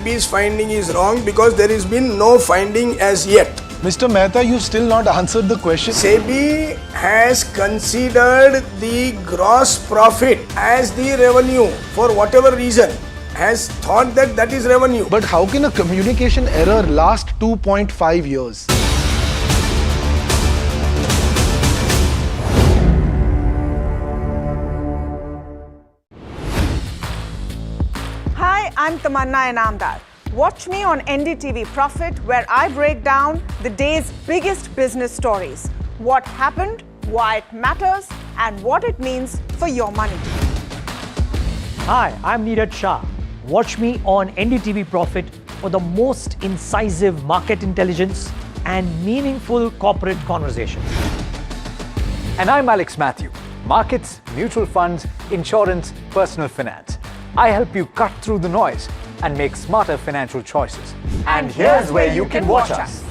SEBI's finding is wrong because there has been no finding as yet. Mr. Mehta, you still not answered the question. SEBI has considered the gross profit as the revenue for whatever reason, has thought that that is revenue. But how can a communication error last 2.5 years? Hi, I'm Tamanna Inamdar. Watch me on NDTV Profit, where I break down the day's biggest business stories. What happened, why it matters, and what it means for your money. Hi, I'm Neeraj Shah. Watch me on NDTV Profit for the most incisive market intelligence and meaningful corporate conversations. And I'm Alex Matthew. Markets, mutual funds, insurance, personal finance. I help you cut through the noise and make smarter financial choices. And here's where you can watch us.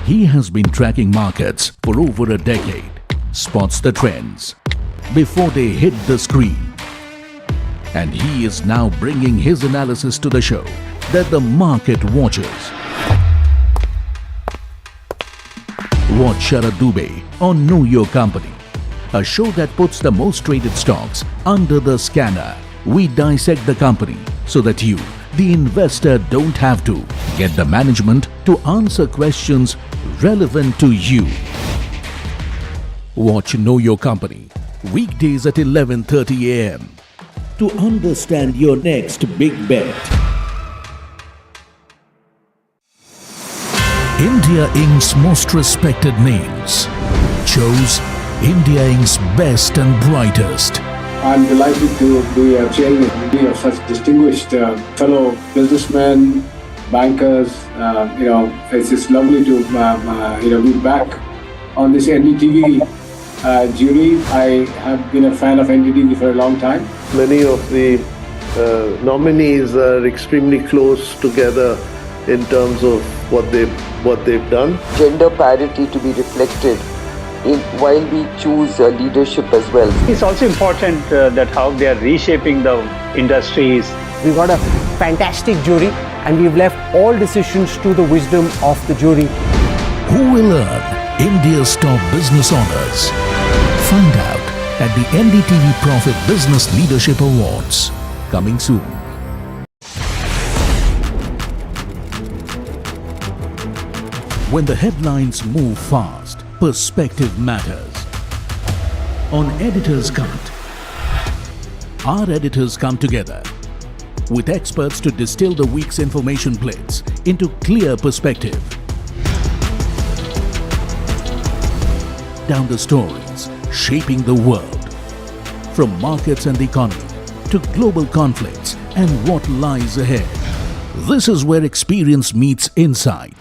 He has been tracking markets for over a decade, spots the trends before they hit the screen. And he is now bringing his analysis to the show that the market watches. Watch Sharad Dubey on Know Your Company, a show that puts the most traded stocks under the scanner. We dissect the company so that you, the investor, don't have to get the management to answer questions relevant to you. Watch Know Your Company weekdays at 11:30 a.m. to understand your next big bet. India Inc.'s most respected names chose India Inc.'s best and brightest. I'm delighted to be a chairman of such distinguished fellow businessmen, bankers. It's just lovely to be back on this NDTV jury. I have been a fan of NDTV for a long time. Many of the nominees are extremely close together in terms of what they've done. Gender parity to be reflected while we choose leadership as well. It's also important that how they are reshaping the industries. We've got a fantastic jury and we've left all decisions to the wisdom of the jury. Who will earn India's top business honors? Find out at the NDTV Profit Business Leadership Awards, coming soon. When the headlines move fast, perspective matters. On Editor's Cut, our editors come together with experts to distill the week's information blitz into clear perspective. Down the stories shaping the world, from markets and the economy to global conflicts and what lies ahead. This is where experience meets insight.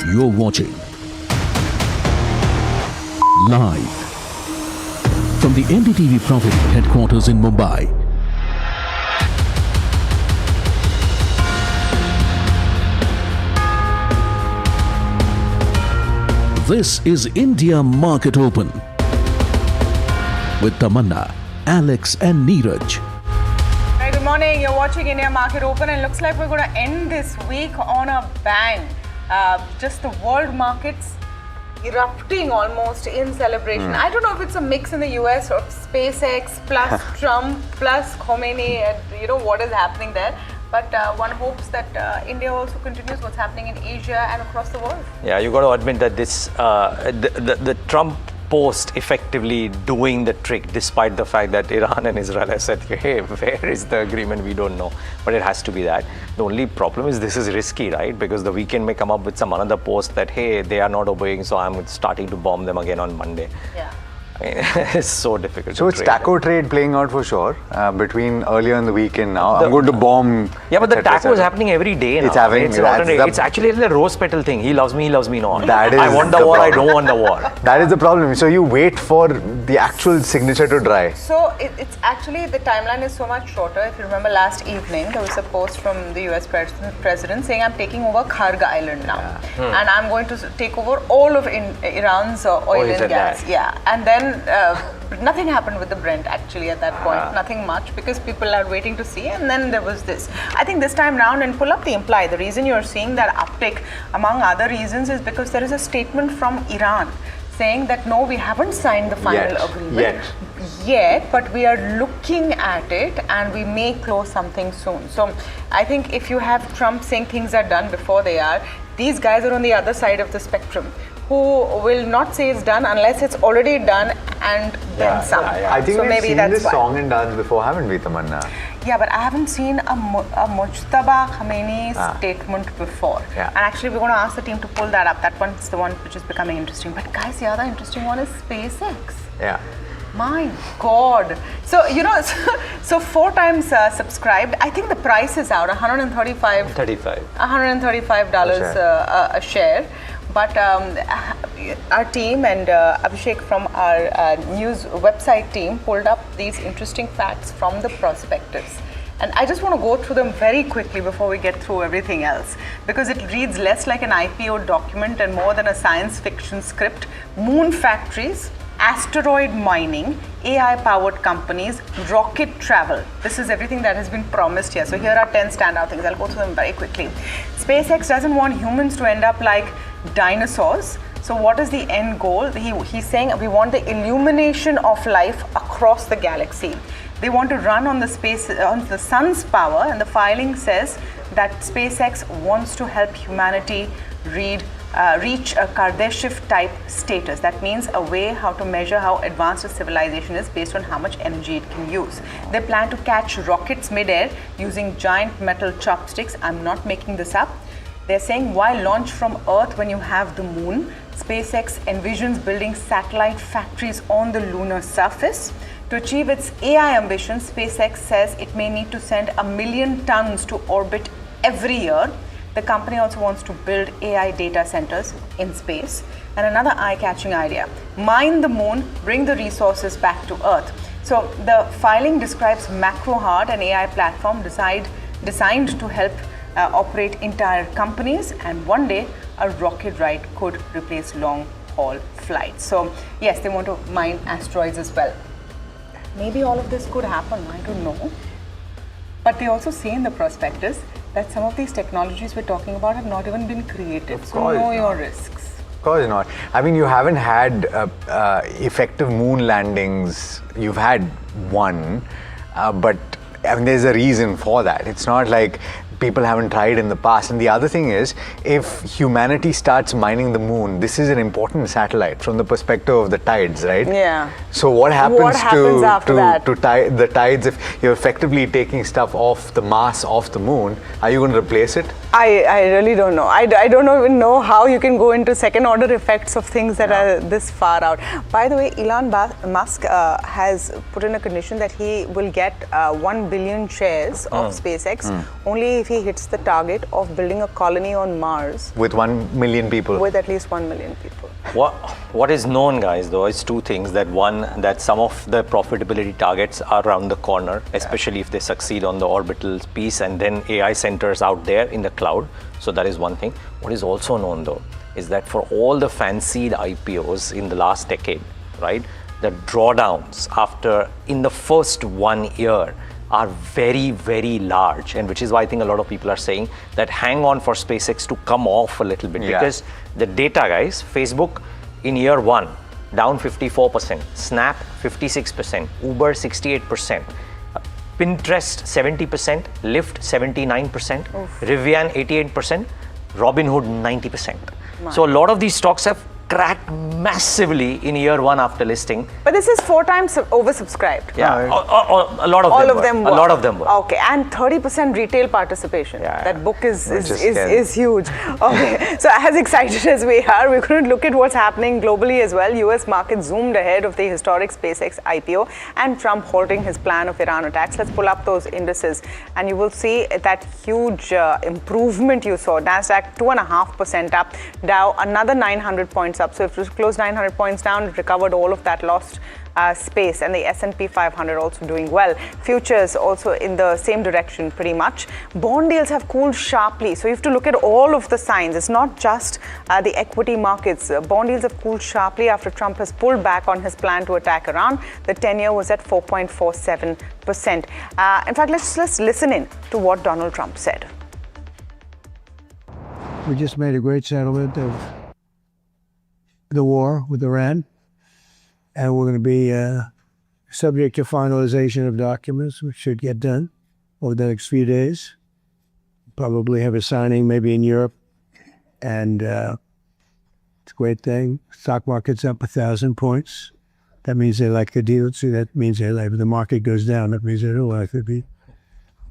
You're watching live from the NDTV Profit headquarters in Mumbai. This is India Market Open with Tamanna, Alex and Neeraj. Right, good morning. You're watching India Market Open, and looks like we're going to end this week on a bang. Just the world markets erupting almost in celebration. I don't know if it's a mix in the US of SpaceX plus Trump plus Khomeini, and what is happening there. But one hopes that India also continues what's happening in Asia and across the world. Yeah, you got to admit that this the Trump post effectively doing the trick, despite the fact that Iran and Israel have said, hey, where is the agreement? We don't know. But it has to be that. The only problem is this is risky, right? Because the weekend may come up with some another post that, hey, they are not obeying, so I'm starting to bomb them again on Monday. Yeah. I mean, it's so difficult So to it's trade. taco trade playing out for sure between earlier in the week and now. I'm going to bomb. Yeah, but the etc., taco is etc. happening every day now. It's happening. It's actually a rose petal thing. He loves me not. That is I want the war, I don't want the war. That is the problem. So you wait for the actual signature to dry. So it's actually, the timeline is so much shorter. If you remember last evening, there was a post from the US president saying, I'm taking over Kharg Island now. And I'm going to take over all of Iran's oil and gas. That. Yeah. And then nothing happened with the Brent actually at that point. Nothing much, because people are waiting to see. And then there was this. I think this time round, and pull up the imply, the reason you're seeing that uptick among other reasons is because there is a statement from Iran saying that no, we haven't signed the final agreement yet, but we are looking at it and we may close something soon. So I think if you have Trump saying things are done before they are, these guys are on the other side of the spectrum, who will not say it's done unless it's already done and then some. I think so we've maybe seen that's this why. song and dance before, haven't we, Tamanna? Yeah, but I haven't seen a Mujtaba Khomeini statement before. Yeah. And actually, we're going to ask the team to pull that up. That one's the one which is becoming interesting. But guys, the other interesting one is SpaceX. Yeah. My God. So, so 4 times subscribed. I think the price is out, $135 a share. But our team and Abhishek from our news website team pulled up these interesting facts from the prospectus. And I just want to go through them very quickly before we get through everything else, because it reads less like an IPO document and more than a science fiction script. Moon factories, asteroid mining, AI-powered companies, rocket travel. This is everything that has been promised here. So here are 10 standout things. I'll go through them very quickly. SpaceX doesn't want humans to end up like dinosaurs. So what is the end goal? He's saying we want the illumination of life across the galaxy. They want to run on the sun's power, and the filing says that SpaceX wants to help humanity reach a Kardashev type status. That means a way how to measure how advanced a civilization is based on how much energy it can use. They plan to catch rockets midair using giant metal chopsticks. I'm not making this up. They're saying, why launch from Earth when you have the moon? SpaceX envisions building satellite factories on the lunar surface. To achieve its AI ambitions, SpaceX says it may need to send 1 million tons to orbit every year. The company also wants to build AI data centers in space. And another eye-catching idea, mine the moon, bring the resources back to Earth. So the filing describes MacroHard, an AI platform designed to help operate entire companies, and one day a rocket ride could replace long-haul flights. So yes, they want to mine asteroids as well. Maybe all of this could happen, I don't know. But they also say in the prospectus that some of these technologies we're talking about have not even been created. So know your risks. Of course not. I mean, you haven't had effective moon landings. You've had one, but I mean, there's a reason for that. It's not like people haven't tried in the past. And the other thing is, if humanity starts mining the moon, this is an important satellite from the perspective of the tides, right? Yeah. So what happens after that? to the tides if you're effectively taking stuff off the mass off the moon? Are you going to replace it? I really don't know. I don't even know how you can go into second order effects of things that are this far out. By the way, Elon Musk has put in a condition that he will get 1 billion shares of SpaceX only if he hits the target of building a colony on Mars. With 1 million people. With at least 1 million people. What is known, guys, though, is 2 things. That one, that some of the profitability targets are around the corner, especially if they succeed on the orbital piece, and then AI centers out there in the cloud. So that is one thing. What is also known, though, is that for all the fancied IPOs in the last decade, right, the drawdowns in the first 1 year are very, very large, and which is why I think a lot of people are saying that hang on for SpaceX to come off a little bit, because the data, guys, Facebook in year 1 down 54%, Snap 56%, Uber 68%, Pinterest 70%, Lyft 79%, Rivian 88%, Robinhood 90%. So a lot of these stocks have cracked massively in year 1 after listing. But this is 4 times oversubscribed. Yeah, a lot of All them of them were. A lot of them were. Okay, and 30% retail participation. That book is huge. Okay, so as excited as we are, we're going to look at what's happening globally as well. US market zoomed ahead of the historic SpaceX IPO and Trump halting his plan of Iran attacks. Let's pull up those indices and you will see that huge improvement you saw. Nasdaq 2.5% up, Dow another 900 points up. So if it closed 900 points down, it recovered all of that lost space, and the S&P 500 also doing well. Futures also in the same direction pretty much. Bond yields have cooled sharply, so you have to look at all of the signs. It's not just the equity markets. Bond yields have cooled sharply after Trump has pulled back on his plan to attack Iran. The 10-year was at 4.47%. In fact, let's listen in to what Donald Trump said. We just made a great settlement of the war with Iran, and we're going to be subject to finalization of documents, which should get done over the next few days. Probably have a signing maybe in Europe, and it's a great thing. Stock market's up 1,000 points. That means they like the deal. So that means they like, if the market goes down, that means they don't like the deal.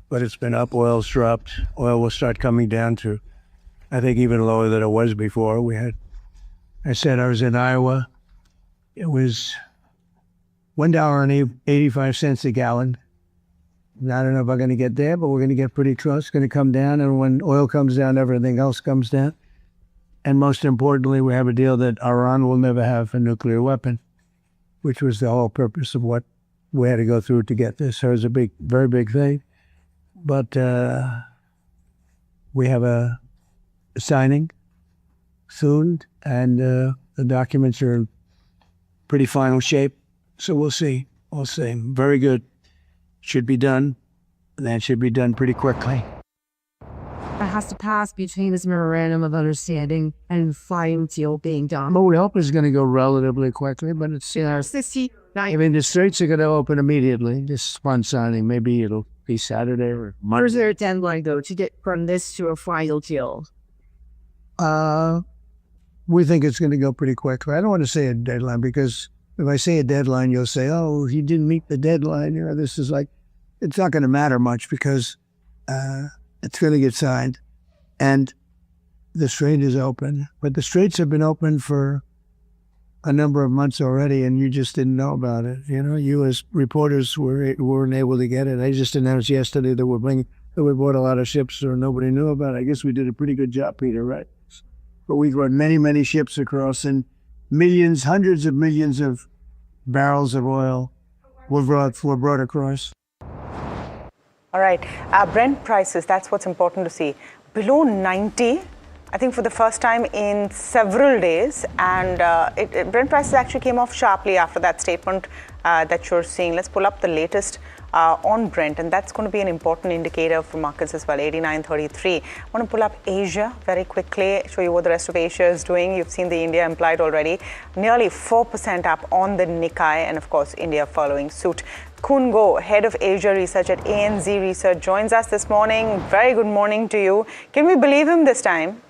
But it's been up, oil's dropped. Oil will start coming down to, I think, even lower than it was before. I said I was in Iowa. It was $1.85 a gallon. I don't know if I'm going to get there, but we're going to get pretty close. It's going to come down, and when oil comes down, everything else comes down. And most importantly, we have a deal that Iran will never have a nuclear weapon, which was the whole purpose of what we had to go through to get this. So it was a very big thing. But we have a signing soon, and the documents are in pretty final shape. So we'll see. We'll see. Very good. Should be done. That should be done pretty quickly. It has to pass between this memorandum of understanding and final deal being done. Help is going to go relatively quickly, but it's I mean, the straits are going to open immediately. This one signing, maybe it'll be Saturday or Monday. Where's there a deadline, though, to get from this to a final deal? We think it's going to go pretty quickly. I don't want to say a deadline, because if I say a deadline, you'll say, oh, he didn't meet the deadline. You know, this is like, it's not going to matter much, because it's going to get signed. And the strait is open. But the straits have been open for a number of months already, and you just didn't know about it. You know, you as reporters weren't able to get it. I just announced yesterday that we bought a lot of ships, so nobody knew about it. I guess we did a pretty good job, Peter, right? But we brought many, many ships across, and millions, hundreds of millions of barrels of oil were brought across. All right, Brent prices, that's what's important to see. Below 90, I think for the first time in several days, and Brent prices actually came off sharply after that statement that you're seeing. Let's pull up the latest on Brent, and that's going to be an important indicator for markets as well, 89.33. I want to pull up Asia very quickly, show you what the rest of Asia is doing. You've seen the India implied already, nearly 4% up on the Nikkei, and of course India following suit. Kun Go, head of Asia research at ANZ Research, joins us this morning. Very good morning to you. Can we believe him this time?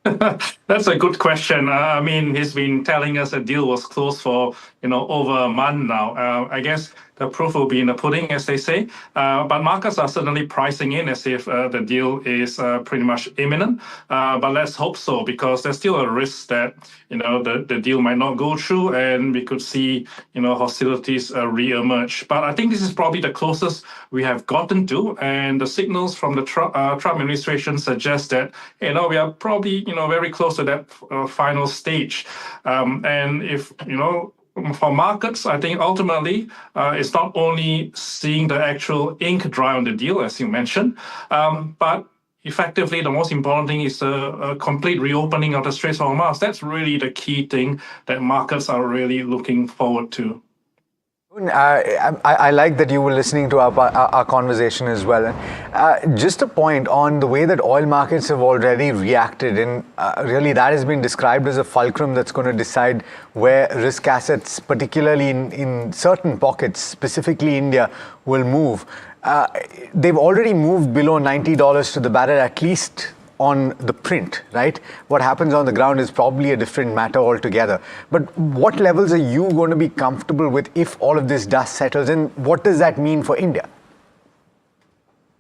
That's a good question. I mean, he's been telling us a deal was closed for, over a month now. I guess the proof will be in the pudding, as they say. But markets are certainly pricing in as if the deal is pretty much imminent. But let's hope so, because there's still a risk that, the deal might not go through, and we could see, hostilities re-emerge. But I think this is probably the closest we have gotten to. And the signals from the Trump administration suggest that, we are probably, very close to that final stage. And if, for markets, I think ultimately it's not only seeing the actual ink dry on the deal, as you mentioned, but effectively, the most important thing is a complete reopening of the Straits of Hormuz. That's really the key thing that markets are really looking forward to. I like that you were listening to our conversation as well. Just a point on the way that oil markets have already reacted, and really that has been described as a fulcrum that's going to decide where risk assets, particularly in certain pockets, specifically India, will move. They've already moved below $90 to the barrel, at least on the print, right? What happens on the ground is probably a different matter altogether. But what levels are you going to be comfortable with if all of this dust settles in? What does that mean for India?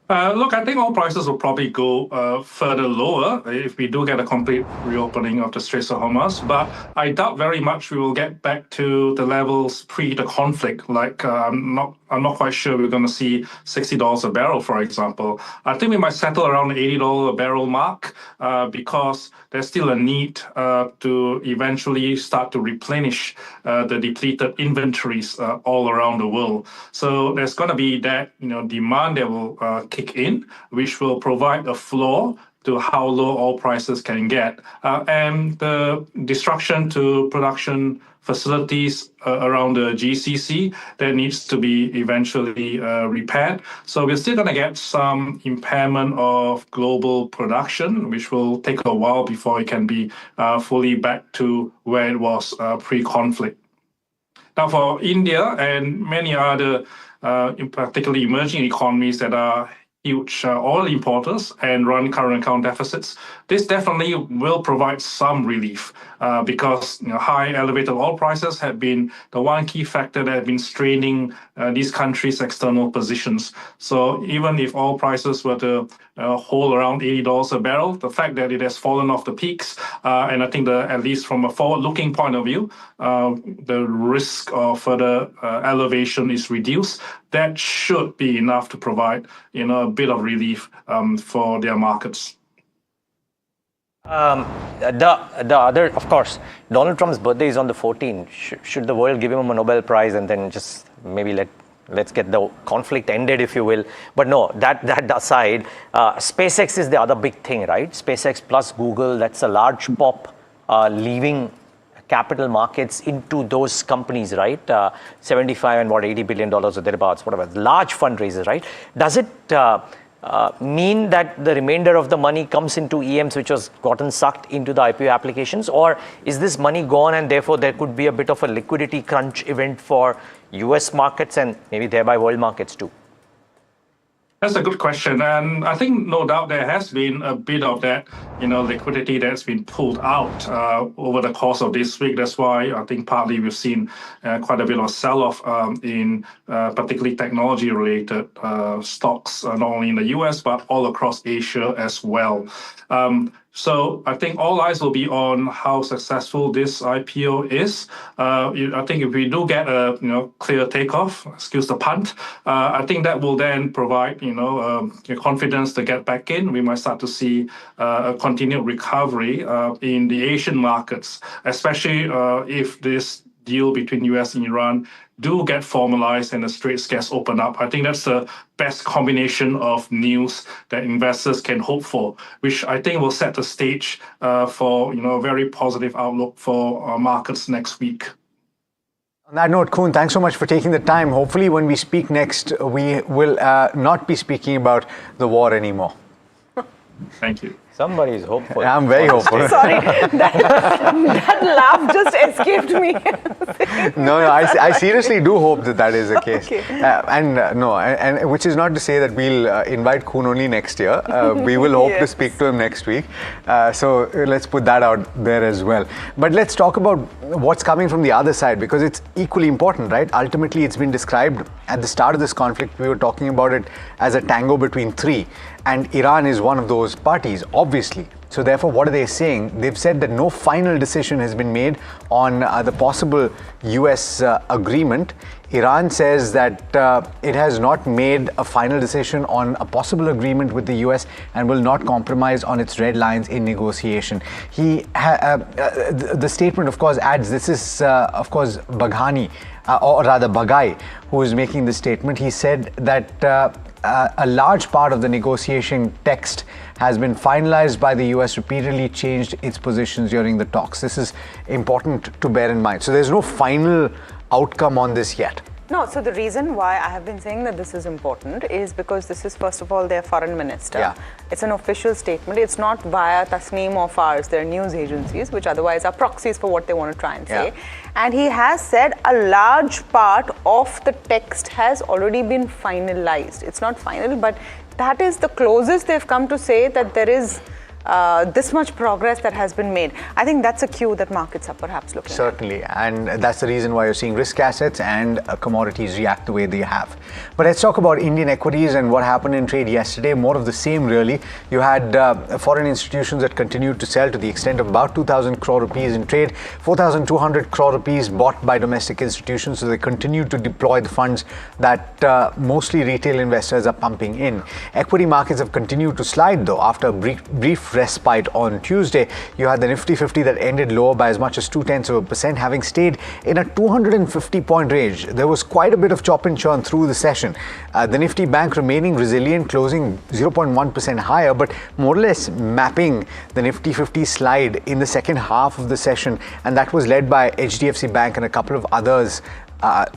Look, I think oil prices will probably go further lower if we do get a complete reopening of the Straits of Hormuz. But I doubt very much we will get back to the levels pre the conflict. Like I'm not quite sure we're going to see $60 a barrel, for example. I think we might settle around the $80 a barrel mark because there's still a need to eventually start to replenish the depleted inventories all around the world. So there's going to be that demand that will kick in, which will provide a floor to how low oil prices can get. And the disruption to production facilities around the GCC that needs to be eventually repaired. So we're still going to get some impairment of global production, which will take a while before it can be fully back to where it was pre-conflict. Now, for India and many other, particularly emerging economies that are huge oil importers and run current account deficits, this definitely will provide some relief because high elevated oil prices have been the one key factor that have been straining these countries' external positions. So even if oil prices were to hold around $80 a barrel, the fact that it has fallen off the peaks, and I think at least from a forward-looking point of view, the risk of further elevation is reduced. That should be enough to provide a bit of relief for their markets. The other, of course, Donald Trump's birthday is on the 14th. Should the world give him a Nobel Prize and then just maybe let's get the conflict ended, if you will? But no, that aside, SpaceX is the other big thing, right? SpaceX plus Google, that's a large pop leaving capital markets into those companies, right? 75 and $80 billion or thereabouts, whatever, large fundraisers, right? Does it mean that the remainder of the money comes into EMs, which has gotten sucked into the IPO applications? Or is this money gone and therefore there could be a bit of a liquidity crunch event for US markets and maybe thereby world markets too? That's a good question. And I think no doubt there has been a bit of that, liquidity that's been pulled out over the course of this week. That's why I think partly we've seen quite a bit of sell-off in particularly technology-related stocks, not only in the US, but all across Asia as well. So I think all eyes will be on how successful this IPO is. I think if we do get a clear takeoff, excuse the pun, I think that will then provide confidence to get back in. We might start to see a continued recovery in the Asian markets, especially if this deal between US and Iran do get formalized and the Straits gets opened up. I think that's the best combination of news that investors can hope for, which I think will set the stage for a very positive outlook for markets next week. On that note, Khun, thanks so much for taking the time. Hopefully when we speak next, we will not be speaking about the war anymore. Thank you. Somebody is hopeful. I'm very hopeful. Sorry, that laugh just escaped me. No, I seriously do hope that is the case. Okay. And which is not to say that we'll invite Khun only next year. We will hope to speak to him next week. So let's put that out there as well. But let's talk about what's coming from the other side, because it's equally important, right? Ultimately, it's been described at the start of this conflict. We were talking about it as a tango between three. And Iran is one of those parties, obviously. So therefore, what are they saying? They've said that no final decision has been made on the possible US agreement. Iran says that it has not made a final decision on a possible agreement with the US and will not compromise on its red lines in negotiation. The statement, of course, adds, this is, of course, Baghani, or rather Bagai, who is making this statement. He said that a large part of the negotiation text has been finalized by the US, repeatedly changed its positions during the talks. This is important to bear in mind. So there's no final outcome on this yet. No, so the reason why I have been saying that this is important is because this is, first of all, their foreign minister. Yeah. It's an official statement. It's not via Tasneem or Fars, their news agencies, which otherwise are proxies for what they want to try and say. And he has said a large part of the text has already been finalized. It's not final, but that is the closest they've come to say that there is this much progress that has been made. I think that's a cue that markets are perhaps looking Certainly, and that's the reason why you're seeing risk assets and commodities react the way they have. But let's talk about Indian equities and what happened in trade yesterday. More of the same, really. You had foreign institutions that continued to sell to the extent of about 2,000 crore rupees in trade, 4,200 crore rupees bought by domestic institutions. So they continue to deploy the funds that mostly retail investors are pumping in. Equity markets have continued to slide, though, after a brief respite on Tuesday. You had the Nifty 50 that ended lower by as much as 0.2%, having stayed in a 250-point range. There was quite a bit of chop and churn through the session. The Nifty Bank remaining resilient, closing 0.1% higher, but more or less mapping the Nifty 50 slide in the second half of the session, and that was led by HDFC Bank and a couple of others.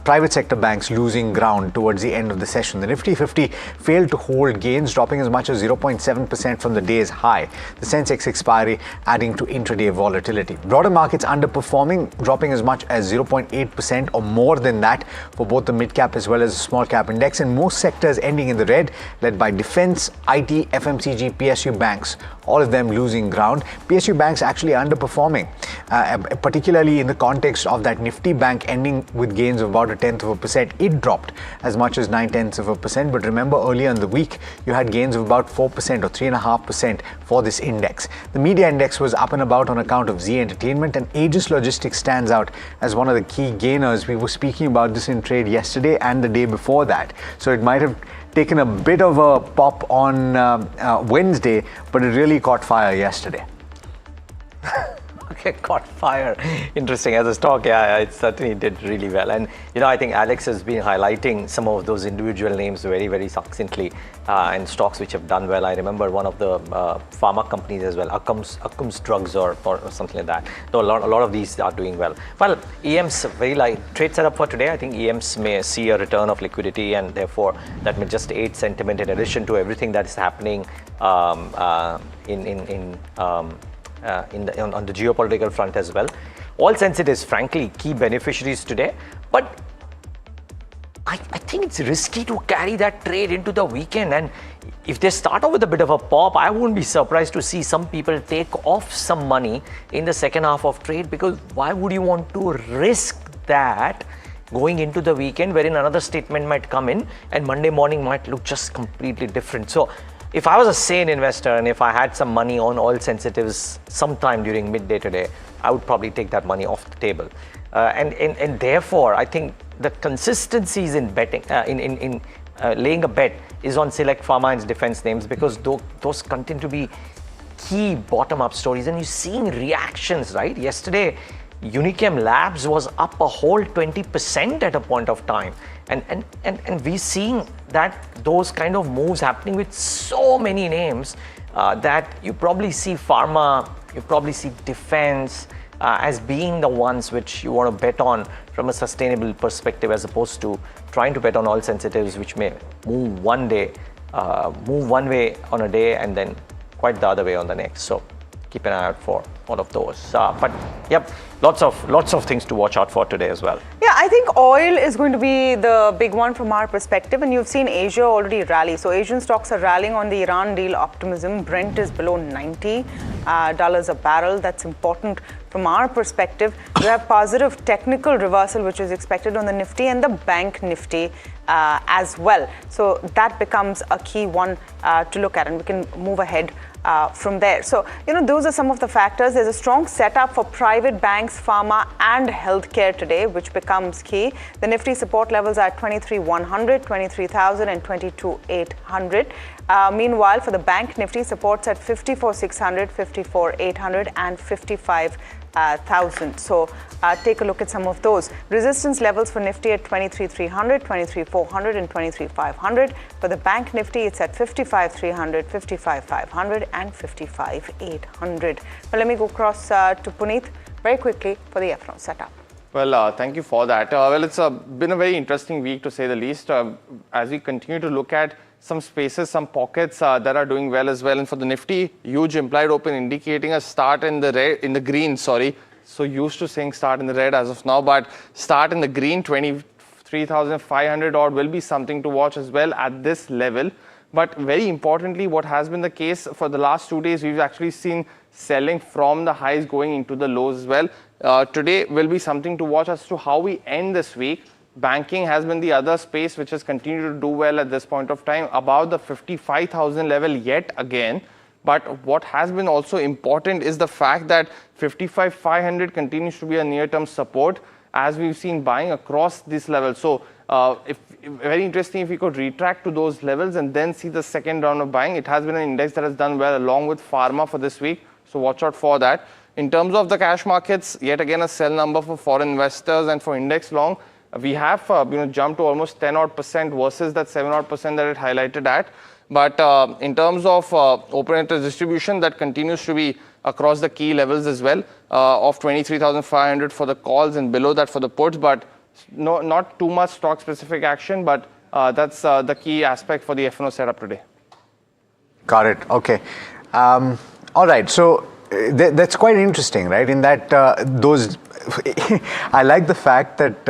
Private sector banks losing ground towards the end of the session. The Nifty 50 failed to hold gains, dropping as much as 0.7% from the day's high. The Sensex expiry adding to intraday volatility. Broader markets underperforming, dropping as much as 0.8% or more than that for both the mid-cap as well as the small-cap index, and most sectors ending in the red, led by defense, IT, FMCG, PSU banks, all of them losing ground. PSU banks actually underperforming, particularly in the context of that Nifty Bank ending with gains of about 0.1%. It dropped as much as 0.9%, but remember earlier in the week you had gains of about 4% or 3.5% for this index. The media index was up and about on account of Z Entertainment, and Aegis Logistics stands out as one of the key gainers. We were speaking about this in trade yesterday and the day before that, so it might have taken a bit of a pop on Wednesday, but it really caught fire yesterday. Okay, caught fire. Interesting. As a stock, yeah, it certainly did really well. And, I think Alex has been highlighting some of those individual names very, very succinctly, and stocks which have done well. I remember one of the pharma companies as well, Akkum's Drugs or something like that. So a lot of these are doing well. Well, EM's very light trade setup for today. I think EMs may see a return of liquidity, and therefore that may just aid sentiment in addition to everything that is happening on the geopolitical front as well. All sensitives, frankly, key beneficiaries today, but I think it's risky to carry that trade into the weekend. And if they start off with a bit of a pop, I wouldn't be surprised to see some people take off some money in the second half of trade, because why would you want to risk that going into the weekend wherein another statement might come in and Monday morning might look just completely different? So if I was a sane investor and if I had some money on oil sensitives sometime during midday today, I would probably take that money off the table. And therefore, I think the consistencies in betting, in laying a bet is on select pharma and defense names, because those continue to be key bottom-up stories. And you're seeing reactions, right? Yesterday, Unichem Labs was up a whole 20% at a point of time. And we're seeing that those kind of moves happening with so many names that you probably see pharma, you probably see defense as being the ones which you want to bet on from a sustainable perspective, as opposed to trying to bet on all sensitives which may move one way on a day and then quite the other way on the next. So keep an eye out for all of those. But yep, lots of things to watch out for today as well. Yeah, I think oil is going to be the big one from our perspective, and you've seen Asia already rally. So Asian stocks are rallying on the Iran deal optimism. Brent is below $90 a barrel. That's important from our perspective. You have positive technical reversal which is expected on the Nifty and the Bank Nifty as well. So that becomes a key one to look at, and we can move ahead from there. So, those are some of the factors. There's a strong setup for private banks, pharma and healthcare today, which becomes key. The Nifty support levels are at 23,100, 23,000 and 22,800. Meanwhile, for the bank Nifty, supports at 54,600, 54,800 and 55,000. So take a look at some of those. Resistance levels for Nifty at 23,300, 23,400 and 23,500. For the bank Nifty, it's at 55,300, 55,500 and 55,800. But let me go across to Puneet very quickly for the F-1 setup. Well, thank you for that. Well, it's been a very interesting week, to say the least, as we continue to look at some spaces, some pockets that are doing well as well. And for the Nifty, huge implied open indicating a start in the red, in the green, sorry. So used to saying start in the red as of now, but start in the green, 23,500 odd will be something to watch as well at this level. But very importantly, what has been the case for the last 2 days, we've actually seen selling from the highs going into the lows as well. Today will be something to watch as to how we end this week. Banking has been the other space which has continued to do well at this point of time, above the 55,000 level yet again. But what has been also important is the fact that 55,500 continues to be a near-term support, as we've seen buying across this level. So very interesting if we could retract to those levels and then see the second round of buying. It has been an index that has done well along with pharma for this week. So watch out for that. In terms of the cash markets, yet again a sell number for foreign investors, and for index long, we have jumped to almost 10 odd % versus that 7 odd % that it highlighted at. But in terms of open interest distribution, that continues to be across the key levels as well, of 23,500 for the calls and below that for the puts. But not too much stock specific action, but that's the key aspect for the F&O setup today. Got it. Okay. All right. So that's quite interesting, right? In that those, I like the fact that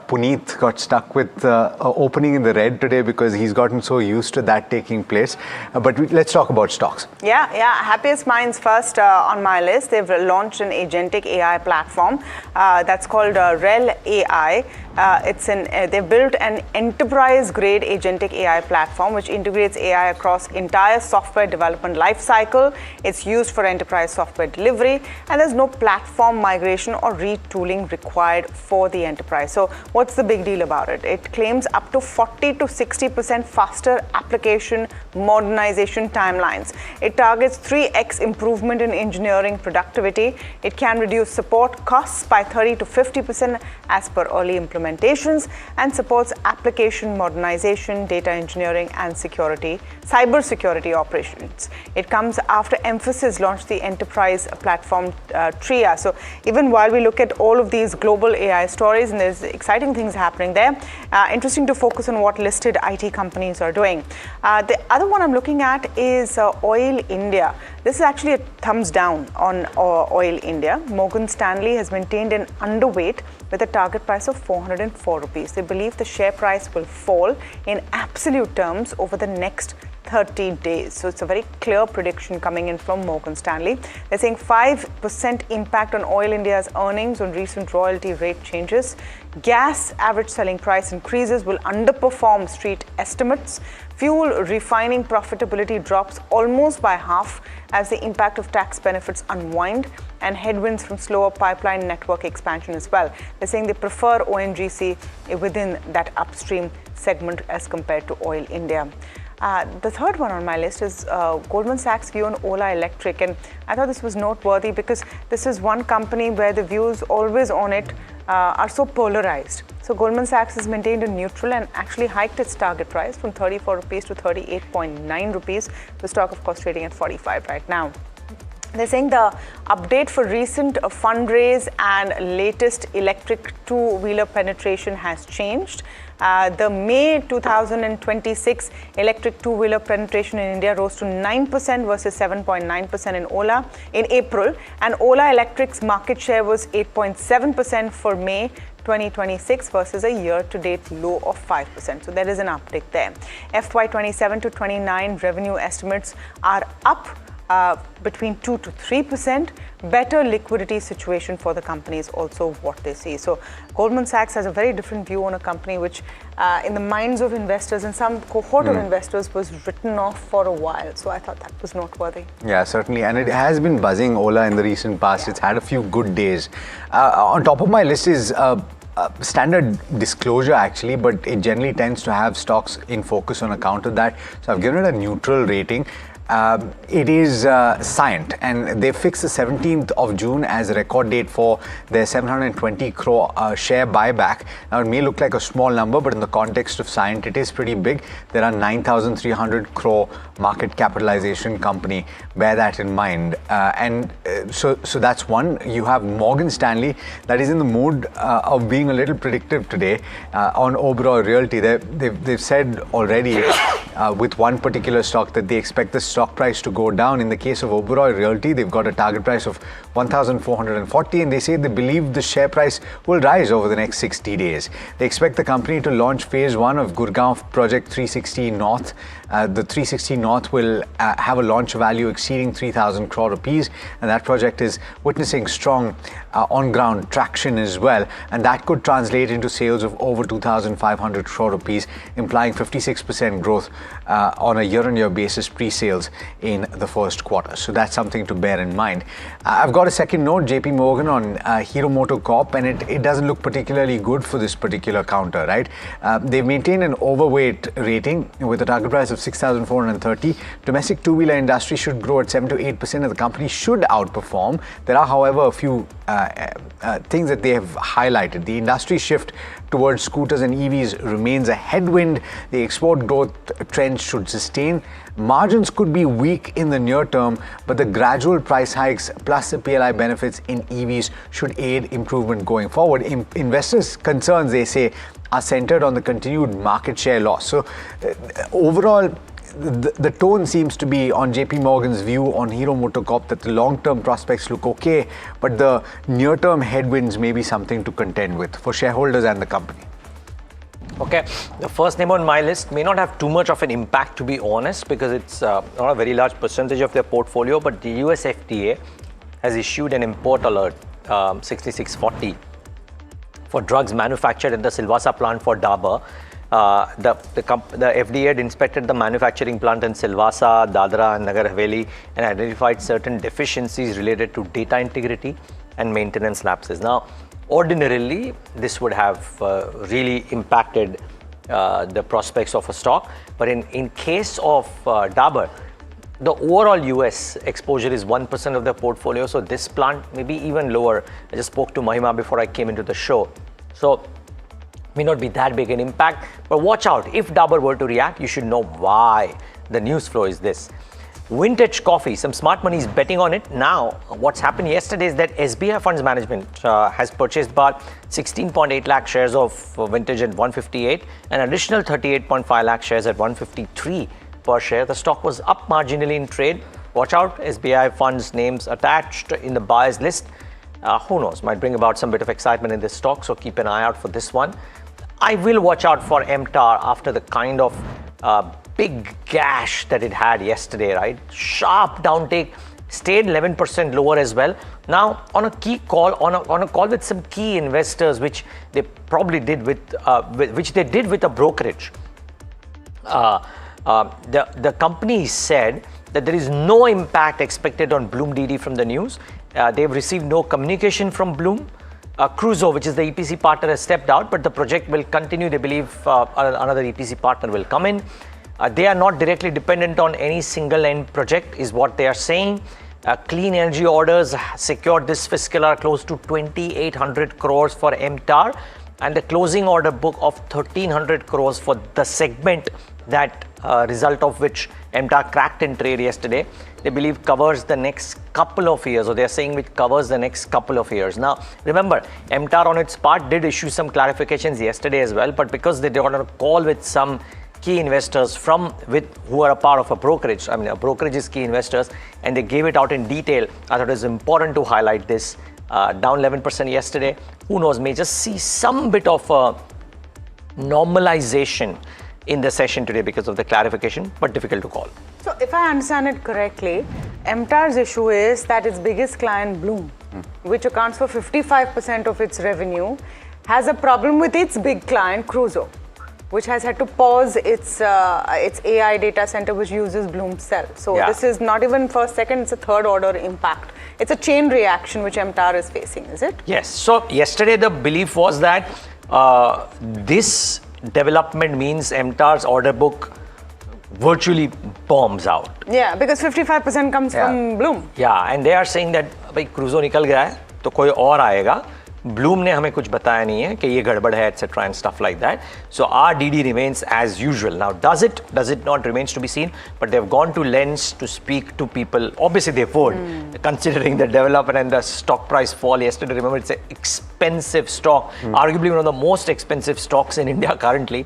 Puneet got stuck with opening in the red today, because he's gotten so used to that taking place. But let's talk about stocks. Yeah. Happiest Minds first on my list. They've launched an agentic AI platform that's called REL AI. They've built an enterprise-grade agentic AI platform which integrates AI across entire software development lifecycle. It's used for enterprise software delivery, and there's no platform migration or retooling required for the enterprise. So what's the big deal about it? It claims up to 40 to 60% faster application modernization timelines. It targets 3x improvement in engineering productivity. It can reduce support costs by 30 to 50% as per early implementations, and supports application modernization, data engineering, and cyber security operations. It comes after Emphasis launched the enterprise platform TRIA. So even while we look at all of these global AI stories, and there's exciting things happening there, interesting to focus on what listed IT companies are doing. The other one I'm looking at is Oil India. This is actually a thumbs down on Oil India. Morgan Stanley has maintained an underweight with a target price of 404 rupees. They believe the share price will fall in absolute terms over the next 30 days. So it's a very clear prediction coming in from Morgan Stanley. They're saying 5% impact on Oil India's earnings on recent royalty rate changes. Gas average selling price increases will underperform street estimates. Fuel refining profitability drops almost by half as the impact of tax benefits unwind, and headwinds from slower pipeline network expansion as well. They're saying they prefer ONGC within that upstream segment as compared to Oil India. The third one on my list is Goldman Sachs' view on Ola Electric, and I thought this was noteworthy because this is one company where the views always on it are so polarized. So Goldman Sachs has maintained a neutral and actually hiked its target price from 34 rupees to 38.9 rupees. The stock, of course, trading at 45 right now. They're saying the update for recent fundraise and latest electric two-wheeler penetration has changed. The May 2026 electric two-wheeler penetration in India rose to 9% versus 7.9% in April, and Ola Electric's market share was 8.7% for May 2026 versus a year-to-date low of 5%. So there is an uptick there. FY27 to 29 revenue estimates are up between 2 to 3%. Better liquidity situation for the company is also what they see. So Goldman Sachs has a very different view on a company which in the minds of investors and some cohort of investors was written off for a while. So I thought that was noteworthy. Yeah, certainly. And it has been buzzing, Ola, in the recent past. It's had a few good days. On top of my list is standard disclosure actually, but it generally tends to have stocks in focus on account of that. So I've given it a neutral rating. It is Cyient, and they fixed the 17th of June as a record date for their 720 crore share buyback. Now, it may look like a small number, but in the context of Cyient, it is pretty big. There are 9,300 crore market capitalization company. Bear that in mind. So that's one. You have Morgan Stanley that is in the mood of being a little predictive today on Oberoi Realty. They've said already with one particular stock that they expect the stock price to go down. In the case of Oberoi Realty, they've got a target price of 1,440, and they say they believe the share price will rise over the next 60 days. They expect the company to launch phase 1 of Gurgaon Project 360 North. The 360 North will have a launch value exceeding 3,000 crore rupees, and that project is witnessing strong on-ground traction as well, and that could translate into sales of over 2,500 crore rupees, implying 56% growth on a year-on-year basis pre-sales in the first quarter. So that's something to bear in mind. I've got a second note, JP Morgan on Hero MotoCorp, and it doesn't look particularly good for this particular counter, right? They've maintained an overweight rating with a target price of 6,430. Domestic two-wheeler industry should grow at 7 to 8%, and the company should outperform. There are, however, a few things that they have highlighted. The industry shift towards scooters and EVs remains a headwind. The export growth trend should sustain. Margins could be weak in the near term, but the gradual price hikes plus the PLI benefits in EVs should aid improvement going forward. Investors' concerns, they say, are centered on the continued market share loss. So overall, the tone seems to be on JP Morgan's view on Hero MotoCorp that the long-term prospects look okay, but the near-term headwinds may be something to contend with for shareholders and the company. Okay, the first name on my list may not have too much of an impact, to be honest, because it's not a very large percentage of their portfolio, but the US FDA has issued an import alert, 6640, for drugs manufactured at the Silvassa plant for Dabur. The FDA had inspected the manufacturing plant in Silvassa, Dadra and Nagar Haveli and identified certain deficiencies related to data integrity and maintenance lapses. Now, ordinarily, this would have really impacted the prospects of a stock. But in case of Dabur, the overall US exposure is 1% of the portfolio. So this plant may be even lower. I just spoke to Mahima before I came into the show. So may not be that big an impact, but watch out. If Dabur were to react, you should know why. The news flow is this. Vintage coffee, some smart money is betting on it. Now, what's happened yesterday is that SBI Funds Management has purchased about 16.8 lakh shares of Vintage at 158, an additional 38.5 lakh shares at 153 per share. The stock was up marginally in trade. Watch out, SBI Funds names attached in the buyers list. Who knows, might bring about some bit of excitement in this stock, so keep an eye out for this one. I will watch out for MTAR after the kind of big gash that it had yesterday, right? Sharp downtake, stayed 11% lower as well. Now, on a key call, on a call with some key investors, which they probably did with a brokerage, the company said that there is no impact expected on Bloom DD from the news. They've received no communication from Bloom. Crusoe, which is the EPC partner, has stepped out, but the project will continue. They believe another EPC partner will come in. They are not directly dependent on any single end project, is what they are saying. Clean energy orders secured this fiscal are close to 2,800 crores for MTAR, and the closing order book of 1,300 crores for the segment that result of which MTAR cracked in trade yesterday. They believe covers the next couple of years, or they're saying it covers the next couple of years. Now, remember, MTAR on its part did issue some clarifications yesterday as well, but because they got on a call with some key investors who are a part of a brokerage, I mean, a brokerage is key investors, and they gave it out in detail. I thought it was important to highlight this. Down 11% yesterday. Who knows, may just see some bit of a normalization in the session today because of the clarification, but difficult to call. So if I understand it correctly, MTAR's issue is that its biggest client, Bloom, which accounts for 55% of its revenue, has a problem with its big client, Crusoe. which has had to pause its AI data center, which uses Bloom's cell. So this is not even first, second; it's a third order impact. It's a chain reaction which MTAR is facing, is it? Yes. So yesterday the belief was that this development means MTAR's order book virtually bombs out. Yeah, because 55% comes from Bloom. Yeah, and they are saying that भाई क्रूजो निकल गया है तो कोई और आएगा. Bloom ने हमें कुछ बताया नहीं है कि ये गड़बड़ है, etc. and stuff like that. So our DD remains as usual. Now, does it not remains to be seen? But they've gone to Lens to speak to people. Obviously, they would, considering the development and the stock price fall yesterday. Remember, it's an expensive stock, arguably one of the most expensive stocks in India currently.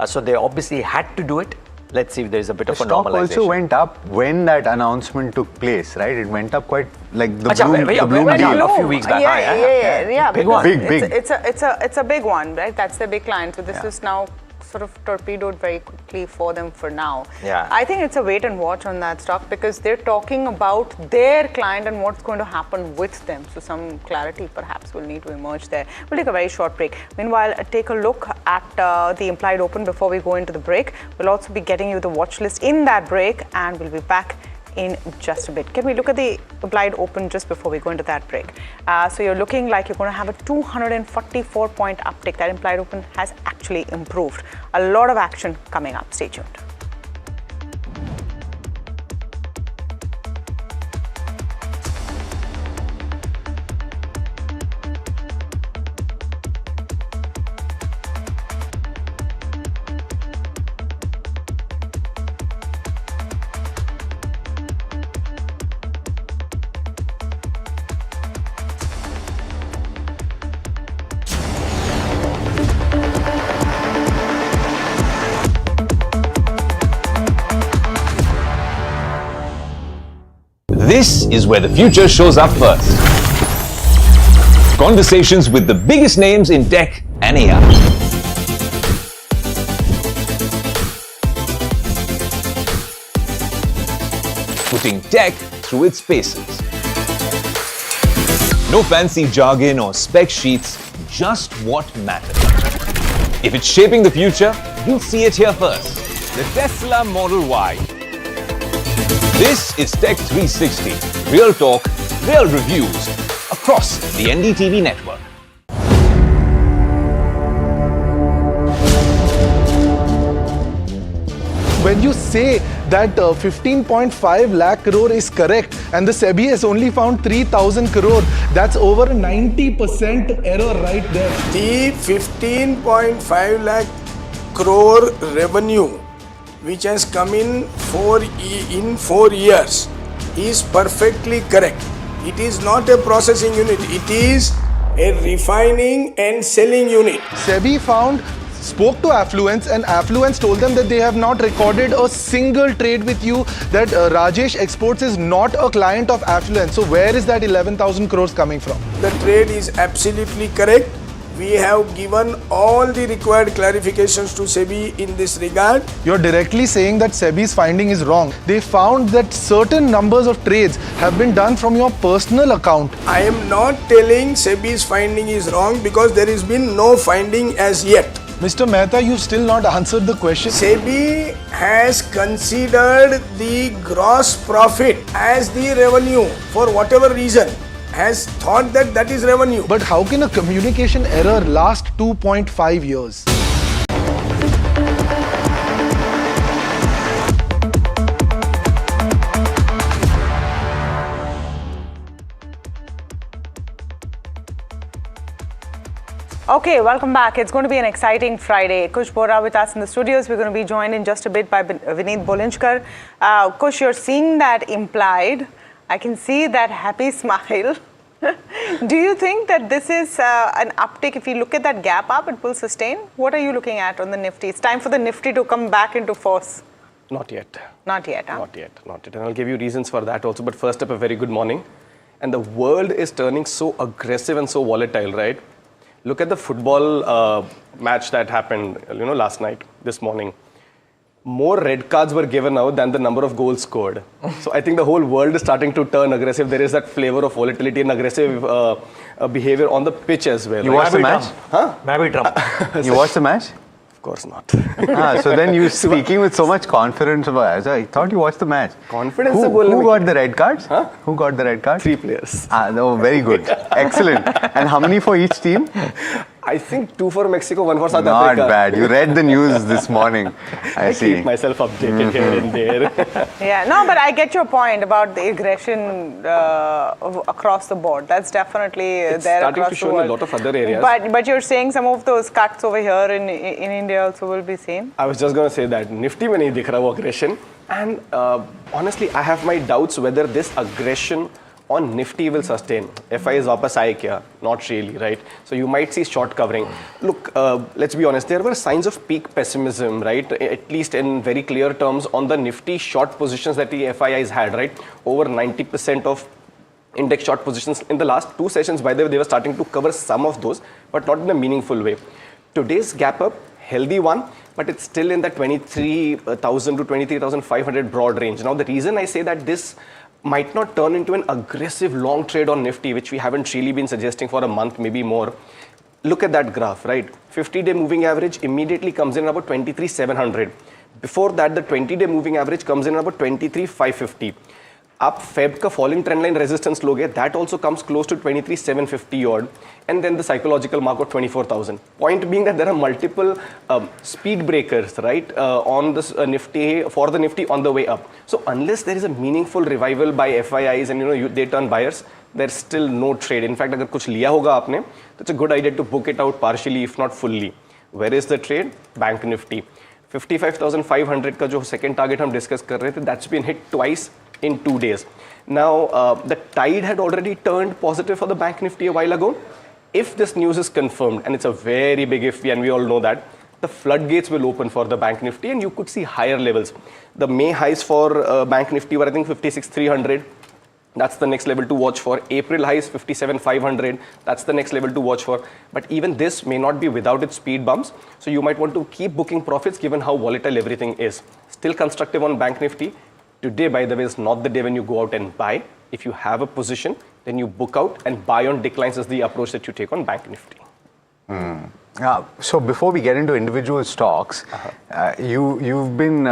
So they obviously had to do it. Let's see if there's a bit of a normalization. The stock also went up when that announcement took place, right? It went up quite like the Bloom deal a few weeks back. Yeah, big one. Big. It's a big one, right? That's the big client. So this is now sort of torpedoed very quickly for them for now. Yeah. I think it's a wait and watch on that stock because they're talking about their client and what's going to happen with them. So some clarity perhaps will need to emerge there. We'll take a very short break. Meanwhile, take a look at the implied open before we go into the break. We'll also be getting you the watch list in that break and we'll be back in just a bit. Can we look at the implied open just before we go into that break? So you're looking like you're going to have a 244-point uptick. That implied open has actually improved. A lot of action coming up. Stay tuned. This is where the future shows up first. Conversations with the biggest names in tech and AI. Putting tech through its paces. No fancy jargon or spec sheets, just what matters. If it's shaping the future, you'll see it here first. The Tesla Model Y. This is Tech 360, real talk, real reviews across the NDTV network. When you say that 15.5 lakh crore is correct and the SEBI has only found 3,000 crore, that's over 90% error right there. The 15.5 lakh crore revenue which has come in 4 years is perfectly correct. It is not a processing unit, it is a refining and selling unit. SEBI spoke to Affluence and Affluence told them that they have not recorded a single trade with you, that Rajesh Exports is not a client of Affluence. So where is that 11,000 crores coming from? The trade is absolutely correct. We have given all the required clarifications to SEBI in this regard. You're directly saying that SEBI's finding is wrong. They found that certain numbers of trades have been done from your personal account. I am not telling SEBI's finding is wrong because there has been no finding as yet. Mr. Mehta, you've still not answered the question. SEBI has considered the gross profit as the revenue for whatever reason. Has thought that that is revenue. But how can a communication error last 2.5 years? Okay, welcome back. It's going to be an exciting Friday. Kush Bora with us in the studios. We're going to be joined in just a bit by Vineet Bolinchkar. Kush, you're seeing that implied. I can see that happy smile. Do you think that this is an uptick? If you look at that gap up, it will sustain? What are you looking at on the Nifty? It's time for the Nifty to come back into force. Not yet. Not yet, huh? Not yet. And I'll give you reasons for that also. But first up, a very good morning. And the world is turning so aggressive and so volatile, right? Look at the football match that happened, last night, this morning. More red cards were given out than the number of goals scored. So I think the whole world is starting to turn aggressive. There is that flavor of volatility and aggressive behavior on the pitch as well. You watched the match? Huh? Maybe Trump. You watched the match? Of course not. So then you speaking with so much confidence about. I thought you watched the match. Confidence. Who got the red cards? Huh? Who got the red cards? 3 players. No, very good, excellent. And how many for each team? I think 2 for Mexico, 1 for South Africa. Not bad. You read the news this morning. I see. Keep myself updated here and there. Yeah, no, but I get your point about the aggression across the board. That's definitely it's there starting across to show the in world. a lot of other areas. But you're saying some of those cuts over here in India also will be same? I was just going to say that Nifty mein nahi dikh raha wo aggression. And honestly, I have my doubts whether this aggression on Nifty will sustain. FIs वापस आए क्या? Not really, right? So you might see short covering. Look, let's be honest, there were signs of peak pessimism, right? At least in very clear terms on the Nifty short positions that the FIs had, right? Over 90% of index short positions in the last 2 sessions, by the way, they were starting to cover some of those, but not in a meaningful way. Today's gap up, healthy one, but it's still in the 23,000 to 23,500 broad range. Now, the reason I say that this might not turn into an aggressive long trade on Nifty, which we haven't really been suggesting for a month, maybe more. Look at that graph, right? 50-day moving average immediately comes in about 23,700. Before that, the 20-day moving average comes in about 23,550. Up Feb ka falling trend line resistance loge, that also comes close to 23,750 odd, and then the psychological mark of 24,000. Point being that there are multiple speed breakers, right, on this Nifty, for the Nifty on the way up. So unless there is a meaningful revival by FIIs and they turn buyers, there's still no trade. In fact, agar kuch liya hoga aapne, that's a good idea to book it out partially, if not fully. Where is the trade? Bank Nifty. 55,500 ka jo second target hum discuss kar rahe the, that's been hit twice in 2 days. Now, the tide had already turned positive for the Bank Nifty a while ago. If this news is confirmed, and it's a very big if, and we all know that, the floodgates will open for the Bank Nifty and you could see higher levels. The May highs for Bank Nifty were, I think, 56,300. That's the next level to watch for. April highs 57,500. That's the next level to watch for. But even this may not be without its speed bumps. So you might want to keep booking profits given how volatile everything is. Still constructive on Bank Nifty. Today, by the way, is not the day when you go out and buy. If you have a position, then you book out, and buy on declines is the approach that you take on Bank Nifty. So before we get into individual stocks, you've been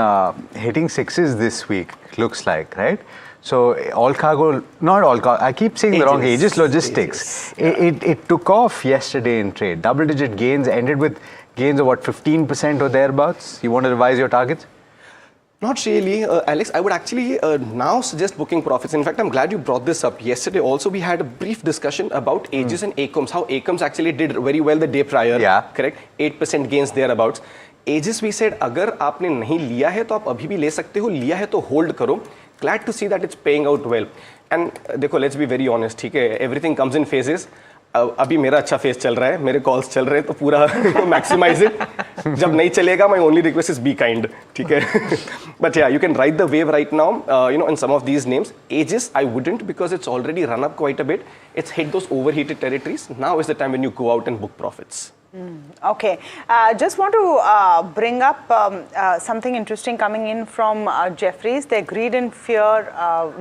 hitting sixes this week, looks like, right? So all cargo, not all cargo, I keep saying the wrong, Aegis Logistics. It took off yesterday in trade. Double-digit gains, ended with gains of what, 15% or thereabouts? You want to revise your targets? Not really, Alex. I would actually now suggest booking profits. In fact, I'm glad you brought this up. Yesterday also we had a brief discussion about Aegis and ACOMS, how ACOMS actually did very well the day prior, correct? 8% gains thereabouts. Aegis we said, agar aapne nahi liya hai, to aap abhi bhi le sakte ho, liya hai to hold karo. Glad to see that it's paying out well. And dekho, let's be very honest, everything comes in phases. अभी मेरा अच्छा face चल रहा है, मेरे calls चल रहे हैं तो पूरा मैक्सिमाइज इट. जब नहीं चलेगा, my only request is be kind, ठीक है? But yeah, you can ride the wave right now, in some of these names. Aegis, I wouldn't, because it's already run up quite a bit. It's hit those overheated territories. Now is the time when you go out and book profits. Okay. Just want to bring up something interesting coming in from Jefferies, their greed and fear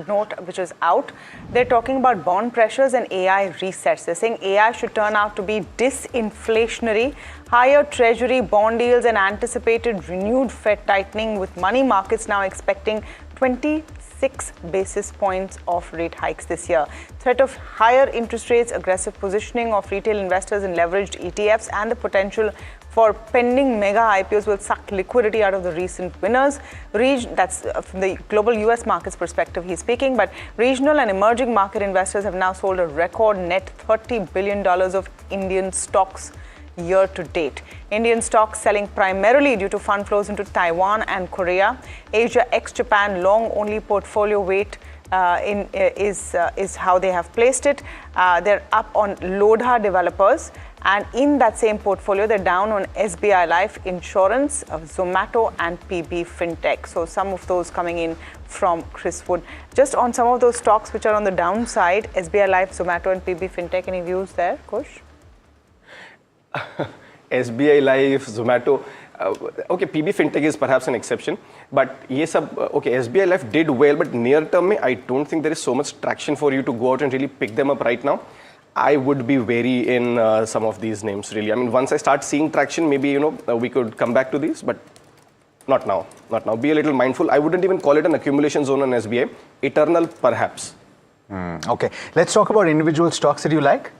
note which is out. They're talking about bond pressures and AI resets. They're saying AI should turn out to be disinflationary, higher treasury bond yields and anticipated renewed Fed tightening, with money markets now expecting 26 basis points of rate hikes this year. Threat of higher interest rates, aggressive positioning of retail investors in leveraged ETFs, and the potential for pending mega IPOs will suck liquidity out of the recent winners. That's from the global US markets perspective he's speaking, but regional and emerging market investors have now sold a record net $30 billion of Indian stocks year to date. Indian stocks selling primarily due to fund flows into Taiwan and Korea. Asia ex-Japan long only portfolio weight is how they have placed it. They're up on Lodha developers, and in that same portfolio they're down on SBI Life Insurance, Zomato and PB Fintech. So some of those coming in from Chris Wood. Just on some of those stocks which are on the downside, SBI Life, Zomato and PB Fintech, any views there, Kush? SBI Life, Zomato, okay, PB Fintech is perhaps an exception, but yes, okay, SBI Life did well, but near term, I don't think there is so much traction for you to go out and really pick them up right now. I would be wary in some of these names, really. I mean, once I start seeing traction, maybe, we could come back to these, but not now. Not now. Be a little mindful. I wouldn't even call it an accumulation zone on SBI. Eternal, perhaps. Okay. Let's talk about individual stocks that you like.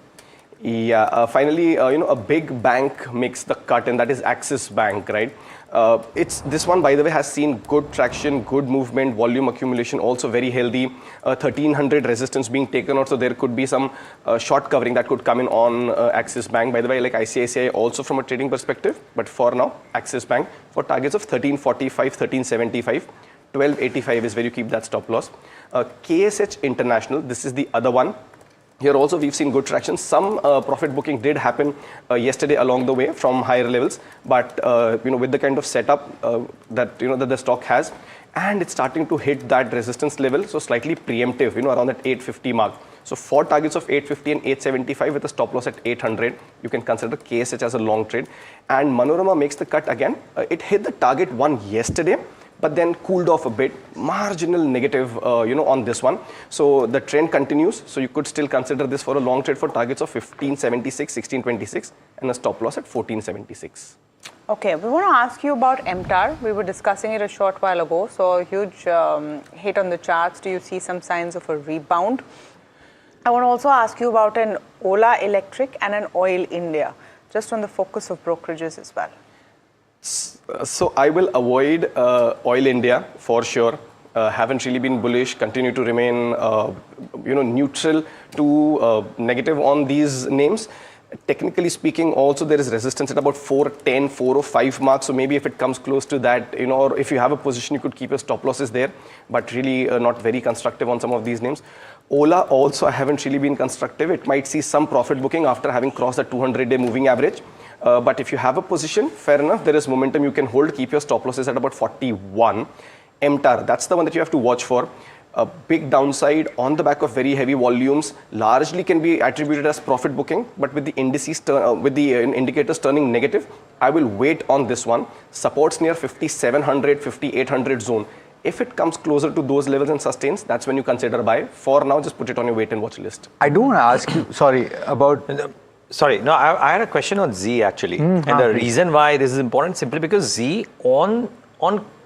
Yeah, finally, a big bank makes the cut, and that is Axis Bank, right? This one, by the way, has seen good traction, good movement, volume accumulation, also very healthy. 1300 resistance being taken out, so there could be some short covering that could come in on Axis Bank. By the way, like ICICI also from a trading perspective, but for now, Axis Bank for targets of 1345, 1375. 1285 is where you keep that stop loss. KSH International, this is the other one. Here also we've seen good traction. Some profit booking did happen yesterday along the way from higher levels, but with the kind of setup that that the stock has, and it's starting to hit that resistance level, so slightly preemptive, around that 850 mark. So for targets of 850 and 875 with a stop loss at 800, you can consider KSH as a long trade. And Manorama makes the cut again. It hit the target one yesterday, but then cooled off a bit, marginal negative, on this one. So the trend continues. So you could still consider this for a long trade for targets of 1576, 1626, and a stop loss at 1476. Okay, we want to ask you about MTAR. We were discussing it a short while ago. So a huge hit on the charts. Do you see some signs of a rebound? I want to also ask you about an Ola Electric and an Oil India, just on the focus of brokerages as well. So I will avoid Oil India for sure. Haven't really been bullish. Continue to remain, neutral to negative on these names. Technically speaking, also there is resistance at about 410, 405 marks. So maybe if it comes close to that, or if you have a position, you could keep your stop losses there. But really not very constructive on some of these names. Ola also, I haven't really been constructive. It might see some profit booking after having crossed the 200-day moving average. But if you have a position, fair enough, there is momentum you can hold, keep your stop losses at about 41. MTAR, that's the one that you have to watch for. A big downside on the back of very heavy volumes, largely can be attributed as profit booking, but with the indices indicators turning negative, I will wait on this one. Supports near 5700, 5800 zone. If it comes closer to those levels and sustains, that's when you consider buy. For now, just put it on your wait and watch list. I do want to ask you, Sorry, no, I had a question on Z actually. And the reason why this is important, simply because Z on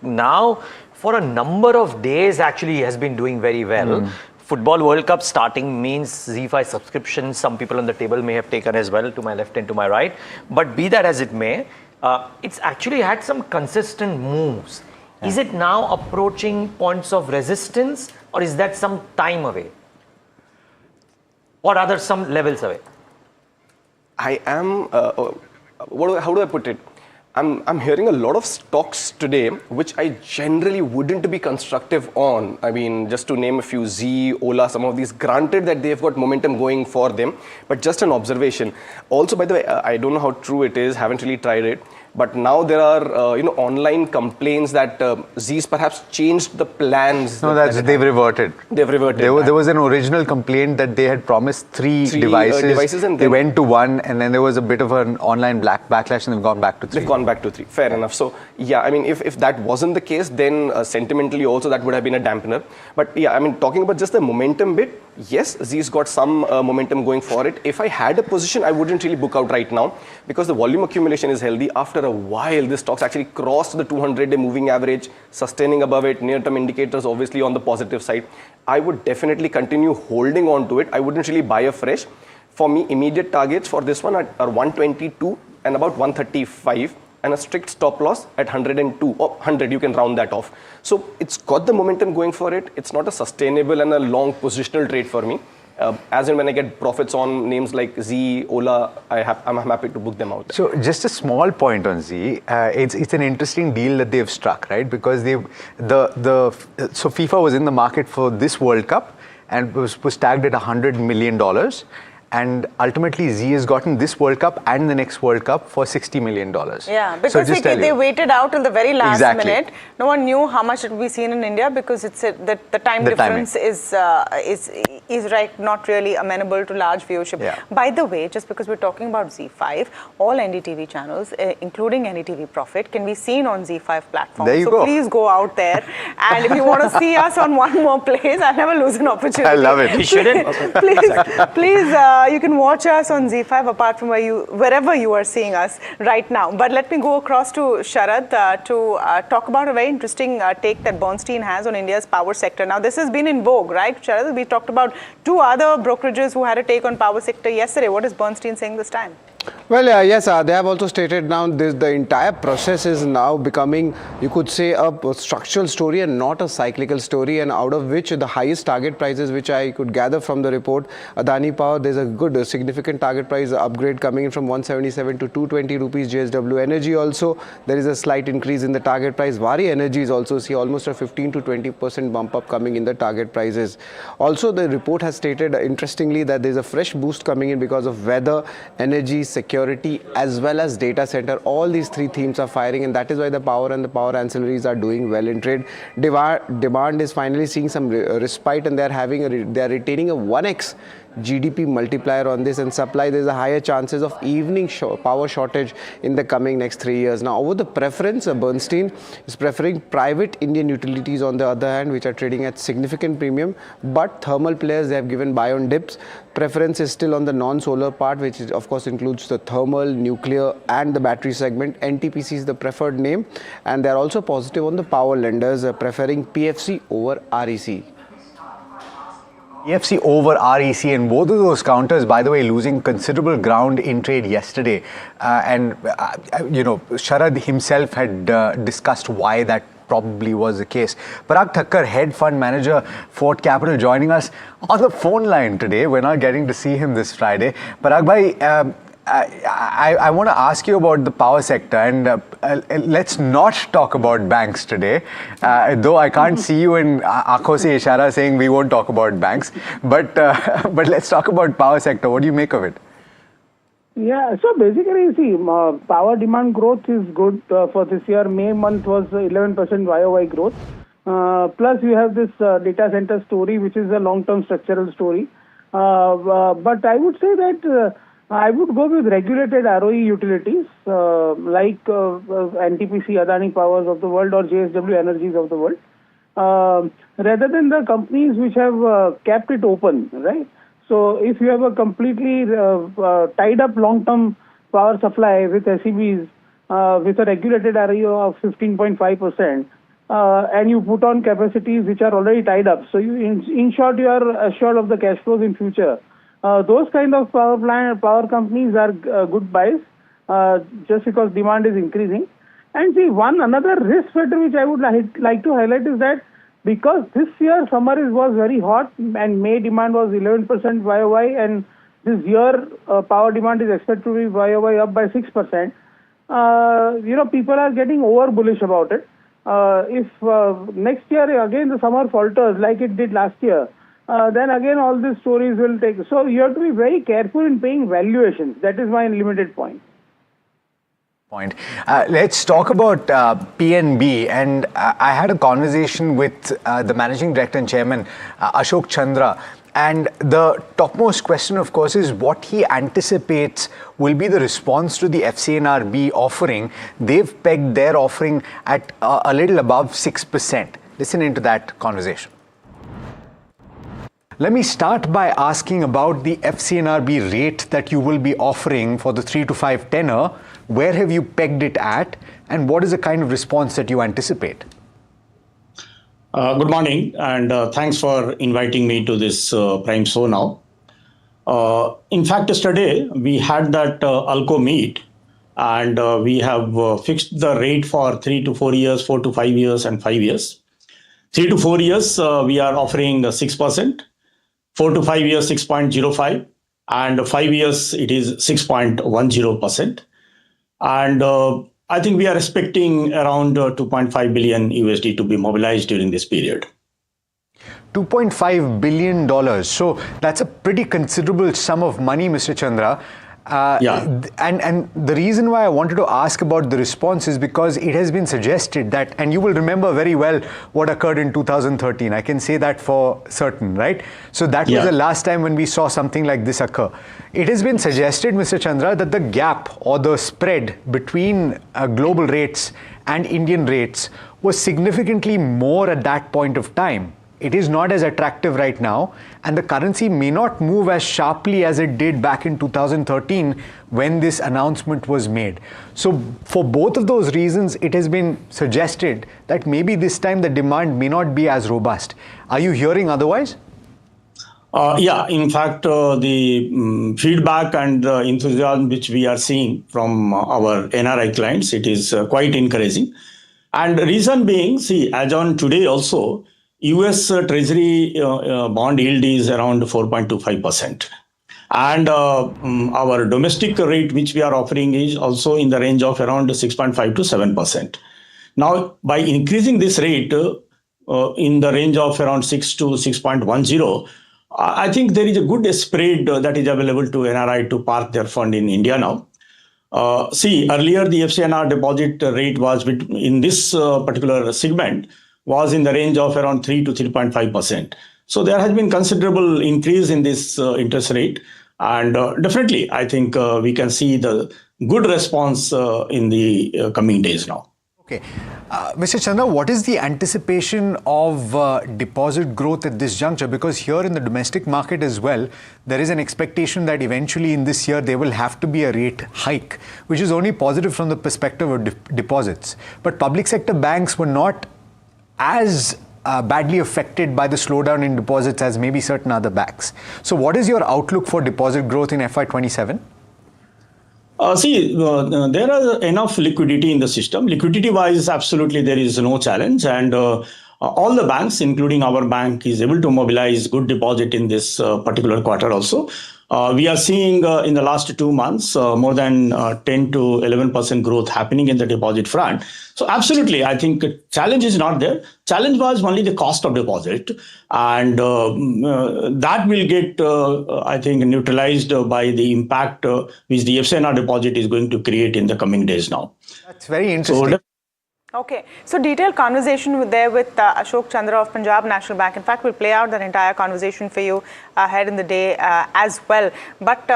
now for a number of days actually has been doing very well. Football World Cup starting means Z5 subscriptions, some people on the table may have taken as well, to my left and to my right. But be that as it may, it's actually had some consistent moves. Is it now approaching points of resistance, or is that some time away? Or are there some levels away? I am, how do I put it? I'm hearing a lot of stocks today, which I generally wouldn't be constructive on. I mean, just to name a few, Z, Ola, some of these, granted that they've got momentum going for them, but just an observation. Also, by the way, I don't know how true it is, haven't really tried it. But now there are, online complaints that Z's perhaps changed the plans. No, they've reverted. They've reverted. There was an original complaint that they had promised three devices and they went to one, and then there was a bit of an online backlash, and they've gone back to three. They've gone back to three. Fair enough. So, yeah, I mean, if that wasn't the case, then sentimentally also that would have been a dampener. But yeah, I mean, talking about just the momentum bit, yes, Z's got some momentum going for it. If I had a position, I wouldn't really book out right now because the volume accumulation is healthy. After a while, this stock's actually crossed the 200-day moving average, sustaining above it, near-term indicators obviously on the positive side. I would definitely continue holding on to it. I wouldn't really buy afresh. For me, immediate targets for this one are 122 and about 135. And a strict stop loss at 102 or 100, you can round that off. So it's got the momentum going for it. It's not a sustainable and a long positional trade for me. As and when I get profits on names like Z, Ola, I'm happy to book them out. So just a small point on Z, it's an interesting deal that they've struck, right? Because so FIFA was in the market for this World Cup and was tagged at $100 million. And ultimately, Z has gotten this World Cup and the next World Cup for $60 million. Yeah, because they waited out till the very last minute. No one knew how much it would be seen in India because it's the time difference is is not really amenable to large viewership. Yeah. By the way, just because we're talking about Z5, all NDTV channels, including NDTV Profit, can be seen on Z5 platform. There you so go. please go out there, and if you want to see us on one more place, I'll never lose an opportunity. I love it. You shouldn't. Please, you can watch us on Z5 apart from wherever you are seeing us right now. But let me go across to Sharad to talk about a very interesting take that Bernstein has on India's power sector. Now, this has been in vogue, right, Sharad? We talked about two other brokerages who had a take on power sector yesterday. What is Bernstein saying this time? Well, yes, they have also stated now the entire process is now becoming, you could say, a structural story and not a cyclical story, and out of which the highest target prices, which I could gather from the report, Adani Power, there's a good significant target price upgrade coming in from 177 to 220 rupees. JSW Energy also, there is a slight increase in the target price. Vari Energies also see almost a 15 to 20% bump up coming in the target prices. Also, the report has stated, interestingly, that there's a fresh boost coming in because of weather, energy, security, as well as data center. All these three themes are firing, and that is why the power and the power ancillaries are doing well in trade. Demand is finally seeing some respite, and they are retaining a 1x GDP multiplier on this, and supply, there's a higher chances of evening power shortage in the coming next 3 years. Now, over the preference, Bernstein is preferring private Indian utilities on the other hand, which are trading at significant premium, but thermal players, they have given buy on dips. Preference is still on the non-solar part, which is, of course includes the thermal, nuclear and the battery segment. NTPC is the preferred name, and they are also positive on the power lenders, preferring PFC over REC. PFC over REC, and both of those counters, by the way, losing considerable ground in trade yesterday. Sharad himself had discussed why that probably was the case. Parag Thakkar, head fund manager, Fort Capital, joining us on the phone line today. We're not getting to see him this Friday. Parag bhai, I want to ask you about the power sector, and let's not talk about banks today, though I can't see you in aankhon se ishara saying we won't talk about banks, but let's talk about power sector. What do you make of it? Yeah, so basically, see, power demand growth is good for this year. May month was 11% YOY growth. Plus, you have this data center story, which is a long-term structural story. But I would say that I would go with regulated ROE utilities like NTPC, Adani Powers of the world, or JSW Energies of the world, rather than the companies which have kept it open, right? So if you have a completely tied up long-term power supply with SEBs with a regulated ROE of 15.5%, and you put on capacities which are already tied up, so you, in short, you are assured of the cash flows in future. Those kind of power companies are good buys just because demand is increasing. And see, another risk factor which I would like to highlight is that because this year summer was very hot and May demand was 11% YOY, and this year power demand is expected to be YOY up by 6%, people are getting over bullish about it. If next year again the summer falters like it did last year, then again all these stories will take. So you have to be very careful in paying valuations. That is my limited point. Let's talk about PNB, and I had a conversation with the managing director and chairman, Ashok Chandra, and the topmost question, of course, is what he anticipates will be the response to the FCNRB offering. They've pegged their offering at a little above 6%. Listen into that conversation. Let me start by asking about the FCNRB rate that you will be offering for the 3 to 5 tenor. Where have you pegged it at, and what is the kind of response that you anticipate? Good morning, and thanks for inviting me to this Prime Show now. In fact, yesterday we had that ALCO meet, and we have fixed the rate for 3 to 4 years, 4 to 5 years, and 5 years. 3 to 4 years, we are offering 6%, 4 to 5 years, 6.05%, and 5 years, it is 6.10%. And I think we are expecting around $2.5 billion USD to be mobilized during this period. $2.5 billion. So that's a pretty considerable sum of money, Mr. Chandra. And the reason why I wanted to ask about the response is because it has been suggested that, and you will remember very well what occurred in 2013. I can say that for certain, right? So that was the last time when we saw something like this occur. It has been suggested, Mr. Chandra, that the gap or the spread between global rates and Indian rates was significantly more at that point of time. It is not as attractive right now, and the currency may not move as sharply as it did back in 2013 when this announcement was made. So for both of those reasons, it has been suggested that maybe this time the demand may not be as robust. Are you hearing otherwise? In fact, the feedback and the enthusiasm which we are seeing from our NRI clients, it is quite encouraging. And reason being, see, as on today also, US Treasury bond yield is around 4.25%. And our domestic rate, which we are offering, is also in the range of around 6.5 to 7%. Now, by increasing this rate in the range of around 6 to 6.10, I think there is a good spread that is available to NRI to park their fund in India now. Earlier the FCNR deposit rate was in this particular segment was in the range of around 3 to 3.5%. So there has been considerable increase in this interest rate. And definitely, I think we can see the good response in the coming days now. Okay. Mr. Chandra, what is the anticipation of deposit growth at this juncture? Because here in the domestic market as well, there is an expectation that eventually in this year there will have to be a rate hike, which is only positive from the perspective of deposits. But public sector banks were not as badly affected by the slowdown in deposits as maybe certain other banks. So what is your outlook for deposit growth in FY27? There are enough liquidity in the system. Liquidity-wise, absolutely there is no challenge. And all the banks, including our bank, is able to mobilize good deposit in this particular quarter also. We are seeing in the last 2 months more than 10 to 11% growth happening in the deposit front. So absolutely, I think challenge is not there. Challenge was only the cost of deposit, and that will get, I think, neutralized by the impact which the FCNR deposit is going to create in the coming days now. That's very interesting. Okay, so detailed conversation there with Ashok Chandra of Punjab National Bank. In fact, we'll play out that entire conversation for you ahead in the day as well. But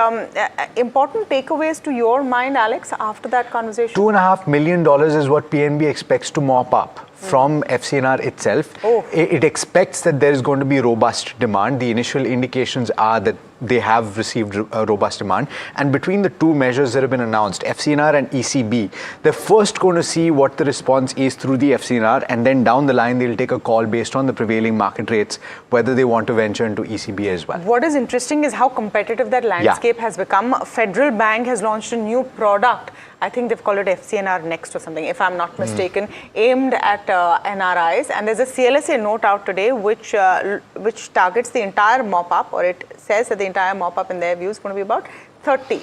important takeaways to your mind, Alex, after that conversation? $2.5 million is what PNB expects to mop up from FCNR itself. It expects that there is going to be robust demand. The initial indications are that they have received a robust demand. And between the two measures that have been announced, FCNR and ECB, they're first going to see what the response is through the FCNR, and then down the line they'll take a call based on the prevailing market rates, whether they want to venture into ECB as well. What is interesting is how competitive that landscape has become. Federal Bank has launched a new product. I think they've called it FCNR Next or something, if I'm not mistaken, aimed at NRIs. And there's a CLSA note out today which targets the entire mop-up, or it says that the entire mop-up in their view is going to be about $30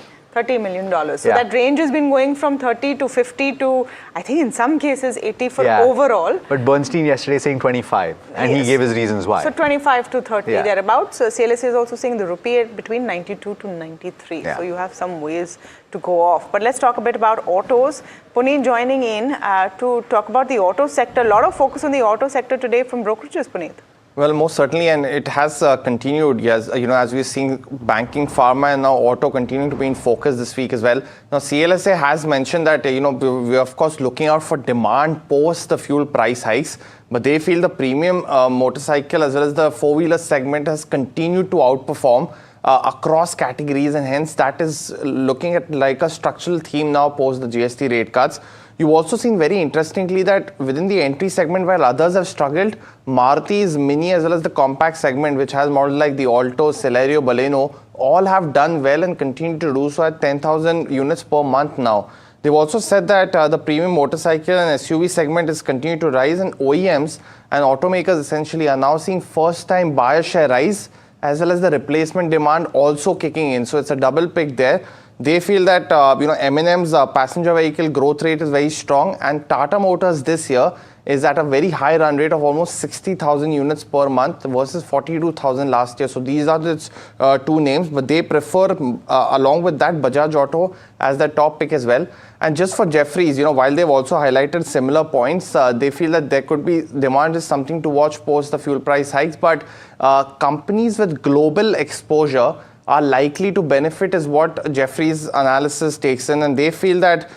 million. So that range has been going from 30 to 50 to, I think in some cases, 80 for overall. But Bernstein yesterday saying 25, and he gave his reasons why. So 25 to 30 thereabouts. So CLSA is also saying the rupee at between 92 to 93. So you have some ways to go off. But let's talk a bit about autos. Puneet joining in to talk about the auto sector. A lot of focus on the auto sector today from brokerages, Puneet. Well, most certainly, and it has continued. Yes, as we're seeing banking, pharma, and now auto continuing to be in focus this week as well. Now, CLSA has mentioned that we're of course looking out for demand post the fuel price hikes, but they feel the premium motorcycle as well as the four-wheeler segment has continued to outperform across categories, and hence that is looking at like a structural theme now post the GST rate cuts. You've also seen very interestingly that within the entry segment, while others have struggled, Maruti's Mini as well as the compact segment, which has models like the Alto, Celerio, Baleno, all have done well and continue to do so at 10,000 units per month now. They've also said that the premium motorcycle and SUV segment is continuing to rise, and OEMs and automakers essentially are now seeing first-time buyer share rise as well as the replacement demand also kicking in. So it's a double pick there. They feel that M&M's passenger vehicle growth rate is very strong, and Tata Motors this year is at a very high run rate of almost 60,000 units per month versus 42,000 last year. So these are the two names, but they prefer, along with that, Bajaj Auto as the top pick as well. And just for Jefferies, while they've also highlighted similar points, they feel that there could be demand is something to watch post the fuel price hikes, but companies with global exposure are likely to benefit is what Jefferies analysis takes in, and they feel that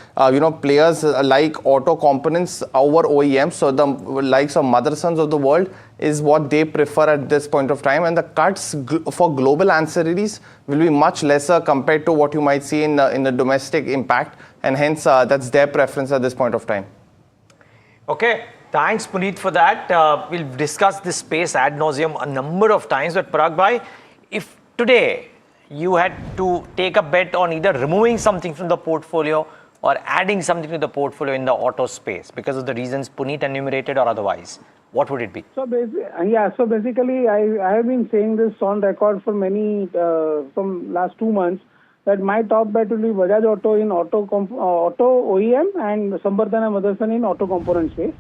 players like auto components over OEMs, so the likes of Mothersons of the world, is what they prefer at this point of time, and the cuts for global ancillaries will be much lesser compared to what you might see in the domestic impact, and hence that's their preference at this point of time. Okay. Thanks, Puneet, for that. We'll discuss this space ad nauseum a number of times, but Parag Bhai, if today you had to take a bet on either removing something from the portfolio or adding something to the portfolio in the auto space because of the reasons Puneet enumerated or otherwise, what would it be? So basically, I have been saying this on record for from last 2 months, that my top bet will be Bajaj Auto in auto OEM and Samvardhana Motherson in auto component space.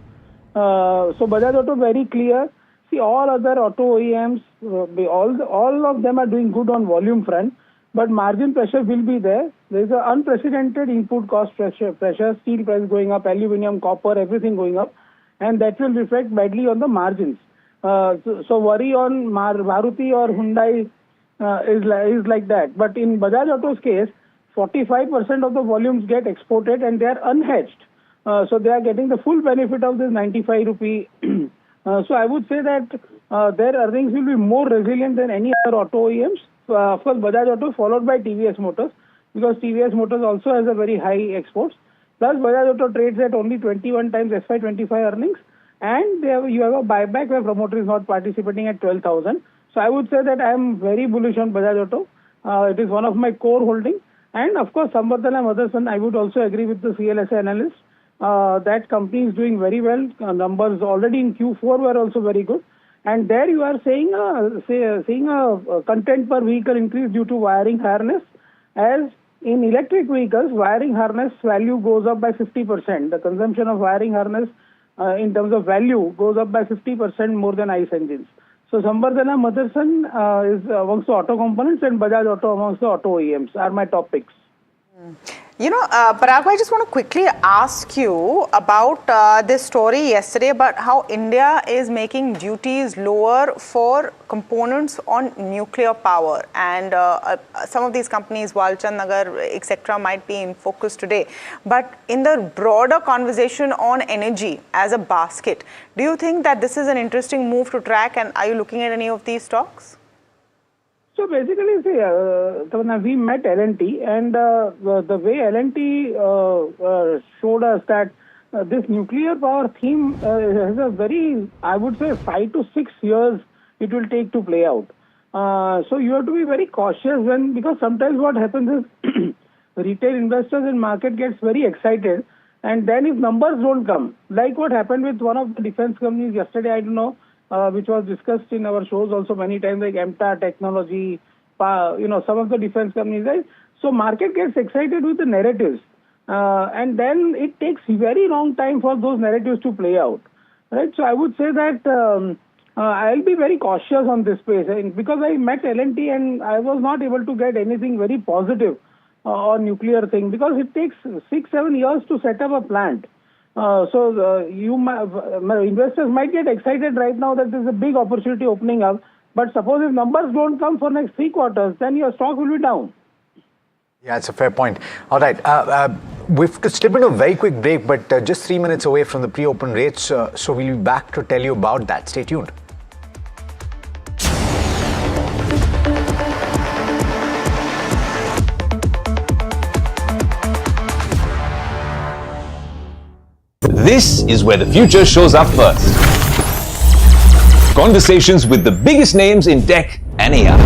So Bajaj Auto very clear. See, all other auto OEMs, all of them are doing good on volume front, but margin pressure will be there. There is an unprecedented input cost pressure, steel price going up, aluminium, copper, everything going up, and that will reflect badly on the margins. So worry on Maruti or Hyundai is like that. But in Bajaj Auto's case, 45% of the volumes get exported and they are unhedged. So they are getting the full benefit of this 95 rupee. So I would say that their earnings will be more resilient than any other auto OEMs. Of course, Bajaj Auto followed by TVS Motors, because TVS Motors also has a very high exports. Plus, Bajaj Auto trades at only 21 times FY25 earnings, and you have a buyback where promoter is not participating at 12,000. So I would say that I am very bullish on Bajaj Auto. It is one of my core holdings. And of course, Samvardhana Motherson, I would also agree with the CLSA analyst. That company is doing very well. Numbers already in Q4 were also very good. And there you are seeing a content per vehicle increase due to wiring harness. As in electric vehicles, wiring harness value goes up by 50%. The consumption of wiring harness in terms of value goes up by 50% more than ICE engines. So Samvardhana Motherson is amongst the auto components, and Bajaj Auto amongst the auto OEMs are my top picks. Parag, I just want to quickly ask you about this story yesterday about how India is making duties lower for components on nuclear power. And some of these companies, Walchand Nagar, etc., might be in focus today. But in the broader conversation on energy as a basket, do you think that this is an interesting move to track? And are you looking at any of these stocks? So basically, we met L&T, and the way L&T showed us that this nuclear power theme has a very, I would say, 5 to 6 years it will take to play out. So you have to be very cautious because sometimes what happens is retail investors in market gets very excited, and then if numbers don't come, like what happened with one of the defense companies yesterday, I don't know, which was discussed in our shows also many times, like MTA Technology, some of the defense companies, right? So market gets excited with the narratives, and then it takes very long time for those narratives to play out, right? So I would say that I'll be very cautious on this space, because I met L&T and I was not able to get anything very positive on nuclear thing, because it takes 6-7 years to set up a plant. Investors might get excited right now that there's a big opportunity opening up, but suppose if numbers don't come for next 3 quarters, then your stock will be down. Yeah, it's a fair point. All right, we've to slip into a very quick break, but just 3 minutes away from the pre-open rates, so we'll be back to tell you about that. Stay tuned. This is where the future shows up first. Conversations with the biggest names in tech and AI.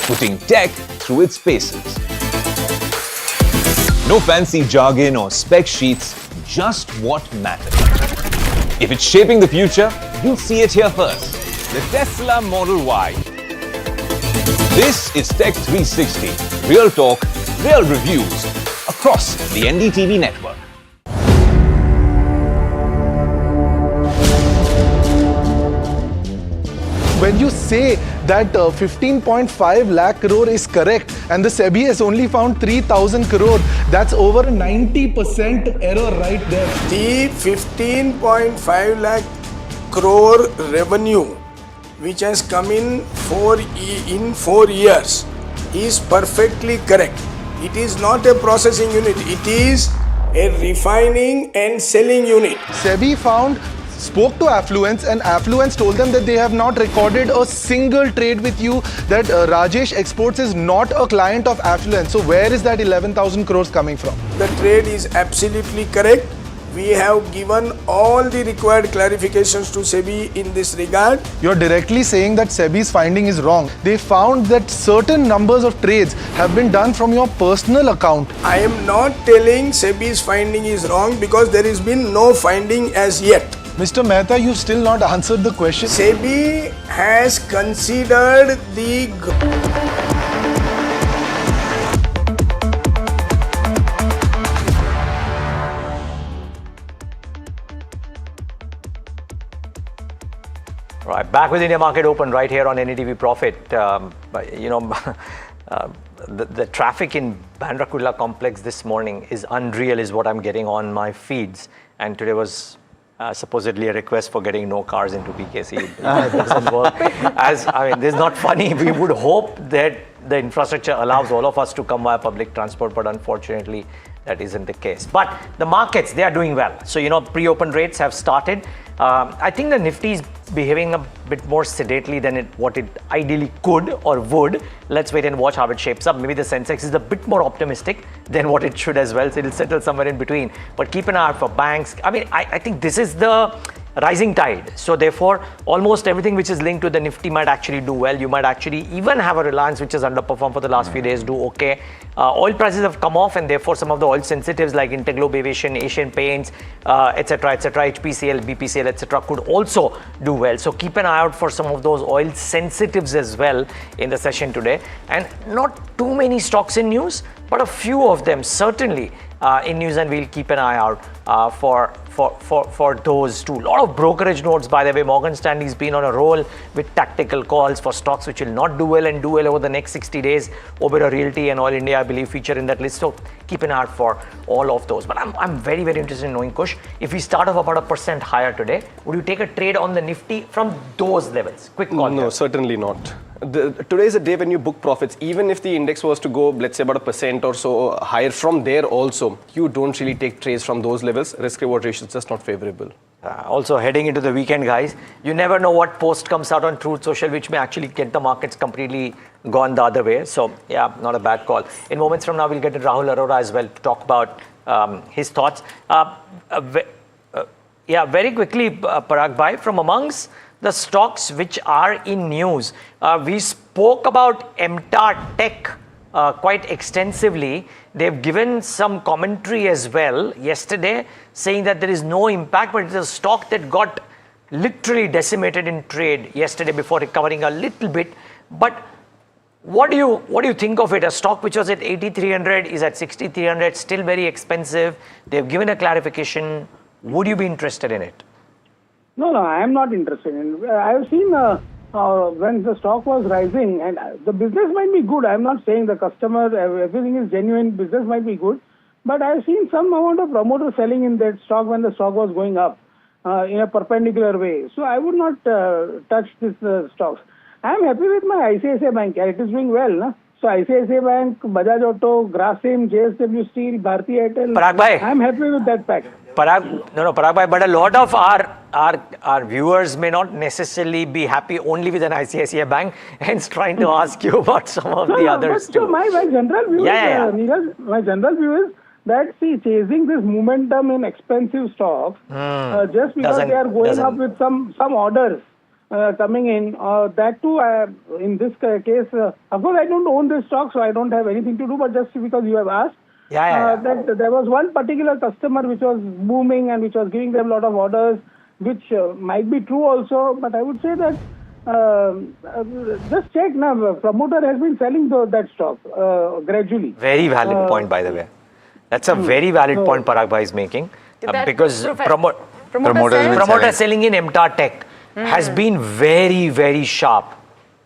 Putting tech through its paces. No fancy jargon or spec sheets, just what matters. If it's shaping the future, you'll see it here first. the Tesla Model Y. This is Tech 360. Real talk, real reviews across the NDTV network. When you say that 15.5 lakh crore is correct and the SEBI has only found 3,000 crore, that's over 90% error right there. The 15.5 lakh crore revenue which has come in 4 years is perfectly correct. It is not a processing unit, it is a refining and selling unit. SEBI spoke to Affluence and Affluence told them that they have not recorded a single trade with you, that Rajesh Exports is not a client of Affluence. So where is that 11,000 crores coming from? The trade is absolutely correct. We have given all the required clarifications to SEBI in this regard. You're directly saying that SEBI's finding is wrong. They found that certain numbers of trades have been done from your personal account. I am not telling SEBI's finding is wrong because there has been no finding as yet. Mr. Mehta, you've still not answered the question. SEBI has considered the... Right, back with India Market Open right here on NDTV Profit. The traffic in Bandra Kurla complex this morning is unreal, is what I'm getting on my feeds. And today was supposedly a request for getting no cars into BKC. It doesn't work. This is not funny. We would hope that the infrastructure allows all of us to come via public transport, but unfortunately, that isn't the case. But the markets, they are doing well. So, pre-open rates have started. I think the Nifty is behaving a bit more sedately than what it ideally could or would. Let's wait and watch how it shapes up. Maybe the Sensex is a bit more optimistic than what it should as well. So it'll settle somewhere in between. But keep an eye out for banks. I think this is the rising tide. So therefore, almost everything which is linked to the Nifty might actually do well. You might actually even have a Reliance which has underperformed for the last few days do okay. Oil prices have come off, and therefore some of the oil sensitives like Interglobe Aviation, Asian Paints, etc., HPCL, BPCL, etc. could also do well. So keep an eye out for some of those oil sensitives as well in the session today. And not too many stocks in news, but a few of them certainly in news, and we'll keep an eye out for those too. A lot of brokerage notes, by the way. Morgan Stanley's been on a roll with tactical calls for stocks which will not do well and do well over the next 60 days. Oberoi Realty and Oil India, I believe, feature in that list. So keep an eye out for all of those. But I'm very, very interested in knowing, Kush, if we start off about 1% higher today, would you take a trade on the Nifty from those levels? Quick call. No, certainly not. Today is a day when you book profits. Even if the index was to go, let's say, about 1% or so higher from there also, you don't really take trades from those levels. Risk-reward ratio is just not favorable. Also heading into the weekend, guys, you never know what post comes out on Truth Social which may actually get the markets completely gone the other way. So yeah, not a bad call. In moments from now, we'll get to Rahul Arora as well to talk about his thoughts. Very quickly, Parag Bhai, from amongst the stocks which are in news, we spoke about MTAR Tech quite extensively. They've given some commentary as well yesterday saying that there is no impact, but it's a stock that got literally decimated in trade yesterday before recovering a little bit. But what do you think of it? A stock which was at 8,300 is at 6,300, still very expensive. They've given a clarification. Would you be interested in it? No, I am not interested in. I've seen when the stock was rising, and the business might be good. I'm not saying the customer, everything is genuine, business might be good. But I've seen some amount of promoter selling in that stock when the stock was going up in a perpendicular way. So I would not touch this stocks. I'm happy with my ICICI Bank. It is doing well. No? So ICICI Bank, Bajaj Auto, Grasim, JSW Steel, Bharti Airtel. Parag Bhai, I'm happy with that pack. Parag Bhai, but a lot of our viewers may not necessarily be happy only with an ICICI Bank, hence trying to ask you about some of the others too. So my general view is, Neeraj, my general view is that, chasing this momentum in expensive stocks, just because they are going up with some orders coming in, that too, in this case, of course I don't own this stock, so I don't have anything to do, but just because you have asked, that there was one particular customer which was booming and which was giving them a lot of orders, which might be true also, but I would say that Just check now. Promoter has been selling that stock gradually. Very valid point, by the way. That's a very valid point Parag Bhai is making. Because promoter selling in MTAR Tech has been very, very sharp.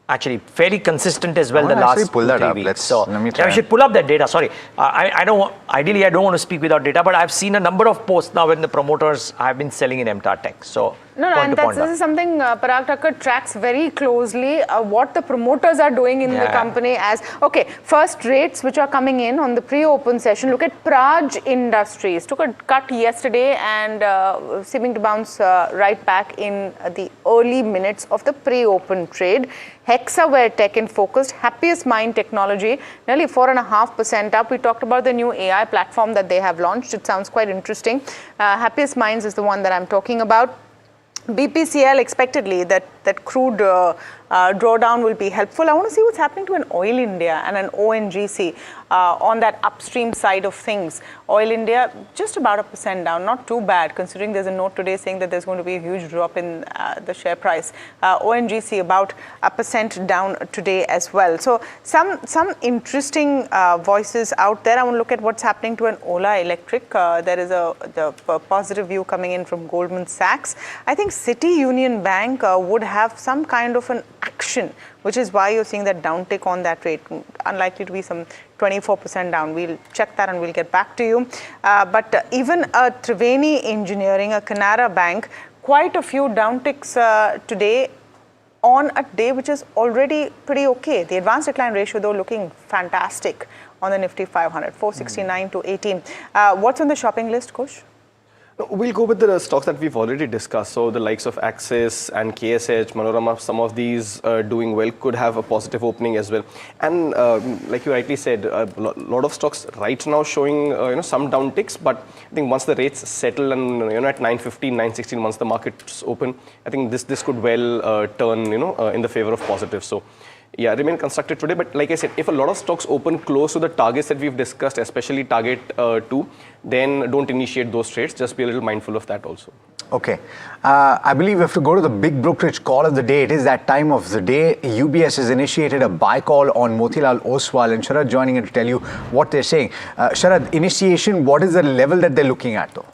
Actually, fairly consistent as well the last pull that 2-3 up. weeks. Let me try. We should pull up that data. Sorry, I don't. Ideally, I don't want to speak without data, but I've seen a number of posts now when the promoters have been selling in MTAR Tech. So and this is something Parag Thakkar tracks very closely. What the promoters are doing in the company as first rates which are coming in on the pre-open session. Look at Praj Industries took a cut yesterday and seeming to bounce right back in the early minutes of the pre-open trade. Hexaware Tech in focused, Happiest Mind Technology, nearly 4.5% up. We talked about the new AI platform that they have launched. It sounds quite interesting. Happiest Minds is the one that I'm talking about. BPCL expectedly that crude drawdown will be helpful. I want to see what's happening to an Oil India and an ONGC on that upstream side of things. Oil India just about 1% down, not too bad considering there's a note today saying that there's going to be a huge drop in the share price. ONGC about 1% down today as well. So some interesting voices out there. I want to look at what's happening to an Ola Electric. There is the positive view coming in from Goldman Sachs. I think City Union Bank would have some kind of an action, which is why you're seeing that downtick on that rate. Unlikely to be some 24% down. We'll check that and we'll get back to you. But even a Triveni Engineering, a Canara Bank, quite a few downticks today on a day which is already pretty okay. The advanced decline ratio, though, looking fantastic on the Nifty 500, 469 to 18. What's on the shopping list, Kush? We'll go with the stocks that we've already discussed. So the likes of Axis and KSH, Manorama, some of these doing well, could have a positive opening as well. And like you rightly said, a lot of stocks right now showing some downticks. But I think once the rates settle and at 9.15, 9.16, once the markets open, I think this could well turn in the favor of positive. So yeah, remain constructive today. But like I said, if a lot of stocks open close to the targets that we've discussed, especially target 2, then don't initiate those trades. Just be a little mindful of that also. Okay. I believe we have to go to the big brokerage call of the day. It is that time of the day. UBS has initiated a buy call on Motilal Oswal, and Sharad joining in to tell you what they're saying. Sharad, initiation, what is the level that they're looking at though?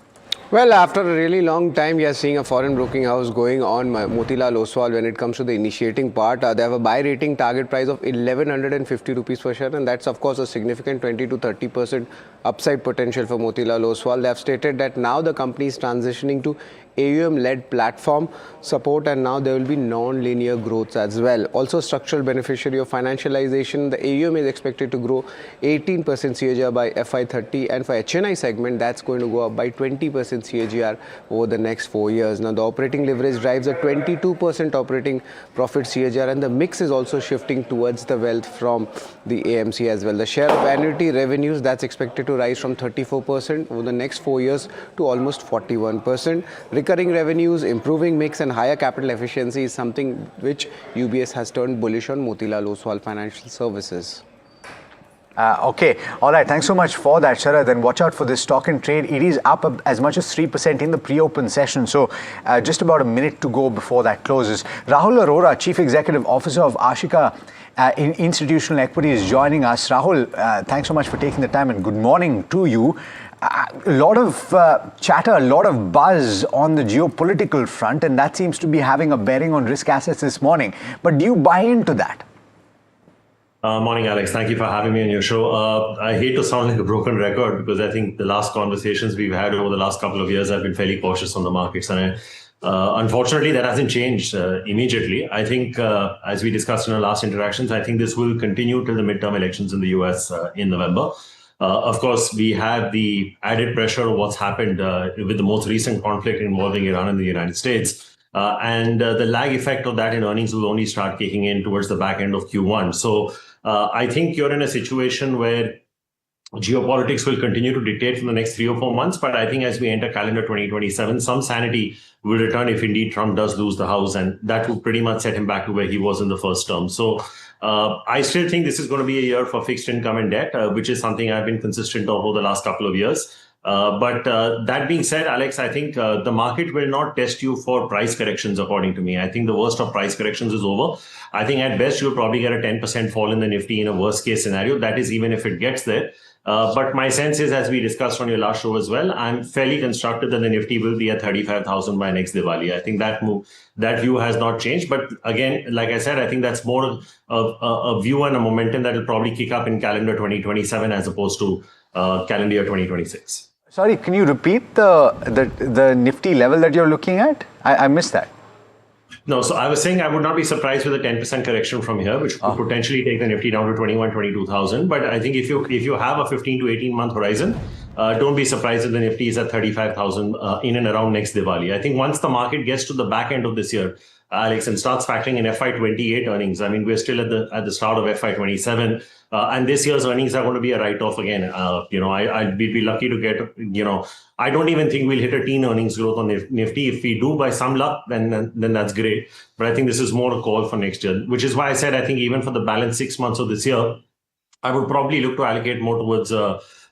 Well, after a really long time, we are seeing a foreign broking house going on Motilal Oswal when it comes to the initiating part. They have a buy rating target price of 1150 rupees per share, and that's of course a significant 20 to 30% upside potential for Motilal Oswal. They have stated that now the company is transitioning to AUM-led platform support, and now there will be non-linear growth as well. Also, structural beneficiary of financialization, the AUM is expected to grow 18% CAGR by FY30, and for HNI segment, that's going to go up by 20% CAGR over the next 4 years. Now, the operating leverage drives a 22% operating profit CAGR, and the mix is also shifting towards the wealth from the AMC as well. The share of annuity revenues, that's expected to rise from 34% over the next 4 years to almost 41%. Recurring revenues, improving mix and higher capital efficiency is something which UBS has turned bullish on Motilal Oswal Financial Services. Okay. All right. Thanks so much for that, Sharad. Then watch out for this stock and trade. It is up as much as 3% in the pre-open session. So just about a minute to go before that closes. Rahul Arora, Chief Executive Officer of Ashika Institutional Equity, is joining us. Rahul, thanks so much for taking the time and good morning to you. A lot of chatter, a lot of buzz on the geopolitical front, and that seems to be having a bearing on risk assets this morning. But do you buy into that? Morning, Alex. Thank you for having me on your show. I hate to sound like a broken record because I think the last conversations we've had over the last couple of years, I've been fairly cautious on the markets. And unfortunately, that hasn't changed immediately. I think, as we discussed in our last interactions, I think this will continue till the midterm elections in the US in November. Of course, we have the added pressure of what's happened with the most recent conflict involving Iran and the United States. And the lag effect of that in earnings will only start kicking in towards the back end of Q1. So I think you're in a situation where geopolitics will continue to dictate for the next 3 or 4 months. But I think as we enter calendar 2027, some sanity will return if indeed Trump does lose the House. And that will pretty much set him back to where he was in the first term. So I still think this is going to be a year for fixed income and debt, which is something I've been consistent over the last couple of years. But that being said, Alex, I think the market will not test you for price corrections, according to me. I think the worst of price corrections is over. I think at best, you'll probably get a 10% fall in the Nifty in a worst case scenario. That is even if it gets there. But my sense is, as we discussed on your last show as well, I'm fairly constructive that the Nifty will be at 35,000 by next Diwali. I think that view has not changed. But again, like I said, I think that's more a view and a momentum that will probably kick up in calendar 2027 as opposed to calendar year 2026. Sorry, can you repeat the Nifty level that you're looking at? I missed that. No, so I was saying I would not be surprised with a 10% correction from here, which could potentially take the Nifty down to 21, 22,000. But I think if you have a 15 to 18 month horizon, don't be surprised if the Nifty is at 35,000 in and around next Diwali. I think once the market gets to the back end of this year, Alex, and starts factoring in FY28 earnings. I mean, we're still at the start of FY27, and this year's earnings are going to be a write-off again. I'd be lucky to get, I don't even think we'll hit a teen earnings growth on Nifty. If we do by some luck, then that's great. But I think this is more a call for next year, which is why I said I think even for the balance 6 months of this year, I would probably look to allocate more towards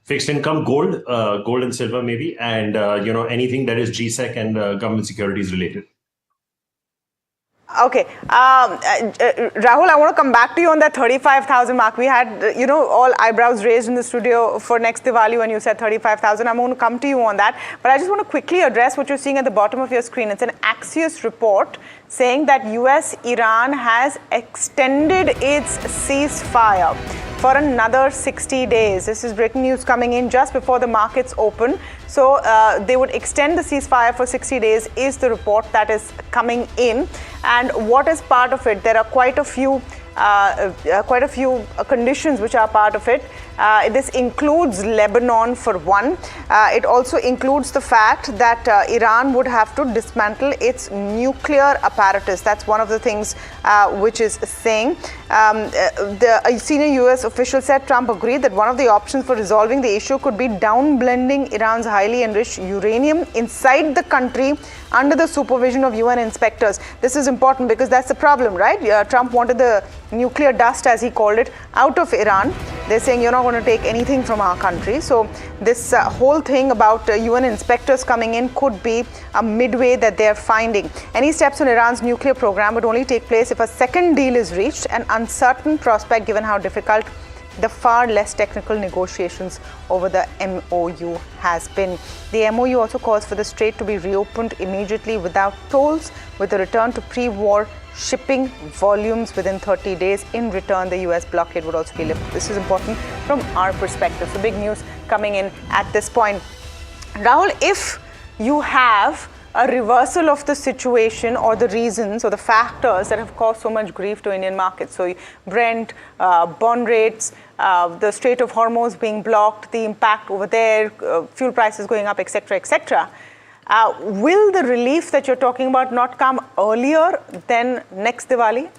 fixed income, gold and silver maybe, and anything that is GSEC and government securities related. Okay. Rahul, I want to come back to you on that 35,000 mark. We had, all eyebrows raised in the studio for next Diwali when you said 35,000. I'm going to come to you on that. But I just want to quickly address what you're seeing at the bottom of your screen. It's an Axios report saying that US-Iran has extended its ceasefire for another 60 days. This is breaking news coming in just before the markets open. So they would extend the ceasefire for 60 days is the report that is coming in. And what is part of it? There are quite a few conditions which are part of it. This includes Lebanon for one. It also includes the fact that Iran would have to dismantle its nuclear apparatus. That's one of the things which is saying. A senior US official said Trump agreed that one of the options for resolving the issue could be downblending Iran's highly enriched uranium inside the country under the supervision of UN inspectors. This is important because that's the problem, right? Trump wanted the nuclear dust, as he called it, out of Iran. They're saying you're not going to take anything from our country. So this whole thing about UN inspectors coming in could be a midway that they're finding. Any steps on Iran's nuclear program would only take place if a second deal is reached, an uncertain prospect given how difficult the far less technical negotiations over the MOU has been. The MOU also calls for the strait to be reopened immediately without tolls, with a return to pre-war shipping volumes within 30 days. In return, the US blockade would also be lifted. This is important from our perspective. So big news coming in at this point. Rahul, if you have a reversal of the situation or the reasons or the factors that have caused so much grief to Indian markets, so Brent, bond rates, the Strait of Hormuz being blocked, the impact over there, fuel prices going up, etc., etc. Will the relief that you're talking about not come earlier than next Diwali?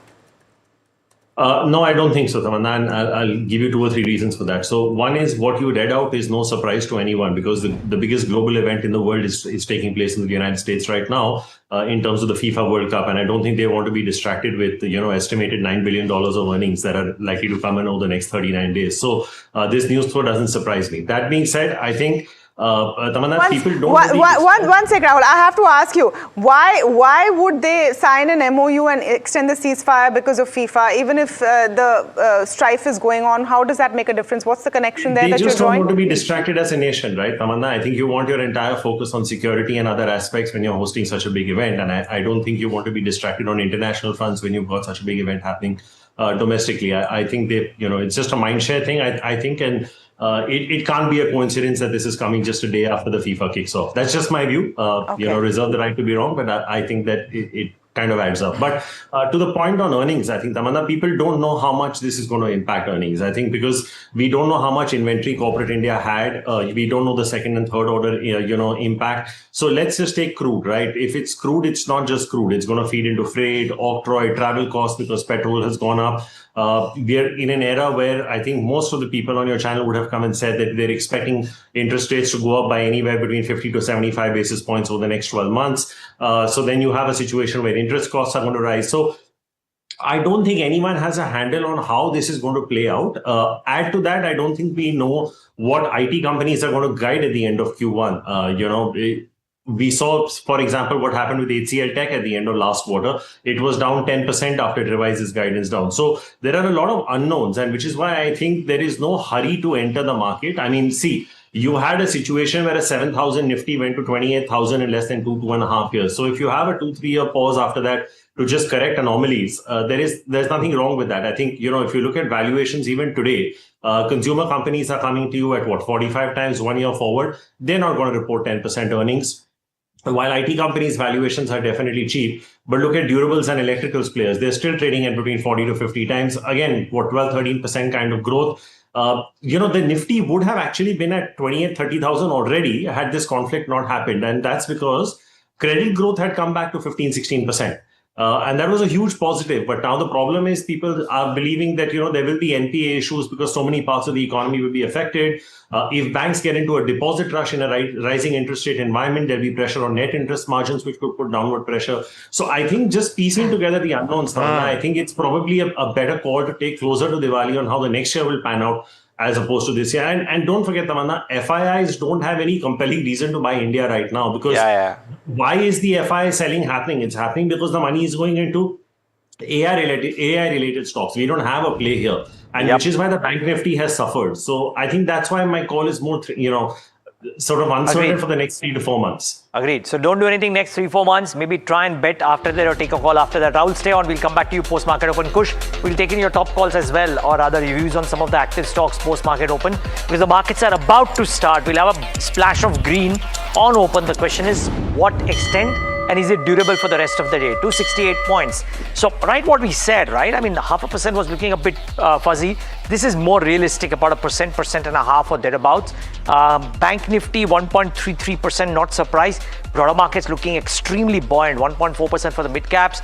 No, I don't think so, Tamanna, and I'll give you 2 or 3 reasons for that. So one is what you read out is no surprise to anyone because the biggest global event in the world is taking place in the United States right now in terms of the FIFA World Cup. And I don't think they want to be distracted with, estimated $9 billion of earnings that are likely to come in over the next 39 days. So this news flow doesn't surprise me. That being said, I think Tamanna, people don't. One sec, Rahul. I have to ask you, why would they sign an MOU and extend the ceasefire because of FIFA? Even if the strife is going on, how does that make a difference? What's the connection there that you're drawing? They just don't want to be distracted as a nation, right, Tamanna? I think you want your entire focus on security and other aspects when you're hosting such a big event. And I don't think you want to be distracted on international fronts when you've got such a big event happening domestically. I think it's just a mindshare thing. I think, and it can't be a coincidence that this is coming just a day after the FIFA kicks off. That's just my view. Reserve the right to be wrong, but I think that it kind of adds up. But to the point on earnings, I think, Tamanna, people don't know how much this is going to impact earnings. I think because we don't know how much inventory corporate India had. We don't know the second and third order, impact. So let's just take crude, right? If it's crude, it's not just crude. It's going to feed into freight, octroi, travel costs because petrol has gone up. We are in an era where I think most of the people on your channel would have come and said that they're expecting interest rates to go up by anywhere between 50 to 75 basis points over the next 12 months. So then you have a situation where interest costs are going to rise. So I don't think anyone has a handle on how this is going to play out. Add to that, I don't think we know what IT companies are going to guide at the end of Q1. We saw, for example, what happened with HCL Tech at the end of last quarter. It was down 10% after it revised its guidance down. So there are a lot of unknowns, and which is why I think there is no hurry to enter the market. I mean, see, you had a situation where a 7,000 Nifty went to 28,000 in less than 2.5 years. So if you have a 2-3 year pause after that to just correct anomalies, there's nothing wrong with that. I think, if you look at valuations even today, consumer companies are coming to you at 45 times 1 year forward. They're not going to report 10% earnings. While IT companies' valuations are definitely cheap, but look at durables and electricals players. They're still trading at between 40 to 50 times. Again, 12-13% kind of growth. The Nifty would have actually been at 28-30,000 already had this conflict not happened. And that's because credit growth had come back to 15-16%. And that was a huge positive. But now the problem is people are believing that, there will be NPA issues because so many parts of the economy will be affected. If banks get into a deposit rush in a rising interest rate environment, there'll be pressure on net interest margins, which could put downward pressure. So I think just piecing together the unknowns, I think it's probably a better call to take closer to Diwali on how the next year will pan out as opposed to this year. And don't forget, Tamanna, FIIs don't have any compelling reason to buy India right now because why is the FII selling happening? It's happening because the money is going into AI-related stocks. We don't have a play here. And which is why the Bank Nifty has suffered. So I think that's why my call is more, sort of uncertain for the next 3 to 4 months. Agreed. So don't do anything next 3-4 months. Maybe try and bet after that or take a call after that. Rahul, stay on. We'll come back to you post-market open. Kush, we'll take in your top calls as well or other reviews on some of the active stocks post-market open because the markets are about to start. We'll have a splash of green on open. The question is, what extent? And is it durable for the rest of the day? 268 points. So, right, what we said, right? I mean, 0.5% was looking a bit fuzzy. This is more realistic, about 1.5% or thereabouts. Bank Nifty, 1.33%, not surprised. Broader markets looking extremely buoyant, 1.4% for the mid caps,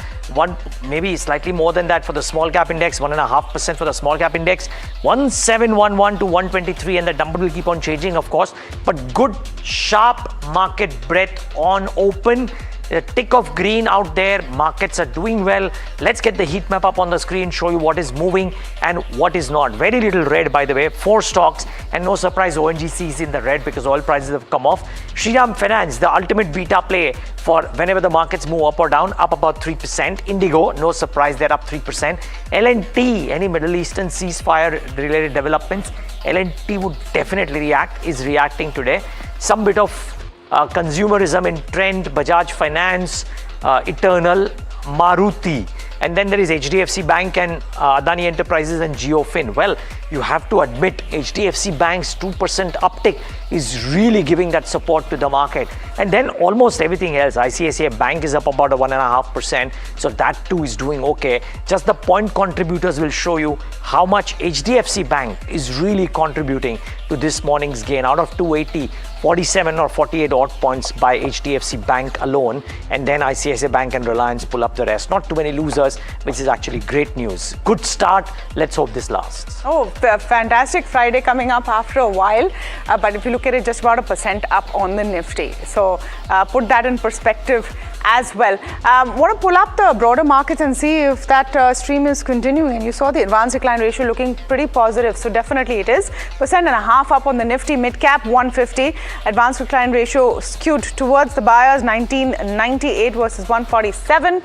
maybe slightly more than that for the small cap index, 1.5% for the small cap index, 1711 to 123, and the number will keep on changing, of course. But good, sharp market breadth on open. A tick of green out there. Markets are doing well. Let's get the heat map up on the screen, show you what is moving and what is not. Very little red, by the way. 4 stocks, and no surprise, ONGC is in the red because oil prices have come off. Shriram Finance, the ultimate beta play for whenever the markets move up or down, up about 3%. Indigo, no surprise, they're up 3%. L&T, any Middle Eastern ceasefire-related developments, L&T would definitely react, is reacting today. Some bit of consumerism in trend, Bajaj Finance, Eternal, Maruti, and then there is HDFC Bank and Adani Enterprises and Geofin. Well, you have to admit HDFC Bank's 2% uptick is really giving that support to the market. And then almost everything else, ICICI Bank is up about 1.5%, so that too is doing okay. Just the point contributors will show you how much HDFC Bank is really contributing to this morning's gain. Out of 280, 47 or 48 odd points by HDFC Bank alone, and then ICICI Bank and Reliance pull up the rest. Not too many losers, which is actually great news. Good start. Let's hope this lasts. Oh, fantastic Friday coming up after a while. But if you look at it, just about 1% up on the Nifty. So put that in perspective as well. Want to pull up the broader markets and see if that stream is continuing. And you saw the advanced decline ratio looking pretty positive. So definitely it is. 1.5% up on the Nifty, mid cap 150. Advanced decline ratio skewed towards the buyers, 1998 versus 147.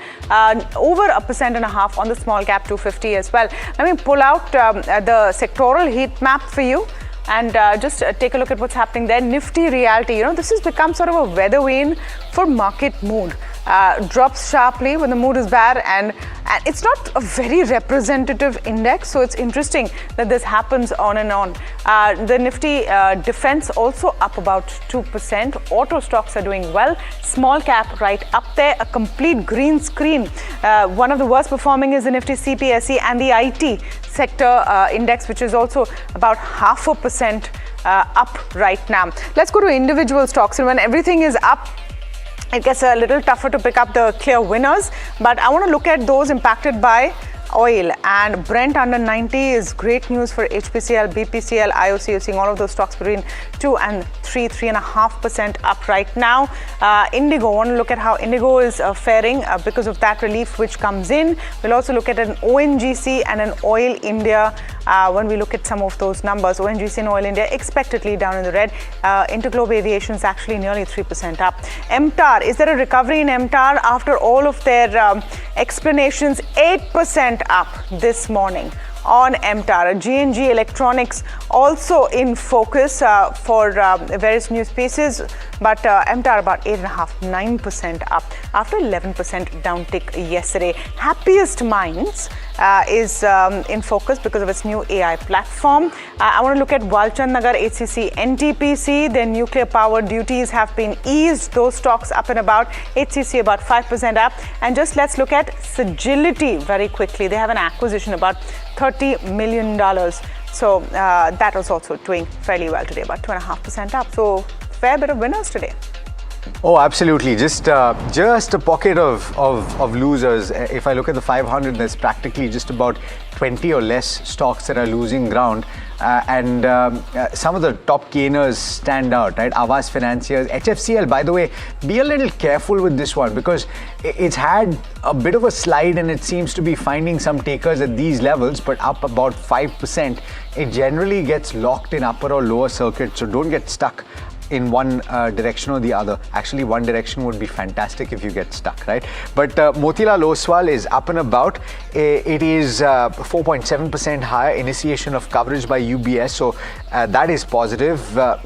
Over 1.5% on the small cap 250 as well. Let me pull out the sectoral heat map for you. And just take a look at what's happening there. Nifty Realty, this has become sort of a weather vane for market mood. Drops sharply when the mood is bad, and it's not a very representative index, so it's interesting that this happens on and on. The Nifty defense also up about 2%. Auto stocks are doing well. Small cap right up there, a complete green screen. One of the worst performing is the Nifty CPSE and the IT sector index, which is also about 0.5% up right now. Let's go to individual stocks, and when everything is up, it gets a little tougher to pick up the clear winners, but I want to look at those impacted by oil, and Brent under 90 is great news for HPCL, BPCL, IOC. You're seeing all of those stocks between 2 and 3.5% up right now. Indigo, want to look at how Indigo is faring because of that relief which comes in. We'll also look at an ONGC and an Oil India when we look at some of those numbers. ONGC and Oil India expectedly down in the red. Interglobe Aviation is actually nearly 3% up. MTAR, is there a recovery in MTAR after all of their explanations? 8% up this morning on MTAR. G&G Electronics also in focus for various news pieces, but MTAR about 8.5–9% up after 11% downtick yesterday. Happiest Minds is in focus because of its new AI platform. I want to look at Walchand Nagar, HCC, NTPC. Their nuclear power duties have been eased. Those stocks up and about. HCC about 5% up. And just let's look at Sagility very quickly. They have an acquisition about $30 million. So that was also doing fairly well today, about 2.5% up. So fair bit of winners today. Oh, absolutely. Just a pocket of losers. If I look at the 500, there's practically just about 20 or less stocks that are losing ground. Some of the top gainers stand out, right? Aavas Financiers, HFCL, by the way, be a little careful with this one because it's had a bit of a slide and it seems to be finding some takers at these levels, but up about 5%. It generally gets locked in upper or lower circuit, so don't get stuck in one direction or the other. Actually, one direction would be fantastic if you get stuck, right? But Motilal Oswal is up and about. It is 4.7% higher, initiation of coverage by UBS, so that is positive.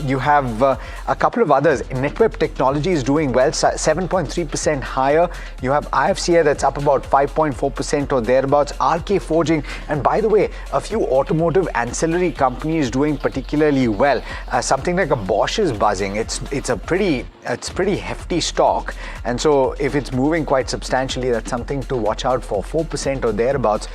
You have a couple of others. Netweb Technology is doing well, 7.3% higher. You have IFCA that's up about 5.4% or thereabouts. RK Forging, and by the way, a few automotive ancillary companies doing particularly well. Something like a Bosch is buzzing. It's pretty hefty stock, and so if it's moving quite substantially, that's something to watch out for. 4% or thereabouts,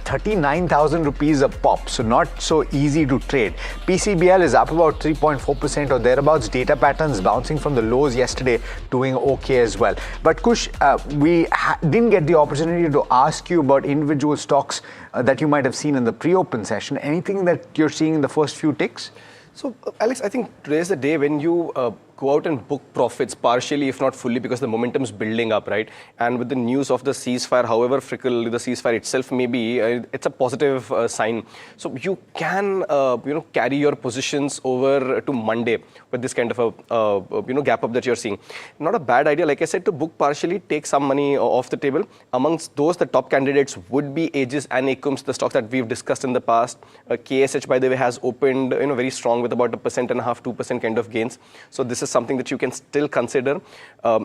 39,000 rupees a pop, so not so easy to trade. PCBL is up about 3.4% or thereabouts. Data Patterns bouncing from the lows yesterday, doing okay as well. But Kush, we didn't get the opportunity to ask you about individual stocks that you might have seen in the pre-open session. Anything that you're seeing in the first few ticks? So, Alex, I think today is the day when you go out and book profits partially, if not fully, because the momentum is building up, right? And with the news of the ceasefire, however fickle the ceasefire itself may be, it's a positive sign. So you can, carry your positions over to Monday with this kind of a, gap up that you're seeing. Not a bad idea, like I said, to book partially, take some money off the table. Amongst those, the top candidates would be Aegis and Acums, the stocks that we've discussed in the past. KSH, by the way, has opened, very strong with about 1.5–2% kind of gains. So this is something that you can still consider.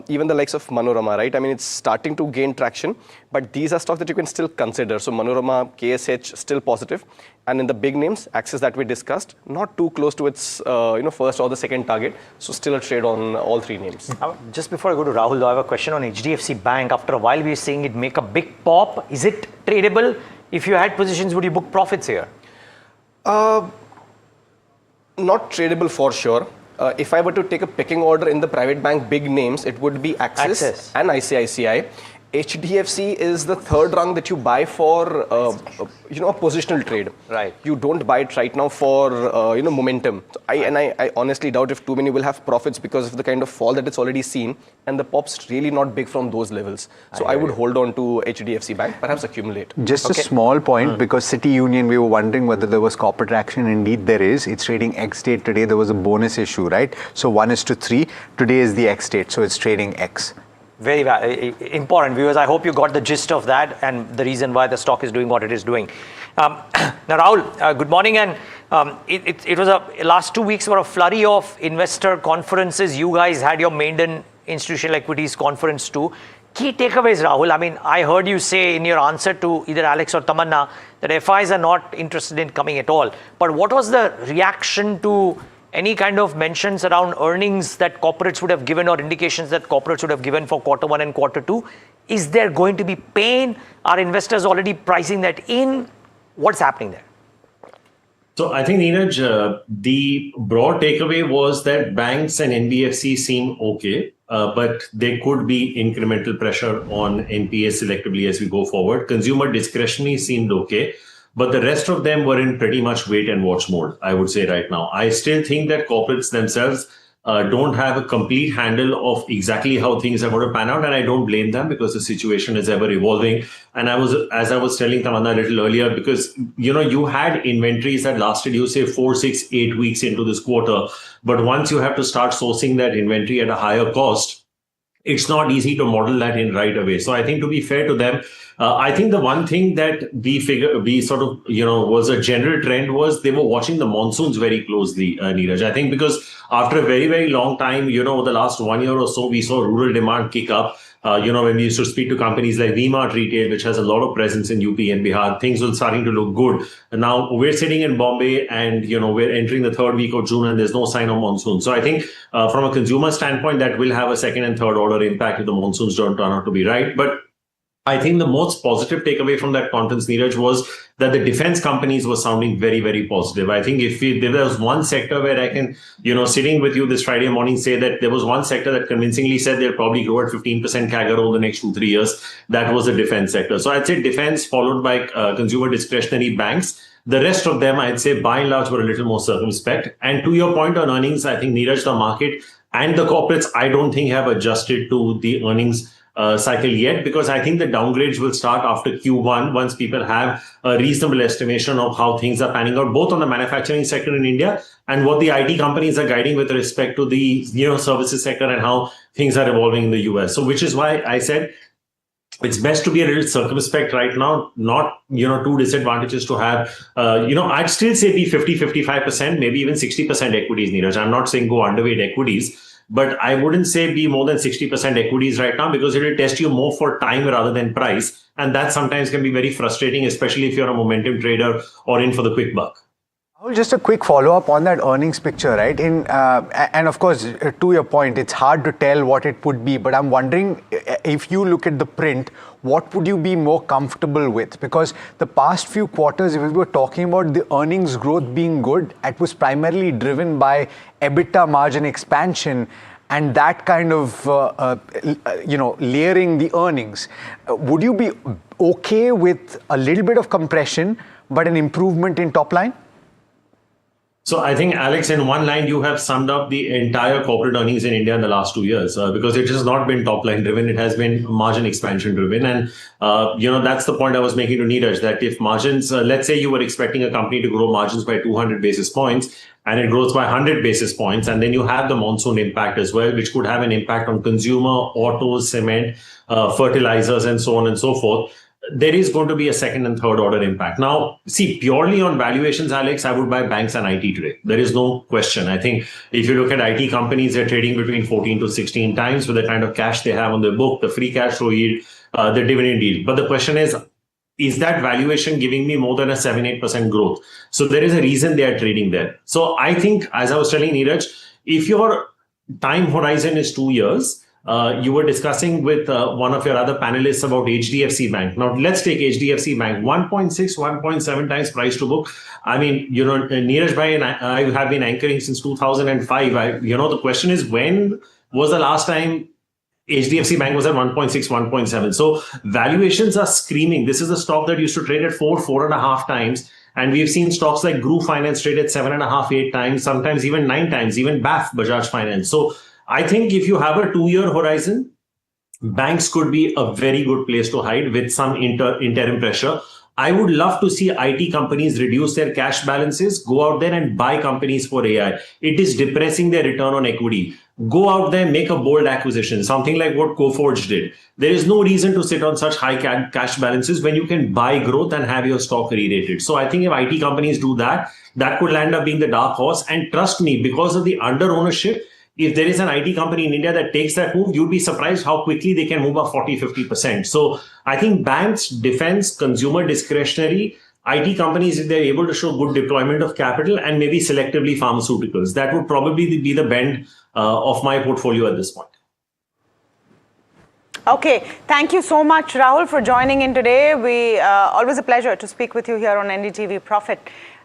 Even the likes of Manorama, right? I mean, it's starting to gain traction, but these are stocks that you can still consider. So Manorama, KSH, still positive. And in the big names, Axis that we discussed, not too close to its first or the second target. So still a trade on all three names. Just before I go to Rahul, though, I have a question on HDFC Bank. After a while, we're seeing it make a big pop. Is it tradable? If you had positions, would you book profits here? Not tradable for sure. If I were to take a pecking order in the private bank big names, it would be Axis and ICICI. HDFC is the third rung that you buy for, a positional trade. Right. You don't buy it right now for, momentum. So I honestly doubt if too many will have profits because of the kind of fall that it's already seen, and the pop's really not big from those levels. So I would hold on to HDFC Bank, perhaps accumulate. Just a small point, because City Union, we were wondering whether there was corporate action. Indeed, there is. It's trading X date today. There was a bonus issue, right? So 1:3. Today is the X date, so it's trading X. Very important, viewers. I hope you got the gist of that and the reason why the stock is doing what it is doing. Now, Rahul, good morning. And it was last 2 weeks were a flurry of investor conferences. You guys had your maiden institutional equities conference too. Key takeaways, Rahul. I mean, I heard you say in your answer to either Alex or Tamanna that FIs are not interested in coming at all. But what was the reaction to any kind of mentions around earnings that corporates would have given or indications that corporates would have given for Q1 and Q2? Is there going to be pain? Are investors already pricing that in? What's happening there? So I think, Neeraj, the broad takeaway was that banks and NBFCs seem okay. but there could be incremental pressure on NPAs selectively as we go forward. Consumer discretionary seemed okay, but the rest of them were in pretty much wait and watch mode, I would say right now. I still think that corporates themselves don't have a complete handle of exactly how things are going to pan out, and I don't blame them because the situation is ever evolving. And as I was telling Tamanna a little earlier, because you had inventories that lasted, you say 4, 6, 8 weeks into this quarter, but once you have to start sourcing that inventory at a higher cost, it's not easy to model that in right away. So I think, to be fair to them, I think the one thing that we sort of, was a general trend was they were watching the monsoons very closely, Neeraj. I think because after a very, very long time, over the last 1 year or so, we saw rural demand kick up. When we used to speak to companies like V-Mart Retail, which has a lot of presence in UP and Bihar, things were starting to look good. And now we're sitting in Bombay and, we're entering the third week of June and there's no sign of monsoon. So I think from a consumer standpoint, that will have a second and third order impact if the monsoons don't turn out to be right. But I think the most positive takeaway from that conference, Neeraj, was that the defense companies were sounding very, very positive. I think if there was one sector where I can, sitting with you this Friday morning, say that there was one sector that convincingly said they'll probably grow at 15% CAGR over the next 2-3 years, that was the defense sector. So I'd say defense followed by consumer discretionary banks. The rest of them, I'd say by and large, were a little more circumspect. And to your point on earnings, I think, Neeraj, the market and the corporates, I don't think have adjusted to the earnings cycle yet, because I think the downgrades will start after Q1 once people have a reasonable estimation of how things are panning out, both on the manufacturing sector in India and what the IT companies are guiding with respect to the services sector and how things are evolving in the US. So which is why I said it's best to be a little circumspect right now, not, two disadvantages to have. I'd still say be 50-55%, maybe even 60% equities, Neeraj. I'm not saying go underweight equities, but I wouldn't say be more than 60% equities right now, because it will test you more for time rather than price. And that sometimes can be very frustrating, especially if you're a momentum trader or in for the quick buck. Just a quick follow-up on that earnings picture, right? And of course, to your point, it's hard to tell what it would be, but I'm wondering if you look at the print, what would you be more comfortable with? Because the past few quarters, if we were talking about the earnings growth being good, it was primarily driven by EBITDA margin expansion and that kind of, layering the earnings. Would you be okay with a little bit of compression, but an improvement in top line? So I think, Alex, in one line, you have summed up the entire corporate earnings in India in the last 2 years, because it has not been top line driven. It has been margin expansion driven. And, that's the point I was making to Neeraj, that if margins, let's say you were expecting a company to grow margins by 200 basis points and it grows by 100 basis points, and then you have the monsoon impact as well, which could have an impact on consumer, autos, cement, fertilizers, and so on and so forth. There is going to be a second and third order impact. Now, see, purely on valuations, Alex, I would buy banks and IT today. There is no question. I think if you look at IT companies, they're trading between 14 to 16 times with the kind of cash they have on their book, the free cash flow yield, the dividend yield. But the question is that valuation giving me more than a 7-8% growth? So there is a reason they are trading there. So I think, as I was telling Neeraj, if your time horizon is 2 years, you were discussing with one of your other panelists about HDFC Bank. Now, let's take HDFC Bank, 1.6, 1.7 times price to book. I mean, Neeraj Bhai and I have been anchoring since 2005. The question is, when was the last time HDFC Bank was at 1.6, 1.7? So valuations are screaming. This is a stock that used to trade at 4.5 times. And we've seen stocks like Group Finance trade at 7.5, 8 times, sometimes even 9 times, even BAF, Bajaj Finance. So I think if you have a 2-year horizon, banks could be a very good place to hide with some interim pressure. I would love to see IT companies reduce their cash balances, go out there and buy companies for AI. It is depressing their return on equity. Go out there, make a bold acquisition, something like what Coforge did. There is no reason to sit on such high cash balances when you can buy growth and have your stock re-rated. So I think if IT companies do that, that could land up being the dark horse. And trust me, because of the under ownership, if there is an IT company in India that takes that move, you'd be surprised how quickly they can move up 40-50%. So I think banks, defense, consumer discretionary, IT companies, if they're able to show good deployment of capital, and maybe selectively pharmaceuticals, that would probably be the bend of my portfolio at this point. Okay, thank you so much, Rahul, for joining in today. Always a pleasure to speak with you here on NDTV Profit.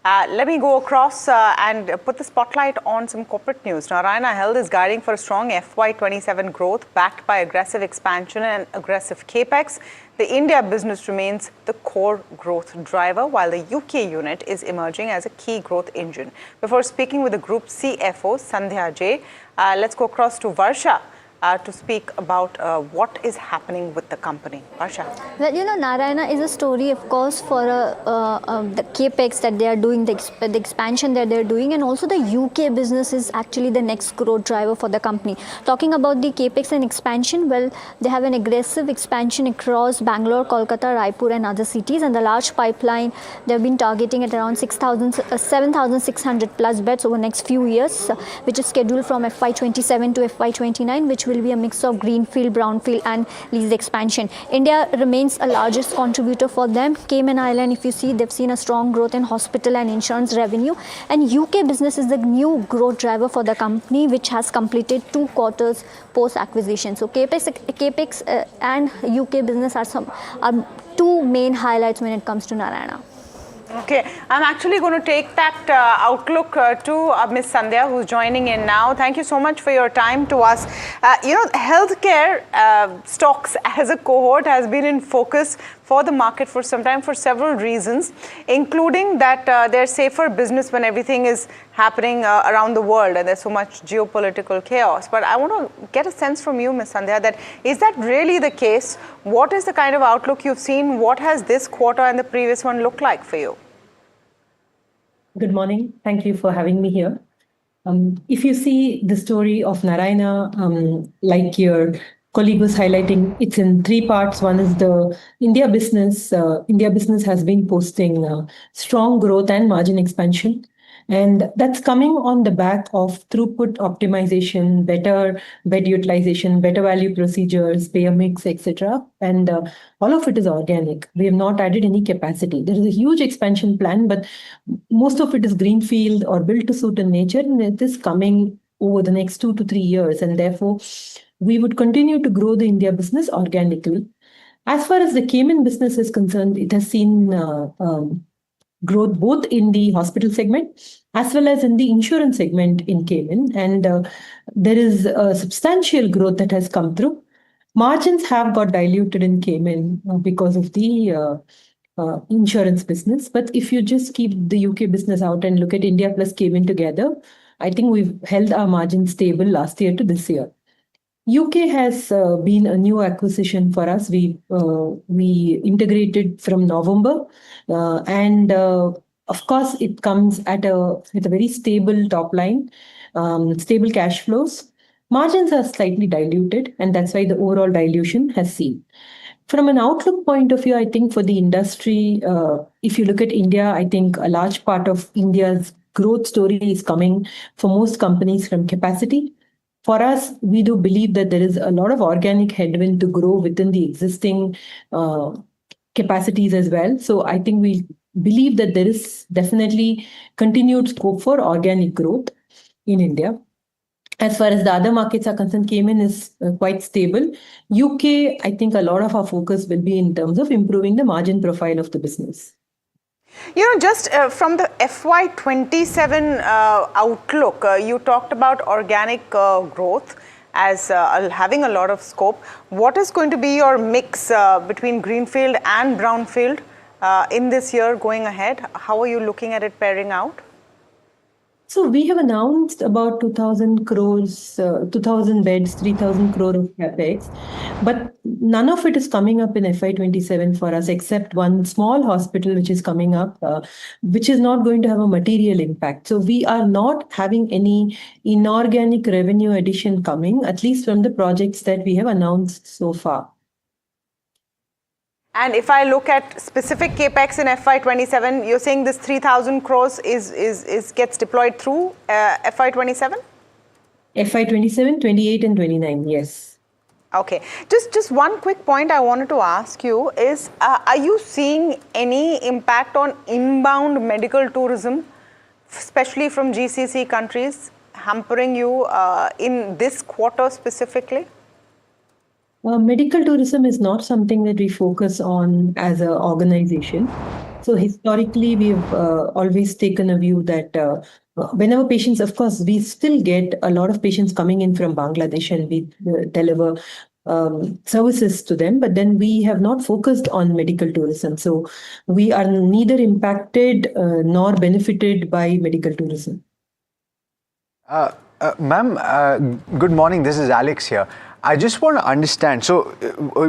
Let me go across and put the spotlight on some corporate news. Narayana Health is guiding for a strong FY27 growth backed by aggressive expansion and aggressive capex. The India business remains the core growth driver, while the UK unit is emerging as a key growth engine. Before speaking with the group CFO, Sandhya J, let's go across to Varsha to speak about what is happening with the company. Varsha. Well, Narayana is a story, of course, for the capex that they are doing, the expansion that they're doing, and also the UK business is actually the next growth driver for the company. Talking about the capex and expansion, well, they have an aggressive expansion across Bangalore, Kolkata, Raipur, and other cities, and the large pipeline they've been targeting at around 7,600 plus beds over the next few years, which is scheduled from FY27 to FY29, which will be a mix of greenfield, brownfield, and lease expansion. India remains a largest contributor for them. Cayman Island, if you see, they've seen a strong growth in hospital and insurance revenue. And UK business is the new growth driver for the company, which has completed 2 quarters post-acquisition. So capex and UK business are 2 main highlights when it comes to Narayana. Okay, I'm actually going to take that outlook to Ms. Sandhya, who's joining in now. Thank you so much for your time to us. Healthcare stocks as a cohort has been in focus for the market for some time for several reasons, including that they're safer business when everything is happening around the world and there's so much geopolitical chaos. But I want to get a sense from you, Ms. Sandhya, that is that really the case? What is the kind of outlook you've seen? What has this quarter and the previous one looked like for you? Good morning. Thank you for having me here. If you see the story of Narayana, like your colleague was highlighting, it's in 3 parts. One is the India business. India business has been posting strong growth and margin expansion. And that's coming on the back of throughput optimization, better bed utilization, better value procedures, payer mix, etc. And all of it is organic. We have not added any capacity. There is a huge expansion plan, but most of it is greenfield or built to suit in nature, and it is coming over the next 2 to 3 years. And therefore, we would continue to grow the India business organically. As far as the Cayman business is concerned, it has seen growth both in the hospital segment as well as in the insurance segment in Cayman. And there is a substantial growth that has come through. Margins have got diluted in Cayman because of the insurance business. But if you just keep the UK business out and look at India plus Cayman together, I think we've held our margins stable last year to this year. UK has been a new acquisition for us. We integrated from November, and of course it comes with a very stable top line, stable cash flows. Margins are slightly diluted, and that's why the overall dilution has seen. From an outlook point of view, I think for the industry, if you look at India, I think a large part of India's growth story is coming for most companies from capacity. For us, we do believe that there is a lot of organic headwind to grow within the existing capacities as well. So I think we believe that there is definitely continued scope for organic growth in India. As far as the other markets are concerned, Cayman is quite stable. UK, I think a lot of our focus will be in terms of improving the margin profile of the business. Just from the FY27 outlook, you talked about organic growth as having a lot of scope. What is going to be your mix between greenfield and brownfield in this year going ahead? How are you looking at it pairing out? So we have announced about 2,000 crores, 2,000 beds, 3,000 crore of capex, but none of it is coming up in FY27 for us except one small hospital which is coming up, which is not going to have a material impact. So we are not having any inorganic revenue addition coming, at least from the projects that we have announced so far. And if I look at specific capex in FY27, you're saying this 3,000 crores gets deployed through FY27? FY27, 28 and 29, yes. Okay. Just one quick point I wanted to ask you is, are you seeing any impact on inbound medical tourism, especially from GCC countries, hampering you in this quarter specifically? Medical tourism is not something that we focus on as an organization. So historically, we've always taken a view that whenever patients, of course, we still get a lot of patients coming in from Bangladesh and we deliver services to them, but then we have not focused on medical tourism. So we are neither impacted nor benefited by medical tourism. Ma'am, good morning. This is Alex here. I just want to understand. So,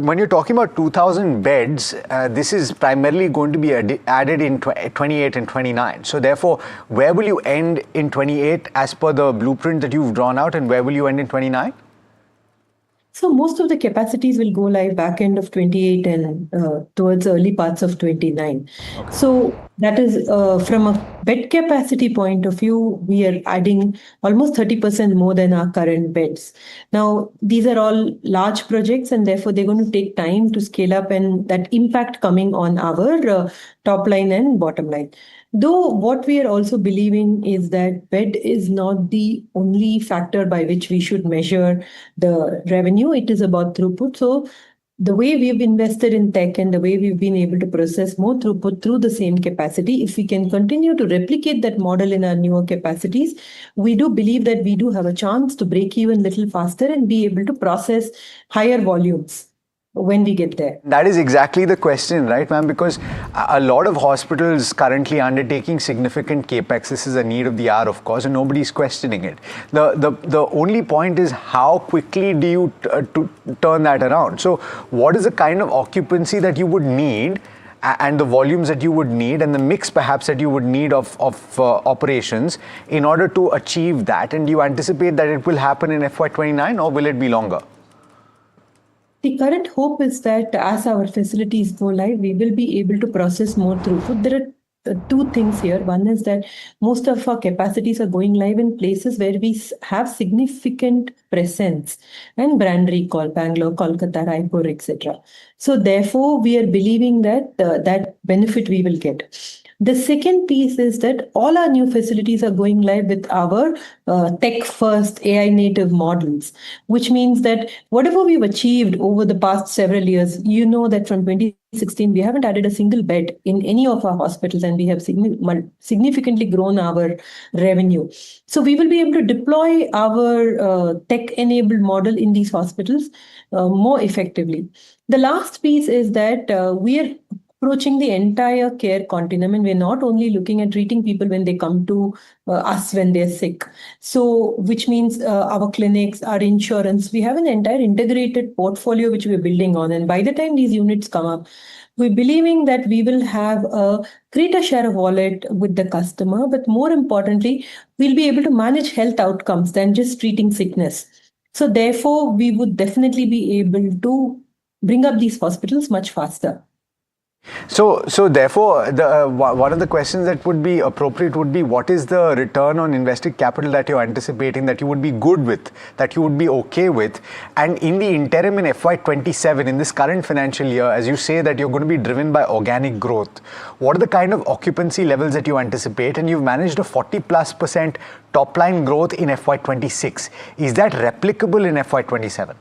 when you're talking about 2,000 beds, this is primarily going to be added in 28 and 29. So, therefore, where will you end in 28 as per the blueprint that you've drawn out, and where will you end in 29? So most of the capacities will go live back end of 28 and towards early parts of 29. Okay. So that is from a bed capacity point of view, we are adding almost 30% more than our current beds. Now, these are all large projects and therefore they're going to take time to scale up, and that impact coming on our top line and bottom line. Though what we are also believing is that bed is not the only factor by which we should measure the revenue. It is about throughput. So the way we've invested in tech and the way we've been able to process more throughput through the same capacity, if we can continue to replicate that model in our newer capacities, we do believe that we do have a chance to break even a little faster and be able to process higher volumes when we get there. That is exactly the question, right, ma'am? Because a lot of hospitals currently undertaking significant capex. This is a need of the hour, of course, and nobody's questioning it. The only point is how quickly do you turn that around? So what is the kind of occupancy that you would need and the volumes that you would need and the mix perhaps that you would need of operations in order to achieve that? And do you anticipate that it will happen in FY29 or will it be longer? The current hope is that as our facilities go live, we will be able to process more throughput. There are two things here. One is that most of our capacities are going live in places where we have significant presence and brand recall, Bangalore, Kolkata, Raipur, etc. So therefore, we are believing that that benefit we will get. The second piece is that all our new facilities are going live with our tech-first AI-native models, which means that whatever we've achieved over the past several years, you know that from 2016, we haven't added a single bed in any of our hospitals, and we have significantly grown our revenue. So we will be able to deploy our tech-enabled model in these hospitals more effectively. The last piece is that we are approaching the entire care continuum, and we're not only looking at treating people when they come to us when they're sick. So, which means our clinics, our insurance, we have an entire integrated portfolio which we're building on. And by the time these units come up, we're believing that we will have a greater share of wallet with the customer, but more importantly, we'll be able to manage health outcomes than just treating sickness. So therefore, we would definitely be able to bring up these hospitals much faster. So therefore, one of the questions that would be appropriate would be, what is the return on invested capital that you're anticipating, that you would be good with, that you would be okay with? And in the interim in FY27, in this current financial year, as you say that you're going to be driven by organic growth, what are the kind of occupancy levels that you anticipate? And you've managed a 40+% top line growth in FY26. Is that replicable in FY27?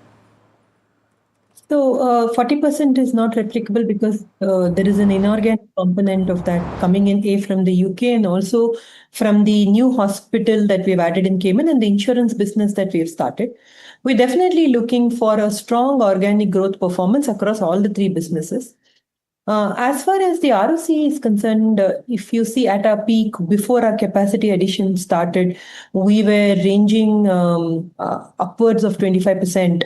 So 40% is not replicable because there is an inorganic component of that coming in from the UK and also from the new hospital that we've added in Cayman and the insurance business that we've started. We're definitely looking for a strong organic growth performance across all the three businesses. As far as the ROC is concerned, if you see at our peak, before our capacity addition started, we were ranging upwards of 25%.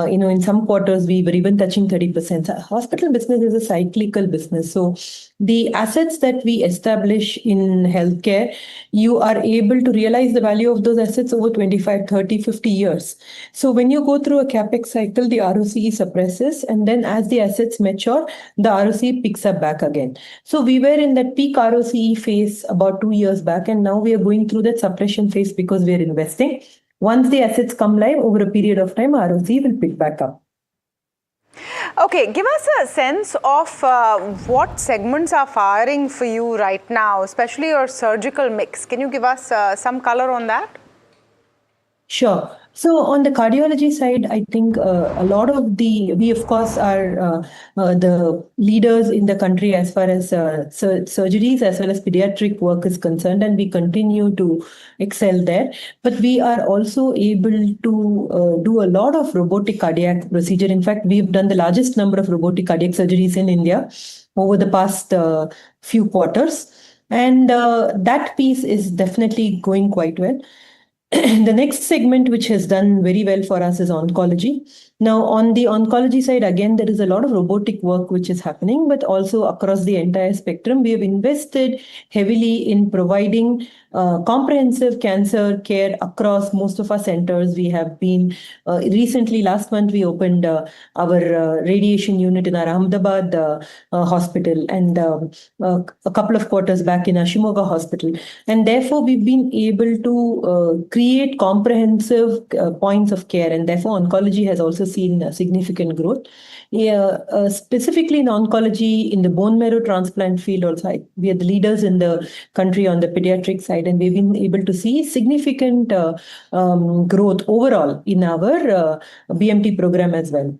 In some quarters, we were even touching 30%. Hospital business is a cyclical business. So the assets that we establish in healthcare, you are able to realize the value of those assets over 25, 30, 50 years. So when you go through a capex cycle, the ROC suppresses, and then as the assets mature, the ROC picks up back again. So we were in that peak ROC phase about 2 years back, and now we are going through that suppression phase because we are investing. Once the assets come live over a period of time, ROC will pick back up. Okay, give us a sense of what segments are firing for you right now, especially your surgical mix. Can you give us some color on that? Sure. So on the cardiology side, I think a lot of we of course are the leaders in the country as far as surgeries as well as pediatric work is concerned, and we continue to excel there. But we are also able to do a lot of robotic cardiac procedure. In fact, we've done the largest number of robotic cardiac surgeries in India over the past few quarters. And that piece is definitely going quite well. The next segment, which has done very well for us, is oncology. Now, on the oncology side, again, there is a lot of robotic work which is happening, but also across the entire spectrum. We have invested heavily in providing comprehensive cancer care across most of our centers. We have been recently, last month, we opened our radiation unit in our Ahmedabad hospital, and a couple of quarters back in our Shimoga hospital. And therefore, we've been able to create comprehensive points of care, and therefore oncology has also seen a significant growth. Specifically in oncology, in the bone marrow transplant field also, we are the leaders in the country on the pediatric side, and we've been able to see significant growth overall in our BMT program as well.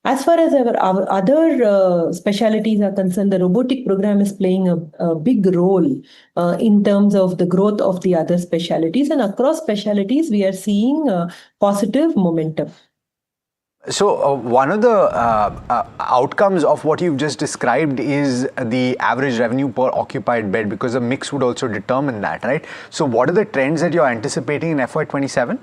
As far as our other specialties are concerned, the robotic program is playing a big role in terms of the growth of the other specialties. And across specialties, we are seeing positive momentum. So one of the outcomes of what you've just described is the average revenue per occupied bed, because the mix would also determine that, right? So what are the trends that you're anticipating in FY27?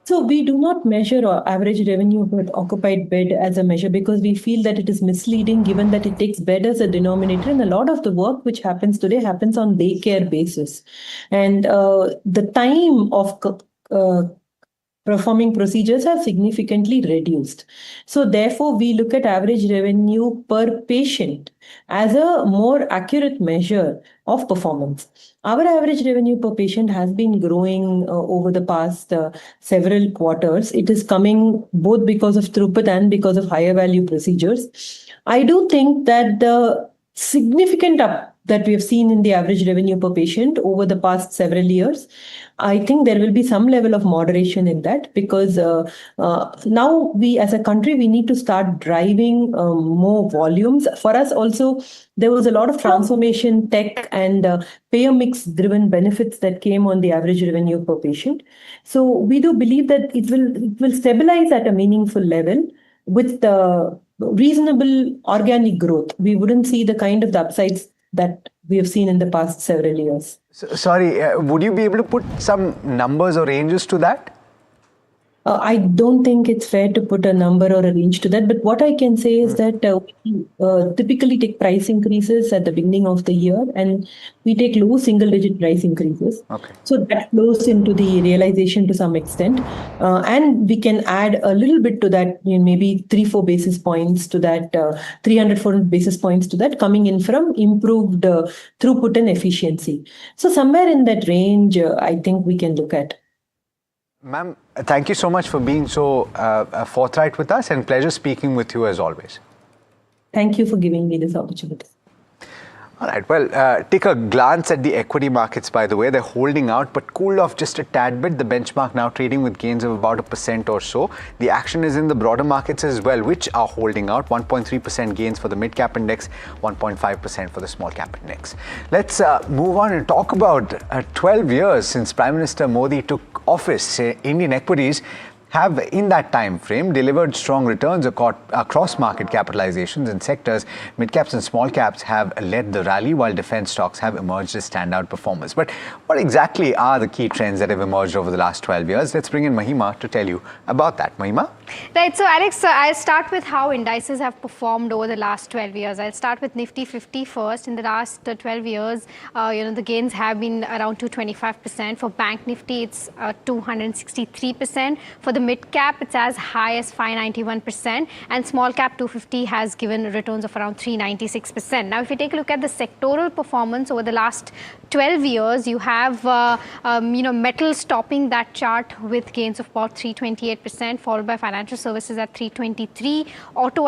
So we do not measure average revenue per occupied bed as a measure, because we feel that it is misleading, given that it takes bed as a denominator, and a lot of the work which happens today happens on daycare basis. And the time of performing procedures have significantly reduced. So therefore, we look at average revenue per patient as a more accurate measure of performance. Our average revenue per patient has been growing over the past several quarters. It is coming both because of throughput and because of higher value procedures. I do think that the significant up that we have seen in the average revenue per patient over the past several years, I think there will be some level of moderation in that, because now we as a country, we need to start driving more volumes. For us also, there was a lot of transformation, tech and payer mix driven benefits that came on the average revenue per patient. So we do believe that it will stabilize at a meaningful level with reasonable organic growth. We wouldn't see the kind of the upsides that we have seen in the past several years. Sorry, would you be able to put some numbers or ranges to that? I don't think it's fair to put a number or a range to that, but what I can say is that we typically take price increases at the beginning of the year, and we take low single-digit price increases. Okay. So that flows into the realization to some extent, and we can add a little bit to that, maybe 3-4 basis points to that, 300-400 basis points to that, coming in from improved throughput and efficiency. So somewhere in that range, I think we can look at. Ma'am, thank you so much for being so forthright with us, and pleasure speaking with you as always. Thank you for giving me this opportunity. All right, well, take a glance at the equity markets, by the way. They're holding out, but cooled off just a tad bit. The benchmark now trading with gains of about 1% or so. The action is in the broader markets as well, which are holding out. 1.3% gains for the mid-cap index, 1.5% for the small-cap index. Let's move on and talk about 12 years since Prime Minister Modi took office. Indian equities have, in that time frame, delivered strong returns across market capitalizations and sectors. Mid-caps and small-caps have led the rally, while defense stocks have emerged as standout performers. But what exactly are the key trends that have emerged over the last 12 years? Let's bring in Mahima to tell you about that. Mahima? Right, so Alex, I'll start with how indices have performed over the last 12 years. I'll start with Nifty 50 first. In the last 12 years, the gains have been around 225%. For Bank Nifty, it's 263%. For the mid cap, it's as high as 591%, and small cap 250 has given returns of around 396%. Now, if you take a look at the sectoral performance over the last 12 years, you have metals topping that chart with gains of about 328%, followed by financial services at 323, auto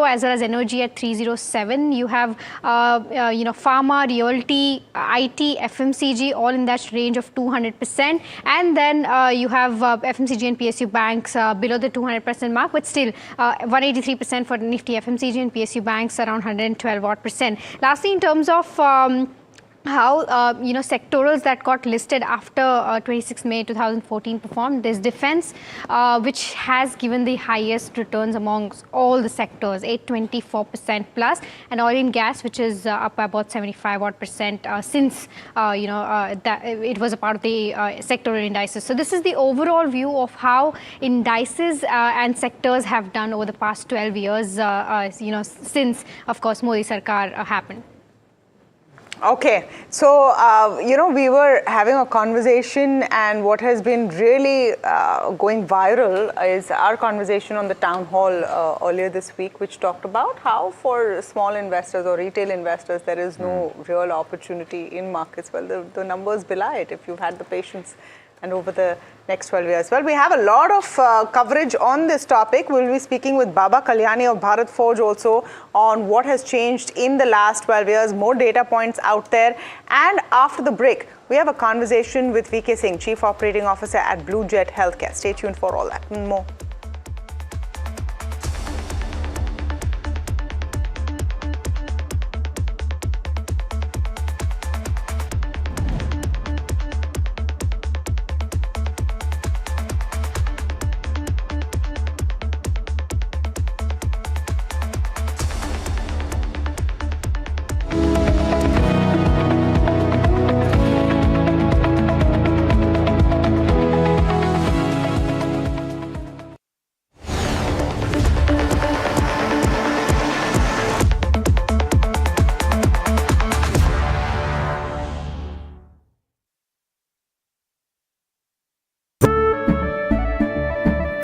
as well as energy at 307. You have pharma, realty, IT, FMCG all in that range of 200%, and then you have FMCG and PSU banks below the 200% mark, but still 183% for Nifty FMCG and PSU banks around 112 odd percent. Lastly, in terms of how sectorals that got listed after 26 May 2014 performed. There's defense, which has given the highest returns amongst all the sectors, 824% plus, and oil and gas, which is up by about 75 odd percent since that it was a part of the sectoral indices. So this is the overall view of how indices and sectors have done over the past 12 years, since of course Modi Sarkar happened. Okay, so we were having a conversation, and what has been really going viral is our conversation on the town hall earlier this week, which talked about how for small investors or retail investors there is no real opportunity in markets. Well, the numbers belie it if you've had the patience. And over the next 12 years. Well, we have a lot of coverage on this topic. We'll be speaking with Baba Kalyani of Bharat Forge also on what has changed in the last 12 years, more data points out there. And after the break, we have a conversation with VK Singh, Chief Operating Officer at Blue Jet Healthcare. Stay tuned for all that and more.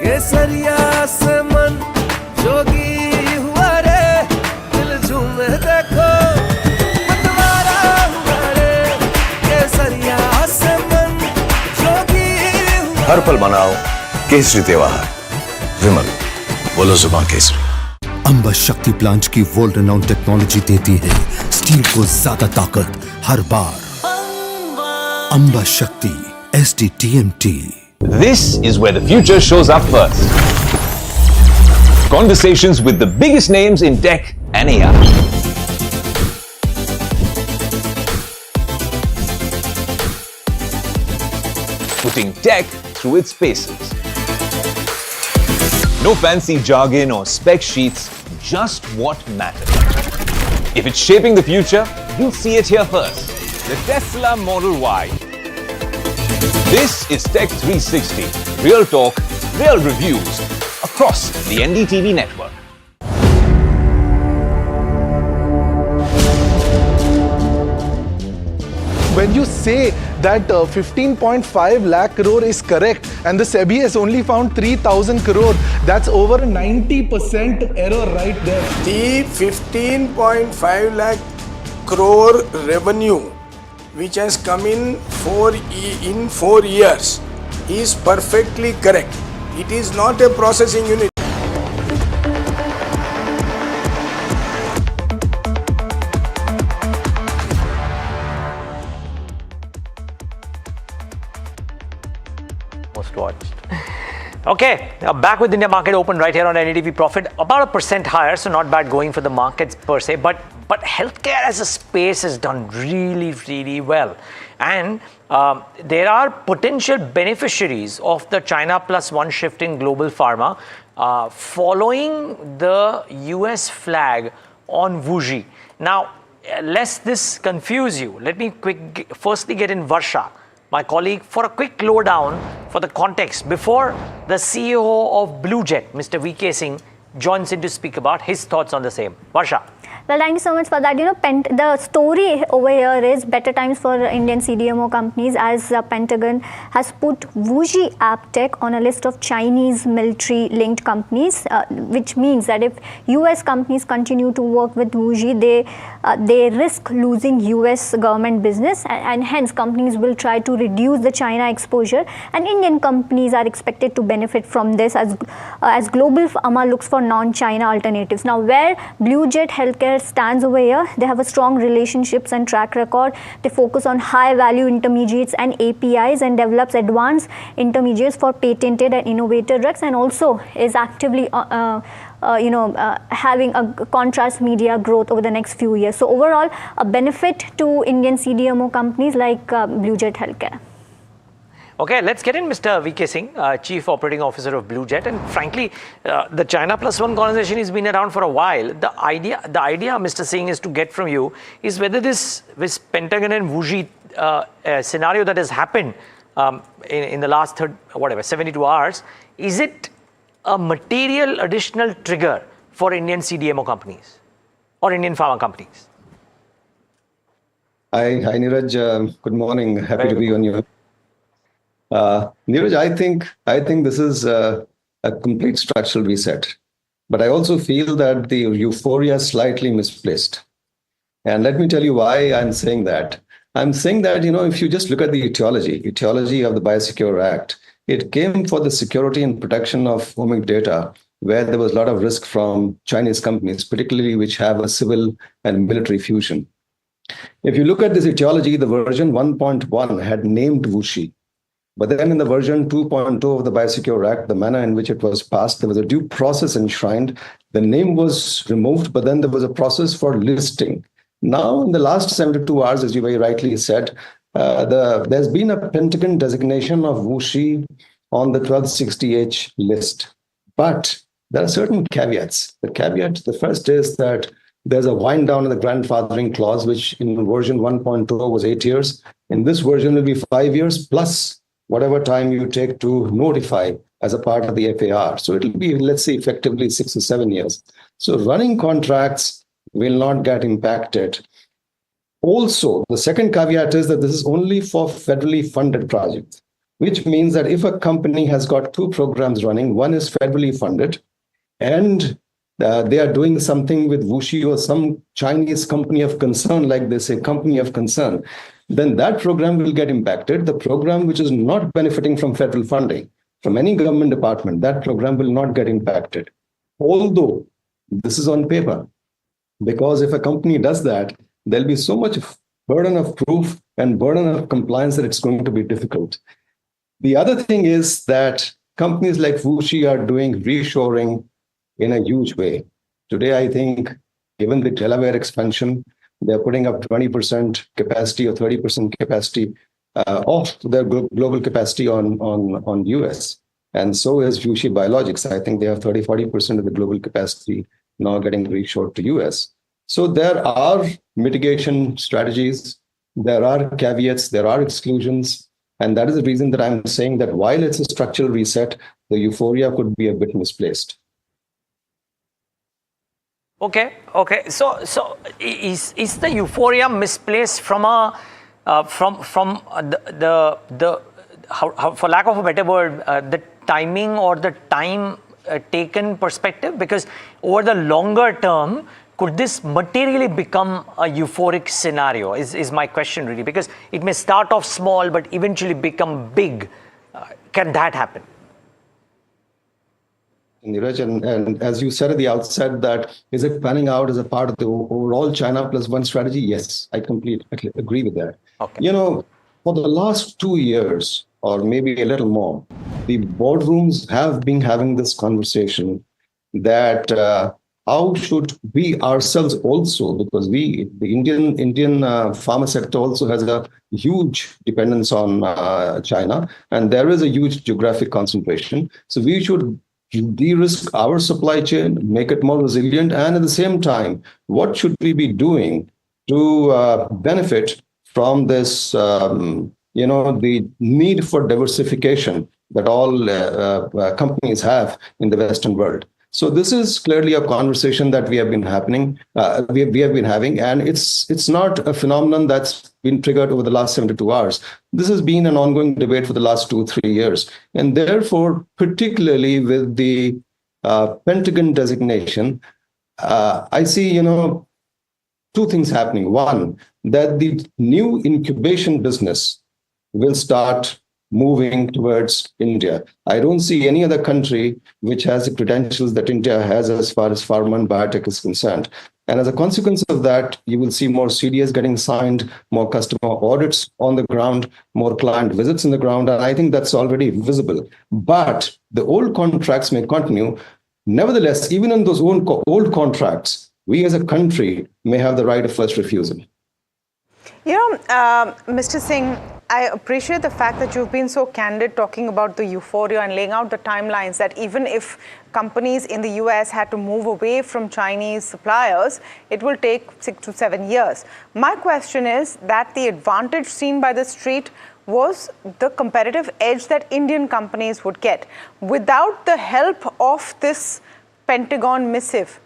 केसरिया से मन जोगी हुआ रे दिल झूमे देखो मतवारा हुआ रे केसरिया से मन जोगी हुआ हर पल मनाओ केसरी त्योहार विमल बोलो जुबान केसरी। अंबा शक्ति प्लांट की वर्ल्ड रेनाउंड टेक्नोलॉजी देती है स्टील को ज्यादा ताकत हर बार। अंबा शक्ति SDTMT। This is where the future shows up first. Conversations with the biggest names in tech and AI. Putting tech through its paces. No fancy jargon or spec sheets, just what matters. If it's shaping the future, you'll see it here first. The Tesla Model Y. This is Tech 360. Real talk, real reviews across the NDTV network. When you say that 15.5 lakh crore is correct and the SEBI has only found 3,000 crore, that's over 90% error right there. The 15.5 lakh crore revenue which has come in 4 years is perfectly correct. It is not a processing unit. Most watched. Okay, back with India Market Open right here on NDTV Profit. About 1% higher, so not bad going for the markets per se. But healthcare as a space has done really, really well. And there are potential beneficiaries of the China Plus One shift in global pharma following the US flag on Wuxi. Now, lest this confuse you, let me firstly get in Varsha, my colleague, for a quick lowdown for the context before the CEO of Blue Jet, Mr. VK Singh, joins in to speak about his thoughts on the same. Varsha. Well, thank you so much for that. You know, the story over here is better times for Indian CDMO companies, as Pentagon has put WuXi AppTech on a list of Chinese military-linked companies, which means that if US companies continue to work with WuXi, they risk losing US government business, and hence companies will try to reduce the China exposure, and Indian companies are expected to benefit from this as global pharma looks for non-China alternatives. Now, where Bluejet Healthcare stands over here, they have a strong relationships and track record. They focus on high-value intermediates and APIs and develops advanced intermediates for patented and innovative drugs, and also is actively having a contrast media growth over the next few years. So overall, a benefit to Indian CDMO companies like Bluejet Healthcare. Okay, let's get in Mr. VK Singh, Chief Operating Officer of Bluejet. And frankly, the China Plus One conversation has been around for a while. The idea, Mr. Singh, is to get from you is whether this Pentagon and WuXi scenario that has happened in the last 72 hours, is it a material additional trigger for Indian CDMO companies or Indian pharma companies? Hi Neeraj. Good morning. Happy to be on you. Neeraj, I think this is a complete structural reset, but I also feel that the euphoria is slightly misplaced. And let me tell you why I'm saying that. I'm saying that, if you just look at the etiology of the Biosecure Act, it came for the security and protection of omic data, where there was a lot of risk from Chinese companies, particularly which have a civil and military fusion. If you look at this etiology, the version 1.1 had named WuXi. But then in the version 2.0 of the Biosecure Act, the manner in which it was passed, there was a due process enshrined. The name was removed, but then there was a process for listing. Now, in the last 72 hours, as you very rightly said, there's been a Pentagon designation of WuXi on the 1260H list. But there are certain caveats. The first is that there's a wind down of the grandfathering clause, which in version 1.0 was 8 years. In this version, will be 5 years plus whatever time you take to notify as a part of the FAR. So it'll be, let's say, effectively 6 or 7 years. So running contracts will not get impacted. Also, the second caveat is that this is only for federally funded projects, which means that if a company has got 2 programs running, one is federally funded, and they are doing something with WuXi or some Chinese company of concern, like they say, company of concern, then that program will get impacted. The program which is not benefiting from federal funding, from any government department, that program will not get impacted. Although this is on paper, because if a company does that, there'll be so much burden of proof and burden of compliance that it's going to be difficult. The other thing is that companies like WuXi are doing reshoring in a huge way. Today, I think, given the Delaware expansion, they're putting up 20% capacity or 30% capacity of their global capacity on US. And so is WuXi Biologics. I think they have 30-40% of the global capacity now getting reshored to US. So there are mitigation strategies, there are caveats, there are exclusions. And that is the reason that I'm saying that while it's a structural reset, the euphoria could be a bit misplaced. Okay. So is the euphoria misplaced from a for lack of a better word, the timing or the time taken perspective? Because over the longer term, could this materially become a euphoric scenario? Is my question really, because it may start off small but eventually become big. Can that happen? Neeraj, and as you said at the outset, that is it panning out as a part of the overall China Plus One strategy? Yes, I completely agree with that. Okay. For the last 2 years, or maybe a little more, the boardrooms have been having this conversation that how should we ourselves also, because the Indian pharma sector also has a huge dependence on China, and there is a huge geographic concentration. So we should de-risk our supply chain, make it more resilient, and at the same time, what should we be doing to benefit from this, the need for diversification that all companies have in the Western world. So this is clearly a conversation that we have been we have been having, and it's not a phenomenon that's been triggered over the last 72 hours. This has been an ongoing debate for the last 2-3 years, and therefore, particularly with the Pentagon designation, I see, two things happening. One, that the new incubation business will start moving towards India. I don't see any other country which has the credentials that India has as far as pharma and biotech is concerned. And as a consequence of that, you will see more CDS getting signed, more customer audits on the ground, more client visits on the ground. And I think that's already visible. But the old contracts may continue. Nevertheless, even in those old contracts, we as a country may have the right of first refusal. Mr. Singh, I appreciate the fact that you've been so candid talking about the euphoria and laying out the timelines that even if companies in the US had to move away from Chinese suppliers, it will take 6 to 7 years. My question is that the advantage seen by the street was the competitive edge that Indian companies would get. Without the help of this Pentagon missive,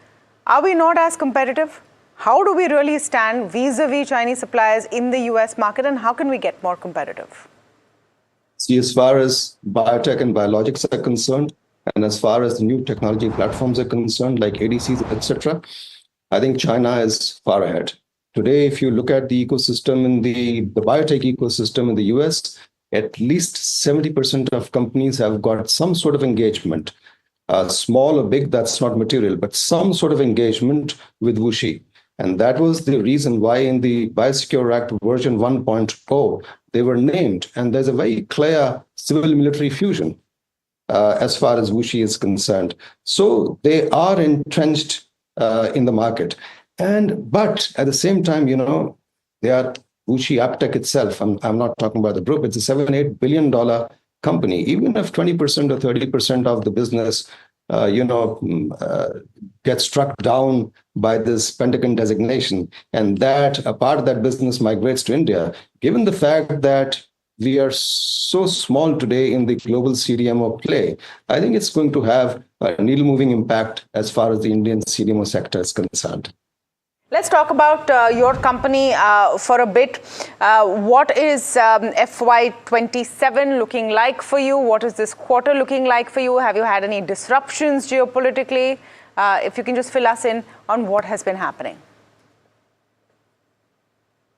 are we not as competitive? How do we really stand vis-a-vis Chinese suppliers in the US market, and how can we get more competitive? See, as far as biotech and biologics are concerned, and as far as the new technology platforms are concerned, like ADCs, etc., I think China is far ahead. Today, if you look at the ecosystem in the biotech ecosystem in the US, at least 70% of companies have got some sort of engagement, small or big, that's not material, but some sort of engagement with WuXi. And that was the reason why in the Biosecure Act version 1.0, they were named. And there's a very clear civil-military fusion as far as WuXi is concerned. So they are entrenched in the market. But at the same time, they are WuXi AppTech itself. I'm not talking about the group. It's a $7-8 billion company. Even if 20% or 30% of the business gets struck down by this Pentagon designation, and that a part of that business migrates to India, given the fact that we are so small today in the global CDMO play, I think it's going to have a needle-moving impact as far as the Indian CDMO sector is concerned. Let's talk about your company for a bit. What is FY27 looking like for you? What is this quarter looking like for you? Have you had any disruptions geopolitically? If you can just fill us in on what has been happening.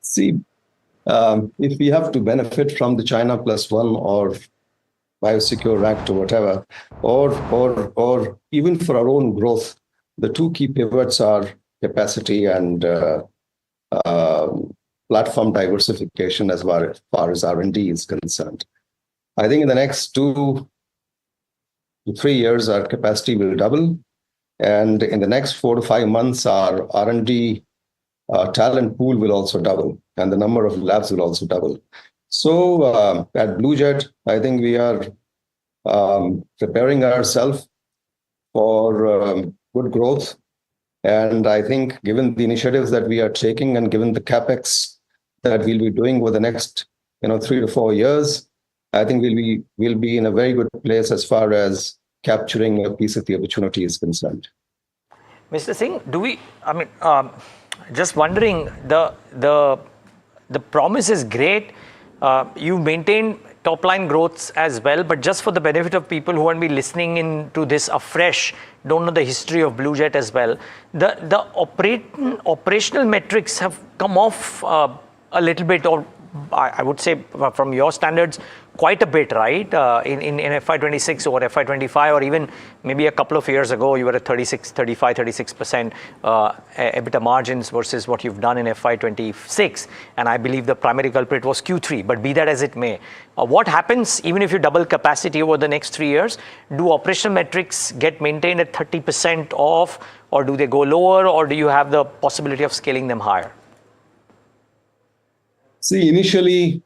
See, if we have to benefit from the China Plus One or Biosecure Act or whatever, or even for our own growth, the two key pivots are capacity and platform diversification as far as R&D is concerned. I think in the next 2 to 3 years, our capacity will double. And in the next 4 to 5 months, our R&D talent pool will also double, and the number of labs will also double. So at BlueJet, I think we are preparing ourselves for good growth. And I think given the initiatives that we are taking and given the CapEx that we'll be doing over the next 3 to 4 years, I think we'll be in a very good place as far as capturing a piece of the opportunity is concerned. Mr. Singh, just wondering, the promise is great. You maintain top line growths as well, but just for the benefit of people who won't be listening in to this afresh, don't know the history of BlueJet as well, the operational metrics have come off a little bit, or I would say from your standards, quite a bit, right? In FY26 or FY25, or even maybe a couple of years ago, you were at 36% EBITDA margins versus what you've done in FY26. And I believe the primary culprit was Q3, but be that as it may. What happens even if you double capacity over the next 3 years? Do operational metrics get maintained at 30% off, or do they go lower, or do you have the possibility of scaling them higher? See, initially,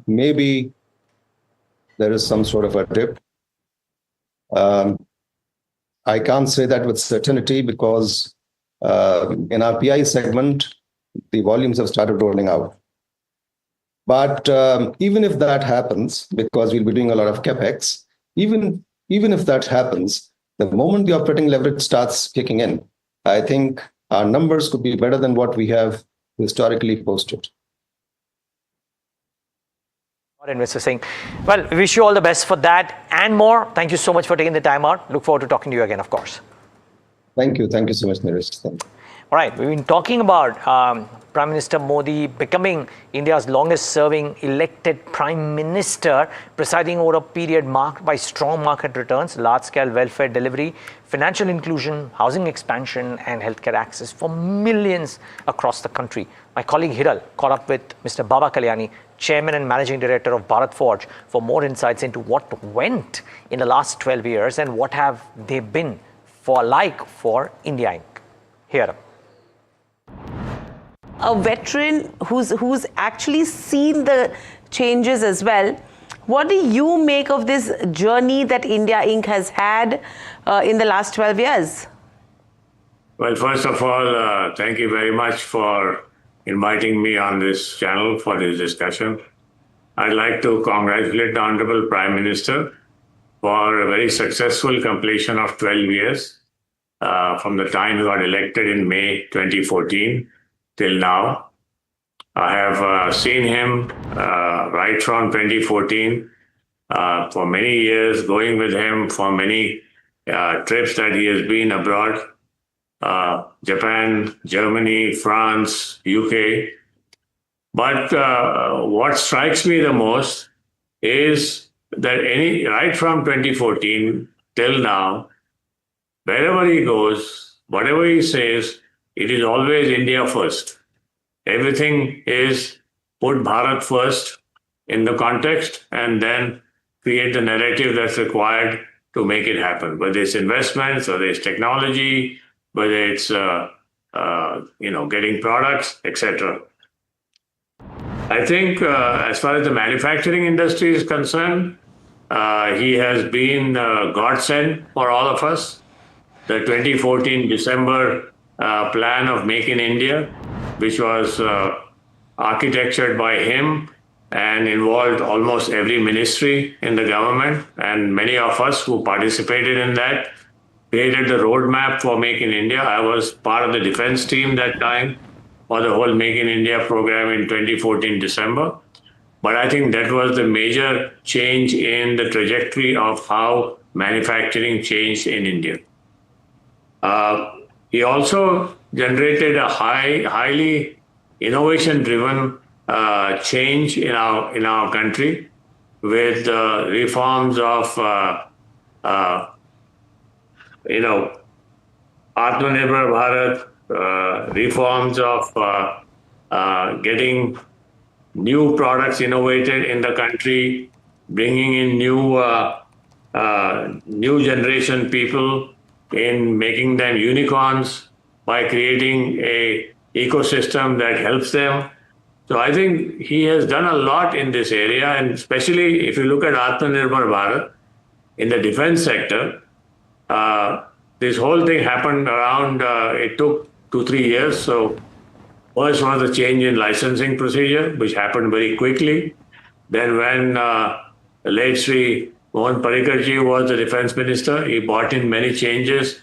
maybe there is some sort of a dip. I can't say that with certainty because in our PI segment, the volumes have started rolling out. But even if that happens, because we'll be doing a lot of CapEx, even if that happens, The moment the operating leverage starts kicking in, I think our numbers could be better than what we have historically posted. Investor saying, well, we wish you all the best for that and more. Thank you so much for taking the time out. Look forward to talking to you again, of course. Thank you. Thank you so much, Naresh. Thank you. All right, we've been talking about Prime Minister Modi becoming India's longest serving elected Prime Minister, presiding over a period marked by strong market returns, large-scale welfare delivery, financial inclusion, housing expansion, and healthcare access for millions across the country. My colleague Hiral caught up with Mr. Baba Kalyani, Chairman and Managing Director of Bharat Forge, for more insights into what went in the last 12 years and what have they been for India Inc. Here. A veteran who's actually seen the changes as well. What do you make of this journey that India Inc. has had in the last 12 years? Well, first of all, thank you very much for inviting me on this channel for this discussion. I'd like to congratulate the Honorable Prime Minister for a very successful completion of 12 years from the time he got elected in May 2014 till now. I have seen him right from 2014 for many years, going with him for many trips that he has been abroad. Japan, Germany, France, UK. But what strikes me the most is that right from 2014 till now, wherever he goes, whatever he says, it is always India first. Everything is put Bharat first in the context and then create the narrative that's required to make it happen, whether it's investments, whether it's technology, whether it's getting products, etc. I think as far as the manufacturing industry is concerned, he has been a godsend for all of us. The 2014 December plan of Make in India, which was architectured by him and involved almost every ministry in the government, and many of us who participated in that created the roadmap for Make in India. I was part of the defense team that time for the whole Make in India program in 2014 December. But I think that was the major change in the trajectory of how manufacturing changed in India. He also generated a highly innovation-driven change in our country with reforms of Atmanirbhar Bharat, reforms of getting new products innovated in the country, bringing in new generation people, in making them unicorns by creating a ecosystem that helps them. So I think he has done a lot in this area, and especially if you look at Atmanirbhar Bharat in the defense sector, this whole thing happened around, it took 2-3 years. So first was the change in licensing procedure, which happened very quickly. Then when late Sri Mohan Parikarji was the defense minister, he brought in many changes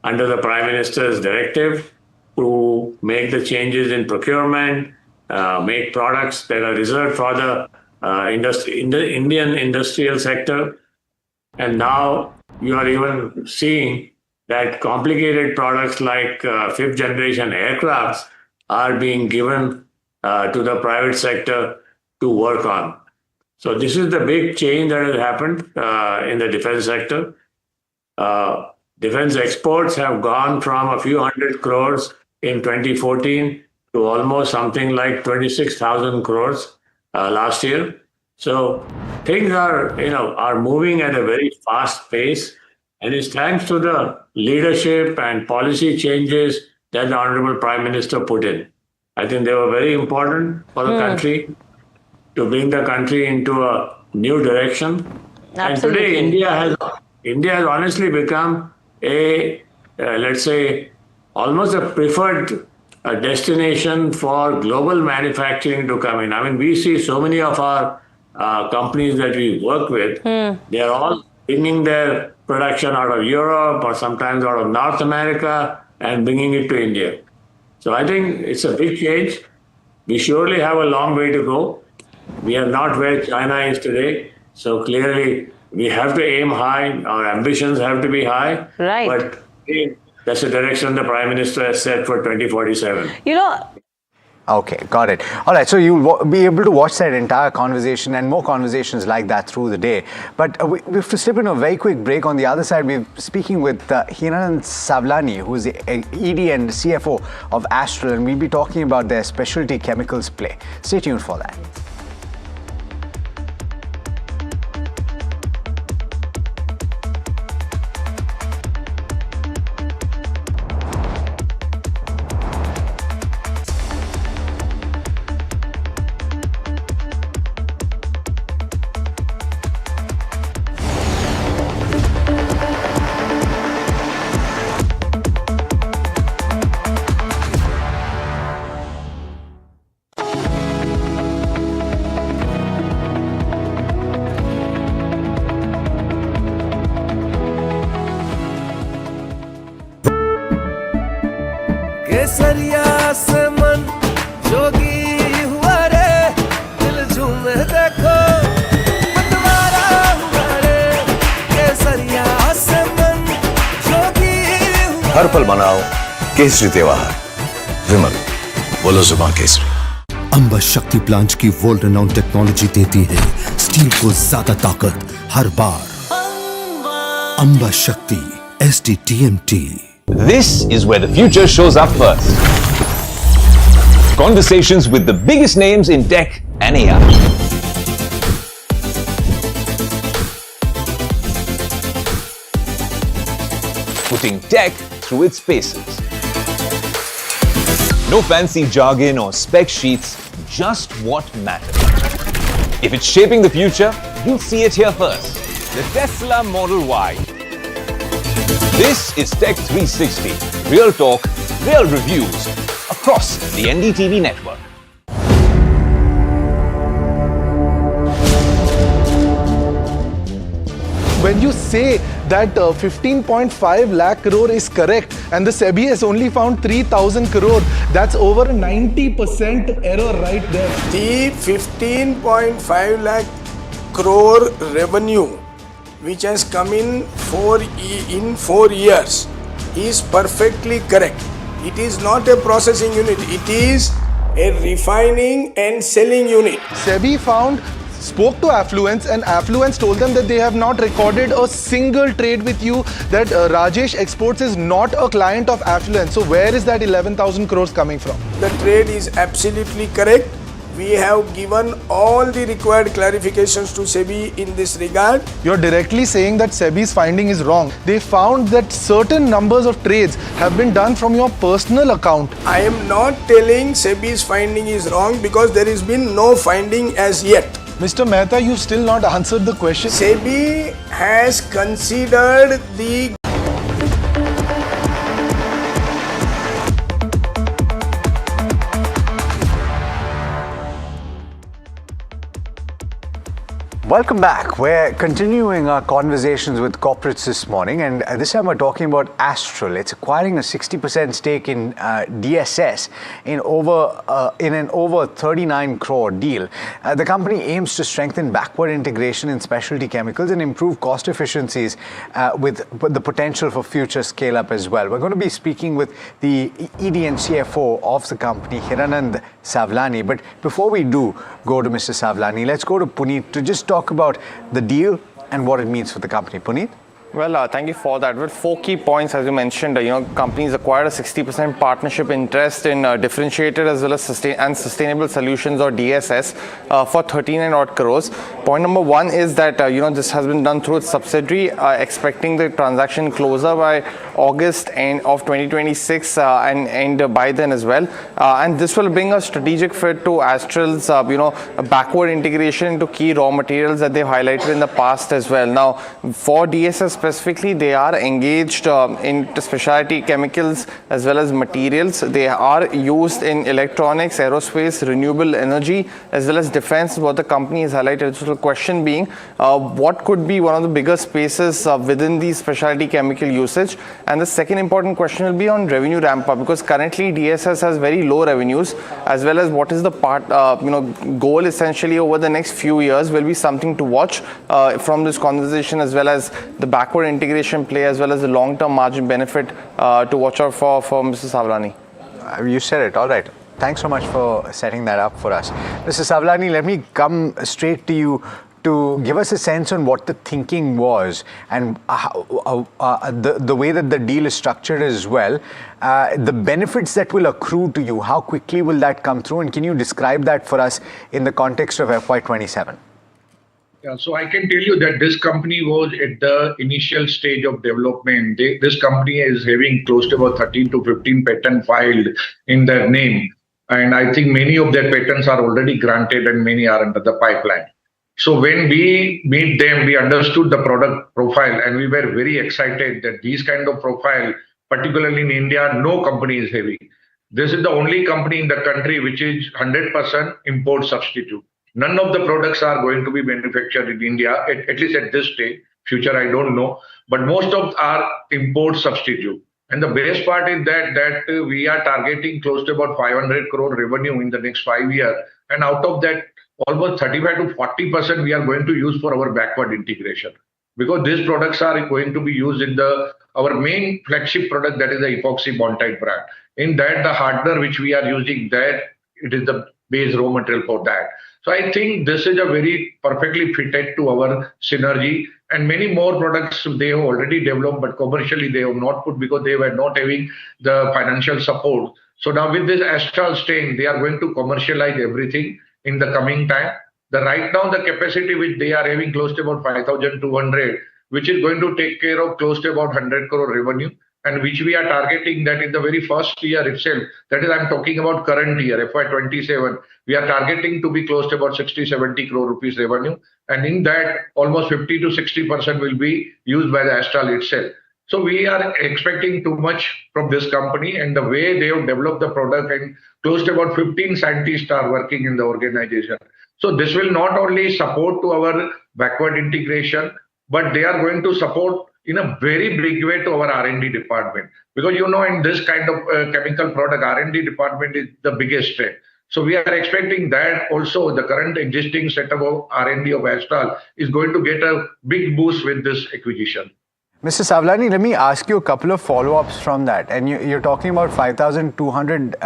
under the Prime Minister's directive to make the changes in procurement, make products that are reserved for the Indian industrial sector. And now you are even seeing that complicated products like fifth generation aircrafts are being given to the private sector to work on. So this is the big change that has happened in the defense sector. Defense exports have gone from a few hundred crores in 2014 to almost something like 26,000 crores last year. So things are moving at a very fast pace, and it's thanks to the leadership and policy changes that the Honorable Prime Minister put in. I think they were very important for the country to bring the country into a new direction. Absolutely. And today India has honestly become a, let's say, almost a preferred destination for global manufacturing to come in. I mean, we see so many of our companies that we work with, they are all bringing their production out of Europe or sometimes out of North America and bringing it to India. So I think it's a big change. We surely have a long way to go. We are not where China is today. So clearly, we have to aim high. Our ambitions have to be high. Right. But that's the direction the Prime Minister has set for 2047. You know, Okay, got it. All right, so you'll be able to watch that entire conversation and more conversations like that through the day. But we have to slip into a very quick break. On the other side, we're speaking with Hiranand Savlani, who is the ED and CFO of Astral, and we'll be talking about their specialty chemicals play. Stay tuned for that. केसरिया से मन जोगी हुआ रे दिल झूमे देखो मतवारा हुआ रे केसरिया से मन जोगी हुआ हर पल मनाओ केसरी त्योहार। विमल, बोलो जुबान केसरी। अंबा शक्ति प्लांट की वर्ल्ड रेनाउंड टेक्नोलॉजी देती है स्टील को ज्यादा ताकत हर बार। अंबा शक्ति SDTMT। This is where the future shows up first. Conversations with the biggest names in tech and AI. Putting tech through its paces. No fancy jargon or spec sheets, just what matters. If it's shaping the future, you'll see it here first. The Tesla Model Y. This is Tech 360, real talk, real reviews across the NDTV network. When you say that 15.5 lakh crore is correct and the SEBI has only found 3,000 crore, that's over 90% error right there. The 15.5 lakh crore revenue which has come in 4 years is perfectly correct. It is not a processing unit, it is a refining and selling unit. SEBI spoke to Affluence and Affluence told them that they have not recorded a single trade with you, that Rajesh Exports is not a client of Affluence. So where is that 11,000 crores coming from? The trade is absolutely correct. We have given all the required clarifications to SEBI in this regard. You're directly saying that SEBI's finding is wrong. They found that certain numbers of trades have been done from your personal account. I am not telling SEBI's finding is wrong because there has been no finding as yet. Mr. Mehta, you've still not answered the question. SEBI has considered the Welcome back. We're continuing our conversations with corporates this morning, and this time we're talking about Astral. It's acquiring a 60% stake in DSS in an over 39 crore deal. The company aims to strengthen backward integration in specialty chemicals and improve cost efficiencies with the potential for future scale-up as well. We're going to be speaking with the ED and CFO of the company, Hiranand Savlani. But before we do go to Mr. Savlani, let's go to Puneet to just talk about the deal and what it means for the company. Puneet? Well, thank you for that. Well, 4 key points, as you mentioned. Companies acquired a 60% partnership interest in differentiated as well as sustainable solutions, or DSS, for 13 odd crores. Point number 1 is that this has been done through its subsidiary, expecting the transaction closer by August of 2026 and by then as well. And this will bring a strategic fit to Astral's, backward integration into key raw materials that they've highlighted in the past as well. Now, for DSS specifically, they are engaged into specialty chemicals as well as materials. They are used in electronics, aerospace, renewable energy, as well as defense, what the company has highlighted. So the question being, what could be one of the bigger spaces within the specialty chemical usage? And the second important question will be on revenue ramp up, because currently DSS has very low revenues, as well as what is the goal essentially over the next few years will be something to watch from this conversation, as well as the backward integration play, as well as the long-term margin benefit to watch out for Mr. Savlani. You said it, all right. Thanks so much for setting that up for us. Mr. Savlani, let me come straight to you to give us a sense on what the thinking was and the way that the deal is structured as well. The benefits that will accrue to you, how quickly will that come through? And can you describe that for us in the context of FY27? Yeah, so I can tell you that this company was at the initial stage of development. This company is having close to about 13 to 15 patents filed in their name. And I think many of their patents are already granted and many are under the pipeline. So when we meet them, we understood the product profile and we were very excited that these kind of profile, particularly in India, no company is having. This is the only company in the country which is 100% import substitute. None of the products are going to be manufactured in India, at least at this stage. Future, I don't know. But most of are import substitute. And the best part is that we are targeting close to about 500 crore revenue in the next 5 years. And out of that, almost 35 to 40% we are going to use for our backward integration. Because these products are going to be used in our main flagship product, that is the epoxy bondtite brand. In that, the hardener which we are using, that it is the base raw material for that. So I think this is a very perfectly fitted to our synergy, and many more products they have already developed, but commercially they have not put because they were not having the financial support. So now with this Astral stain, they are going to commercialize everything in the coming time. Right now the capacity which they are having close to about 5,200, which is going to take care of close to about 100 crore revenue, and which we are targeting that in the very first year itself, that is I'm talking about current year, FY27, we are targeting to be close to about 60-70 crore rupees revenue. And in that, almost 50 to 60% will be used by the Astral itself. So we are expecting too much from this company, and the way they have developed the product, and close to about 15 scientists are working in the organization. So this will not only support to our backward integration, but they are going to support in a very big way to our R&D department. Because in this kind of chemical product, R&D department is the biggest strength. So we are expecting that also the current existing setup of R&D of Astral is going to get a big boost with this acquisition. Mr. Savlani, let me ask you a couple of follow-ups from that. And you're talking about 5,200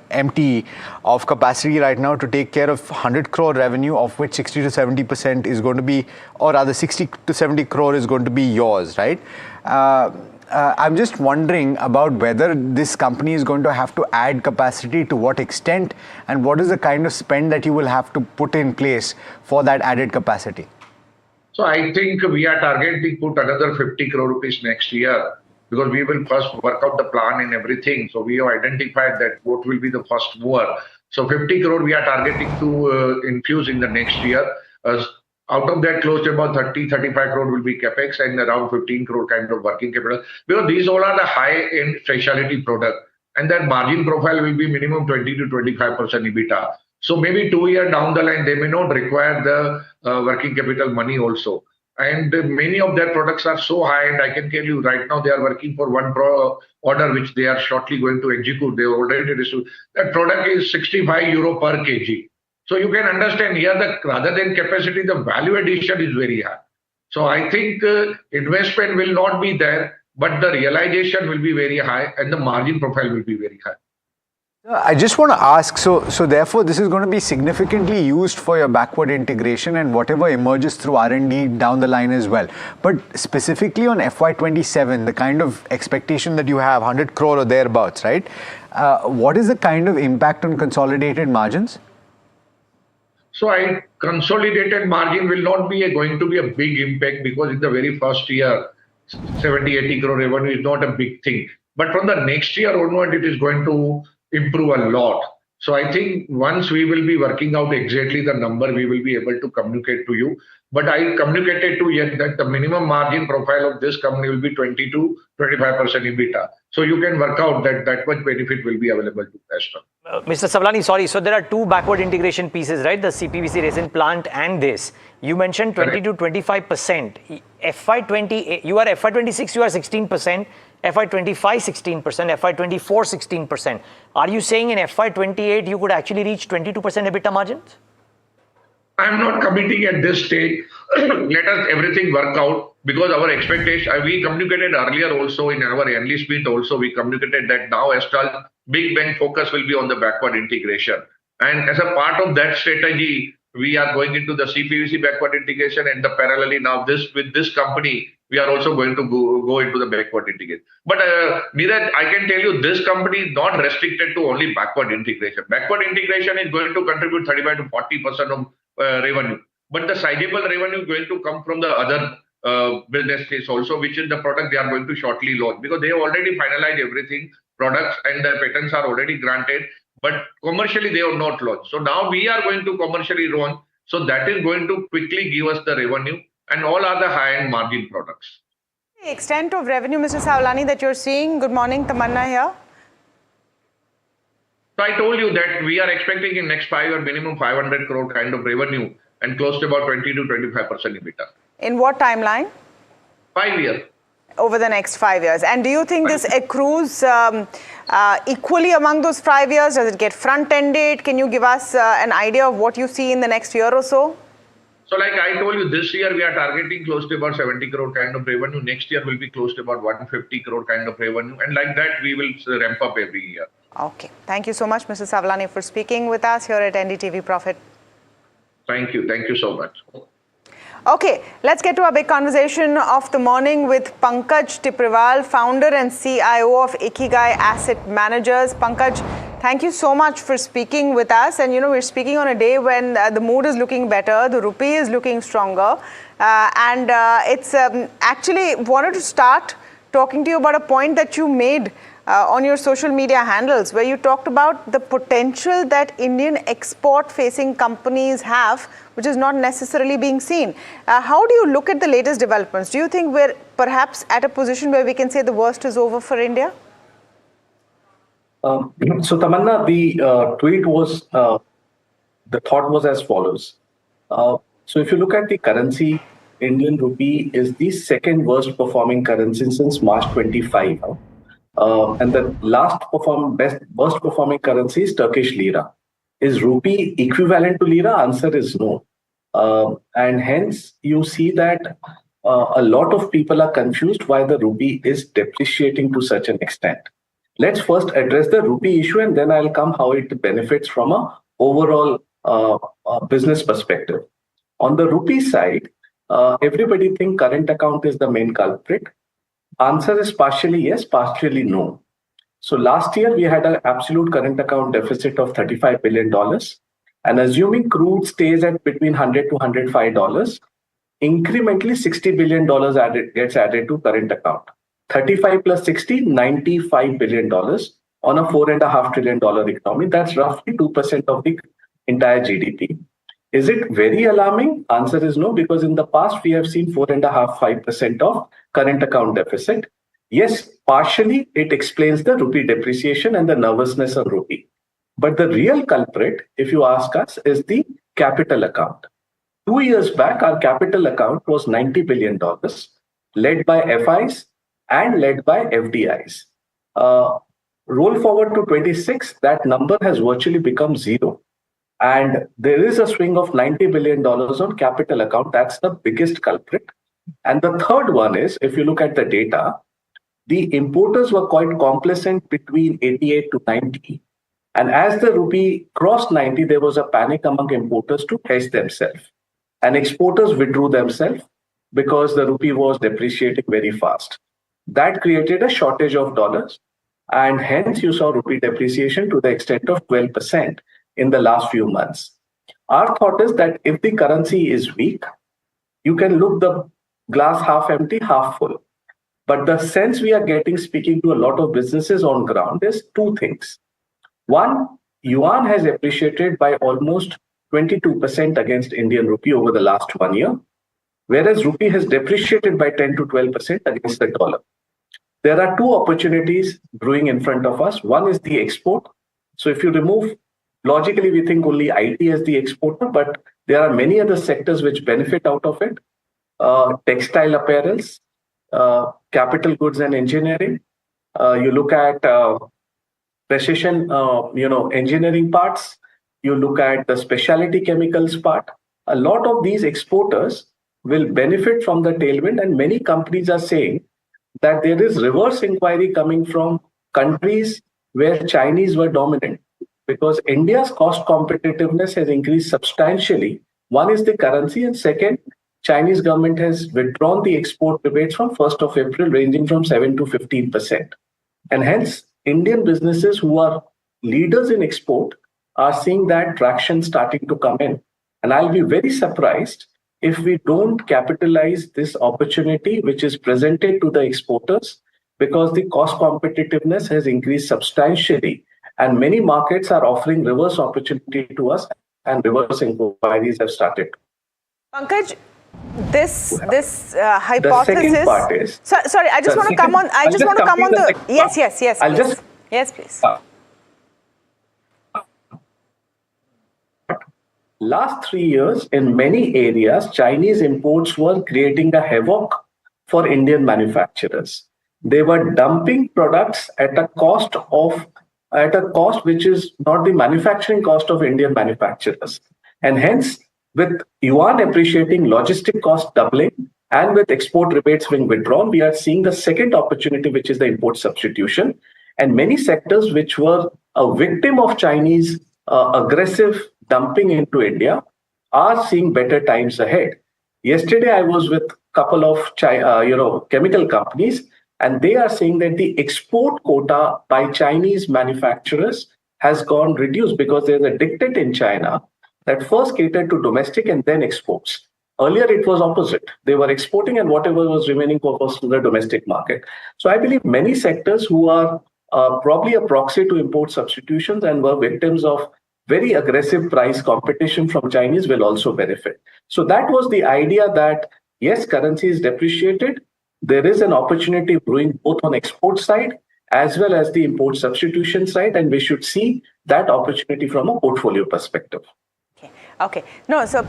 MT of capacity right now to take care of 100 crore revenue, of which 60 to 70% is going to be, or rather 60 to 70 crore is going to be yours, right? I'm just wondering about whether this company is going to have to add capacity, to what extent, and what is the kind of spend that you will have to put in place for that added capacity? So I think we are targeting put another 50 crore rupees next year, because we will first work out the plan and everything. So we have identified that what will be the first mover. So 50 crore we are targeting to infuse in the next year. Out of that, close to about 30-35 crore will be capex, and around 15 crore kind of working capital. Because these all are the high-end specialty product, and that margin profile will be minimum 20 to 25% EBITDA. So maybe 2 years down the line, they may not require the working capital money also. And many of their products are so high, and I can tell you right now they are working for one order which they are shortly going to execute. They already received. That product is €65 per kg. So you can understand here that rather than capacity, the value addition is very high. So I think investment will not be there, but the realization will be very high and the margin profile will be very high. I just want to ask, so therefore this is going to be significantly used for your backward integration and whatever emerges through R&D down the line as well. But specifically on FY27, the kind of expectation that you have, 100 crore or thereabouts, right? What is the kind of impact on consolidated margins? So consolidated margin will not be going to be a big impact, because in the very first year, 70-80 crore revenue is not a big thing. But from the next year onward, it is going to improve a lot. So I think once we will be working out exactly the number, we will be able to communicate to you. But I communicated to you that the minimum margin profile of this company will be 20 to 25% EBITDA. So you can work out that much benefit will be available to Astral. Mr. Savlani, sorry. So there are two backward integration pieces, right? The CPVC resin plant and this. You mentioned 20 to 25%. FY28, you are FY26, you are 16%. FY25, 16%. FY24, 16%. Are you saying in FY28 you could actually reach 22% EBITDA margins? I'm not committing at this stage. Let us everything work out, because our expectation, we communicated earlier also in our analyst meet also, we communicated that now Astral big bang focus will be on the backward integration. And as a part of that strategy, we are going into the CPVC backward integration, and the parallelly now with this company, we are also going to go into the backward integration. But Neeraj, I can tell you this company is not restricted to only backward integration. Backward integration is going to contribute 35 to 40% of revenue. But the sizable revenue is going to come from the other businesses also, which is the product they are going to shortly launch, because they have already finalized everything, products and the patents are already granted, but commercially they have not launched. So now we are going to commercially launch. So that is going to quickly give us the revenue, and all are the high-end margin products. The extent of revenue, Mr. Savlani, that you're seeing. Good morning, Tamanna here. So I told you that we are expecting in next 5 years minimum 500 crore kind of revenue and close to about 20 to 25% EBITDA. In what timeline? 5 years. Over the next 5 years. And do you think this accrues equally among those 5 years? Does it get front-ended? Can you give us an idea of what you see in the next year or so? So like I told you, this year we are targeting close to about 70 crore kind of revenue. Next year will be close to about 150 crore kind of revenue. And like that, we will ramp up every year. Okay. Thank you so much, Mr. Savlani, for speaking with us here at NDTV Profit. Thank you. Thank you so much. Okay, let's get to our big conversation of the morning with Pankaj Tipriwal, founder and CIO of Ikigai Asset Managers. Pankaj, thank you so much for speaking with us. And, you know, we're speaking on a day when the mood is looking better, the rupee is looking stronger. It's actually wanted to start talking to you about a point that you made on your social media handles, where you talked about the potential that Indian export-facing companies have, which is not necessarily being seen. How do you look at the latest developments? Do you think we're perhaps at a position where we can say the worst is over for India? So Tamanna, the tweet was, the thought was as follows. So if you look at the currency, Indian rupee is the second worst performing currency since March 25. And the worst performing currency is Turkish lira. Is rupee equivalent to lira? Answer is no. And hence you see that a lot of people are confused why the rupee is depreciating to such an extent. Let's first address the rupee issue, and then I'll come how it benefits from a overall business perspective. On the rupee side, everybody think current account is the main culprit. Answer is partially yes, partially no. So last year we had an absolute current account deficit of $35 billion. And assuming crude stays at between $100 to $105, incrementally $60 billion gets added to current account. 35 plus 60, $95 billion on a $4.5 trillion economy. That's roughly 2% of the entire GDP. Is it very alarming? Answer is no, because in the past we have seen 4.5-5% of current account deficit. Yes, partially it explains the rupee depreciation and the nervousness of rupee. But the real culprit, if you ask us, is the capital account. 2 years back, our capital account was $90 billion, led by FIs and led by FDIs. Roll forward to 26, that number has virtually become zero. And there is a swing of $90 billion on capital account. That's the biggest culprit. And the third one is, if you look at the data, the importers were quite complacent between 88 to 90. And as the rupee crossed 90, there was a panic among importers to hedge themselves. And exporters withdrew themselves because the rupee was depreciating very fast. That created a shortage of dollars. And hence you saw rupee depreciation to the extent of 12% in the last few months. Our thought is that if the currency is weak, you can look the glass half empty, half full. But the sense we are getting speaking to a lot of businesses on ground is two things. One, yuan has appreciated by almost 22% against Indian rupee over the last 1 year, whereas rupee has depreciated by 10 to 12% against the dollar. There are two opportunities brewing in front of us. One is the export. So if you remove, logically, we think only IT as the exporter, but there are many other sectors which benefit out of it. Textile apparels, capital goods and engineering. You look at precision, engineering parts. You look at the specialty chemicals part. A lot of these exporters will benefit from the tailwind, and many companies are saying that there is reverse inquiry coming from countries where Chinese were dominant, because India's cost competitiveness has increased substantially. One is the currency, and second, Chinese government has withdrawn the export rebates from 1st of April, ranging from 7 to 15%. And hence, Indian businesses who are leaders in export are seeing that traction starting to come in. And I'll be very surprised if we don't capitalize this opportunity which is presented to the exporters, because the cost competitiveness has increased substantially and many markets are offering reverse opportunity to us and reverse inquiries have started. Pankaj, this hypothesis. The second part is. Sorry, I just want to come on. I just want to come on the. Yes. I'll please. just. Yes, please. Last 3 years, in many areas, Chinese imports were creating a havoc for Indian manufacturers. They were dumping products at a cost which is not the manufacturing cost of Indian manufacturers. And hence, with yuan appreciating, logistic cost doubling, and with export rebates being withdrawn, we are seeing the second opportunity, which is the import substitution. And many sectors which were a victim of Chinese aggressive dumping into India are seeing better times ahead. Yesterday, I was with a couple of chemical companies, and they are saying that the export quota by Chinese manufacturers has gone reduced because there's a dictate in China that first catered to domestic and then exports. Earlier, it was opposite. They were exporting and whatever was remaining was to the domestic market. So I believe many sectors who are probably a proxy to import substitutions and were victims of very aggressive price competition from Chinese will also benefit. So that was the idea that, yes, currency is depreciated. There is an opportunity brewing both on export side as well as the import substitution side, and we should see that opportunity from a portfolio perspective. Okay. No, so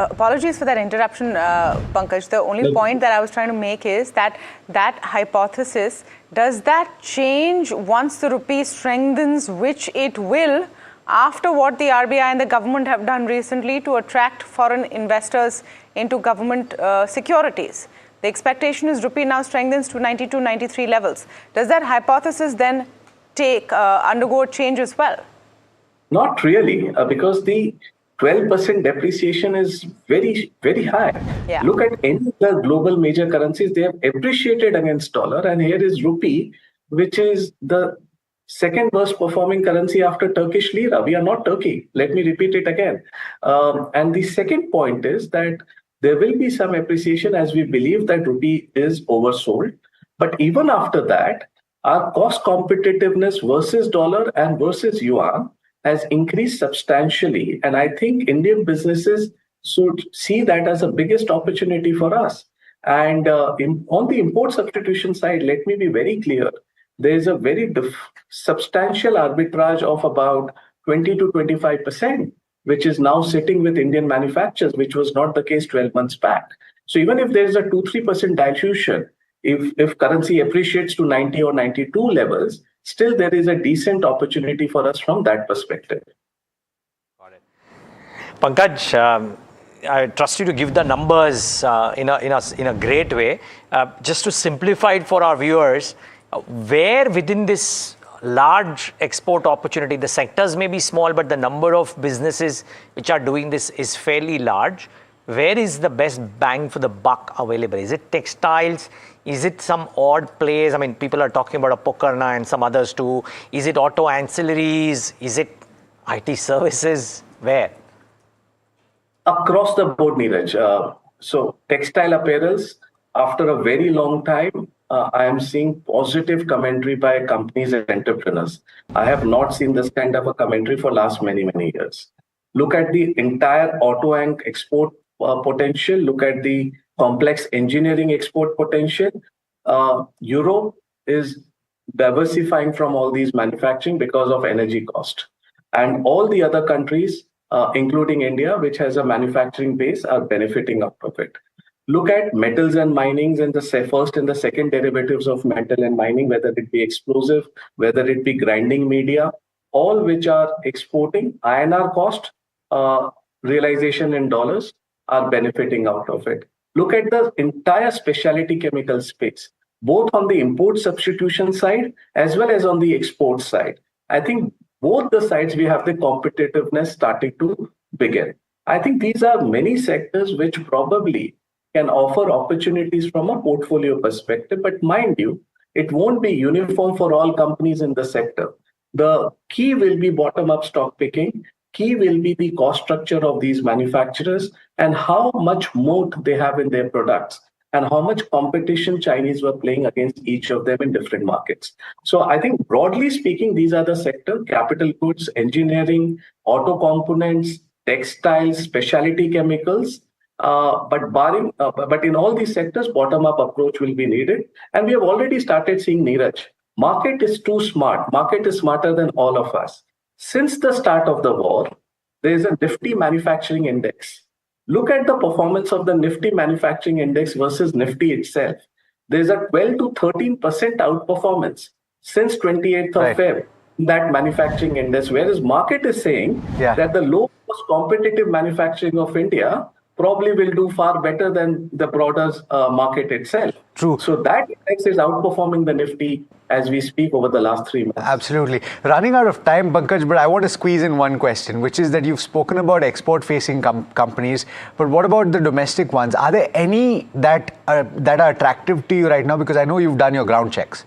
apologies for that interruption, Pankaj. The only point that I was trying to make is that hypothesis, does that change once the rupee strengthens, which it will, after what the RBI and the government have done recently to attract foreign investors into government securities? The expectation is rupee now strengthens to 92, 93 levels. Does that hypothesis then undergo a change as well? Not really, because the 12% depreciation is very, very high. Yeah. Look at any of the global major currencies, they have appreciated against dollar, and here is rupee, which is the second worst performing currency after Turkish lira. We are not Turkey. Let me repeat it again. And the second point is that there will be some appreciation as we believe that rupee is oversold. But even after that, our cost competitiveness versus dollar and versus yuan has increased substantially. And I think Indian businesses should see that as the biggest opportunity for us. And on the import substitution side, let me be very clear. There is a very substantial arbitrage of about 20 to 25%, which is now sitting with Indian manufacturers, which was not the case 12 months back. So even if there is a 2-3% dilution, if currency appreciates to 90 or 92 levels, still there is a decent opportunity for us from that perspective. Got it. Pankaj, I trust you to give the numbers in a great way. Just to simplify it for our viewers, where within this large export opportunity, the sectors may be small, but the number of businesses which are doing this is fairly large. Where is the best bang for the buck available? Is it textiles? Is it some odd place? I mean, people are talking about a Pokarna and some others too. Is it auto ancillaries? Is it IT services? Where? Across the board, Neeraj. So textile apparels, after a very long time, I am seeing positive commentary by companies and entrepreneurs. I have not seen this kind of a commentary for last many, many years. Look at the entire auto and export potential. Look at the complex engineering export potential. Europe is diversifying from all these manufacturing because of energy cost. And all the other countries, including India, which has a manufacturing base, are benefiting out of it. Look at metals and minings and the first and the second derivatives of metal and mining, whether it be explosive, whether it be grinding media, all which are exporting. INR cost realization in dollars are benefiting out of it. Look at the entire specialty chemical space, both on the import substitution side as well as on the export side. I think both the sides we have the competitiveness starting to begin. I think these are many sectors which probably can offer opportunities from a portfolio perspective. But mind you, it won't be uniform for all companies in the sector. The key will be bottom-up stock picking. Key will be the cost structure of these manufacturers and how much moat they have in their products and how much competition Chinese were playing against each of them in different markets. So I think broadly speaking, these are the sector: capital goods, engineering, auto components, textiles, specialty chemicals. But in all these sectors, bottom-up approach will be needed. And we have already started seeing, Neeraj, market is too smart. Market is smarter than all of us. Since the start of the war, there is a Nifty manufacturing index. Look at the performance of the Nifty manufacturing index versus Nifty itself. There's a 12 to 13% outperformance since 28th of Feb. That manufacturing index, whereas market is saying that the low-cost competitive manufacturing of India probably will do far better than the broader market itself. True. So that index is outperforming the Nifty as we speak over the last 3 months. Absolutely. Running out of time, Pankaj, but I want to squeeze in one question, which is that you've spoken about export-facing companies, but what about the domestic ones? Are there any that are attractive to you right now? Because I know you've done your ground checks.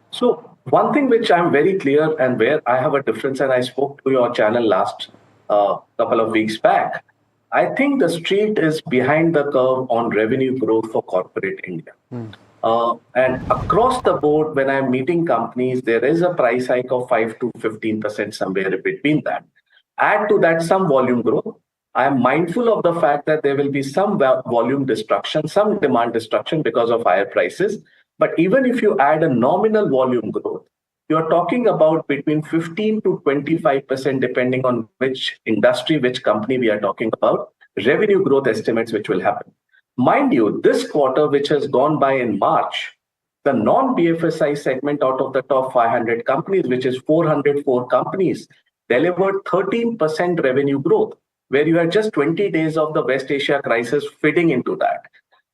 So one thing which I'm very clear and where I have a difference, and I spoke to your channel last couple of weeks back, I think the street is behind the curve on revenue growth for corporate India. And across the board, when I'm meeting companies, there is a price hike of 5 to 15%, somewhere in between that. Add to that some volume growth. I am mindful of the fact that there will be some volume destruction, some demand destruction because of higher prices. But even if you add a nominal volume growth, you're talking about between 15 to 25%, depending on which industry, which company we are talking about, revenue growth estimates which will happen. Mind you, this quarter, which has gone by in March, the non-BFSI segment out of the top 500 companies, which is 404 companies, delivered 13% revenue growth, where you had just 20 days of the West Asia crisis fitting into that.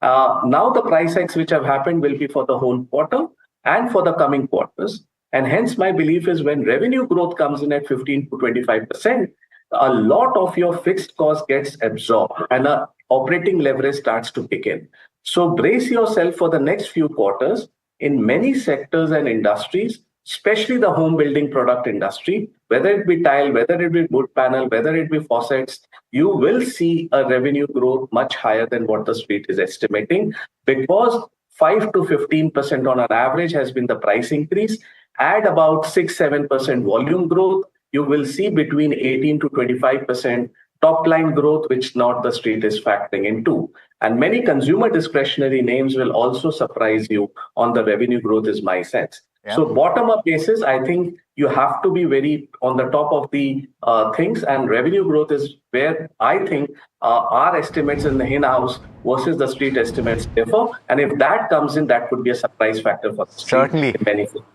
Now the price hikes which have happened will be for the whole quarter and for the coming quarters. And hence my belief is when revenue growth comes in at 15 to 25%, a lot of your fixed cost gets absorbed and operating leverage starts to kick in. So brace yourself for the next few quarters in many sectors and industries, especially the home building product industry, whether it be tile, whether it be wood panel, whether it be faucets, you will see a revenue growth much higher than what the street is estimating, because 5 to 15% on an average has been the price increase. Add about 6-7% volume growth, you will see between 18 to 25% top line growth, which not the street is factoring into. And many consumer discretionary names will also surprise you on the revenue growth, is my sense. Yeah. So bottom up basis, I think you have to be very on the top of the things, and revenue growth is where I think our estimates in the in-house versus the street estimates differ. And if that comes in, that could be a surprise factor for the street.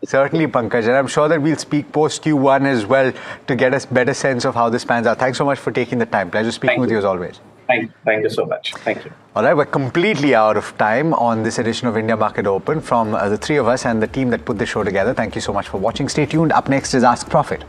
Certainly, Pankaj. And I'm sure that we'll speak post Q1 as well to get a better sense of how this pans out. Thanks so much for taking the time. Pleasure speaking with you as always. Thank you so much. Thank you. All right, we're completely out of time on this edition of India Market Open. From the three of us and the team that put this show together, thank you so much for watching. Stay tuned. Up next is Ask Profit.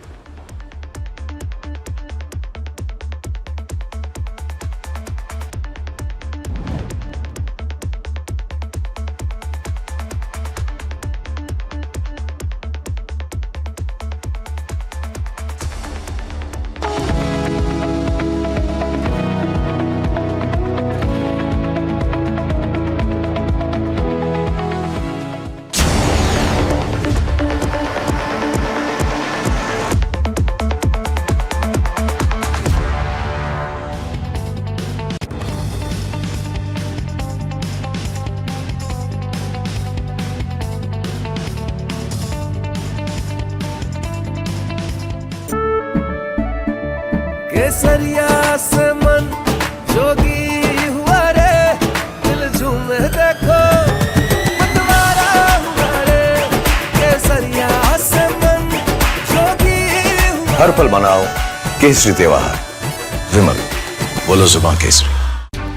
केसरिया से मन जोगी हुआ रे दिल झूमे देखो मतवारा हुआ रे केसरिया से मन जोगी हुआ हर पल मनाओ केसरी त्योहार। विमल, बोलो जुबान केसरी।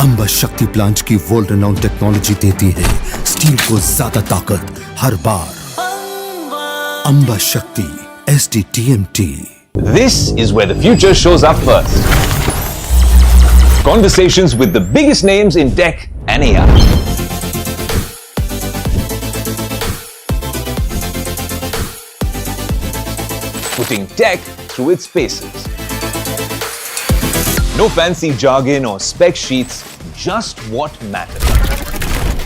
अंबा शक्ति प्लांट की वर्ल्ड रेनाउंड टेक्नोलॉजी देती है स्टील को ज्यादा ताकत हर बार। अंबा शक्ति SDTMT। This is where the future shows up first. Conversations with the biggest names in tech and AI. Putting tech through its paces. No fancy jargon or spec sheets, just what matters.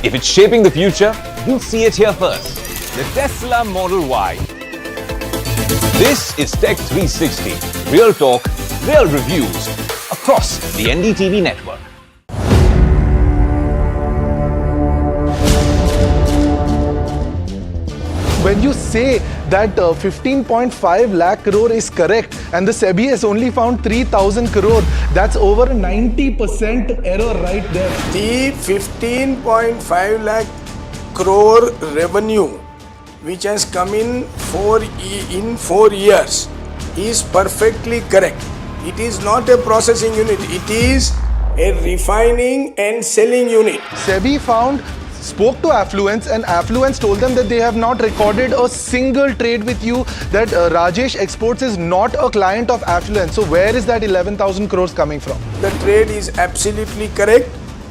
If it's shaping the future, you'll see it here first. The Tesla Model Y. This is Tech 360. Real talk, real reviews across the NDTV network. When you say that 15.5 lakh crore is correct and the SEBI has only found 3,000 crore, that's over a 90% error right there. The 15.5 lakh crore revenue which has come in 4 years is perfectly correct. It is not a processing unit, it is a refining and selling unit. SEBI spoke to Affluence and Affluence told them that they have not recorded a single trade with you, that Rajesh Exports is not a client of Affluence. So where is that 11,000 crores coming from? The trade is absolutely correct.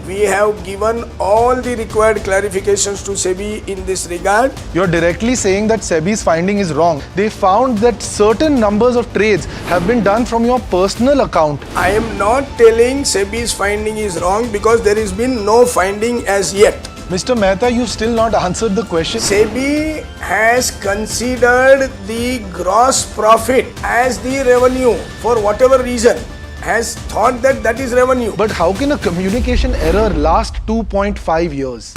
We have given all the required clarifications to SEBI in this regard. You're directly saying that SEBI's finding is wrong. They found that certain numbers of trades have been done from your personal account. I am not telling SEBI's finding is wrong because there has been no finding as yet. Mr. Mehta, you've still not answered the question. SEBI has considered the gross profit as the revenue for whatever reason, has thought that that is revenue. But how can a communication error last 2.5 years?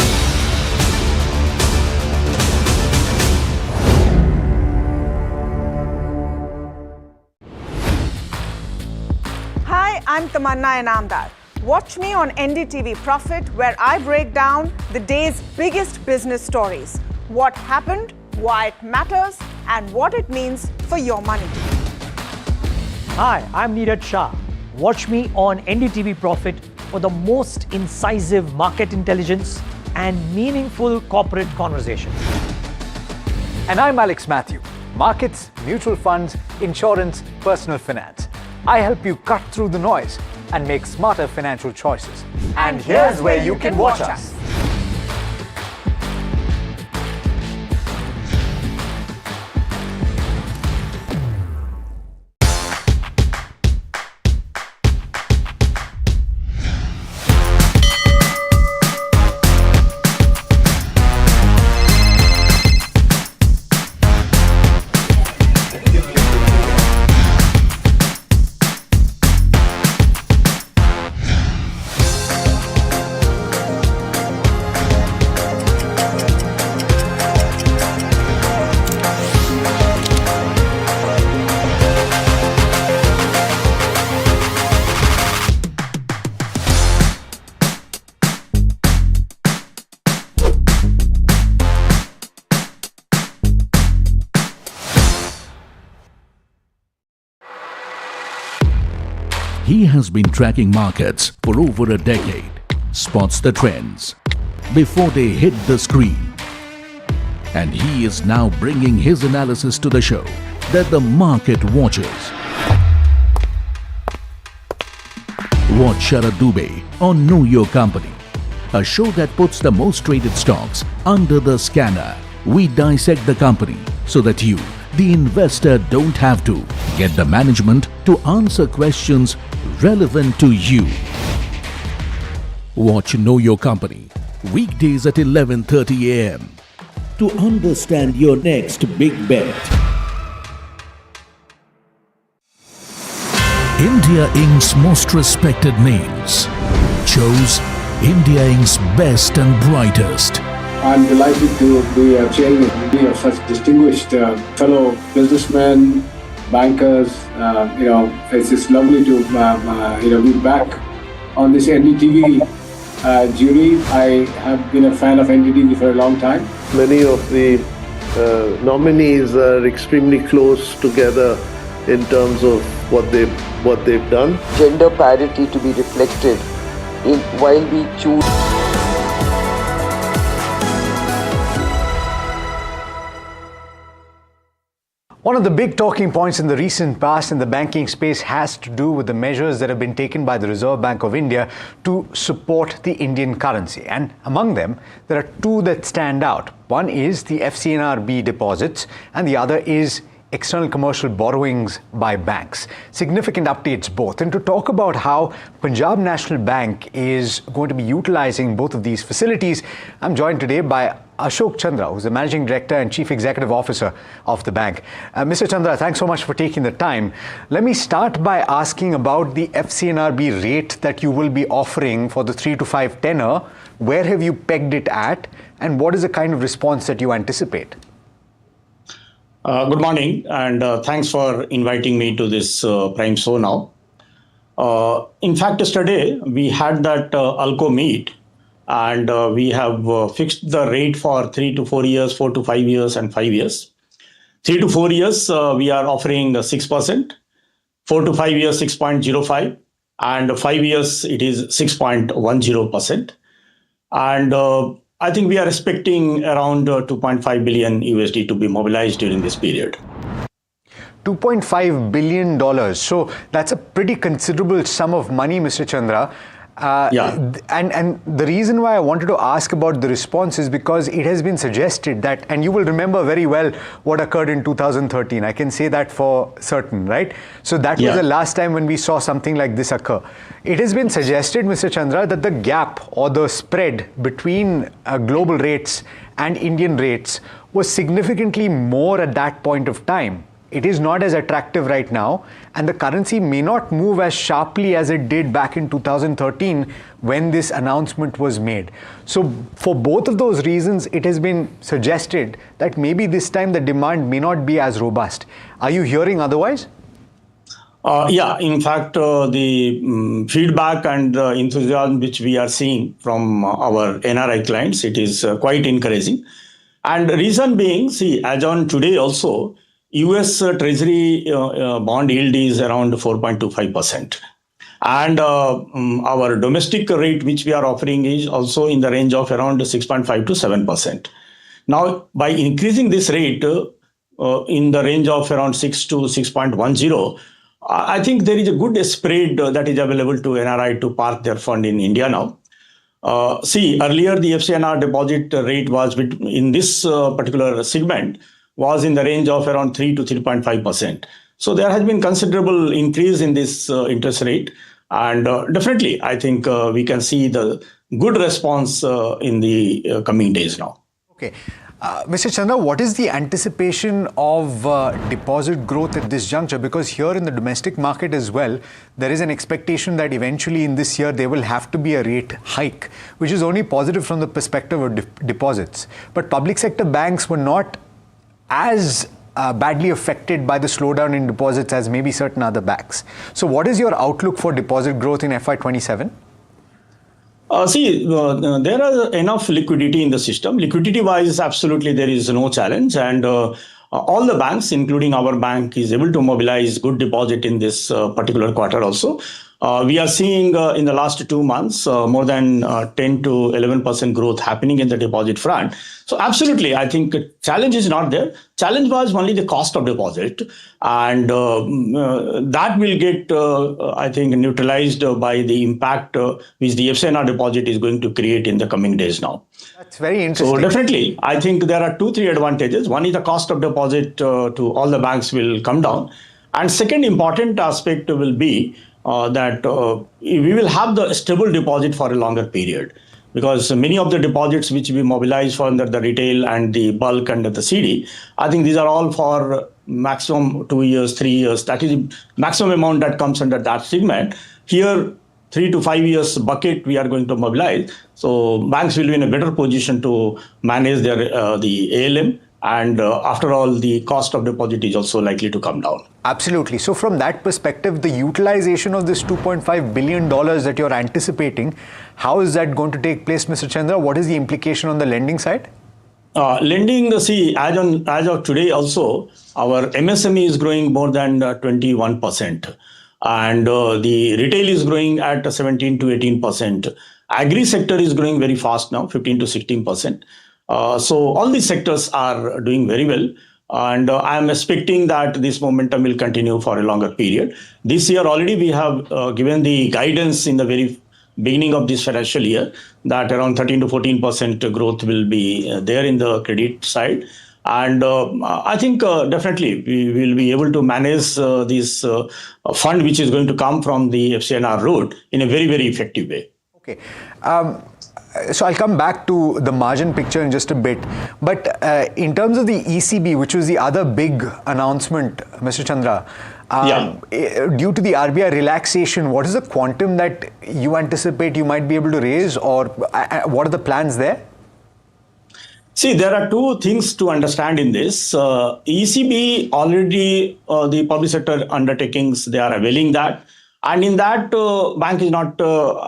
Hi, I'm Tamanna Inamdar. Watch me on NDTV Profit, where I break down the day's biggest business stories. What happened, why it matters, and what it means for your money. Hi, I'm Neeraj Shah. Watch me on NDTV Profit for the most incisive market intelligence and meaningful corporate conversations. And I'm Alex Matthew. Markets, mutual funds, insurance, personal finance. I help you cut through the noise and make smarter financial choices. And here's where you can watch us. He has been tracking markets for over a decade, spots the trends before they hit the screen. And he is now bringing his analysis to the show that the market watches. Watch Sharad Dubey on Know Your Company, a show that puts the most traded stocks under the scanner. We dissect the company so that you, the investor, don't have to. Get the management to answer questions relevant to you. Watch Know Your Company weekdays at 11:30 a.m. to understand your next big bet. India Inc.'s most respected names chose India Inc.'s best and brightest. I'm delighted to be chairman of such distinguished fellow businessmen, bankers. It's just lovely to be back on this NDTV jury. I have been a fan of NDTV for a long time. Many of the nominees are extremely close together in terms of what they've done. Gender parity to be reflected while we choose. One of the big talking points in the recent past in the banking space has to do with the measures that have been taken by the Reserve Bank of India to support the Indian currency. And among them, there are two that stand out. One is the FCNRB deposits, and the other is external commercial borrowings by banks. Significant updates both. And to talk about how Punjab National Bank is going to be utilizing both of these facilities, I'm joined today by Ashok Chandra, who's the Managing Director and Chief Executive Officer of the bank. Mr. Chandra, thanks so much for taking the time. Let me start by asking about the FCNRB rate that you will be offering for the 3 to 5 tenor. Where have you pegged it at, and what is the kind of response that you anticipate? Good morning, and thanks for inviting me to this Prime Show now. In fact, yesterday we had that ALCO meet, and we have fixed the rate for 3 to 4 years, 4 to 5 years, and 5 years. 3 to 4 years, we are offering 6%, 4 to 5 years, 6.05%, and 5 years, it is 6.10%. And I think we are expecting around $2.5 billion USD to be mobilized during this period. $2.5 billion. So that's a pretty considerable sum of money, Mr. Chandra. And the reason why I wanted to ask about the response is because it has been suggested that, and you will remember very well what occurred in 2013. I can say that for certain, right? So that was the last time when we saw something like this occur. It has been suggested, Mr. Chandra, that the gap or the spread between global rates and Indian rates was significantly more at that point of time. It is not as attractive right now, and the currency may not move as sharply as it did back in 2013 when this announcement was made. So for both of those reasons, it has been suggested that maybe this time the demand may not be as robust. Are you hearing otherwise? In fact, the feedback and enthusiasm which we are seeing from our NRI clients, it is quite encouraging. And reason being, see, as on today also, US Treasury bond yield is around 4.25%. And our domestic rate, which we are offering, is also in the range of around 6.5 to 7%. Now, by increasing this rate in the range of around 6 to 6.10, I think there is a good spread that is available to NRI to park their fund in India now. Earlier the FCNR deposit rate was in this particular segment was in the range of around 3 to 3.5%. So there has been considerable increase in this interest rate. And definitely, I think we can see the good response in the coming days now. Okay. Mr. Chandra, what is the anticipation of deposit growth at this juncture? Because here in the domestic market as well, there is an expectation that eventually in this year there will have to be a rate hike, which is only positive from the perspective of deposits. But public sector banks were not as badly affected by the slowdown in deposits as maybe certain other banks. So what is your outlook for deposit growth in FY27? There are enough liquidity in the system. Liquidity-wise, absolutely there is no challenge. And all the banks, including our bank, is able to mobilize good deposit in this particular quarter also. We are seeing in the last 2 months more than 10 to 11% growth happening in the deposit front. So absolutely, I think challenge is not there. Challenge was only the cost of deposit, and that will get, I think, neutralized by the impact which the FCNR deposit is going to create in the coming days now. That's very interesting. So definitely, I think there are 2-3 advantages. One is the cost of deposit to all the banks will come down. And second important aspect will be that we will have the stable deposit for a longer period, because many of the deposits which we mobilize for under the retail and the bulk and the CD, I think these are all for maximum 2 years, 3 years. That is the maximum amount that comes under that segment. Here, 3 to 5 years bucket we are going to mobilize. So banks will be in a better position to manage their the ALM And after all, the cost of deposit is also likely to come down. Absolutely. So from that perspective, the utilization of this $2.5 billion that you're anticipating, how is that going to take place, Mr. Chandra? What is the implication on the lending side? Lending, see, as of today also, our MSME is growing more than 21%. And the retail is growing at 17 to 18%. Agri sector is growing very fast now, 15 to 16%. So all these sectors are doing very well. And I am expecting that this momentum will continue for a longer period. This year already we have given the guidance in the very beginning of this financial year that around 13 to 14% growth will be there in the credit side. And I think definitely we will be able to manage this fund which is going to come from the FCNR route in a very, very effective way. Okay. So I'll come back to the margin picture in just a bit. But in terms of the ECB, which was the other big announcement, Mr. Chandra, due to the RBI relaxation, what is the quantum that you anticipate you might be able to raise, or what are the plans there? See, there are two things to understand in this. ECB already, the public sector undertakings, they are availing that. And in that, bank is not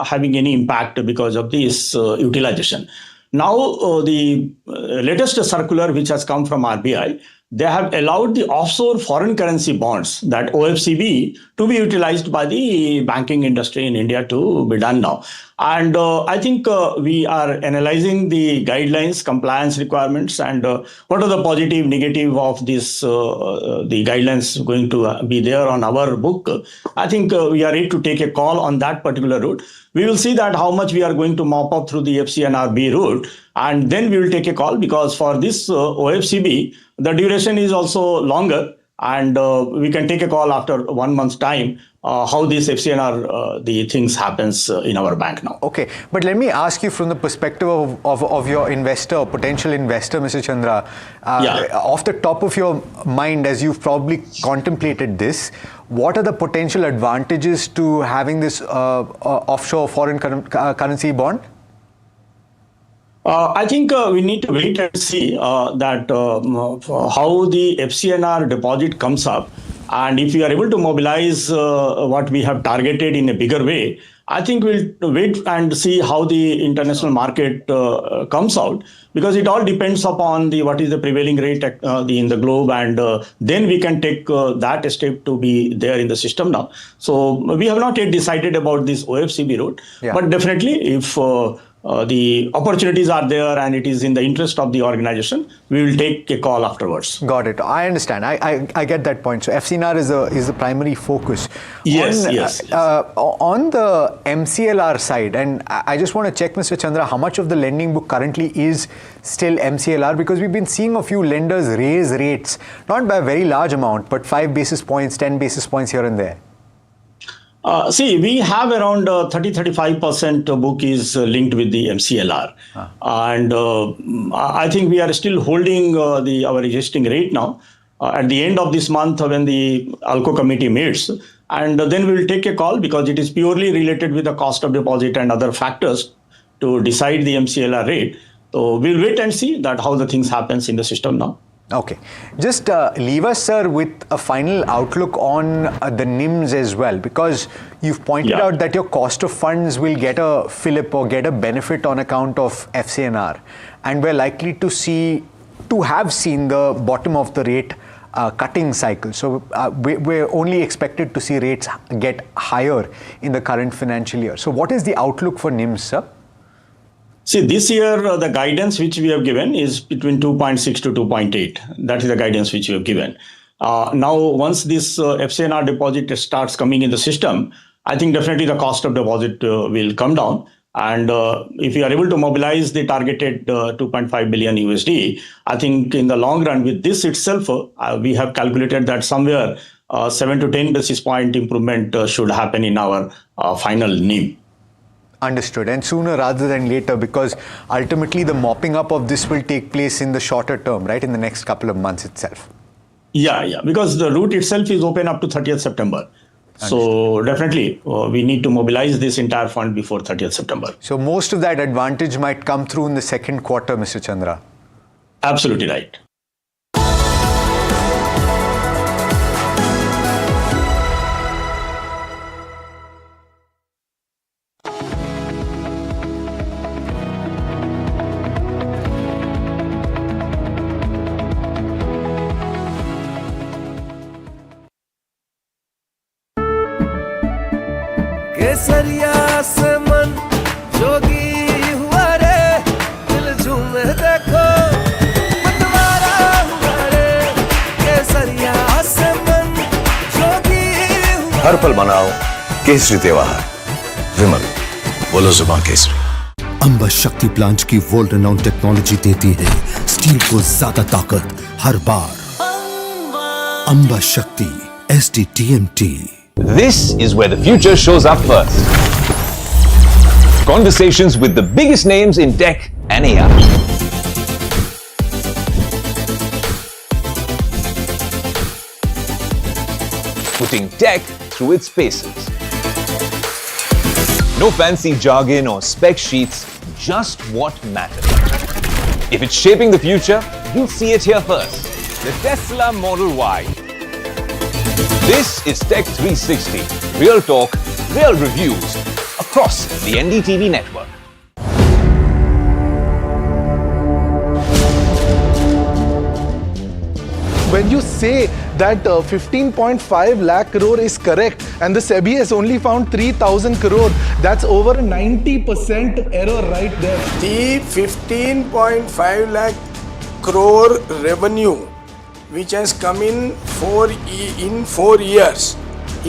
having any impact because of this utilization. Now, the latest circular which has come from RBI, they have allowed the offshore foreign currency bonds, that OFCB, to be utilized by the banking industry in India to be done now. And I think we are analyzing the guidelines, compliance requirements, and what are the positive, negative of this, the guidelines going to be there on our book. I think we are ready to take a call on that particular route. We will see that how much we are going to mop up through the FCNRB route, and then we will take a call, because for this OFCB, the duration is also longer, and we can take a call after 1 month's time how this FCNR, the things happens in our bank now. Okay, but let me ask you from the perspective of your investor or potential investor, Mr. Chandra, off the top of your mind, as you've probably contemplated this, what are the potential advantages to having this offshore foreign currency bond? I think we need to wait and see that how the FCNR deposit comes up. And if we are able to mobilize what we have targeted in a bigger way, I think we'll wait and see how the international market comes out, because it all depends upon what is the prevailing rate in the globe, and then we can take that step to be there in the system now. So we have not yet decided about this OFCB route, but definitely if the opportunities are there and it is in the interest of the organization, we will take a call afterwards. Got it. I understand. I get that point. So FCNR is the primary focus. Yes, on the MCLR side, and I just want to check, Mr. Chandra, how much of the lending book currently is still MCLR? Because we've been seeing a few lenders raise rates, not by a very large amount, but 5 basis points, 10 basis points here and there. See, we have around 30-35% book is linked with the MCLR. And I think we are still holding our existing rate now. At the end of this month, when the ALCO committee meets, and then we will take a call, because it is purely related with the cost of deposit and other factors to decide the MCLR rate. So we'll wait and see that how the things happens in the system now. Okay. Just leave us, sir, with a final outlook on the NIMs as well, because you've pointed out that your cost of funds will get a fillip or get a benefit on account of FCNR. And we're likely to have seen the bottom of the rate cutting cycle. So we're only expected to see rates get higher in the current financial year. So what is the outlook for NIMs, sir? See, this year, the guidance which we have given is between 2.6 to 2.8. That is the guidance which we have given. Now, once this FCNR deposit starts coming in the system, I think definitely the cost of deposit will come down. And if we are able to mobilize the targeted 2.5 billion USD, I think in the long run with this itself, we have calculated that somewhere 7 to 10 basis point improvement should happen in our final NIM. Understood. And sooner rather than later, because ultimately the mopping up of this will take place in the shorter term, right? In the next couple of months itself. Yeah, because the route itself is open up to 30th September. Understood. So definitely we need to mobilize this entire fund before 30th September. So most of that advantage might come through in the second quarter, Mr. Chandra. Absolutely right. केसरिया से मन जोगी हुआ रे दिल झूमे देखो मतवारा हुआ रे केसरिया से मन जोगी हुआ हर पल मनाओ केसरी त्योहार। विमल, बोलो जुबान केसरी। अंबा शक्ति प्लांट की वर्ल्ड रेनाउंड टेक्नोलॉजी देती है स्टील को ज्यादा ताकत हर बार। अंबा शक्ति SDTMT। This is where the future shows up first. Conversations with the biggest names in tech and AI. Putting tech through its paces. No fancy jargon or spec sheets, just what matters. If it's shaping the future, you'll see it here first. The Tesla Model Y. This is Tech 360. Real talk, real reviews across the NDTV network. When you say that 15.5 lakh crore is correct and the SEBI has only found 3,000 crore, that's over 90% error right there. The 15.5 lakh crore revenue which has come in 4 years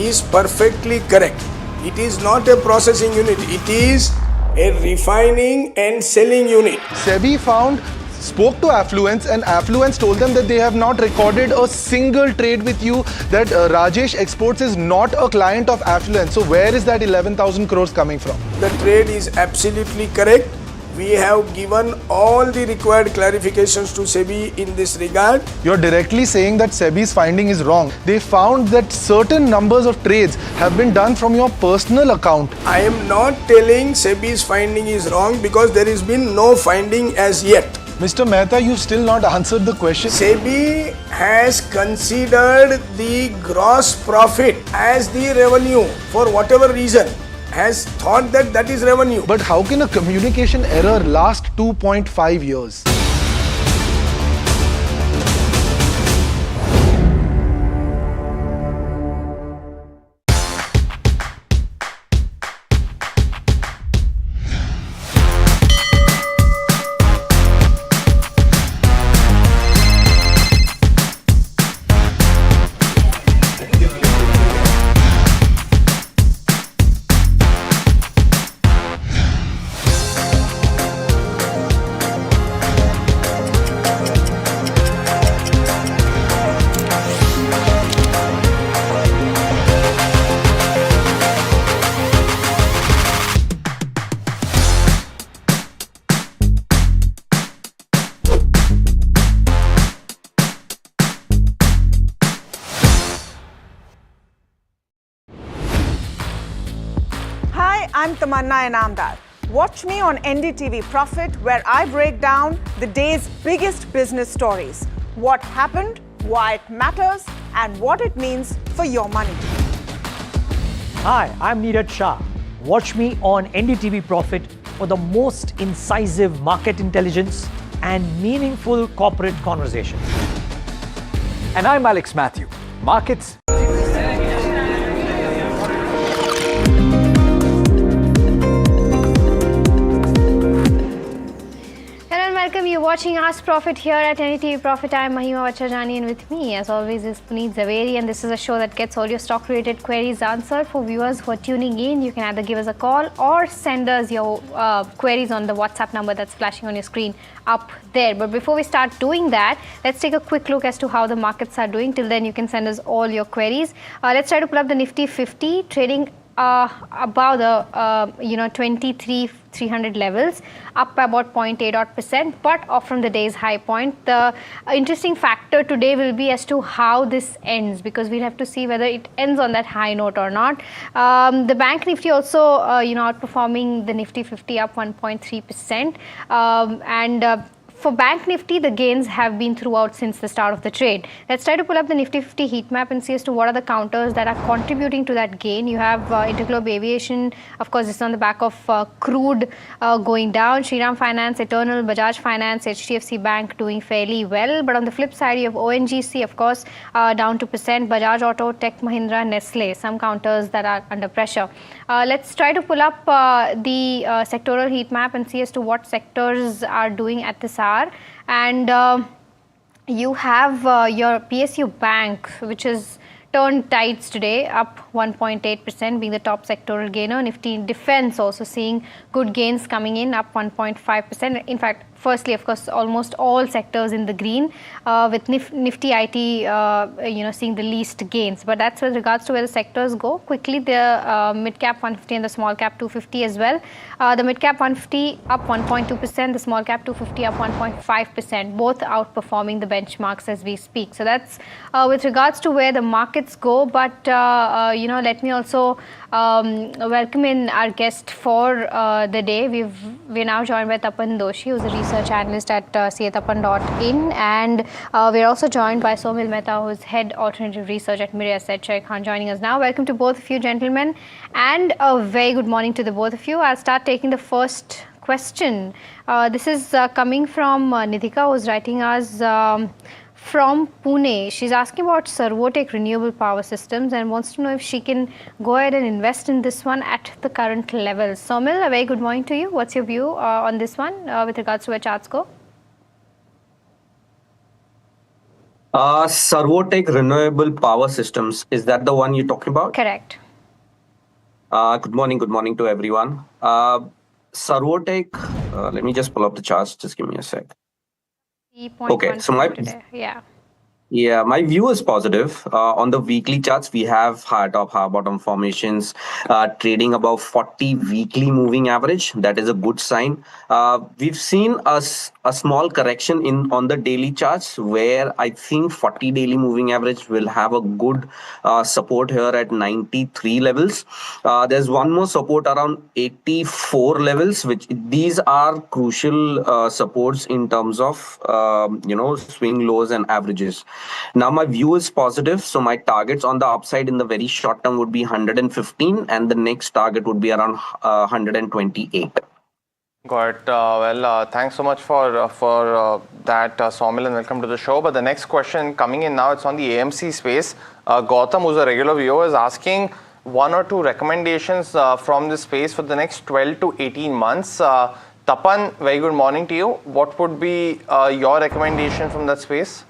is perfectly correct. It is not a processing unit, it is a refining and selling unit. SEBI spoke to Affluence and Affluence told them that they have not recorded a single trade with you, that Rajesh Exports is not a client of Affluence. So where is that 11,000 crores coming from? The trade is absolutely correct. We have given all the required clarifications to SEBI in this regard. You're directly saying that SEBI's finding is wrong. They found that certain numbers of trades have been done from your personal account. I am not telling SEBI's finding is wrong because there has been no finding as yet. Mr. Mehta, you've still not answered the question. SEBI has considered the gross profit as the revenue for whatever reason, has thought that that is revenue. But how can a communication error last 2.5 years? Hi, I'm Tamanna Inamdar. Watch me on NDTV Profit, where I break down the day's biggest business stories. What happened, why it matters, and what it means for your money. Hi, I'm Neeraj Shah. Watch me on NDTV Profit for the most incisive market intelligence and meaningful corporate conversation. And I'm Alex Matthew. Markets. Welcome, you're watching Ask Profit here at NDTV Profit. I'm Mahima Vachajani, and with me, as always, is Puneet Zaveri, and this is a show that gets all your stock-related queries answered. For viewers who are tuning in, you can either give us a call or send us your queries on the WhatsApp number that's flashing on your screen up there. But before we start doing that, let's take a quick look as to how the markets are doing. Till then, you can send us all your queries. Let's try to pull up the Nifty 50, trading above the 23,300 levels, up by about 0.8%, but off from the day's high point. The interesting factor today will be as to how this ends, because we'll have to see whether it ends on that high note or not. The Bank Nifty also outperforming the Nifty 50, up 1.3%, and For Bank Nifty, the gains have been throughout since the start of the trade. Let's try to pull up the Nifty 50 heat map and see as to what are the counters that are contributing to that gain. You have Interglobe Aviation, of course, this is on the back of crude going down. Shriram Finance, Eternal, Bajaj Finance, HDFC Bank doing fairly well. But on the flip side, you have ONGC, of course, down 2%, Bajaj Auto, Tech Mahindra, Nestle, some counters that are under pressure. Let's try to pull up the sectoral heat map and see as to what sectors are doing at this hour. And you have your PSU Bank, which is turned tights today, up 1.8%, being the top sectoral gainer. Nifty Defense also seeing good gains coming in, up 1.5%. In fact, firstly, of course, almost all sectors in the green, with Nifty IT, seeing the least gains. But that's with regards to where the sectors go. Quickly, the mid-cap 150 and the small-cap 250 as well. The mid-cap 150 up 1.2%, the small-cap 250 up 1.5%, both outperforming the benchmarks as we speak. So that's with regards to where the markets go. But, let me also welcome in our guest for the day. We're now joined by Tapan Doshi, who's a research analyst at catapan.in, and we're also joined by Somil Mehta, who's head alternative research at Mirae Asset. Shaikh Khan joining us now. Welcome to both of you, gentlemen, and a very good morning to the both of you. I'll start taking the first question. This is coming from Nithika, who's writing us from Pune. She's asking about Servotech Renewable Power Systems and wants to know if she can go ahead and invest in this one at the current levels. Somil, a very good morning to you. What's your view on this one with regards to where charts go? Servotech Renewable Power Systems, is that the one you're talking about? Correct. Good morning to everyone. Servotech, let me just pull up the charts. Just give me a sec. Okay, so my view is positive. On the weekly charts, we have high top, high bottom formations trading above 40 weekly moving average. That is a good sign. We've seen a small correction on the daily charts, where I think 40 daily moving average will have a good support here at 93 levels. There's one more support around 84 levels, which these are crucial supports in terms of swing lows and averages. Now my view is positive, so my targets on the upside in the very short term would be 115, and the next target would be around 128. Got it. Thanks so much for that, Somil, and welcome to the show. But the next question coming in now, it's on the AMC space. Gautam, who's a regular viewer, is asking one or two recommendations from this space for the next 12 to 18 months. Tapan, very good morning to you. What would be your recommendation from that space?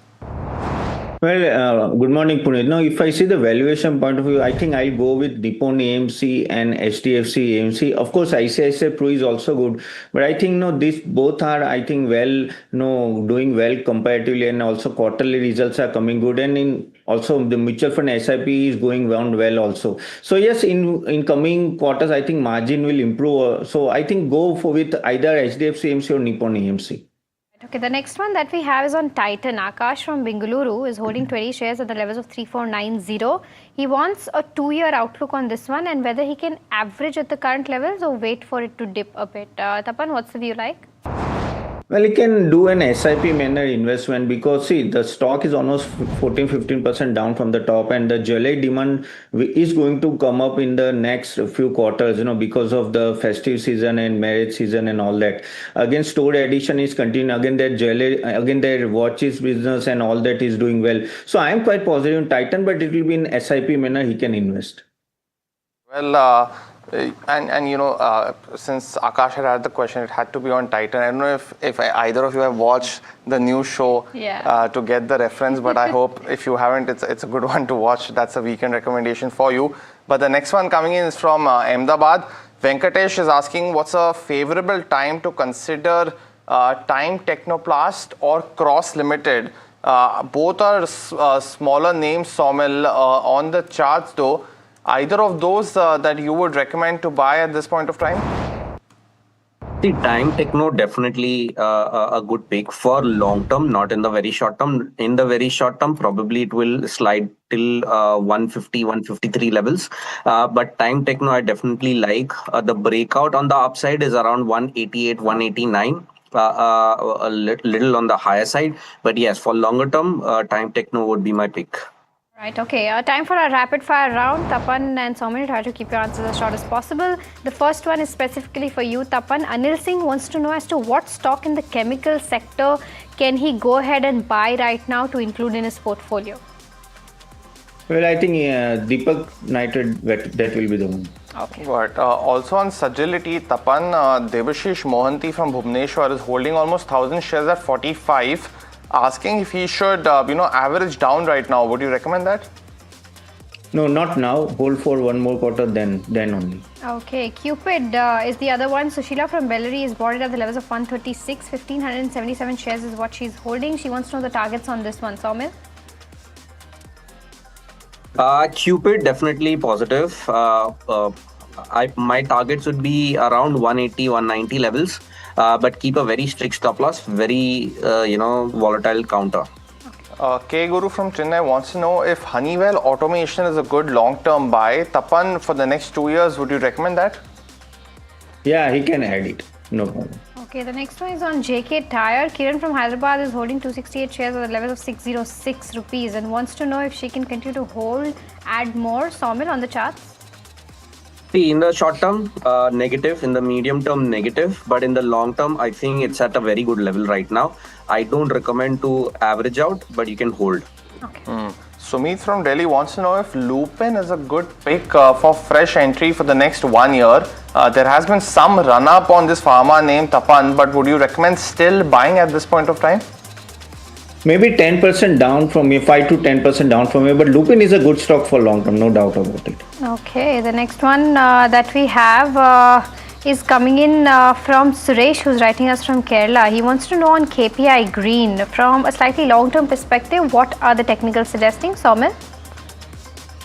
Well, good morning, Puneet. Now, if I see the valuation point of view, I think I'll go with Nippon AMC and HDFC AMC. Of course, ICICI Pru is also good, but I think these both are, I think, doing well comparatively, and also quarterly results are coming good, and also the mutual fund SIP is going down well also. So yes, in coming quarters, I think margin will improve. So I think go with either HDFC AMC or Nippon AMC. Okay, the next one that we have is on Titan. Akash from Bengaluru is holding 20 shares at the levels of 3490. He wants a 2-year outlook on this one and whether he can average at the current levels or wait for it to dip a bit. Tapan, what's the view like? Well, you can do an SIP manner investment because see, the stock is almost 14-15% down from the top, and the July demand is going to come up in the next few quarters, because of the festive season and marriage season and all that. Again, store addition is continuing. Again, their watches business and all that is doing well. So I am quite positive in Titan, but it will be in SIP manner he can invest. Well, since Akash had the question, it had to be on Titan. I don't know if either of you have watched the new show to get the reference, but I hope if you haven't, it's a good one to watch. That's a weekend recommendation for you. But the next one coming in is from Ahmedabad. Venkatesh is asking, what's a favorable time to consider Time Technoplast or Cross Limited? Both are smaller names, Somil, on the charts though. Either of those that you would recommend to buy at this point of time? The Time Techno definitely a good pick for long term, not in the very short term. In the very short term, probably it will slide till 150, 153 levels. But Time Techno I definitely like. The breakout on the upside is around 188, 189. little on the higher side. But yes, for longer term, Time Techno would be my pick. Right, okay. Time for a rapid fire round. Tapan and Soumil, try to keep your answers as short as possible. The first one is specifically for you, Tapan. Anil Singh wants to know as to what stock in the chemical sector can he go ahead and buy right now to include in his portfolio? Well, I think Deepak Nitrate, that will be the one. Okay. But also on Sagility, Tapan, Debashish Mohanty from Bhubaneswar is holding almost 1,000 shares at 45, asking if he should, average down right now. Would you recommend that? No, not now. Hold for one more quarter, then only. Okay, Cupid is the other one. Sushila from Bellary is bought it at the levels of 136. 1,577 shares is what she's holding. She wants to know the targets on this one. Soumil? Cupid, definitely positive. My targets would be around 180, 190 levels, but keep a very strict stop loss, very volatile counter. K Guru from Chennai wants to know if Honeywell Automation is a good long-term buy. Tapan, for the next 2 years, would you recommend that? Yeah, he can add it. No problem. Okay, the next one is on JK Tyre. Kiran from Hyderabad is holding 268 shares at the levels of 606 rupees and wants to know if she can continue to hold, add more. Soumil on the charts. See, in the short term, negative. In the medium term, negative. But in the long term, I think it's at a very good level right now. I don't recommend to average out, but you can hold. Sumit from Delhi wants to know if Lupin is a good pick for fresh entry for the next 1 year. There has been some run-up on this pharma name, Tapan, but would you recommend still buying at this point of time? Maybe 10% down from me, 5 to 10% down from me, but Lupin is a good stock for long term, no doubt about it. Okay, the next one that we have is coming in from Suresh, who's writing us from Kerala. He wants to know on KPI Green, from a slightly long-term perspective, what are the technicals suggesting? Soumil?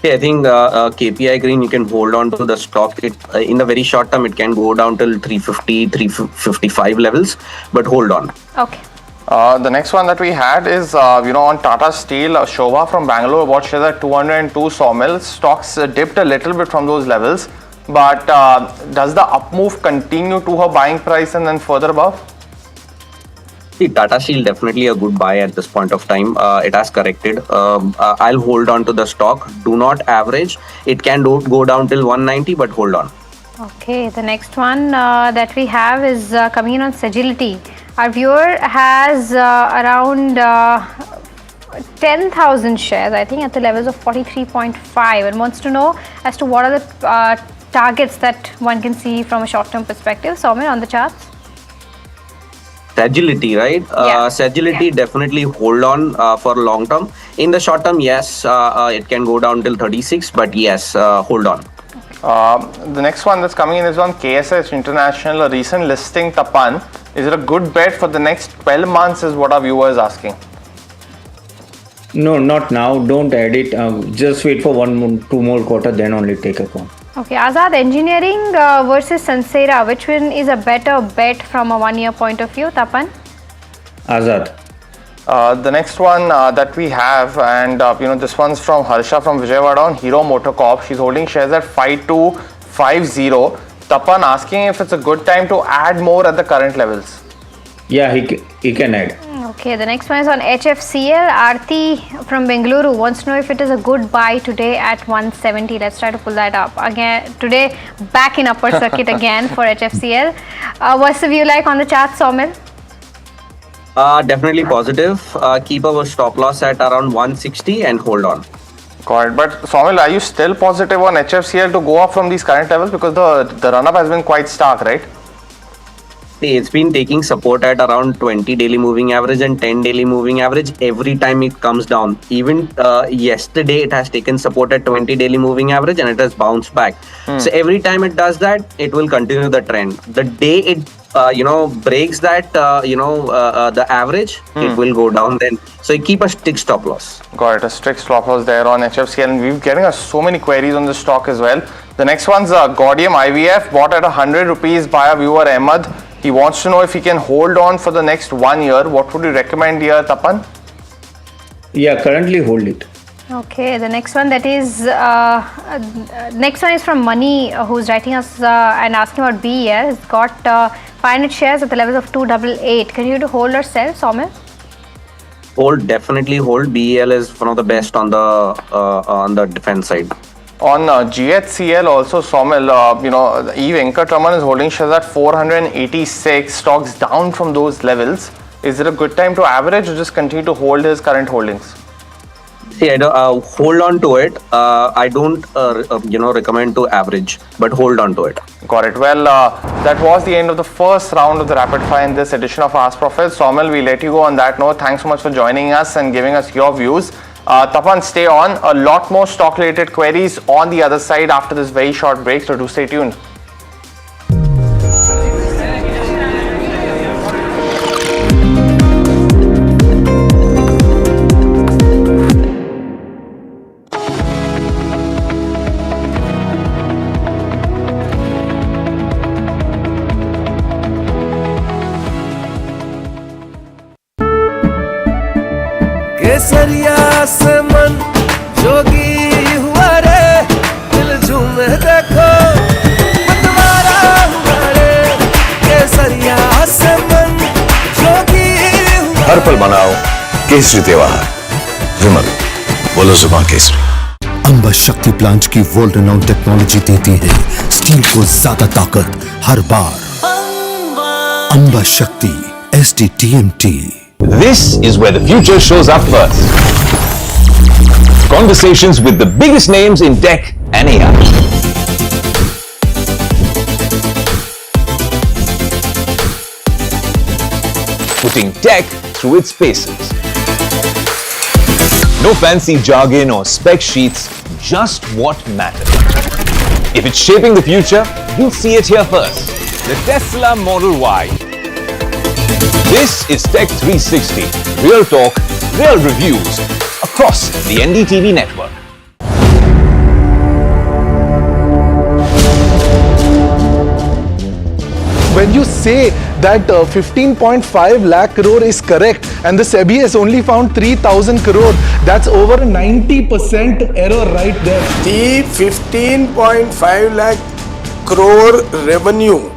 I think KPI Green, you can hold on to the stock. In the very short term, it can go down till 350, 355 levels, but hold on. Okay. The next one that we had is, on Tata Steel, Shobha from Bangalore bought shares at 202 Sawmill. Stocks dipped a little bit from those levels, but does the up move continue to her buying price and then further above? See, Tata Steel definitely a good buy at this point of time. It has corrected. I'll hold on to the stock. Do not average. It can go down till 190, but hold on. Okay, the next one that we have is coming in on Sagility. Our viewer has around 10,000 shares, I think, at the levels of 43.5 and wants to know as to what are the targets that one can see from a short-term perspective. Soumil, on the charts. Sagility, right? Sagility, definitely hold on for long term. In the short term, yes, it can go down till 36, but yes, hold on. The next one that's coming in is on KSH International, a recent listing, Tapan. Is it a good bet for the next 12 months is what our viewer is asking. No, not now. Don't add it. Just wait for 2 more quarter, then only take a call. Okay, Azad Engineering versus Sansera, which one is a better bet from a 1 year point of view, Tapan? Azad. The next one that we have, and this one's from Harsha from Vijayawada on Hero Motocorp. She's holding shares at 5250. Tapan asking if it's a good time to add more at the current levels. Yeah, he can add. Okay, the next one is on HFCL. Aarti from Bengaluru wants to know if it is a good buy today at 170. Let's try to pull that up. Again, today back in upper circuit again for HFCL. What's the view like on the chart, Soumil? Definitely positive. Keep our stop loss at around 160 and hold on. Got it. But Soumil, are you still positive on HFCL to go up from these current levels? Because the run-up has been quite stark, right? It's been taking support at around 20 daily moving average and 10 daily moving average every time it comes down. Even yesterday, it has taken support at 20 daily moving average and it has bounced back. So every time it does that, it will continue the trend. The day it breaks that the average, it will go down then. So you keep a strict stop loss. Got it. A strict stop loss there on HFCL, and we're getting so many queries on this stock as well. The next one's Gaudium IVF, bought at 100 rupees by a viewer Ahmad. He wants to know if he can hold on for the next 1 year. What would you recommend here, Tapan? Yeah, currently hold it. Okay, the next one is from Mani, who's writing us and asking about BEL. It's got 500 shares at the levels of 288. Continue to hold or sell, Saumil? Hold, definitely hold. BEL is one of the best on the defense side. On GHCL also, Saumil, E. Venkatraman is holding shares at 486, stocks down from those levels. Is it a good time to average or just continue to hold his current holdings? See, I don't, hold on to it. I don't, recommend to average, but hold on to it. Got it. Well, that was the end of the first round of the rapid fire in this edition of Ask Profit. Saumil, we let you go on that note. Thanks so much for joining us and giving us your views. Tapan, stay on. A lot more stock-related queries on the other side after this very short break, so do stay tuned. केसरिया से मन जोगी हुआ रे दिल झूमे देखो मतवारा हुआ रे केसरिया से मन जोगी हुआ हर पल मनाओ केसरी त्योहार। विमल, बोलो जुबान केसरी। अंबा शक्ति प्लांट की वर्ल्ड रेनाउंड टेक्नोलॉजी देती है स्टील को ज्यादा ताकत हर बार। अंबा शक्ति SDTMT। This is where the future shows up first. Conversations with the biggest names in tech and AI. Putting tech through its paces. No fancy jargon or spec sheets, just what matters. If it's shaping the future, you'll see it here first. The Tesla Model Y. This is Tech 360. Real talk, real reviews across the NDTV network. When you say that 15.5 lakh crore is correct and the SEBI has only found 3,000 crore, that's over a 90% error right there. The 15.5 lakh crore revenue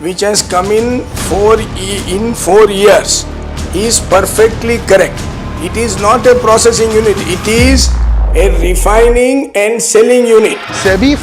which has come in 4 years is perfectly correct. It is not a processing unit, it is a refining and selling unit. SEBI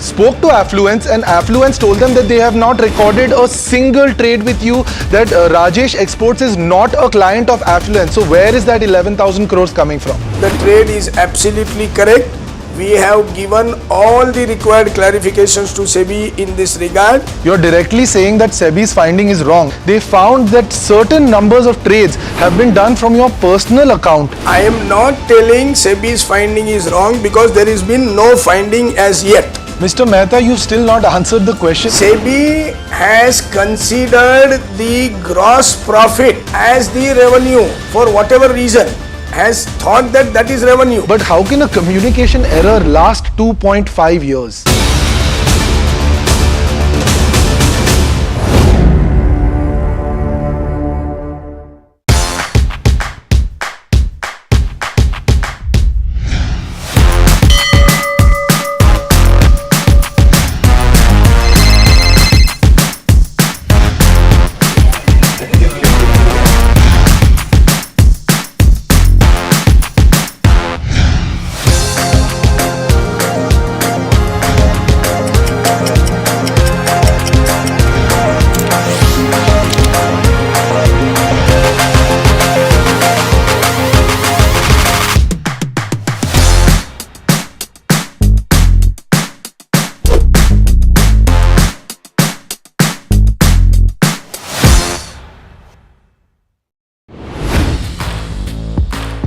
spoke to Affluence and Affluence told them that they have not recorded a single trade with you, that Rajesh Exports is not a client of Affluence. So where is that 11,000 crores coming from? The trade is absolutely correct. We have given all the required clarifications to SEBI in this regard. You're directly saying that SEBI's finding is wrong. They found that certain numbers of trades have been done from your personal account. I am not telling SEBI's finding is wrong because there has been no finding as yet. Mr. Mehta, you've still not answered the question. SEBI has considered the gross profit as the revenue for whatever reason. Has thought that that is revenue. But how can a communication error last 2.5 years?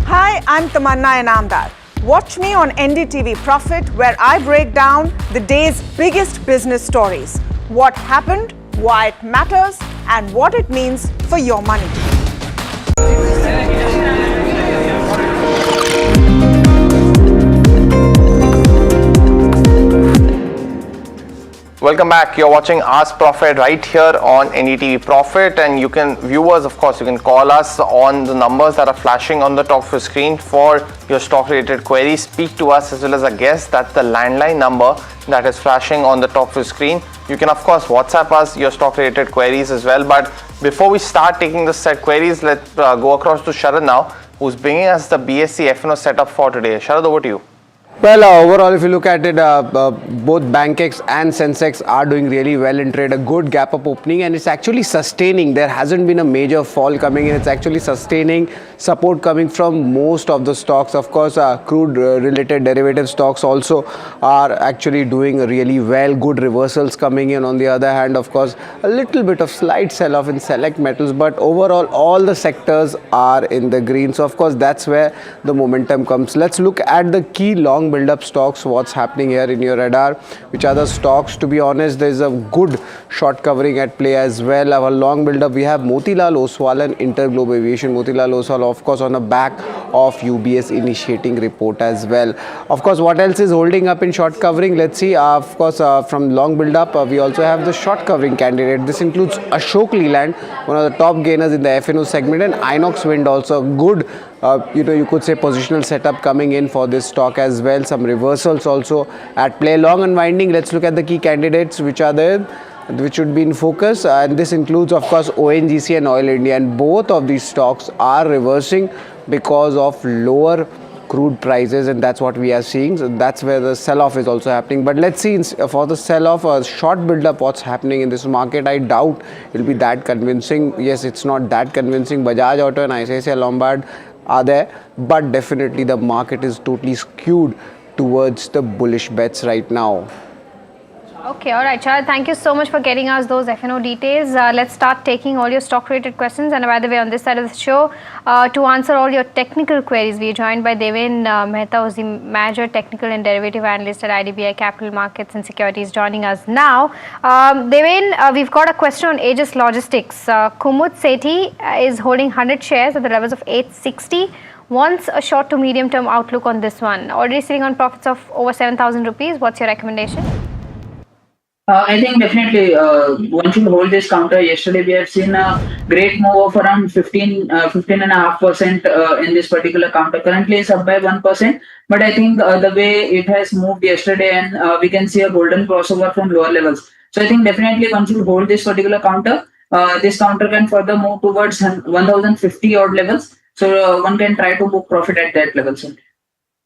Hi, I'm Tamanna Inamdar. Watch me on NDTV Profit, where I break down the day's biggest business stories. What happened, why it matters, and what it means for your money. Welcome back. You're watching Ask Profit right here on NDTV Profit, and you can, viewers, of course, you can call us on the numbers that are flashing on the top of your screen for your stock-related queries. Speak to us as well as a guest. That's the landline number that is flashing on the top of your screen. You can, of course, WhatsApp us your stock-related queries as well. But before we start taking the set queries, let's go across to Sharad now, who's bringing us the BSE FNO setup for today. Sharad, over to you. Well, overall, if you look at it, both BankX and Sensex are doing really well in trade. A good gap up opening, and it's actually sustaining. There hasn't been a major fall coming in. It's actually sustaining support coming from most of the stocks. Of course, crude related derivative stocks also are actually doing really well. Good reversals coming in. On the other hand, of course, a little bit of slight sell-off in select metals, but overall, all the sectors are in the green. So, of course, that's where the momentum comes. Let's look at the key long build-up stocks, what's happening here in your radar, which are the stocks. To be honest, there's a good short covering at play as well. Our long build-up, we have Motilal Oswal and Interglobe Aviation. Motilal Oswal, of course, on the back of UBS initiating report as well. Of course, what else is holding up in short covering? Let's see. Of course, from long build-up, we also have the short covering candidate. This includes Ashok Leyland, one of the top gainers in the FNO segment, and Inox Wind, also good you could say positional setup coming in for this stock as well. Some reversals also at play. Long unwinding, let's look at the key candidates which are there, which should be in focus, and this includes, of course, ONGC and Oil India, and both of these stocks are reversing because of lower crude prices, and that's what we are seeing. So that's where the sell-off is also happening. But let's see for the sell-off, a short build-up, what's happening in this market. I doubt it will be that convincing. Yes, it's not that convincing. Bajaj Auto and ICICI Lombard are there, but definitely the market is totally skewed towards the bullish bets right now. Okay, all right, Sharad, thank you so much for getting us those FNO details. Let's start taking all your stock-related questions. And by the way, on this side of the show, to answer all your technical queries, we are joined by Deven Mehta, who's the Manager Technical and Derivative Analyst at IDBI Capital Markets and Securities, joining us now. Deven, we've got a question on Aegis Logistics. Kumud Sethi is holding 100 shares at the levels of 860. Wants a short to medium term outlook on this one. Already sitting on profits of over 7,000 rupees. What's your recommendation? I think definitely one should hold this counter. Yesterday we have seen a great move of around 15.5% in this particular counter. Currently it's up by 1%, but I think the way it has moved yesterday, and we can see a golden crossover from lower levels. So I think definitely one should hold this particular counter. This counter can further move towards 1050 odd levels. So one can try to book profit at that level soon.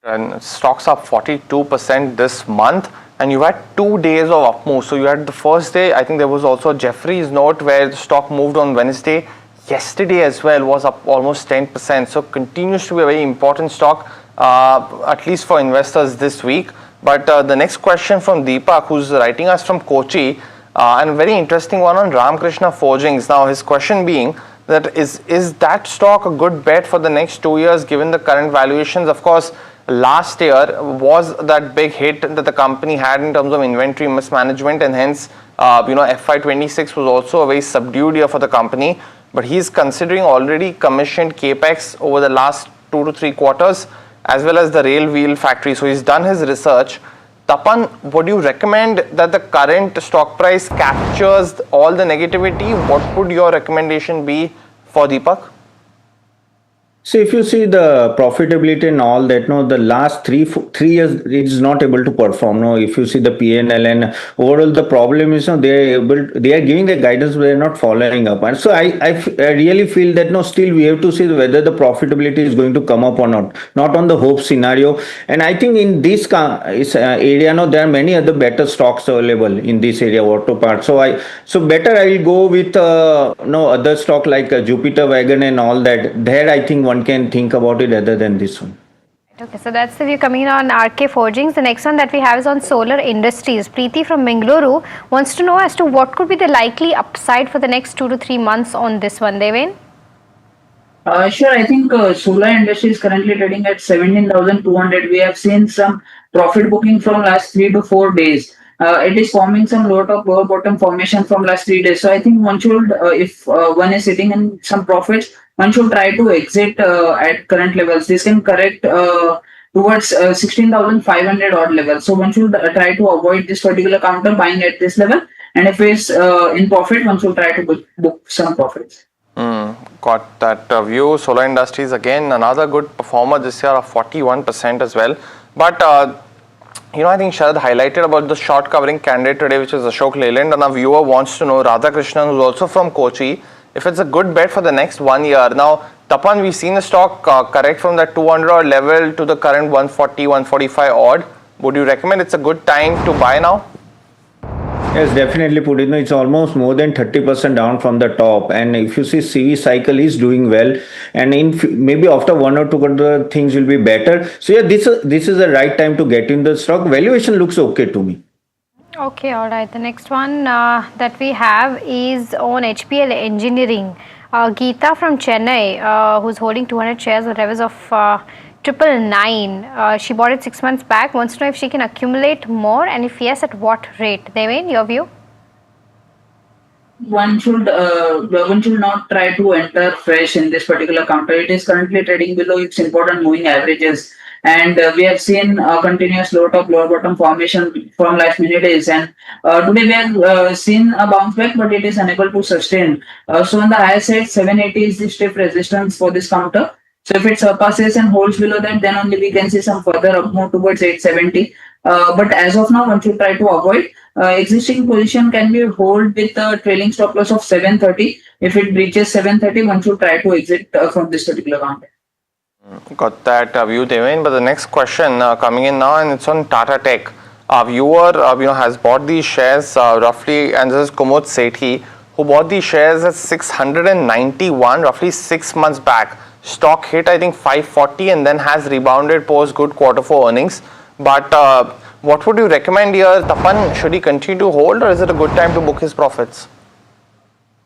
And stocks up 42% this month, and you had 2 days of up move. So you had the first day, I think there was also a Jeffries note where the stock moved on Wednesday. Yesterday as well was up almost 10%. So continues to be a very important stock, at least for investors this week. But the next question from Deepak, who's writing us from Kochi, and a very interesting one on Ramkrishna Forgings. Now his question being that is that stock a good bet for the next 2 years given the current valuations? Of course, last year was that big hit that the company had in terms of inventory mismanagement, and hence FY26 was also a very subdued year for the company. But he's considering already commissioned capex over the last 2 to 3 quarters, as well as the rail wheel factory. So he's done his research. Tapan, would you recommend that the current stock price captures all the negativity? What would your recommendation be for Deepak? So if you see the profitability and all that, no, the last three years it is not able to perform. No, if you see the P&L and overall, the problem is, no, they are giving the guidance, but they are not following up. And so I really feel that, no, still we have to see whether the profitability is going to come up or not on the hope scenario. And I think in this area, no, there are many other better stocks available in this area, auto parts. So better I will go with other stock like Jupiter Wagon and all that. There I think one can think about it other than this one. Okay, so that's the view coming in on RK Forgings. The next one that we have is on Solar Industries. Preeti from Bengaluru wants to know as to what could be the likely upside for the next 2 to 3 months on this one. Deven? Sure, I think Solar Industries is currently trading at 17,200. We have seen some profit booking from last 3 to 4 days. It is forming some lower top, lower bottom formation from last 3 days. So I think one should, if one is sitting in some profits, one should try to exit at current levels. This can correct towards 16,500 odd level. So one should try to avoid this particular counter buying at this level. And if it's in profit, one should try to book some profits. Got that view. Solar Industries again another good performer this year of 41% as well. But I think Sharad highlighted about the short covering candidate today, which is Ashok Leyland, and a viewer wants to know, Radhakrishnan, who's also from Kochi, if it's a good bet for the next 1 year. Now, Tapan, we've seen the stock correct from that 200 odd level to the current 140, 145 odd. Would you recommend it's a good time to buy now? Yes, definitely, Puneet. It's almost more than 30% down from the top. And if you see CV cycle is doing well, and in maybe after 1 or 2 quarter things will be better. So yeah, this is the right time to get in the stock. Valuation looks okay to me. Okay, all right. The next one that we have is on HPL Engineering. Geeta from Chennai, who's holding 200 shares with levels of 999. She bought it 6 months back. Wants to know if she can accumulate more, and if yes, at what rate. Devin, your view? One should not try to enter fresh in this particular counter. It is currently trading below its important moving averages, and we have seen a continuous low top lower bottom formation from last many days, and today we have seen a bounce back, but it is unable to sustain. So on the higher side, 780 is the stiff resistance for this counter. So if it surpasses and holds below that, then only we can see some further up move towards 870. But as of now, one should try to avoid. Existing position can be hold with a trailing stop loss of 730. If it breaches 730, one should try to exit from this particular counter. Got that view, Devin. But the next question coming in now, and it's on Tata Tech. Our viewer, has bought these shares roughly, and this is Kumud Sethi, who bought these shares at 691, roughly 6 months back. Stock hit, I think, 540 and then has rebounded post good Q4 earnings. But what would you recommend here, Tapan? Should he continue to hold, or is it a good time to book his profits?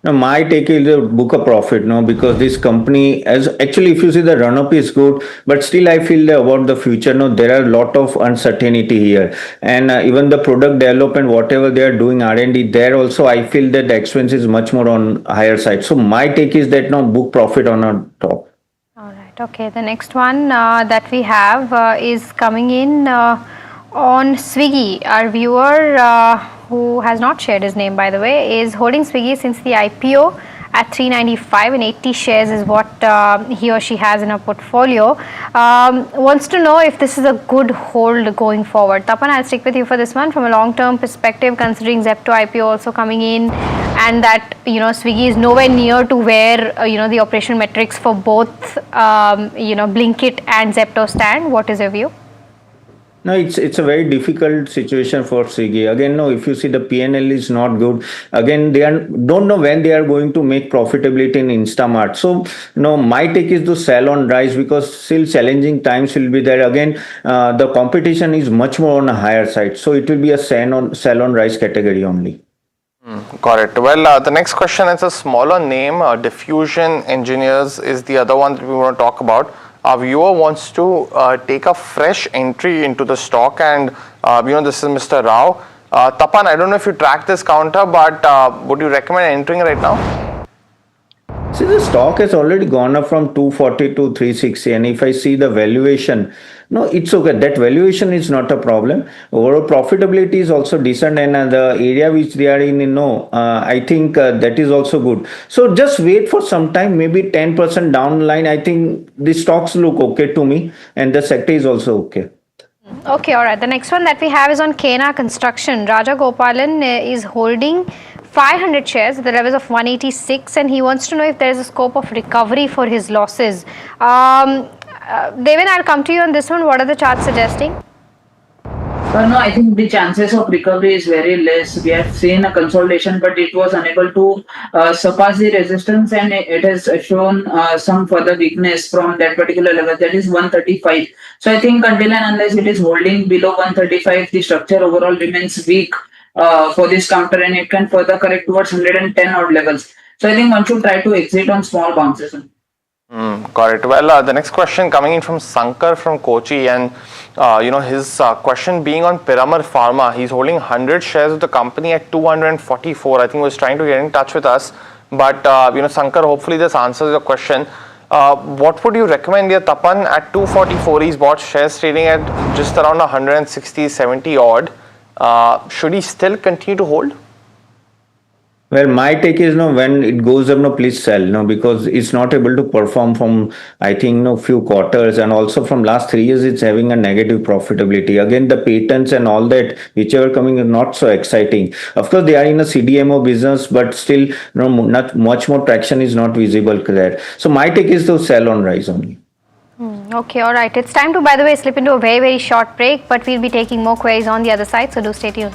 Now, my take is to book a profit, because this company, as actually, if you see the run up is good, but still I feel about the future, there are a lot of uncertainty here, and even the product development, whatever they are doing R&D, there also I feel that the expense is much more on higher side. So my take is that book profit on a top. All right. Okay. The next one that we have is coming in on Swiggy. Our viewer, who has not shared his name, by the way, is holding Swiggy since the IPO at 395, and 80 shares is what he or she has in a portfolio. Wants to know if this is a good hold going forward. Tapan, I'll stick with you for this one. From a long-term perspective, considering Zepto IPO also coming in, and that Swiggy is nowhere near to where the operational metrics for both Blinkit and Zepto stand. What is your view? No, it's a very difficult situation for Swiggy. Again, if you see the P&L is not good. Again, they don't know when they are going to make profitability in Instamart. So, my take is to sell on rice, because still challenging times will be there. Again, the competition is much more on a higher side. So, it will be a sell on rice category only. Got it. Well, the next question is a smaller name. Diffusion Engineers is the other one that we want to talk about. Our viewer wants to take a fresh entry into the stock, and this is Mr. Rao. Tapan, I don't know if you track this counter, but would you recommend entering right now? See, the stock has already gone up from 240 to 360, and if I see the valuation, it's okay. That valuation is not a problem. Overall profitability is also decent, and the area which they are in, I think that is also good. So just wait for some time, maybe 10% down the line. I think the stocks look okay to me, and the sector is also okay. Okay, all right. The next one that we have is on Kena Construction. Raja Gopalan is holding 500 shares at the levels of 186, and he wants to know if there is a scope of recovery for his losses. Devin, I'll come to you on this one. What are the charts suggesting? No, I think the chances of recovery is very less. We have seen a consolidation, but it was unable to surpass the resistance, and it has shown some further weakness from that particular level, that is 135. So I think until and unless it is holding below 135, the structure overall remains weak for this counter, and it can further correct towards 110 odd levels. So I think one should try to exit on small bounces. Got it. Well, the next question coming in from Sankar from Kochi, and his question being on Piramal Pharma. He's holding 100 shares of the company at 244. I think he was trying to get in touch with us, but Sankar, hopefully this answers your question. What would you recommend here, Tapan? At 244, he's bought shares trading at just around 160, 70 odd. Should he still continue to hold? Well, my take is no, when it goes up, no, please sell, no, because it's not able to perform from, I think, no, few quarters, and also from last 3 years, it's having a negative profitability. Again, the patents and all that, whichever coming, are not so exciting. Of course, they are in a CDMO business, but still, no, not much more traction is not visible there. So my take is to sell on rise only. Okay, all right. It's time to, by the way, slip into a very, very short break, but we'll be taking more queries on the other side, so do stay tuned.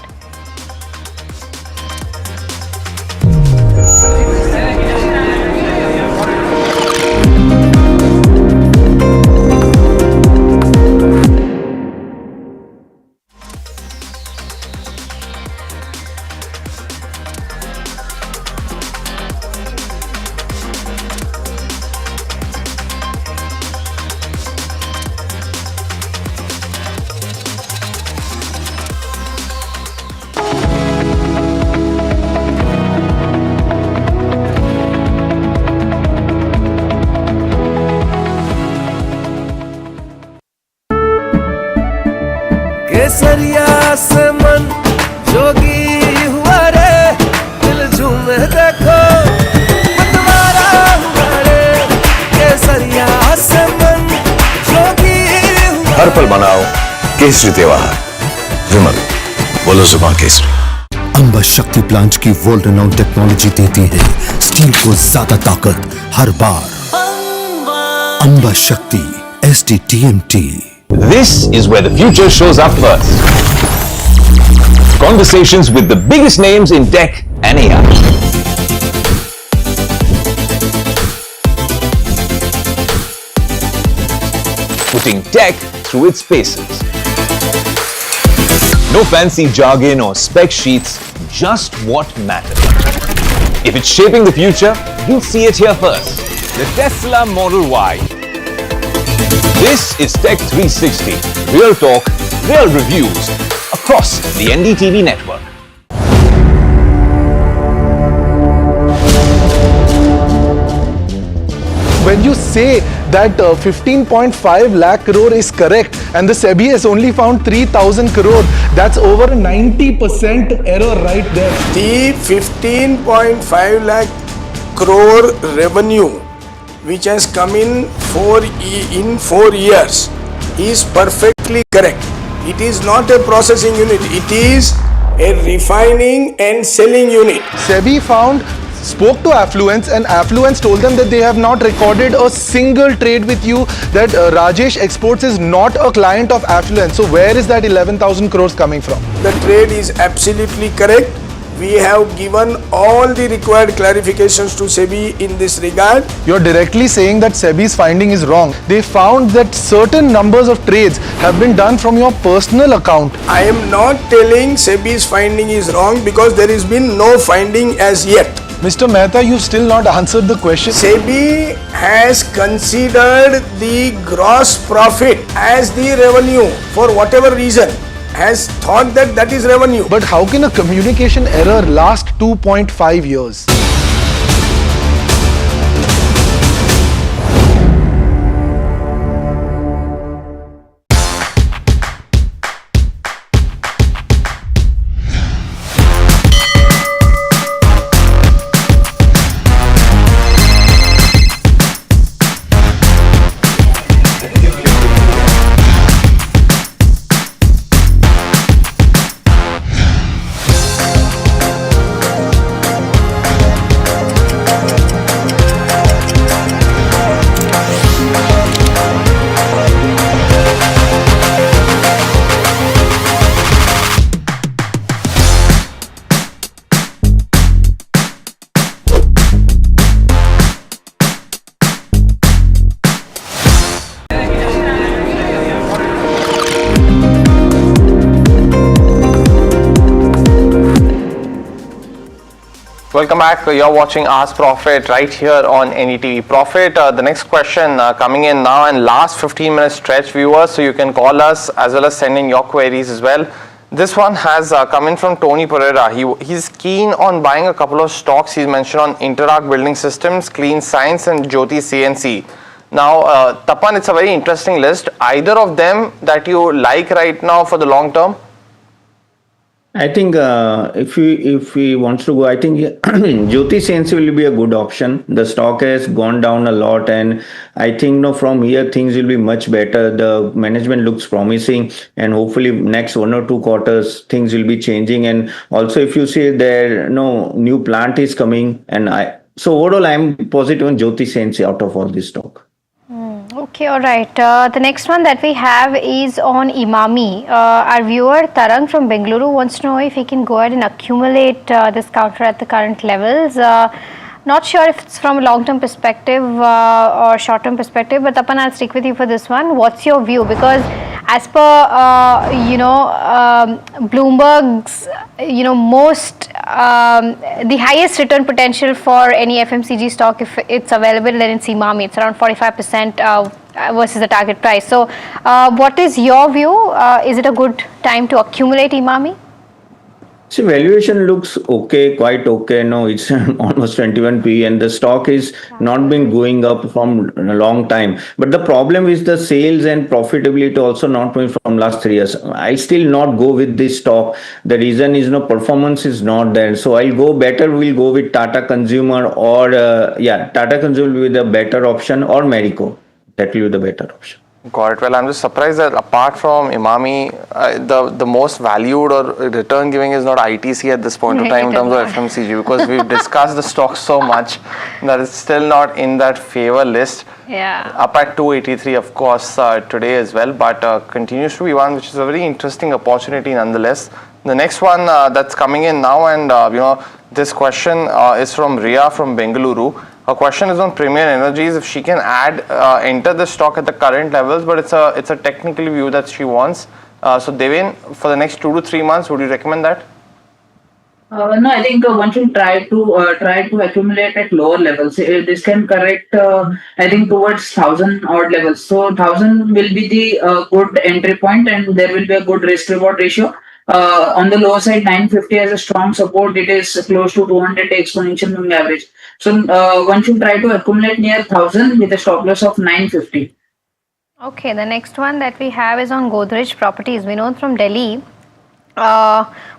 केसरिया से मन जोगी हुआ रे दिल झूमे देखो मतवारा हुआ रे केसरिया से मन जोगी हुआ हर पल मनाओ केसरी त्योहार। विमल, बोलो जुबान केसरी। अंबा शक्ति प्लांट की वर्ल्ड रेनाउंड टेक्नोलॉजी देती है स्टील को ज्यादा ताकत हर बार। अंबा शक्ति SDTMT। This is where the future shows up first. Conversations with the biggest names in tech and AI. Putting tech through its paces. No fancy jargon or spec sheets, just what matters. If it's shaping the future, you'll see it here first. The Tesla Model Y. This is Tech 360, real talk, real reviews across the NDTV network. When you say that 15.5 lakh crore is correct and the SEBI has only found 3,000 crore, that's over a 90% error right there. The 15.5 lakh crore revenue which has come in 4 years is perfectly correct. It is not a processing unit, it is a refining and selling unit. SEBI spoke to Affluence and Affluence told them that they have not recorded a single trade with you, that Rajesh Exports is not a client of Affluence. So where is that 11,000 crores coming from? The trade is absolutely correct. We have given all the required clarifications to SEBI in this regard. You're directly saying that SEBI's finding is wrong. They found that certain numbers of trades have been done from your personal account. I am not telling SEBI's finding is wrong because there has been no finding as yet. Mr. Mehta, you've still not answered the question. SEBI has considered the gross profit as the revenue for whatever reason. Has thought that that is revenue. But how can a communication error last 2.5 years? Welcome back. You're watching Ask Profit right here on NDTV Profit. The next question coming in now and last 15-minute stretch, viewers, so you can call us as well as send in your queries as well. This one has come in from Tony Pereira. He's keen on buying a couple of stocks. He's mentioned on Interact Building Systems, Clean Science and Jyoti CNC. Now, Tapan, it's a very interesting list. Either of them that you like right now for the long term? I think if we want to go, I think Jyoti Sensi will be a good option. The stock has gone down a lot, and I think from here things will be much better. The management looks promising, and hopefully next 1 or 2 quarters things will be changing. And also, if you see there, new plant is coming, and so overall I'm positive on Jyoti Sensi out of all this stock. Okay, all right. The next one that we have is on Imami. Our viewer Tarang from Bengaluru wants to know if he can go ahead and accumulate this counter at the current levels. Not sure if it's from a long-term perspective or short-term perspective, but Tapan, I'll stick with you for this one. What's your view? Because as per Bloomberg's most the highest return potential for any FMCG stock, if it's available, then it's Imami. It's around 45% versus the target price. So what is your view? Is it a good time to accumulate Imami? See, valuation looks okay, quite okay. No, it's almost 21 P, and the stock is not been going up from a long time. But the problem is the sales and profitability also not going from last 3 years. I still not go with this stock. The reason is performance is not there. So I'll go better. We'll go with Tata Consumer or Tata Consumer will be the better option, or Marico. That will be the better option. Got it. Well, I'm just surprised that apart from Imami, the most valued or return giving is not ITC at this point of time in terms of FMCG, because we've discussed the stock so much that it's still not in that favor list. Yeah. Up at 283, of course, today as well, but continues to be one which is a very interesting opportunity nonetheless. The next one that's coming in now, and this question is from Riya from Bengaluru. Her question is on Premier Energies, if she can enter the stock at the current levels, but it's a technical view that she wants. So Devin, for the next 2 to 3 months, would you recommend that? No, I think one should try to accumulate at lower levels. This can correct, I think, towards 1,000 odd levels. So 1,000 will be the good entry point, and there will be a good risk reward ratio. On the lower side, 950 as a strong support. It is close to 200 exponential moving average. So one should try to accumulate near 1,000 with a stop loss of 950. Okay, the next one that we have is on Godrej Properties. Vinod from Delhi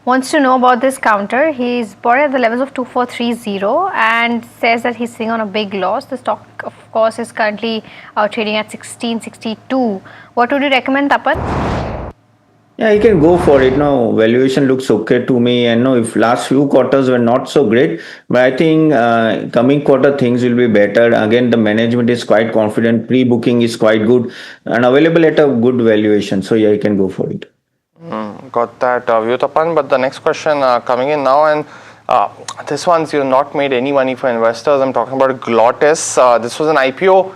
wants to know about this counter. He's bought at the levels of 2430 and says that he's sitting on a big loss. The stock, of course, is currently trading at 1662. What would you recommend, Tapan? Yeah, you can go for it. Now, valuation looks okay to me. And if last few quarters were not so great, but I think coming quarter things will be better. Again, the management is quite confident. Pre-booking is quite good and available at a good valuation. So yeah, you can go for it. Got that view, Tapan. But the next question coming in now, and this one's not made any money for investors. I'm talking about Glottis. This was an IPO.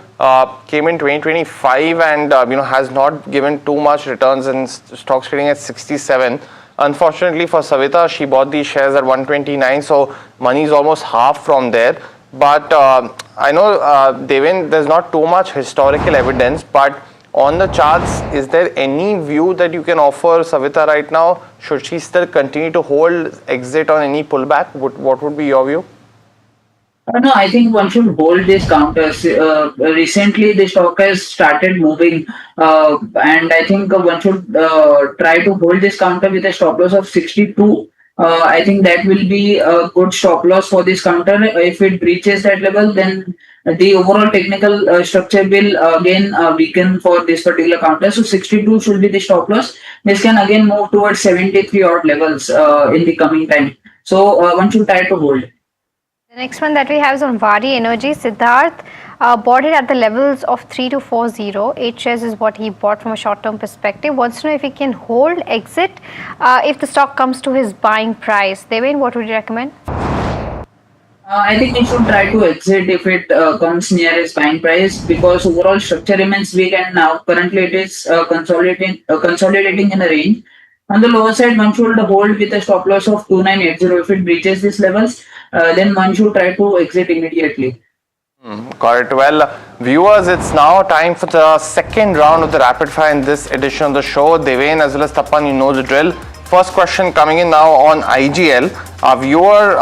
Came in 2025 and has not given too much returns, and stocks trading at 67. Unfortunately for Savita, she bought these shares at 129, so money is almost half from there. But I know, Devin, there's not too much historical evidence, but on the charts, is there any view that you can offer Savita right now? Should she still continue to hold, exit on any pullback? What would be your view? No, I think one should hold these counters. Recently, the stock has started moving, and I think one should try to hold this counter with a stop loss of 62. I think that will be a good stop loss for this counter. If it breaches that level, then the overall technical structure will again weaken for this particular counter. So 62 should be the stop loss. This can again move towards 73 odd levels in the coming time. So one should try to hold. The next one that we have is on Vadi Energy. Siddharth bought it at the levels of 3240. 8 shares is what he bought from a short-term perspective. Wants to know if he can hold, exit, if the stock comes to his buying price. Devin, what would you recommend? I think he should try to exit if it comes near his buying price, because overall structure remains weak, and now currently it is consolidating in a range. On the lower side, one should hold with a stop loss of 2980. If it breaches these levels, then one should try to exit immediately. Got it. Well, viewers, it's now time for the second round of the rapid fire in this edition of the show. Devin as well as Tapan, you know the drill. First question coming in now on IGL. Our viewer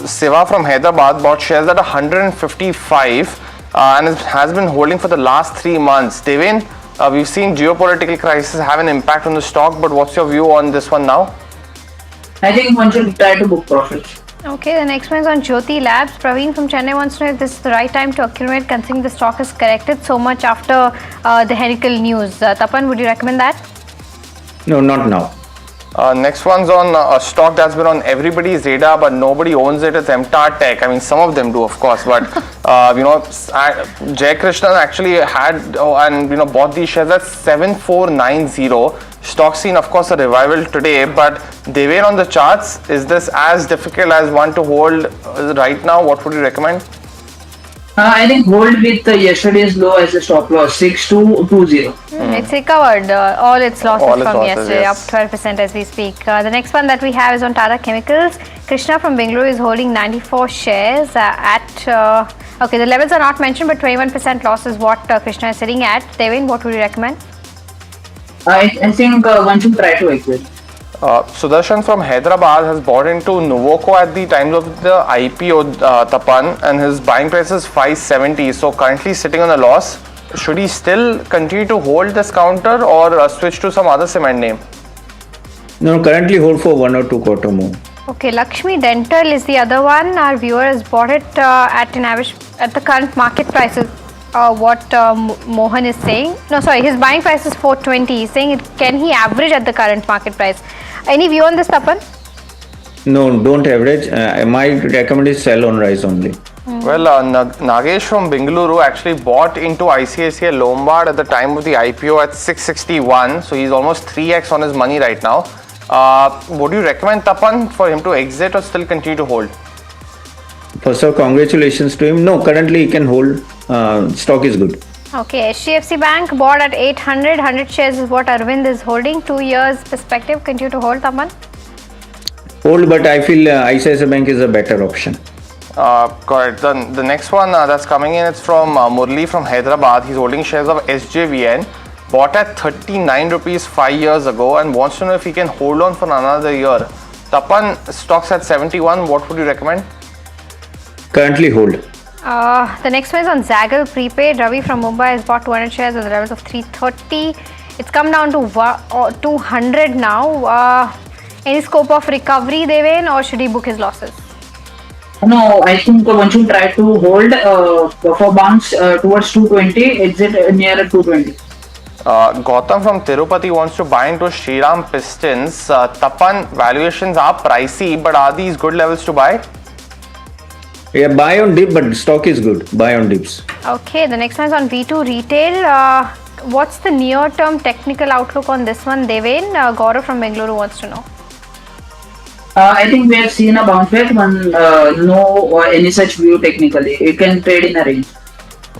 Siva from Hyderabad bought shares at 155. and it has been holding for the last 3 months. Devin, we've seen geopolitical crisis have an impact on the stock, but what's your view on this one now? I think one should try to book profits. Okay, the next one is on Jyoti Labs. Praveen from Chennai wants to know if this is the right time to accumulate, considering the stock has corrected so much after the Henical news. Tapan, would you recommend that? No, not now. Next one's on a stock that's been on everybody's radar, but nobody owns it. It's MTAR Tech. I mean, some of them do, of course, but Jay Krishnan actually had and bought these shares at 7490. Stock seen, of course, a revival today, but they were on the charts. Is this as difficult as one to hold right now? What would you recommend? I think hold with yesterday's low as a stop loss, 6220. It's recovered all its losses All its from losses, yesterday, yes. up 12% as we speak. The next one that we have is on Tata Chemicals. Krishna from Bengaluru is holding 94 shares okay, the levels are not mentioned, but 21% loss is what Krishna is sitting at. Devin, what would you recommend? I think one should try to exit. Sudarshan from Hyderabad has bought into Nuvoco at the time of the IPO, Tapan, and his buying price is 570. So currently sitting on a loss. Should he still continue to hold this counter or switch to some other cement name? No, currently hold for 1 or 2 quarter more. Okay, Lakshmi Dental is the other one. Our viewer has bought it at an average at the current market prices. What Mohan is saying. No, sorry, his buying price is 420. He's saying can he average at the current market price? Any view on this, Tapan? No, don't average. My recommend is sell on rise only. Well, Nagesh from Bengaluru actually bought into ICICI Lombard at the time of the IPO at 661. So he's almost 3x on his money right now. Would you recommend, Tapan, for him to exit or still continue to hold? First of all, congratulations to him. No, currently he can hold. Stock is good. Okay, HDFC Bank bought at 800. 100 shares is what Arvind is holding. 2 years perspective. Continue to hold, Tapan? Hold, but I feel ICICI Bank is a better option. Correct. The next one that's coming in, it's from Murli from Hyderabad. He's holding shares of SJVN. Bought at 39 rupees 5 years ago and wants to know if he can hold on for another year. Tapan, stocks at 71. What would you recommend? Currently hold. The next one is on Zaggle Prepaid. Ravi from Mumbai has bought 200 shares at the levels of 330. It's come down to 200 now. Any scope of recovery, Devin, or should he book his losses? No, I think one should try to hold for bounce towards 220, exit near 220. Gautam from Tirupati wants to buy into Shriram Pistons. Tapan, valuations are pricey, but are these good levels to buy? Yeah, buy on dip, but stock is good. Buy on dips. Okay, the next one is on V2 Retail. What's the near-term technical outlook on this one, Devin? Gaurav from Bengaluru wants to know. I think we have seen a bounce back, no any such view technically. It can trade in a range.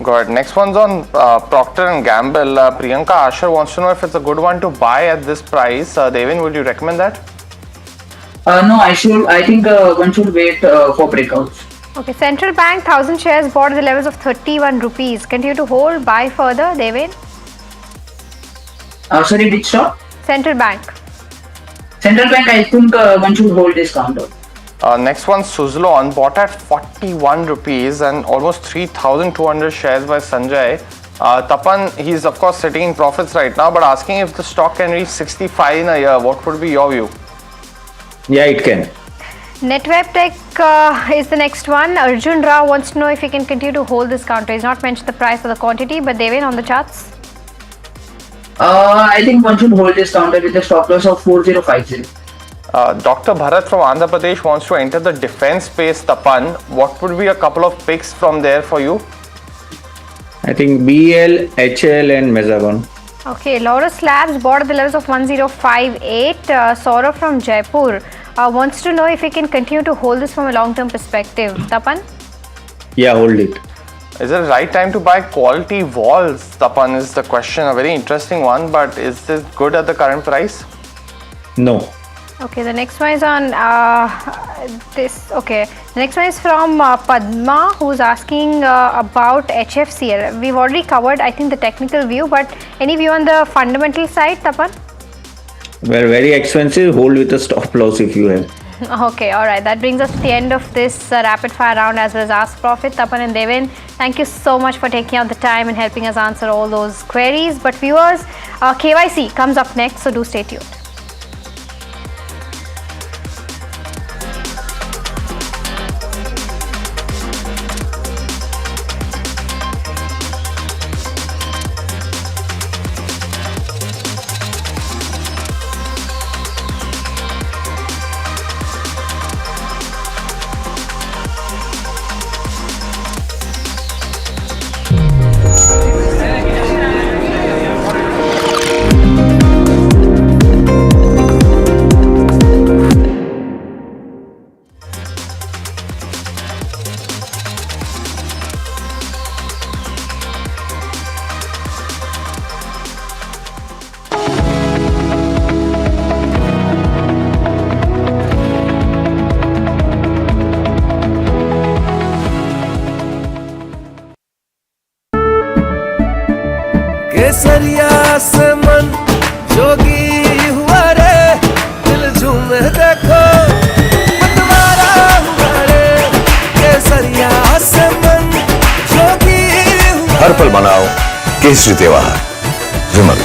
Got it. Next one's on Procter and Gamble. Priyanka Asher wants to know if it's a good one to buy at this price. Devin, would you recommend that? No, I think one should wait for breakouts. Okay, Central Bank 1000 shares bought at the levels of 31 rupees. Continue to hold, buy further, Devin. Sorry, which stock? Central Bank. Central Bank, I think one should hold this counter. Next one, Suzlon, bought at 41 rupees and almost 3,200 shares by Sanjay. Tapan, he's of course sitting in profits right now, but asking if the stock can reach 65 in a year. What would be your view? Yeah, it can. Netweb Tech is the next one. Arjun Rao wants to know if he can continue to hold this counter. He's not mentioned the price or the quantity, but Devin, on the charts? I think one should hold this counter with a stop loss of 4050. Dr. Bharat from Andhra Pradesh wants to enter the defense space, Tapan. What would be a couple of picks from there for you? I think BL, HL and Mezagon. Okay, Laurus Labs bought at the levels of 1058. Saurav from Jaipur wants to know if he can continue to hold this from a long-term perspective. Tapan? Yeah, hold it. Is it the right time to buy quality walls? Tapan is the question. A very interesting one, but is this good at the current price? No. Okay, the next one is on this. Okay, the next one is from Padma, who's asking about HFCL. We've already covered, I think, the technical view, but any view on the fundamental side, Tapan? Well, very expensive. Hold with a stop loss if you have. Okay, all right. That brings us to the end of this rapid fire round as well as Ask Profit. Tapan and Devin, thank you so much for taking out the time and helping us answer all those queries. But viewers, KYC comes up next, so do stay tuned. केसरिया से मन जोगी हुआ रे दिल झूमे देखो मतवारा हुआ रे केसरिया से मन जोगी हुआ हर पल मनाओ केसरी त्योहार। विमल,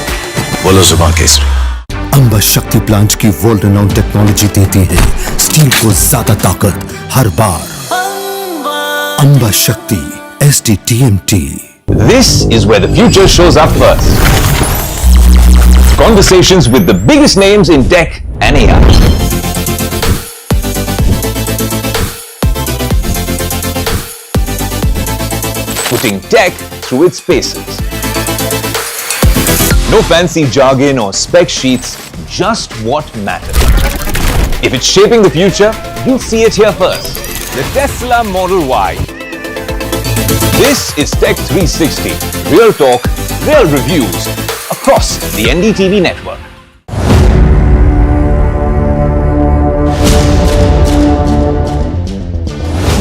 बोलो जुबान केसरी। अंबा शक्ति प्लांट की वर्ल्ड रेनाउंड टेक्नोलॉजी देती है स्टील को ज्यादा ताकत हर बार। अंबा शक्ति SDTMT। This is where the future shows up first. Conversations with the biggest names in tech and AI. Putting tech through its paces. No fancy jargon or spec sheets, just what matters. If it's shaping the future, you'll see it here first. The Tesla Model Y. This is Tech 360. Real talk, real reviews across the NDTV network.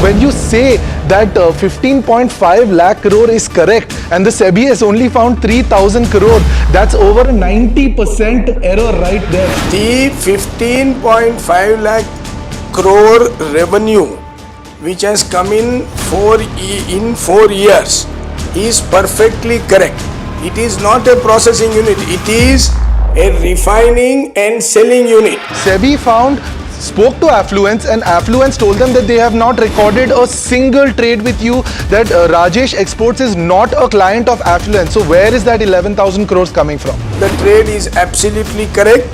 When you say that 15.5 lakh crore is correct and the SEBI has only found 3,000 crore, that's over 90% error right there. The 15.5 lakh crore revenue which has come in 4 years is perfectly correct. It is not a processing unit, it is a refining and selling unit. SEBI spoke to Affluence and Affluence told them that they have not recorded a single trade with you, that Rajesh Exports is not a client of Affluence. So where is that 11,000 crores coming from? The trade is absolutely correct.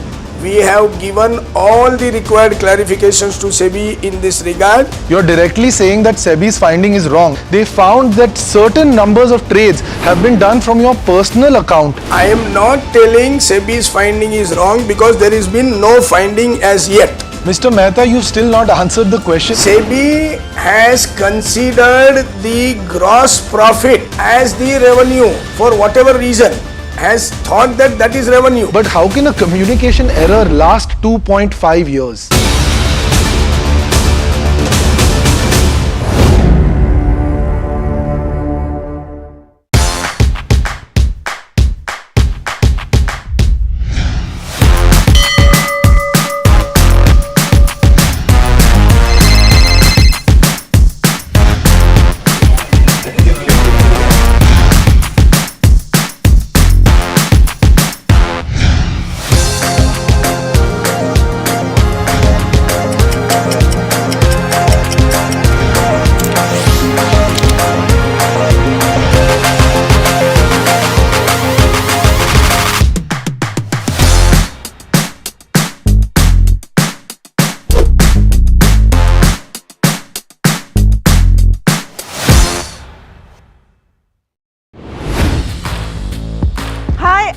We have given all the required clarifications to SEBI in this regard. You're directly saying that SEBI's finding is wrong. They found that certain numbers of trades have been done from your personal account. I am not telling SEBI's finding is wrong because there has been no finding as yet. Mr. Mehta, you've still not answered the question. SEBI has considered the gross profit as the revenue for whatever reason, has thought that that is revenue. But how can a communication error last 2.5 years?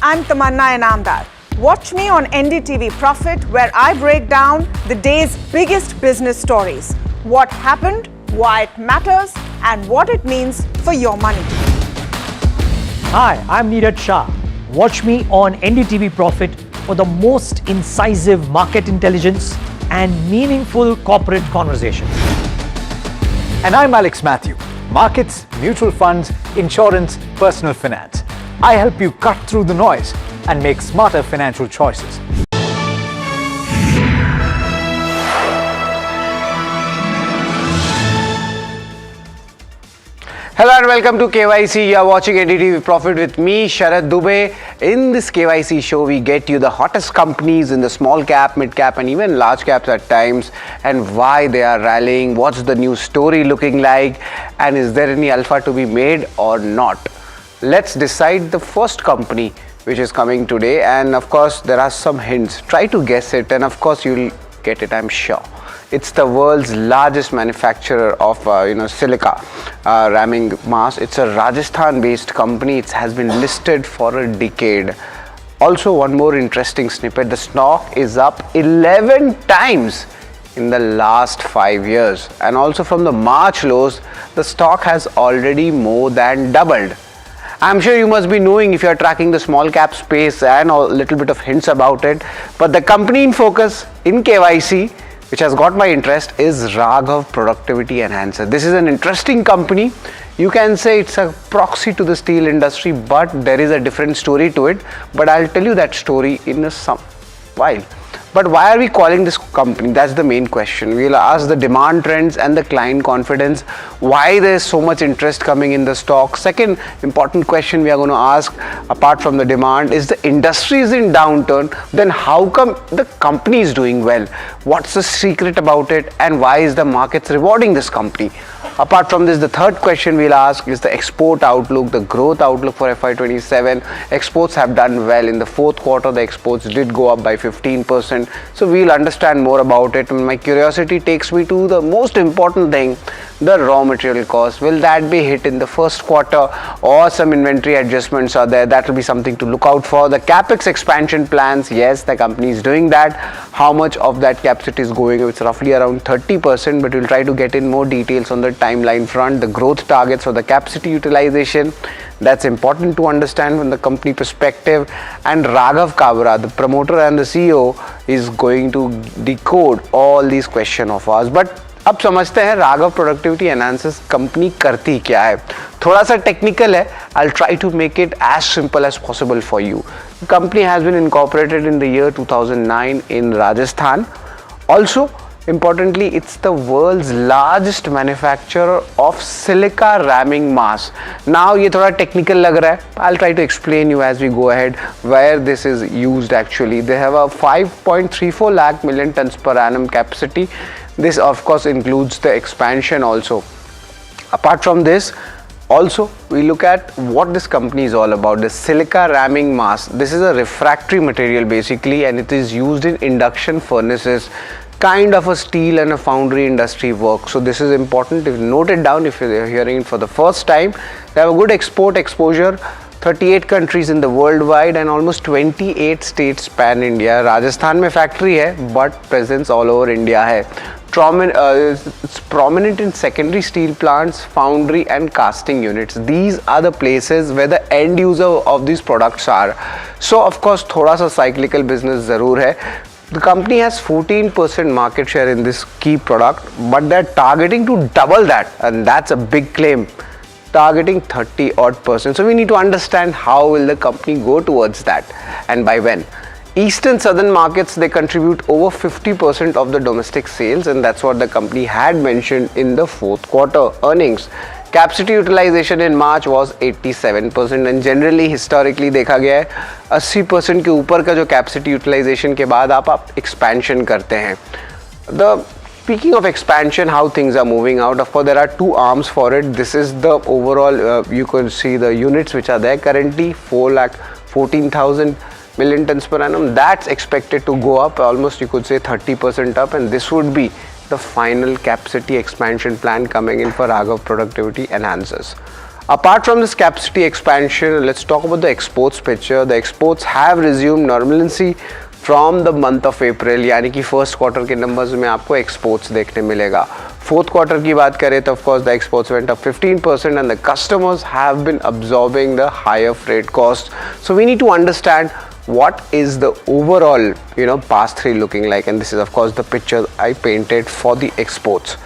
I'm Tamanna Inamdar. Watch me on NDTV Profit, where I break down the day's biggest business stories. What happened, why it matters, and what it means for your money. Hi, I'm Neeraj Shah. Watch me on NDTV Profit for the most incisive market intelligence and meaningful corporate conversations. And I'm Alex Matthew. Markets, mutual funds, insurance, personal finance. I help you cut through the noise and make smarter financial choices. Hello and welcome to KYC. You are watching NDTV Profit with me, Sharad Dubey. In this KYC show, we get you the hottest companies in the small cap, mid cap, and even large caps at times, and why they are rallying, what's the new story looking like, and is there any alpha to be made or not. Let's decide the first company which is coming today, and of course, there are some hints. Try to guess it, and of course, you'll get it, I'm sure. It's the world's largest manufacturer of silica ramming mass. It's a Rajasthan-based company. It has been listed for a decade. Also, one more interesting snippet: the stock is up 11 times in the last 5 years, and also from the March lows, the stock has already more than doubled. I'm sure you must be knowing if you're tracking the small cap space and a little bit of hints about it. But the company in focus in KYC, which has got my interest, is Raghav Productivity Enhancer. This is an interesting company. You can say it's a proxy to the steel industry, but there is a different story to it. But I'll tell you that story in some while. But why are we calling this company? That's the main question. We'll ask the demand trends and the client confidence, why there's so much interest coming in the stock. Second important question we are going to ask, apart from the demand, is the industry is in downturn, then how come the company is doing well? What's the secret about it, and why is the market rewarding this company? Apart from this, the third question we'll ask is the export outlook, the growth outlook for FY27. Exports have done well. In the fourth quarter, the exports did go up by 15%. So we'll understand more about it. And my curiosity takes me to the most important thing, the raw material cost. Will that be hit in the first quarter, or some inventory adjustments are there? That will be something to look out for. The capex expansion plans, yes, the company is doing that. How much of that capacity is going? It's roughly around 30%, but we'll try to get in more details on the timeline front. The growth targets for the capacity utilization, that's important to understand from the company perspective. And Raghav Kabra, the promoter and the CEO, is going to decode all these questions of ours. But अब समझते हैं Raghav productivity enhances company करती क्या है. थोड़ा सा technical है. I'll try to make it as simple as possible for you. The company has been incorporated in the year 2009 in Rajasthan. Also, importantly, it's the world's largest manufacturer of silica ramming mass. Now, ये थोड़ा technical लग रहा है. I'll try to explain you as we go ahead where this is used actually. They have a 5.34 lakh million tons per annum capacity. This of course includes the expansion also. Apart from this, also we look at what this company is all about. The silica ramming mass. This is a refractory material basically, and it is used in induction furnaces, kind of a steel and a foundry industry work. So this is important. If note it down if you're hearing it for the first time. They have a good export exposure. 38 countries in the worldwide and almost 28 states pan India. Rajasthan में factory है, but presence all over India है. It's prominent in secondary steel plants, foundry and casting units. These are the places where the end user of these products are. So of course थोड़ा सा cyclical business ज़रूर है. The company has 14% market share in this key product, but they're targeting to double that, and that's a big claim. Targeting 30 odd %. So we need to understand how will the company go towards that and by when. Eastern southern markets, they contribute over 50% of the domestic sales, and that's what the company had mentioned in the fourth quarter earnings. Capacity utilization in March was 87%, and generally historically देखा गया है 80% के ऊपर का जो capacity utilization के बाद आप expansion करते हैं. Speaking of expansion, how things are moving out, of course there are two arms for it. This is the overall, you can see the units which are there currently, 4,14,000 million tons per annum. That's expected to go up almost, you could say 30% up, and this would be the final capacity expansion plan coming in for Raghav Productivity Enhancers. Apart from this capacity expansion, let's talk about the exports picture. The exports have resumed normalcy from the month of April, यानी कि first quarter के numbers में आपको exports देखने मिलेगा. Fourth quarter की बात करें तो of course the exports went up 15% and the customers have been absorbing the higher freight costs. So we need to understand what is the overall pass through looking like, and this is of course the picture I painted for the exports.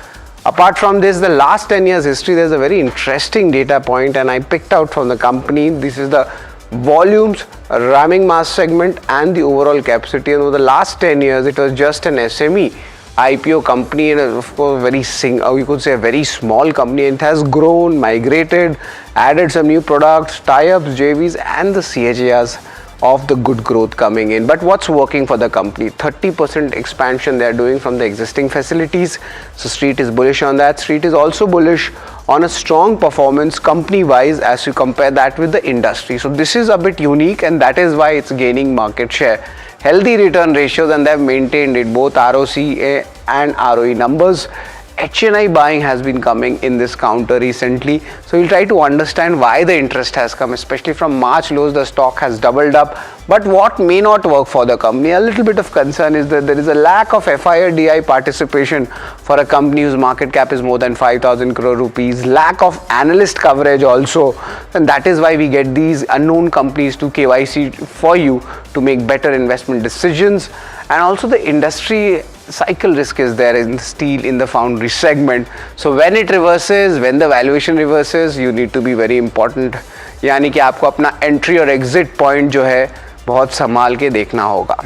Apart from this, the last 10 years history, there's a very interesting data point, and I picked out from the company. This is the volumes, ramming mass segment and the overall capacity, and over the last 10 years it was just an SME IPO company, and of course you could say a very small company. It has grown, migrated, added some new products, tie-ups, JVs, and the CAGRs of the good growth coming in. But what's working for the company? 30% expansion they are doing from the existing facilities. So Street is bullish on that. Street is also bullish on a strong performance company wise as you compare that with the industry. So this is a bit unique, and that is why it's gaining market share. Healthy return ratios, and they have maintained it, both ROCE and ROE numbers. HNI buying has been coming in this counter recently, so we'll try to understand why the interest has come, especially from March lows. The stock has doubled up, but what may not work for the company, a little bit of concern, is that there is a lack of FI or DI participation for a company whose market cap is more than 5,000 crore rupees, lack of analyst coverage also, and that is why we get these unknown companies to KYC for you to make better investment decisions. And also the industry cycle risk is there in steel, in the foundry segment. So when it reverses, when the valuation reverses, you need to be very important. यानी कि आपको अपना entry और exit point जो है बहुत संभाल के देखना होगा.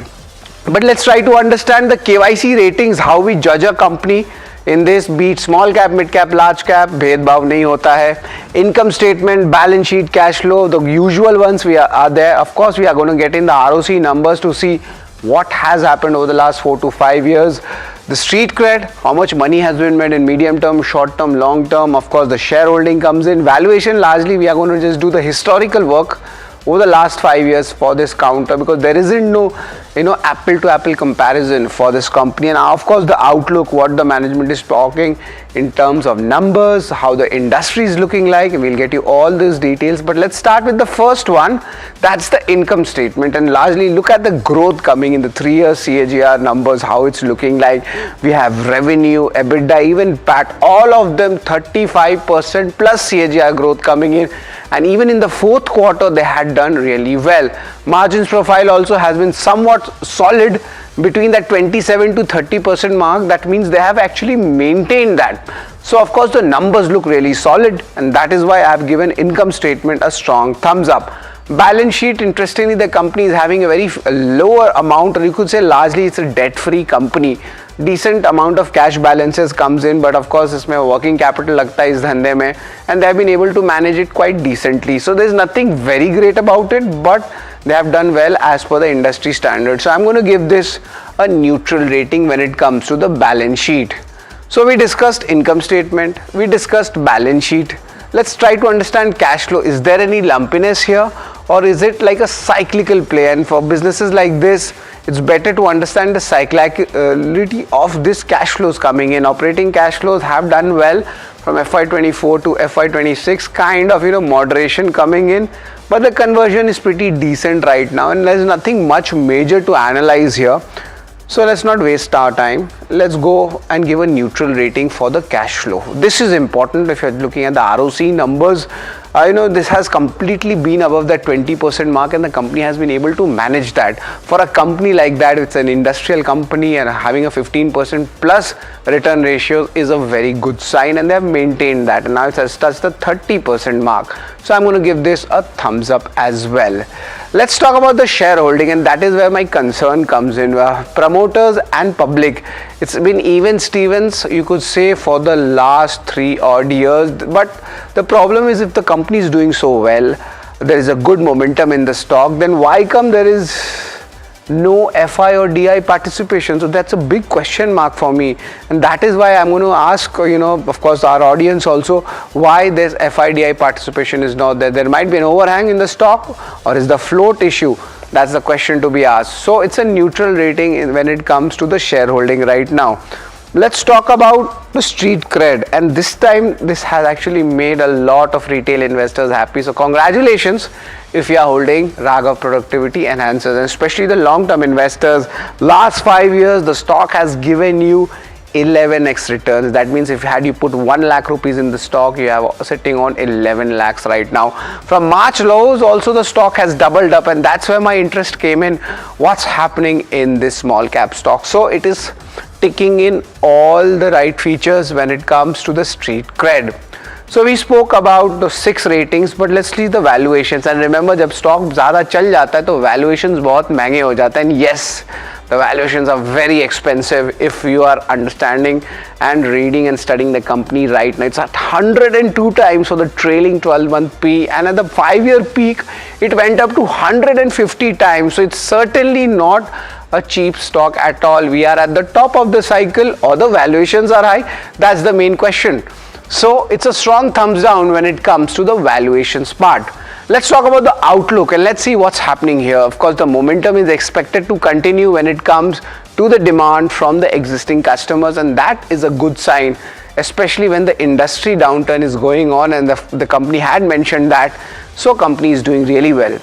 But let's try to understand the KYC ratings, how we judge a company in this, be it small cap, mid cap, large cap, भेदभाव नहीं होता है. Income statement, balance sheet, cash flow, the usual ones are there. Of course, we are going to get in the ROC numbers to see what has happened over the last 4 to 5 years. The street cred, how much money has been made in medium term, short term, long term. Of course, the shareholding comes in. Valuation, largely we are going to just do the historical work over the last 5 years for this counter, because there isn't no apple to apple comparison for this company. And of course the outlook, what the management is talking in terms of numbers, how the industry is looking like, we'll get you all these details. But let's start with the first one, that's the income statement, and largely look at the growth coming in the 3-year CAGR numbers, how it's looking like. We have revenue, EBITDA, even PAT, all of them 35% plus CAGR growth coming in. And even in the fourth quarter they had done really well. Margins profile also has been somewhat solid between that 27 to 30% mark. That means they have actually maintained that. So of course the numbers look really solid, and that is why I have given income statement a strong thumbs up. Balance sheet, interestingly, the company is having a very lower amount, or you could say largely it's a debt-free company. Decent amount of cash balances comes in, but of course इसमें working capital लगता है इस धंधे में, and they have been able to manage it quite decently. So there's nothing very great about it, but they have done well as per the industry standard. So I'm going to give this a neutral rating when it comes to the balance sheet. So we discussed income statement, we discussed balance sheet. Let's try to understand cash flow. Is there any lumpiness here, or is it like a cyclical play? And for businesses like this, it's better to understand the cyclicality of this cash flows coming in. Operating cash flows have done well from FY24 to FY26, kind of moderation coming in, but the conversion is pretty decent right now, and there's nothing much major to analyze here. So let's not waste our time. Let's go and give a neutral rating for the cash flow. This is important if you're looking at the ROC numbers. This has completely been above that 20% mark, and the company has been able to manage that. For a company like that, it's an industrial company, and having a 15% plus return ratio is a very good sign, and they have maintained that, and now it has touched the 30% mark. So I'm going to give this a thumbs up as well. Let's talk about the shareholding, and that is where my concern comes in. Promoters and public, it's been even Stevens, you could say, for the last 3 odd years. But the problem is, if the company is doing so well, there is a good momentum in the stock, then why come there is no FI or DI participation? So that's a big question mark for me, and that is why I'm going to ask, of course, our audience also, why this FI DI participation is not there. There might be an overhang in the stock, or is the float issue? That's the question to be asked. So it's a neutral rating when it comes to the shareholding right now. Let's talk about the street cred, and this time this has actually made a lot of retail investors happy. So congratulations if you are holding Raghav Productivity Enhancers, and especially the long-term investors. Last 5 years the stock has given you 11x returns. That means if you put 1 lakh rupees in the stock, you have sitting on 11 lakhs right now. From March lows also the stock has doubled up, and that's where my interest came in. What's happening in this small cap stock? So it is ticking in all the right features when it comes to the street cred. So we spoke about the 6 ratings, but let's see the valuations. And remember, जब stock ज़्यादा चल जाता है तो valuations बहुत महंगे हो जाते हैं. And yes, The valuations are very expensive if you are understanding and reading and studying the company right now. It's at 102 times for the trailing 12-month P, and at the 5-year peak, it went up to 150 times. So it's certainly not a cheap stock at all. We are at the top of the cycle, or the valuations are high. That's the main question. So it's a strong thumbs down when it comes to the valuations part. Let's talk about the outlook and let's see what's happening here. Of course, the momentum is expected to continue when it comes to the demand from the existing customers, and that is a good sign, especially when the industry downturn is going on, and the company had mentioned that. So company is doing really well.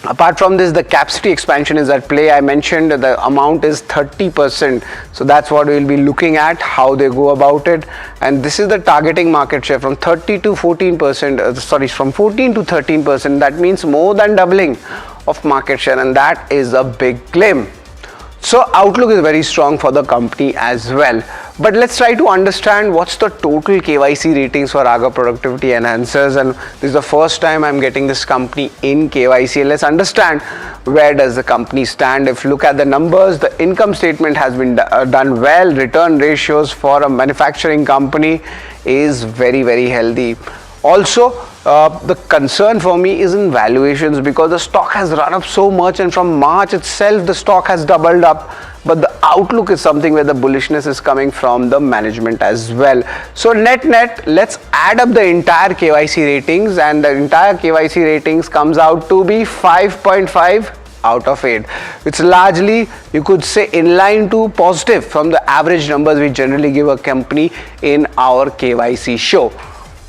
Apart from this, the capacity expansion is at play. I mentioned the amount is 30%. So that's what we'll be looking at, how they go about it. And this is the targeting market share from 30 to 14%, from 14 to 13%. That means more than doubling of market share, and that is a big claim. So outlook is very strong for the company as well. But let's try to understand what's the total KYC ratings for Raghav Productivity Enhancers, and this is the first time I'm getting this company in KYC. Let's understand where does the company stand. If you look at the numbers, the income statement has been done well. Return ratios for a manufacturing company is very, very healthy. Also, the concern for me is in valuations, because the stock has run up so much, and from March itself the stock has doubled up. But the outlook is something where the bullishness is coming from the management as well. So net, let's add up the entire KYC ratings, and the entire KYC ratings comes out to be 5.5 out of 8. It's largely, you could say, in line to positive from the average numbers we generally give a company in our KYC show.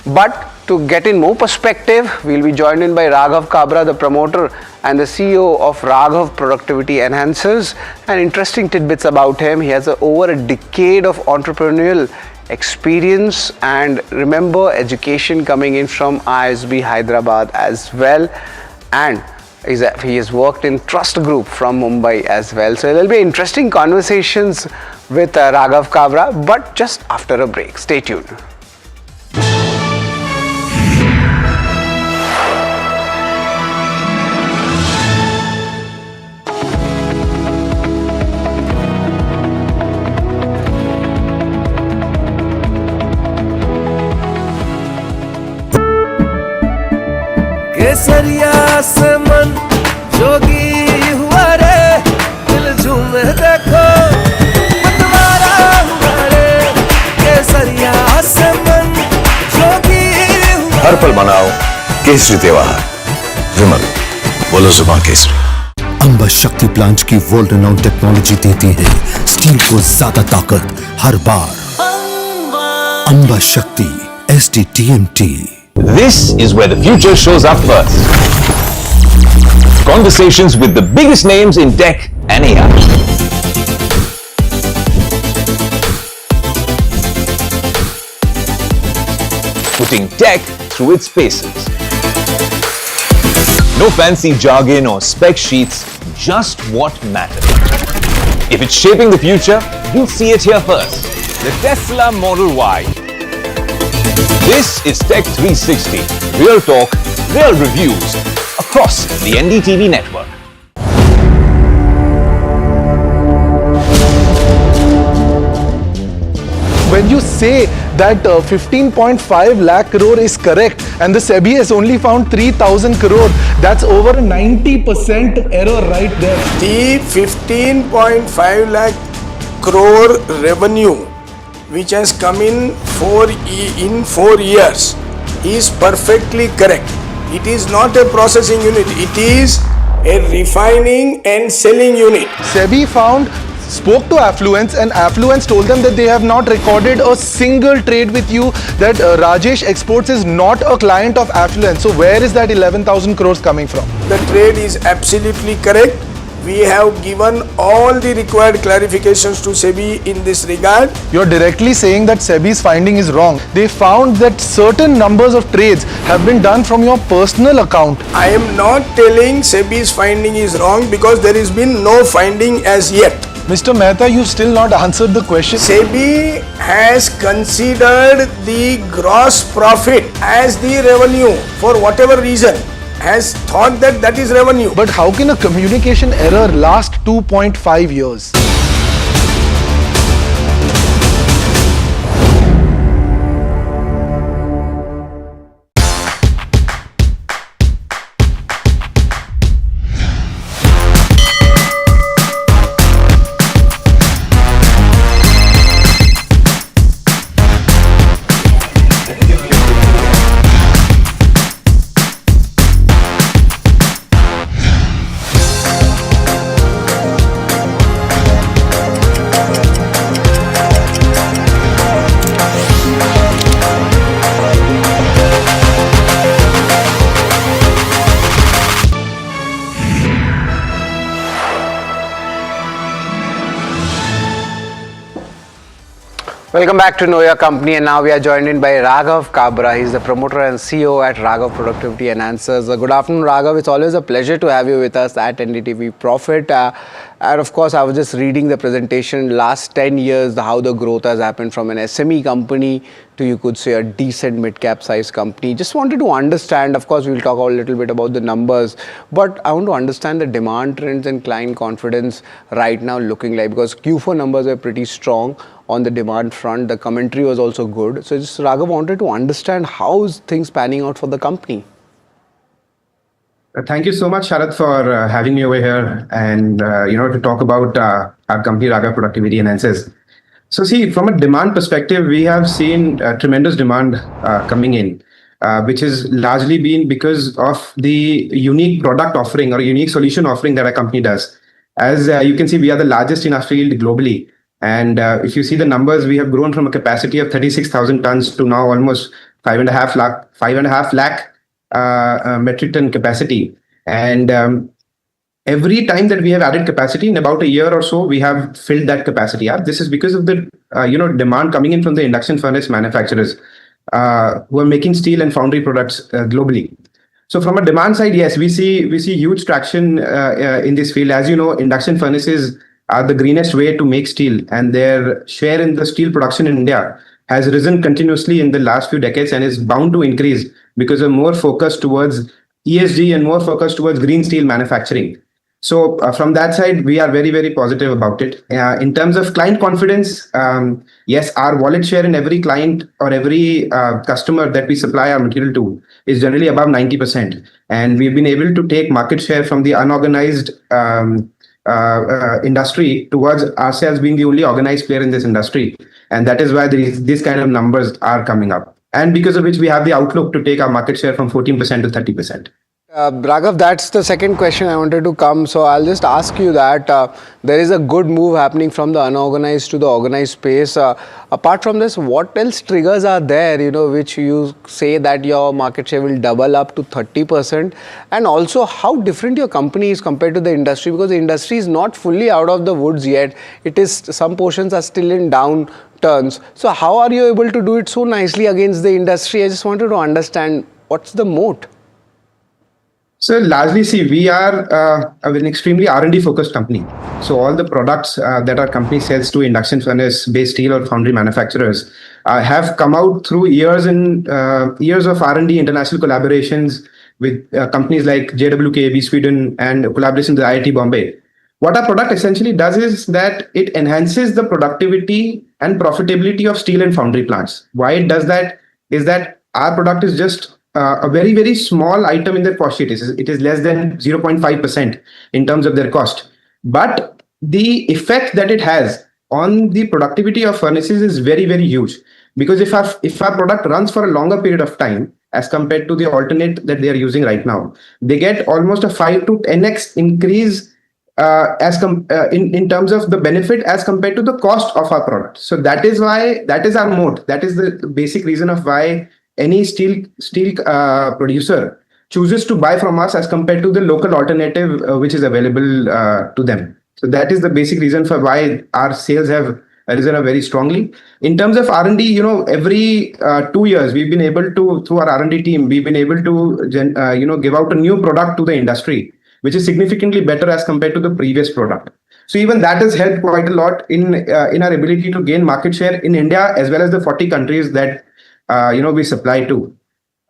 But to get in more perspective, we'll be joined in by Raghav Kabra, the promoter and the CEO of Raghav Productivity Enhancers, and interesting tidbits about him. He has over a decade of entrepreneurial experience, and remember, education coming in from ISB Hyderabad as well, and he has worked in Trust Group from Mumbai as well. So there'll be interesting conversations with Raghav Kabra, but just after a break. Stay tuned. केसरिया से मन जोगी हुआ रे, दिल झूमे देखो मतवारा हुआ रे। केसरिया से मन जोगी हुआ। हर पल मनाओ केसरी त्योहार। विमल, बोलो जुबान केसरी। अंबा शक्ति प्लांट की वर्ल्ड रेनाउंड टेक्नोलॉजी देती है स्टील को ज्यादा ताकत हर बार। अंबा शक्ति SDTMT। This is where the future shows up first. Conversations with the biggest names in tech and AI. Putting tech through its paces. No fancy jargon or spec sheets, just what matters. If it's shaping the future, you'll see it here first. The Tesla Model Y. This is Tech 360, real talk, real reviews across the NDTV network. When you say that 15.5 lakh crore is correct and the SEBI has only found 3,000 crore, that's over a 90% error right there. The 15.5 lakh crore revenue which has come in 4 years is perfectly correct. It is not a processing unit, it is a refining and selling unit. SEBI spoke to Affluence, and Affluence told them that they have not recorded a single trade with you, that Rajesh Exports is not a client of Affluence. So where is that 11,000 crores coming from? The trade is absolutely correct. We have given all the required clarifications to SEBI in this regard. You're directly saying that SEBI's finding is wrong. They found that certain numbers of trades have been done from your personal account. I am not telling SEBI's finding is wrong because there has been no finding as yet. Mr. Mehta, you still not answered the question. SEBI has considered the gross profit as the revenue for whatever reason, has thought that that is revenue. But how can a communication error last 2.5 years? Welcome back to Know Your Company, and now we are joined in by Raghav Kabra. He's the promoter and CEO at Raghav Productivity Enhancers. Good afternoon, Raghav. It's always a pleasure to have you with us at NDTV Profit. And of course, I was just reading the presentation last 10 years, how the growth has happened from an SME company to, you could say, a decent mid-cap size company. Just wanted to understand, of course, we'll talk a little bit about the numbers, but I want to understand the demand trends and client confidence right now looking like, because Q4 numbers are pretty strong on the demand front. The commentary was also good. So just Raghav wanted to understand how is things panning out for the company. Thank you so much, Sharad, for having me over here and to talk about our company, Raghav Productivity Enhancers. So see, from a demand perspective, we have seen tremendous demand coming in, which has largely been because of the unique product offering or unique solution offering that our company does. As you can see, we are the largest in our field globally. And if you see the numbers, we have grown from a capacity of 36,000 tons to now almost 5.5 lakh metric ton capacity. And every time that we have added capacity in about a year or so, we have filled that capacity up. This is because of the demand coming in from the induction furnace manufacturers who are making steel and foundry products globally. So from a demand side, yes, we see huge traction in this field. As you know, induction furnaces are the greenest way to make steel, and their share in the steel production in India has risen continuously in the last few decades and is bound to increase because of more focus towards ESG and more focus towards green steel manufacturing. So from that side, we are very, very positive about it. In terms of client confidence, yes, our wallet share in every client or every customer that we supply our material to is generally above 90%. And we've been able to take market share from the unorganized industry towards ourselves being the only organized player in this industry. And that is why these kind of numbers are coming up. And because of which we have the outlook to take our market share from 14% to 30%. Raghav, that's the second question I wanted to come. So I'll just ask you that there is a good move happening from the unorganized to the organized space. Apart from this, what else triggers are there, which you say that your market share will double up to 30%? And also how different your company is compared to the industry, because the industry is not fully out of the woods yet. It is, some portions are still in downturns. So how are you able to do it so nicely against the industry? I just wanted to understand what's the moat. So largely, see, we are an extremely R&D focused company. So all the products that our company sells to induction furnace based steel or foundry manufacturers have come out through years of R&D international collaborations with companies like JWKAB Sweden and collaborations with IIT Bombay. What our product essentially does is that it enhances the productivity and profitability of steel and foundry plants. Why it does that is that our product is just a very, very small item in their cost sheet. It is less than 0.5% in terms of their cost. But the effect that it has on the productivity of furnaces is very, very huge. Because if our product runs for a longer period of time, as compared to the alternate that they are using right now, they get almost a 5 to 10x increase in terms of the benefit as compared to the cost of our product. So that is our moat. That is the basic reason of why any steel producer chooses to buy from us as compared to the local alternative which is available to them. So that is the basic reason for why our sales have risen very strongly. In terms of R&D, every 2 years we've been able to, through our R&D team, we've been able to give out a new product to the industry, which is significantly better as compared to the previous product. So even that has helped quite a lot in our ability to gain market share in India as well as the 40 countries that we supply to.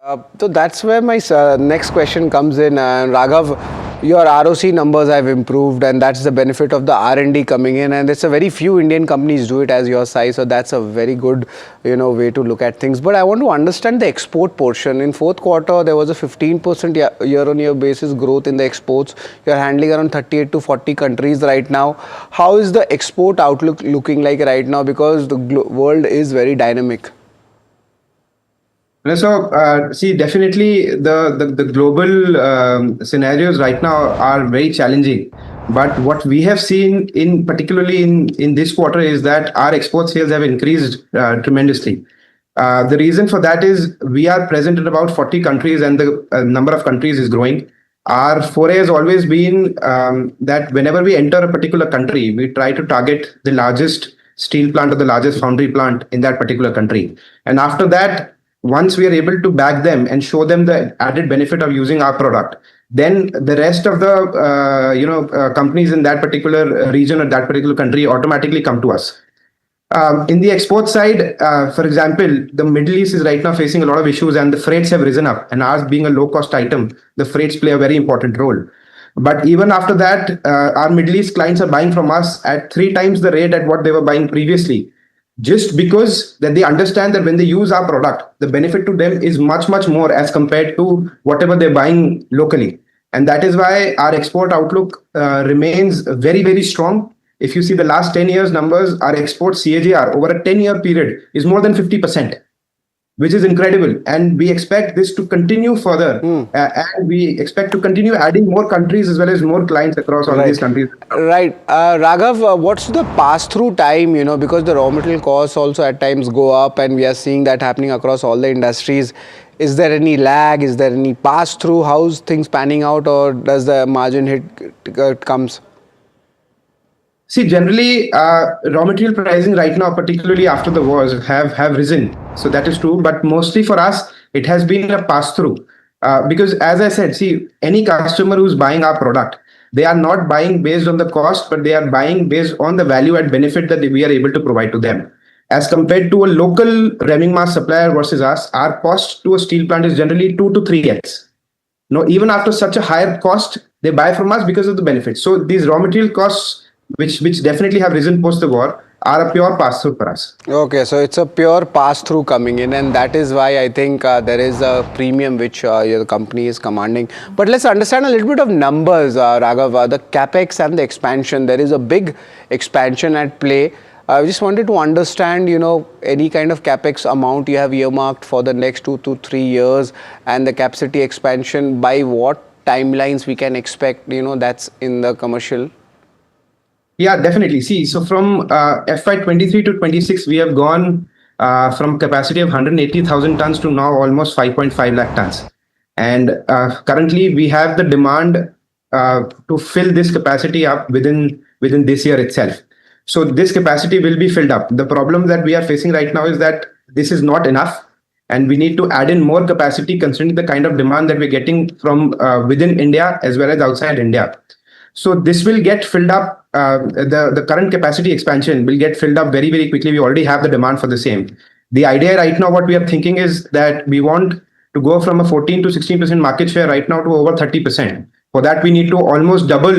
So that's where my next question comes in. Raghav, your ROC numbers have improved, and that's the benefit of the R&D coming in. And it's a very few Indian companies do it as your size, so that's a very good, way to look at things. But I want to understand the export portion. In fourth quarter, there was a 15% year-on-year basis growth in the exports. You're handling around 38 to 40 countries right now. How is the export outlook looking like right now? Because the world is very dynamic. So, see, definitely the global scenarios right now are very challenging. But what we have seen in particularly in this quarter is that our export sales have increased tremendously. The reason for that is we are present in about 40 countries and the number of countries is growing. Our foray has always been that whenever we enter a particular country, we try to target the largest steel plant or the largest foundry plant in that particular country. And after that, once we are able to back them and show them the added benefit of using our product, then the rest of the companies in that particular region or that particular country automatically come to us. In the export side, for example, the Middle East is right now facing a lot of issues and the freights have risen up. And ours being a low cost item, the freights play a very important role. But even after that, our Middle East clients are buying from us at 3 times the rate at what they were buying previously, just because that they understand that when they use our product, the benefit to them is much, much more as compared to whatever they're buying locally. And that is why our export outlook remains very, very strong. If you see the last 10 years numbers, our export CAGR over a 10-year period is more than 50%, which is incredible. And we expect this to continue further. And we expect to continue adding more countries as well as more clients across all these countries. Right. Raghav, what's the pass-through time, because the raw material costs also at times go up and we are seeing that happening across all the industries. Is there any lag? Is there any pass-through? How's things panning out, or does the margin hit comes? See, generally, raw material pricing right now, particularly after the wars, have risen. So that is true. But mostly for us, it has been a pass-through. Because as I said, see, any customer who's buying our product, they are not buying based on the cost, but they are buying based on the value and benefit that we are able to provide to them. As compared to a local revving mass supplier versus us, our cost to a steel plant is generally 2 to 3x. No, even after such a higher cost, they buy from us because of the benefits. So these raw material costs, which definitely have risen post the war, are a pure pass-through for us. Okay, so it's a pure pass-through coming in, and that is why I think there is a premium which your company is commanding. But let's understand a little bit of numbers, Raghav. The capex and the expansion, there is a big expansion at play. I just wanted to understand, any kind of capex amount you have earmarked for the next 2 to 3 years, and the capacity expansion, by what timelines we can expect, that's in the commercial. Yeah, definitely. See, so from FY23 to 26, we have gone from capacity of 180,000 tons to now almost 5.5 lakh tons. And currently, we have the demand to fill this capacity up within this year itself. So this capacity will be filled up. The problem that we are facing right now is that this is not enough, and we need to add in more capacity considering the kind of demand that we're getting from within India as well as outside India. So this will get filled up. The current capacity expansion will get filled up very, very quickly. We already have the demand for the same. The idea right now, what we are thinking is that we want to go from a 14 to 16% market share right now to over 30%. For that, we need to almost double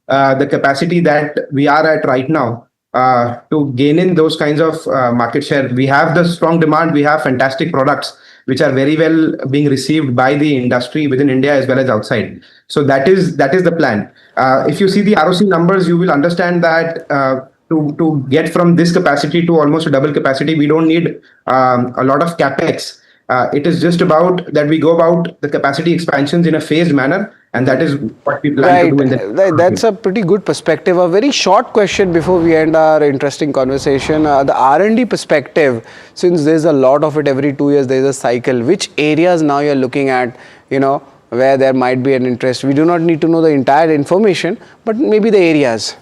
the capacity that we are at right now to gain in those kinds of market share. We have the strong demand. We have fantastic products which are very well being received by the industry within India as well as outside. So that is the plan. If you see the ROC numbers, you will understand that to get from this capacity to almost a double capacity, we don't need a lot of capex. It is just about that we go about the capacity expansions in a phased manner, and that is what we plan to do. That's a pretty good perspective. A very short question before we end our interesting conversation. The R&D perspective, since there's a lot of it every 2 years, there's a cycle. Which areas now you're looking at, where there might be an interest? We do not need to know the entire information, but maybe the areas.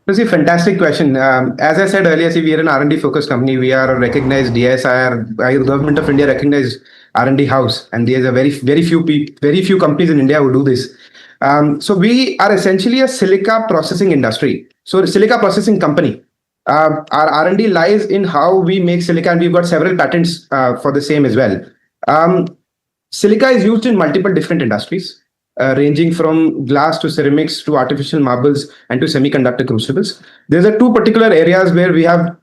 That's a fantastic question. As I said earlier, see, we are an R&D focused company. We are a recognized DSIR by the Government of India recognized R&D house, and there's a very few companies in India who do this. So we are essentially a silica processing industry. So a silica processing company. Our R&D lies in how we make silica, and we've got several patents for the same as well. Silica is used in multiple different industries, ranging from glass to ceramics to artificial marbles and to semiconductor crucibles. These are two particular areas where we have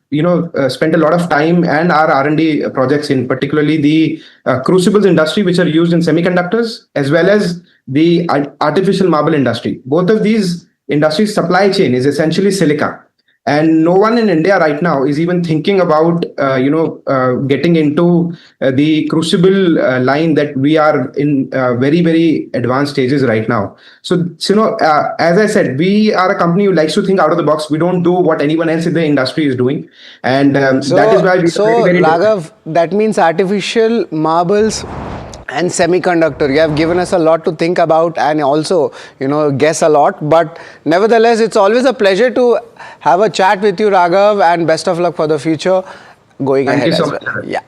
spent a lot of time and our R&D projects in, particularly the crucibles industry, which are used in semiconductors, as well as the artificial marble industry. Both of these industries' supply chain is essentially silica. And no one in India right now is even thinking about, getting into the crucible line that we are in very, very advanced stages right now. So, as I said, we are a company who likes to think out of the box. We don't do what anyone else in the industry is doing. And that is why we are very, very Raghav, that means artificial marbles and semiconductor. You have given us a lot to think about and also, guess a lot. But nevertheless, it's always a pleasure to have a chat with you, Raghav, and best of luck for the future going ahead as well. Yeah.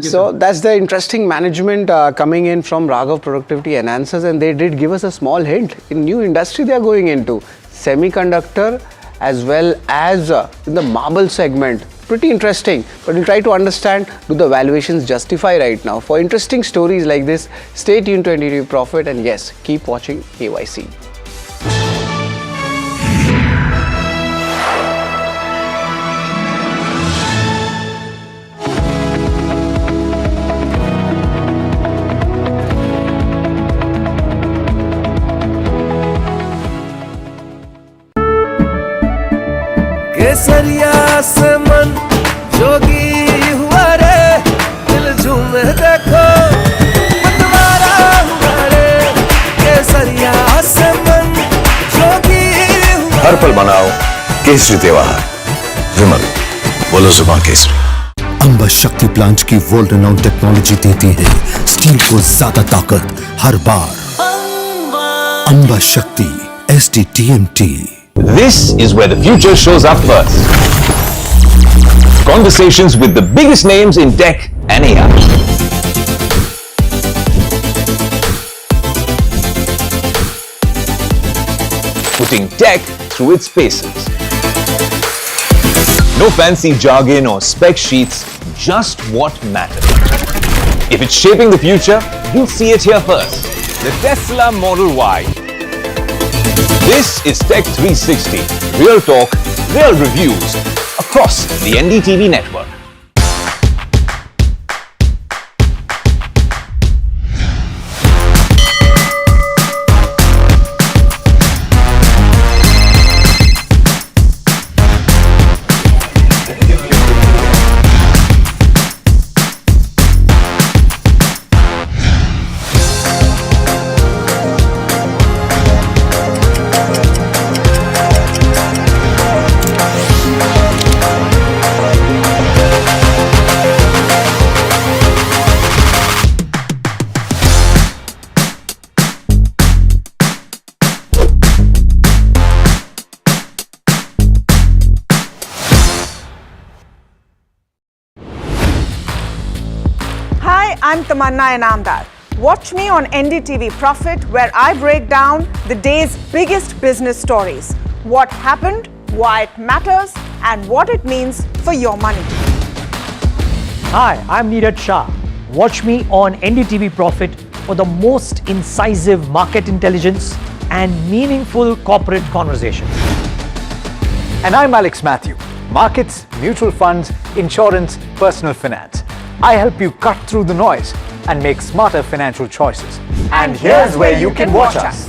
So that's the interesting management coming in from Raghav Productivity Enhancers, and they did give us a small hint in new industry they are going into, semiconductor as well as in the marble segment. Pretty interesting, but we'll try to understand, do the valuations justify right now? For interesting stories like this, stay tuned to NDTV Profit, and yes, keep watching KYC. केसरिया से मन जोगी हुआ रे, दिल झूमे देखो मतवारा हुआ रे। केसरिया से मन जोगी हुआ। हर पल मनाओ केसरी त्योहार। विमल, बोलो जुबान केसरी। अंबा शक्ति प्लांट की वर्ल्ड रेनाउंड टेक्नोलॉजी देती है स्टील को ज्यादा ताकत हर बार। अंबा शक्ति SDTMT. This is where the future shows up first. Conversations with the biggest names in tech and AI. Putting tech through its paces. No fancy jargon or spec sheets, just what matters. If it's shaping the future, you'll see it here first. The Tesla Model Y. This is Tech 360, real talk, real reviews across the NDTV network. Hi, I'm Tamanna Inamdar. Watch me on NDTV Profit, where I break down the day's biggest business stories. What happened, why it matters, and what it means for your money. Hi, I'm Neeraj Shah. Watch me on NDTV Profit for the most incisive market intelligence and meaningful corporate conversations. And I'm Alex Matthew. Markets, mutual funds, insurance, personal finance. I help you cut through the noise and make smarter financial choices. And here's where you can watch us.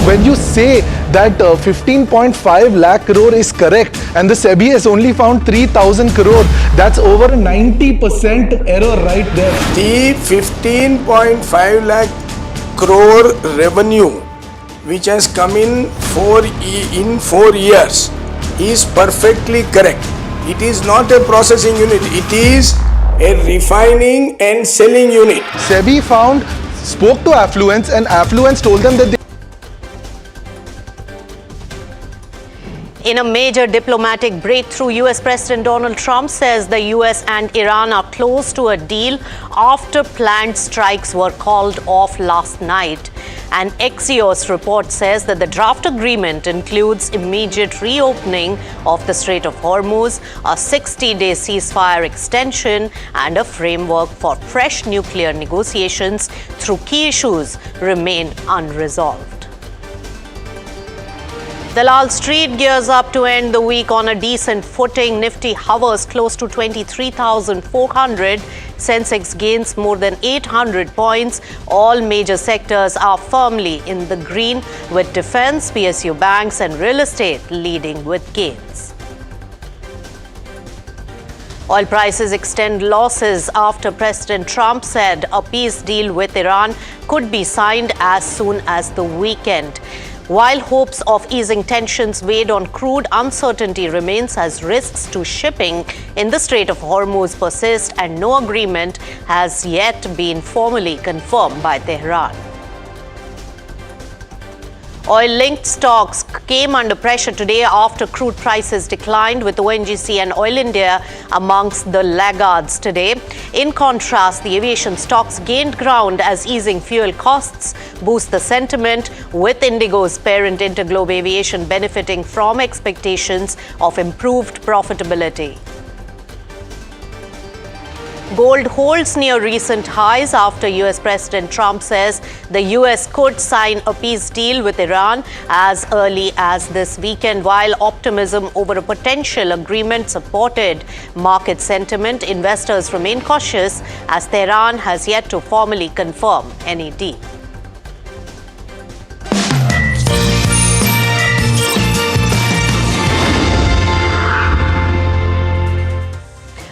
When you say that 15.5 lakh crore is correct and the SEBI has only found 3,000 crore, that's over 90% error right there. The 15.5 lakh crore revenue which has come in 4 years is perfectly correct. It is not a processing unit, it is a refining and selling unit. SEBI spoke to Affluence, and Affluence told them that In a major diplomatic breakthrough, US President Donald Trump says the US and Iran are close to a deal after planned strikes were called off last night. An Axios report says that the draft agreement includes immediate reopening of the Strait of Hormuz, a 60-day ceasefire extension, and a framework for fresh nuclear negotiations through key issues remain unresolved. Dalal Street gears up to end the week on a decent footing. Nifty hovers close to 23,400. Sensex gains more than 800 points. All major sectors are firmly in the green, with defense, PSU banks and real estate leading with gains. Oil prices extend losses after President Trump said a peace deal with Iran could be signed as soon as the weekend. While hopes of easing tensions weighed on crude, uncertainty remains as risks to shipping in the Strait of Hormuz persist, and no agreement has yet been formally confirmed by Tehran. Oil-linked stocks came under pressure today after crude prices declined, with ONGC and Oil India amongst the laggards today. In contrast, the aviation stocks gained ground as easing fuel costs boost the sentiment, with Indigo's parent Interglobe Aviation benefiting from expectations of improved profitability. Gold holds near recent highs after US President Trump says the US could sign a peace deal with Iran as early as this weekend. While optimism over a potential agreement supported market sentiment, investors remain cautious as Tehran has yet to formally confirm any deal.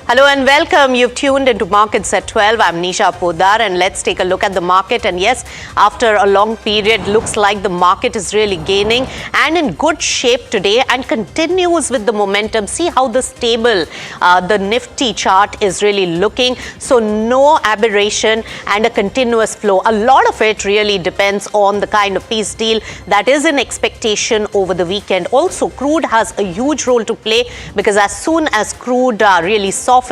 Hello and welcome. You've tuned into Markets at 12. I'm Nisha Poddar, and let's take a look at the market. And yes, after a long period, looks like the market is really gaining and in good shape today and continues with the momentum. See how the stable, the Nifty chart is really looking. So no aberration and a continuous flow. A lot of it really depends on the kind of peace deal that is in expectation over the weekend. Also, crude has a huge role to play, because as soon as crude really softens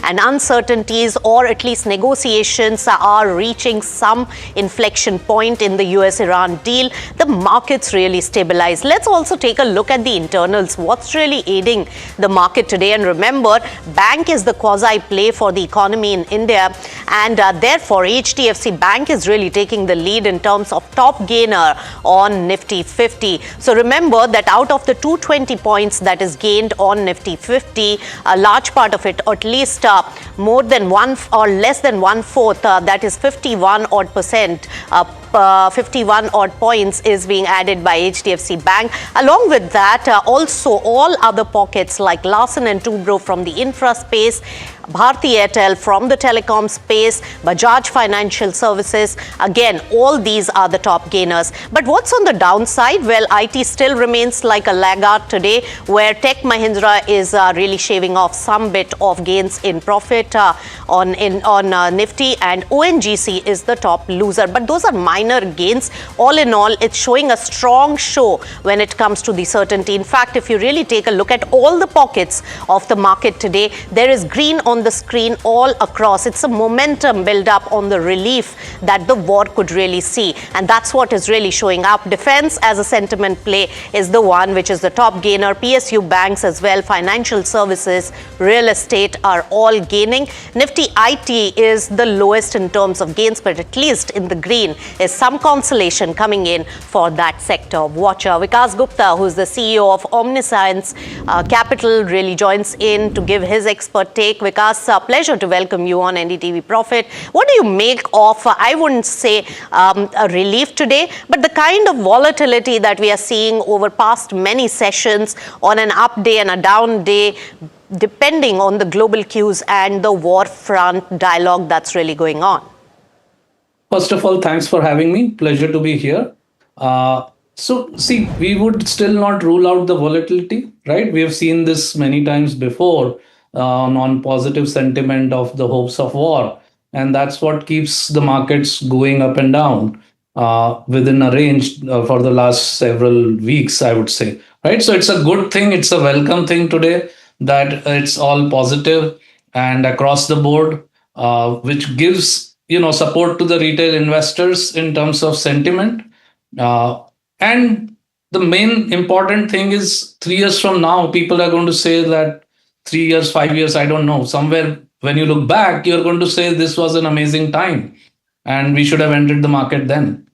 and uncertainties, or at least negotiations, are reaching some inflection point in the US-Iran deal, the markets really stabilize. Let's also take a look at the internals. What's really aiding the market today? And remember, bank is the quasi-play for the economy in India, and therefore HDFC Bank is really taking the lead in terms of top gainer on Nifty 50. So remember that out of the 220 points that is gained on Nifty 50, a large part of it, or at least more than one or less than 1/4, that is 51 odd percent, 51 odd points is being added by HDFC Bank. Along with that, also all other pockets like Larsen & Toubro from the infra space, Bharti Airtel from the telecom space, Bajaj Financial Services, again, all these are the top gainers. But what's on the downside? Well, IT still remains like a laggard today, where Tech Mahindra is really shaving off some bit of gains in profit on Nifty, and ONGC is the top loser. But those are minor gains. All in all, it's showing a strong show when it comes to the certainty. In fact, if you really take a look at all the pockets of the market today, there is green on the screen all across. It's a momentum build up on the relief that the war could really see, and that's what is really showing up. Defense as a sentiment play is the one which is the top gainer. PSU banks as well, financial services, real estate are all gaining. Nifty IT is the lowest in terms of gains, but at least in the green is some consolation coming in for that sector. Watcher Vikas Gupta, who's the CEO of Omniscience Capital, really joins in to give his expert take. Vikas, pleasure to welcome you on NDTV Profit. What do you make of, I wouldn't say a relief today, but the kind of volatility that we are seeing over past many sessions on an up day and a down day, depending on the global cues and the war front dialogue that's really going on? First of all, thanks for having me. Pleasure to be here. So, see, we would still not rule out the volatility, right? We have seen this many times before on positive sentiment of the hopes of war. And that's what keeps the markets going up and down within a range for the last several weeks, I would say, right? So it's a good thing. It's a welcome thing today that it's all positive and across the board, which gives support to the retail investors in terms of sentiment. And the main important thing is 3 years from now, people are going to say that 3 years, 5 years, I don't know, somewhere when you look back, you're going to say this was an amazing time and we should have entered the market then.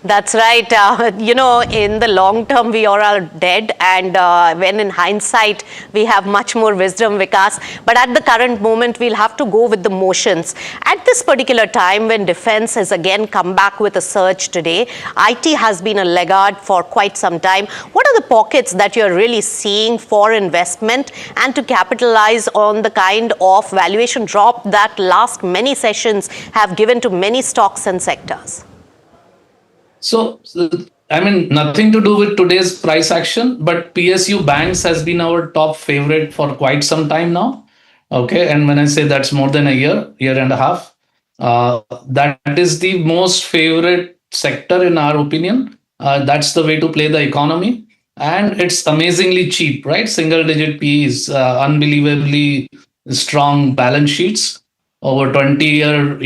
That's right. In the long term, we all are dead. And when in hindsight, we have much more wisdom, Vikas. But at the current moment, we'll have to go with the motions. At this particular time, when defense has again come back with a surge today, IT has been a laggard for quite some time. What are the pockets that you're really seeing for investment and to capitalize on the kind of valuation drop that last many sessions have given to many stocks and sectors? So, nothing to do with today's price action, but PSU Banks has been our top favorite for quite some time now. Okay. And when I say that's more than a year and a half, that is the most favorite sector in our opinion. That's the way to play the economy. And it's amazingly cheap, right? Single digit P's, unbelievably strong balance sheets over 20-year,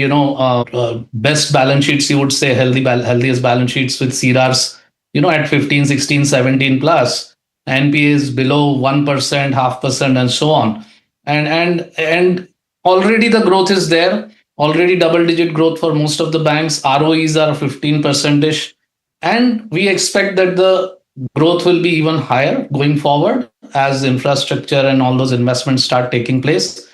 best balance sheets, you would say healthiest balance sheets with CRARs, at 15, 16, 17 plus, NPAs below 1%, 0.5%, and so on. And already the growth is there, already double-digit growth for most of the banks. ROEs are 15%-ish. And we expect that the growth will be even higher going forward as infrastructure and all those investments start taking place.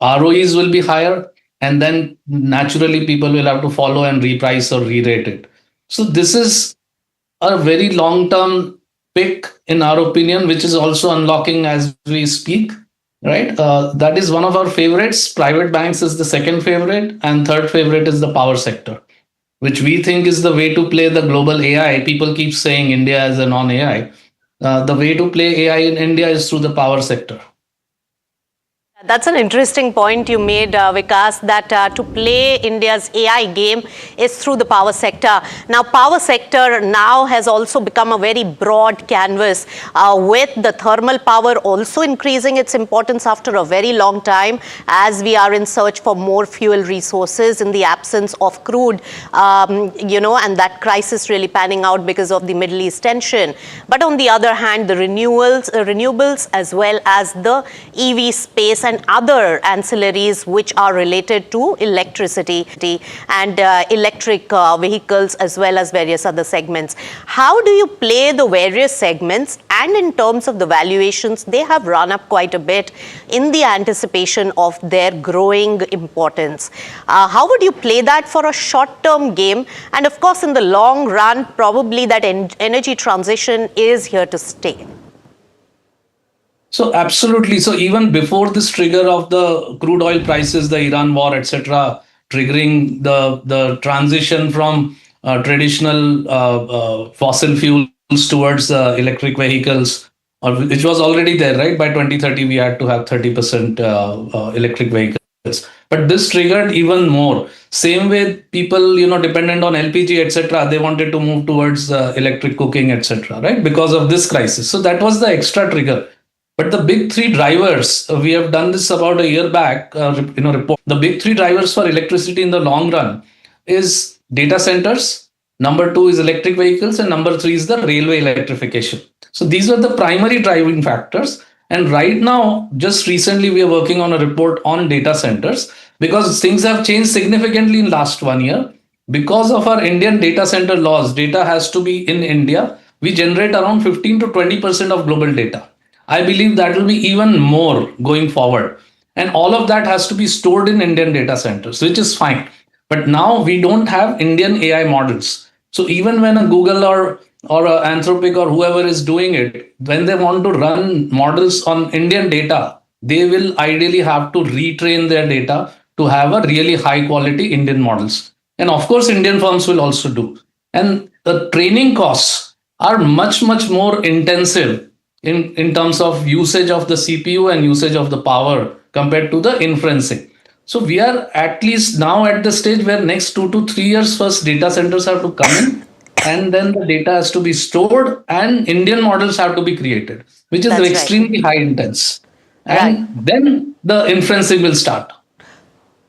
ROEs will be higher, and then naturally people will have to follow and reprice or re-rate it. So this is a very long-term pick in our opinion, which is also unlocking as we speak, right? That is one of our favorites. Private banks is the second favorite, and third favorite is the power sector, which we think is the way to play the global AI. People keep saying India is a non-AI. The way to play AI in India is through the power sector. That's an interesting point you made, Vikas, that to play India's AI game is through the power sector. Now, power sector now has also become a very broad canvas, with the thermal power also increasing its importance after a very long time as we are in search for more fuel resources in the absence of crude, and that crisis really panning out because of the Middle East tension. But on the other hand, the renewables as well as the EV space and other ancillaries which are related to electricity and electric vehicles as well as various other segments. How do you play the various segments, and in terms of the valuations, they have run up quite a bit in the anticipation of their growing importance. How would you play that for a short-term game? And of course, in the long run, probably that energy transition is here to stay. So absolutely. So even before this trigger of the crude oil prices, the Iran war, etc., triggering the transition from traditional fossil fuels towards electric vehicles, which was already there, right? By 2030, we had to have 30% electric vehicles. But this triggered even more. Same way people, dependent on LPG, etc., they wanted to move towards electric cooking, etc., right? Because of this crisis. So that was the extra trigger. But the big three drivers, we have done this about a year back, report. The big three drivers for electricity in the long run is data centers, number two is electric vehicles, and number three is the railway electrification. So these are the primary driving factors. And right now, just recently, we are working on a report on data centers because things have changed significantly in last 1 year. Because of our Indian data center laws, data has to be in India. We generate around 15 to 20% of global data. I believe that will be even more going forward. And all of that has to be stored in Indian data centers, which is fine. But now we don't have Indian AI models. So even when a Google or a Anthropic or whoever is doing it, when they want to run models on Indian data, they will ideally have to retrain their data to have a really high quality Indian models. And of course, Indian firms will also do. And the training costs are much, much more intensive in terms of usage of the CPU and usage of the power compared to the inferencing. So we are at least now at the stage where next 2 to 3 years, first data centers have to come in, and then the data has to be stored and Indian models have to be created, which is extremely high intense. And then the inferencing will start.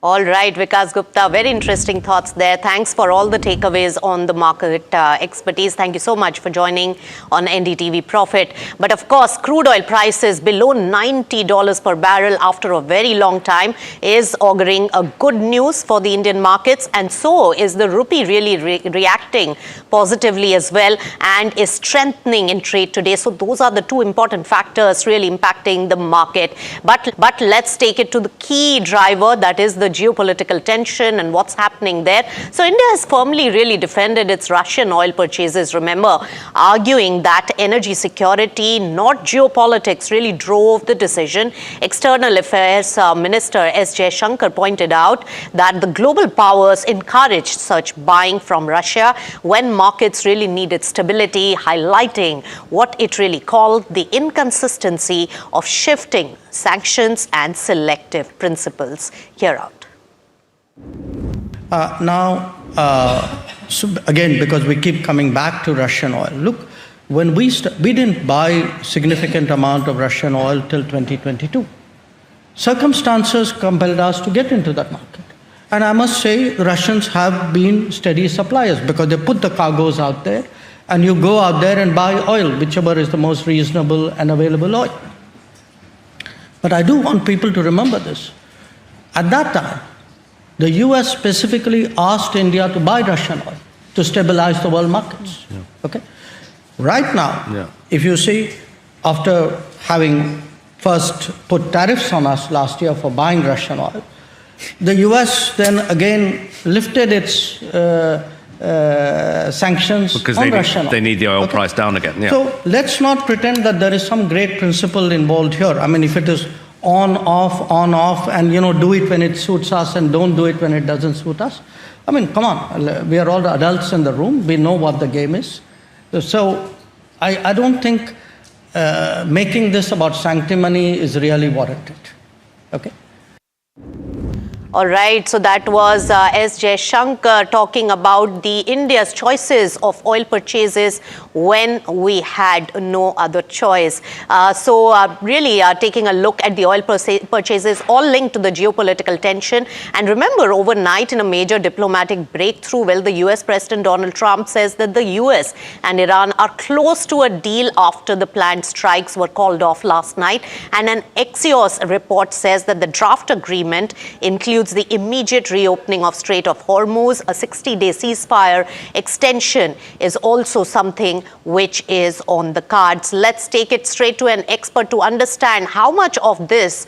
All right, Vikas Gupta, very interesting thoughts there. Thanks for all the takeaways on the market expertise. Thank you so much for joining on NDTV Profit. But of course, crude oil prices below $90 per barrel after a very long time is auguring a good news for the Indian markets. And so is the rupee really reacting positively as well and is strengthening in trade today. So those are the two important factors really impacting the market. But let's take it to the key driver, that is the geopolitical tension and what's happening there. So India has firmly really defended its Russian oil purchases, remember, arguing that energy security, not geopolitics, really drove the decision. External Affairs Minister S. Jaishankar pointed out that the global powers encouraged such buying from Russia when markets really needed stability, highlighting what it really called the inconsistency of shifting sanctions and selective principles. Hear out. So again, because we keep coming back to Russian oil. Look, when we didn't buy significant amount of Russian oil till 2022. Circumstances compelled us to get into that market. And I must say, the Russians have been steady suppliers because they put the cargoes out there and you go out there and buy oil, whichever is the most reasonable and available oil. But I do want people to remember this. At that time, the US specifically asked India to buy Russian oil to stabilize the world markets. Okay? Right now, if you see, after having first put tariffs on us last year for buying Russian oil, the US then again lifted its sanctions because on Russian oil. They need the oil price down again. Yeah. So let's not pretend that there is some great principle involved here. I mean, if it is on, off, and do it when it suits us and don't do it when it doesn't suit us. I mean, come on, we are all adults in the room. We know what the game is. So I don't think making this about sanctimony is really warranted. Okay. All right, so that was S. Jaishankar talking about the India's choices of oil purchases when we had no other choice. Really taking a look at the oil purchases, all linked to the geopolitical tension. And remember, overnight in a major diplomatic breakthrough, well, the US President Donald Trump says that the US and Iran are close to a deal after the planned strikes were called off last night. And an Axios report says that the draft agreement includes the immediate reopening of Strait of Hormuz. A 60-day ceasefire extension is also something which is on the cards. Let's take it straight to an expert to understand how much of this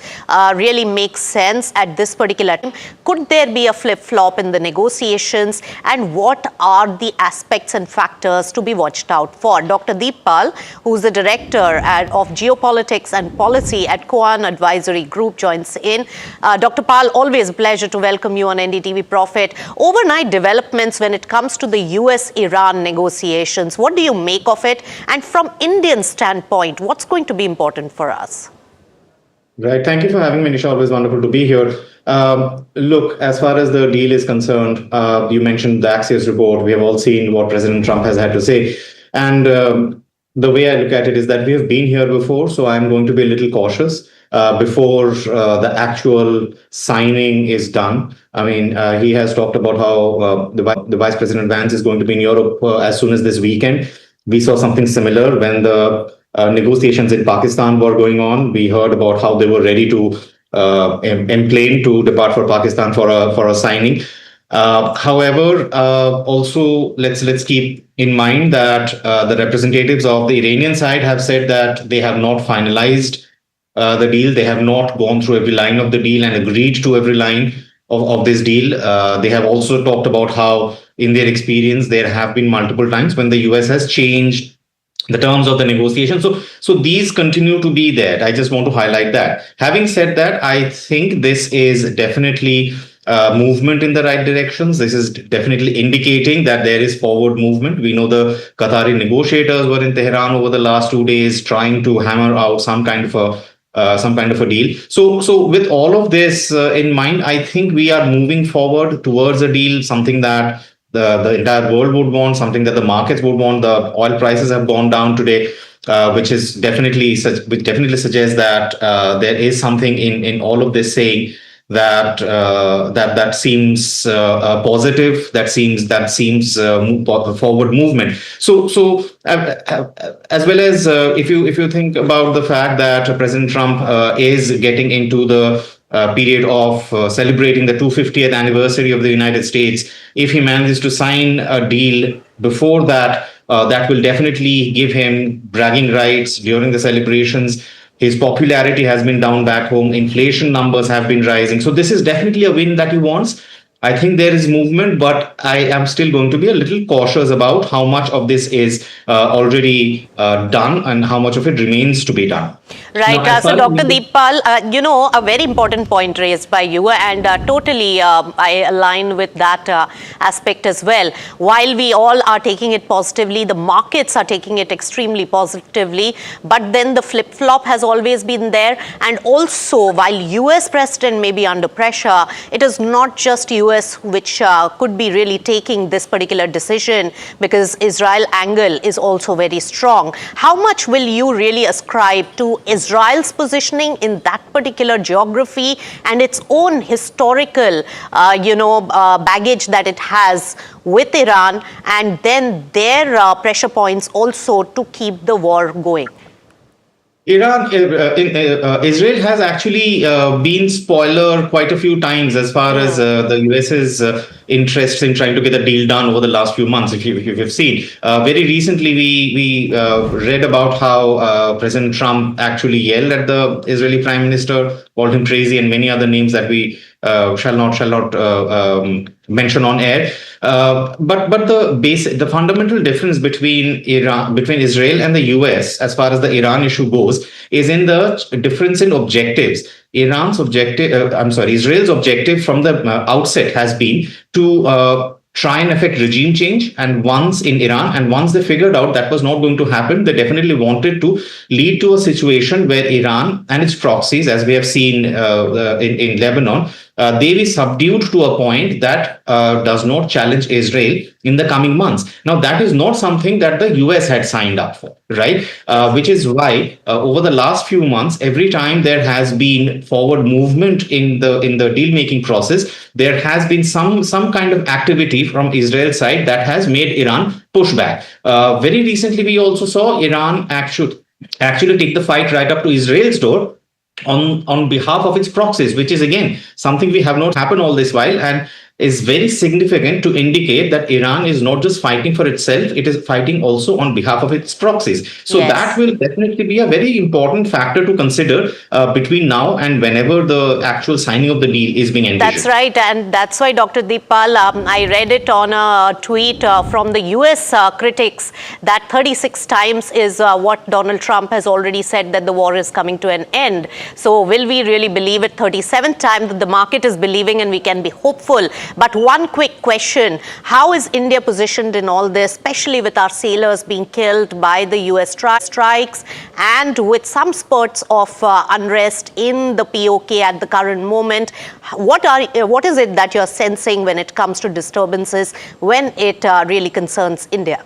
really makes sense at this particular time. Could there be a flip-flop in the negotiations, and what are the aspects and factors to be watched out for? Dr. Deep Pal, who's the Director of Geopolitics and Policy at Koan Advisory Group, joins in. Dr. Pal, always a pleasure to welcome you on NDTV Profit. Overnight developments when it comes to the US-Iran negotiations, what do you make of it? And from Indian standpoint, what's going to be important for us? Right. Thank you for having me, Nisha. Always wonderful to be here. Look, as far as the deal is concerned, you mentioned the Axios report. We have all seen what President Trump has had to say. And the way I look at it is that we have been here before, so I'm going to be a little cautious before the actual signing is done. I mean, he has talked about how the Vice President Vance is going to be in Europe as soon as this weekend. We saw something similar when the negotiations in Pakistan were going on. We heard about how they were ready to emplane to depart for Pakistan for a signing. However, also let's keep in mind that the representatives of the Iranian side have said that they have not finalized the deal. They have not gone through every line of the deal and agreed to every line of this deal. They have also talked about how, in their experience, there have been multiple times when the US has changed the terms of the negotiation. So these continue to be there. I just want to highlight that. Having said that, I think this is definitely movement in the right directions. This is definitely indicating that there is forward movement. We know the Qatari negotiators were in Tehran over the last 2 days trying to hammer out some kind of a deal. So with all of this in mind, I think we are moving forward towards a deal, something that the entire world would want, something that the markets would want. The oil prices have gone down today, which definitely suggests that there is something in all of this saying that seems positive, that seems forward movement. So as well as if you think about the fact that President Trump is getting into the period of celebrating the 250th anniversary of the United States, if he manages to sign a deal before that, that will definitely give him bragging rights during the celebrations. His popularity has been down back home. Inflation numbers have been rising. So this is definitely a win that he wants. I think there is movement, but I am still going to be a little cautious about how much of this is already done and how much of it remains to be done. Right. So, Dr. Deepal, a very important point raised by you, and totally I align with that aspect as well. While we all are taking it positively, the markets are taking it extremely positively, but then the flip-flop has always been there. And also, while US president may be under pressure, it is not just US which could be really taking this particular decision, because Israel angle is also very strong. How much will you really ascribe to Israel's positioning in that particular geography and its own historical, baggage that it has with Iran, and then their pressure points also to keep the war going? Israel has actually been spoiler quite a few times as far as the US's interests in trying to get a deal done over the last few months. If you've seen, very recently we read about how President Trump actually yelled at the Israeli Prime Minister, called him crazy, and many other names that we shall not mention on air. But the fundamental difference between Israel and the US as far as the Iran issue goes is in the difference in objectives. Israel's objective from the outset has been to try and affect regime change, and once in Iran, and once they figured out that was not going to happen, they definitely wanted to lead to a situation where Iran and its proxies, as we have seen in Lebanon, they be subdued to a point that does not challenge Israel in the coming months. Now, that is not something that the US had signed up for, right? Which is why over the last few months, every time there has been forward movement in the deal-making process, there has been some kind of activity from Israel's side that has made Iran push back. Very recently, we also saw Iran actually take the fight right up to Israel's door on behalf of its proxies, which is again something we have not happened all this while, and is very significant to indicate that Iran is not just fighting for itself, it is fighting also on behalf of its proxies. So that will definitely be a very important factor to consider between now and whenever the actual signing of the deal is being envisioned. That's right, and that's why, Dr. Deepal, I read it on a tweet from the US critics that 36 times is what Donald Trump has already said that the war is coming to an end. So will we really believe it 37th time that the market is believing, and we can be hopeful? But one quick question: how is India positioned in all this, especially with our sailors being killed by the US strikes and with some spurts of unrest in the POK at the current moment? What is it that you're sensing when it comes to disturbances, when it really concerns India?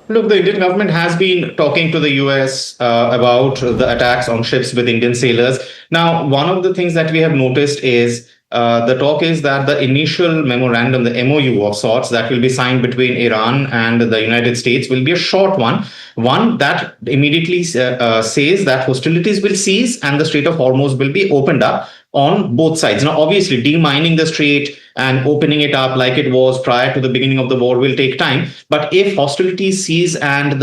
Look, the Indian government has been talking to the US about the attacks on ships with Indian sailors. Now, one of the things that we have noticed is the talk is that the initial memorandum, the MOU of sorts, that will be signed between Iran and the United States will be a short one that immediately says that hostilities will cease and the Strait of Hormuz will be opened up on both sides. Now, obviously, demining the strait and opening it up like it was prior to the beginning of the war will take time. But if hostilities cease and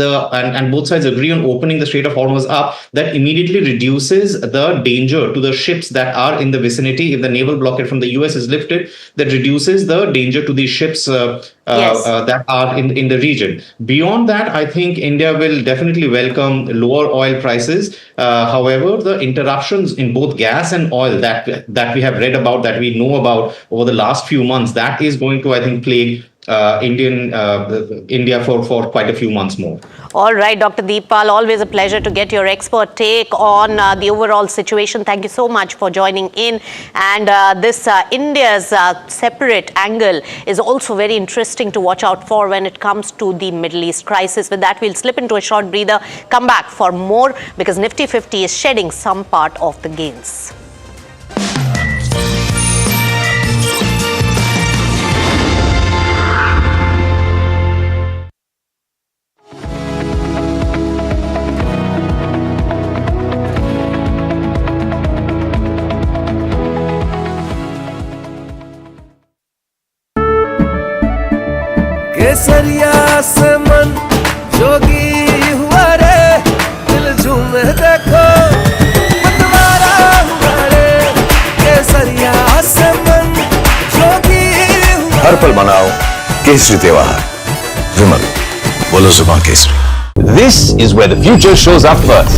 both sides agree on opening the Strait of Hormuz up, that immediately reduces the danger to the ships that are in the vicinity. If the naval blockade from the US is lifted, that reduces the danger to these ships that are in the region. Beyond that, I think India will definitely welcome lower oil prices. However, the interruptions in both gas and oil that we have read about, that we know about over the last few months, that is going to, I think, plague India for quite a few months more. All right, Dr. Deepal, always a pleasure to get your expert take on the overall situation. Thank you so much for joining in. And this India's separate angle is also very interesting to watch out for when it comes to the Middle East crisis. With that, we'll slip into a short breather, come back for more, because Nifty 50 is shedding some part of the gains. केसरिया से मन जोगी हुआ रे दिल झूमे देखो मतवारा हुआ रे केसरिया से मन जोगी हुआ हर पल मनाओ केसरी त्योहार विमल बोलो जुबान Kesari This is where the future shows up first.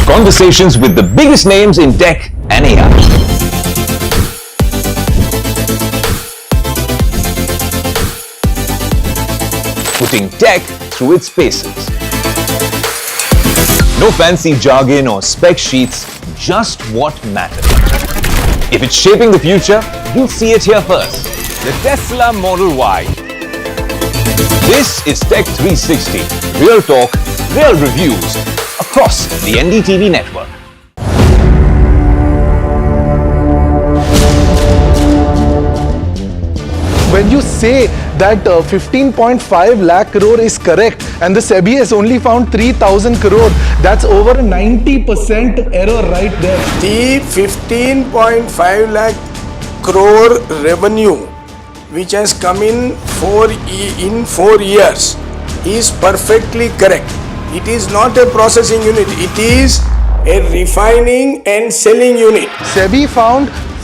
Conversations with the biggest names in tech and AI. Putting tech through its paces. No fancy jargon or spec sheets, just what matters. If it's shaping the future, you'll see it here first. The Tesla Model Y. This is Tech 360. Real talk, real reviews across the NDTV network. When you say that 15.5 lakh crore is correct and the SEBI has only found 3,000 crore, that's over 90% error right there. The 15.5 lakh crore revenue which has come in 4 years is perfectly correct. It is not a processing unit, it is a refining and selling unit. SEBI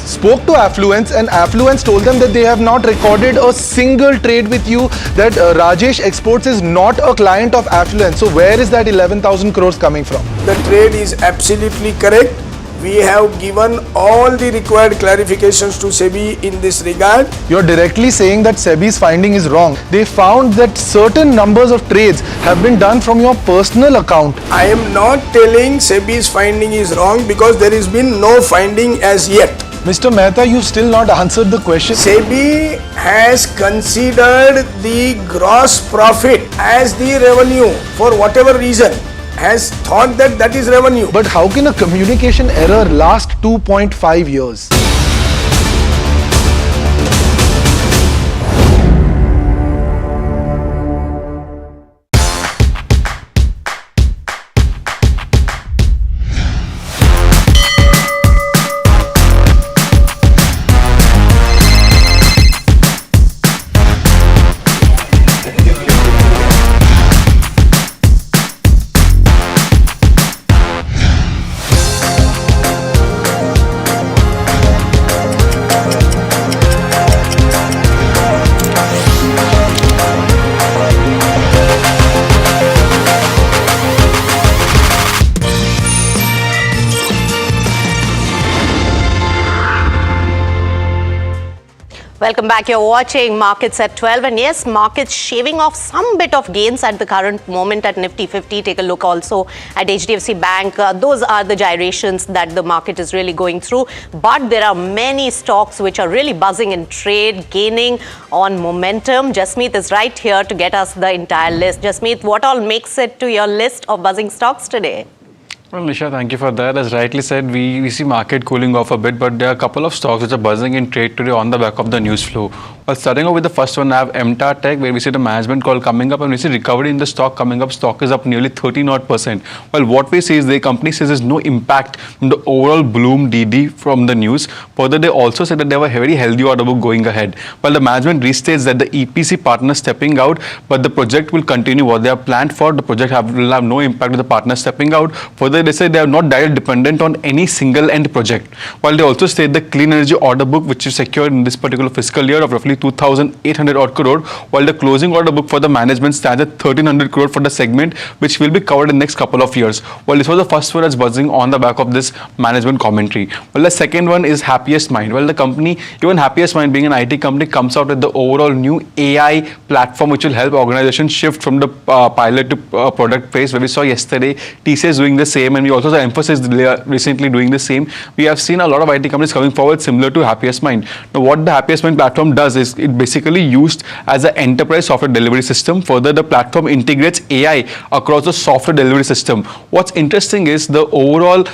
spoke to Affluence and Affluence told them that they have not recorded a single trade with you, that Rajesh Exports is not a client of Affluence. So where is that 11,000 crores coming from? The trade is absolutely correct. We have given all the required clarifications to SEBI in this regard. You're directly saying that SEBI's finding is wrong. They found that certain numbers of trades have been done from your personal account. I am not telling SEBI's finding is wrong because there has been no finding as yet. Mr. Mehta, you've still not answered the question. SEBI has considered the gross profit as the revenue for whatever reason, has thought that that is revenue. But how can a communication error last 2.5 years? Welcome back. You're watching Markets at 12. And yes, markets shaving off some bit of gains at the current moment at Nifty 50. Take a look also at HDFC Bank. Those are the gyrations that the market is really going through. But there are many stocks which are really buzzing in trade, gaining on momentum. Jasmeet is right here to get us the entire list. Jasmeet, what all makes it to your list of buzzing stocks today? Well, Nisha, thank you for that. As rightly said, we see market cooling off a bit, but there are a couple of stocks which are buzzing in trade today on the back of the news flow. Well, starting off with the first one, I have MTAR Tech, where we see the management call coming up and we see recovery in the stock coming up. Stock is up nearly 13%. Well, what we see is the company says there's no impact from the overall Bloom DD from the news. Further, they also said that they have a very healthy order book going ahead. Well, the management restates that the EPC partner stepping out, but the project will continue what they have planned for. The project will have no impact with the partner stepping out. Further, they say they are not directly dependent on any single end project. While they also state the clean energy order book, which is secured in this particular fiscal year of roughly 2,800 odd crore, while the closing order book for the management stands at 1,300 crore for the segment, which will be covered in the next couple of years. Well, this was the first one that's buzzing on the back of this management commentary. Well, the second one is Happiest Mind. Well, the company, even Happiest Mind being an IT company, comes out with the overall new AI platform, which will help organizations shift from the pilot to product phase, where we saw yesterday TCS doing the same, and we also saw Emphasis recently doing the same. We have seen a lot of IT companies coming forward similar to Happiest Mind. Now, what the Happiest Mind platform does is it basically used as an enterprise software delivery system. Further, the platform integrates AI across the software delivery system. What's interesting is the overall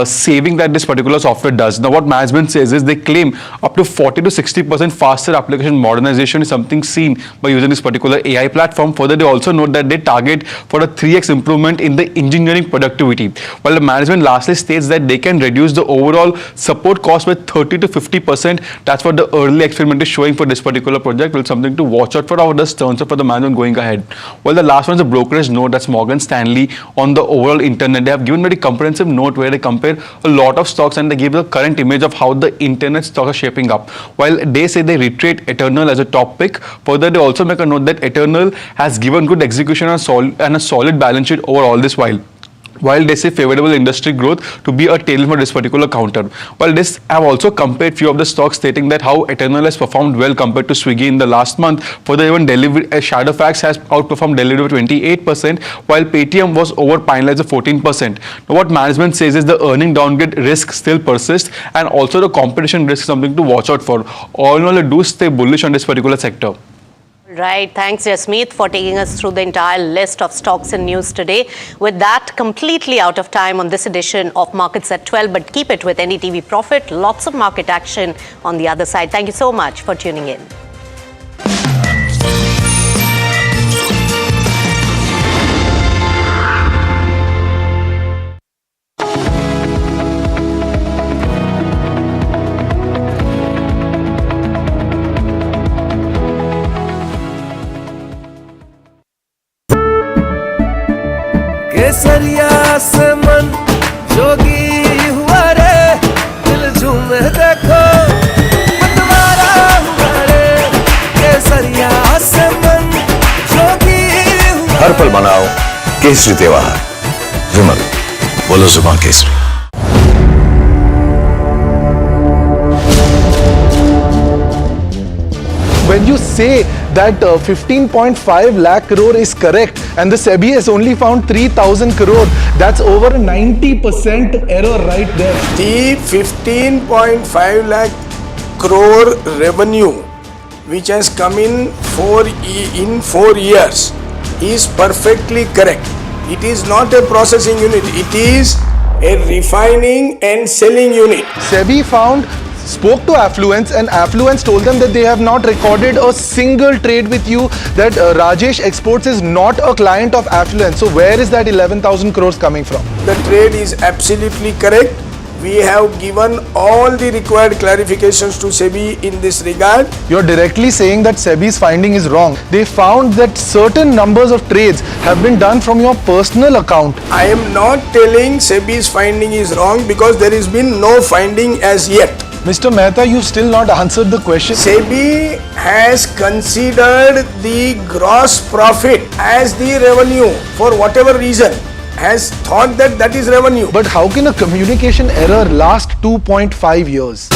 saving that this particular software does. Now, what management says is they claim up to 40 to 60% faster application modernization is something seen by using this particular AI platform. Further, they also note that they target for a 3x improvement in the engineering productivity. While the management lastly states that they can reduce the overall support cost by 30 to 50%. That's what the early experiment is showing for this particular project. Well, something to watch out for how this turns out for the management going ahead. Well, the last one is a brokerage note. That's Morgan Stanley on the overall internet. They have given very comprehensive note where they compare a lot of stocks and they give the current image of how the internet stocks are shaping up. While they say they reiterate Eternal as a top pick, further they also make a note that Eternal has given good execution and a solid balance sheet over all this while they say favorable industry growth to be a tailwind for this particular counter. While this, I've also compared few of the stocks stating that how Eternal has performed well compared to Swiggy in the last month. Further, even Shadowfax has outperformed delivery by 28%, while Paytm was over penalized at 14%. Now, what management says is the earning downgrade risk still persists, and also the competition risk is something to watch out for. All in all, I do stay bullish on this particular sector. Right. Thanks, Jasmeet, for taking us through the entire list of stocks and news today. With that, completely out of time on this edition of Markets at 12, but keep it with NDTV Profit. Lots of market action on the other side. Thank you so much for tuning in. केसरिया से मन जोगी हुआ रे दिल झूमे देखो मतवारा हुआ रे केसरिया से मन जोगी हुआ हर पल मनाओ केसरी त्योहार। विमल, बोलो जुबान Kesari. When you say that 15.5 lakh crore is correct and the SEBI has only found 3,000 crore, that's over a 90% error right there. The 15.5 lakh crore revenue which has come in 4 years is perfectly correct. It is not a processing unit, it is a refining and selling unit. SEBI spoke to Affluence and Affluence told them that they have not recorded a single trade with you, that Rajesh Exports is not a client of Affluence. So where is that 11,000 crores coming from? The trade is absolutely correct. We have given all the required clarifications to SEBI in this regard. You're directly saying that SEBI's finding is wrong. They found that certain numbers of trades have been done from your personal account. I am not telling SEBI's finding is wrong because there has been no finding as yet. Mr. Mehta, you've still not answered the question. SEBI has considered the gross profit as the revenue for whatever reason, has thought that that is revenue. But how can a communication error last 2.5 years?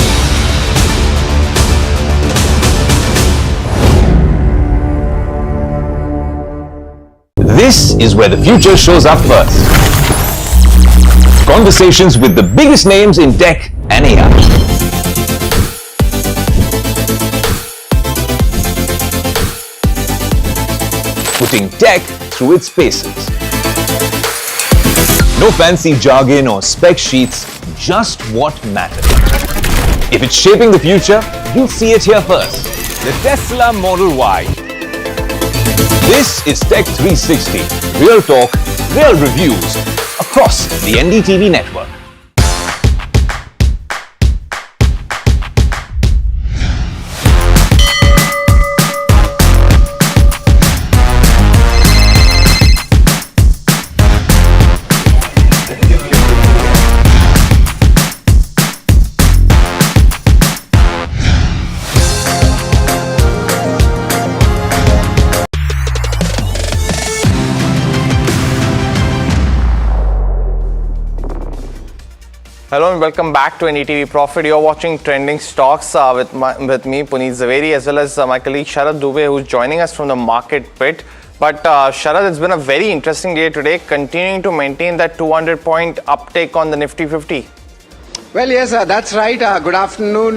This is where the future shows up first. Conversations with the biggest names in tech and AI. Putting tech through its paces. No fancy jargon or spec sheets, just what matters. If it's shaping the future, you'll see it here first. The Tesla Model Y. This is Tech 360. Real talk, real reviews across the NDTV network. Hello and welcome back to NDTV Profit. You're watching Trending Stocks with me, Puneet Zaveri, as well as my colleague Sharad Dubey, who's joining us from the market pit. But Sharad, it's been a very interesting day today, continuing to maintain that 200-point uptake on the Nifty 50. Well, yes, that's right. Good afternoon,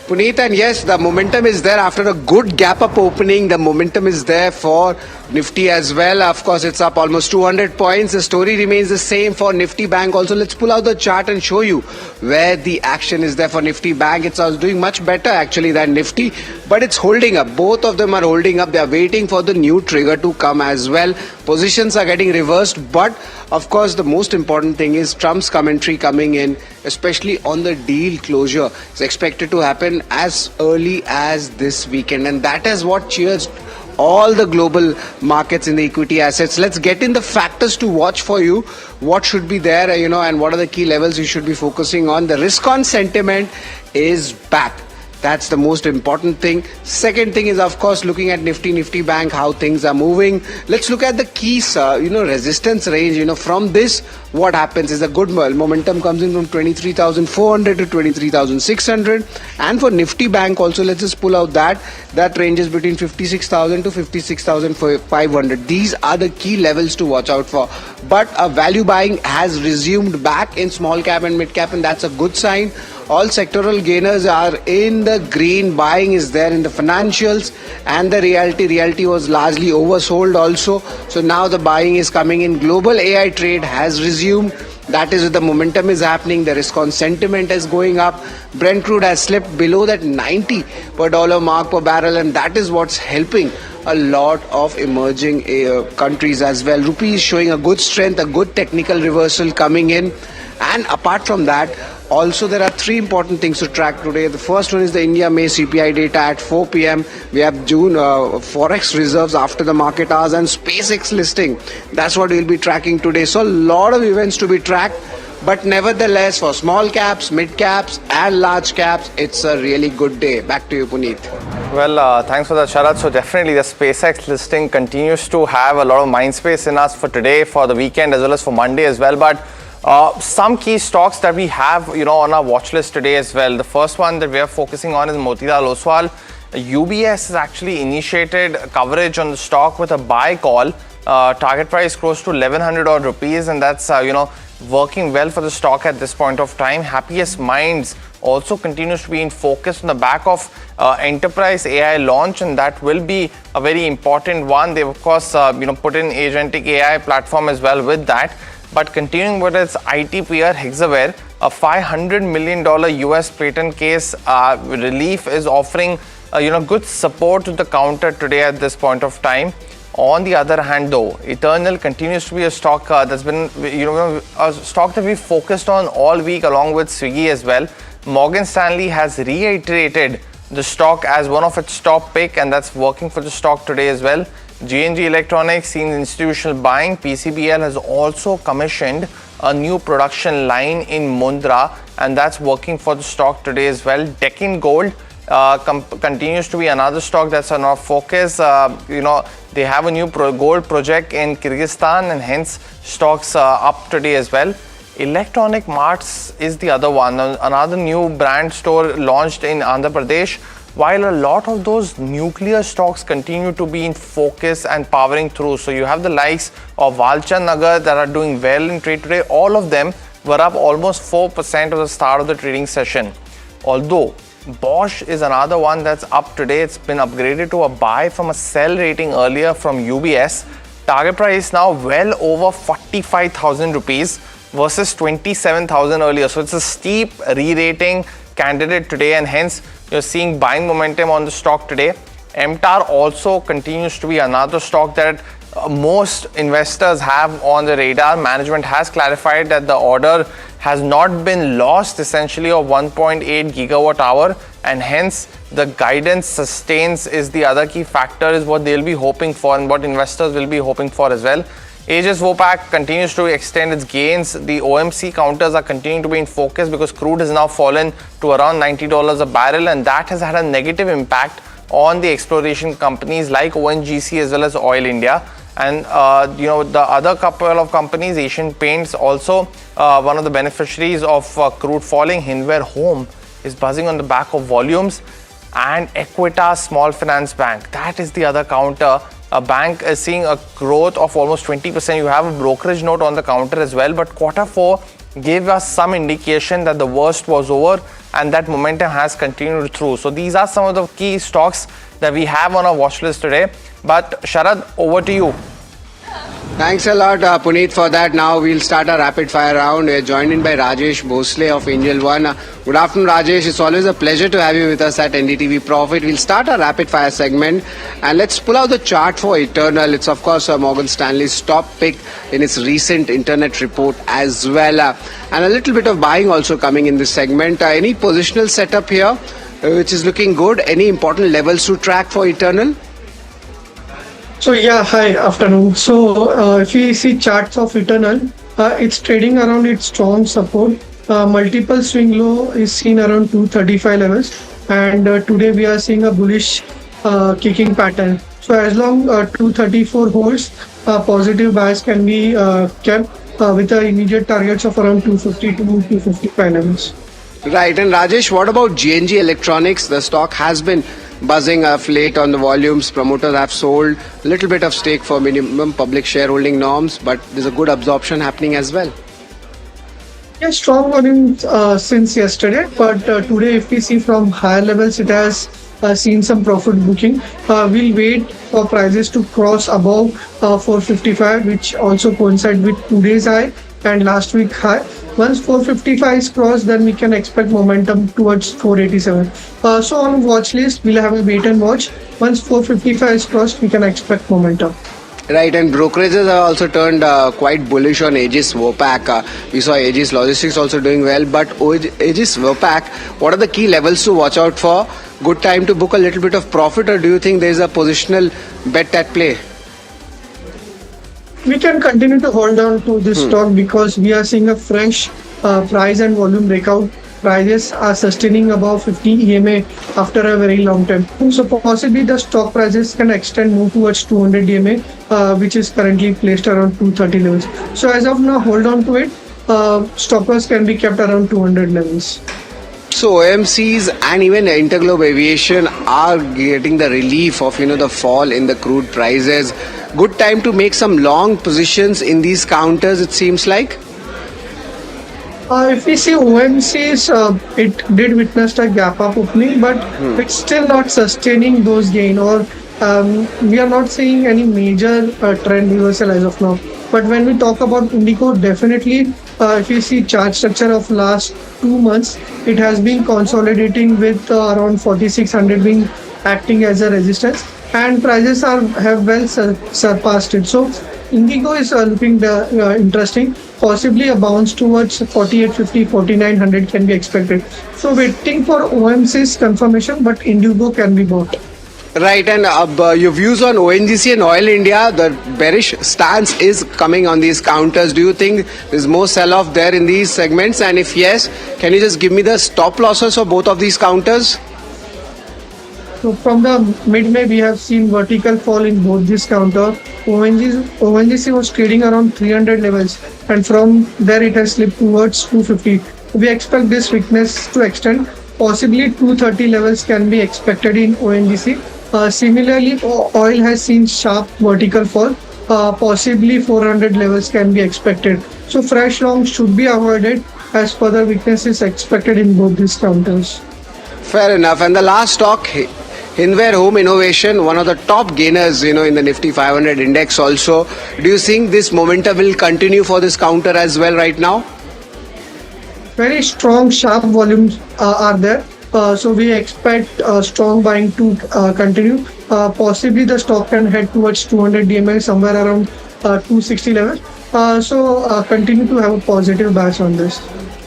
Puneet. And yes, the momentum is there after a good gap-up opening. The momentum is there for Nifty as well. Of course, it's up almost 200 points. The story remains the same for Nifty Bank. Also, let's pull out the chart and show you where the action is there for Nifty Bank. It's doing much better actually than Nifty, but it's holding up. Both of them are holding up. They are waiting for the new trigger to come as well. positions are getting reversed. But of course, the most important thing is Trump's commentary coming in, especially on the deal closure, is expected to happen as early as this weekend, and that is what cheers all the global markets in the equity assets. Let's get in the factors to watch for you. What should be there, and what are the key levels you should be focusing on. The risk on sentiment is back. That's the most important thing. Second thing is, of course, looking at Nifty Bank, how things are moving. Let's look at the keys, resistance range. From this, what happens is a good momentum comes in from 23,400 to 23,600. And for Nifty Bank also, let's just pull out that ranges between 56,000 to 56,500. These are the key levels to watch out for. But value buying has resumed back in small cap and mid cap, and that's a good sign. All sectoral gainers are in the green. Buying is there in the financials and the realty was largely oversold also. So now the buying is coming in. Global AI trade has resumed. That is, the momentum is happening. The risk on sentiment is going up. Brent crude has slipped below that $90 per dollar mark per barrel, and that is what's helping a lot of emerging countries as well. Rupee is showing a good strength, a good technical reversal coming in. And apart from that, also there are three important things to track today. The first one is the India May CPI data at 4 p.m. We have June Forex reserves after the market hours and SpaceX listing. That's what we'll be tracking today. So a lot of events to be tracked. But nevertheless, for small caps, mid caps and large caps, it's a really good day. Back to you, Puneet. Well, thanks for that, Sharad. So definitely the SpaceX listing continues to have a lot of mind space in us for today, for the weekend, as well as for Monday as well. But some key stocks that we have, on our watch list today as well. The first one that we are focusing on is Motilal Oswal. UBS has actually initiated coverage on the stock with a buy call. Target price close to 1,100 odd rupees, and that's working well for the stock at this point of time. Happiest Minds also continues to be in focus on the back of enterprise AI launch, and that will be a very important one. They've of course put in agentic AI platform as well with that. But continuing with its IT peer Hexaware, a $500 million US patent case relief is offering good support to the counter today at this point of time. On the other hand, though, Eternal continues to be a stock that's been a stock that we focused on all week along with Swiggy as well. Morgan Stanley has reiterated the stock as one of its top pick, and that's working for the stock today as well. G&G Electronics seen institutional buying. PCBL has also commissioned a new production line in Mundra, and that's working for the stock today as well. Deccan Gold continues to be another stock that's on our focus. They have a new gold project in Kyrgyzstan, and hence stocks up today as well. Electronic Marts is the other one, another new brand store launched in Andhra Pradesh. While a lot of those nuclear stocks continue to be in focus and powering through. So you have the likes of Walchand Nagar that are doing well in trade today. All of them were up almost 4% at the start of the trading session. Although Bosch is another one that's up today. It's been upgraded to a buy from a sell rating earlier from UBS. Target price now well over 45,000 rupees versus 27,000 earlier. So it's a steep re-rating candidate today, and hence you're seeing buying momentum on the stock today. MTAR also continues to be another stock that most investors have on the radar. Management has clarified that the order has not been lost, essentially, of 1.8 gigawatt hour, and hence the guidance sustains is the other key factor, is what they'll be hoping for and what investors will be hoping for as well. Aegis Vopak continues to extend its gains. The OMC counters are continuing to be in focus because crude has now fallen to around $90 a barrel, and that has had a negative impact on the exploration companies like ONGC as well as Oil India. And the other couple of companies, Asian Paints also one of the beneficiaries of crude falling. Hinware Home is buzzing on the back of volumes, and Equitas Small Finance Bank, that is the other counter. A bank is seeing a growth of almost 20%. You have a brokerage note on the counter as well, but Q4 gave us some indication that the worst was over and that momentum has continued through. So these are some of the key stocks that we have on our watch list today. But Sharad, over to you. Thanks a lot, Puneet, for that. Now we'll start our rapid fire round. We're joined in by Rajesh Bhosle of Angel One. Good afternoon, Rajesh. It's always a pleasure to have you with us at NDTV Profit. We'll start our rapid fire segment and let's pull out the chart for Eternal. It's of course Morgan Stanley's top pick in its recent internet report as well. And a little bit of buying also coming in this segment. Any positional setup here which is looking good? Any important levels to track for Eternal? So yeah, hi, afternoon. So if we see charts of Eternal, it's trading around its strong support. Multiple swing low is seen around 235 levels, and today we are seeing a bullish kicking pattern. So as long 234 holds, positive bias can be kept with the immediate targets of around 250 to 255 levels. Right, and Rajesh, what about GNG Electronics? The stock has been buzzing of late on the volumes. Promoters have sold a little bit of stake for minimum public shareholding norms, but there's a good absorption happening as well. Yeah, strong volume since yesterday, but today if we see from higher levels, it has seen some profit booking. We'll wait for prices to cross above 455, which also coincide with today's high and last week high. Once 455 is crossed, then we can expect momentum towards 487. So on watch list, we'll have a wait and watch. Once 455 is crossed, we can expect momentum. Right, and brokerages have also turned quite bullish on Aegis Vopak. We saw Aegis Logistics also doing well, but Aegis Vopak, what are the key levels to watch out for? Good time to book a little bit of profit, or do you think there is a positional bet at play? We can continue to hold on to this stock because we are seeing a fresh price and volume breakout. Prices are sustaining above 50 EMA after a very long time. So possibly the stock prices can extend move towards 200 EMA, which is currently placed around 230 levels. So as of now, hold on to it. Stop loss can be kept around 200 levels. So OMCs and even Interglobe Aviation are getting the relief of the fall in the crude prices. Good time to make some long positions in these counters, it seems like. If we see OMCs, it did witness a gap up opening, but it's still not sustaining those gains, or we are not seeing any major trend reversal as of now. But when we talk about Indigo, definitely if you see chart structure of last 2 months, it has been consolidating with around 4600 being acting as a resistance, and prices have well surpassed it. So Indigo is looking interesting. Possibly a bounce towards 4850, 4900 can be expected. So waiting for OMC's confirmation, but Indigo can be bought. Right, and your views on ONGC and Oil India, the bearish stance is coming on these counters. Do you think there's more sell-off there in these segments? And if yes, can you just give me the stop losses for both of these counters? So from the mid-May, we have seen vertical fall in both this counter. ONGC was trading around 300 levels, and from there it has slipped towards 250. We expect this weakness to extend. Possibly 230 levels can be expected in ONGC. Similarly, oil has seen sharp vertical fall. Possibly 400 levels can be expected. So fresh longs should be avoided as further weakness is expected in both these counters. Fair enough. And the last stock, Hinware Home Innovation, one of the top gainers, in the Nifty 500 index also. Do you think this momentum will continue for this counter as well right now? Very strong, sharp volumes are there. So we expect strong buying to continue. Possibly the stock can head towards 200 DMA somewhere around 260 level. So continue to have a positive bias on this.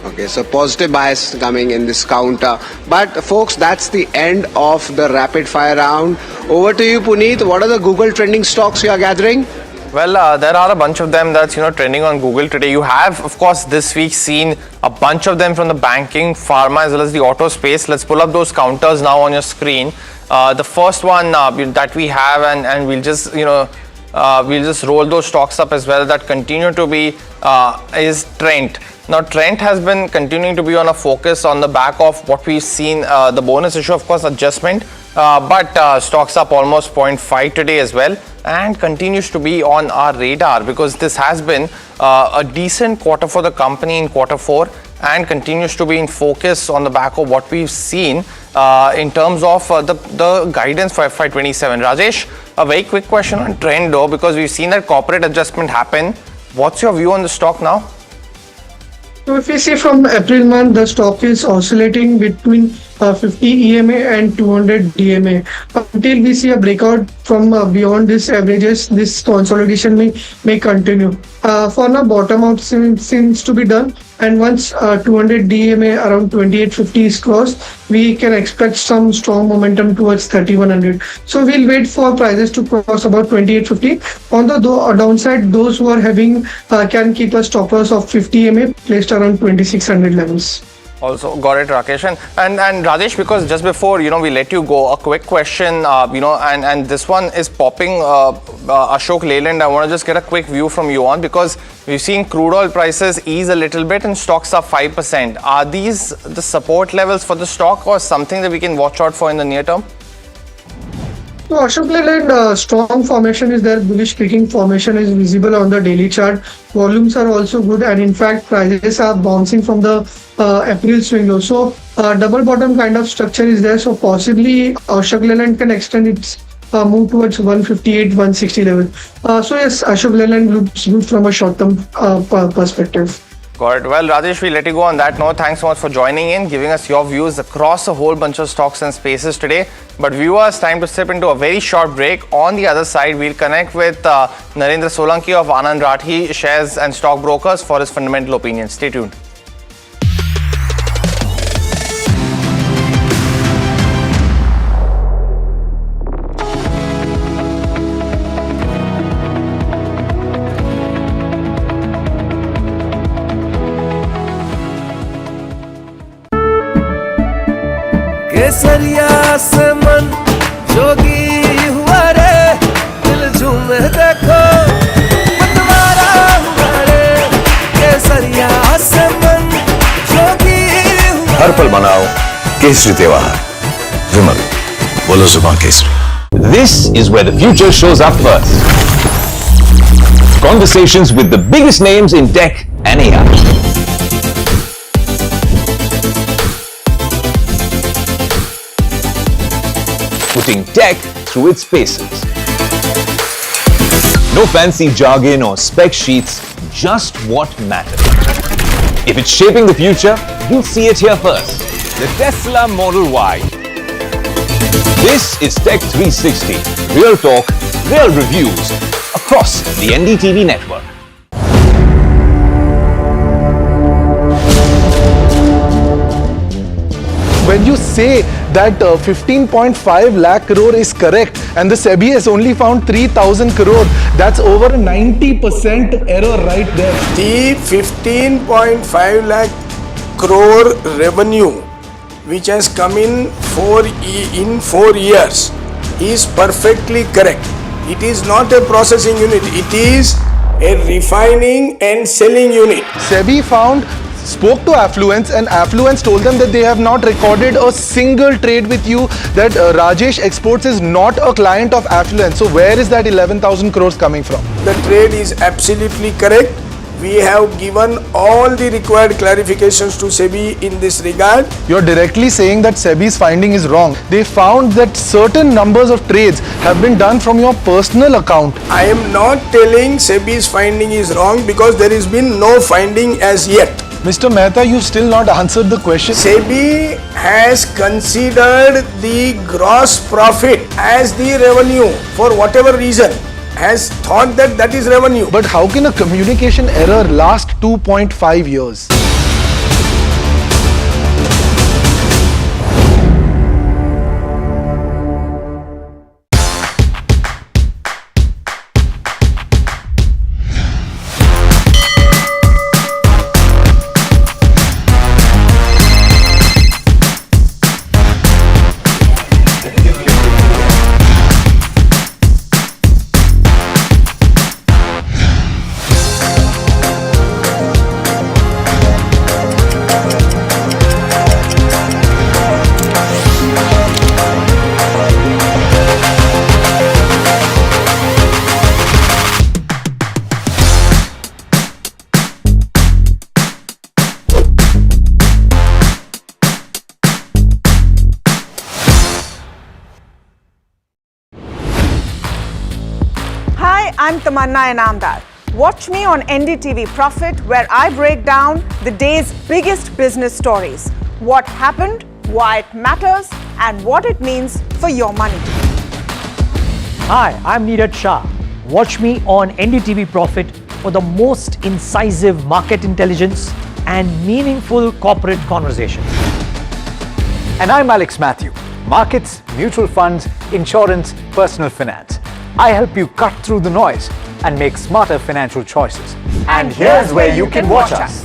Okay, so positive bias coming in this counter. But folks, that's the end of the rapid fire round. Over to you, Puneet. What are the Google trending stocks you are gathering? Well, there are a bunch of them that's trending on Google today. You have, of course, this week seen a bunch of them from the banking, pharma, as well as the auto space. Let's pull up those counters now on your screen. The first one that we have, and we'll just we'll just roll those stocks up as well that continue to be is Trent. Now, Trent has been continuing to be on a focus on the back of what we've seen, the bonus issue, of course, adjustment, but stocks up almost 0.5 today as well, and continues to be on our radar because this has been a decent quarter for the company in quarter 4, and continues to be in focus on the back of what we've seen in terms of the guidance for FY27. Rajesh, a very quick question on trend though, because we've seen that corporate adjustment happen. What's your view on the stock now? So if we see from April month, the stock is oscillating between 50 EMA and 200 DMA. Until we see a breakout from beyond these averages, this consolidation may continue. For now, bottom out seems to be done. And once 200 DMA around 2850 is crossed, we can expect some strong momentum towards 3100. So we'll wait for prices to cross about 2850. On the downside, those who are having can keep a stop loss of 50 EMA placed around 2600 levels. Also got it, Rakesh. And Rajesh, because just before we let you go, a quick question, and this one is popping. Ashok Leyland, I want to just get a quick view from you on, because we've seen crude oil prices ease a little bit and stocks up 5%. Are these the support levels for the stock, or something that we can watch out for in the near term? So Ashok Leyland, strong formation is there, bullish kicking formation is visible on the daily chart. Volumes are also good, and in fact prices are bouncing from the April swing low. So double bottom kind of structure is there. So possibly Ashok Leyland can extend its move towards 158, 160 level. So yes, Ashok Leyland looks good from a short term perspective. Got it. Well, Rajesh, we'll let you go on that note. Thanks so much for joining in, giving us your views across a whole bunch of stocks and spaces today. But viewers, time to step into a very short break. On the other side, we'll connect with Narendra Solanki of Anand Rathi Shares and Stockbrokers for his fundamental opinion. Stay tuned. केसरिया से मन जोगी हुआ रे दिल झूमे देखो मतवारा हुआ रे केसरिया से मन जोगी हुआ हर पल मनाओ केसरी त्योहार विमल बोलो जुबान Kesari. This is where the future shows up first. Conversations with the biggest names in tech and AI. Putting tech through its paces. No fancy jargon or spec sheets, just what matters. If it's shaping the future, you'll see it here first. The Tesla Model Y. This is Tech 360. Real talk, real reviews across the NDTV network. When you say that 15.5 lakh crore is correct and the SEBI has only found 3,000 crore, that's over a 90% error right there. The 15.5 lakh crore revenue which has come in 4 years is perfectly correct. It is not a processing unit, it is a refining and selling unit. SEBI spoke to Affluence, and Affluence told them that they have not recorded a single trade with you, that Rajesh Exports is not a client of Affluence. So where is that 11,000 crores coming from? The trade is absolutely correct. We have given all the required clarifications to SEBI in this regard. You're directly saying that SEBI's finding is wrong. They found that certain numbers of trades have been done from your personal account. I am not telling SEBI's finding is wrong because there has been no finding as yet. Mr. Mehta, you still not answered the question. SEBI has considered the gross profit as the revenue for whatever reason, has thought that that is revenue. But how can a communication error last 2.5 years? Hi, I'm Tamanna Inamdar. Watch me on NDTV Profit, where I break down the day's biggest business stories. What happened, why it matters, and what it means for your money. Hi, I'm Neeraj Shah. Watch me on NDTV Profit for the most incisive market intelligence and meaningful corporate conversations. And I'm Alex Matthew. Markets, mutual funds, insurance, personal finance. I help you cut through the noise and make smarter financial choices. And here's where you can watch us.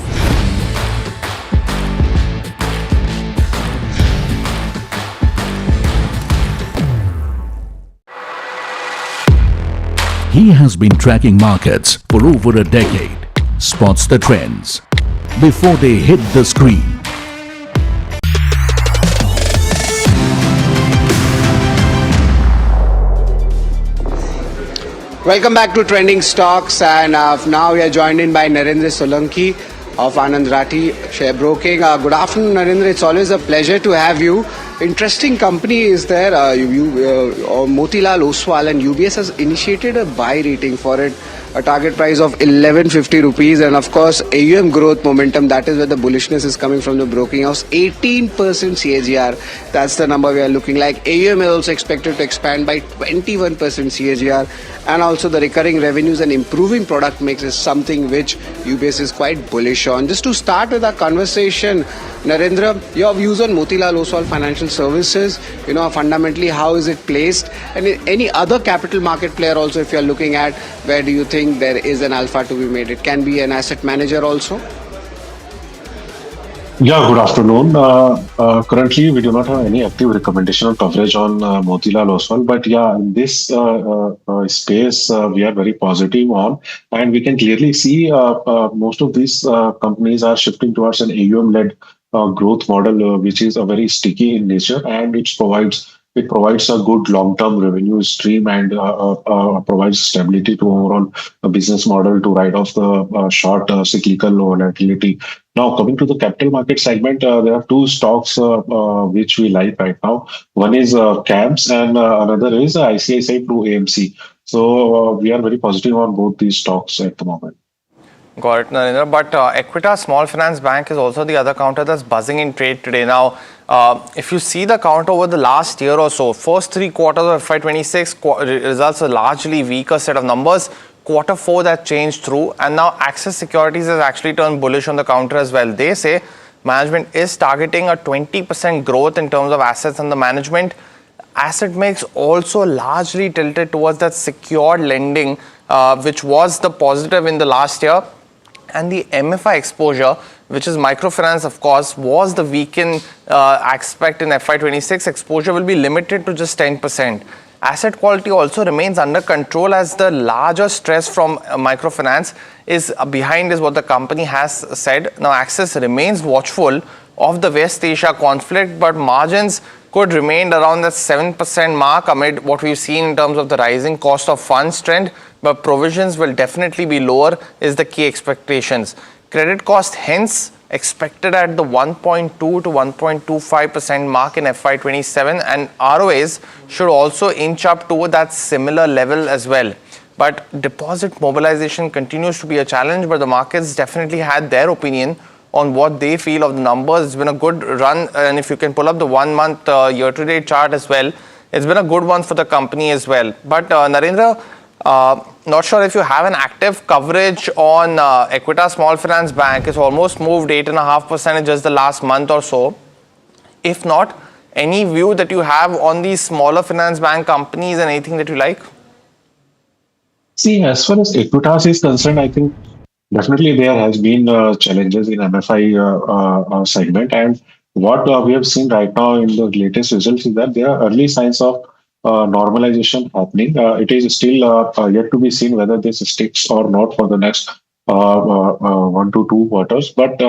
He has been tracking markets for over a decade, spots the trends before they hit the screen. Welcome back to Trending Stocks, and now we are joined in by Narendra Solanki of Anand Rathi Share Broking. Good afternoon, Narendra. It's always a pleasure to have you. Interesting company is there. Motilal Oswal and UBS has initiated a buy rating for it, a target price of 1150 rupees, and of course AUM growth momentum. That is where the bullishness is coming from the broking house. 18% CAGR. That's the number we are looking like. AUM is also expected to expand by 21% CAGR, and also the recurring revenues and improving product mix is something which UBS is quite bullish on. Just to start with our conversation, Narendra, your views on Motilal Oswal Financial Services, fundamentally how is it placed, and any other capital market player also, if you are looking at, where do you think there is an alpha to be made? It can be an asset manager also. Yeah, good afternoon. Currently, we do not have any active recommendation or coverage on Motilal Oswal, but yeah, in this space, we are very positive on, and we can clearly see most of these companies are shifting towards an AUM-led growth model, which is a very sticky in nature, and it provides a good long-term revenue stream and provides stability to overall business model to ride off the short cyclical volatility. Now, coming to the capital market segment, there are two stocks which we like right now. One is CAMS and another is ICICI Pru AMC. So we are very positive on both these stocks at the moment. Got it, Narendra. But Equitas Small Finance Bank is also the other counter that's buzzing in trade today. Now, if you see the count over the last year or so, first 3 quarters of FY26 results a largely weaker set of numbers. Q4 that changed through, and now Axis Securities has actually turned bullish on the counter as well. They say management is targeting a 20% growth in terms of assets under management. Asset mix also largely tilted towards that secured lending, which was the positive in the last year. And the MFI exposure, which is microfinance, of course, was the weakened aspect in FY26. Exposure will be limited to just 10%. Asset quality also remains under control as the larger stress from microfinance is behind, is what the company has said. Now, Axis remains watchful of the West Asia conflict, but margins could remain around that 7% mark amid what we've seen in terms of the rising cost of funds trend. But provisions will definitely be lower, is the key expectations. Credit cost, hence, expected at the 1.2 to 1.25% mark in FY27, and ROAs should also inch up to that similar level as well. But deposit mobilization continues to be a challenge, but the markets definitely had their opinion on what they feel of the numbers. It's been a good run, and if you can pull up the 1 month year-to-date chart as well, it's been a good one for the company as well. But Narendra, not sure if you have an active coverage on Equitas Small Finance Bank. It's almost moved 8.5% in just the last month or so. If not, any view that you have on these smaller finance bank companies and anything that you like? See, as far as Equitas is concerned, I think definitely there has been challenges in MFI segment, and what we have seen right now in the latest results is that there are early signs of normalization happening. It is still yet to be seen whether this sticks or not for the next 1 to 2 quarters. But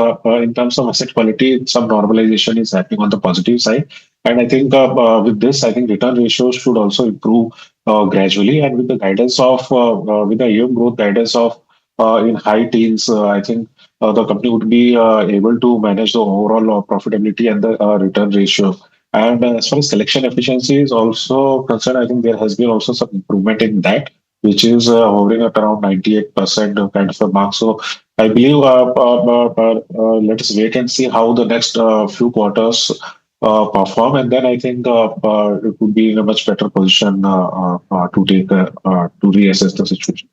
in terms of asset quality, some normalization is happening on the positive side. And I think with this, I think return ratios should also improve gradually. And with the guidance of, with the AUM growth guidance of in high teens, I think the company would be able to manage the overall profitability and the return ratio. And as far as collection efficiency is also concerned, I think there has been also some improvement in that, which is hovering at around 98% kind of a mark. So I believe let us wait and see how the next few quarters perform, and then I think it would be in a much better position to reassess the situation.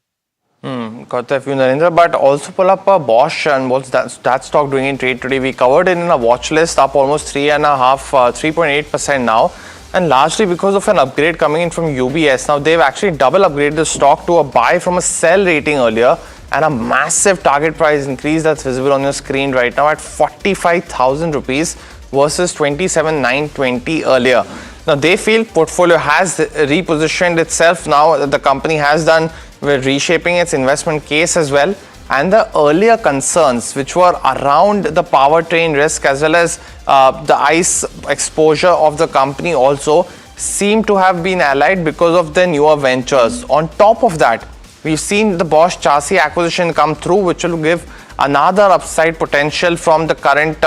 Got that view, Narendra. But also pull up Bosch and what's that stock doing in trade today? We covered it in a watch list, up almost 3.8% now, and largely because of an upgrade coming in from UBS. Now they've actually double upgraded the stock to a buy from a sell rating earlier, and a massive target price increase that's visible on your screen right now at 45,000 rupees versus 27,920 earlier. Now they feel portfolio has repositioned itself now that the company has done with reshaping its investment case as well, and the earlier concerns which were around the powertrain risk as well as the ICE exposure of the company also seem to have been allayed because of the newer ventures. On top of that, we've seen the Bosch chassis acquisition come through, which will give another upside potential from the current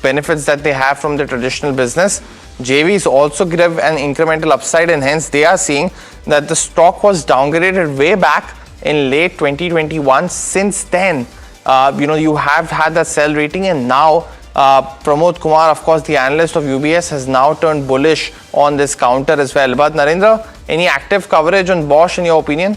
benefits that they have from the traditional business. JVs also give an incremental upside, and hence they are seeing that the stock was downgraded way back in late 2021. Since then, you have had that sell rating, and now Pramod Kumar, of course, the analyst of UBS, has now turned bullish on this counter as well. But Narendra, any active coverage on Bosch in your opinion?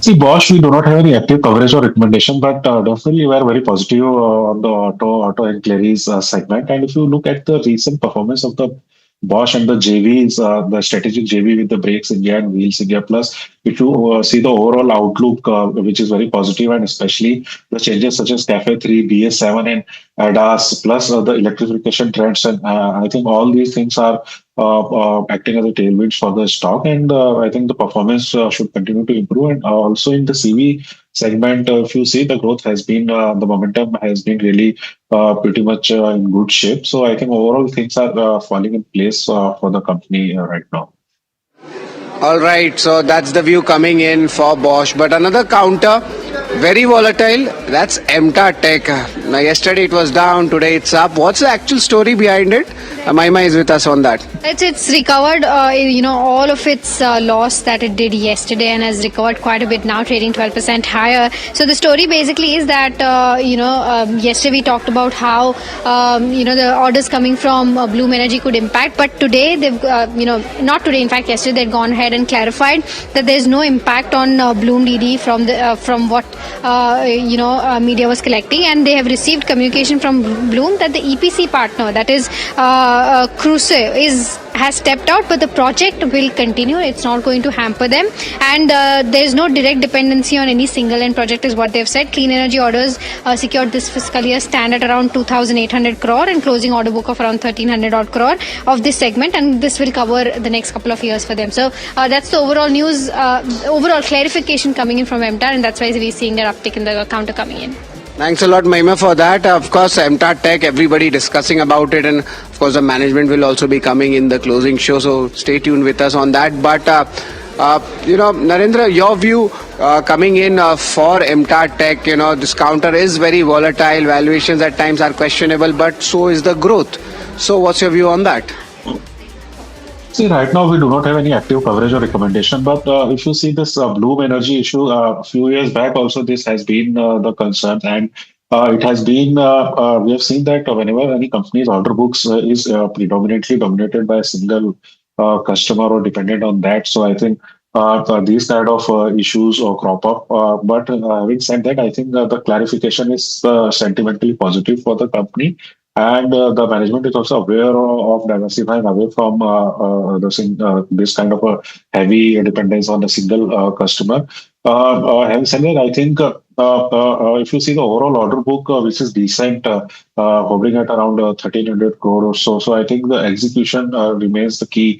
See, Bosch, we do not have any active coverage or recommendation, but definitely we are very positive on the auto inquiries segment. And if you look at the recent performance of the Bosch and the JVs, the strategic JV with the Brakes India and Wheels India Plus, if you see the overall outlook, which is very positive, and especially the changes such as Cafe 3, BS7 and ADAS, plus the electrification trends, and I think all these things are acting as a tailwind for the stock, and I think the performance should continue to improve. And also in the CV segment, if you see, the growth has been, the momentum has been really pretty much in good shape. So I think overall things are falling in place for the company right now. All right, so that's the view coming in for Bosch. But another counter, very volatile, that's MTA Tech. Now, yesterday it was down, today it's up. What's the actual story behind it? Maima is with us on that. It's recovered, all of its loss that it did yesterday and has recovered quite a bit now, trading 12% higher. So the story basically is that, yesterday we talked about how, the orders coming from Bloom Energy could impact. But today, they've, not today, in fact, yesterday they'd gone ahead and clarified that there's no impact on Bloom DD from what, media was collecting. And they have received communication from Bloom that the EPC partner, that is Crusoe, has stepped out, but the project will continue. It's not going to hamper them, and there is no direct dependency on any single end project, is what they've said. Clean energy orders secured this fiscal year stand at around 2,800 crore and closing order book of around 1,300 odd crore of this segment, and this will cover the next couple of years for them. So that's the overall news, overall clarification coming in from MTA, and that's why we're seeing that uptick in the counter coming in. Thanks a lot, Mahima, for that. Of course, MTA Tech, everybody discussing about it, and of course, the management will also be coming in the closing show. So stay tuned with us on that. But Narendra, your view coming in for MTA Tech, this counter is very volatile. Valuations at times are questionable, but so is the growth. So what's your view on that? See, right now we do not have any active coverage or recommendation, but if you see this Bloom Energy issue, a few years back also this has been the concern, and it has been, we have seen that whenever any company's order books is predominantly dominated by a single customer or dependent on that, so I think these kind of issues crop up. But having said that, I think the clarification is sentimentally positive for the company. And the management is also aware of diversifying away from this kind of a heavy dependence on a single customer. Having said that, I think if you see the overall order book, which is decent, hovering at around 1,300 crore or so, so I think the execution remains the key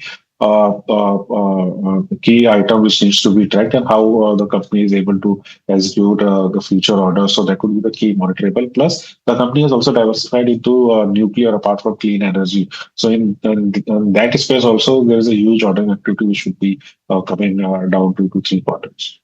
item which needs to be tracked, and how the company is able to execute the future orders. So that would be the key monitorable. Plus, the company has also diversified into nuclear apart from clean energy. So in that space also, there is a huge ordering activity which should be coming down 2 to 3 quarters.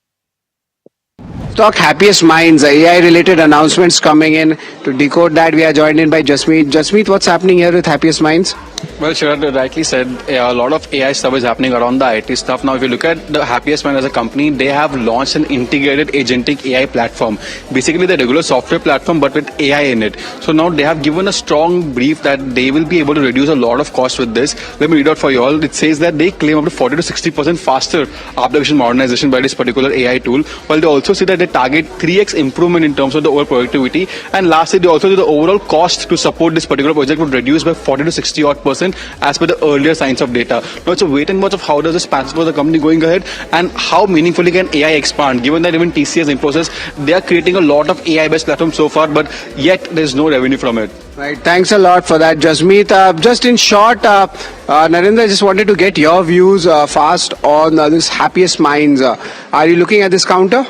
Talk happiest minds, AI related announcements coming in. To decode that, we are joined in by Jasmeet. Jasmeet, what's happening here with happiest minds? Well, Sharad rightly said, a lot of AI stuff is happening around the IT stuff. Now, if you look at the Happiest Mind as a company, they have launched an integrated agentic AI platform. Basically, the regular software platform, but with AI in it. So now they have given a strong brief that they will be able to reduce a lot of costs with this. Let me read out for you all. It says that they claim up to 40 to 60% faster application modernization by this particular AI tool, while they also say that they target 3x improvement in terms of the overall productivity. And lastly, they also say the overall cost to support this particular project would reduce by 40 to 60 odd percent as per the earlier science of data. Now it's a wait and watch of how does this pass for the company going ahead and how meaningfully can AI expand, given that even TCS Infosys, they are creating a lot of AI based platforms so far, but yet there's no revenue from it. Right, thanks a lot for that, Jasmeet. Just in short, Narendra, I just wanted to get your views fast on this happiest minds. Are you looking at this counter?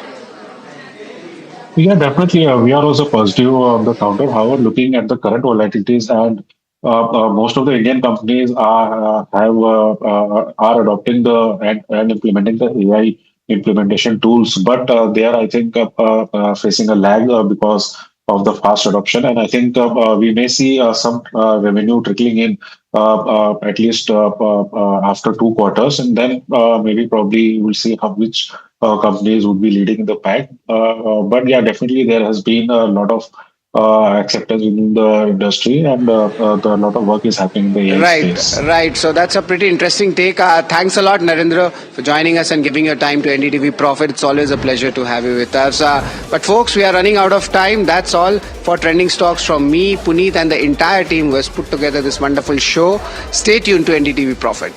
Yeah, definitely. We are also positive on the counter. However, looking at the current volatilities and most of the Indian companies are adopting and implementing the AI implementation tools, but they are, I think, facing a lag because of the fast adoption. And I think we may see some revenue trickling in at least after 2 quarters, and then maybe probably we'll see which companies would be leading the pack. But yeah, definitely there has been a lot of acceptance within the industry, and a lot of work is happening in the AI space. Right. So that's a pretty interesting take. Thanks a lot, Narendra, for joining us and giving your time to NDTV Profit. It's always a pleasure to have you with us. But folks, we are running out of time. That's all for Trending Stocks from me, Puneet, and the entire team who has put together this wonderful show. Stay tuned to NDTV Profit.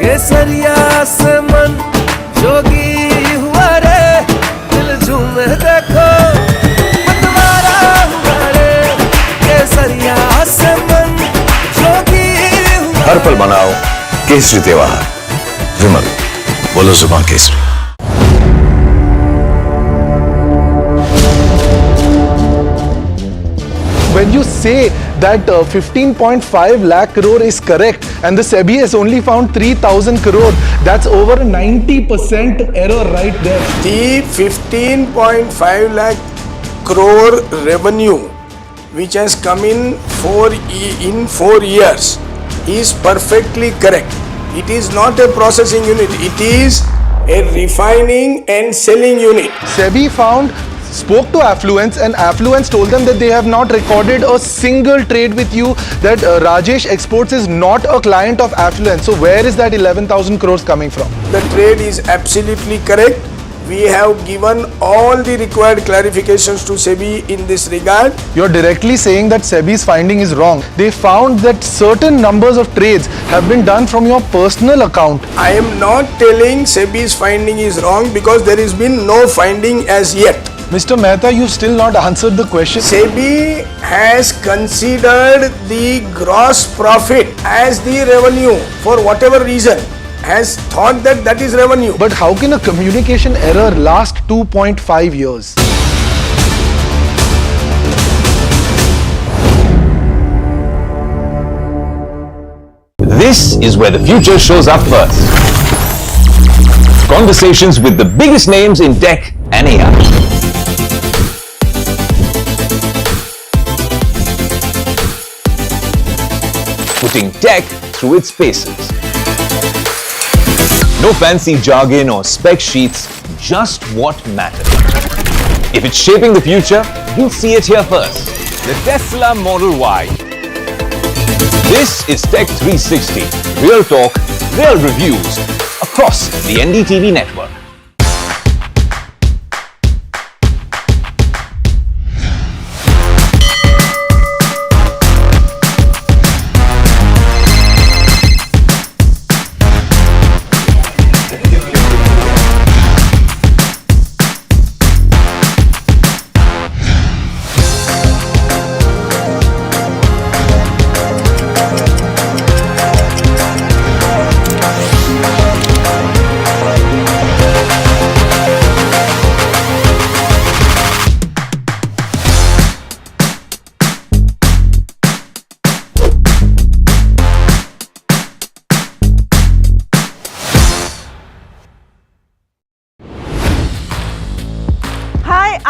केसरिया से मन जोगी हुआ रे, दिल झूमे देखो मतवारा हुआ रे। केसरिया से मन जोगी हुआ। हर पल मनाओ केसरी त्योहार। विमल, बोलो जुबान Kesari. When you say that 15.5 lakh crore is correct and the SEBI has only found 3,000 crore, that's over 90% error right there. The 15.5 lakh crore revenue which has come in 4 years is perfectly correct. It is not a processing unit, it is a refining and selling unit. SEBI spoke to Affluence and Affluence told them that they have not recorded a single trade with you, that Rajesh Exports is not a client of Affluence. So where is that 11,000 crores coming from? The trade is absolutely correct. We have given all the required clarifications to SEBI in this regard. You're directly saying that SEBI's finding is wrong. They found that certain numbers of trades have been done from your personal account. I am not telling SEBI's finding is wrong because there has been no finding as yet. Mr. Mehta, you've still not answered the question. SEBI has considered the gross profit as the revenue for whatever reason, has thought that that is revenue. But how can a communication error last 2.5 years? This is where the future shows up first. Conversations with the biggest names in tech and AI. Putting tech through its paces. No fancy jargon or spec sheets, just what matters. If it's shaping the future, you'll see it here first. The Tesla Model Y. This is Tech 360. Real talk, real reviews across the NDTV network.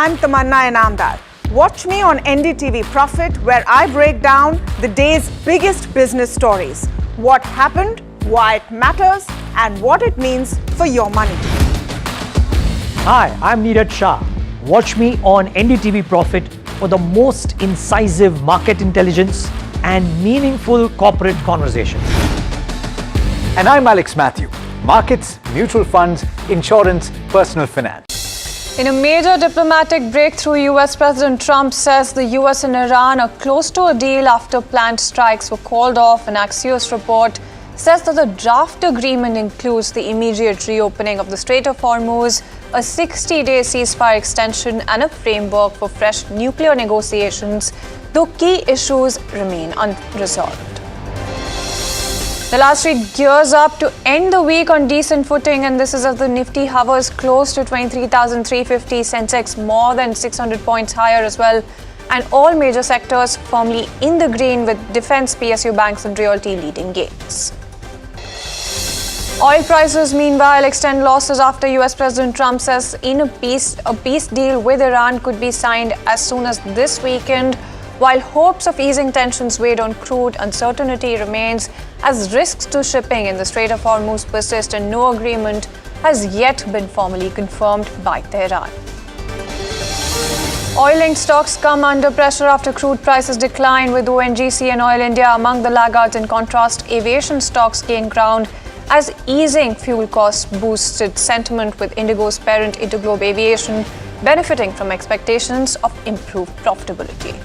I'm Tamanna Inamdar. Watch me on NDTV Profit, where I break down the day's biggest business stories. What happened, why it matters, and what it means for your money. Hi, I'm Neeraj Shah. Watch me on NDTV Profit for the most incisive market intelligence and meaningful corporate conversations. And I'm Alex Matthew. Markets, mutual funds, insurance, personal finance. In a major diplomatic breakthrough, US President Trump says the US and Iran are close to a deal after planned strikes were called off. An Axios report says that the draft agreement includes the immediate reopening of the Strait of Hormuz, a 60-day ceasefire extension, and a framework for fresh nuclear negotiations, though key issues remain unresolved. The last week gears up to end the week on decent footing, and this is as the Nifty hovers close to 23,350, Sensex more than 600 points higher as well, and all major sectors firmly in the green, with defense, PSU banks and realty leading gains. Oil prices, meanwhile, extend losses after US President Trump says a peace deal with Iran could be signed as soon as this weekend. While hopes of easing tensions weighed on crude, uncertainty remains as risks to shipping in the Strait of Hormuz persist, and no agreement has yet been formally confirmed by Tehran. Oil-linked stocks come under pressure after crude prices decline, with ONGC and Oil India among the laggards. In contrast, aviation stocks gain ground as easing fuel costs boosted sentiment, with Indigo's parent Interglobe Aviation benefiting from expectations of improved profitability.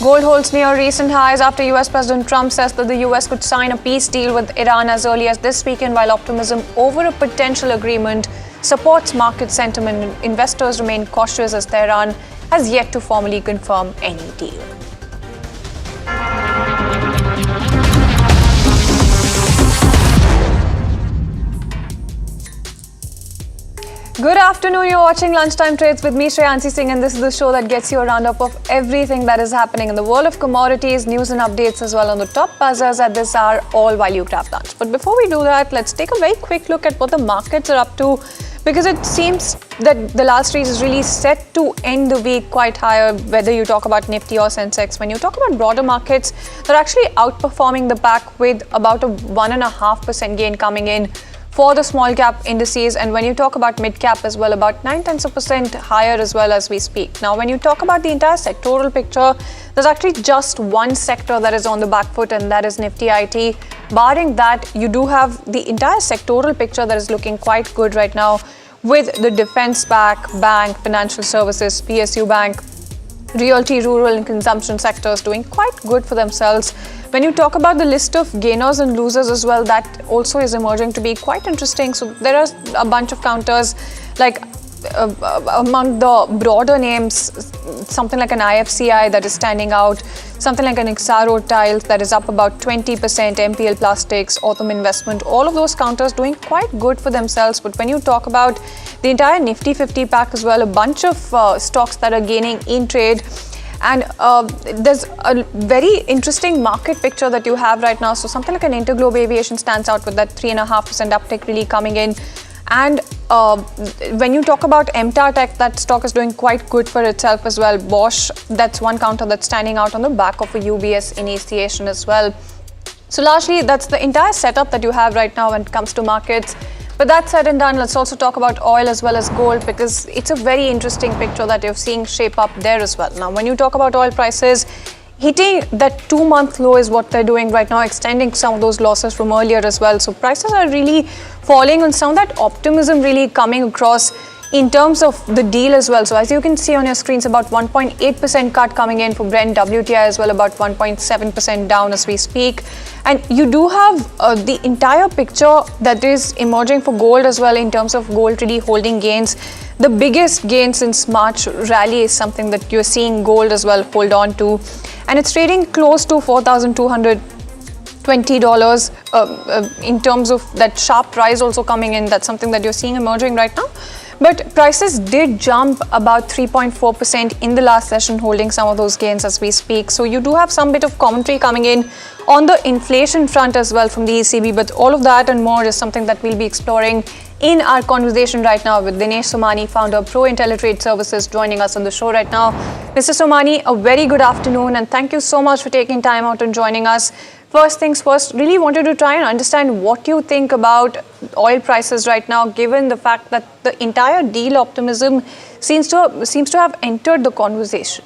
Gold holds near recent highs after US President Trump says that the US could sign a peace deal with Iran as early as this weekend, while optimism over a potential agreement supports market sentiment. Investors remain cautious as Tehran has yet to formally confirm any deal. Good afternoon, you're watching Lunchtime Trades with me, Shreyansi Singh, and this is the show that gets you a roundup of everything that is happening in the world of commodities, news and updates as well on the top buzzers at this hour, all while you grab lunch. But before we do that, let's take a very quick look at what the markets are up to, because it seems that the last week is really set to end the week quite higher, whether you talk about Nifty or Sensex. When you talk about broader markets, they're actually outperforming the pack with about a 1.5% gain coming in for the small cap indices, and when you talk about mid cap as well, about 0.9% higher as well as we speak. Now, when you talk about the entire sectoral picture, there's actually just one sector that is on the back foot, and that is Nifty IT. Barring that, you do have the entire sectoral picture that is looking quite good right now, with the defense bank, financial services, PSU bank, realty, rural and consumption sectors doing quite good for themselves. When you talk about the list of gainers and losers as well, that also is emerging to be quite interesting. So there are a bunch of counters, like among the broader names, something like an IFCI that is standing out, something like an Exaro Tiles that is up about 20%, MPL Plastics, Autumn Investment, all of those counters doing quite good for themselves. But when you talk about the entire Nifty 50 pack as well, a bunch of stocks that are gaining in trade. And there's a very interesting market picture that you have right now. So something like an Interglobe Aviation stands out with that 3.5% uptick really coming in. And when you talk about MTAR Tech, that stock is doing quite good for itself as well. Bosch, that's one counter that's standing out on the back of a UBS initiation as well. So largely, that's the entire setup that you have right now when it comes to markets. But that said and done, let's also talk about oil as well as gold, because it's a very interesting picture that you're seeing shape up there as well. Now, when you talk about oil prices, hitting that 2-month low is what they're doing right now, extending some of those losses from earlier as well. So prices are really falling, and some of that optimism really coming across in terms of the deal as well. So as you can see on your screens, about 1.8% cut coming in for Brent, WTI as well, about 1.7% down as we speak. And you do have the entire picture that is emerging for gold as well, in terms of gold really holding gains. The biggest gain since March rally is something that you're seeing gold as well hold on to. And it's trading close to $4,220 in terms of that sharp rise also coming in. That's something that you're seeing emerging right now. But prices did jump about 3.4% in the last session, holding some of those gains as we speak. So you do have some bit of commentary coming in on the inflation front as well from the ECB. But all of that and more is something that we'll be exploring in our conversation right now with Dinesh Somani, founder of Pro IntelliTrade Services, joining us on the show right now. Mr. Somani, a very good afternoon and thank you so much for taking time out and joining us. First things first, really wanted to try and understand what you think about oil prices right now, given the fact that the entire deal optimism seems to have entered the conversation.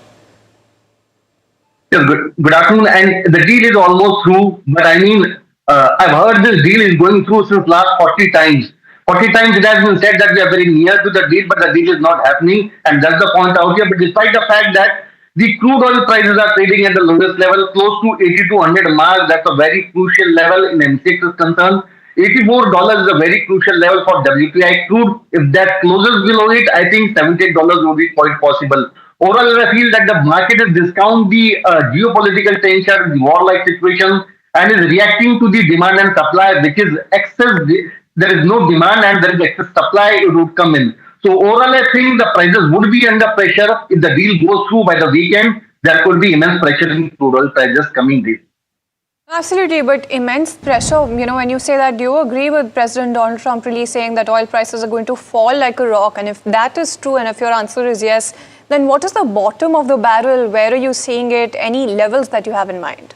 Yes, good afternoon. And the deal is almost through, but I mean, I've heard this deal is going through since last 40 times. 40 times it has been said that we are very near to the deal, but the deal is not happening. And that's the point out here. But despite the fact that the crude oil prices are trading at the lowest level, close to 80 to 100 mark, that's a very crucial level in MCX is concerned. $84 is a very crucial level for WTI crude. If that closes below it, I think $78 will be quite possible. Overall, I feel that the market is discounting the geopolitical tension, the war-like situation, and is reacting to the demand and supply, which is excess. There is no demand and there is excess supply, it would come in. So overall, I think the prices would be under pressure. If the deal goes through by the weekend, there could be immense pressure in crude oil prices coming days. Absolutely, but immense pressure, when you say that, do you agree with President Donald Trump really saying that oil prices are going to fall like a rock? And if that is true, and if your answer is yes, then what is the bottom of the barrel? Where are you seeing it? Any levels that you have in mind?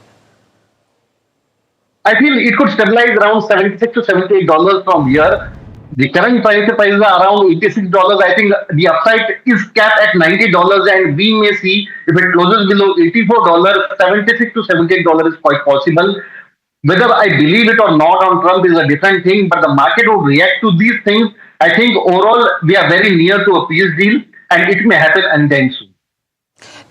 I feel it could stabilize around $76 to $78 from here. The current prices are around $86. I think the upside is capped at $90, and we may see if it closes below $84, $76 to $78 is quite possible. Whether I believe it or not on Trump is a different thing, but the market will react to these things. I think overall we are very near to a peace deal, and it may happen anytime soon.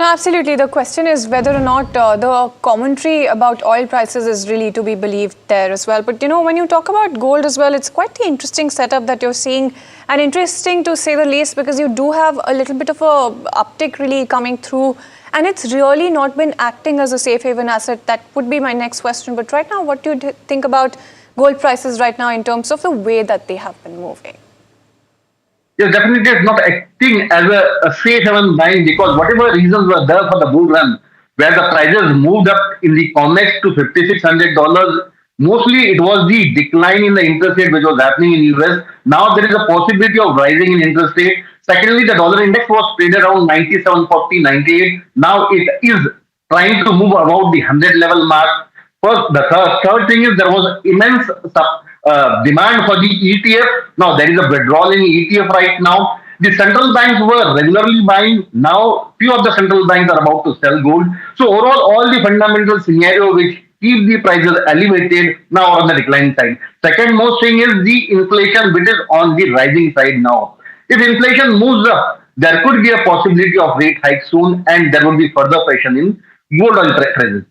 No, absolutely. The question is whether or not the commentary about oil prices is really to be believed there as well. But, when you talk about gold as well, it's quite the interesting setup that you're seeing, and interesting to say the least, because you do have a little bit of a uptick really coming through, and it's really not been acting as a safe haven asset. That would be my next question. But right now, what do you think about gold prices right now in terms of the way that they have been moving? Yes, definitely it's not acting as a safe haven buying, because whatever reasons were there for the bull run, where the prices moved up in the COMEX to $5,600, mostly it was the decline in the interest rate which was happening in US. Now there is a possibility of rising in interest rate. Secondly, the dollar index was traded around 97.40, 98. Now it is trying to move about the 100 level mark. First, the third thing is there was immense demand for the ETF. Now there is a withdrawal in ETF right now. The central banks were regularly buying. Now few of the central banks are about to sell gold. So overall, all the fundamental scenario which keep the prices elevated now are on the decline side. Second most thing is the inflation, which is on the rising side now. If inflation moves up, there could be a possibility of rate hike soon, and there will be further pressure in gold oil prices.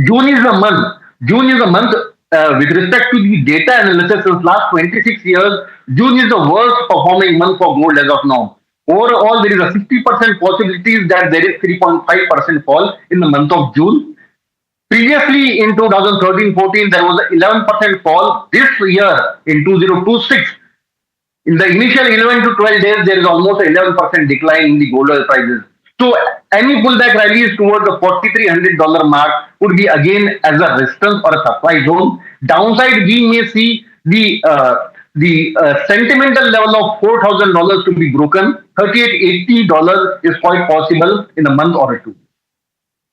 June is a month. With respect to the data analysis since last 26 years, June is the worst performing month for gold as of now. Overall, there is a 60% possibilities that there is 3.5% fall in the month of June. Previously, in 2013-14, there was an 11% fall. This year, in 2026, in the initial 11 to 12 days, there is almost an 11% decline in the gold oil prices. So any pullback rallies towards the $4,300 mark would be again as a resistance or a supply zone. Downside, we may see the sentimental level of $4,000 to be broken. $38-80 is quite possible in a month or two.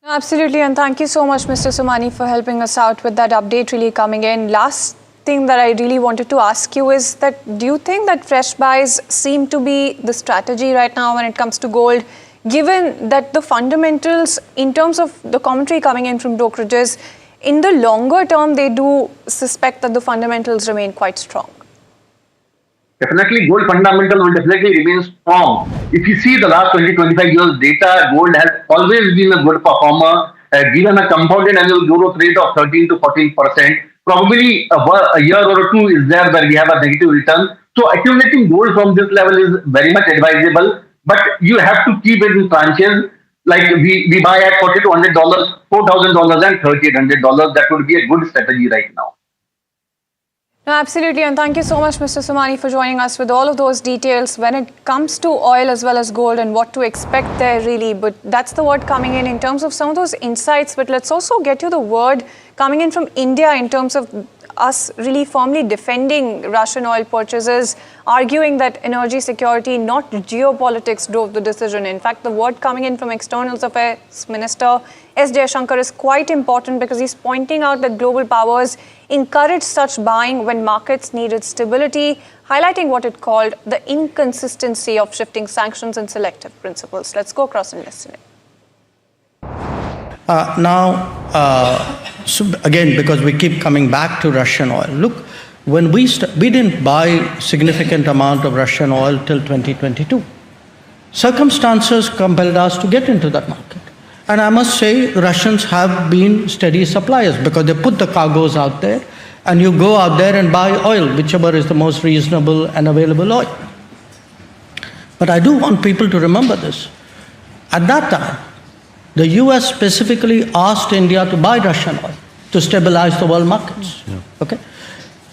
Absolutely, and thank you so much, Mr. Somani, for helping us out with that update really coming in. Last thing that I really wanted to ask you is that, do you think that fresh buys seem to be the strategy right now when it comes to gold, given that the fundamentals, in terms of the commentary coming in from brokerages, in the longer term, they do suspect that the fundamentals remain quite strong? Definitely, gold fundamental will definitely remain strong. If you see the last 20-25 years data, gold has always been a good performer, given a compounded annual growth rate of 13 to 14%. Probably a year or two is there where we have a negative return. So accumulating gold from this level is very much advisable, but you have to keep it in tranches. Like we buy at $4,200, $4,000 and $3,800. That would be a good strategy right now. No, absolutely, and thank you so much, Mr. Somani, for joining us with all of those details when it comes to oil as well as gold and what to expect there really. But that's the word coming in terms of some of those insights. But let's also get you the word coming in from India in terms of us really firmly defending Russian oil purchases, arguing that energy security, not geopolitics, drove the decision. In fact, the word coming in from External Affairs Minister S. Jaishankar is quite important because he's pointing out that global powers encouraged such buying when markets needed stability, highlighting what it called the inconsistency of shifting sanctions and selective principles. Let's go across and listen. So again, because we keep coming back to Russian oil, look, when we didn't buy significant amount of Russian oil till 2022. Circumstances compelled us to get into that market. And I must say, Russians have been steady suppliers because they put the cargoes out there and you go out there and buy oil, whichever is the most reasonable and available oil. But I do want people to remember this. At that time, the US specifically asked India to buy Russian oil to stabilize the world markets. Yeah. Okay.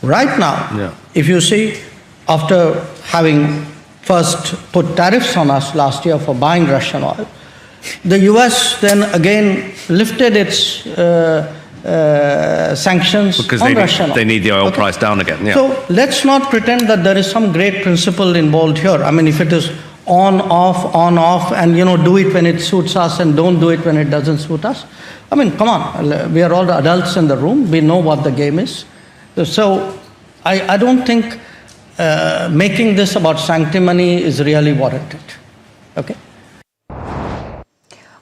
Right now, if you see, after having first put tariffs on us last year for buying Russian oil, the US then again lifted its sanctions because on Russian oil. They need the oil price down again. Yeah. So let's not pretend that there is some great principle involved here. I mean, if it is on, off, and do it when it suits us and don't do it when it doesn't suit us. I mean, come on, we are all adults in the room. We know what the game is. So I don't think making this about sanctimony is really warranted. Okay.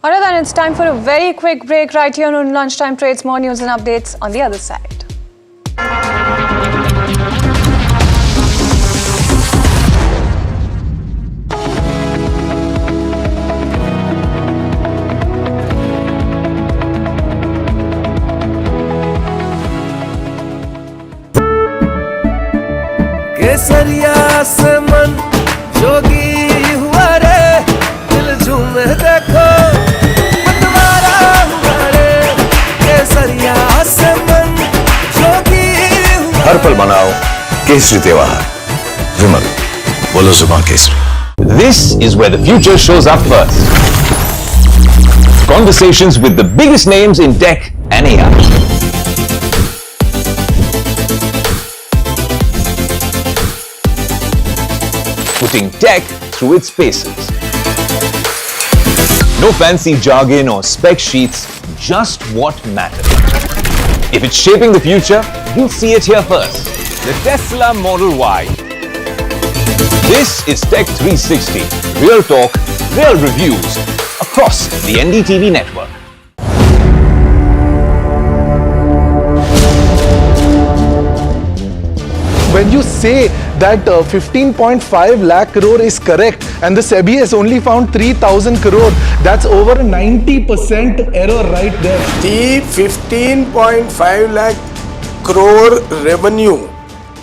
All right, then it's time for a very quick break right here on Lunchtime Trades. More news and updates on the other side. केसरिया से मन जोगी हुआ रे दिल झूमे देखो मतवारा हुआ रे केसरिया से मन जोगी हुआ हर पल मनाओ केसरी त्योहार विमल बोलो जुबान Kesari This is where the future shows up first. Conversations with the biggest names in tech and AI. Putting tech through its paces. No fancy jargon or spec sheets, just what matters. If it's shaping the future, you'll see it here first. The Tesla Model Y. This is Tech 360. Real talk, real reviews across the NDTV network. When you say that 15.5 lakh crore is correct and the SEBI has only found 3,000 crore, that's over a 90% error right there. The 15.5 lakh crore revenue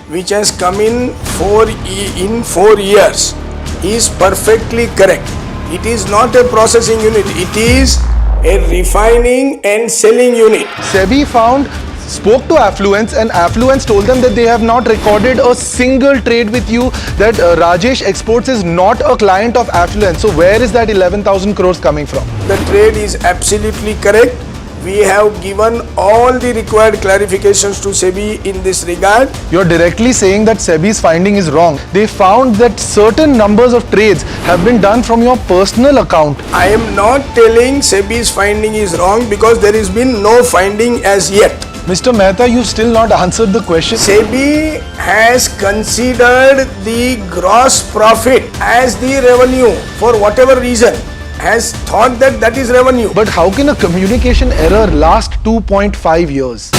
which has come in 4 years is perfectly correct. It is not a processing unit, it is a refining and selling unit. SEBI spoke to Affluence and Affluence told them that they have not recorded a single trade with you, that Rajesh Exports is not a client of Affluence. So where is that 11,000 crores coming from? The trade is absolutely correct. We have given all the required clarifications to SEBI in this regard. You're directly saying that SEBI's finding is wrong. They found that certain numbers of trades have been done from your personal account. I am not telling SEBI's finding is wrong because there has been no finding as yet. Mr. Mehta, you've still not answered the question. SEBI has considered the gross profit as the revenue for whatever reason, has thought that that is revenue. But how can a communication error last 2.5 years?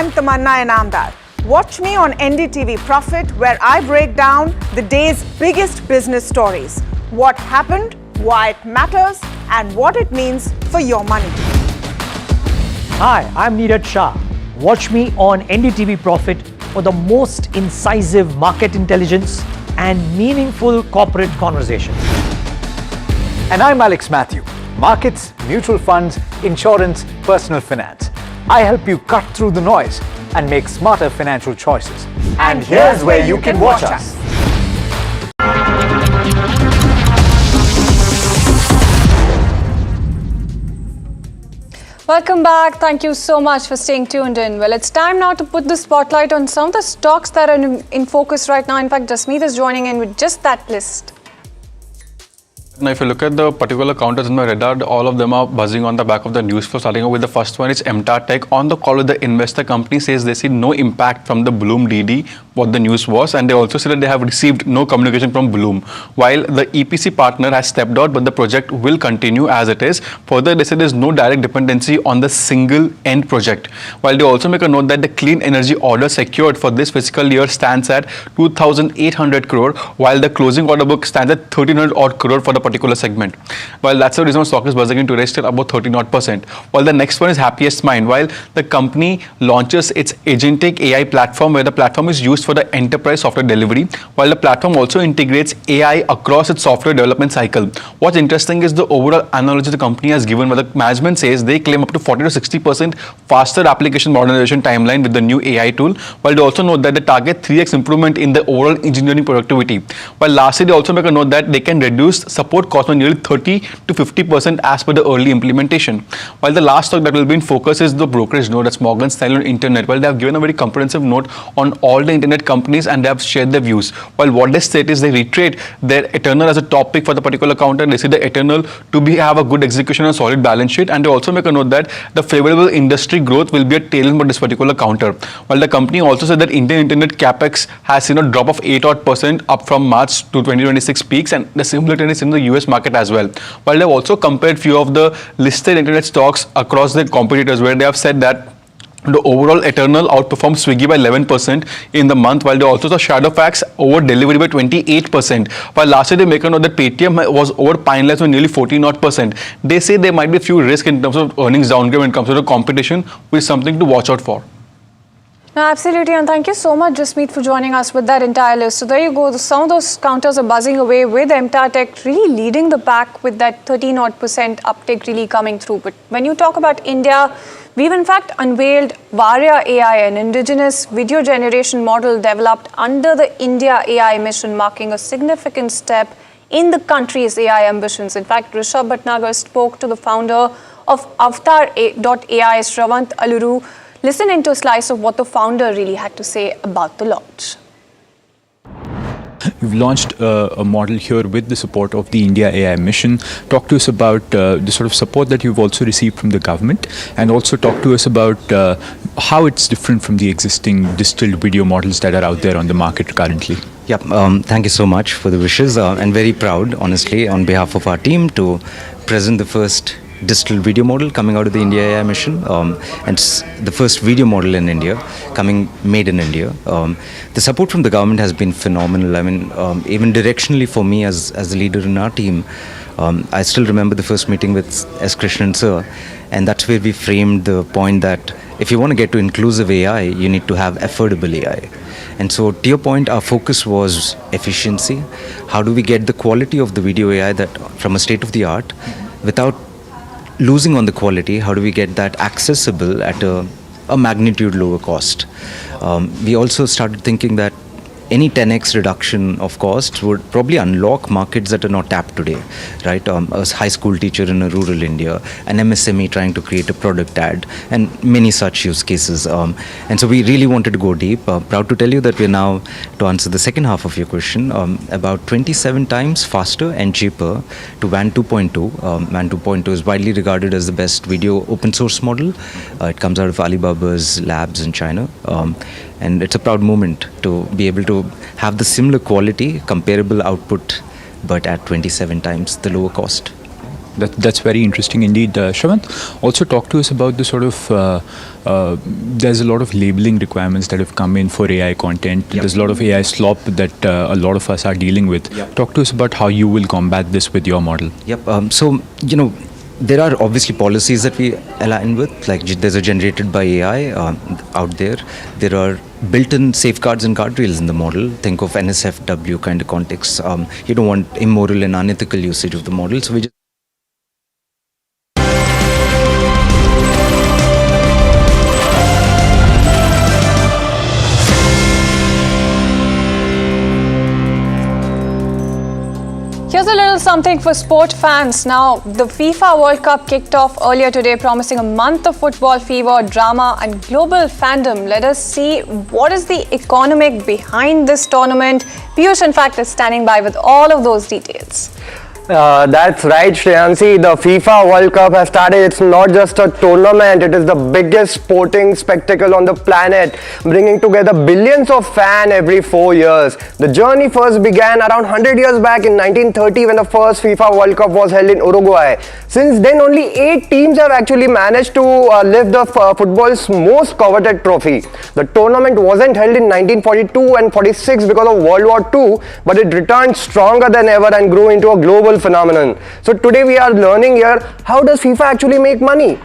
I'm Tamanna Inamdar. Watch me on NDTV Profit, where I break down the day's biggest business stories. What happened, why it matters, and what it means for your money. Hi, I'm Neeraj Shah. Watch me on NDTV Profit for the most incisive market intelligence and meaningful corporate conversations. And I'm Alex Matthew. Markets, mutual funds, insurance, personal finance. I help you cut through the noise and make smarter financial choices. And here's where you can watch us. Welcome back. Thank you so much for staying tuned in. Well, it's time now to put the spotlight on some of the stocks that are in focus right now. In fact, Jasmeet is joining in with just that list. Now, if you look at the particular counters in my radar, all of them are buzzing on the back of the news flow. Starting with the first one, it's MTAR Tech. On the call with the investor, company says they see no impact from the Bloom DD, what the news was, and they also said that they have received no communication from Bloom. While the EPC partner has stepped out, but the project will continue as it is. Further, they said there's no direct dependency on the single end project. While they also make a note that the clean energy order secured for this fiscal year stands at 2,800 crore, while the closing order book stands at 1,300 odd crore for the particular segment. While that's the reason stock is buzzing in today, still about 30%. While the next one is Happiest Mind. While the company launches its agentic AI platform, where the platform is used for the enterprise software delivery, while the platform also integrates AI across its software development cycle. What's interesting is the overall analogy the company has given, where the management says they claim up to 40 to 60% faster application modernization timeline with the new AI tool, while they also note that they target 3x improvement in the overall engineering productivity. While lastly, they also make a note that they can reduce support cost by nearly 30 to 50% as per the early implementation. While the last stock that will be in focus is the brokerage note, that's Morgan Stanley on Internet. Well, they have given a very comprehensive note on all the internet companies and they have shared their views. While what they state is they reiterate their Eternal as a top pick for the particular counter. They say the Eternal to have a good execution and solid balance sheet, and they also make a note that the favorable industry growth will be a tailwind for this particular counter. While the company also said that Indian internet capex has seen a drop of 8% up from March to 2026 peaks, and the similar trend is in the US market as well. While they've also compared few of the listed internet stocks across their competitors, where they have said that the overall Eternal outperformed Swiggy by 11% in the month, while they also saw Shadowfax over delivery by 28%. While last year they make a note that Paytm was over Pineless by nearly 14%. They say there might be a few risks in terms of earnings downgrade when it comes to the competition, which is something to watch out for. No, absolutely, and thank you so much, Jasmeet, for joining us with that entire list. So there you go. Some of those counters are buzzing away, with MTAR Tech really leading the pack with that 13% uptick really coming through. But when you talk about India, we've in fact unveiled Varya AI, an indigenous video generation model developed under the India AI mission, marking a significant step in the country's AI ambitions. In fact, Rishabh Bhatnagar spoke to the founder of Avatar.ai, Shravant Aluru. Listen into a slice of what the founder really had to say about the launch. We've launched a model here with the support of the India AI mission. Talk to us about the sort of support that you've also received from the government, and also talk to us about how it's different from the existing distilled video models that are out there on the market currently. Yeah, thank you so much for the wishes, and very proud, honestly, on behalf of our team to present the first distilled video model coming out of the India AI mission, and the first video model in India made in India. The support from the government has been phenomenal. I mean, even directionally for me as the leader in our team, I still remember the first meeting with S. Krishnan sir, and that's where we framed the point that if you want to get to inclusive AI, you need to have affordable AI. And so, to your point, our focus was efficiency. How do we get the quality of the video AI that from a state of the art without losing on the quality? How do we get that accessible at a magnitude lower cost? We also started thinking that any 10x reduction of costs would probably unlock markets that are not tapped today, right? A high school teacher in a rural India, an MSME trying to create a product ad, and many such use cases. And so we really wanted to go deep. Proud to tell you that we're now, to answer the second half of your question, about 27 times faster and cheaper to WAN 2.2. WAN 2.2 is widely regarded as the best video open source model. It comes out of Alibaba's labs in China. And it's a proud moment to be able to have the similar quality, comparable output, but at 27 times the lower cost. That's very interesting indeed. Shravant, also talk to us about the sort of, there's a lot of labeling requirements that have come in for AI content. Yep. There's a lot of AI slop that a lot of us are dealing with. Yep. Talk to us about how you will combat this with your model. Yep. So, there are obviously policies that we align with, like there's a generated by AI out there. There are built-in safeguards and guardrails in the model. Think of NSFW kind of context. You don't want immoral and unethical usage of the model. So we just Here's a little something for sport fans. Now, the FIFA World Cup kicked off earlier today, promising a month of football fever, drama, and global fandom. Let us see what is the economic behind this tournament. Piyush, in fact, is standing by with all of those details. That's right, Shreyansi. The FIFA World Cup has started. It's not just a tournament, it is the biggest sporting spectacle on the planet, bringing together billions of fans every 4 years. The journey first began around 100 years back in 1930 when the first FIFA World Cup was held in Uruguay. Since then, only 8 teams have actually managed to lift the football's most coveted trophy. The tournament wasn't held in 1942 and 46 because of World War II, but it returned stronger than ever and grew into a global phenomenon. So today we are learning here, how does FIFA actually make money?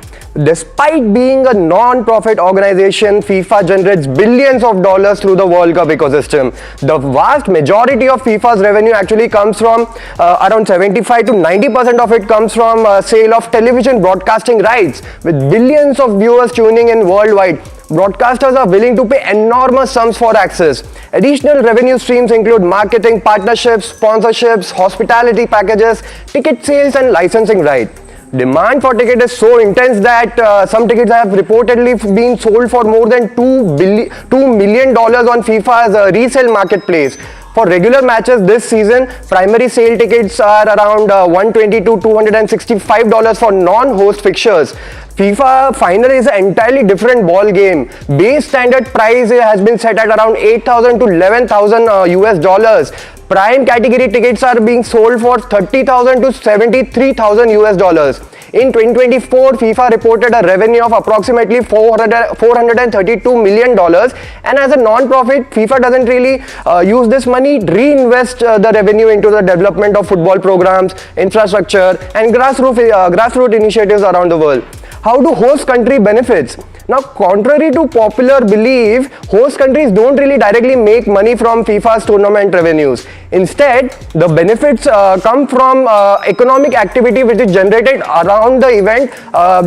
Despite being a non-profit organization, FIFA generates billions of dollars through the World Cup ecosystem. The vast majority of FIFA's revenue actually comes from around 75 to 90% of it comes from sale of television broadcasting rights, with billions of viewers tuning in worldwide. Broadcasters are willing to pay enormous sums for access. Additional revenue streams include marketing partnerships, sponsorships, hospitality packages, ticket sales, and licensing rights. Demand for tickets is so intense that some tickets have reportedly been sold for more than $2 million on FIFA's resale marketplace. For regular matches this season, primary sale tickets are around $120 to $265 for non-host fixtures. FIFA final is an entirely different ball game. Base standard price has been set at around $8,000 to $11,000 US. Prime category tickets are being sold for $30,000 to $73,000 US. In 2024, FIFA reported a revenue of approximately $432 million, and as a non-profit, FIFA doesn't really use this money, reinvest the revenue into the development of football programs, infrastructure, and grassroots initiatives around the world. How do host country benefits? Now, contrary to popular belief, host countries don't really directly make money from FIFA's tournament revenues. Instead, the benefits come from economic activity which is generated around the event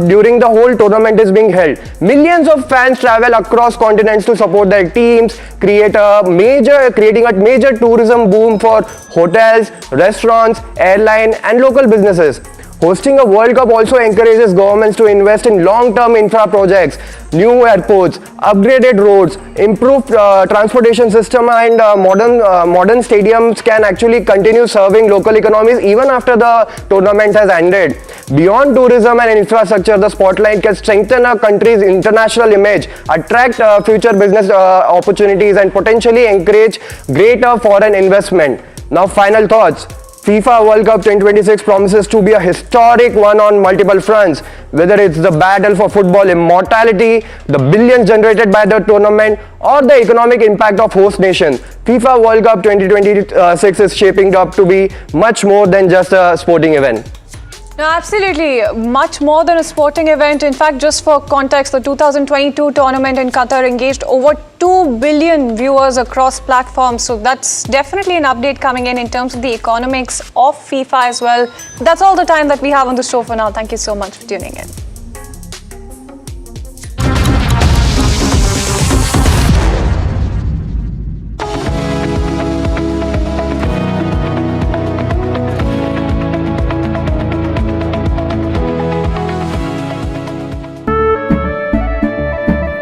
during the whole tournament is being held. Millions of fans travel across continents to support their teams, creating a major tourism boom for hotels, restaurants, airline, and local businesses. Hosting a World Cup also encourages governments to invest in long-term infra projects, new airports, upgraded roads, improved transportation system, and modern stadiums can actually continue serving local economies even after the tournament has ended. Beyond tourism and infrastructure, the spotlight can strengthen a country's international image, attract future business opportunities, and potentially encourage greater foreign investment. Now, final thoughts. FIFA World Cup 2026 promises to be a historic one on multiple fronts, whether it's the battle for football immortality, the billions generated by the tournament, or the economic impact of host nations. FIFA World Cup 2026 is shaping up to be much more than just a sporting event. No, absolutely. Much more than a sporting event. In fact, just for context, the 2022 tournament in Qatar engaged over 2 billion viewers across platforms. So that's definitely an update coming in terms of the economics of FIFA as well. That's all the time that we have on the show for now. Thank you so much for tuning in.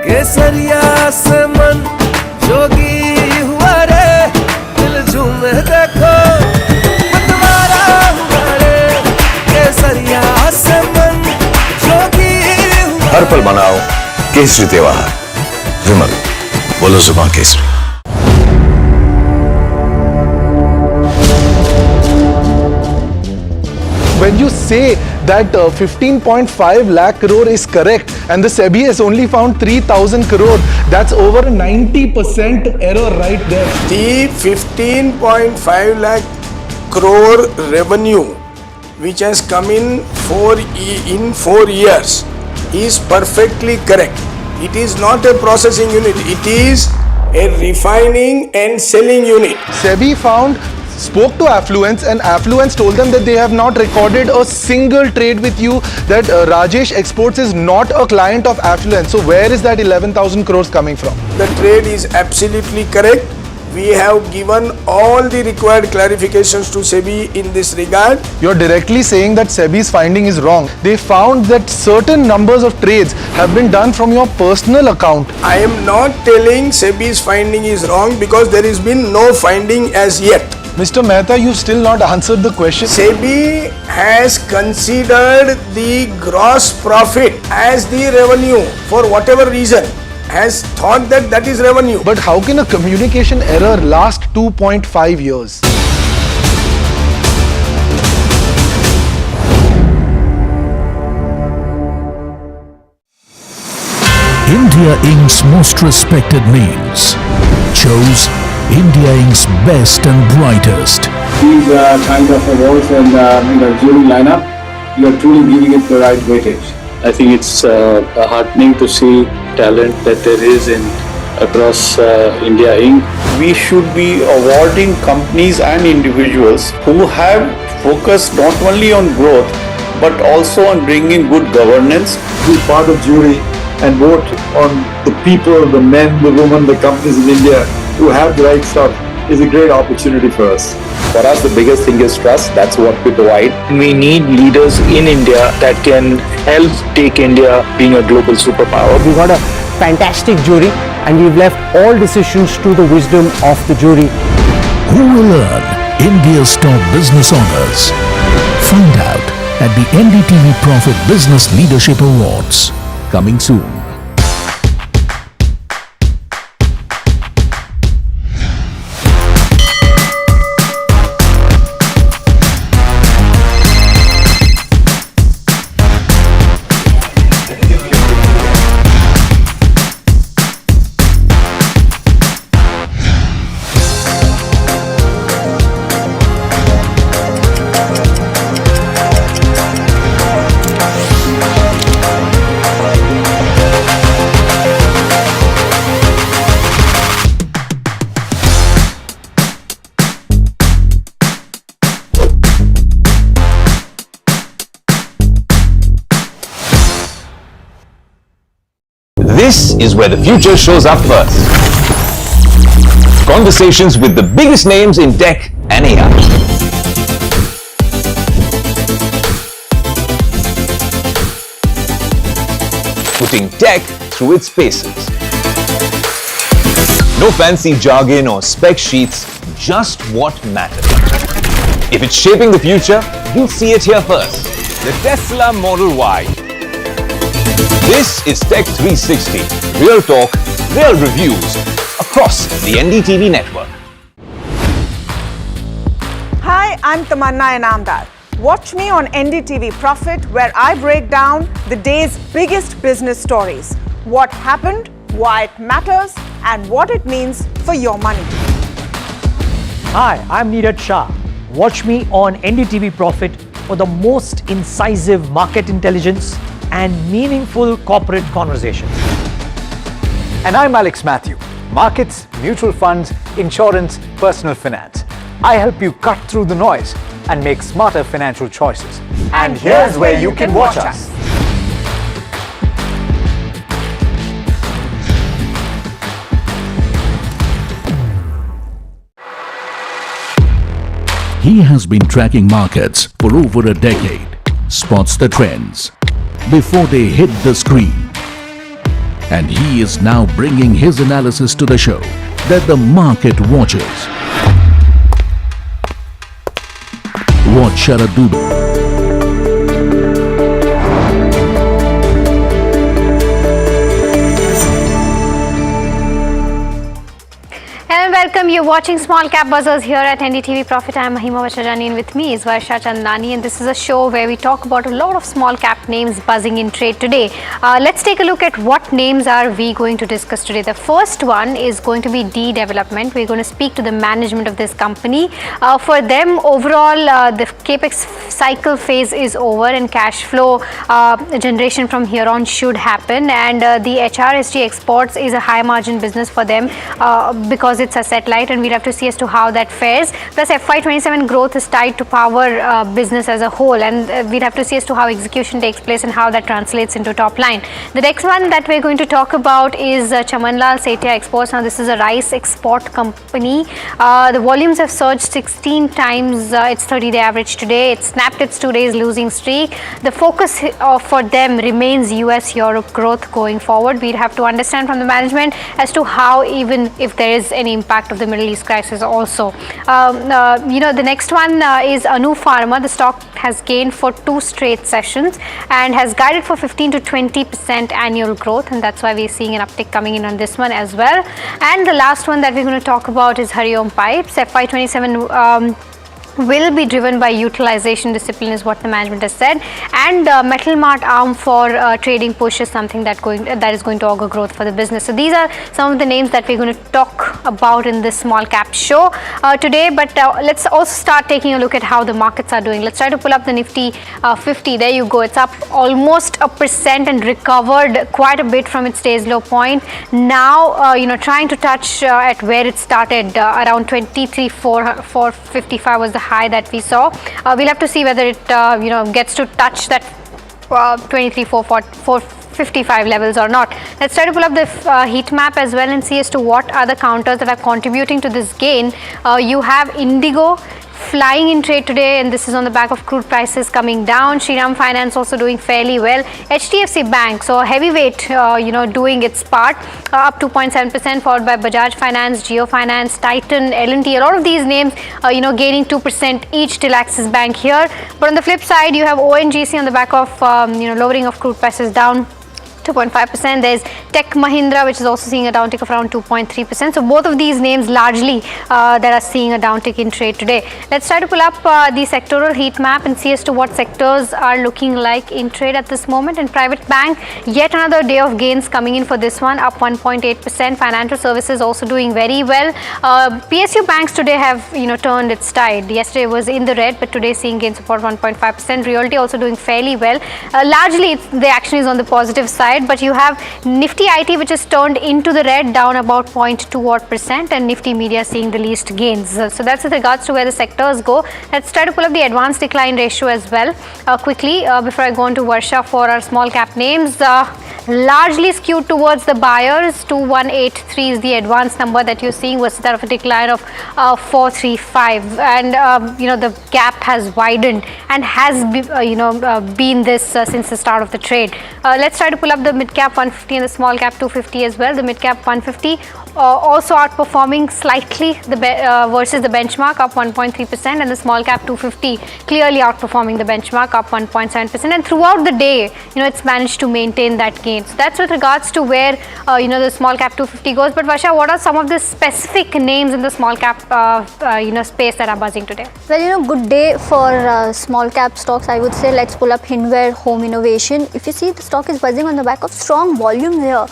केसरिया से मन जोगी हुआ रे, दिल झूमे देखो मतवारा हुआ रे। केसरिया से मन जोगी हुआ। हर पल मनाओ केसरी त्योहार। विमल, बोलो जुबान Kesari. When you say that 15.5 lakh crore is correct and the SEBI has only found 3,000 crore. That's over 90% error right there. The 15.5 lakh crore revenue which has come in 4 years is perfectly correct. It is not a processing unit, it is a refining and selling unit. SEBI spoke to Affluence and Affluence told them that they have not recorded a single trade with you, that Rajesh Exports is not a client of Affluence. So where is that 11,000 crores coming from? The trade is absolutely correct. We have given all the required clarifications to SEBI in this regard. You're directly saying that SEBI's finding is wrong. They found that certain numbers of trades have been done from your personal account. I am not telling SEBI's finding is wrong because there has been no finding as yet. Mr. Mehta, you've still not answered the question. SEBI has considered the gross profit as the revenue for whatever reason, has thought that that is revenue. But how can a communication error last 2.5 years? India Inc.'s most respected names chose India Inc.'s best and brightest. These kind of awards and jury lineup, you are truly giving it the right weightage. I think it's heartening to see talent that there is across India Inc. We should be awarding companies and individuals who have focused not only on growth but also on bringing good governance. Be part of jury and vote on the people, the men, the women, the companies in India who have the right stuff is a great opportunity for us. For us, the biggest thing is trust. That's what we provide. We need leaders in India that can help take India being a global superpower. We got a fantastic jury and we've left all decisions to the wisdom of the jury. Who will earn India's top business honors? Find out at the NDTV Profit Business Leadership Awards. Coming soon. This is where the future shows up first. Conversations with the biggest names in tech and AI. Putting tech through its paces. No fancy jargon or spec sheets, just what matters. If it's shaping the future, you'll see it here first. The Tesla Model Y. This is Tech 360. Real talk, real reviews across the NDTV network. Hi, I'm Tamanna Inamdar. Watch me on NDTV Profit, where I break down the day's biggest business stories. What happened, why it matters, and what it means for your money. Hi, I'm Neeraj Shah. Watch me on NDTV Profit for the most incisive market intelligence and meaningful corporate conversations. And I'm Alex Matthew. Markets, mutual funds, insurance, personal finance. I help you cut through the noise and make smarter financial choices. And here's where you can watch us. He has been tracking markets for over a decade, spots the trends before they hit the screen. And he is now bringing his analysis to the show that the market watches. What Sharad Dubey. welcome. You're watching Small Cap Buzzers here at NDTV Profit. I'm Mahima Vachajani and with me is Varsha Chandani, and this is a show where we talk about a lot of small cap names buzzing in trade today. Let's take a look at what names are we going to discuss today. The first one is going to be D Development. We're going to speak to the management of this company. For them, overall, the capex cycle phase is over and cash flow generation from here on should happen, and the HRSG exports is a high margin business for them because it's asset light, and we'll have to see as to how that fares. Plus FY27 growth is tied to power business as a whole, and we'll have to see as to how execution takes place and how that translates into top line. The next one that we're going to talk about is Chamanlal Setia Exports. Now this is a rice export company. The volumes have surged 16 times its 30-day average today. It snapped its 2 days losing streak. The focus for them remains US-Europe growth going forward. We'll have to understand from the management as to how, even if there is any impact of the Middle East crisis also. The next one is Anu Pharma. The stock has gained for 2 straight sessions and has guided for 15 to 20% annual growth, and that's why we're seeing an uptick coming in on this one as well. And the last one that we're going to talk about is Hariom Pipes. FY27 will be driven by utilization discipline is what the management has said, and Metal Mart arm for trading push is something that is going to augur growth for the business. So these are some of the names that we're going to talk about in this small cap show today, but let's also start taking a look at how the markets are doing. Let's try to pull up the Nifty 50. There you go. It's up almost 1% and recovered quite a bit from its day's low point. Now trying to touch at where it started, around 23,455 was the high that we saw. We'll have to see whether it gets to touch that 23,455 levels or not. Let's try to pull up the heat map as well and see as to what are the counters that are contributing to this gain. You have Indigo flying in trade today, and this is on the back of crude prices coming down. Shriram Finance also doing fairly well. HDFC Bank, so heavyweight, doing its part, up 2.7%, followed by Bajaj Finance, Jio Finance, Titan, L&T. A lot of these names, gaining 2% each till Axis Bank here. But on the flip side, you have ONGC on the back of, lowering of crude prices down 2.5%. There's Tech Mahindra, which is also seeing a downtick of around 2.3%. So both of these names largely that are seeing a downtick in trade today. Let's try to pull up the sectoral heat map and see as to what sectors are looking like in trade at this moment. And private bank, yet another day of gains coming in for this one, up 1.8%. Financial services also doing very well. PSU banks today have turned its tide. Yesterday was in the red, but today seeing gains of about 1.5%. Realty also doing fairly well. Largely the action is on the positive side, but you have Nifty IT, which is turned into the red, down about 0.2%, and Nifty Media seeing the least gains. So that's with regards to where the sectors go. Let's try to pull up the advanced decline ratio as well quickly before I go on to Varsha for our small cap names. Largely skewed towards the buyers. 2183 is the advanced number that you're seeing, was that of a decline of 435, and the gap has widened and has been this since the start of the trade. Let's try to pull up the mid cap 150 and the small cap 250 as well. The mid cap 150 also outperforming slightly versus the benchmark, up 1.3%, and the small cap 250 clearly outperforming the benchmark, up 1.7%, and throughout the day it's managed to maintain that gain. So that's with regards to where the small cap 250 goes. But Varsha, what are some of the specific names in the small cap space that are buzzing today? Well, good day for small cap stocks, I would say. Let's pull up Hinware Home Innovation. If you see, the stock is buzzing on the back of strong volume here.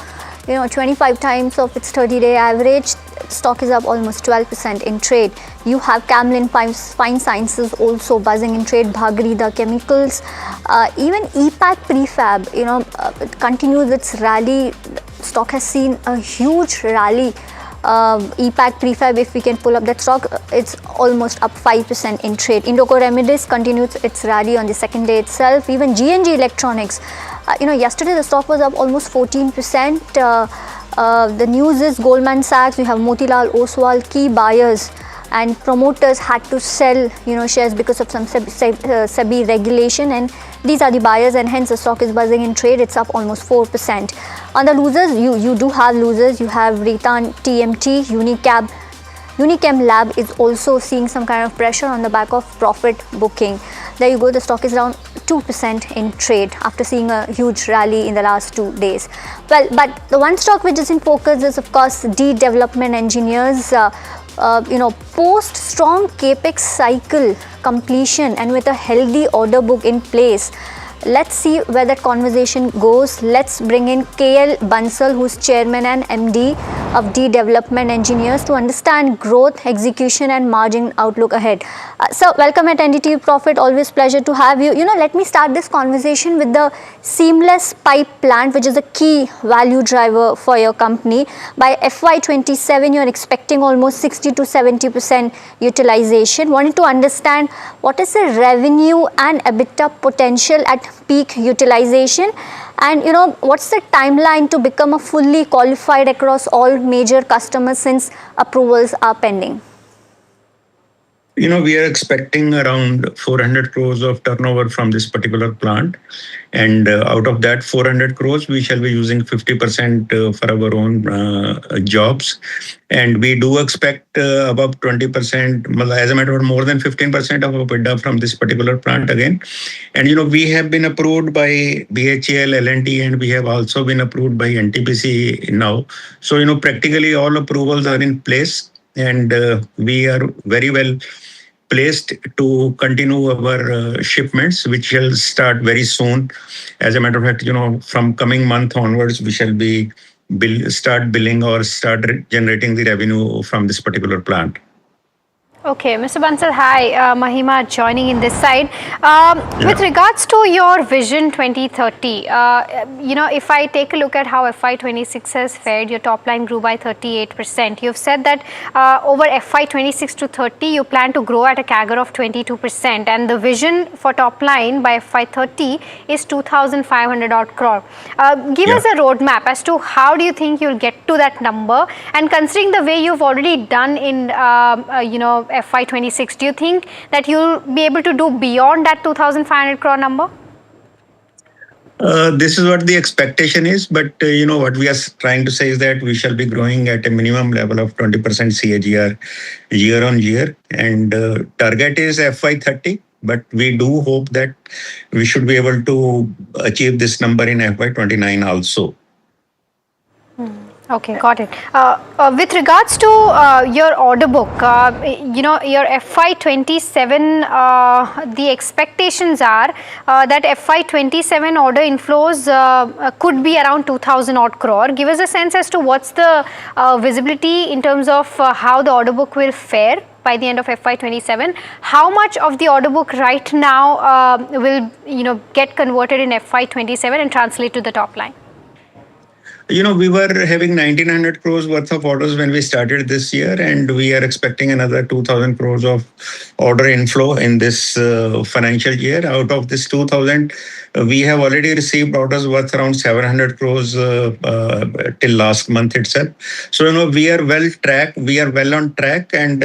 25 times of its 30-day average. Stock is up almost 12% in trade. You have Camlin Fine Sciences also buzzing in trade. Bhagrida Chemicals, even EPAC Prefab, it continues its rally. Stock has seen a huge rally. EPAC Prefab, if we can pull up that stock, it's almost up 5% in trade. Indoco Remedies continues its rally on the second day itself. Even G&G Electronics, yesterday the stock was up almost 14%. The news is Goldman Sachs, we have Motilal Oswal, key buyers and promoters had to sell shares because of some SEBI regulation, and these are the buyers, and hence the stock is buzzing in trade. It's up almost 4%. On the losers, you do have losers. You have Ritan TMT, Unichem Lab is also seeing some kind of pressure on the back of profit booking. There you go, the stock is down 2% in trade after seeing a huge rally in the last 2 days. Well, but the one stock which is in focus is of course D Development Engineers. post strong capex cycle completion and with a healthy order book in place, let's see where that conversation goes. Let's bring in KL Bansal, who's chairman and MD of D Development Engineers, to understand growth, execution and margin outlook ahead. So welcome at NDTV Profit. Always pleasure to have you. Let me start this conversation with the seamless pipe plant, which is a key value driver for your company. By FY27, you're expecting almost 60 to 70% utilization. Wanted to understand what is the revenue and EBITDA potential at peak utilization, and what's the timeline to become a fully qualified across all major customers since approvals are pending? We are expecting around 400 crores of turnover from this particular plant. And out of that 400 crores, we shall be using 50% for our own jobs. And we do expect above 20%, as a matter of more than 15% of EBITDA from this particular plant again. And, we have been approved by BHEL, L&T, and we have also been approved by NTPC now. So, practically all approvals are in place. And we are very well placed to continue our shipments, which shall start very soon. As a matter of fact, from coming month onwards, we shall be start billing or start generating the revenue from this particular plant. Okay, Mr. Bansal, hi. Mahima joining in this side. With regards to your Vision 2030, if I take a look at how FY26 has fared, your top line grew by 38%. You've said that over FY26 to 30, you plan to grow at a CAGR of 22%. And the vision for top line by FY30 is 2,500 odd crore. Give us a roadmap as to how do you think you'll get to that number? And considering the way you've already done in, FY26, do you think that you'll be able to do beyond that 2,500 crore number? This is what the expectation is, but what we are trying to say is that we shall be growing at a minimum level of 20% CAGR year on year, and target is FY30. But we do hope that we should be able to achieve this number in FY29 also. Okay, got it. With regards to your order book, your FY27, the expectations are that FY27 order inflows could be around 2,000 odd crore. Give us a sense as to what's the visibility in terms of how the order book will fare by the end of FY27. How much of the order book right now will get converted in FY27 and translate to the top line? We were having 1,900 crores worth of orders when we started this year, and we are expecting another 2,000 crores of order inflow in this financial year. Out of this 2,000, we have already received orders worth around 700 crores till last month itself. So, we are well on track, and,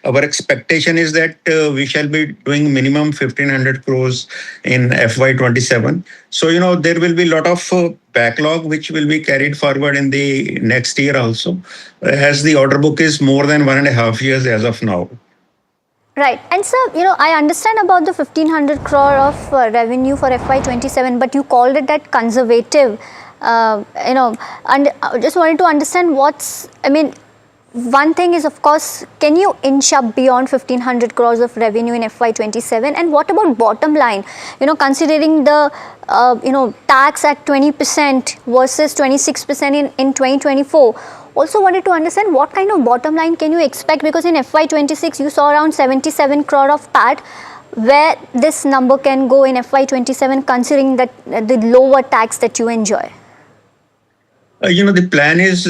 our expectation is that we shall be doing minimum 1,500 crores in FY27. So, there will be a lot of backlog which will be carried forward in the next year also, as the order book is more than 1.5 years as of now. Right. And sir, I understand about the 1,500 crore of revenue for FY27, but you called it that conservative, and I just wanted to understand one thing is, of course, can you inch up beyond 1,500 crores of revenue in FY27? And what about bottom line? Considering the, tax at 20% versus 26% in 2024. Also wanted to understand what kind of bottom line can you expect? Because in FY26, you saw around 77 crore of PAT, where this number can go in FY27, considering that the lower tax that you enjoy. The plan is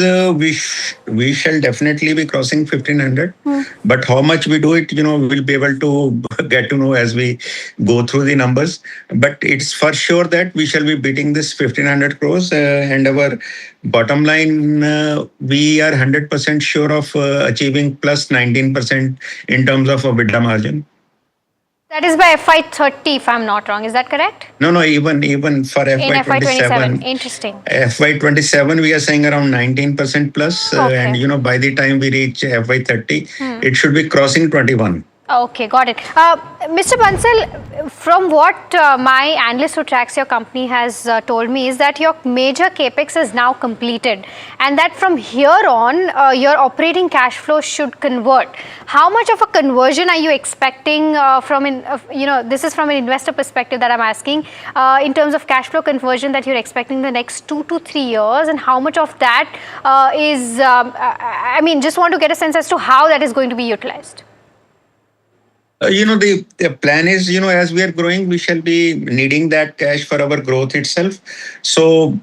we shall definitely be crossing 1,500. But how much we do it, we'll be able to get to know as we go through the numbers. But it's for sure that we shall be beating this 1,500 crores. And our bottom line, we are 100% sure of achieving plus 19% in terms of EBITDA margin. That is by FY30, if I'm not wrong. Is that correct? No, even for FY27. In FY27. Interesting. FY27, we are saying around 19% plus. Okay. And, by the time we reach FY30, it should be crossing 21. Okay, got it. Mr. Bansal, from what my analyst who tracks your company has told me is that your major capex is now completed, and that from here on your operating cash flow should convert. How much of a conversion are you expecting this is from an investor perspective that I'm asking, in terms of cash flow conversion that you're expecting in the next 2 to 3 years, and how much of that just want to get a sense as to how that is going to be utilized. The plan is, as we are growing, we shall be needing that cash for our growth itself. So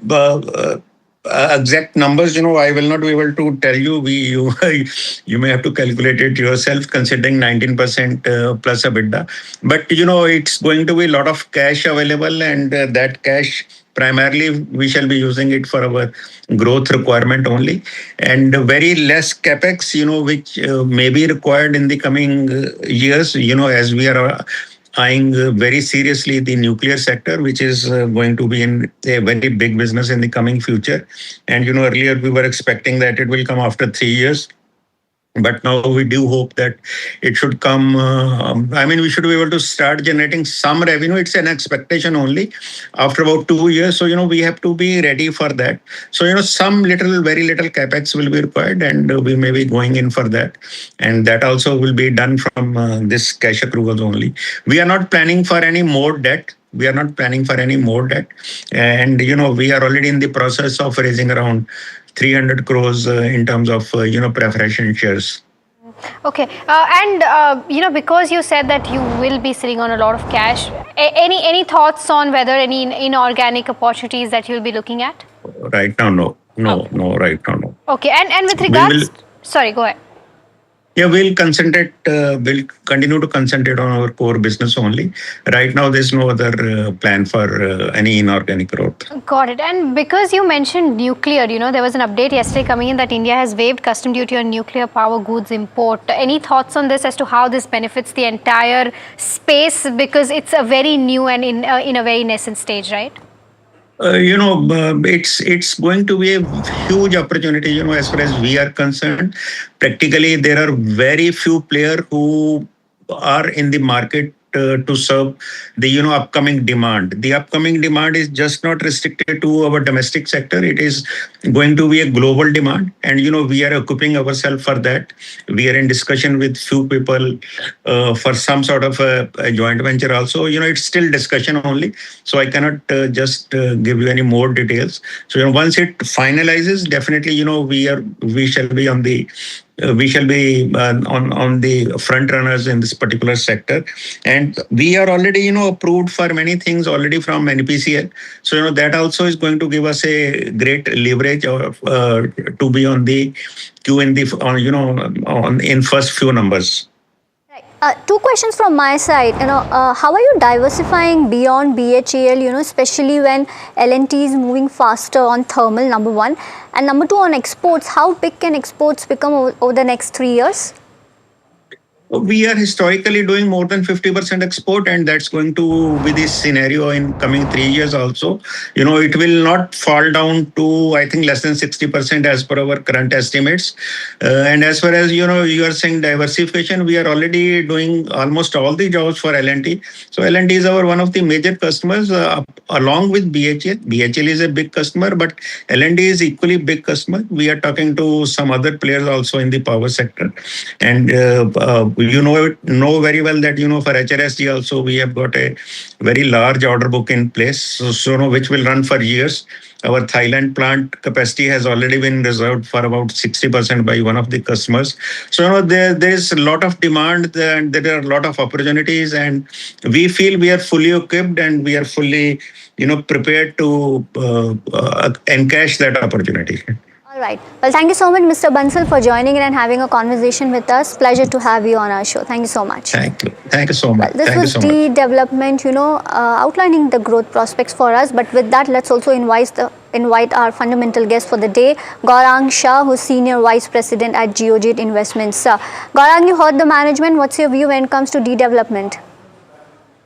exact numbers, I will not be able to tell you. You may have to calculate it yourself, considering 19% plus EBITDA. But it's going to be a lot of cash available, and that cash primarily we shall be using it for our growth requirement only, and very less capex, which may be required in the coming years. As we are eyeing very seriously the nuclear sector, which is going to be in a very big business in the coming future. And earlier we were expecting that it will come after 3 years. But now we do hope that it should come. We should be able to start generating some revenue. It's an expectation only after about 2 years. So, we have to be ready for that. So, some very little capex will be required, and we may be going in for that. And that also will be done from this cash accruals only. We are not planning for any more debt. And, we are already in the process of raising around 300 crores in terms of, preferential shares. Okay, because you said that you will be sitting on a lot of cash, any thoughts on whether any inorganic opportunities that you'll be looking at? Right now, no. Right now, no. Okay, and with regards... Sorry, go ahead. Yeah, we'll continue to concentrate on our core business only. Right now, there's no other plan for any inorganic growth. Got it. And because you mentioned nuclear, there was an update yesterday coming in that India has waived custom duty on nuclear power goods import. Any thoughts on this as to how this benefits the entire space? Because it's a very new and in a very nascent stage, right? It's going to be a huge opportunity, as far as we are concerned. Practically, there are very few players who are in the market to serve the upcoming demand. The upcoming demand is just not restricted to our domestic sector. It is going to be a global demand, and we are equipping ourselves for that. We are in discussion with few people for some sort of a joint venture also. It's still discussion only, so I cannot just give you any more details. So once it finalizes, definitely we shall be on the on the front runners in this particular sector, and we are already approved for many things already from NPCL. So that also is going to give us a great leverage to be on the queue in first few numbers. Two questions from my side. How are you diversifying beyond BHEL? Especially when L&T is moving faster on thermal. Number one, and number two, on exports. How big can exports become over the next 3 years? We are historically doing more than 50% export, and that's going to be the scenario in coming 3 years also. It will not fall down to, I think, less than 60% as per our current estimates. And as far as, you are saying diversification, we are already doing almost all the jobs for L&T. So L&T is one of the major customers along with BHEL. BHEL is a big customer, but L&T is equally big customer. We are talking to some other players also in the power sector. And you know very well that for HRSG also we have got a very large order book in place, so which will run for years. Our Thailand plant capacity has already been reserved for about 60% by one of the customers. So there is a lot of demand and there are a lot of opportunities, and we feel we are fully equipped and we are fully prepared to encash that opportunity. All right. Well, thank you so much, Mr. Bansal, for joining in and having a conversation with us. Pleasure to have you on our show. Thank you so much. Thank you. Thank you so much. Well, this was the development, outlining the growth prospects for us. But with that, let's also invite our fundamental guest for the day, Gaurang Shah, who's Senior Vice President at Geojit Investments. Gaurang, you heard the management. What's your view when it comes to development?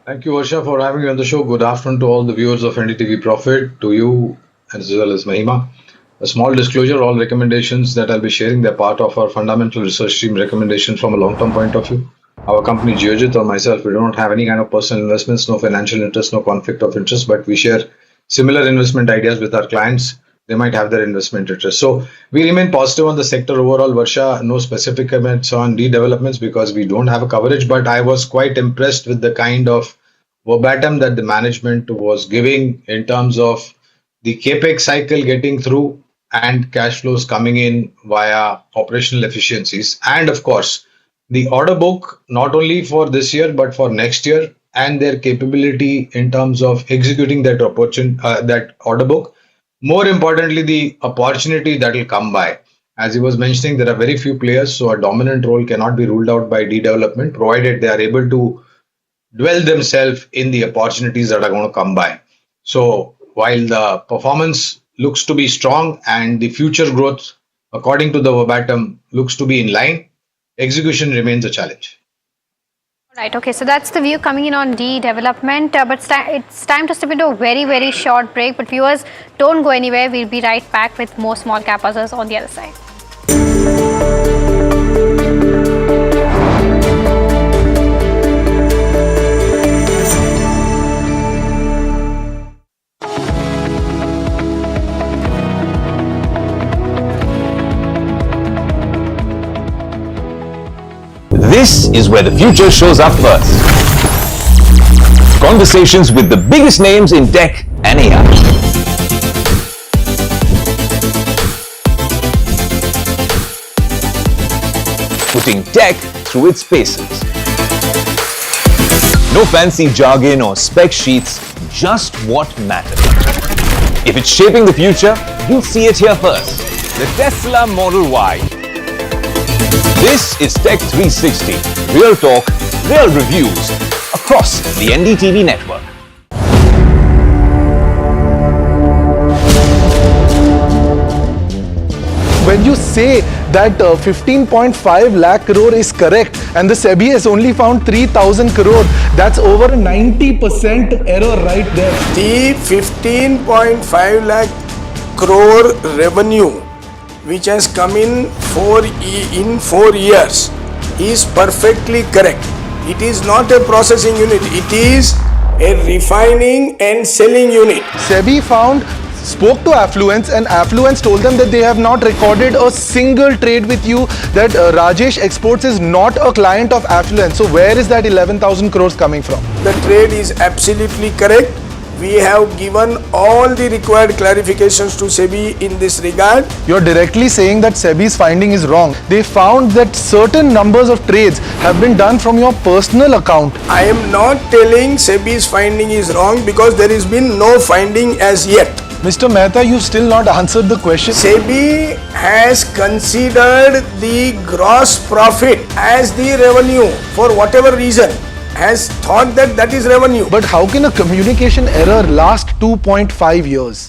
Thank you, Varsha, for having me on the show. Good afternoon to all the viewers of NDTV Profit, to you as well as Mahima. A small disclosure, all recommendations that I'll be sharing, they're part of our fundamental research team recommendations from a long-term point of view. our company Geojit or myself, we don't have any kind of personal investments, no financial interest, no conflict of interest, but we share similar investment ideas with our clients. They might have their investment interest. So we remain positive on the sector overall. Varsha, no specific comments on developments because we don't have a coverage, but I was quite impressed with the kind of verbatim that the management was giving in terms of the capex cycle getting through and cash flows coming in via operational efficiencies, and of course the order book not only for this year but for next year, and their capability in terms of executing that that order book. More importantly, the opportunity that will come by. As he was mentioning, there are very few players, so a dominant role cannot be ruled out by development, provided they are able to dwell themselves in the opportunities that are going to come by. So while the performance looks to be strong and the future growth, according to the verbatim, looks to be in line, execution remains a challenge. Right, okay, so that's the view coming in on development, but it's time to step into a very, very short break. But viewers, don't go anywhere. We'll be right back with more small cap buzzers on the other side. This is where the future shows up first. Conversations with the biggest names in tech and AI. Putting tech through its paces. No fancy jargon or spec sheets, just what matters. If it's shaping the future, you'll see it here first. The Tesla Model Y. This is Tech 360, real talk, real reviews across the NDTV network. When you say that 15.5 lakh crore is correct and the SEBI has only found 3,000 crore, that's over 90% error right there. The 15.5 lakh crore revenue which has come in 4 years is perfectly correct. It is not a processing unit, it is a refining and selling unit. SEBI spoke to Affluence and Affluence told them that they have not recorded a single trade with you, that Rajesh Exports is not a client of Affluence. So where is that 11,000 crores coming from? The trade is absolutely correct. We have given all the required clarifications to SEBI in this regard. You're directly saying that SEBI's finding is wrong. They found that certain numbers of trades have been done from your personal account. I am not telling SEBI's finding is wrong because there has been no finding as yet. Mr. Mehta, you've still not answered the question. SEBI has considered the gross profit as the revenue for whatever reason. Has thought that that is revenue. But how can a communication error last 2.5 years?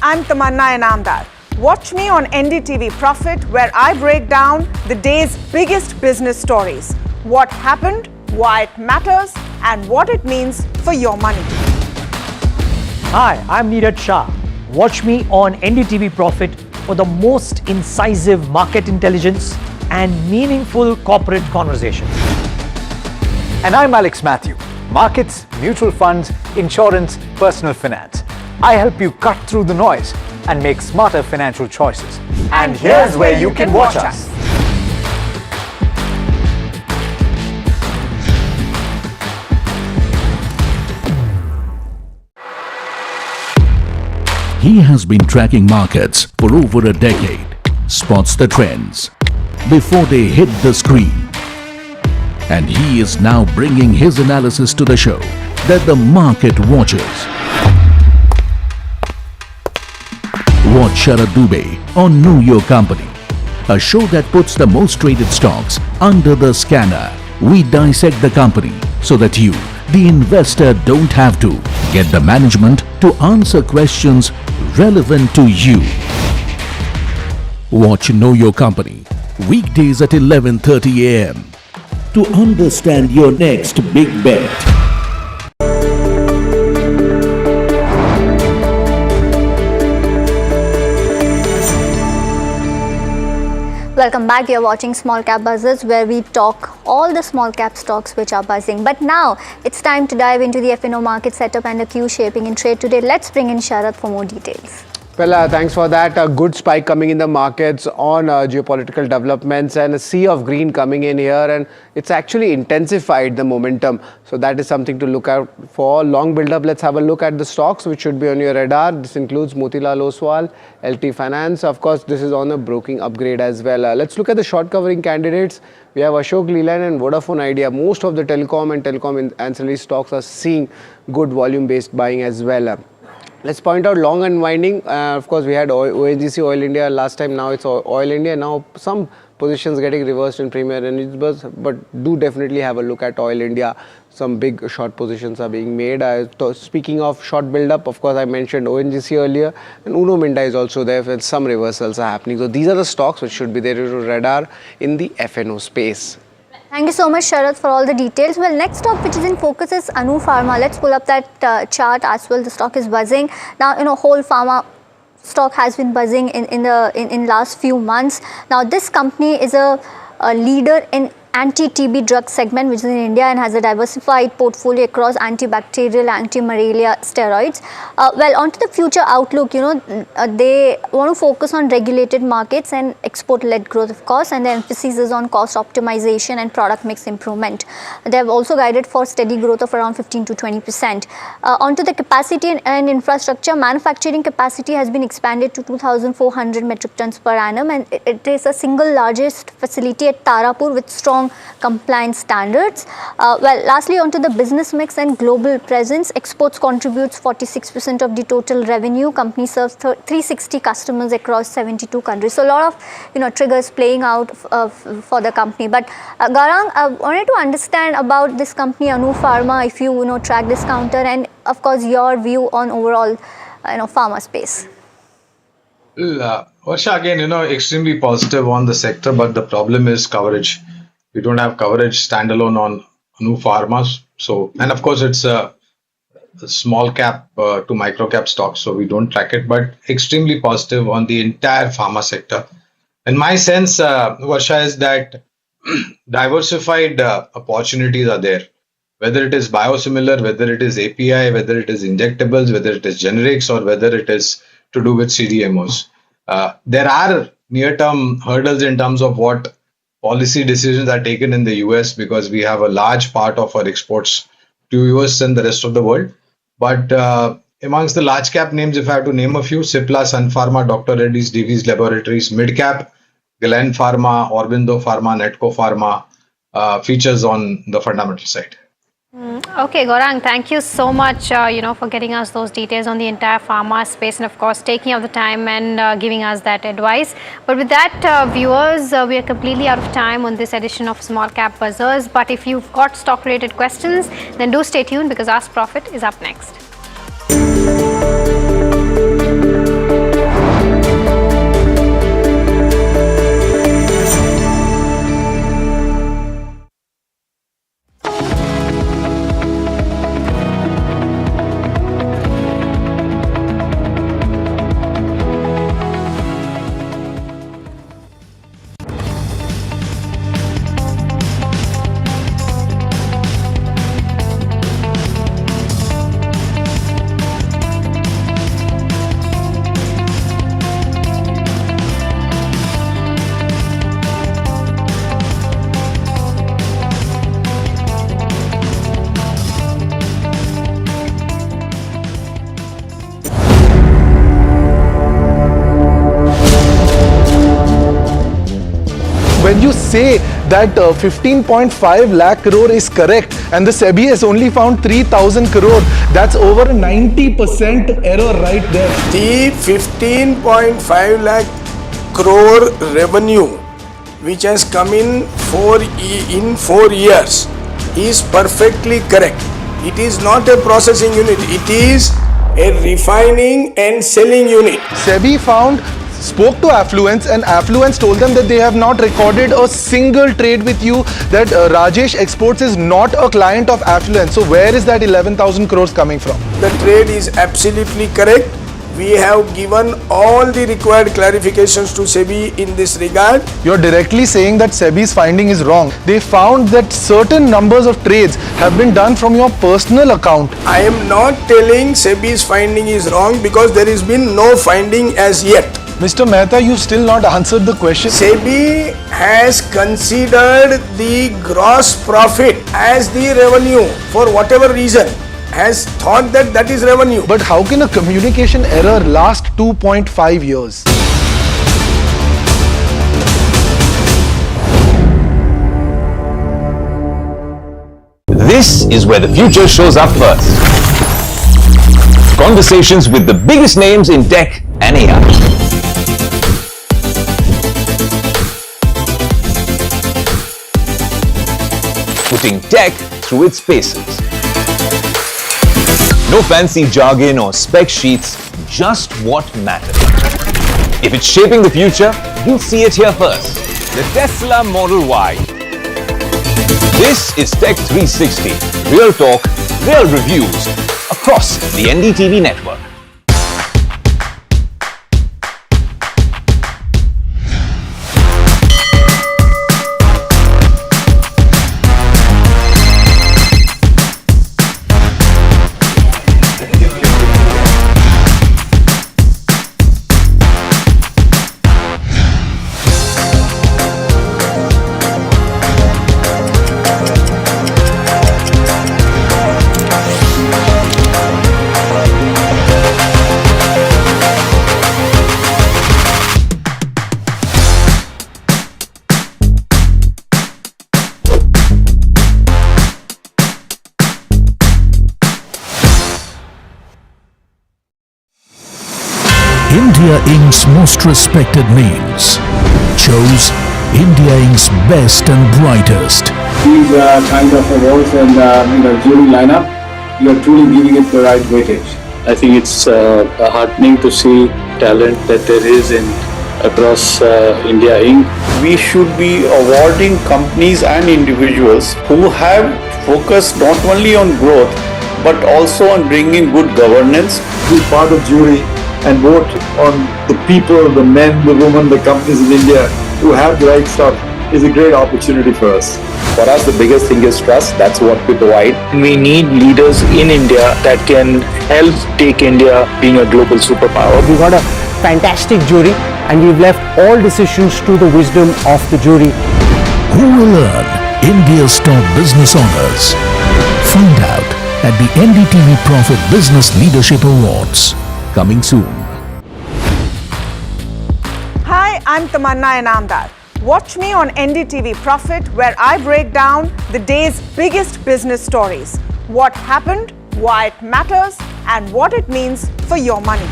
I'm Tamanna Inamdar. Watch me on NDTV Profit, where I break down the day's biggest business stories. What happened, why it matters, and what it means for your money. Hi, I'm Neeraj Shah. Watch me on NDTV Profit for the most incisive market intelligence and meaningful corporate conversations. And I'm Alex Matthew. Markets, mutual funds, insurance, personal finance. I help you cut through the noise and make smarter financial choices. And here's where you can watch us. He has been tracking markets for over a decade, spots the trends before they hit the screen. And he is now bringing his analysis to the show that the market watches. Watch Sharad Dubey on Know Your Company, a show that puts the most traded stocks under the scanner. We dissect the company so that you, the investor, don't have to. Get the management to answer questions relevant to you. Watch Know Your Company weekdays at 11:30 a.m. to understand your next big bet. Welcome back. You're watching Small Cap Buzzers, where we talk all the small cap stocks which are buzzing. But now it's time to dive into the F&O market setup and the Q shaping in trade today. Let's bring in Sharad for more details. Well, thanks for that. A good spike coming in the markets on geopolitical developments and a sea of green coming in here, and it's actually intensified the momentum. So that is something to look out for. Long build-up, let's have a look at the stocks which should be on your radar. This includes Motilal Oswal, LT Finance. Of course, this is on a broking upgrade as well. Let's look at the short covering candidates. We have Ashok Leland and Vodafone Idea. Most of the telecom and telecom ancillary stocks are seeing good volume-based buying as well. Let's point out long unwinding. Of course, we had ONGC Oil India last time. Now it's Oil India. Now some positions getting reversed in Premier Energy, but do definitely have a look at Oil India. Some big short positions are being made. Speaking of short build-up, of course, I mentioned ONGC earlier, and Uno Minda is also there, and some reversals are happening. So these are the stocks which should be there to radar in the F&O space. Thank you so much, Sharad, for all the details. Well, next stock which is in focus is Anu Pharma. Let's pull up that chart as well. The stock is buzzing. Now, whole pharma stock has been buzzing in last few months. Now, this company is a leader in anti-TB drug segment, which is in India, and has a diversified portfolio across antibacterial, anti-malaria steroids. Well, onto the future outlook, they want to focus on regulated markets and export-led growth, of course, and the emphasis is on cost optimization and product mix improvement. They have also guided for steady growth of around 15 to 20%. Onto the capacity and infrastructure, manufacturing capacity has been expanded to 2,400 metric tons per annum, and it is a single largest facility at Tarapur with strong compliance standards. Well, lastly, onto the business mix and global presence, exports contributes 46% of the total revenue. Company serves 360 customers across 72 countries. So a lot of triggers playing out for the company. But Gaurang, I wanted to understand about this company Anu Pharma, if you track this counter, and of course your view on overall pharma space. Varsha, again, extremely positive on the sector, but the problem is coverage. We don't have coverage standalone on Anu Pharma. So, and of course, it's a small cap to micro cap stock, so we don't track it, but extremely positive on the entire pharma sector. And my sense, Varsha, is that diversified opportunities are there, whether it is biosimilar, whether it is API, whether it is injectables, whether it is generics, or whether it is to do with CDMOs. There are near-term hurdles in terms of what policy decisions are taken in the US, because we have a large part of our exports to US and the rest of the world. But amongst the large cap names, if I have to name a few, Cipla, Sun Pharma, Dr. Reddy's, Divi's Laboratories, mid cap, Glen Pharma, Aurobindo Pharma, Netco Pharma, features on the fundamental side. Okay, Gaurang, thank you so much, for getting us those details on the entire pharma space, and of course taking out the time and giving us that advice. But with that, viewers, we are completely out of time on this edition of Small Cap Buzzers. But if you've got stock-related questions, then do stay tuned, because Ask Profit is up next. say that 15.5 lakh crore is correct and the SEBI has only found 3,000 crore. That's over 90% error right there. The 15.5 lakh crore revenue which has come in 4 years is perfectly correct. It is not a processing unit, it is a refining and selling unit. SEBI spoke to Affluence and Affluence told them that they have not recorded a single trade with you, that Rajesh Exports is not a client of Affluence. So where is that 11,000 crores coming from? The trade is absolutely correct. We have given all the required clarifications to SEBI in this regard. You're directly saying that SEBI's finding is wrong. They found that certain numbers of trades have been done from your personal account. I am not telling SEBI's finding is wrong because there has been no finding as yet. Mr. Mehta, you still not answered the question. SEBI has considered the gross profit as the revenue for whatever reason, has thought that that is revenue. But how can a communication error last 2.5 years? This is where the future shows up first. Conversations with the biggest names in tech and AI. Putting tech through its paces. No fancy jargon or spec sheets, just what matters. If it's shaping the future, you'll see it here first. The Tesla Model Y. This is Tech 360. Real talk, real reviews across the NDTV network. India Inc.'s most respected names chose India Inc.'s best and brightest. These kind of awards and jury lineup, you are truly giving it the right weightage. I think it's heartening to see talent that there is across India Inc. We should be awarding companies and individuals who have focused not only on growth but also on bringing good governance. Be part of jury and vote on the people, the men, the women, the companies in India who have the right stuff is a great opportunity for us. For us, the biggest thing is trust. That's what we provide. We need leaders in India that can help take India being a global superpower. We got a fantastic jury and we've left all decisions to the wisdom of the jury. Who will earn India's top business honors? Find out at the NDTV Profit Business Leadership Awards. Coming soon. Hi, I'm Tamanna Inamdar. Watch me on NDTV Profit, where I break down the day's biggest business stories. What happened, why it matters, and what it means for your money.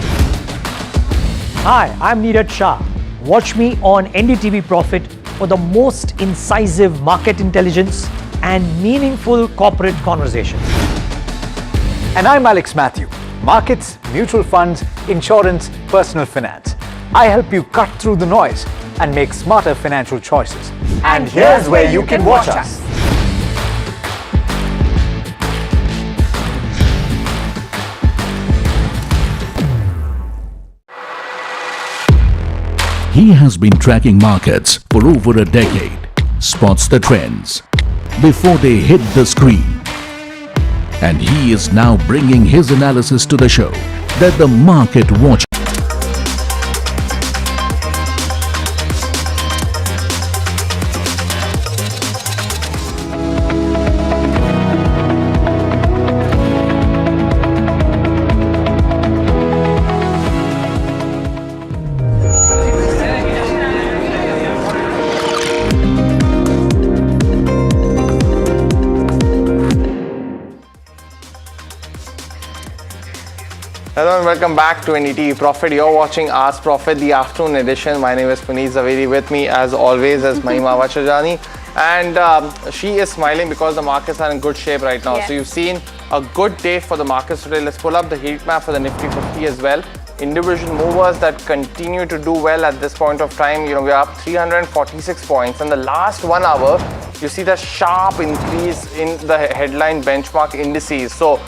Hi, I'm Neeraj Shah. Watch me on NDTV Profit for the most incisive market intelligence and meaningful corporate conversations. And I'm Alex Matthew. Markets, mutual funds, insurance, personal finance. I help you cut through the noise and make smarter financial choices. And here's where you can watch us. He has been tracking markets for over a decade, spots the trends before they hit the screen. And he is now bringing his analysis to the show that the market watch. Hello and welcome back to NDTV Profit. You're watching Ask Profit, the afternoon edition. My name is Puneet Zaveri. With me, as always, is Mahima Vachajani. And she is smiling because the markets are in good shape right now. Yes. So you've seen a good day for the markets today. Let's pull up the heat map for the Nifty 50 as well. Individual movers that continue to do well at this point of time. We're up 346 points. In the last 1 hour, you see the sharp increase in the headline benchmark indices. So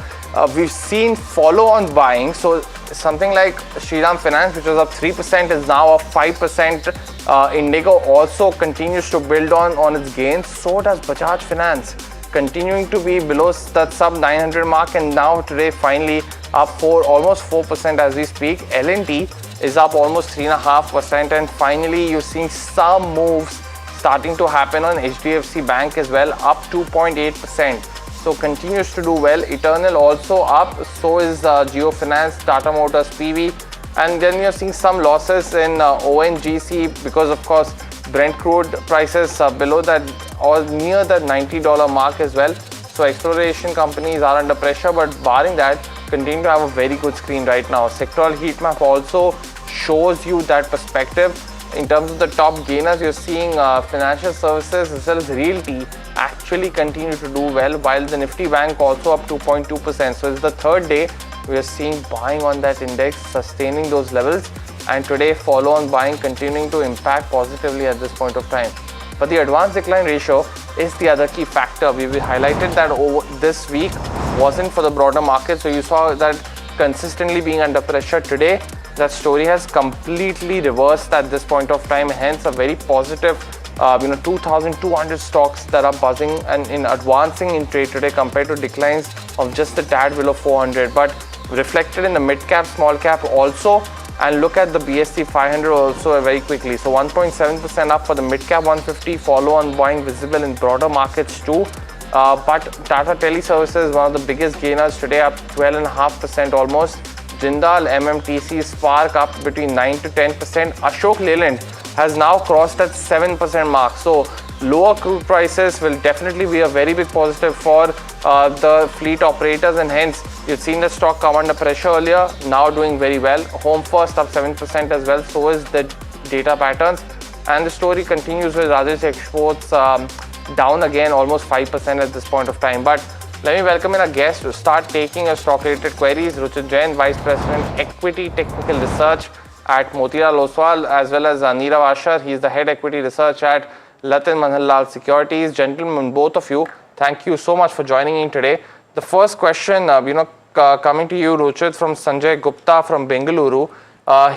we've seen follow-on buying. So something like Shriram Finance, which was up 3%, is now up 5%. Indigo also continues to build on its gains. So does Bajaj Finance, continuing to be below that sub 900 mark, and now today finally up almost 4% as we speak. L&T is up almost 3.5%, and finally you're seeing some moves starting to happen on HDFC Bank as well, up 2.8%. So continues to do well. Eternal also up, so is Geo Finance, Tata Motors, PV, and then you're seeing some losses in ONGC because of course Brent crude prices below that or near the $90 mark as well. So exploration companies are under pressure, but barring that, continue to have a very good screen right now. Sectoral heat map also shows you that perspective. In terms of the top gainers, you're seeing financial services as well as realty actually continue to do well, while the Nifty Bank also up 2.2%. So it's the third day we are seeing buying on that index, sustaining those levels, and today follow-on buying continuing to impact positively at this point of time. But the advanced decline ratio is the other key factor. We highlighted that this week wasn't for the broader market, so you saw that consistently being under pressure. Today that story has completely reversed at this point of time, hence a very positive 2,200 stocks that are buzzing and in advancing in trade today compared to declines of just a tad below 400, but reflected in the mid cap, small cap also. And look at the BSE 500 also very quickly. So 1.7% up for the mid cap 150, follow on buying visible in broader markets too. But Tata Teleservices, one of the biggest gainers today, up 12.5% almost. Jindal, MMTC, Spark up between 9 to 10%. Ashok Leyland has now crossed that 7% mark. So lower crude prices will definitely be a very big positive for the fleet operators, and hence you've seen the stock come under pressure earlier, now doing very well. Home First up 7% as well, so is the data patterns. And the story continues with Rajesh Exports down again almost 5% at this point of time. But let me welcome in a guest to start taking your stock related queries. Ruchit Jain, Vice President Equity Technical Research at Motilal Oswal, as well as Nirav Ashar. He is the Head Equity Research at Latin Manhalal Securities. Gentlemen, both of you, thank you so much for joining in today. The first question, coming to you, Ruchit, from Sanjay Gupta from Bengaluru.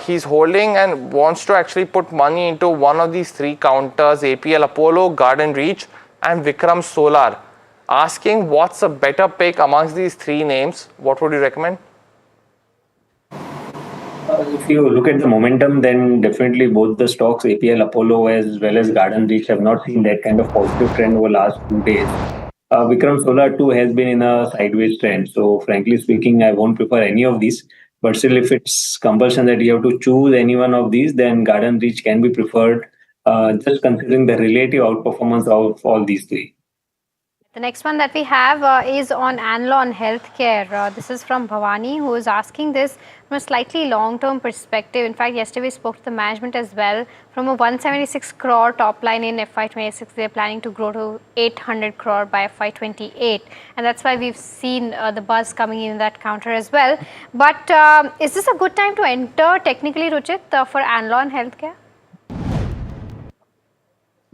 He's holding and wants to actually put money into one of these three counters: APL Apollo, Garden Reach, and Vikram Solar. Asking what's a better pick amongst these three names. What would you recommend? If you look at the momentum, then definitely both the stocks, APL Apollo as well as Garden Reach, have not seen that kind of positive trend over the last 2 days. Vikram Solar too has been in a sideways trend. So frankly speaking, I won't prefer any of these. But still, if it's compulsion that you have to choose any one of these, then Garden Reach can be preferred, just considering the relative outperformance of all these three. The next one that we have is on Anlon Healthcare. This is from Bhavani, who is asking this from a slightly long-term perspective. In fact, yesterday we spoke to the management as well. From a 176 crore top line in FY26, they are planning to grow to 800 crore by FY28. And that's why we've seen the buzz coming in that counter as well. But is this a good time to enter technically, Ruchit, for Anlon Healthcare?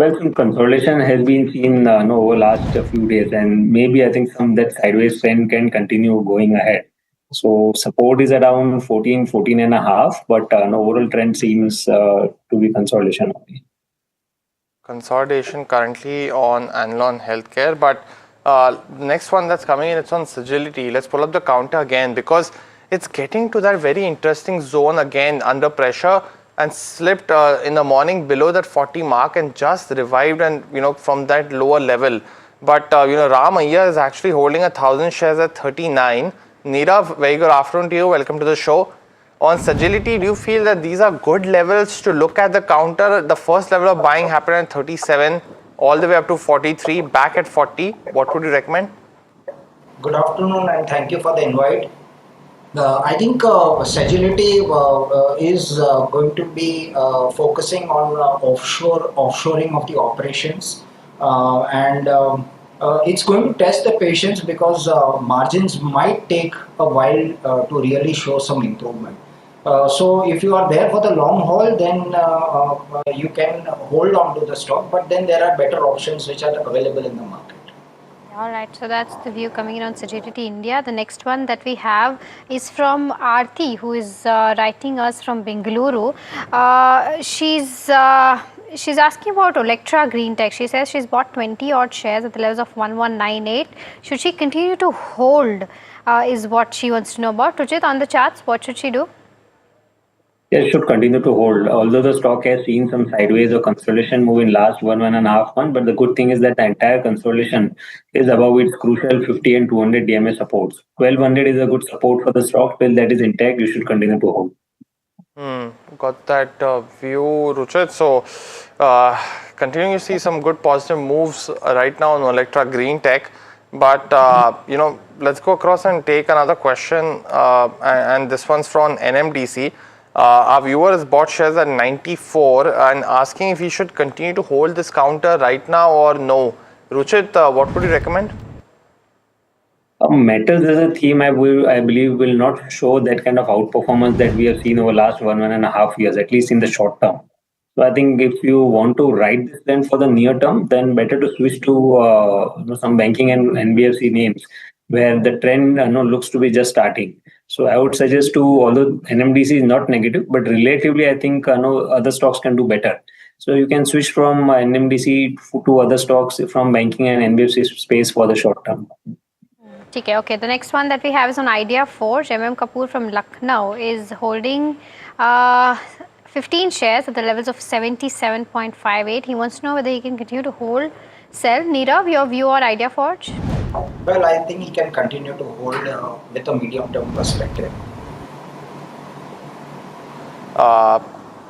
Well, some consolidation has been seen over last few days, and maybe I think some that sideways trend can continue going ahead. So support is around 14 and a half, but an overall trend seems to be consolidation only. Consolidation currently on Anlon Healthcare, but next one that's coming in, it's on Sagility. Let's pull up the counter again because it's getting to that very interesting zone again under pressure, and slipped in the morning below that 40 mark and just revived and from that lower level. But Ram Iyer is actually holding 1,000 shares at 39. Nirav, very good afternoon to you. Welcome to the show. On Sagility, do you feel that these are good levels to look at the counter? The first level of buying happened at 37, all the way up to 43, back at 40. What would you recommend? Good afternoon and thank you for the invite. I think Sagility is going to be focusing on offshoring of the operations, and it's going to test the patience because margins might take a while to really show some improvement. So if you are there for the long haul, then you can hold on to the stock, but then there are better options which are available in the market. All right, so that's the view coming in on Sagility India. The next one that we have is from Aarti, who is writing us from Bengaluru. She's asking about Electra Green Tech. She says she's bought 20 odd shares at the levels of 1198. Should she continue to hold? Is what she wants to know about. Rujit, on the charts, what should she do? It should continue to hold, although the stock has seen some sideways or consolidation move in last 1.5 months. But the good thing is that the entire consolidation is above its crucial 50 and 200 DMA supports. 1200 is a good support for the stock. Till that is intact, you should continue to hold. Got that view, Ruchit. So, continuing to see some good positive moves right now on Electra Green Tech. But, let's go across and take another question. And this one's from NMDC. Our viewer has bought shares at 94 and asking if he should continue to hold this counter right now or no. Ruchit, what would you recommend? Metals as a theme, I believe, will not show that kind of outperformance that we have seen over last 1.5 years, at least in the short term. So I think if you want to ride this trend for the near term, then better to switch to some banking and NBFC names where the trend looks to be just starting. So I would suggest although NMDC is not negative, but relatively I think other stocks can do better. So you can switch from NMDC to other stocks from banking and NBFC space for the short term. Okay, the next one that we have is on Idea Forge. Kapoor from Lucknow is holding 15 shares at the levels of 77.58. He wants to know whether he can continue to hold, sell. Nirav, your view on Idea Forge? Well, I think he can continue to hold with a medium-term perspective. And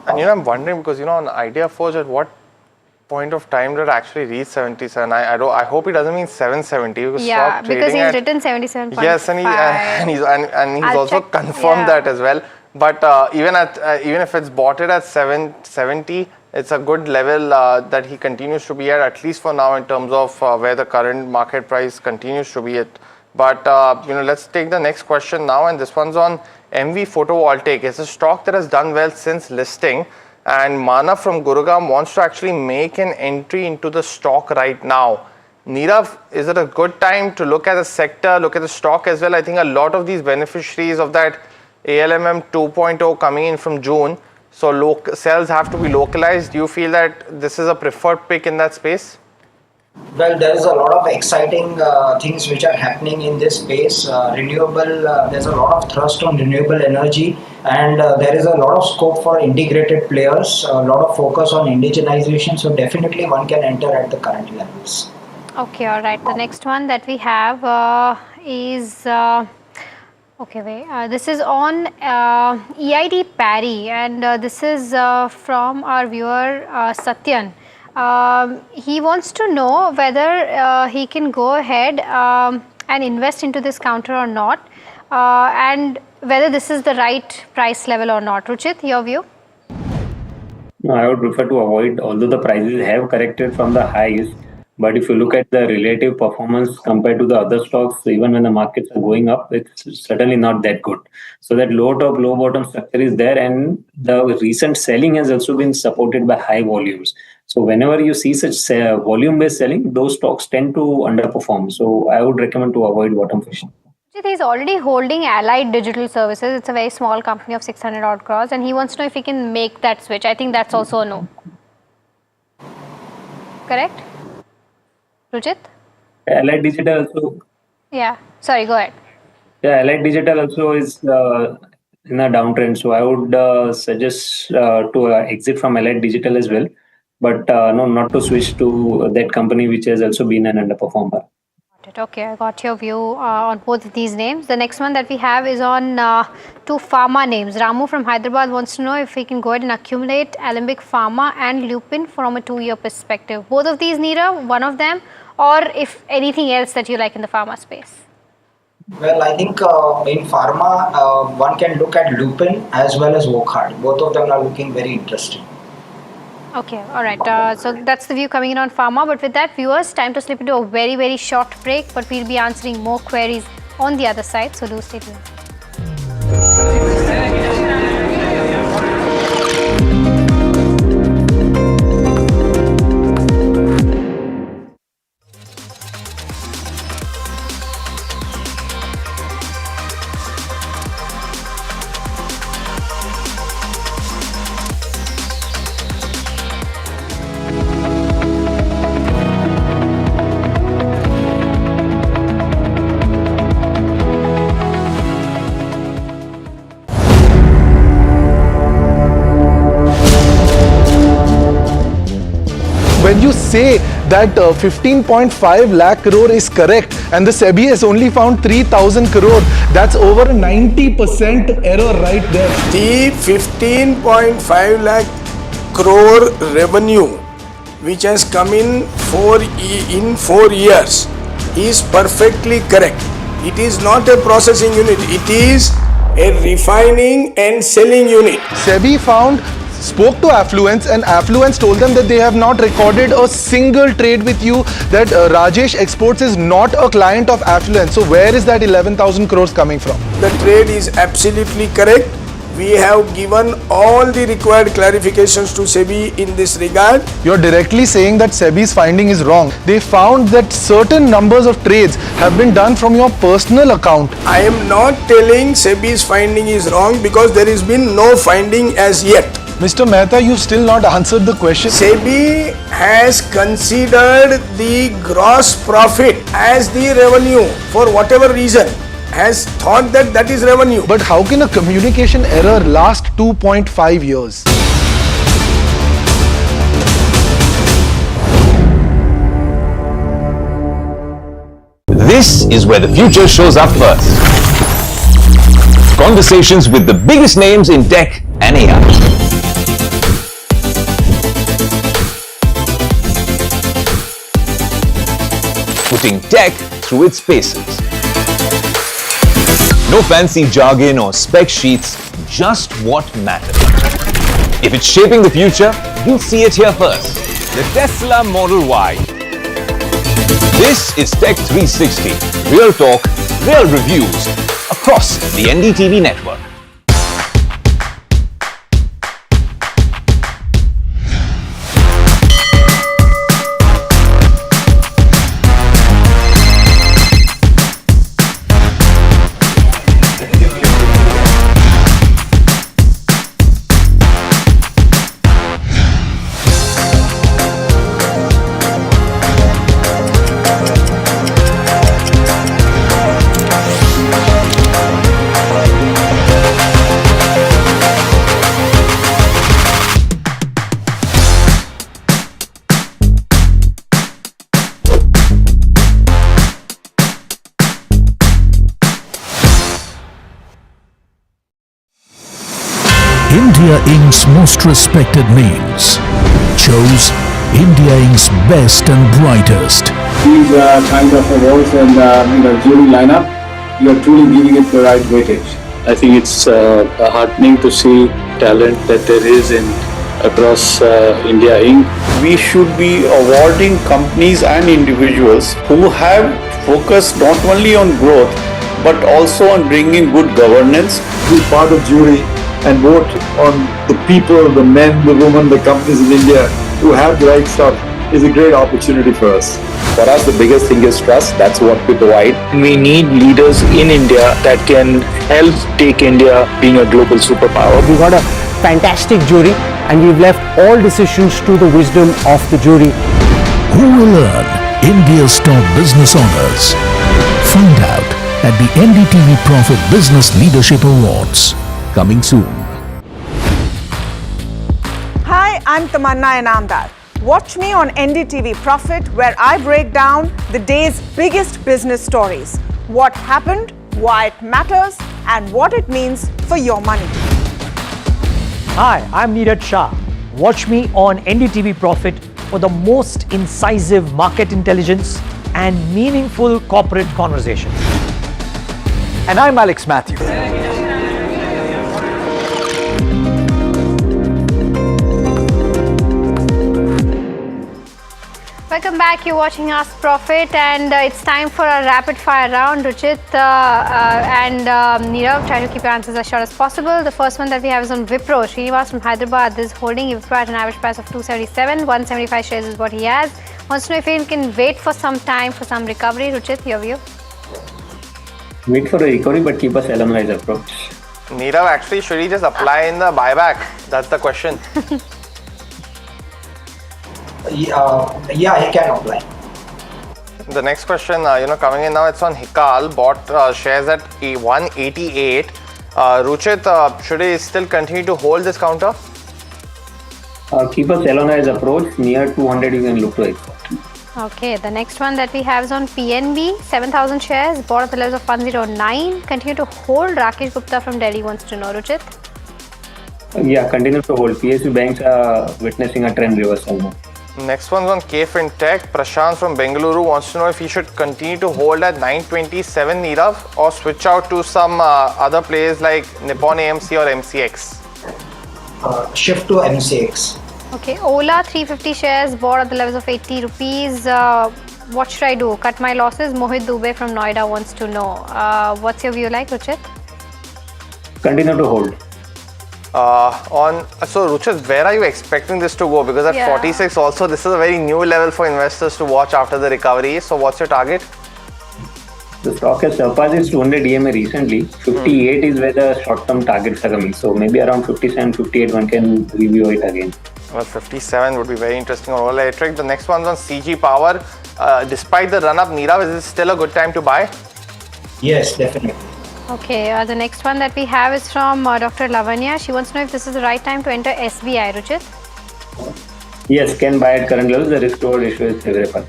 I'm wondering because on Idea Forge, at what point of time did it actually reach 77? I hope it doesn't mean 770. Yeah, because he's written 77.5. Yes, and he's also confirmed that as well. But even if it's bought it at 770, it's a good level that he continues to be at least for now in terms of where the current market price continues to be at. But let's take the next question now, and this one's on MV Photovoltaic. It's a stock that has done well since listing, and Mana from Gurugram wants to actually make an entry into the stock right now. Nirav, is it a good time to look at the sector, look at the stock as well? I think a lot of these beneficiaries of that ALMM 2.0 coming in from June, so sales have to be localized. Do you feel that this is a preferred pick in that space? Well, there is a lot of exciting things which are happening in this space. There's a lot of thrust on renewable energy, and there is a lot of scope for integrated players, a lot of focus on indigenization. So definitely one can enter at the current levels. Okay, all right. The next one that we have is... this is on EID Parry, and this is from our viewer Satyan. He wants to know whether he can go ahead and invest into this counter or not, and whether this is the right price level or not. Ruchit, your view? No, I would prefer to avoid, although the prices have corrected from the highs. But if you look at the relative performance compared to the other stocks, even when the markets are going up, it's certainly not that good. So that low top, low bottom structure is there, and the recent selling has also been supported by high volumes. So whenever you see such volume-based selling, those stocks tend to underperform. So I would recommend to avoid bottom fishing. He's already holding Allied Digital Services. It's a very small company of 600 odd crores, and he wants to know if he can make that switch. I think that's also a no. Correct? Rujit? Allied Digital also. Yeah. Sorry, go ahead. Yeah, Allied Digital also is in a downtrend. So I would suggest to exit from Allied Digital as well. But no, not to switch to that company which has also been an underperformer. Okay, I got your view on both of these names. The next one that we have is on two pharma names. Ramu from Hyderabad wants to know if we can go ahead and accumulate Alembic Pharma and Lupin from a 2-year perspective. Both of these, Neera, one of them, or if anything else that you like in the pharma space? Well, I think in pharma, one can look at Lupin as well as Wokhard. Both of them are looking very interesting. Okay, all right. So that's the view coming in on pharma. But with that, viewers, time to slip into a very, very short break. But we'll be answering more queries on the other side. So do stay tuned. When you say that 15.5 lakh crore is correct and the SEBI has only found 3,000 crore, that's over a 90% error right there. The 15.5 lakh crore revenue which has come in 4 years is perfectly correct. It is not a processing unit, it is a refining and selling unit. SEBI spoke to Affluence and Affluence told them that they have not recorded a single trade with you, that Rajesh Exports is not a client of Affluence. So where is that 11,000 crores coming from? The trade is absolutely correct. We have given all the required clarifications to SEBI in this regard. You're directly saying that SEBI's finding is wrong. They found that certain numbers of trades have been done from your personal account. I am not telling SEBI's finding is wrong because there has been no finding as yet. Mr. Mehta, you've still not answered the question. SEBI has considered the gross profit as the revenue for whatever reason, has thought that that is revenue. But how can a communication error last 2.5 years? This is where the future shows up first. Conversations with the biggest names in tech and AI. Putting tech through its paces. No fancy jargon or spec sheets, just what matters. If it's shaping the future, you'll see it here first. The Tesla Model Y. This is Tech 360. Real talk, real reviews across the NDTV network. India Inc.'s most respected names chose India Inc.'s best and brightest. These kind of awards and jury lineup, you are truly giving it the right weightage. I think it's heartening to see talent that there is in across India Inc. We should be awarding companies and individuals who have focused not only on growth but also on bringing good governance. Be part of jury and vote on the people, the men, the women, the companies in India who have the right stuff is a great opportunity for us. For us, the biggest thing is trust. That's what we provide. We need leaders in India that can help take India being a global superpower. We got a fantastic jury and we've left all decisions to the wisdom of the jury. Who will earn India's top business honors? Find out at the NDTV Profit Business Leadership Awards. Coming soon. Hi, I'm Tamanna Inamdar. Watch me on NDTV Profit, where I break down the day's biggest business stories. What happened, why it matters, and what it means for your money. Hi, I'm Neeraj Shah. Watch me on NDTV Profit for the most incisive market intelligence and meaningful corporate conversations. And I'm Alex Matthew. Welcome back. You're watching Ask Profit, and it's time for a rapid fire round. Ruchit and Nirav, try to keep your answers as short as possible. The first one that we have is on Wipro. Srinivas from Hyderabad. This is holding Wipro at an average price of 277. 175 shares is what he has. Wants to know if he can wait for some time for some recovery. Ruchit, your view? Wait for a recovery, but keep a sell on rise approach. Nirav, actually, should he just apply in the buyback? That's the question. Yeah, he can apply. The next question, coming in now, it's on Hikal. Bought shares at 188. Ruchit, should he still continue to hold this counter? Keep a sell on rise approach. Near 200, you can look to exit. Okay, the next one that we have is on PNB. 7,000 shares, bought at the levels of 109. Continue to hold. Rakesh Gupta from Delhi wants to know, Ruchit. Yeah, continue to hold. PSU banks are witnessing a trend reversal now. Next one's on KFinTech. Prashant from Bengaluru wants to know if he should continue to hold at 927 Nirav or switch out to some other players like Nippon AMC or MCX. Shift to MCX. Okay, Ola 350 shares, bought at the levels of 80 rupees. What should I do? Cut my losses? Mohit Dubey from Noida wants to know. What's your view like, Ruchit? Continue to hold. So Ruchit, where are you expecting this to go? Because at 46 also, this is a very new level for investors to watch after the recovery. So what's your target? The stock has surpassed its 200 EMA recently. 58 is where the short-term targets are coming. So maybe around 57, 58, one can review it again. Well, 57 would be very interesting on Ola Electric. The next one's on CG Power. Despite the run-up, Nirav, is this still a good time to buy? Yes, definitely. Okay, the next one that we have is from Dr. Lavanya. She wants to know if this is the right time to enter SBI, Ruchit. Yes, can buy at current levels. The risk-reward ratio is favorable.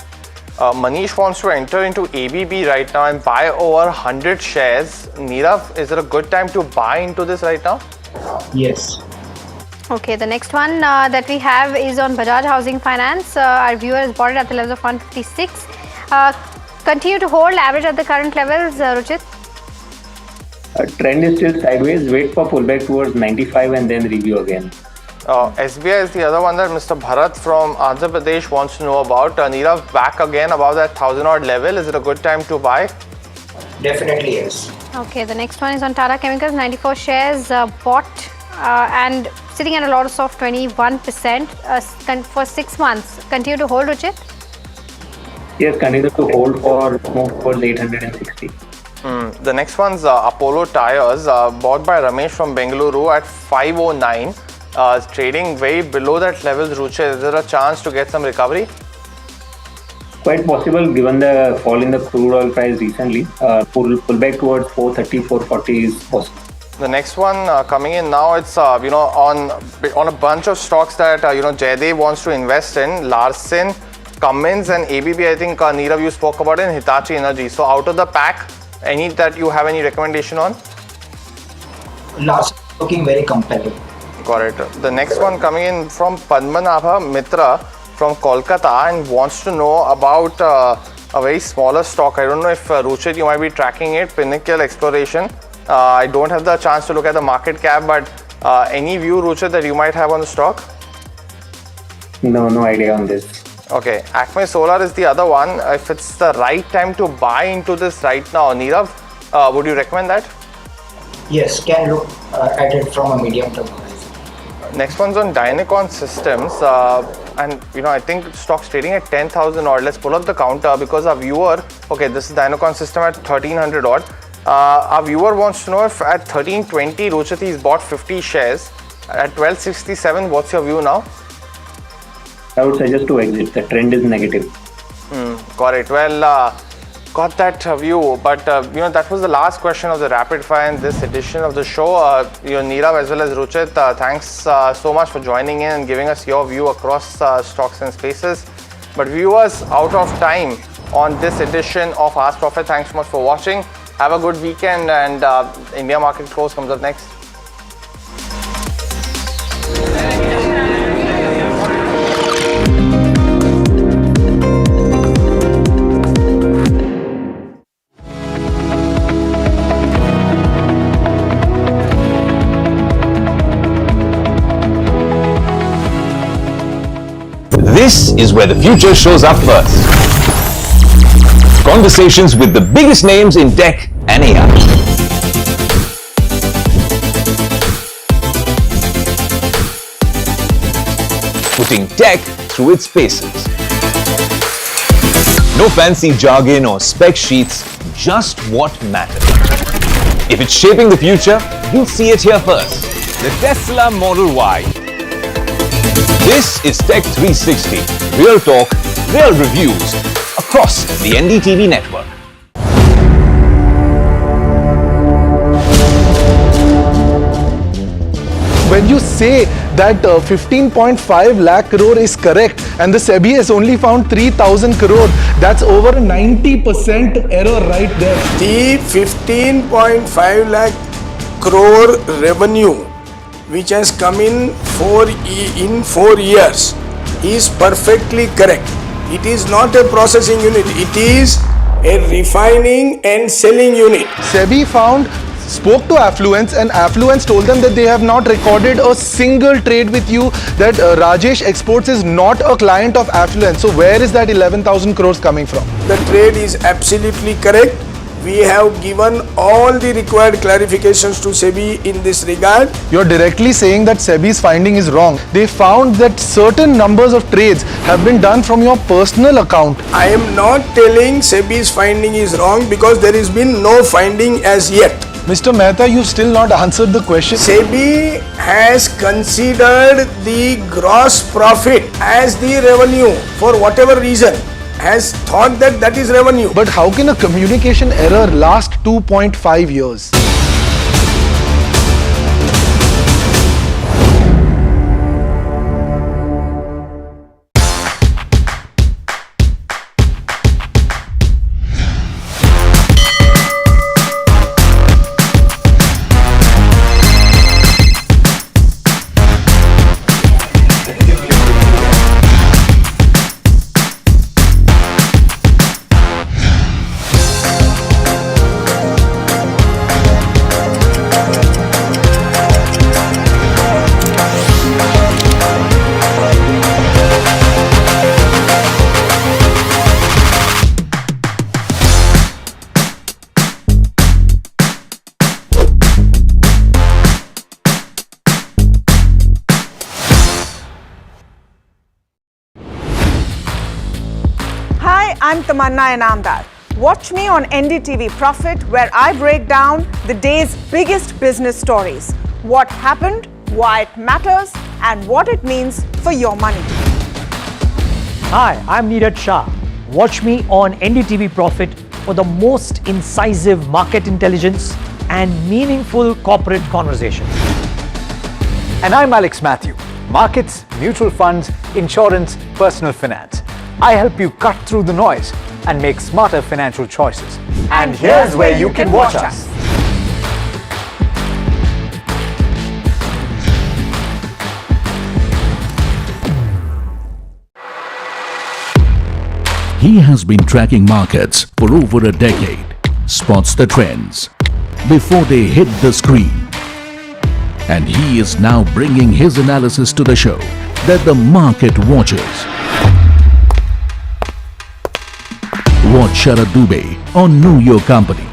Manish wants to enter into ABB right now and buy over 100 shares. Nirav, is it a good time to buy into this right now? Yes. Okay, the next one that we have is on Bajaj Housing Finance. Our viewer has bought it at the levels of 156. Continue to hold, average at the current levels, Ruchit. Trend is still sideways. Wait for pullback towards 95 and then review again. SBI is the other one that Mr. Bharat from Andhra Pradesh wants to know about. Nirav, back again above that 1,000 odd level. Is it a good time to buy? Definitely yes. Okay, the next one is on Tata Chemicals. 94 shares bought and sitting at a loss of 21% for 6 months. Continue to hold, Ruchit? Yes, continue to hold for move towards 860. The next one's Apollo Tyres, bought by Ramesh from Bengaluru at 509. Trading way below that level, Ruchit. Is there a chance to get some recovery? Quite possible given the fall in the crude oil price recently. Pull back towards 430, 440 is possible. The next one coming in now, it's on a bunch of stocks that Jaydev wants to invest in. Larsen, Cummins and ABB. I think Nirav, you spoke about it, and Hitachi Energy. So out of the pack, any that you have any recommendation on? Last looking very compelling. Got it. The next one coming in from Padmanabha Mitra from Kolkata and wants to know about a very smaller stock. I don't know if Ruchit, you might be tracking it, Pinnacle Exploration. I don't have the chance to look at the market cap, but any view, Ruchit, that you might have on the stock? No idea on this. Okay, Acme Solar is the other one. If it's the right time to buy into this right now, Nirav, would you recommend that? Yes, can look at it from a medium term horizon. Next one's on Dynacon Systems, and I think stock's trading at 10,000 odd. Let's pull up the counter because our viewer, okay, this is Dynacon System at 1,300 odd. Our viewer wants to know if at 1320, Ruchit, he's bought 50 shares. At 1267, what's your view now? I would suggest to exit. The trend is negative. Got it. Well, got that view, but that was the last question of the rapid fire in this edition of the show. Nirav as well as Ruchit, thanks so much for joining in and giving us your view across stocks and spaces. But viewers, out of time on this edition of Ask Profit. Thanks so much for watching. Have a good weekend, and India Market Close comes up next. This is where the future shows up first. Conversations with the biggest names in tech and AI. Putting tech through its paces. No fancy jargon or spec sheets, just what matters. If it's shaping the future, you'll see it here first. The Tesla Model Y. This is Tech 360. Real talk, real reviews across the NDTV network. When you say that 15.5 lakh crore is correct and the SEBI has only found 3,000 crore, that's over 90% error right there. The 15.5 lakh crore revenue which has come in 4 years is perfectly correct. It is not a processing unit, it is a refining and selling unit. SEBI spoke to Affluence and Affluence told them that they have not recorded a single trade with you, that Rajesh Exports is not a client of Affluence. So where is that 11,000 crores coming from? The trade is absolutely correct. We have given all the required clarifications to SEBI in this regard. You're directly saying that SEBI's finding is wrong. They found that certain numbers of trades have been done from your personal account. I am not telling SEBI's finding is wrong because there has been no finding as yet. Mr. Mehta, you've still not answered the question. SEBI has considered the gross profit as the revenue for whatever reason, has thought that that is revenue. But how can a communication error last 2.5 years? Hi, I'm Tamanna Inamdar. Watch me on NDTV Profit, where I break down the day's biggest business stories. What happened, why it matters, and what it means for your money. Hi, I'm Neeraj Shah. Watch me on NDTV Profit for the most incisive market intelligence and meaningful corporate conversations. And I'm Alex Matthew. Markets, mutual funds, insurance, personal finance. I help you cut through the noise and make smarter financial choices. And here's where you can watch us. He has been tracking markets for over a decade, spots the trends before they hit the screen. And he is now bringing his analysis to the show that the market watches. Watch Sharad Dubey on Know Your Company,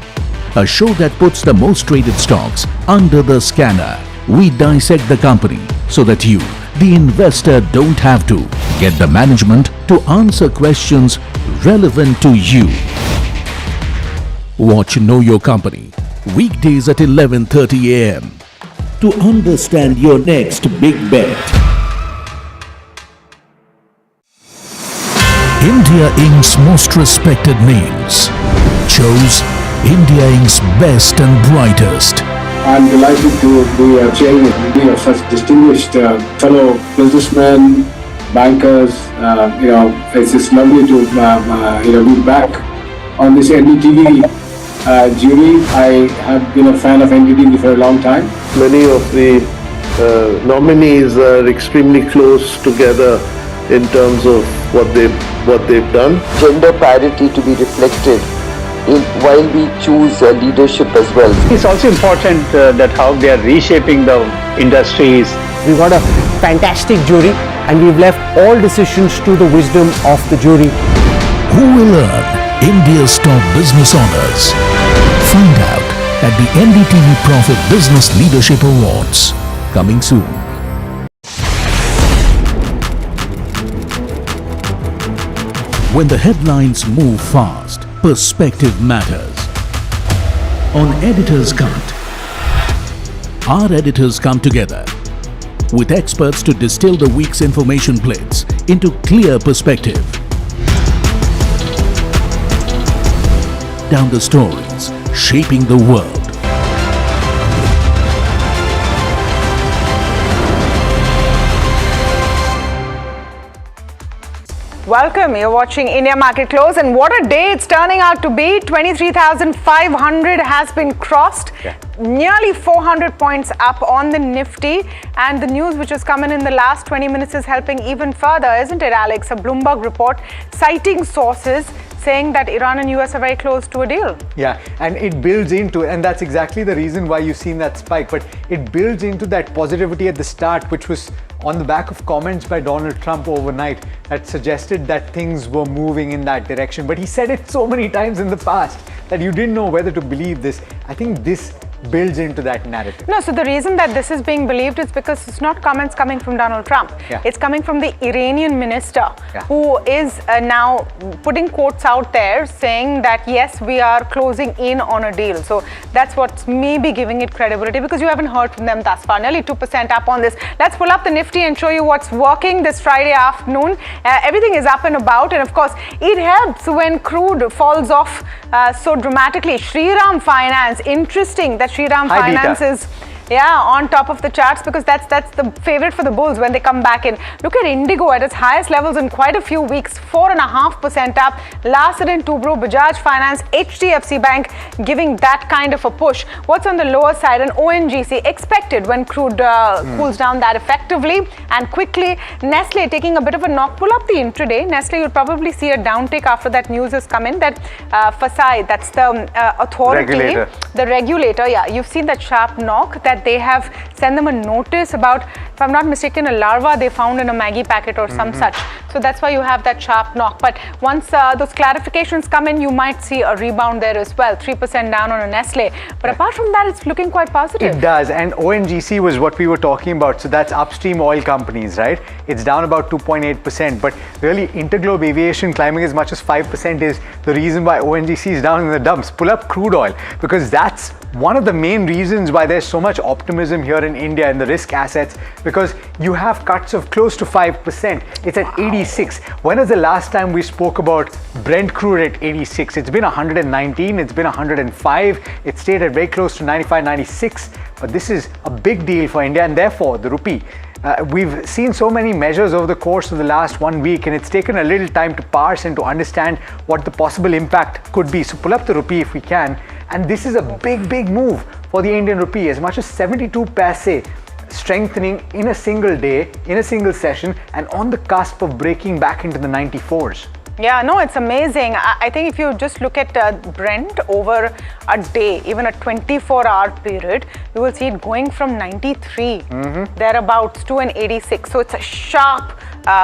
a show that puts the most traded stocks under the scanner. We dissect the company so that you, the investor, don't have to get the management to answer questions relevant to you. Watch Know Your Company weekdays at 11:30 a.m. to understand your next big bet. India Inc.'s most respected names chose India Inc.'s best and brightest. I'm delighted to be chairing a meeting of such distinguished fellow businessmen, bankers. It's just lovely to be back on this NDTV jury. I have been a fan of NDTV for a long time. Many of the nominees are extremely close together in terms of what they've done. Gender parity to be reflected while we choose leadership as well. It's also important that how they are reshaping the industries. We got a fantastic jury, and we've left all decisions to the wisdom of the jury. Who will earn India's top business honors? Find out at the NDTV Profit Business Leadership Awards. Coming soon. When the headlines move fast, perspective matters. On Editor's Cut, our editors come together with experts to distill the week's information blitz into clear perspective. Down the stories shaping the world. Welcome, you're watching India Market Close, and what a day it's turning out to be. 23,500 has been crossed, nearly 400 points up on the Nifty, and the news which has come in the last 20 minutes is helping even further, isn't it, Alex? A Bloomberg report citing sources saying that Iran and US are very close to a deal. Yeah, and it builds into, and that's exactly the reason why you've seen that spike, but it builds into that positivity at the start, which was on the back of comments by Donald Trump overnight that suggested that things were moving in that direction. But he said it so many times in the past that you didn't know whether to believe this. I think this builds into that narrative. No, so the reason that this is being believed is because it's not comments coming from Donald Trump. Yeah. It's coming from the Iranian minister who is now putting quotes out there saying that yes, we are closing in on a deal. So that's what's maybe giving it credibility, because you haven't heard from them thus far. Nearly 2% up on this. Let's pull up the Nifty and show you what's working this Friday afternoon. Everything is up and about, and of course it helps when crude falls off so dramatically. Shriram Finance, interesting that Shriram Finance is on top of the charts, because that's the favorite for the bulls when they come back in. Look at Indigo at its highest levels in quite a few weeks, 4.5% up. Larsen & Toubro, Bajaj Finance, HDFC Bank giving that kind of a push. What's on the lower side? An ONGC expected when crude cools down that effectively and quickly. Nestle taking a bit of a knock. Pull up the intraday. Nestle, you'll probably see a downtick after that news has come in that FSI, that's the authority, the regulator. Yeah, you've seen that sharp knock that they have sent them a notice about, if I'm not mistaken, a larva they found in a Maggi packet or some such. So that's why you have that sharp knock. But once those clarifications come in, you might see a rebound there as well. 3% down on a Nestle. But apart from that, it's looking quite positive. It does. And ONGC was what we were talking about. So that's upstream oil companies, right? It's down about 2.8%. But really, Interglobe Aviation climbing as much as 5% is the reason why ONGC is down in the dumps. Pull up crude oil, because that's one of the main reasons why there's so much optimism here in India in the risk assets, because you have cuts of close to 5%. It's at 86. When was the last time we spoke about Brent crude at 86? It's been 119, it's been 105, it stayed at very close to 95, 96. But this is a big deal for India, and therefore the rupee. We've seen so many measures over the course of the last 1 week, and it's taken a little time to parse and to understand what the possible impact could be. So pull up the rupee if we can. And this is a big move for the Indian rupee, as much as 72 paise strengthening in a single day, in a single session, and on the cusp of breaking back into the 94s. Yeah, no, it's amazing. I think if you just look at Brent over a day, even a 24-hour period, you will see it going from 93 thereabouts to an 86. So it's a sharp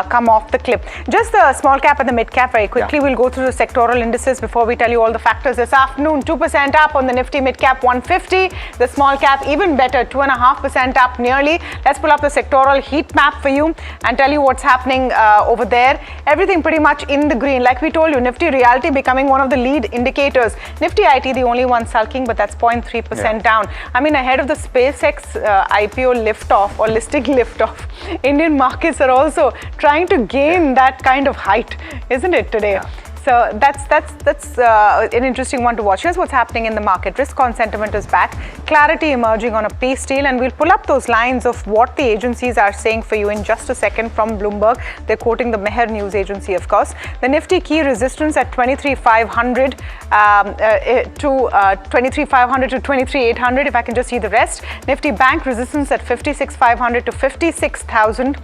come off the clip. Just the small cap and the mid cap very quickly. We'll go through the sectoral indices before we tell you all the factors this afternoon. 2% up on the Nifty, mid cap 150. The small cap even better, 2.5% up nearly. Let's pull up the sectoral heat map for you and tell you what's happening over there. Everything pretty much in the green. Like we told you, Nifty Realty becoming one of the lead indicators. Nifty IT the only one sulking, but that's 0.3% down. I mean, ahead of the SpaceX IPO liftoff or listing liftoff, Indian markets are also trying to gain that kind of height, isn't it, today? So that's an interesting one to watch. Here's what's happening in the market. Risk on sentiment is back. Clarity emerging on a peace deal, and we'll pull up those lines of what the agencies are saying for you in just a second from Bloomberg. They're quoting the Meher News Agency, of course. The Nifty key resistance at 23,500 to 23,500 to 23,800. If I can just see the rest. Nifty Bank resistance at 56,500 to 56,000.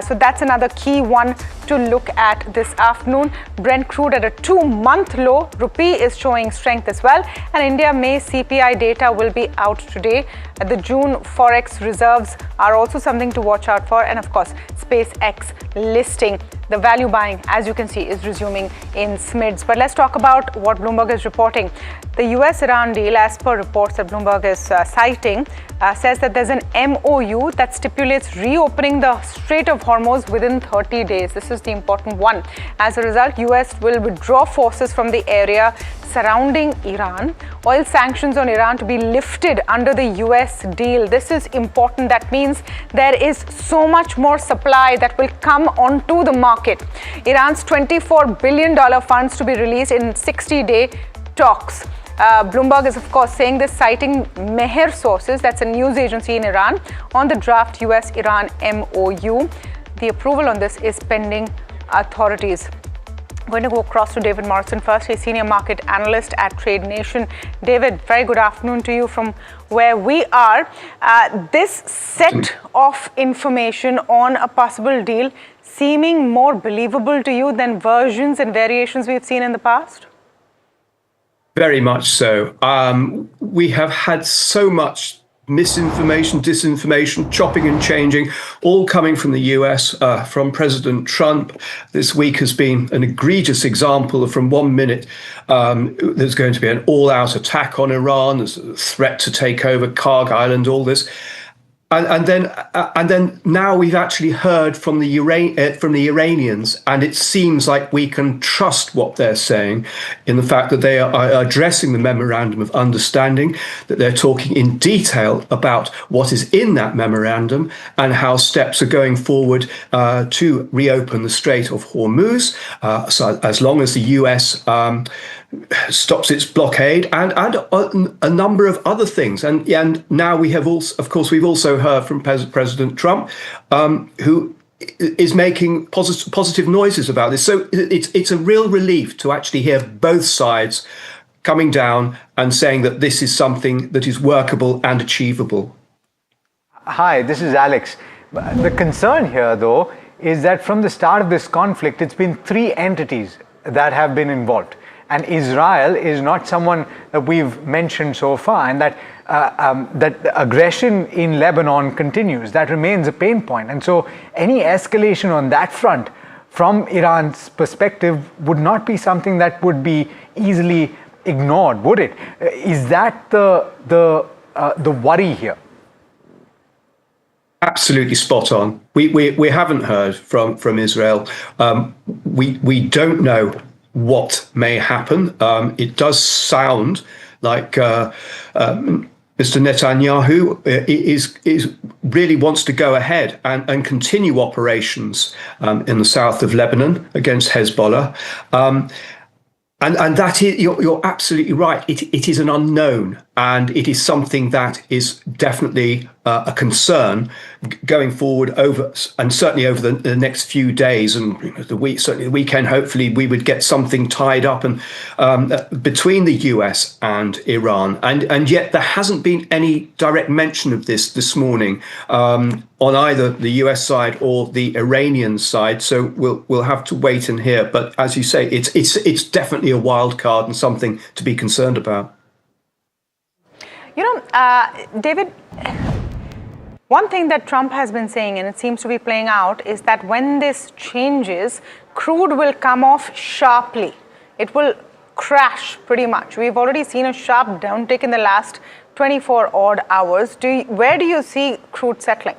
So that's another key one to look at this afternoon. Brent crude at a 2-month low. Rupee is showing strength as well. And India May CPI data will be out today. The June Forex reserves are also something to watch out for. And of course, SpaceX listing. The value buying, as you can see, is resuming in smids. But let's talk about what Bloomberg is reporting. The US-Iran deal, as per reports that Bloomberg is citing, says that there's an MOU that stipulates reopening the Strait of Hormuz within 30 days. This is the important one. As a result, US will withdraw forces from the area surrounding Iran. Oil sanctions on Iran to be lifted under the US deal. This is important. That means there is so much more supply that will come onto the market. Iran's $24 billion funds to be released in 60-day talks. Bloomberg is, of course, saying this, citing Meher sources, that's a news agency in Iran, on the draft US-Iran MOU. The approval on this is pending authorities. I'm going to go across to David Morrison first. He's senior market analyst at Trade Nation. David, very good afternoon to you from where we are. This set of information on a possible deal seeming more believable to you than versions and variations we've seen in the past? Very much so. We have had so much misinformation, disinformation, chopping and changing, all coming from the US, from President Trump. This week has been an egregious example of, from 1 minute, there's going to be an all-out attack on Iran, there's a threat to take over Karg Island, all this. And then now we've actually heard from the Iranians, and it seems like we can trust what they're saying in the fact that they are addressing the memorandum of understanding, that they're talking in detail about what is in that memorandum and how steps are going forward to reopen the Strait of Hormuz, so as long as the US stops its blockade, and a number of other things. And now we have also, of course, we've also heard from President Trump, who is making positive noises about this. So it's a real relief to actually hear both sides coming down and saying that this is something that is workable and achievable. Hi, this is Alex. The concern here, though, is that from the start of this conflict, it's been 3 entities that have been involved. And Israel is not someone that we've mentioned so far, and that aggression in Lebanon continues. That remains a pain point. And so any escalation on that front from Iran's perspective would not be something that would be easily ignored, would it? Is that the worry here? Absolutely spot on. We haven't heard from Israel. We don't know what may happen. It does sound like Mr. Netanyahu is really wants to go ahead and continue operations in the south of Lebanon against Hezbollah. And that is, you're absolutely right. It is an unknown, and it is something that is definitely a concern going forward and certainly over the next few days and certainly the weekend. Hopefully, we would get something tied up and between the US and Iran, and yet there hasn't been any direct mention of this morning on either the US side or the Iranian side. So we'll have to wait and hear. But as you say, it's definitely a wild card and something to be concerned about. You know, David, one thing that Trump has been saying, and it seems to be playing out, is that when this changes, crude will come off sharply. It will crash pretty much. We've already seen a sharp downtick in the last 24 odd hours. Where do you see crude settling?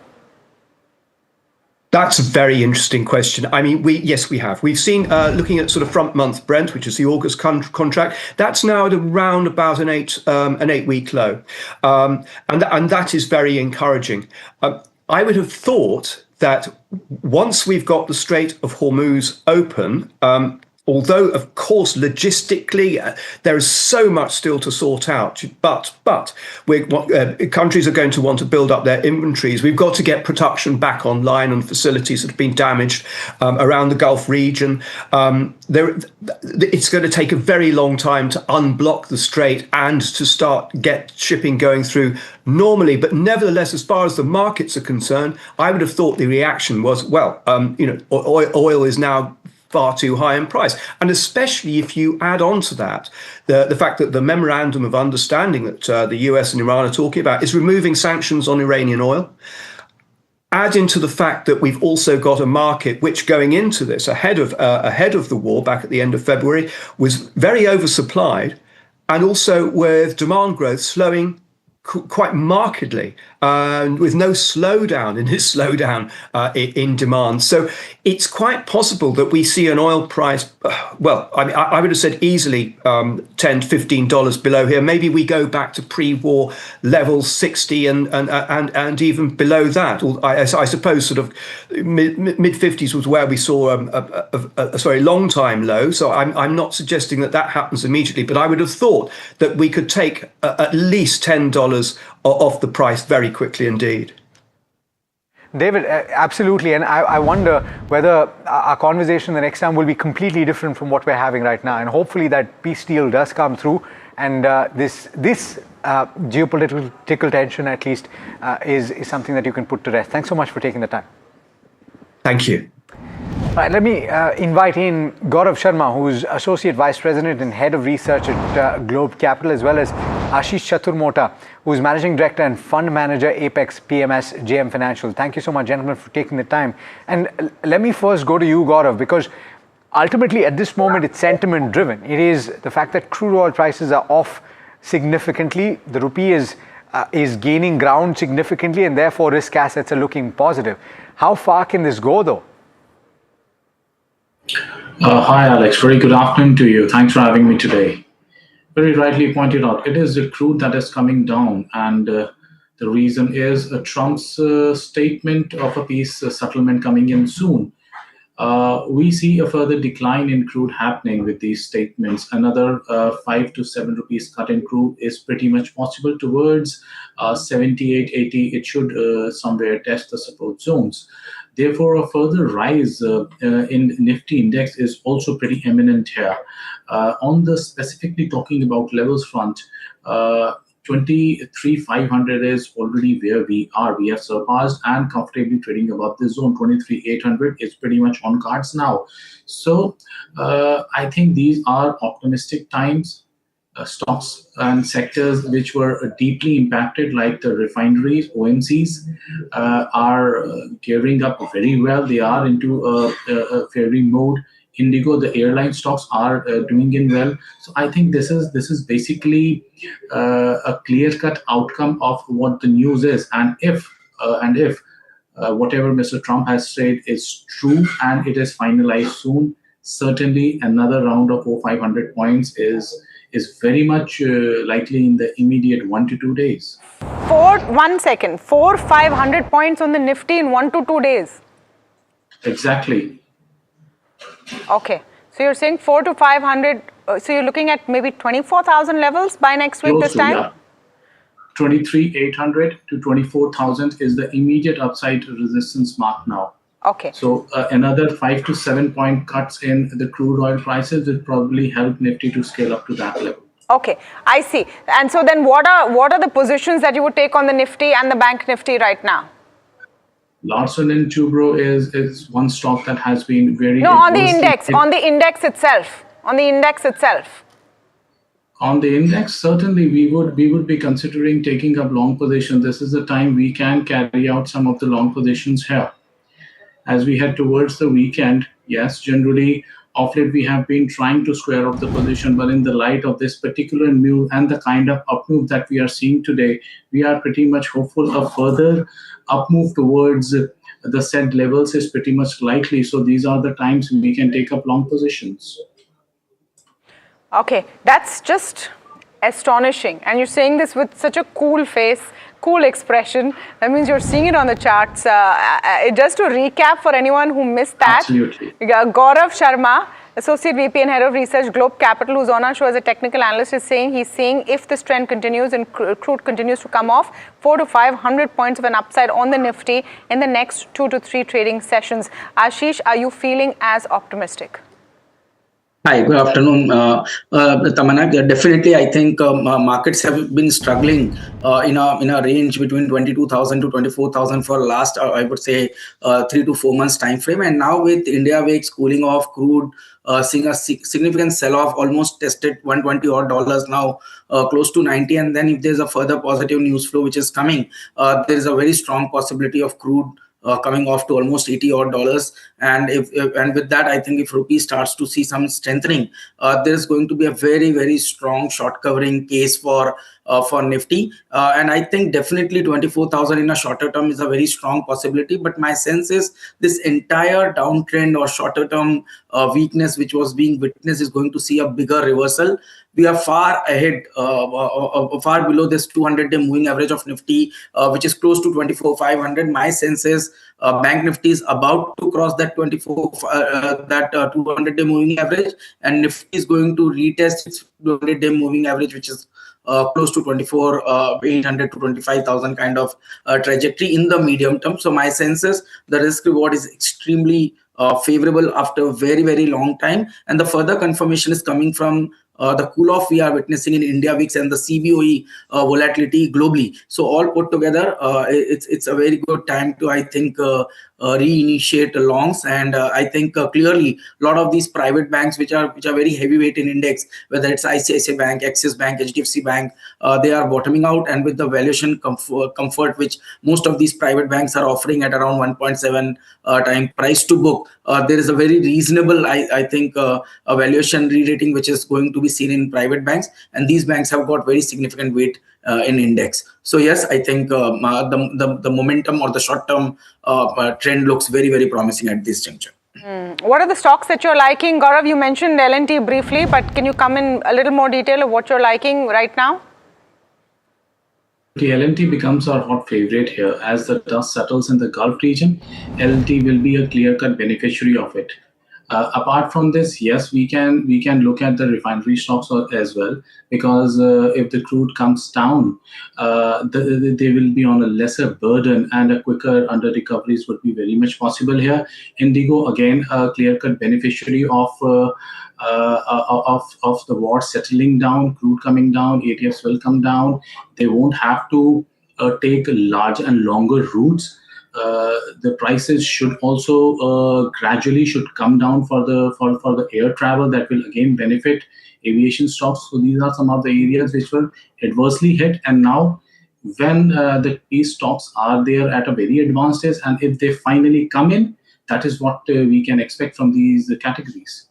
That's a very interesting question. I mean, we have. We've seen, looking at sort of front month Brent, which is the August contract, that's now at around about an 8-week low. And that is very encouraging. I would have thought that once we've got the Strait of Hormuz open, although, of course, logistically, there is so much still to sort out, but countries are going to want to build up their inventories. We've got to get production back online on facilities that have been damaged around the Gulf region. It's going to take a very long time to unblock the strait and to get shipping going through normally. But nevertheless, as far as the markets are concerned, I would have thought the reaction was, well, oil is now far too high in price. And especially if you add on to that the fact that the memorandum of understanding that the US and Iran are talking about is removing sanctions on Iranian oil. Add into the fact that we've also got a market which, going into this ahead of the war back at the end of February, was very oversupplied, and also with demand growth slowing quite markedly, with no slowdown in demand. So it's quite possible that we see an oil price, well, I mean, I would have said easily $10 to $15 below here. Maybe we go back to pre-war levels, 60 and even below that. I suppose sort of mid 50s was where we saw a very long time low. So I'm not suggesting that happens immediately, but I would have thought that we could take at least $10 off the price very quickly indeed. David, absolutely. And I wonder whether our conversation the next time will be completely different from what we're having right now. And hopefully that peace deal does come through. And this geopolitical tension, at least, is something that you can put to rest. Thanks so much for taking the time. Thank you. All right, let me invite in Gaurav Sharma, who's Associate Vice President and Head of Research at Globe Capital, as well as Ashish Chaturmota, who's Managing Director and Fund Manager, Apex PMS JM Financial. Thank you so much, gentlemen, for taking the time. And let me first go to you, Gaurav, because ultimately at this moment it's sentiment driven. It is the fact that crude oil prices are off significantly. The rupee is gaining ground significantly, and therefore risk assets are looking positive. How far can this go, though? Hi, Alex. Very good afternoon to you. Thanks for having me today. Very rightly pointed out, it is the crude that is coming down, and the reason is Trump's statement of a peace settlement coming in soon. We see a further decline in crude happening with these statements. Another 5 to 7 rupees cut in crude is pretty much possible towards 78, 80. It should somewhere test the support zones. Therefore, a further rise in Nifty index is also pretty imminent here. On the specifically talking about levels front, 23,500 is already where we are. We have surpassed and comfortably trading above this zone. 23,800 is pretty much on cards now. So I think these are optimistic times. Stocks and sectors which were deeply impacted, like the refineries, OMCs, are gearing up very well. They are into a fairy mode. Indigo, the airline stocks are doing in well. So I think this is basically a clear-cut outcome of what the news is. And if whatever Mr. Trump has said is true and it is finalized soon, certainly another round of 400-500 points is very much likely in the immediate 1 to 2 days. 400-500 points on the Nifty in 1 to 2 days. Exactly. Okay, so you're saying 400 to 500. So you're looking at maybe 24,000 levels by next week. This time. Yeah. 23,800 to 24,000 is the immediate upside resistance mark now. Okay. So another 5 to 7 point cuts in the crude oil prices will probably help Nifty to scale up to that level. Okay, I see. And so then what are the positions that you would take on the Nifty and the Bank Nifty right now? Larsen & Toubro is one stock that has been very... No, on the index, on the index itself. On the index itself. On the index, certainly we would be considering taking up long positions. This is the time we can carry out some of the long positions here. As we head towards the weekend, yes, generally, of late we have been trying to square off the position, but in the light of this particular move and the kind of up move that we are seeing today, we are pretty much hopeful a further up move towards the said levels is pretty much likely. So these are the times we can take up long positions. Okay, that's just astonishing. And you're saying this with such a cool face, cool expression. That means you're seeing it on the charts. Just to recap for anyone who missed that. Absolutely. Gaurav Sharma, Associate VP and Head of Research, Globe Capital, who's on our show as a technical analyst, is saying he's seeing if this trend continues and crude continues to come off, 400 to 500 points of an upside on the Nifty in the next 2 to 3 trading sessions. Ashish, are you feeling as optimistic? Hi, good afternoon, Tamanna. Definitely, I think markets have been struggling in a range between 22,000 to 24,000 for last, I would say, 3 to 4 months time frame. And now with India wakes cooling off, crude seeing a significant sell off, almost tested 120 odd dollars now, close to 90. And then if there's a further positive news flow which is coming, there is a very strong possibility of crude coming off to almost 80 odd dollars. And and with that, I think if rupee starts to see some strengthening, there's going to be a very strong short covering case for Nifty. And I think definitely 24,000 in a shorter term is a very strong possibility. But my sense is this entire downtrend or shorter term weakness which was being witnessed is going to see a bigger reversal. We are far ahead, far below this 200-day moving average of Nifty, which is close to 24,500. My sense is Bank Nifty is about to cross that 200-day moving average, and Nifty is going to retest its 200-day moving average, which is close to 24,800 to 25,000 kind of trajectory in the medium term. So my sense is the risk reward is extremely favorable after a very long time, and the further confirmation is coming from the cool off we are witnessing in India VIX and the CBOE volatility globally. So all put together, it's a very good time to, I think, reinitiate longs. And I think clearly a lot of these private banks which are very heavyweight in index, whether it's ICICI Bank, Axis Bank, HDFC Bank, they are bottoming out, and with the valuation comfort which most of these private banks are offering at around 1.7 time price to book, there is a very reasonable, I think, a valuation re-rating which is going to be seen in private banks, and these banks have got very significant weight in index. So yes, I think the momentum or the short term trend looks very promising at this juncture. What are the stocks that you're liking? Gaurav, you mentioned L&T briefly, but can you come in a little more detail of what you're liking right now? The L&T becomes our hot favorite here. As the dust settles in the Gulf region, L&T will be a clear-cut beneficiary of it. Apart from this, yes, we can look at the refinery stocks as well, because if the crude comes down, they will be on a lesser burden, and a quicker under recoveries would be very much possible here. Indigo, again, a clear-cut beneficiary of the war settling down, crude coming down, ATFs will come down. They won't have to take large and longer routes. The prices should also gradually should come down for the air travel. That will again benefit aviation stocks. So these are some of the areas which were adversely hit, and now when these stocks are there at a very advanced stage, and if they finally come in, that is what we can expect from these categories.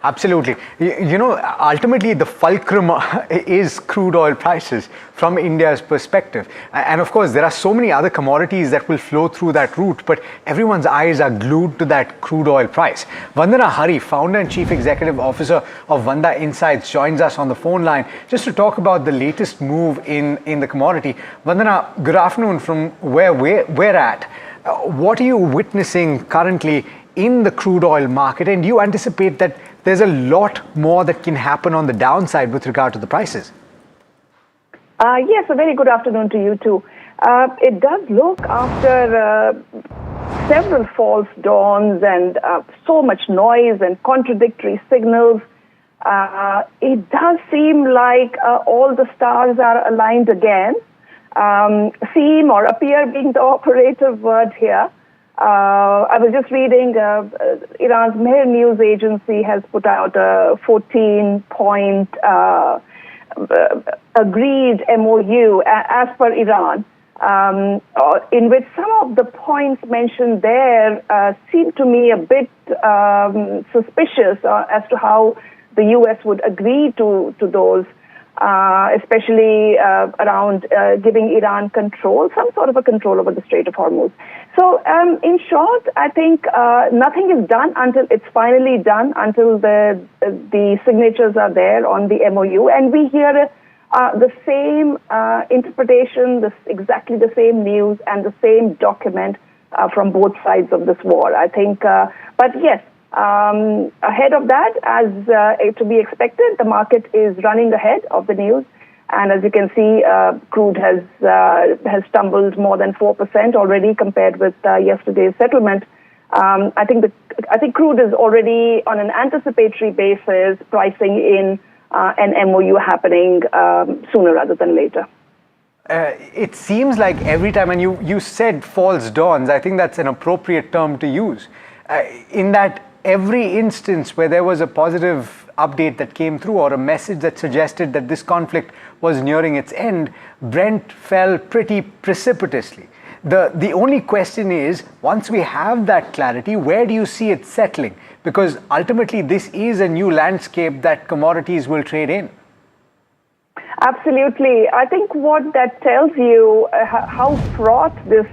Absolutely. You know, ultimately the fulcrum is crude oil prices from India's perspective. And of course, there are so many other commodities that will flow through that route, but everyone's eyes are glued to that crude oil price. Vandana Hari, founder and chief executive officer of Vanda Insights, joins us on the phone line just to talk about the latest move in the commodity. Vandana, good afternoon from where we're at. What are you witnessing currently in the crude oil market, and do you anticipate that there's a lot more that can happen on the downside with regard to the prices? Yes, a very good afternoon to you too. It does look, after several false dawns and so much noise and contradictory signals, it does seem like all the stars are aligned again. Seem or appear being the operative word here. I was just reading Iran's Mehr News Agency has put out a 14-point agreed MOU as per Iran, in which some of the points mentioned there seem to me a bit suspicious as to how the U.S. would agree to those. Especially around giving Iran control, some sort of a control over the Strait of Hormuz. So, in short, I think nothing is done until it's finally done, until the signatures are there on the MOU, and we hear the same interpretation, exactly the same news, and the same document from both sides of this war. I think, but yes. Ahead of that, as to be expected, the market is running ahead of the news, and as you can see, crude has stumbled more than 4% already compared with yesterday's settlement. I think crude is already on an anticipatory basis pricing in an MOU happening sooner rather than later. It seems like every time, and you said false dawns, I think that's an appropriate term to use, in that every instance where there was a positive update that came through or a message that suggested that this conflict was nearing its end, Brent fell pretty precipitously. The only question is, once we have that clarity, where do you see it settling? Because ultimately this is a new landscape that commodities will trade in. Absolutely. I think what that tells you how fraught this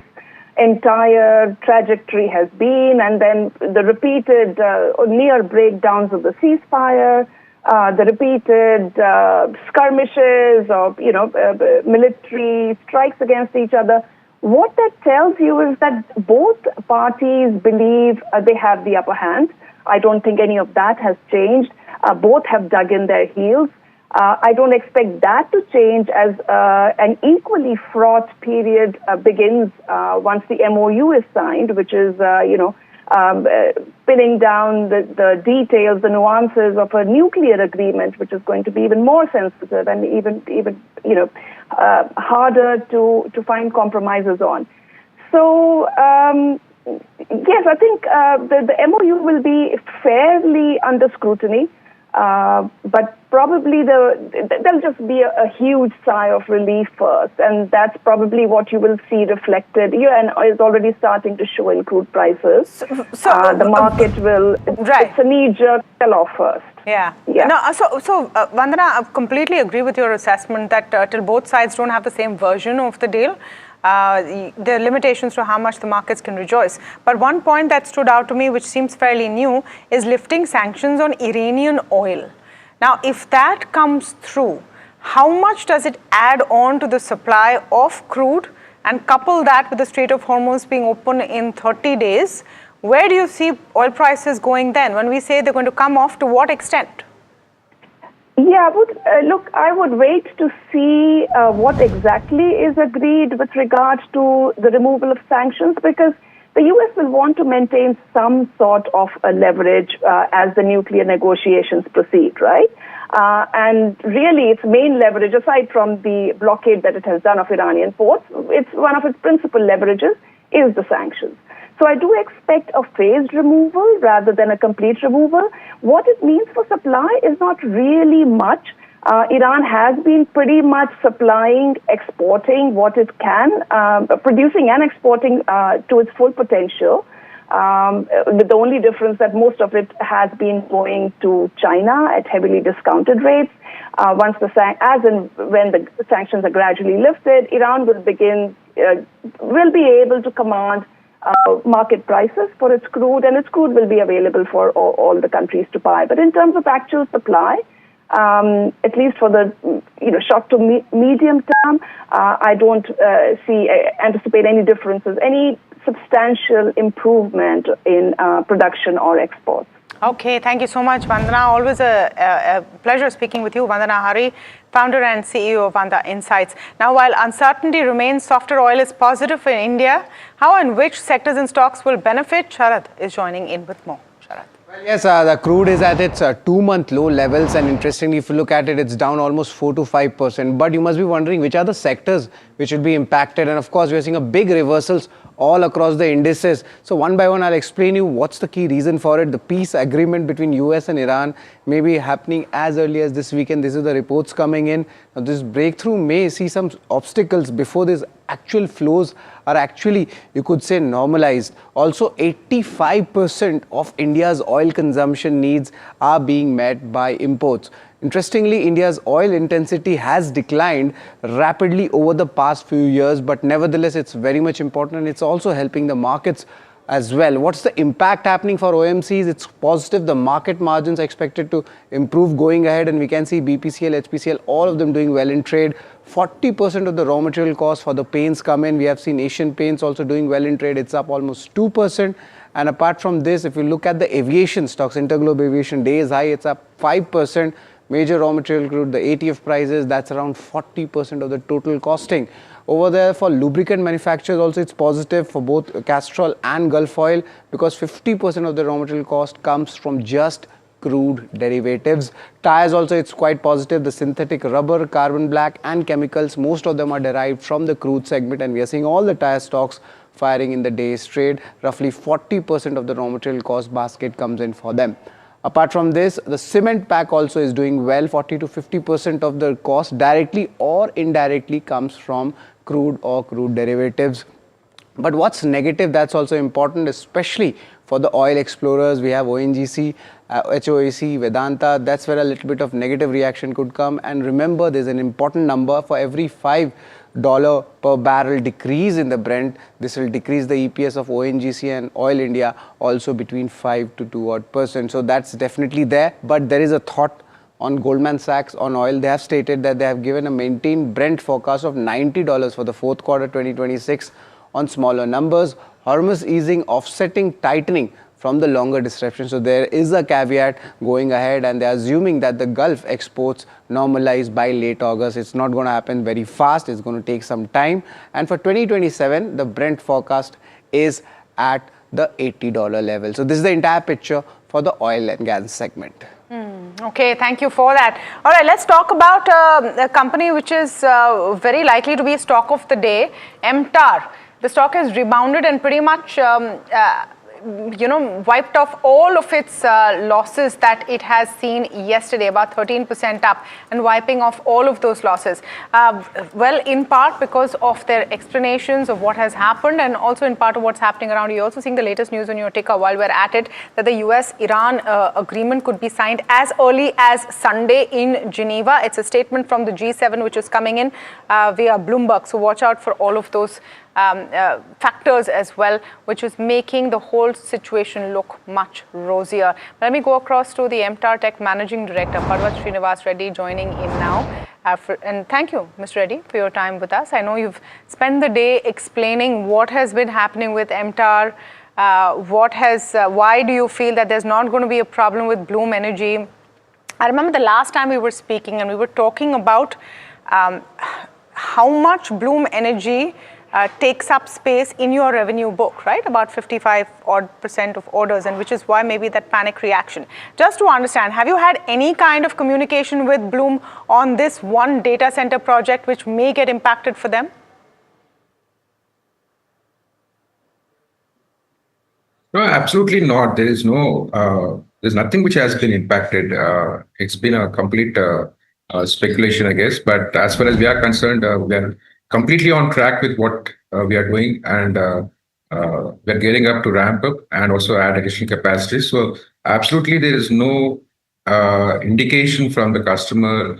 entire trajectory has been, and then the repeated near breakdowns of the ceasefire, the repeated skirmishes of military strikes against each other. What that tells you is that both parties believe they have the upper hand. I don't think any of that has changed. Both have dug in their heels. I don't expect that to change as an equally fraught period begins once the MOU is signed, which is, pinning down the details, the nuances of a nuclear agreement, which is going to be even more sensitive and even harder to find compromises on. So, yes, I think the MOU will be fairly under scrutiny. But probably there'll just be a huge sigh of relief first, and that's probably what you will see reflected here and is already starting to show in crude prices. So the market will, it's a knee-jerk sell-off first. Yeah. No, so Vandana, I completely agree with your assessment that till both sides don't have the same version of the deal, there are limitations to how much the markets can rejoice. But one point that stood out to me, which seems fairly new, is lifting sanctions on Iranian oil. Now, if that comes through, how much does it add on to the supply of crude? And couple that with the Strait of Hormuz being open in 30 days, where do you see oil prices going then? When we say they're going to come off, to what extent? Yeah, I would wait to see what exactly is agreed with regards to the removal of sanctions, because the U.S. will want to maintain some sort of a leverage as the nuclear negotiations proceed, right? And really, its main leverage, aside from the blockade that it has done of Iranian ports, it's one of its principal leverages is the sanctions. So I do expect a phased removal rather than a complete removal. What it means for supply is not really much. Iran has been pretty much supplying, exporting what it can, producing and exporting to its full potential. With the only difference that most of it has been going to China at heavily discounted rates. Once as and when the sanctions are gradually lifted, Iran will be able to command market prices for its crude, and its crude will be available for all the countries to buy. But in terms of actual supply, at least for the short to medium term, I don't anticipate any differences, any substantial improvement in production or exports. Okay, thank you so much, Vandana. Always a pleasure speaking with you. Vandana Hari, founder and CEO of Vanda Insights. Now, while uncertainty remains, softer oil is positive for India. How and which sectors and stocks will benefit? Sharad is joining in with more. Sharad. Well, yes, the crude is at its 2-month low levels, and interestingly, if you look at it, it's down almost 4 to 5%. But you must be wondering which are the sectors which will be impacted, and of course, we are seeing a big reversals all across the indices. So one by one, I'll explain you what's the key reason for it. The peace agreement between US and Iran may be happening as early as this weekend. This is the reports coming in. Now, this breakthrough may see some obstacles before these actual flows are actually, you could say, normalized. Also, 85% of India's oil consumption needs are being met by imports. Interestingly, India's oil intensity has declined rapidly over the past few years, but nevertheless, it's very much important, and it's also helping the markets as well. What's the impact happening for OMCs? It's positive. The market margins are expected to improve going ahead, and we can see BPCL, HPCL, all of them doing well in trade. 40% of the raw material costs for the paints come in. We have seen Asian Paints also doing well in trade. It's up almost 2%. And apart from this, if you look at the aviation stocks, Interglobe Aviation day is high, it's up 5%. Major raw material crude, the ATF prices, that's around 40% of the total costing. Over there for lubricant manufacturers also it's positive for both Castrol and Gulf Oil, because 50% of the raw material cost comes from just crude derivatives. Tires also it's quite positive. The synthetic rubber, carbon black and chemicals, most of them are derived from the crude segment, and we are seeing all the tire stocks firing in the day's trade. Roughly 40% of the raw material cost basket comes in for them. Apart from this, the cement pack also is doing well. 40 to 50% of the cost directly or indirectly comes from crude or crude derivatives. But what's negative, that's also important, especially for the oil explorers. We have ONGC, HOAC, Vedanta. That's where a little bit of negative reaction could come. And remember, there's an important number. For every $5 per barrel decrease in the Brent, this will decrease the EPS of ONGC and Oil India also between 5 to 2%. So that's definitely there. But there is a thought on Goldman Sachs on oil. They have stated that they have given a maintained Brent forecast of $90 for the fourth quarter 2026 on smaller numbers. Hormuz easing offsetting tightening from the longer disruption. So there is a caveat going ahead, and they're assuming that the Gulf exports normalize by late August. It's not going to happen very fast. It's going to take some time. And for 2027, the Brent forecast is at the $80 level. So this is the entire picture for the oil and gas segment. Okay, thank you for that. All right, let's talk about a company which is very likely to be a stock of the day, MTAR. The stock has rebounded and pretty much wiped off all of its losses that it has seen yesterday, about 13% up, and wiping off all of those losses. Well, in part because of their explanations of what has happened, and also in part of what's happening around. You're also seeing the latest news on your ticker while we're at it, that the US-Iran agreement could be signed as early as Sunday in Geneva. It's a statement from the G7 which is coming in via Bloomberg. So watch out for all of those factors as well, which is making the whole situation look much rosier. But let me go across to the MTAR Tech Managing Director, Parvat Srinivas Reddy, joining in now. And thank you, Mr. Reddy, for your time with us. I know you've spent the day explaining what has been happening with MTAR. Why do you feel that there's not going to be a problem with Bloom Energy? I remember the last time we were speaking and we were talking about how much Bloom Energy takes up space in your revenue book, right? About 55% of orders, and which is why maybe that panic reaction. Just to understand, have you had any kind of communication with Bloom on this one data center project which may get impacted for them? No, absolutely not. There is there's nothing which has been impacted. It's been a complete speculation, I guess. But as far as we are concerned, we are completely on track with what we are doing, and we're gearing up to ramp up and also add additional capacity. So absolutely, there is no indication from the customer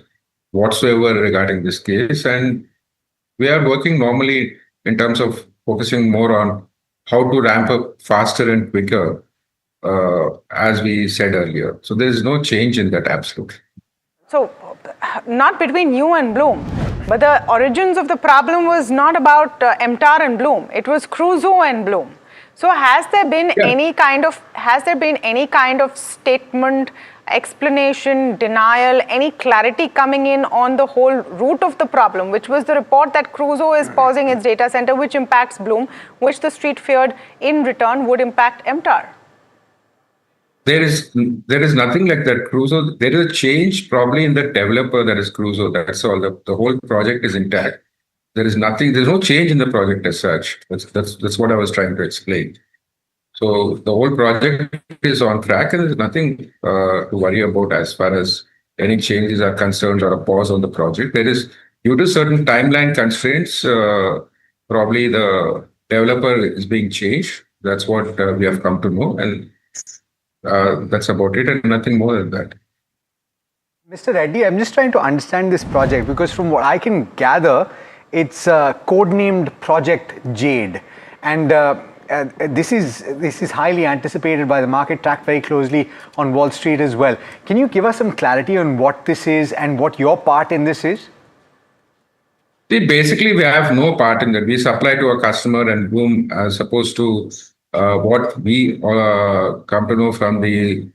whatsoever regarding this case, and we are working normally in terms of focusing more on how to ramp up faster and quicker, as we said earlier. So there is no change in that, absolutely. So, not between you and Bloom, but the origins of the problem was not about MTAR and Bloom. It was Crusoe and Bloom. So, has there been any kind of statement, explanation, denial, any clarity coming in on the whole root of the problem, which was the report that Crusoe is pausing its data center, which impacts Bloom, which the street feared in return would impact MTAR? There is nothing like that. Crusoe, there is a change probably in the developer, that is Crusoe. That's all. The whole project is intact. There is nothing. There's no change in the project as such. That's what I was trying to explain. So the whole project is on track, and there's nothing to worry about as far as any changes are concerned or a pause on the project. There is, due to certain timeline constraints, probably the developer is being changed. That's what we have come to know, and that's about it, and nothing more than that. Mr. Reddy, I'm just trying to understand this project, because from what I can gather, it's codenamed Project Jade, and this is highly anticipated by the market, tracked very closely on Wall Street as well. Can you give us some clarity on what this is and what your part in this is? See, basically, we have no part in that. We supply to a customer, and Bloom is supposed to what we come to know from the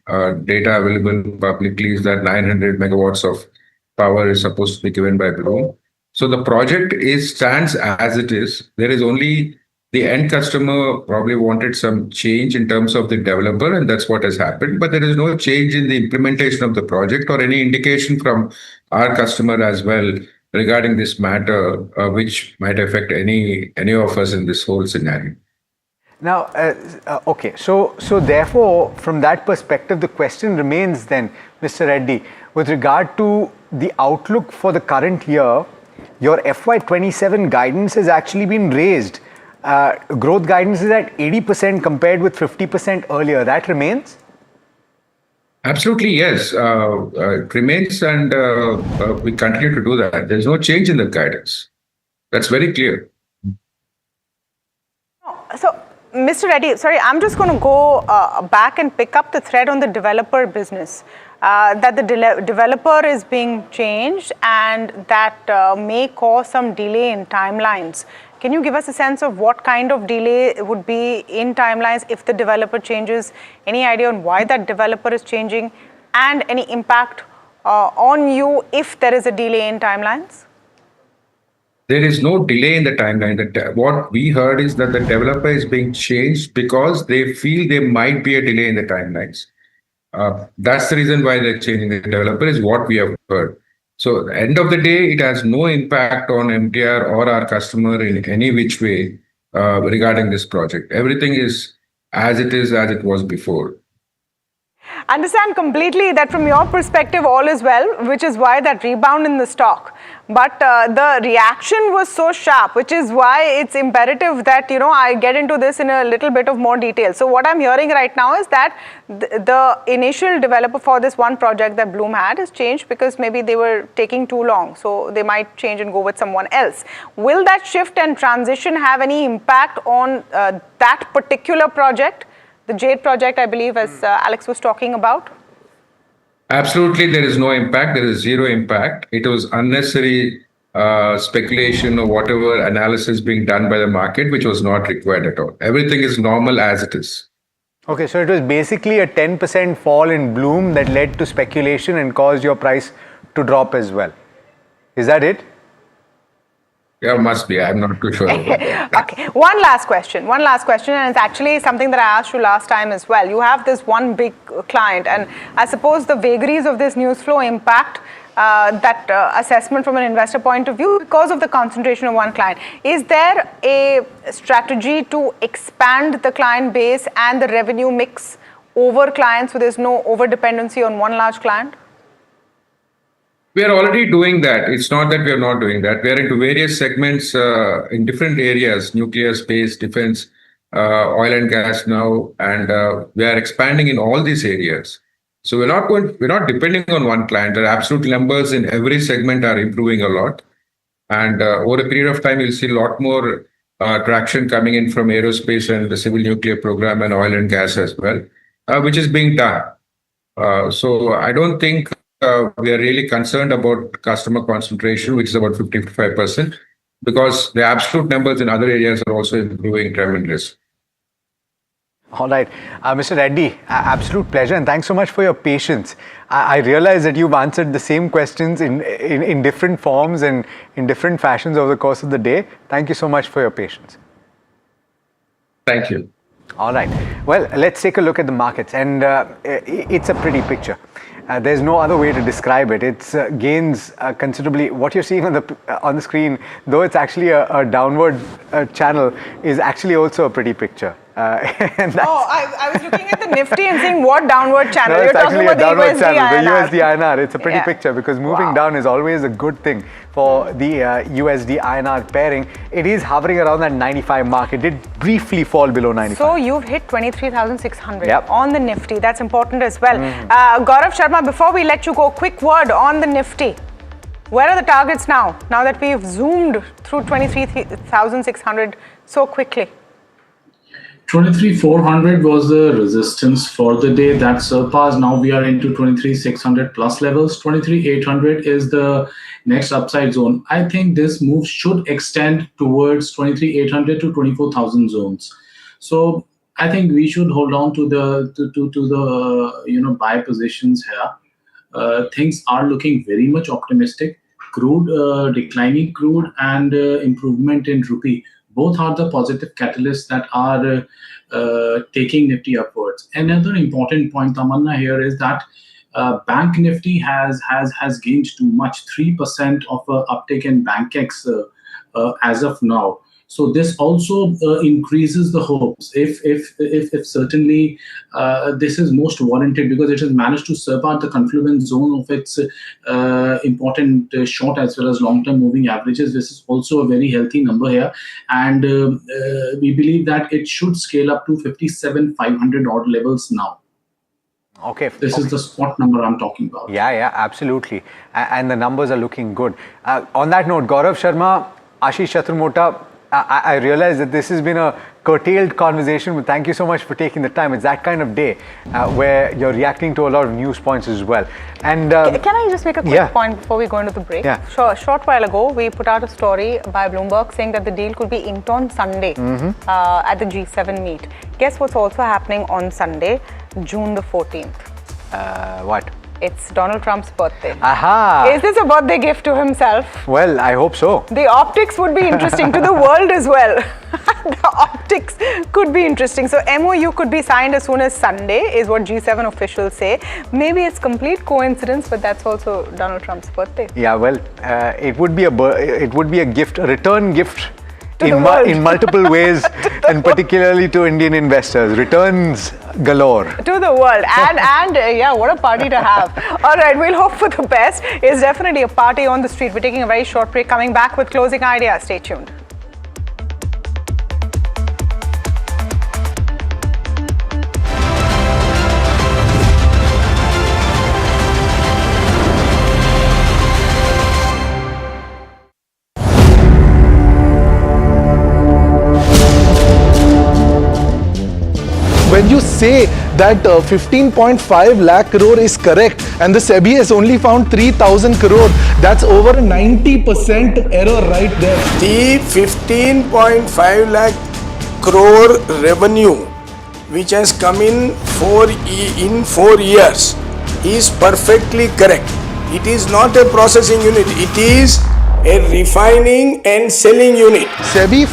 data available publicly is that 900 megawatts of power is supposed to be given by Bloom. So the project stands as it is. There is only the end customer probably wanted some change in terms of the developer, and that's what has happened. But there is no change in the implementation of the project or any indication from our customer as well regarding this matter, which might affect any of us in this whole scenario. Now, okay, so therefore, from that perspective, the question remains then, Mr. Reddy, with regard to the outlook for the current year, your FY27 guidance has actually been raised. Growth guidance is at 80% compared with 50% earlier. That remains? Absolutely, yes. It remains, and we continue to do that. There's no change in the guidance. That's very clear. So, Mr. Reddy, sorry, I'm just going to go back and pick up the thread on the developer business. That the developer is being changed and that may cause some delay in timelines. Can you give us a sense of what kind of delay would be in timelines if the developer changes? Any idea on why that developer is changing and any impact on you if there is a delay in timelines? There is no delay in the timeline. What we heard is that the developer is being changed because they feel there might be a delay in the timelines. That's the reason why they're changing the developer, is what we have heard. So at the end of the day, it has no impact on MTR or our customer in any which way regarding this project. Everything is as it was before. Understand completely that from your perspective all is well, which is why that rebound in the stock. But the reaction was so sharp, which is why it's imperative that, you know, I get into this in a little bit of more detail. So what I'm hearing right now is that the initial developer for this one project that Bloom had has changed because maybe they were taking too long. So they might change and go with someone else. Will that shift and transition have any impact on that particular project? The Jade project, I believe, as Alex was talking about? Absolutely, there is no impact. There is zero impact. It was unnecessary speculation or whatever analysis being done by the market, which was not required at all. Everything is normal as it is. Okay, so it was basically a 10% fall in Bloom that led to speculation and caused your price to drop as well. Is that it? Yeah, must be. I'm not too sure about that. Okay, one last question, and it's actually something that I asked you last time as well. You have this one big client, and I suppose the vagaries of this news flow impact that assessment from an investor point of view because of the concentration of one client. Is there a strategy to expand the client base and the revenue mix over clients so there's no over dependency on one large client? We are already doing that. It's not that we are not doing that. We are into various segments in different areas: nuclear, space, defense, oil and gas now, and we are expanding in all these areas. So we're not depending on one client. The absolute numbers in every segment are improving a lot, and over a period of time, you'll see a lot more traction coming in from aerospace and the civil nuclear program and oil and gas as well, which is being done. So I don't think we are really concerned about customer concentration, which is about 55%, because the absolute numbers in other areas are also improving tremendously. All right. Mr. Reddy, absolute pleasure, and thanks so much for your patience. I realize that you've answered the same questions in different forms and in different fashions over the course of the day. Thank you so much for your patience. Thank you. All right. Well, let's take a look at the markets, and it's a pretty picture. There's no other way to describe it. It's gains considerably. What you're seeing on the screen, though it's actually a downward channel, is actually also a pretty picture. I was looking at the Nifty and seeing what downward channel. No, You're talking about the USD INR. The USD INR. It's a pretty picture because moving down is always a good thing for the USD INR pairing. It is hovering around that 95 mark. It did briefly fall below 95. So you've hit 23,600 Yep. on the Nifty. That's important as well. Gaurav Sharma, before we let you go, quick word on the Nifty. Where are the targets now that we've zoomed through 23,600 so quickly? 23,400 was the resistance for the day that surpassed. Now we are into 23,600 plus levels. 23,800 is the next upside zone. I think this move should extend towards 23,800 to 24,000 zones. So I think we should hold on to the buy positions here. Things are looking very much optimistic. crude, declining crude, and improvement in rupee. Both are the positive catalysts that are taking Nifty upwards. Another important point, Tamanna, here is that Bank Nifty has gained too much, 3% of uptick in BankX as of now. So this also increases the hopes. If certainly this is most warranted, because it has managed to surpass the confluence zone of its important short as well as long-term moving averages. This is also a very healthy number here, and we believe that it should scale up to 57,500 odd levels now. Okay. This is the spot number I'm talking about. Yeah, absolutely. And the numbers are looking good. On that note, Gaurav Sharma, Ashish Chaturmota, I realize that this has been a curtailed conversation, but thank you so much for taking the time. It's that kind of day where you're reacting to a lot of news points as well. And can I just make a quick point before we go into the break? Yeah. Sure. A short while ago, we put out a story by Bloomberg saying that the deal could be inked on Sunday at the G7 meet. Guess what's also happening on Sunday, June the 14th? What? It's Donald Trump's birthday. Aha! Is this a birthday gift to himself? Well, I hope so. The optics would be interesting to the world as well. The optics could be interesting. So MOU could be signed as soon as Sunday, is what G7 officials say. Maybe it's complete coincidence, but that's also Donald Trump's birthday. Yeah, well, it would be a gift, a return gift in multiple ways, and particularly to Indian investors. Returns galore. To the world. And yeah, what a party to have. All right, we'll hope for the best. It's definitely a party on the street. We're taking a very short break. Coming back with closing ideas. Stay tuned. When you say that 15.5 lakh crore is correct and the SEBI has only found 3,000 crore, that's over a 90% error right there. The 15.5 lakh crore revenue which has come in 4 years is perfectly correct. It is not a processing unit, it is a refining and selling unit. SEBI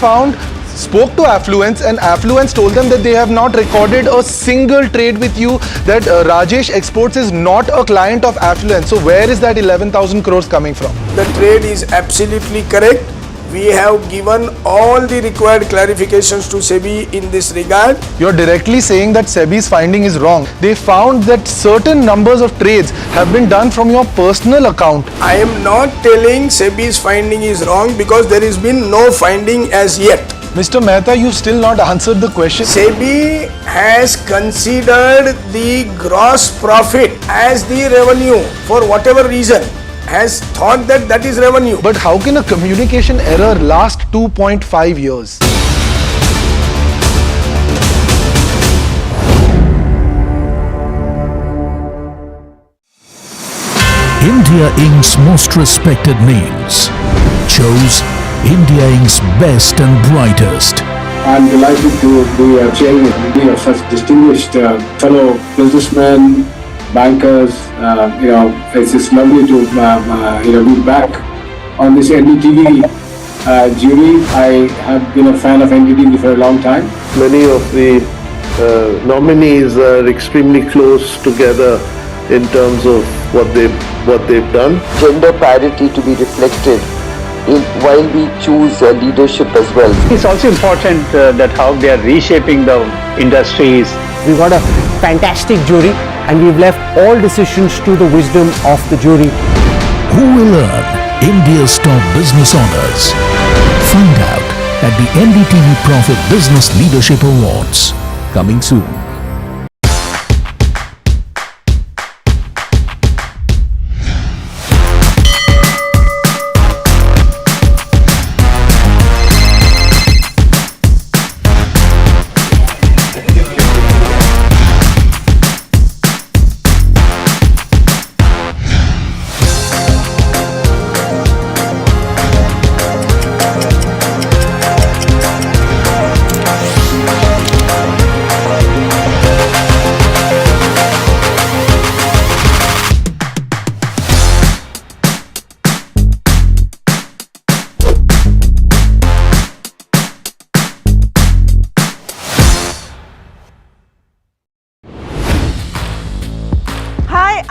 spoke to Affluence, and Affluence told them that they have not recorded a single trade with you, that Rajesh Exports is not a client of Affluence. So where is that 11,000 crores coming from? The trade is absolutely correct. We have given all the required clarifications to SEBI in this regard. You're directly saying that SEBI's finding is wrong. They found that certain numbers of trades have been done from your personal account. I am not telling SEBI's finding is wrong because there has been no finding as yet. Mr. Mehta, you still not answered the question. SEBI has considered the gross profit as the revenue for whatever reason, has thought that that is revenue. But how can a communication error last 2.5 years? India Inc.'s most respected names chose India Inc.'s best and brightest. I'm delighted to be chairman of such distinguished fellow businessmen, bankers. It's just lovely to be back on this NDTV jury. I have been a fan of NDTV for a long time. Many of the nominees are extremely close together in terms of what they've done. Gender parity to be reflected while we choose leadership as well. It's also important that how they are reshaping the industries. We've got a fantastic jury and we've left all decisions to the wisdom of the jury. Who will earn India's top business honors? Find out at the NDTV Profit Business Leadership Awards. Coming soon.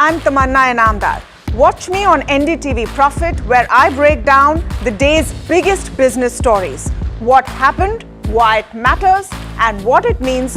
I'm Tamanna Inamdar. Watch me on NDTV Profit, where I break down the day's biggest business stories. What happened, why it matters, and what it means.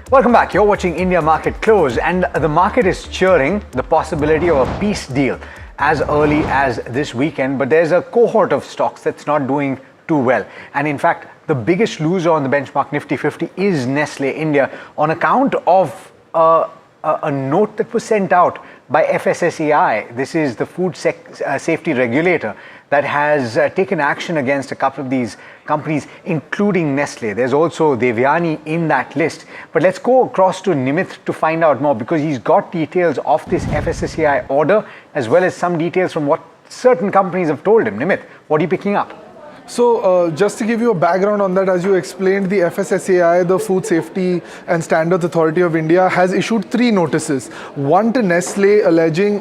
Welcome back. You're watching India Market Close, and the market is cheering the possibility of a peace deal as early as this weekend. But there's a cohort of stocks that's not doing too well. And in fact, the biggest loser on the benchmark Nifty 50 is Nestle India on account of a note that was sent out by FSSAI. This is the food safety regulator that has taken action against a couple of these companies, including Nestle. There's also Devyani in that list. But let's go across to Nimit to find out more, because he's got details of this FSSAI order as well as some details from what certain companies have told him. Nimit, what are you picking up? So just to give you a background on that, as you explained, the FSSAI, the Food Safety and Standards Authority of India, has issued 3 notices. One to Nestle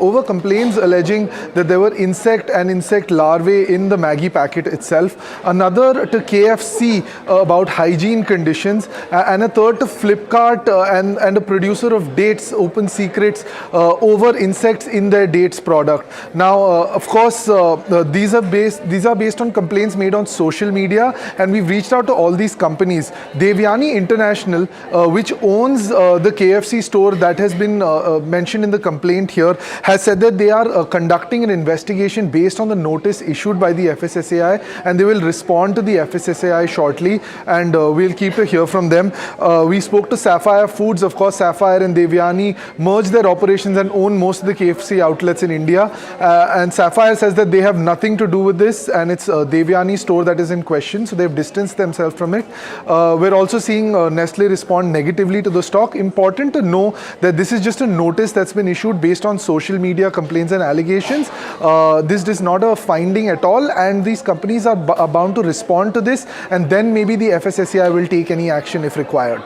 over complaints alleging that there were insect and insect larvae in the Maggi packet itself. Another to KFC about hygiene conditions. And a third to Flipkart and a producer of dates, Open Secrets, over insects in their dates product. Now, of course, these are based on complaints made on social media, and we've reached out to all these companies. Devyani International, which owns the KFC store that has been mentioned in the complaint here, has said that they are conducting an investigation based on the notice issued by the FSSAI, and they will respond to the FSSAI shortly, and we'll keep to hear from them. We spoke to Sapphire Foods. Of course, Sapphire and Devyani merged their operations and own most of the KFC outlets in India, and Sapphire says that they have nothing to do with this, and it's Devyani store that is in question, so they've distanced themselves from it. We're also seeing Nestle respond negatively to the stock. Important to know that this is just a notice that's been issued based on social media complaints and allegations. This is not a finding at all, and these companies are bound to respond to this, and then maybe the FSSAI will take any action if required.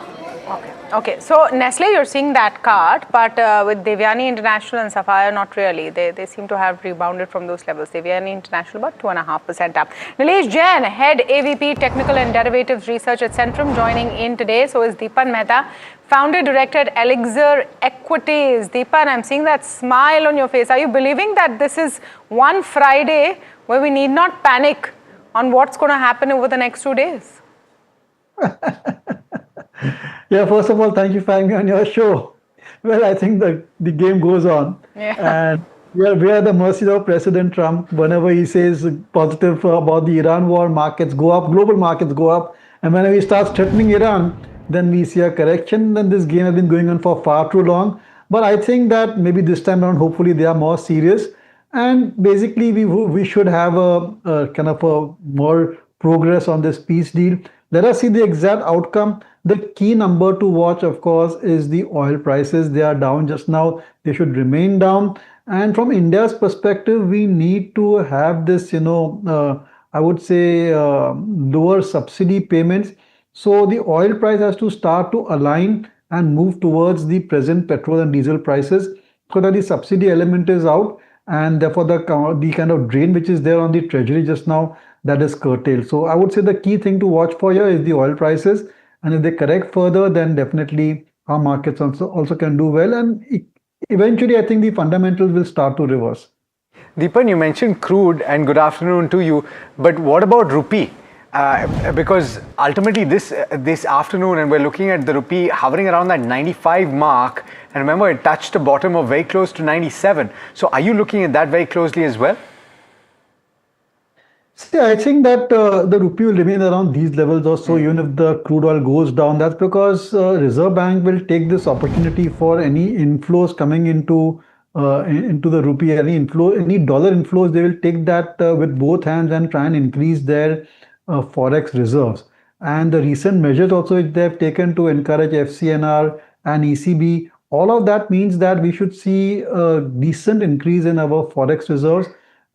Okay, so Nestle, you're seeing that card, but with Devyani International and Sapphire, not really. They seem to have rebounded from those levels. Devyani International about 2.5% up. Nilesh Jain, Head AVP Technical and Derivatives Research at Centrum, joining in today. So is Deepan Mehta, Founder Director at Elixir Equities. Deepan, I'm seeing that smile on your face. Are you believing that this is one Friday where we need not panic on what's going to happen over the next 2 days? Yeah, first of all, thank you for having me on your show. Well, I think the game goes on. Yeah. And we are at the mercy of President Trump. Whenever he says positive about the Iran war, markets go up, global markets go up. And whenever he starts threatening Iran, then we see a correction. Then this game has been going on for far too long. But I think that maybe this time around, hopefully they are more serious. And basically, we should have a kind of a more progress on this peace deal. Let us see the exact outcome. The key number to watch, of course, is the oil prices. They are down just now. They should remain down. And from India's perspective, we need to have this, I would say, lower subsidy payments. So the oil price has to start to align and move towards the present petrol and diesel prices, so that the subsidy element is out, and therefore the kind of drain which is there on the treasury just now, that is curtailed. So I would say the key thing to watch for here is the oil prices, and if they correct further, then definitely our markets also can do well, and eventually I think the fundamentals will start to reverse. Deepan, you mentioned crude, and good afternoon to you, but what about rupee? Because ultimately this afternoon, and we're looking at the rupee hovering around that 95 mark, and remember it touched a bottom of very close to 97. So are you looking at that very closely as well? See, I think that the rupee will remain around these levels or so, even if the crude oil goes down. That's because Reserve Bank will take this opportunity for any inflows coming into the rupee, any dollar inflows. They will take that with both hands and try and increase their forex reserves. And the recent measures also which they have taken to encourage FCNR and ECB, all of that means that we should see a decent increase in our forex reserves.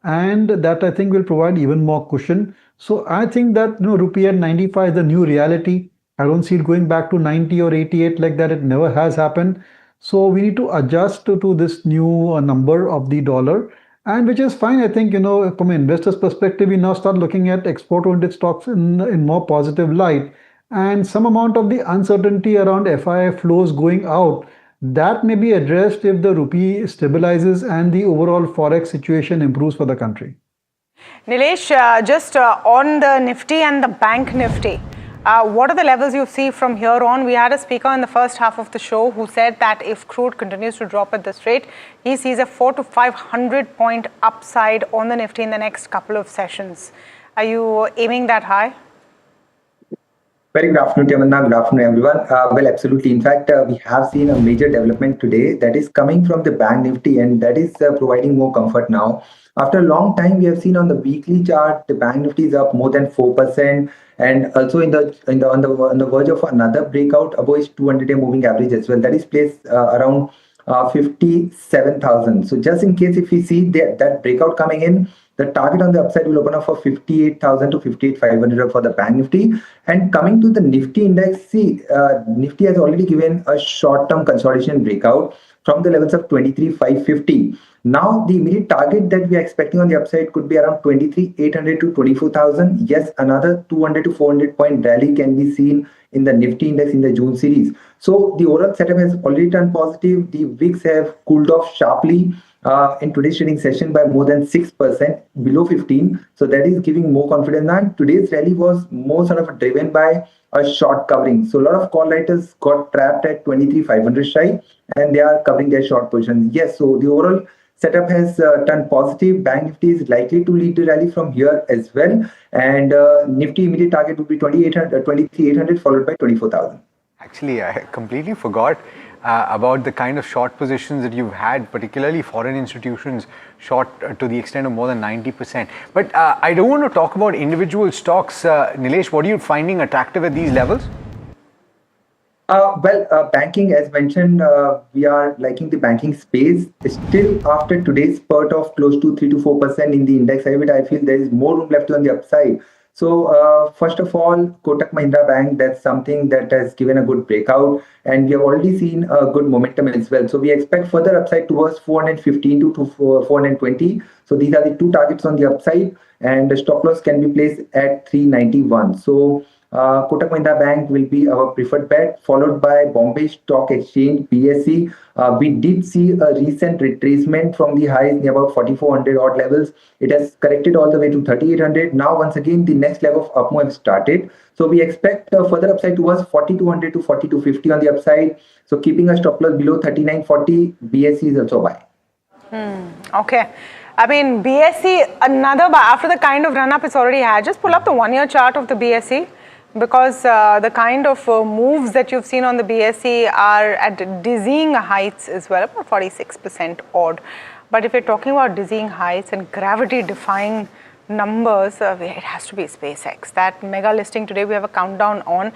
And that I think will provide even more cushion. So I think that rupee at 95 is the new reality. I don't see it going back to 90 or 88 like that. It never has happened. So we need to adjust to this new number of the dollar. and which is fine. I think, from an investor's perspective, we now start looking at export-oriented stocks in more positive light, and some amount of the uncertainty around FII flows going out, that may be addressed if the rupee stabilizes and the overall forex situation improves for the country. Nilesh, just on the Nifty and the Bank Nifty, what are the levels you see from here on? We had a speaker in the first half of the show who said that if crude continues to drop at this rate, he sees a 400 to 500 point upside on the Nifty in the next couple of sessions. Are you aiming that high? Very good afternoon, Tamanna. Good afternoon, everyone. Well, absolutely. In fact, we have seen a major development today that is coming from the Bank Nifty, and that is providing more comfort now. After a long time, we have seen on the weekly chart, the Bank Nifty is up more than 4%, and also on the verge of another breakout above its 200-day moving average as well. That is placed around 57,000. So just in case if we see that breakout coming in, the target on the upside will open up for 58,000 to 58,500 for the Bank Nifty. And coming to the Nifty index, see, Nifty has already given a short-term consolidation breakout from the levels of 23,550. Now, the immediate target that we are expecting on the upside could be around 23,800 to 24,000. Yes, another 200 to 400 point rally can be seen in the Nifty index in the June series. So the overall setup has already turned positive. The VIX have cooled off sharply in today's trading session by more than 6%, below 15. So that is giving more confidence. And today's rally was more sort of driven by a short covering. So a lot of call writers got trapped at 23,500 shy, and they are covering their short positions. Yes, so the overall setup has turned positive. Bank Nifty is likely to lead the rally from here as well. And Nifty immediate target would be 23,800 followed by 24,000. Actually, I completely forgot about the kind of short positions that you've had, particularly foreign institutions short to the extent of more than 90%. But I don't want to talk about individual stocks. Nilesh, what are you finding attractive at these levels? Banking, as mentioned, we are liking the banking space. Still, after today's spurt of close to 3 to 4% in the index, I feel there is more room left on the upside. So, first of all, Kotak Mahindra Bank, that's something that has given a good breakout, and we have already seen a good momentum as well. So, we expect further upside towards 415 to 420. So, these are the two targets on the upside, and the stop loss can be placed at 391. So, Kotak Mahindra Bank will be our preferred bet, followed by Bombay Stock Exchange, BSE. We did see a recent retracement from the highs near about 4,400 odd levels. It has corrected all the way to 3,800. Now, once again, the next level of up move has started. So we expect further upside towards 4,200 to 4,250 on the upside. So keeping a stop loss below 3,940, BSE is also buy. Okay. I mean, BSE, after the kind of run-up it's already had, just pull up the one-year chart of the BSE. Because the kind of moves that you've seen on the BSE are at dizzying heights as well, about 46% odd. But if you're talking about dizzying heights and gravity-defying numbers, it has to be SpaceX. That mega listing today, we have a countdown on,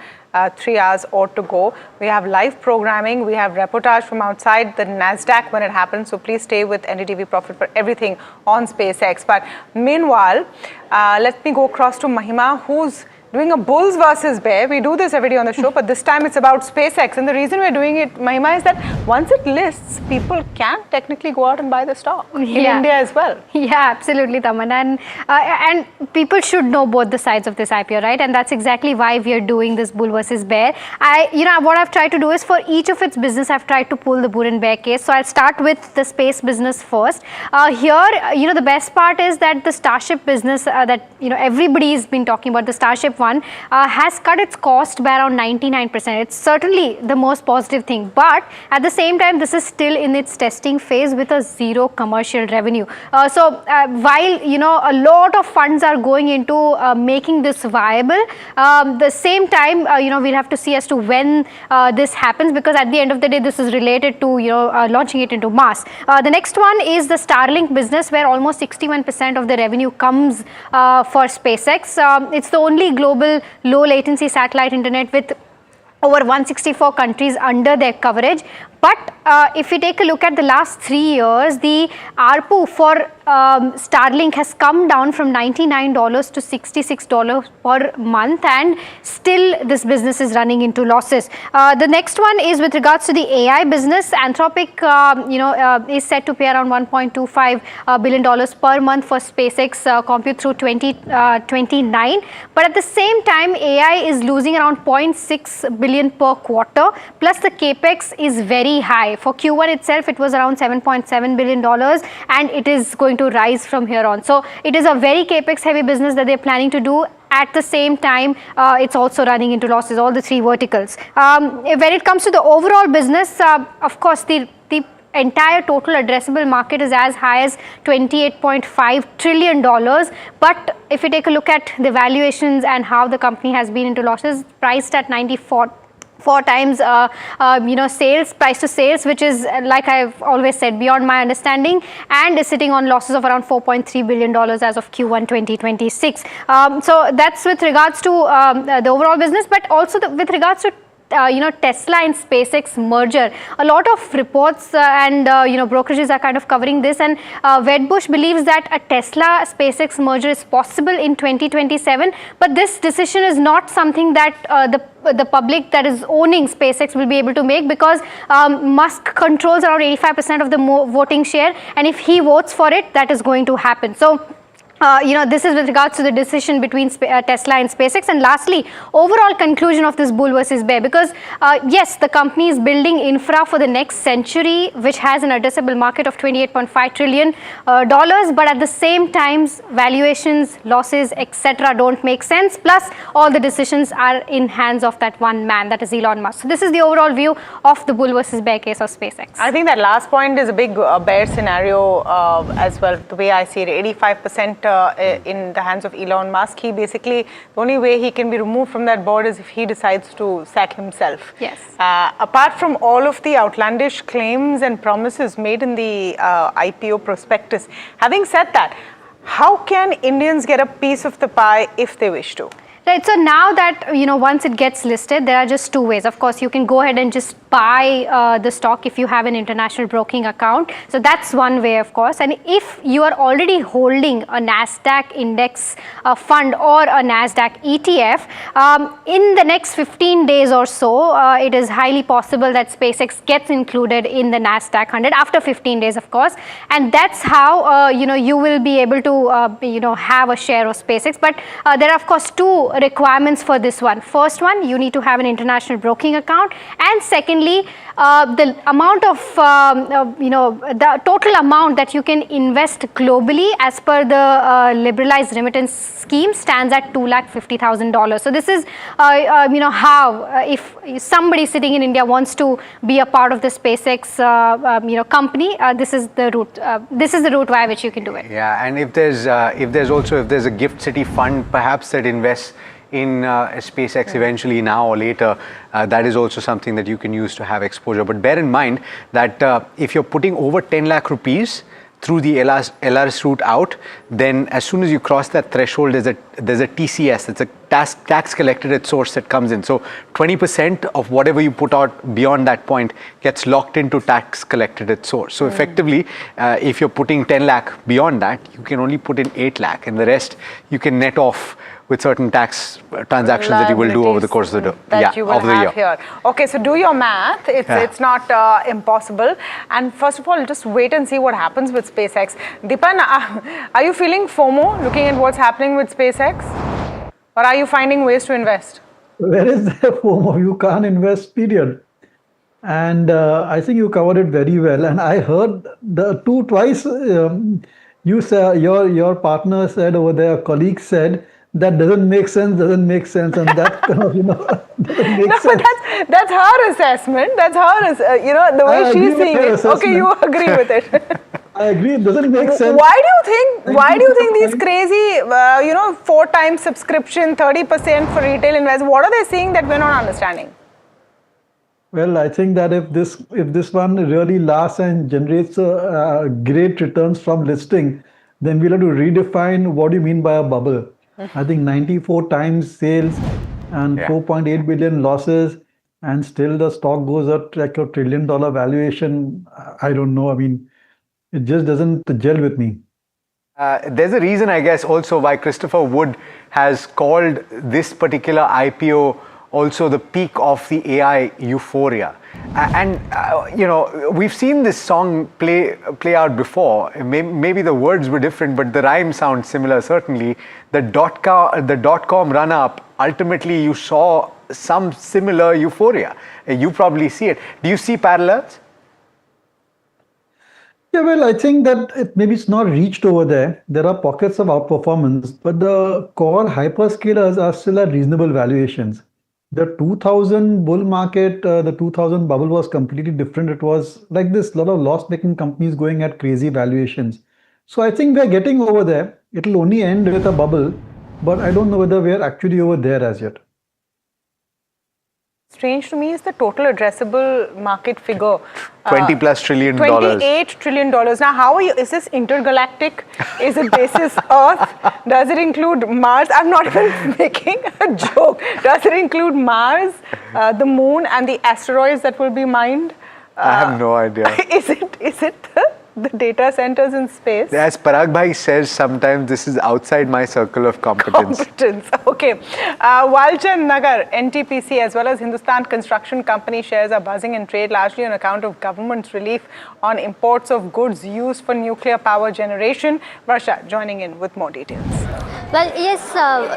3 hours odd to go. We have live programming, we have reportage from outside the NASDAQ when it happens. So please stay with NDTV Profit for everything on SpaceX. But meanwhile, let me go across to Mahima, who's doing a bulls versus bear. We do this every day on the show, but this time it's about SpaceX. And the reason we're doing it, Mahima, is that once it lists, people can technically go out and buy the stock in India as well. Yeah, absolutely, Taman. And people should know both the sides of this IPO, right? And that's exactly why we are doing this bull versus bear. What I've tried to do is for each of its business, I've tried to pull the bull and bear case. So I'll start with the space business first. Here, the best part is that the Starship business that, everybody's been talking about, the Starship one, has cut its cost by around 99%. It's certainly the most positive thing. But at the same time, this is still in its testing phase with a zero commercial revenue. While, a lot of funds are going into making this viable, the same time, we'll have to see as to when this happens, because at the end of the day, this is related to, launching it into mass. The next one is the Starlink business, where almost 61% of the revenue comes for SpaceX. It's the only global low latency satellite internet with over 164 countries under their coverage. But if we take a look at the last 3 years, the ARPU for Starlink has come down from $99 to $66 per month, and still this business is running into losses. The next one is with regards to the AI business. Anthropic is set to pay around $1.25 billion per month for SpaceX compute through 2029. But at the same time, AI is losing around 0.6 billion per quarter, plus the capex is very high. For Q1 itself, it was around $7.7 billion, and it is going to rise from here on. So it is a very capex heavy business that they're planning to do. At the same time, it's also running into losses, all the three verticals. When it comes to the overall business, of course, the entire total addressable market is as high as $28.5 trillion. But if you take a look at the valuations and how the company has been into losses, priced at 94 times sales, price to sales, which is, like I've always said, beyond my understanding, and is sitting on losses of around $4.3 billion as of Q1 2026. So that's with regards to the overall business, but also with regards to Tesla and SpaceX merger. A lot of reports and brokerages are kind of covering this, and Wedbush believes that a Tesla SpaceX merger is possible in 2027, but this decision is not something that the public that is owning SpaceX will be able to make, because Musk controls around 85% of the voting share, and if he votes for it, that is going to happen. So this is with regards to the decision between Tesla and SpaceX. And lastly, overall conclusion of this bull versus bear, because yes, the company is building infra for the next century, which has an addressable market of $28.5 trillion, but at the same time, valuations, losses, etc. don't make sense. Plus, all the decisions are in hands of that one man, that is Elon Musk. So this is the overall view of the bull versus bear case of SpaceX. I think that last point is a big bear scenario as well. The way I see it, 85% in the hands of Elon Musk. He basically, the only way he can be removed from that board is if he decides to sack himself. Yes. Apart from all of the outlandish claims and promises made in the IPO prospectus, having said that, how can Indians get a piece of the pie if they wish to? Right. So now that, once it gets listed, there are just two ways. Of course, you can go ahead and just buy the stock if you have an international broking account. So that's one way, of course. And if you are already holding a NASDAQ index fund or a NASDAQ ETF, in the next 15 days or so, it is highly possible that SpaceX gets included in the NASDAQ 100 after 15 days, of course. And that's how, you will be able to, have a share of SpaceX. But there are, of course, two requirements for this one. First one, you need to have an international broking account, and secondly, the amount of the total amount that you can invest globally as per the liberalized remittance scheme stands at $250,000. So this is how if somebody sitting in India wants to be a part of the SpaceX company, this is the route. This is the route via which you can do it. Yeah, and if there's a Gift City fund perhaps that invests in SpaceX eventually, now or later, that is also something that you can use to have exposure. But bear in mind that if you're putting over 10 lakh rupees through the LRS route out, then as soon as you cross that threshold, there's a TCS, it's a tax collected at source that comes in. So 20% of whatever you put out beyond that point gets locked into tax collected at source. So effectively, if you're putting 10 lakh beyond that, you can only put in 8 lakh, and the rest you can net off with certain tax transactions that you will do over the course of the year. Here. Okay, so do your math. It's not impossible. And first of all, just wait and see what happens with SpaceX. Dipan, are you feeling FOMO looking at what's happening with SpaceX? Or are you finding ways to invest? Where is the FOMO? You can't invest, period. And I think you covered it very well. And I heard twice you say, your partner said over there, colleague said, that doesn't make sense, and that kind of, doesn't make sense. But that's her assessment. That's her, the way she's seeing it. Okay, you agree with it. I agree. It doesn't make sense. Why do you think these crazy, 4 times subscription, 30% for retail investors? What are they seeing that we're not understanding? Well, I think that if this one really lasts and generates great returns from listing, then we'll have to redefine what do you mean by a bubble. I think 94 times sales and 4.8 billion losses, and still the stock goes up like a $1 trillion valuation. I don't know. I mean, it just doesn't gel with me. There's a reason, I guess, also why Christopher Wood has called this particular IPO also the peak of the AI euphoria. And we've seen this song play out before. Maybe the words were different, but the rhyme sounds similar, certainly. The dot-com run-up, ultimately you saw some similar euphoria. You probably see it. Do you see parallels? Yeah, well, I think that maybe it's not reached over there. There are pockets of outperformance, but the core hyperscalers are still at reasonable valuations. The 2000 bull market, the 2000 bubble was completely different. It was like this, lot of loss-making companies going at crazy valuations. So I think we're getting over there. It'll only end with a bubble, but I don't know whether we're actually over there as yet. Strange to me is the total addressable market figure. $20+ trillion. $28 trillion. Now, how are you? Is this intergalactic? Is it basis Earth? Does it include Mars? I'm not even making a joke. Does it include Mars, the moon, and the asteroids that will be mined? I have no idea. Is it the data centers in space? As Parag Bhai says, sometimes this is outside my circle of competence. Okay. Walchand Nagar, NTPC, as well as Hindustan Construction Company shares are buzzing in trade largely on account of government's relief on imports of goods used for nuclear power generation. Varsha joining in with more details. Well, yes,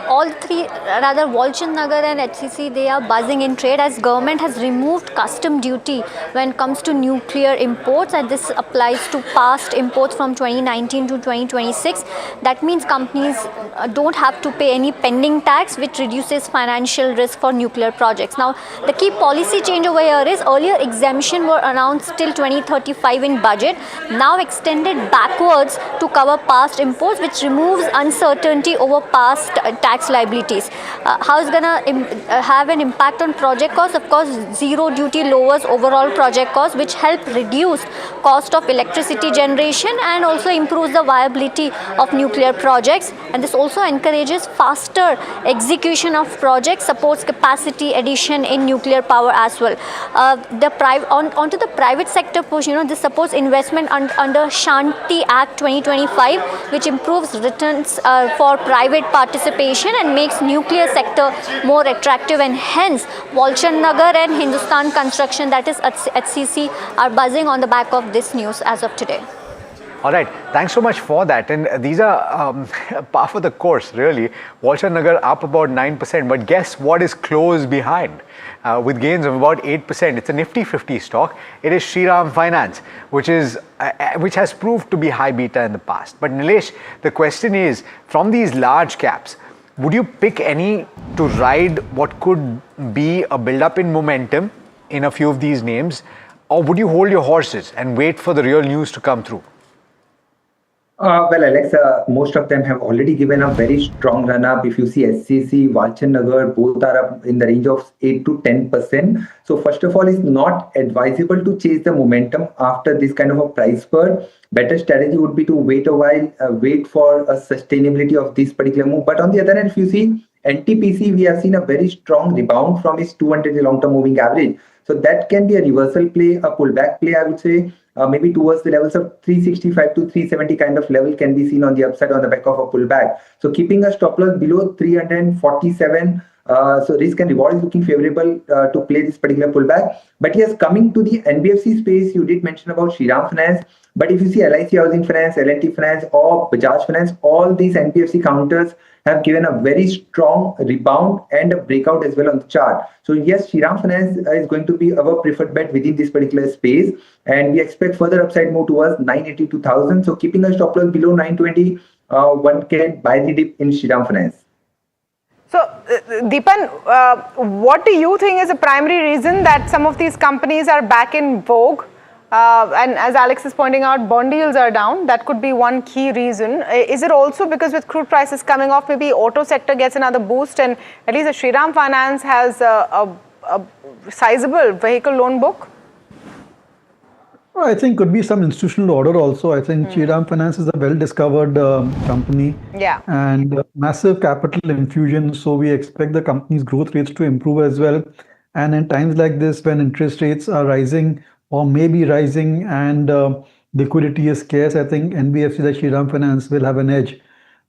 all three, rather Walchand Nagar and HCC, they are buzzing in trade as government has removed custom duty when it comes to nuclear imports, and this applies to past imports from 2019 to 2026. That means companies don't have to pay any pending tax, which reduces financial risk for nuclear projects. Now, the key policy change over here is earlier exemption were announced till 2035 in budget, now extended backwards to cover past imports, which removes uncertainty over past tax liabilities. How is going to have an impact on project costs? Of course, zero duty lowers overall project costs, which help reduce cost of electricity generation and also improves the viability of nuclear projects. And this also encourages faster execution of projects, supports capacity addition in nuclear power as well. Onto the private sector push, this supports investment under Shanti Act 2025, which improves returns for private participation and makes nuclear sector more attractive, and hence Walchand Nagar and Hindustan Construction, that is HCC, are buzzing on the back of this news as of today. All right, thanks so much for that. And these are par for the course, really. Walchand Nagar up about 9%, but guess what is close behind? With gains of about 8%. It's a Nifty 50 stock. It is Shriram Finance, which has proved to be high beta in the past. But Nilesh, the question is, from these large caps, would you pick any to ride what could be a build-up in momentum in a few of these names, or would you hold your horses and wait for the real news to come through? Well, Alex, most of them have already given a very strong run-up. If you see SCC, Walchand Nagar, both are up in the range of 8 to 10%. So first of all, it's not advisable to chase the momentum after this kind of a price spurt. Better strategy would be to wait a while, wait for a sustainability of this particular move. But on the other hand, if you see NTPC, we have seen a very strong rebound from its 200-day long-term moving average. So that can be a reversal play, a pullback play, I would say. Maybe towards the levels of 365 to 370 kind of level can be seen on the upside on the back of a pullback. So keeping a stop loss below 347, so risk and reward is looking favorable to play this particular pullback. But yes, coming to the NBFC space, you did mention about Shriram Finance. But if you see LIC Housing Finance, L&T Finance, or Bajaj Finance, all these NBFC counters have given a very strong rebound and a breakout as well on the chart. So yes, Shriram Finance is going to be our preferred bet within this particular space, and we expect further upside move towards 980-2000. So keeping a stop loss below 920, one can buy the dip in Shriram Finance. So, Deepan, what do you think is the primary reason that some of these companies are back in vogue? And as Alex is pointing out, bond yields are down. That could be one key reason. Is it also because with crude prices coming off, maybe auto sector gets another boost, and at least the Shriram Finance has a sizable vehicle loan book? I think could be some institutional order also. I think Shriram Finance is a well-discovered company. Yeah. And massive capital infusion. So we expect the company's growth rates to improve as well. And in times like this, when interest rates are rising or maybe rising and liquidity is scarce, I think NBFC like Shriram Finance will have an edge.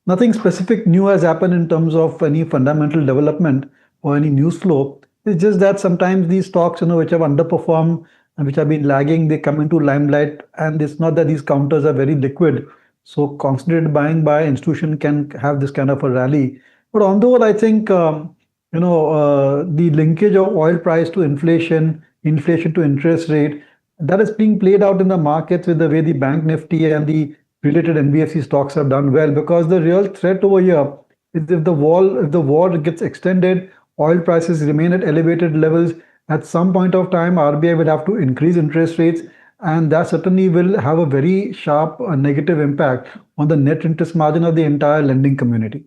Nothing specific new has happened in terms of any fundamental development or any news flow. It's just that sometimes these stocks, which have underperformed and which have been lagging, they come into limelight. And it's not that these counters are very liquid. So concentrated buying by institution can have this kind of a rally. But on the whole, I think the linkage of oil price to inflation, inflation to interest rate, that is being played out in the markets with the way the Bank Nifty and the related NBFC stocks have done well. Because the real threat over here is if the war gets extended, oil prices remain at elevated levels. At some point of time, RBI will have to increase interest rates, and that certainly will have a very sharp negative impact on the net interest margin of the entire lending community.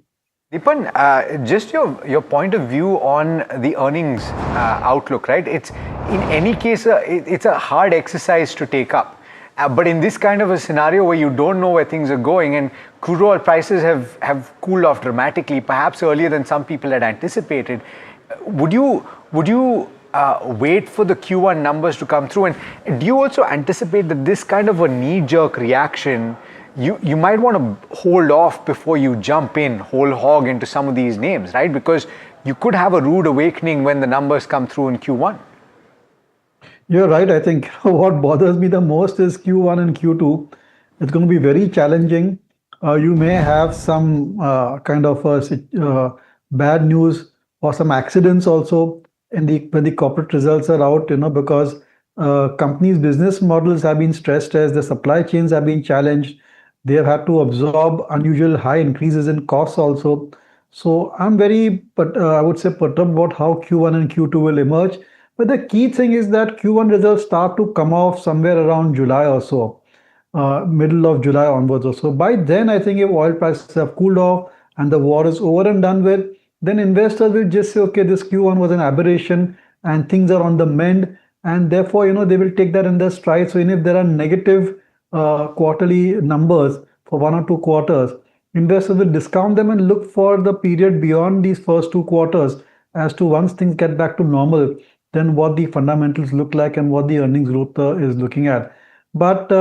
Dipan, just your point of view on the earnings outlook, right? It's in any case, it's a hard exercise to take up. But in this kind of a scenario where you don't know where things are going and crude oil prices have cooled off dramatically, perhaps earlier than some people had anticipated, would you wait for the Q1 numbers to come through? And do you also anticipate that this kind of a knee-jerk reaction, you might want to hold off before you jump in whole hog into some of these names, right? Because you could have a rude awakening when the numbers come through in Q1. You're right. I think what bothers me the most is Q1 and Q2. It's going to be very challenging. You may have some kind of bad news or some accidents also when the corporate results are out, because companies' business models have been stressed as the supply chains have been challenged. They have had to absorb unusual high increases in costs also. So I'm very, I would say, perturbed about how Q1 and Q2 will emerge. But the key thing is that Q1 results start to come off somewhere around July or so, middle of July onwards or so. By then, I think if oil prices have cooled off and the war is over and done with, then investors will just say, okay, this Q1 was an aberration and things are on the mend. And therefore, they will take that in their stride. So if there are negative quarterly numbers for 1 or 2 quarters, investors will discount them and look for the period beyond these first 2 quarters as to once things get back to normal, then what the fundamentals look like and what the earnings growth is looking at. But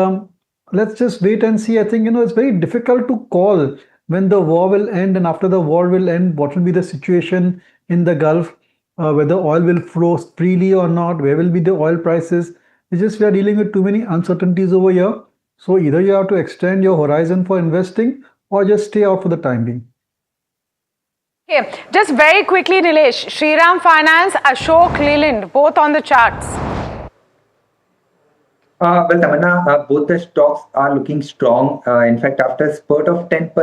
let's just wait and see. I think, it's very difficult to call when the war will end, and after the war will end, what will be the situation in the Gulf, whether oil will flow freely or not, where will be the oil prices. It's just we are dealing with too many uncertainties over here. So either you have to extend your horizon for investing or just stay out for the time being. Okay, just very quickly, Nilesh, Shriram Finance, Ashok Leyland, both on the charts. Well, Tamanna, both the stocks are looking strong. In fact, after a spurt of 10%,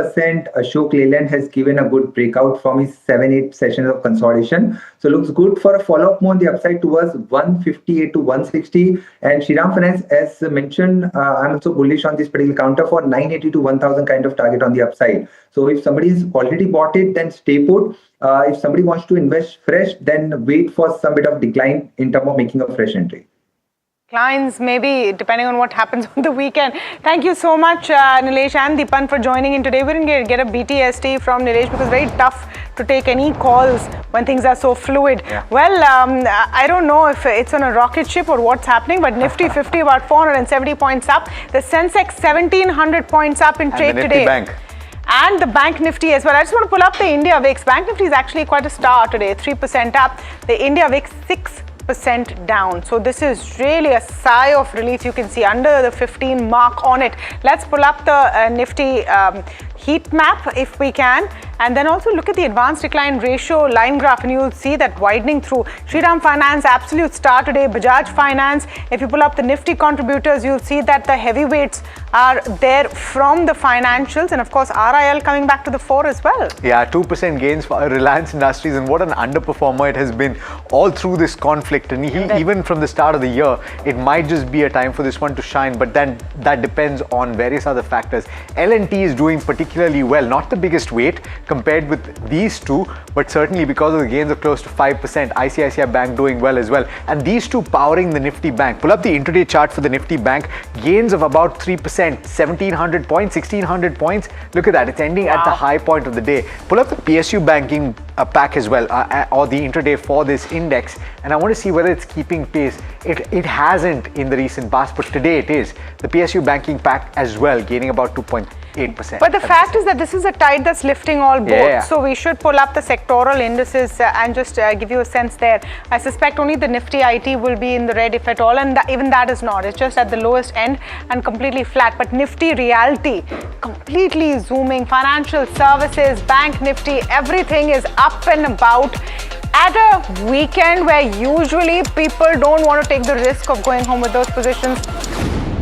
Ashok Leyland has given a good breakout from his 7-8 sessions of consolidation. So looks good for a follow-up more on the upside towards 158 to 160. And Shriram Finance, as mentioned, I'm also bullish on this particular counter for 980 to 1000 kind of target on the upside. So if somebody's already bought it, then stay put. If somebody wants to invest fresh, then wait for some bit of decline in terms of making a fresh entry. Clients, maybe, depending on what happens on the weekend. Thank you so much, Nilesh and Dipan, for joining in today. We didn't get a BTST from Nilesh because it's very tough to take any calls when things are so fluid. Yeah. Well, I don't know if it's on a rocket ship or what's happening, but Nifty 50 about 470 points up. The Sensex 1700 points up in trade today. Bank. And the Bank Nifty as well. I just want to pull up the India VIX. Bank Nifty is actually quite a star today, 3% up. The India VIX 6% down. So this is really a sigh of relief. You can see under the 15 mark on it. Let's pull up the Nifty heat map if we can, and then also look at the advanced decline ratio line graph, and you'll see that widening through. Shriram Finance, absolute star today. Bajaj Finance, if you pull up the Nifty contributors, you'll see that the heavyweights are there from the financials, and of course RIL coming back to the fore as well. Yeah, 2% gains for Reliance Industries, and what an underperformer it has been all through this conflict. And even from the start of the year, it might just be a time for this one to shine, but then that depends on various other factors. L&T is doing particularly well, not the biggest weight compared with these two, but certainly because of the gains of close to 5%. ICICI Bank doing well as well, and these two powering the Nifty Bank. Pull up the intraday chart for the Nifty Bank, gains of about 3%. 1,700 points, 1,600 points. Look at that, it's ending at the high point of the day. Pull up the PSU banking pack as well, or the intraday for this index, and I want to see whether it's keeping pace. It hasn't in the recent past, but today it is. The PSU banking pack as well, gaining about 2.8%. But the fact is that this is a tide that's lifting all boats. Yeah. So we should pull up the sectoral indices and just give you a sense there. I suspect only the Nifty IT will be in the red, if at all, and even that is not. It's just at the lowest end and completely flat. But Nifty Realty completely zooming. Financial services, Bank Nifty, everything is up and about. At a weekend where usually people don't want to take the risk of going home with those positions,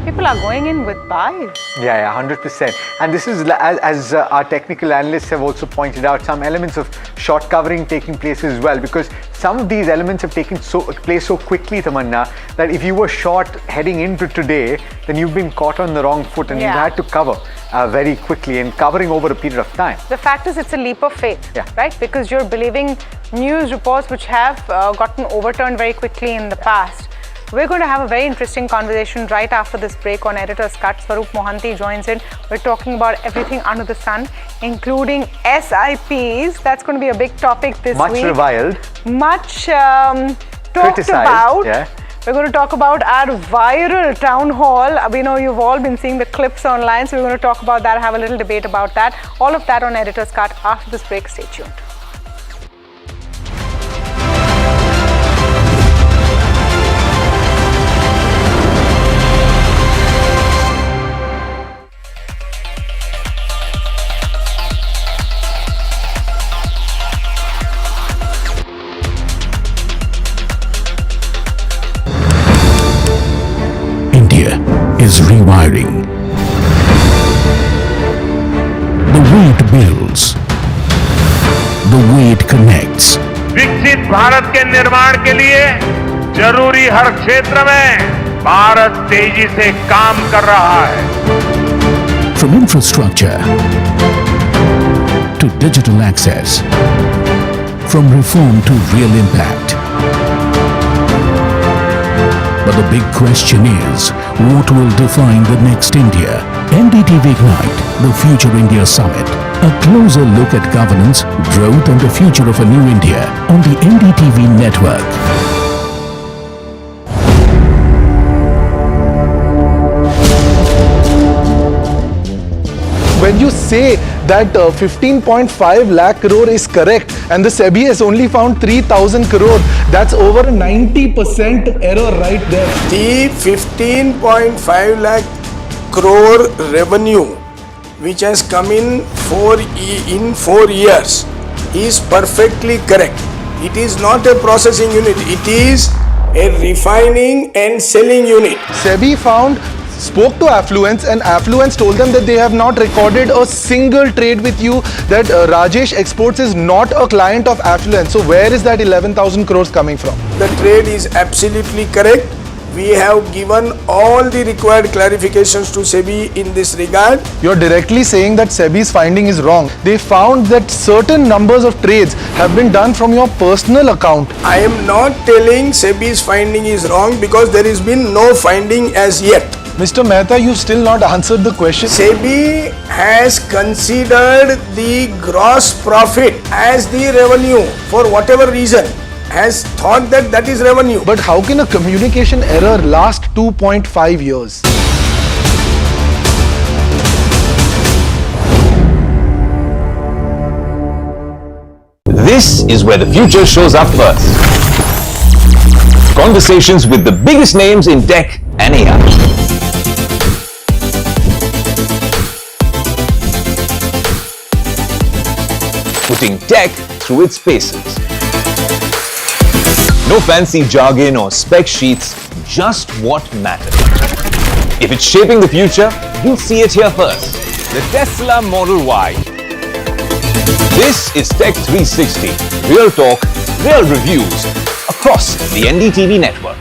people are going in with buys. Yeah, 100%. And this is, as our technical analysts have also pointed out, some elements of short covering taking place as well, because some of these elements have taken place so quickly, Tamanna, that if you were short heading into today, then you've been caught on the wrong foot and you've had to cover very quickly and covering over a period of time. The fact is, it's a leap of faith, right? Because you're believing news reports which have gotten overturned very quickly in the past. We're going to have a very interesting conversation right after this break on Editor's Cut. Swaroop Mohanty joins in. We're talking about everything under the sun, including SIPs. That's going to be a big topic this week. Much reviled. Much talked about. Yeah. We're going to talk about our viral town hall. We know you've all been seeing the clips online, so we're going to talk about that, have a little debate about that. All of that on Editor's Cut after this break. Stay tuned. Is rewiring. The way it builds, the way it connects. विकसित भारत के निर्माण के लिए जरूरी हर क्षेत्र में भारत तेजी से काम कर रहा है. From infrastructure to digital access, from reform to real impact. But the big question is, what will define the next India? NDTV Ignite, the Future India Summit. A closer look at governance, growth and the future of a new India on the NDTV network. When you say that 15.5 lakh crore is correct and the SEBI has only found 3,000 crore, that's over 90% error right there. The 15.5 lakh crore revenue which has come in 4 years is perfectly correct. It is not a processing unit, it is a refining and selling unit. SEBI spoke to Affluence and Affluence told them that they have not recorded a single trade with you, that Rajesh Exports is not a client of Affluence. So where is that 11,000 crores coming from? The trade is absolutely correct. We have given all the required clarifications to SEBI in this regard. You're directly saying that SEBI's finding is wrong. They found that certain numbers of trades have been done from your personal account. I am not telling SEBI's finding is wrong because there has been no finding as yet. Mr. Mehta, you've still not answered the question. SEBI has considered the gross profit as the revenue for whatever reason, has thought that that is revenue. But how can a communication error last 2.5 years? This is where the future shows up first. Conversations with the biggest names in tech and AI. Putting tech through its paces. No fancy jargon or spec sheets, just what matters. If it's shaping the future, you'll see it here first. The Tesla Model Y. This is Tech 360. Real talk, real reviews across the NDTV network.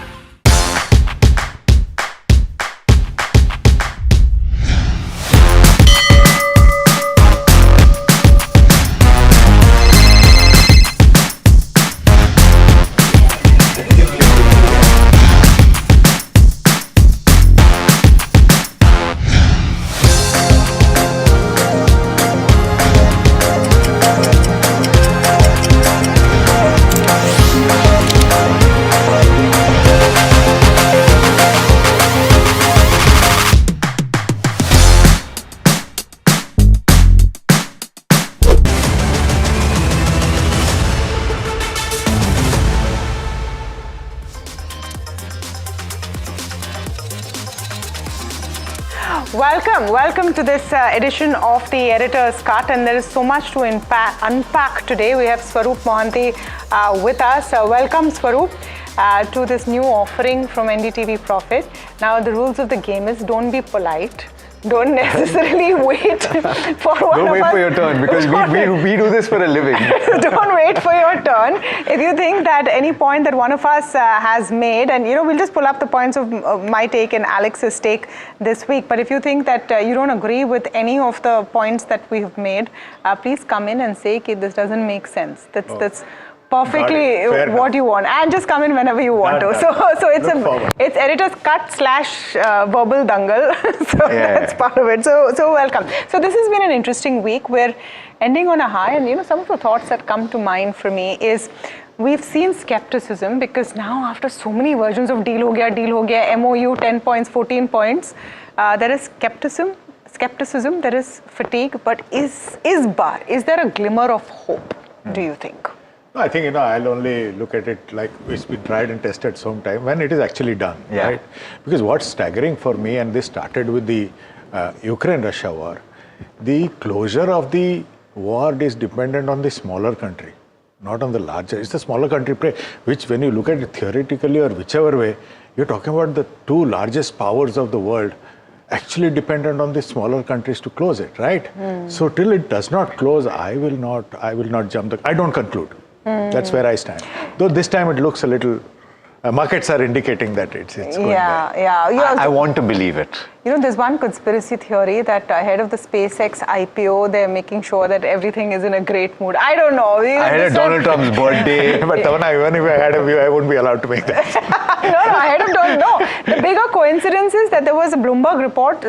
Welcome to this edition of the Editor's Cut, and there is so much to unpack today. We have Swaroop Mohanty with us. Welcome, Swaroop, to this new offering from NDTV Profit. Now, the rules of the game is don't be polite. Don't necessarily wait for one Don't of wait us. for your turn, because we do this for a living. Don't wait for your turn. If you think that any point that one of us has made, and we'll just pull up the points of my take and Alex's take this week. But if you think that you don't agree with any of the points that we have made, please come in and say, "Okay, this doesn't make sense." That's perfectly what you want, and just come in whenever you want to. So it's Editor's Cut / verbal dangle. So that's part of it. So welcome. So this has been an interesting week. We're ending on a high, and some of the thoughts that come to mind for me is we've seen skepticism, because now after so many versions of deal ho gaya, MOU, 10 points, 14 points, there is skepticism, there is fatigue, but is there a glimmer of hope, do you think? I think, I'll only look at it like it's been tried and tested some time when it is actually done, right? Because what's staggering for me, and this started with the Ukraine-Russia war, the closure of the war is dependent on the smaller country, not on the larger. It's the smaller country play, which when you look at it theoretically or whichever way, you're talking about the two largest powers of the world actually dependent on the smaller countries to close it, right? So till it does not close, I will not jump I don't conclude. That's where I stand. Though this time it looks a little, markets are indicating that it's going well. I want to believe it. There's one conspiracy theory that ahead of the SpaceX IPO, they're making sure that everything is in a great mood. I don't know. I had a Donald Trump's birthday. But Tamanna, even if I had a view, I wouldn't be allowed to make that. I don't know. The bigger coincidence is that there was a Bloomberg report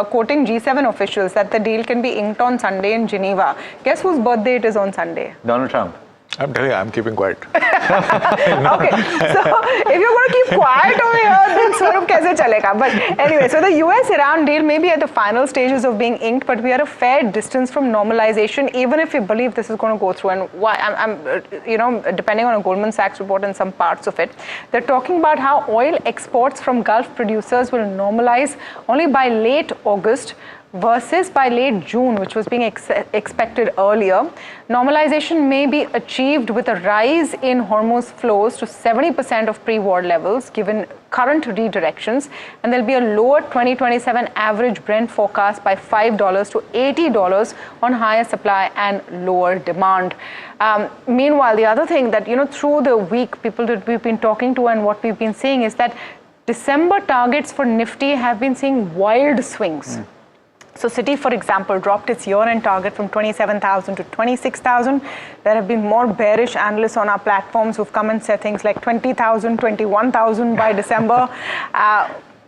quoting G7 officials that the deal can be inked on Sunday in Geneva. Guess whose birthday it is on Sunday? Donald Trump. I'm telling you, I'm keeping quiet. Okay, so if you're going to keep quiet over here, then Swaroop kaise chalega? But anyway, so the US-Iran deal may be at the final stages of being inked, but we are a fair distance from normalization, even if we believe this is going to go through. And why? I'm depending on a Goldman Sachs report and some parts of it, they're talking about how oil exports from Gulf producers will normalize only by late August, versus by late June, which was being expected earlier. Normalization may be achieved with a rise in Hormuz flows to 70% of pre-war levels, given current redirections, and there'll be a lower 2027 average Brent forecast by $5 to $80 on higher supply and lower demand. Meanwhile, the other thing that, through the week, people that we've been talking to and what we've been seeing is that December targets for Nifty have been seeing wild swings. So Citi, for example, dropped its year-end target from 27,000 to 26,000. There have been more bearish analysts on our platforms who've come and said things like 20,000, 21,000 by December.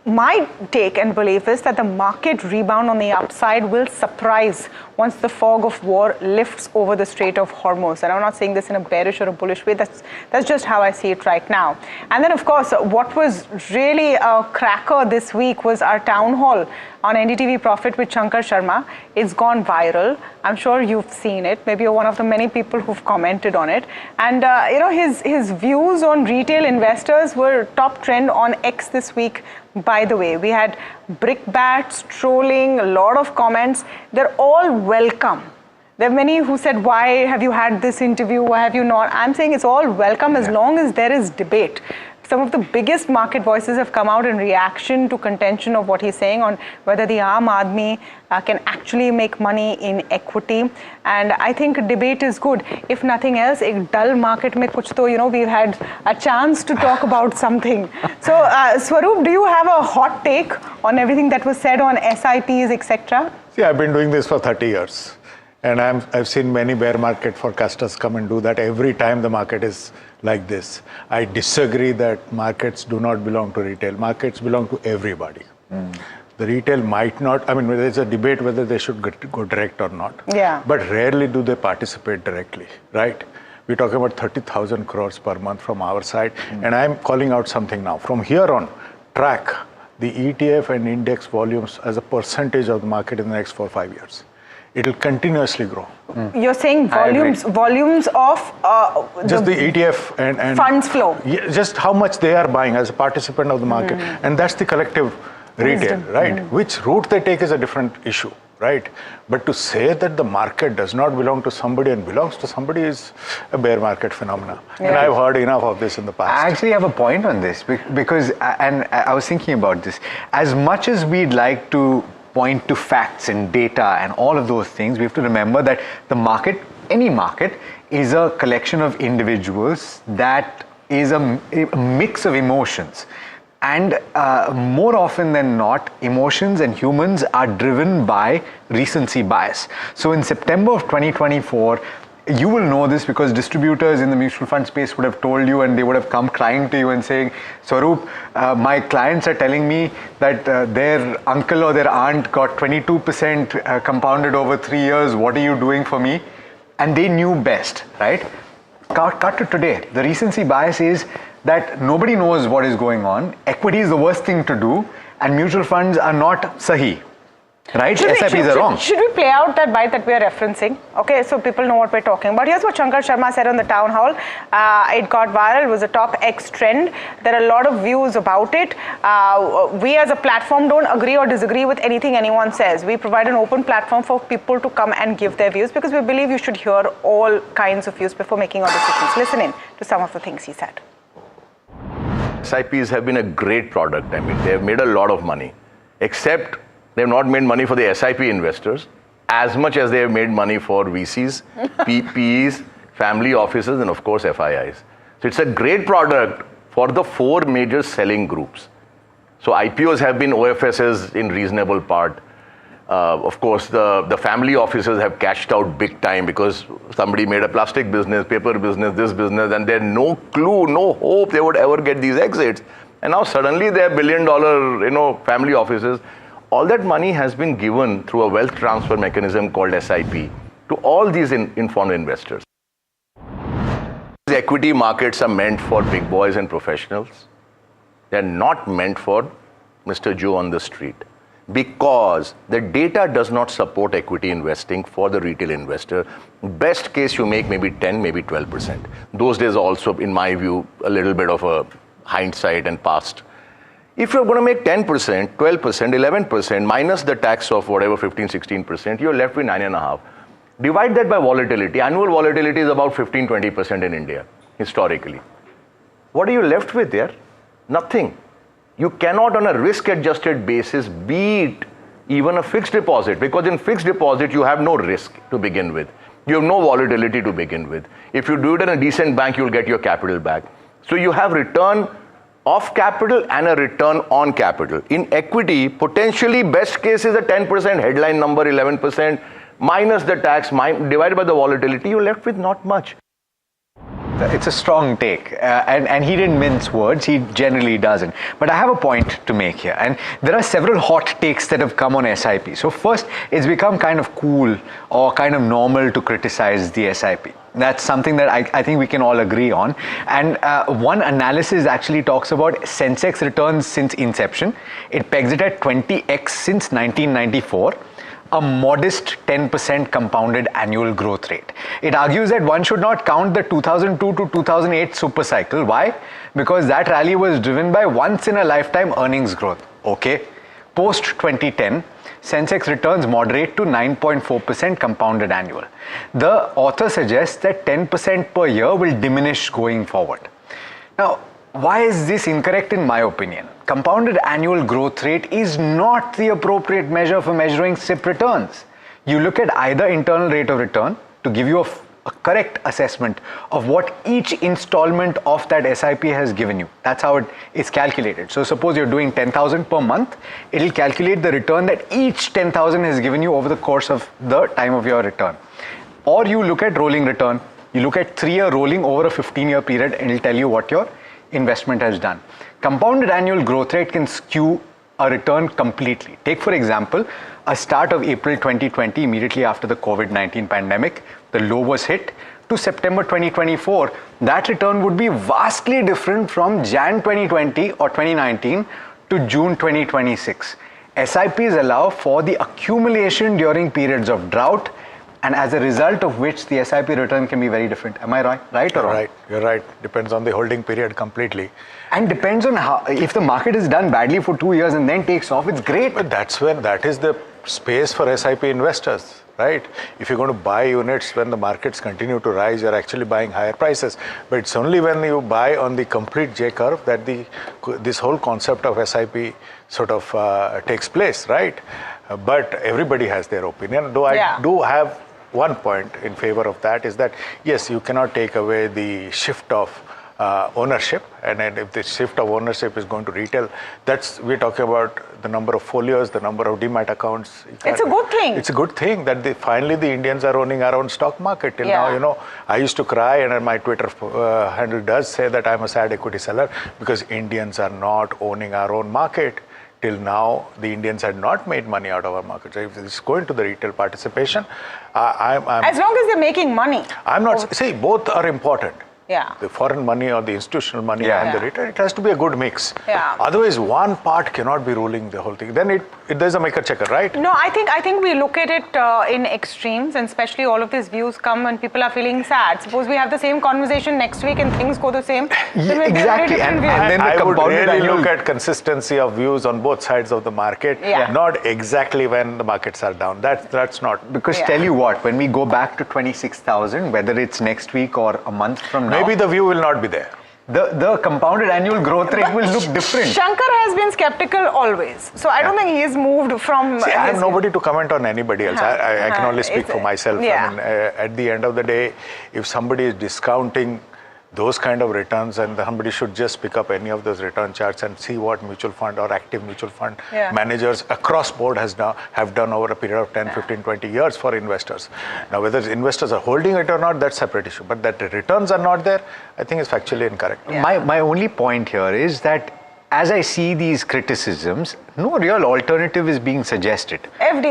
My take and belief is that the market rebound on the upside will surprise once the fog of war lifts over the Strait of Hormuz. And I'm not saying this in a bearish or a bullish way. That's just how I see it right now. And then, of course, what was really a cracker this week was our town hall on NDTV Profit with Shankar Sharma. It's gone viral. I'm sure you've seen it. Maybe you're one of the many people who've commented on it. And, his views on retail investors were top trend on X this week. By the way, we had brickbats, trolling, a lot of comments. They're all welcome. There are many who said, why have you had this interview? Why have you not? I'm saying it's all welcome as long as there is debate. Some of the biggest market voices have come out in reaction to contention of what he's saying on whether the Aam Aadmi can actually make money in equity. And I think debate is good. If nothing else, a dull market mein kuch to, we've had a chance to talk about something. So, Swaroop, do you have a hot take on everything that was said on SIPs, etc.? See, I've been doing this for 30 years. And I've seen many bear market forecasters come and do that every time the market is like this. I disagree that markets do not belong to retail. Markets belong to everybody. The retail might not, there's a debate whether they should go direct or not. Yeah. But rarely do they participate directly, right? We're talking about 30,000 crores per month from our side. And I'm calling out something now. From here on, track the ETF and index volumes as a percentage of the market in the next 4 or 5 years. It will continuously grow. You're saying volumes of just the ETF and funds flow. Yeah, just how much they are buying as a participant of the market, and that's the collective retail, right? Which route they take is a different issue, right? But to say that the market does not belong to somebody and belongs to somebody is a bear market phenomena. And I've heard enough of this in the past. I actually have a point on this because, and I was thinking about this, as much as we'd like to point to facts and data and all of those things, we have to remember that the market, any market, is a collection of individuals that is a mix of emotions. And more often than not, emotions and humans are driven by recency bias. So in September of 2024, you will know this because distributors in the mutual fund space would have told you, and they would have come crying to you and saying, Swaroop, my clients are telling me that their uncle or their aunt got 22% compounded over 3 years. What are you doing for me? And they knew best, right? Cut to today. The recency bias is that nobody knows what is going on. Equity is the worst thing to do, and mutual funds are not sahi. Right? SIPs are wrong. Should we play out that bite that we are referencing? Okay, so people know what we're talking about. Here's what Shankar Sharma said on the town hall. It got viral. It was a top X trend. There are a lot of views about it. We as a platform don't agree or disagree with anything anyone says. We provide an open platform for people to come and give their views because we believe you should hear all kinds of views before making your decisions. Listen in to some of the things he said. SIPs have been a great product. I mean, they have made a lot of money, except they have not made money for the SIP investors as much as they have made money for VCs, PEs, family offices, and of course FIIs. So it's a great product for the 4 major selling groups. So IPOs have been OFSs in reasonable part. Of course, the family offices have cashed out big time because somebody made a plastic business, paper business, this business, and they had no clue, no hope they would ever get these exits. And now suddenly they're billion-dollar, family offices. All that money has been given through a wealth transfer mechanism called SIP to all these informed investors. The equity markets are meant for big boys and professionals. They're not meant for Mr. Joe on the street, because the data does not support equity investing for the retail investor. Best case you make maybe 10, maybe 12%. Those days also, in my view, a little bit of a hindsight and past. If you're going to make 10%, 12%, 11%, minus the tax of whatever 15, 16%, you're left with 9.5. Divide that by volatility. Annual volatility is about 15, 20% in India, historically. What are you left with there? Nothing. You cannot on a risk-adjusted basis beat even a fixed deposit, because in fixed deposit, you have no risk to begin with. You have no volatility to begin with. If you do it in a decent bank, you'll get your capital back. So you have return of capital and a return on capital. In equity, potentially best case is a 10% headline number, 11%, minus the tax, divided by the volatility, you're left with not much. It's a strong take, and he didn't mince words. He generally doesn't. But I have a point to make here, and there are several hot takes that have come on SIP. So first, it's become kind of cool or kind of normal to criticize the SIP. That's something that I think we can all agree on. And one analysis actually talks about Sensex returns since inception. It pegs it at 20x since 1994. A modest 10% compounded annual growth rate. It argues that one should not count the 2002 to 2008 super cycle. Why? Because that rally was driven by once in a lifetime earnings growth. Okay. Post 2010, Sensex returns moderate to 9.4% compounded annual. The author suggests that 10% per year will diminish going forward. Now, why is this incorrect in my opinion? Compounded annual growth rate is not the appropriate measure for measuring SIP returns. You look at either internal rate of return to give you a correct assessment of what each installment of that SIP has given you. That's how it is calculated. So suppose you're doing 10,000 per month, it'll calculate the return that each 10,000 has given you over the course of the time of your return. Or you look at rolling return, you look at 3-year rolling over a 15-year period, and it'll tell you what your investment has done. Compounded annual growth rate can skew a return completely. Take for example, a start of April 2020, immediately after the COVID-19 pandemic, the low was hit, to September 2024, that return would be vastly different from Jan 2020 or 2019 to June 2026. SIPs allow for the accumulation during periods of drought, and as a result of which the SIP return can be very different. Am I right or wrong? Right. You're right. Depends on the holding period completely. And depends on how, if the market is done badly for 2 years and then takes off, it's great. But that is the space for SIP investors, right? If you're going to buy units when the markets continue to rise, you're actually buying higher prices. But it's only when you buy on the complete J curve that this whole concept of SIP sort of takes place, right? But everybody has their opinion. Though I do have one point in favor of that is that, yes, you cannot take away the shift of ownership, and if the shift of ownership is going to retail, we're talking about the number of folios, the number of demat accounts. It's a good thing. It's a good thing that finally the Indians are owning our own stock market. Till now, I used to cry, and my Twitter handle does say that I'm a sad equity seller because Indians are not owning our own market. Till now, the Indians had not made money out of our market. So if it's going to the retail participation, as long as they're making money. I'm not. See, both are important. Yeah. The foreign money or the institutional money and the retail, it has to be a good mix. Yeah. Otherwise, one part cannot be ruling the whole thing. Then there's a maker checker, right? No, I think we look at it in extremes, and especially all of these views come when people are feeling sad. Suppose we have the same conversation next week and things go the same. Exactly. And then I would really look at consistency of views on both sides of the market, not exactly when the markets are down. That's not. Because tell you what, when we go back to 26,000, whether it's next week or a month from now, maybe the view will not be there. The compounded annual growth rate will look different. Shankar has been skeptical always. So I don't think he's moved from... See, I have nobody to comment on anybody else. I can only speak for myself. I mean, at the end of the day, if somebody is discounting those kind of returns, and somebody should just pick up any of those return charts and see what mutual fund or active mutual fund managers across board have done over a period of 10, 15, 20 years for investors. Now, whether investors are holding it or not, that's a separate issue. But that the returns are not there, I think is factually incorrect. My only point here is that as I see these criticisms, no real alternative is being suggested. FD,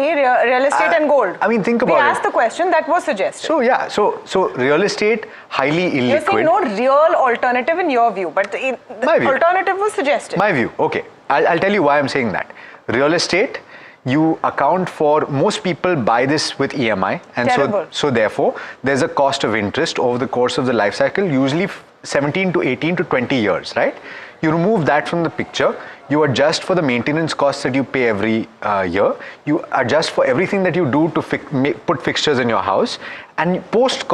real estate and gold. I mean, think about it. We asked the question that was suggested. So so real estate, highly illiquid. You're saying no real alternative in your view, but the alternative was suggested. My view, okay. I'll tell you why I'm saying that. Real estate, you account for, most people buy this with EMI, and so therefore there's a cost of interest over the course of the life cycle, usually 17 to 18 to 20 years, right? You remove that from the picture, you adjust for the maintenance costs that you pay every year, you adjust for everything that you do to put fixtures in your house, and post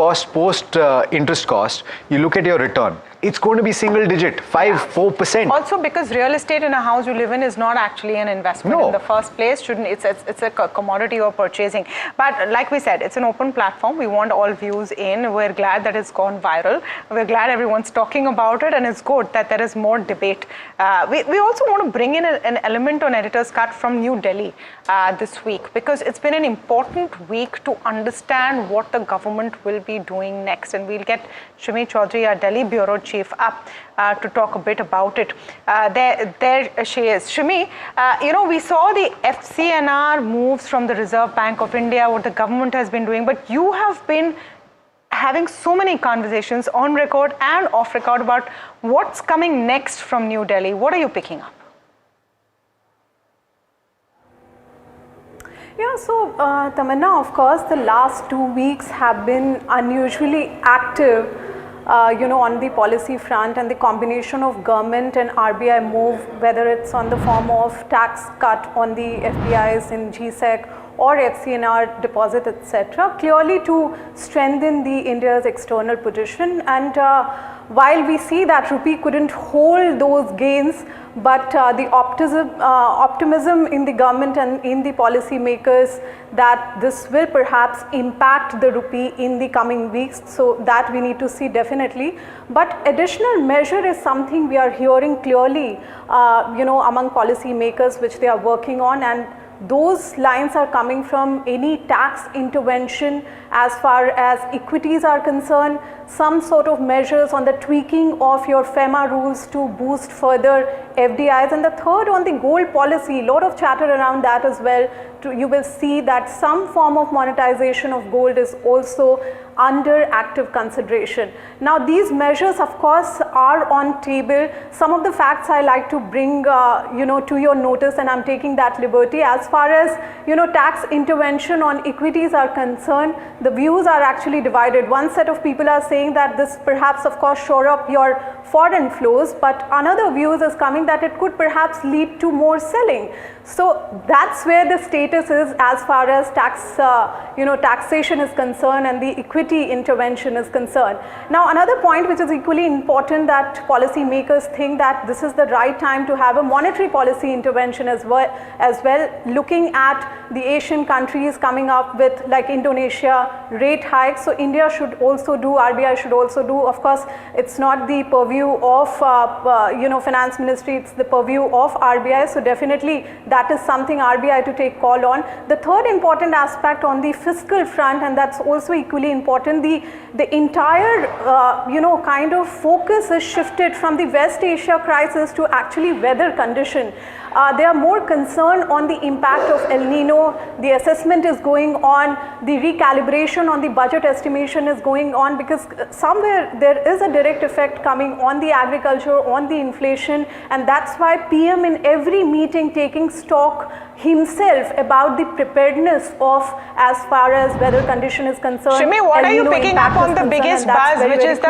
interest cost, you look at your return. It's going to be single digit, 4%. Also, because real estate in a house you live in is not actually an investment in the first place. It's a commodity you're purchasing. But like we said, it's an open platform. We want all views in. We're glad that it's gone viral. We're glad everyone's talking about it, and it's good that there is more debate. We also want to bring in an element on Editor's Cut from New Delhi this week, because it's been an important week to understand what the government will be doing next. And we'll get Shimi Chaudhary, our Delhi Bureau Chief, up to talk a bit about it. There she is. Shimi, we saw the FCNR moves from the Reserve Bank of India, what the government has been doing, but you have been having so many conversations on record and off record about what's coming next from New Delhi. What are you picking up? Yeah, so Tamanna, of course, the last 2 weeks have been unusually active on the policy front, and the combination of government and RBI move, whether it's on the form of tax cut on the FPIs in GSEC or FCNR deposit, etc., clearly to strengthen the India's external position. And while we see that rupee couldn't hold those gains, but the optimism in the government and in the policy makers that this will perhaps impact the rupee in the coming weeks, so that we need to see definitely. But additional measure is something we are hearing clearly, among policy makers, which they are working on, and those lines are coming from any tax intervention as far as equities are concerned, some sort of measures on the tweaking of your FEMA rules to boost further FDIs, and the third on the gold policy, a lot of chatter around that as well. You will see that some form of monetization of gold is also under active consideration. Now these measures of course are on table. Some of the facts I like to bring to your notice, and I'm taking that liberty. As far as tax intervention on equities are concerned, the views are actually divided. One set of people are saying that this perhaps of course shore up your foreign flows, but another views is coming that it could perhaps lead to more selling. So that's where the status is as far as taxation is concerned and the equity intervention is concerned. Now another point which is equally important, that policy makers think that this is the right time to have a monetary policy intervention as well, looking at the Asian countries coming up with, like Indonesia, rate hikes. So India should also do, RBI should also do. Of course, it's not the purview of finance ministry, it's the purview of RBI. So definitely that is something RBI to take call on. The third important aspect on the fiscal front, and that's also equally important, the entire kind of focus is shifted from the West Asia crisis to actually weather condition. They are more concerned on the impact of El Nino. The assessment is going on, the recalibration on the budget estimation is going on, because somewhere there is a direct effect coming on the agriculture, on the inflation, and that's why PM in every meeting taking stock himself about the preparedness of as far as weather condition is concerned. Shimi, what are you picking up on the biggest buzz, which is the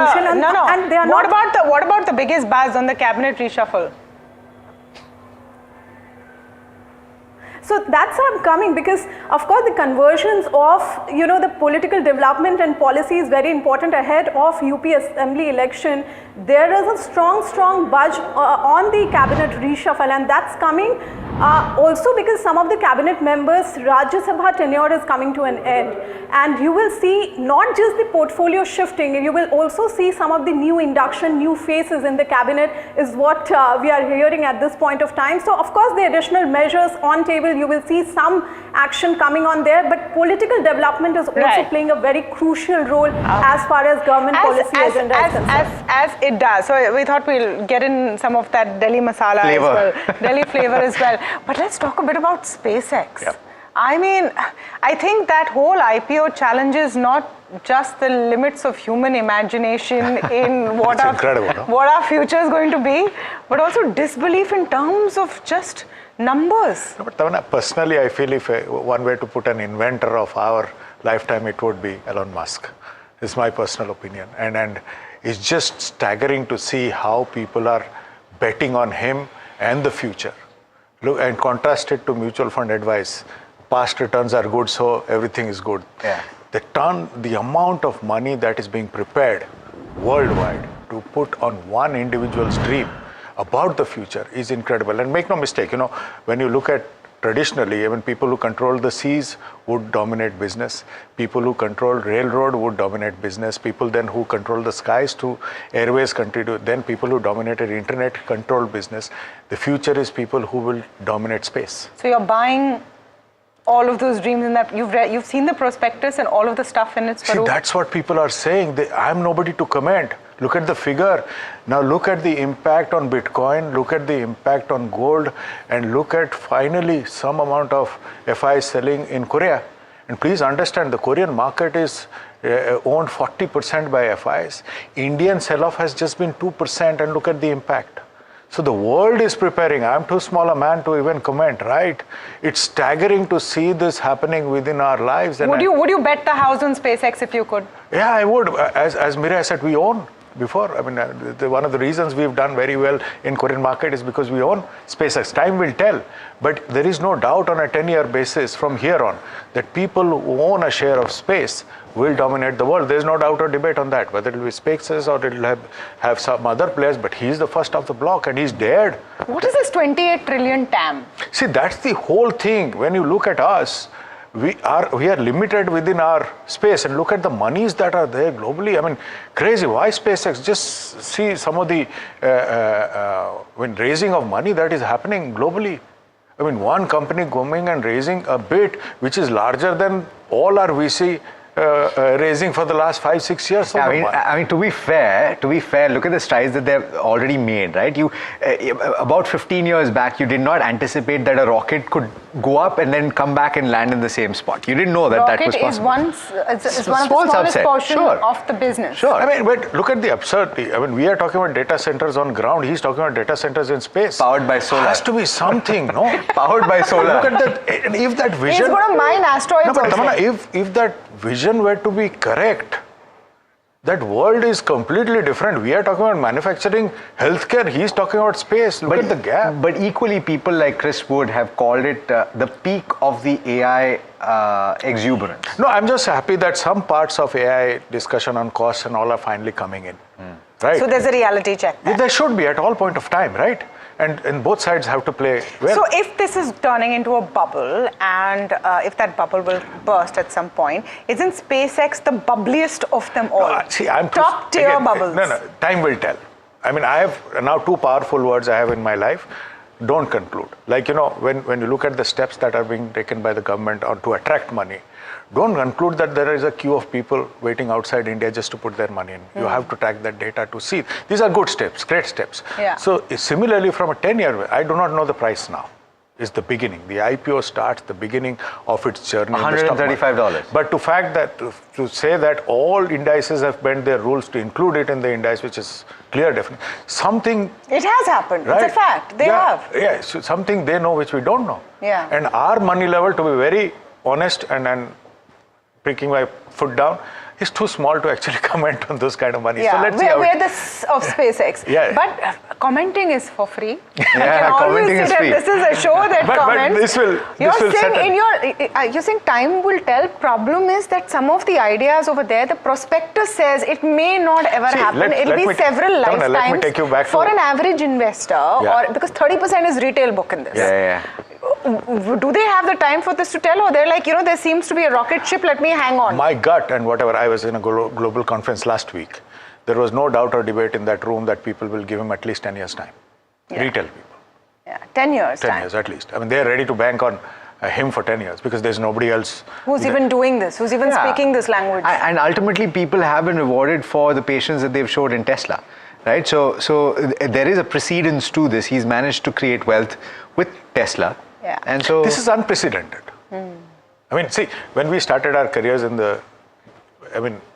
what about the biggest buzz on the cabinet reshuffle? So that's how I'm coming, because of course the conversions of the political development and policy is very important ahead of UP Assembly election. There is a strong budge on the cabinet reshuffle, and that's coming also because some of the cabinet members' Rajya Sabha tenure is coming to an end, and you will see not just the portfolio shifting, you will also see some of the new induction, new faces in the cabinet is what we are hearing at this point of time. So of course the additional measures on table, you will see some action coming on there, but political development is also playing a very crucial role as far as government policy agenda is concerned. As it does. So we thought we'll get in some of that Delhi masala flavor as well, Delhi flavor as well. But let's talk a bit about SpaceX. Yep. I mean, I think that whole IPO challenges not just the limits of human imagination in what our future is going to be, but also disbelief in terms of just numbers. No, but Tamanna, personally, I feel if one way to put an inventor of our lifetime, it would be Elon Musk. It's my personal opinion. And it's just staggering to see how people are betting on him and the future. Look, and contrast it to mutual fund advice. Past returns are good, so everything is good. Yeah. The amount of money that is being prepared worldwide to put on one individual's dream about the future is incredible. And make no mistake, when you look at traditionally, even people who control the seas would dominate business. People who control railroad would dominate business. People then who control the skies to airways continue. Then people who dominated internet control business. The future is people who will dominate space. So you're buying all of those dreams in that you've seen the prospectus and all of the stuff in it. See, that's what people are saying. I'm nobody to comment. Look at the figure. Now look at the impact on Bitcoin, look at the impact on gold, and look at finally some amount of FI selling in Korea. And please understand, the Korean market is owned 40% by FIs. Indian sell-off has just been 2%, and look at the impact. So the world is preparing. I'm too small a man to even comment, right? It's staggering to see this happening within our lives. And would you bet the house on SpaceX if you could? Yeah, I would. As Mira said, we own before. I mean, one of the reasons we've done very well in Korean market is because we own SpaceX. Time will tell. But there is no doubt on a 10-year basis from here on that people who own a share of space will dominate the world. There's no doubt or debate on that, whether it will be SpaceX or it will have some other players, but he's the first of the block and he's dared. What is this 28 trillion TAM? See, that's the whole thing. When you look at us, we are limited within our space, and look at the monies that are there globally. I mean, crazy. Why SpaceX? Just see some of the raising of money that is happening globally. I mean, one company going and raising a bit which is larger than all our VC raising for the last 5-6 years. I mean, to be fair, look at the strides that they've already made, right? You about 15 years back, you did not anticipate that a rocket could go up and then come back and land in the same spot. You didn't know that that was possible. Rocket is one of the smallest portion of the business. Sure. I mean, but look at the absurdity. I mean, we are talking about data centers on ground. He's talking about data centers in space. Powered by solar. Has to be something, no? Powered by solar. Look at that. And if that vision. He's going to mine asteroids no, but also. Tamanna, if that vision were to be correct, that world is completely different. We are talking about manufacturing, healthcare. He's talking about space. Look at the gap. But equally, people like Chris Wood have called it the peak of the AI exuberance. No, I'm just happy that some parts of AI discussion on costs and all are finally coming in. Right? So there's a reality check there. There should be at all point of time, right? And both sides have to play well. So if this is turning into a bubble and if that bubble will burst at some point, isn't SpaceX the bubbliest of them all? See, I'm top tier bubbles. No, time will tell. I mean, I have now two powerful words I have in my life. Don't conclude. Like, you know, when you look at the steps that are being taken by the government or to attract money, don't conclude that there is a queue of people waiting outside India just to put their money in. You have to track that data to see. These are good steps, great steps. Yeah. So similarly, from a 10-year, I do not know the price now. Is the beginning. The IPO starts the beginning of its journey. $135. But to say that all indices have bent their rules to include it in the index, which is clear, definitely something. It has happened. Right? It's a fact. They have. Yeah, so something they know which we don't know. Yeah. And our money level, to be very honest and breaking my foot down, is too small to actually comment on those kind of money. Yeah, so let's see how we're the of SpaceX. Yeah. But commenting is for free. Yeah, commenting is free. This is a show that comments. But this will You're saying time will tell. Problem is that some of the ideas over there, the prospectus says it may not ever happen. It'll be several lifetimes. Let me take you back for an average investor, or because 30% is retail book in this. Yeah. Do they have the time for this to tell, or they're like, you know, there seems to be a rocket ship, let me hang on? My gut and whatever, I was in a global conference last week. There was no doubt or debate in that room that people will give him at least 10 years' time. Yeah. Retail people. Yeah, 10 years 10 time. years at least. I mean, they're ready to bank on him for 10 years because there's nobody else. Who's even doing this? Who's even speaking this language? And ultimately, people have been rewarded for the patience that they've showed in Tesla. Right? So there is a precedence to this. He's managed to create wealth with Tesla. Yeah. And so this is unprecedented. I mean, see, when we started our careers in the,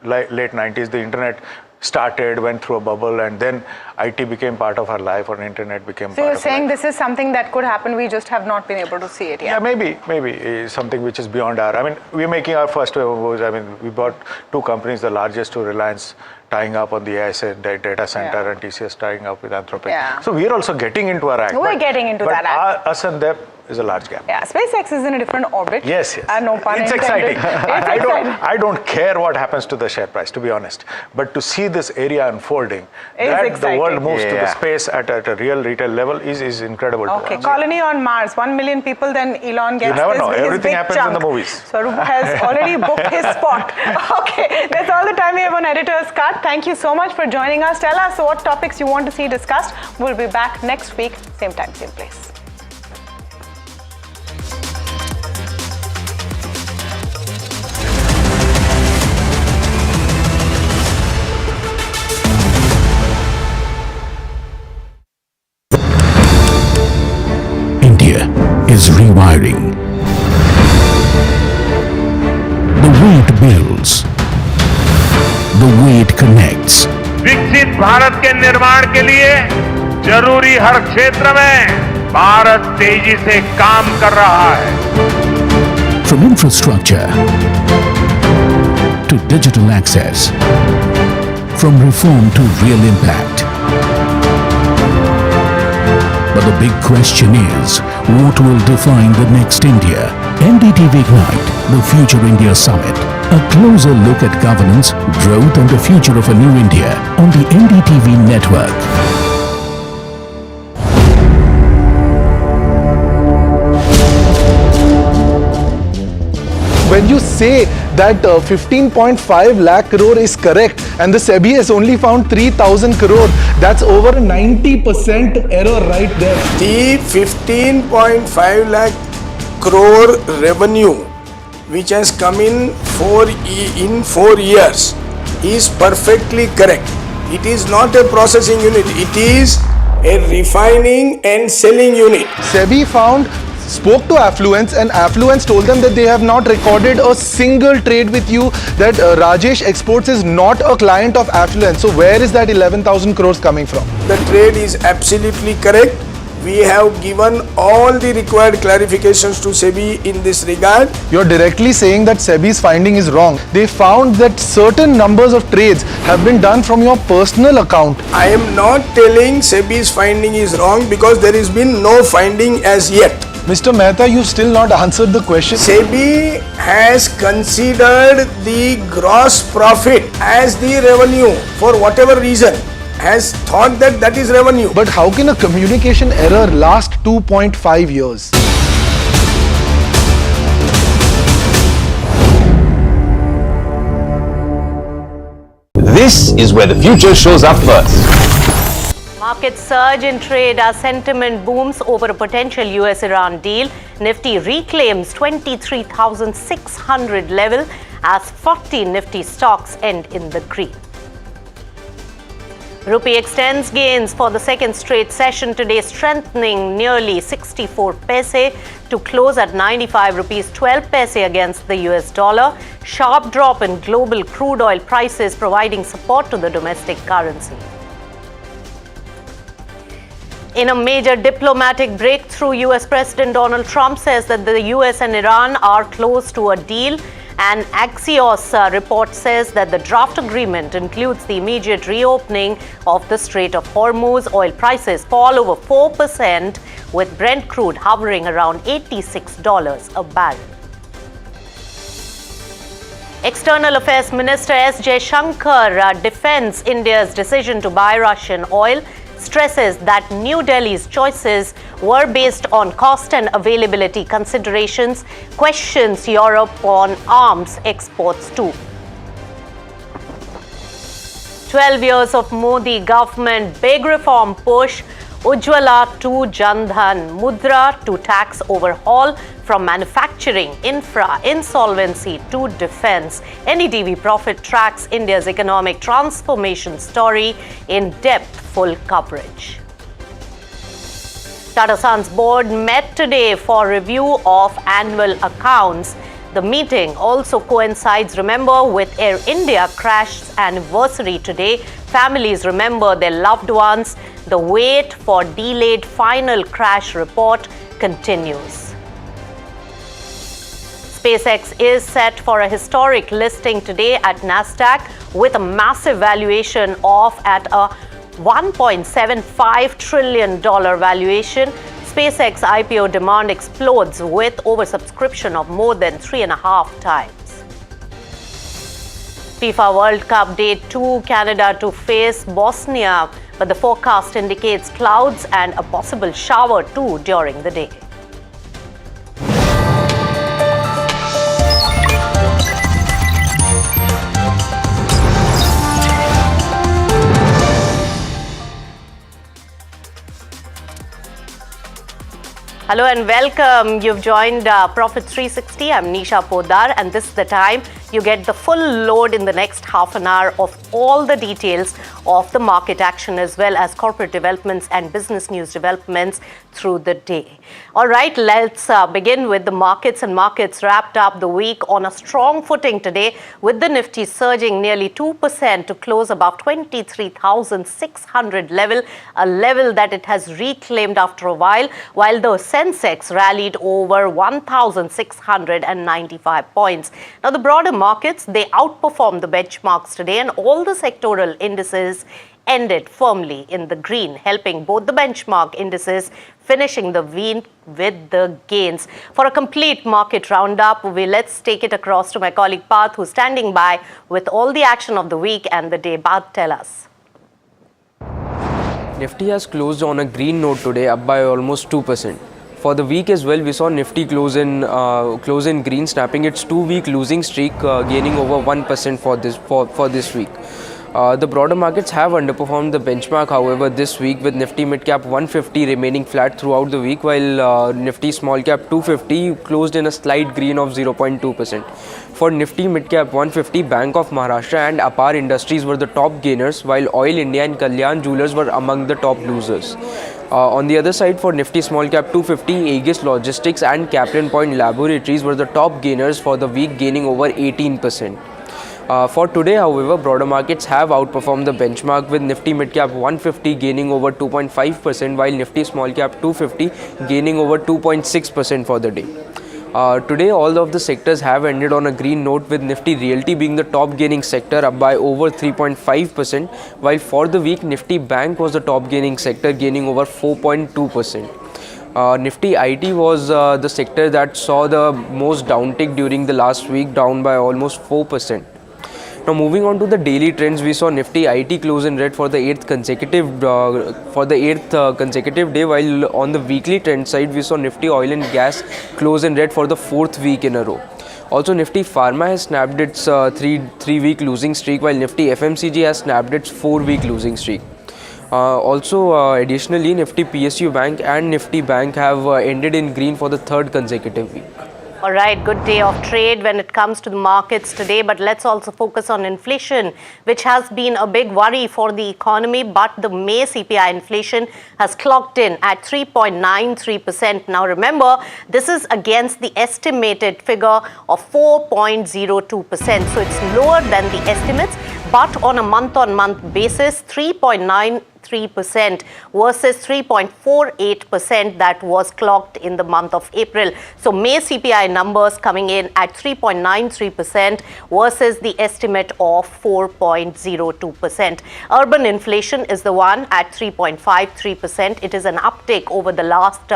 late 90s, the internet started, went through a bubble, and then IT became part of our life, or internet became part of our life. So you're saying this is something that could happen, we just have not been able to see it yet? Yeah, maybe something which is beyond our, we're making our first moves. We bought two companies, the largest two, Reliance tying up on the AI data center and TCS tying up with Anthropic. Yeah. So we are also getting into our act. We're getting into that act. But us and them is a large gap. Yeah, SpaceX is in a different orbit. Yes. No pun It's intended. exciting. I don't care what happens to the share price, to be honest. But to see this area unfolding, the world moves to the space at a real retail level is incredible. Okay, colony on Mars, 1 million people, then Elon gets You never know. his Everything big happens chunk. in the movies. Swaroop has already booked his spot. Okay, that's all the time we have on Editor's Cut. Thank you so much for joining us. Tell us what topics you want to see discussed. We'll be back next week, same time, same place. India is rewiring. The way it builds, the way it connects. विकसित भारत के निर्माण के लिए जरूरी हर क्षेत्र में भारत तेजी से काम कर रहा है. From infrastructure to digital access, from reform to real impact. But the big question is, what will define the next India? NDTV Ignite, the Future India Summit. A closer look at governance, growth and the future of a new India on the NDTV network. When you say that 15.5 lakh crore is correct and the SEBI has only found 3,000 crore, that's over 90% error right there. The 15.5 lakh crore revenue which has come in 4 years is perfectly correct. It is not a processing unit, it is a refining and selling unit. SEBI spoke to Affluence, and Affluence told them that they have not recorded a single trade with you, that Rajesh Exports is not a client of Affluence. So where is that 11,000 crores coming from? The trade is absolutely correct. We have given all the required clarifications to SEBI in this regard. You're directly saying that SEBI's finding is wrong. They found that certain numbers of trades have been done from your personal account. I am not telling SEBI's finding is wrong because there has been no finding as yet. Mr. Mehta, you've still not answered the question. SEBI has considered the gross profit as the revenue for whatever reason, has thought that that is revenue. But how can a communication error last 2.5 years? This is where the future shows up first. Markets surge in trade as sentiment booms over a potential US-Iran deal. Nifty reclaims 23,600 level as 40 Nifty stocks end in the green. Rupee extends gains for the second straight session today, strengthening nearly 64 paise to close at 95 rupees 12 paise against the US dollar. Sharp drop in global crude oil prices providing support to the domestic currency. In a major diplomatic breakthrough, US President Donald Trump says that the US and Iran are close to a deal. An Axios report says that the draft agreement includes the immediate reopening of the Strait of Hormuz. Oil prices fall over 4%, with Brent crude hovering around $86 a barrel. External Affairs Minister S. Jaishankar defends India's decision to buy Russian oil, stresses that New Delhi's choices were based on cost and availability considerations, questions Europe on arms exports too. 12 years of Modi government, big reform push, Ujjwala to Jan Dhan, Mudra to tax overhaul, from manufacturing, infra, insolvency to defense. NDTV Profit tracks India's economic transformation story in depth, full coverage. Tata Sons board met today for review of annual accounts. The meeting also coincides, remember, with Air India crash's anniversary today. Families remember their loved ones. The wait for delayed final crash report continues. SpaceX is set for a historic listing today at Nasdaq with a massive valuation of at a $1.75 trillion valuation. SpaceX IPO demand explodes with oversubscription of more than 3.5 times. FIFA World Cup Day 2, Canada to face Bosnia, but the forecast indicates clouds and a possible shower too during the day. Hello and welcome. You've joined Profit 360. I'm Nisha Podar, and this is the time you get the full load in the next half an hour of all the details of the market action as well as corporate developments and business news developments through the day. All right, let's begin with the markets. And markets wrapped up the week on a strong footing today, with the Nifty surging nearly 2% to close above 23,600 level, a level that it has reclaimed after a while the Sensex rallied over 1,695 points. Now, the broader markets, they outperformed the benchmarks today, and all the sectoral indices ended firmly in the green, helping both the benchmark indices finishing the week with the gains. For a complete market roundup, let's take it across to my colleague Parth, who's standing by with all the action of the week and the day. Parth, tell us. Nifty has closed on a green note today, up by almost 2%. For the week as well, we saw Nifty close in green, snapping its 2-week losing streak, gaining over 1% for this week. The broader markets have underperformed the benchmark, however, this week, with Nifty Mid Cap 150 remaining flat throughout the week, while Nifty Small Cap 250 closed in a slight green of 0.2%. For Nifty Mid Cap 150, Bank of Maharashtra and Apar Industries were the top gainers, while Oil India and Kalyan Jewellers were among the top losers. On the other side, for Nifty Small Cap 250, Aegis Logistics and Kaplan Point Laboratories were the top gainers for the week, gaining over 18%. For today, however, broader markets have outperformed the benchmark, with Nifty Mid Cap 150 gaining over 2.5%, while Nifty Small Cap 250 gaining over 2.6% for the day. Today, all of the sectors have ended on a green note, with Nifty Realty being the top gaining sector, up by over 3.5%, while for the week, Nifty Bank was the top gaining sector, gaining over 4.2%. Nifty IT was the sector that saw the most downtick during the last week, down by almost 4%. Now, moving on to the daily trends, we saw Nifty IT close in red for the eighth consecutive day, while on the weekly trend side, we saw Nifty Oil and Gas close in red for the fourth week in a row. Also, Nifty Pharma has snapped its three-week losing streak, while Nifty FMCG has snapped its 4-week losing streak. Additionally, Nifty PSU Bank and Nifty Bank have ended in green for the third consecutive week. All right, good day of trade when it comes to the markets today, but let's also focus on inflation, which has been a big worry for the economy, but the May CPI inflation has clocked in at 3.93%. Now remember, this is against the estimated figure of 4.02%, so it's lower than the estimates, but on a month-on-month basis, 3.93% versus 3.48% that was clocked in the month of April. So May CPI numbers coming in at 3.93% versus the estimate of 4.02%. Urban inflation is the one at 3.53%. It is an uptick over the last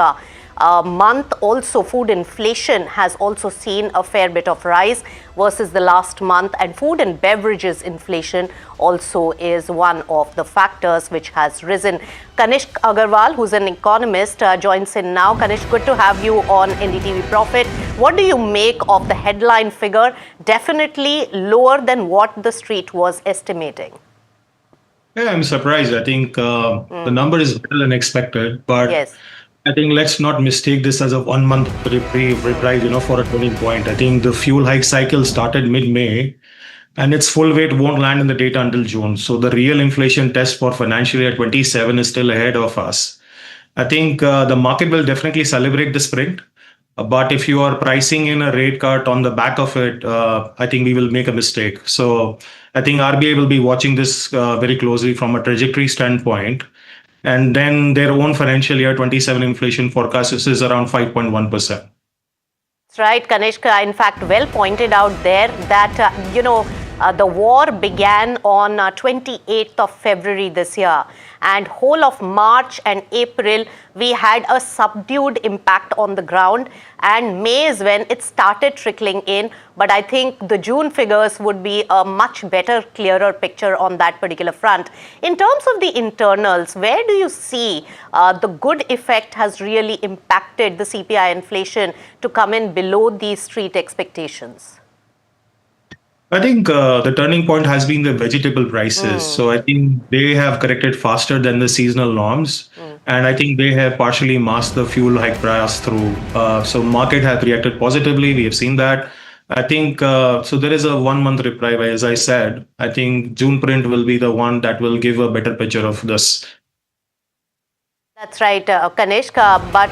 month. Also, food inflation has also seen a fair bit of rise versus the last month, and food and beverages inflation also is one of the factors which has risen. Kanishk Agarwal, who's an economist, joins in now. Kanishk, good to have you on NDTV Profit. What do you make of the headline figure? Definitely lower than what the street was estimating. Yeah, I'm surprised. I think the number is better than expected, but yes. I think let's not mistake this as a 1 month reprieve, for a turning point. I think the fuel hike cycle started mid-May, and its full weight won't land in the data until June. So the real inflation test for financial year 27 is still ahead of us. I think the market will definitely celebrate the sprint, but if you are pricing in a rate cut on the back of it, I think we will make a mistake. So I think RBI will be watching this very closely from a trajectory standpoint. And then their own financial year 27 inflation forecast is around 5.1%. That's right, Kanishka. In fact, well pointed out there that, the war began on 28th of February this year. And whole of March and April, we had a subdued impact on the ground. And May is when it started trickling in. But I think the June figures would be a much better, clearer picture on that particular front. In terms of the internals, where do you see the good effect has really impacted the CPI inflation to come in below these street expectations? I think the turning point has been the vegetable prices. So I think they have corrected faster than the seasonal norms. And I think they have partially masked the fuel hike price through. So market has reacted positively. We have seen that. I think, so there is a 1 month reprieve, as I said. I think June print will be the one that will give a better picture of this. That's right, Kanishka. But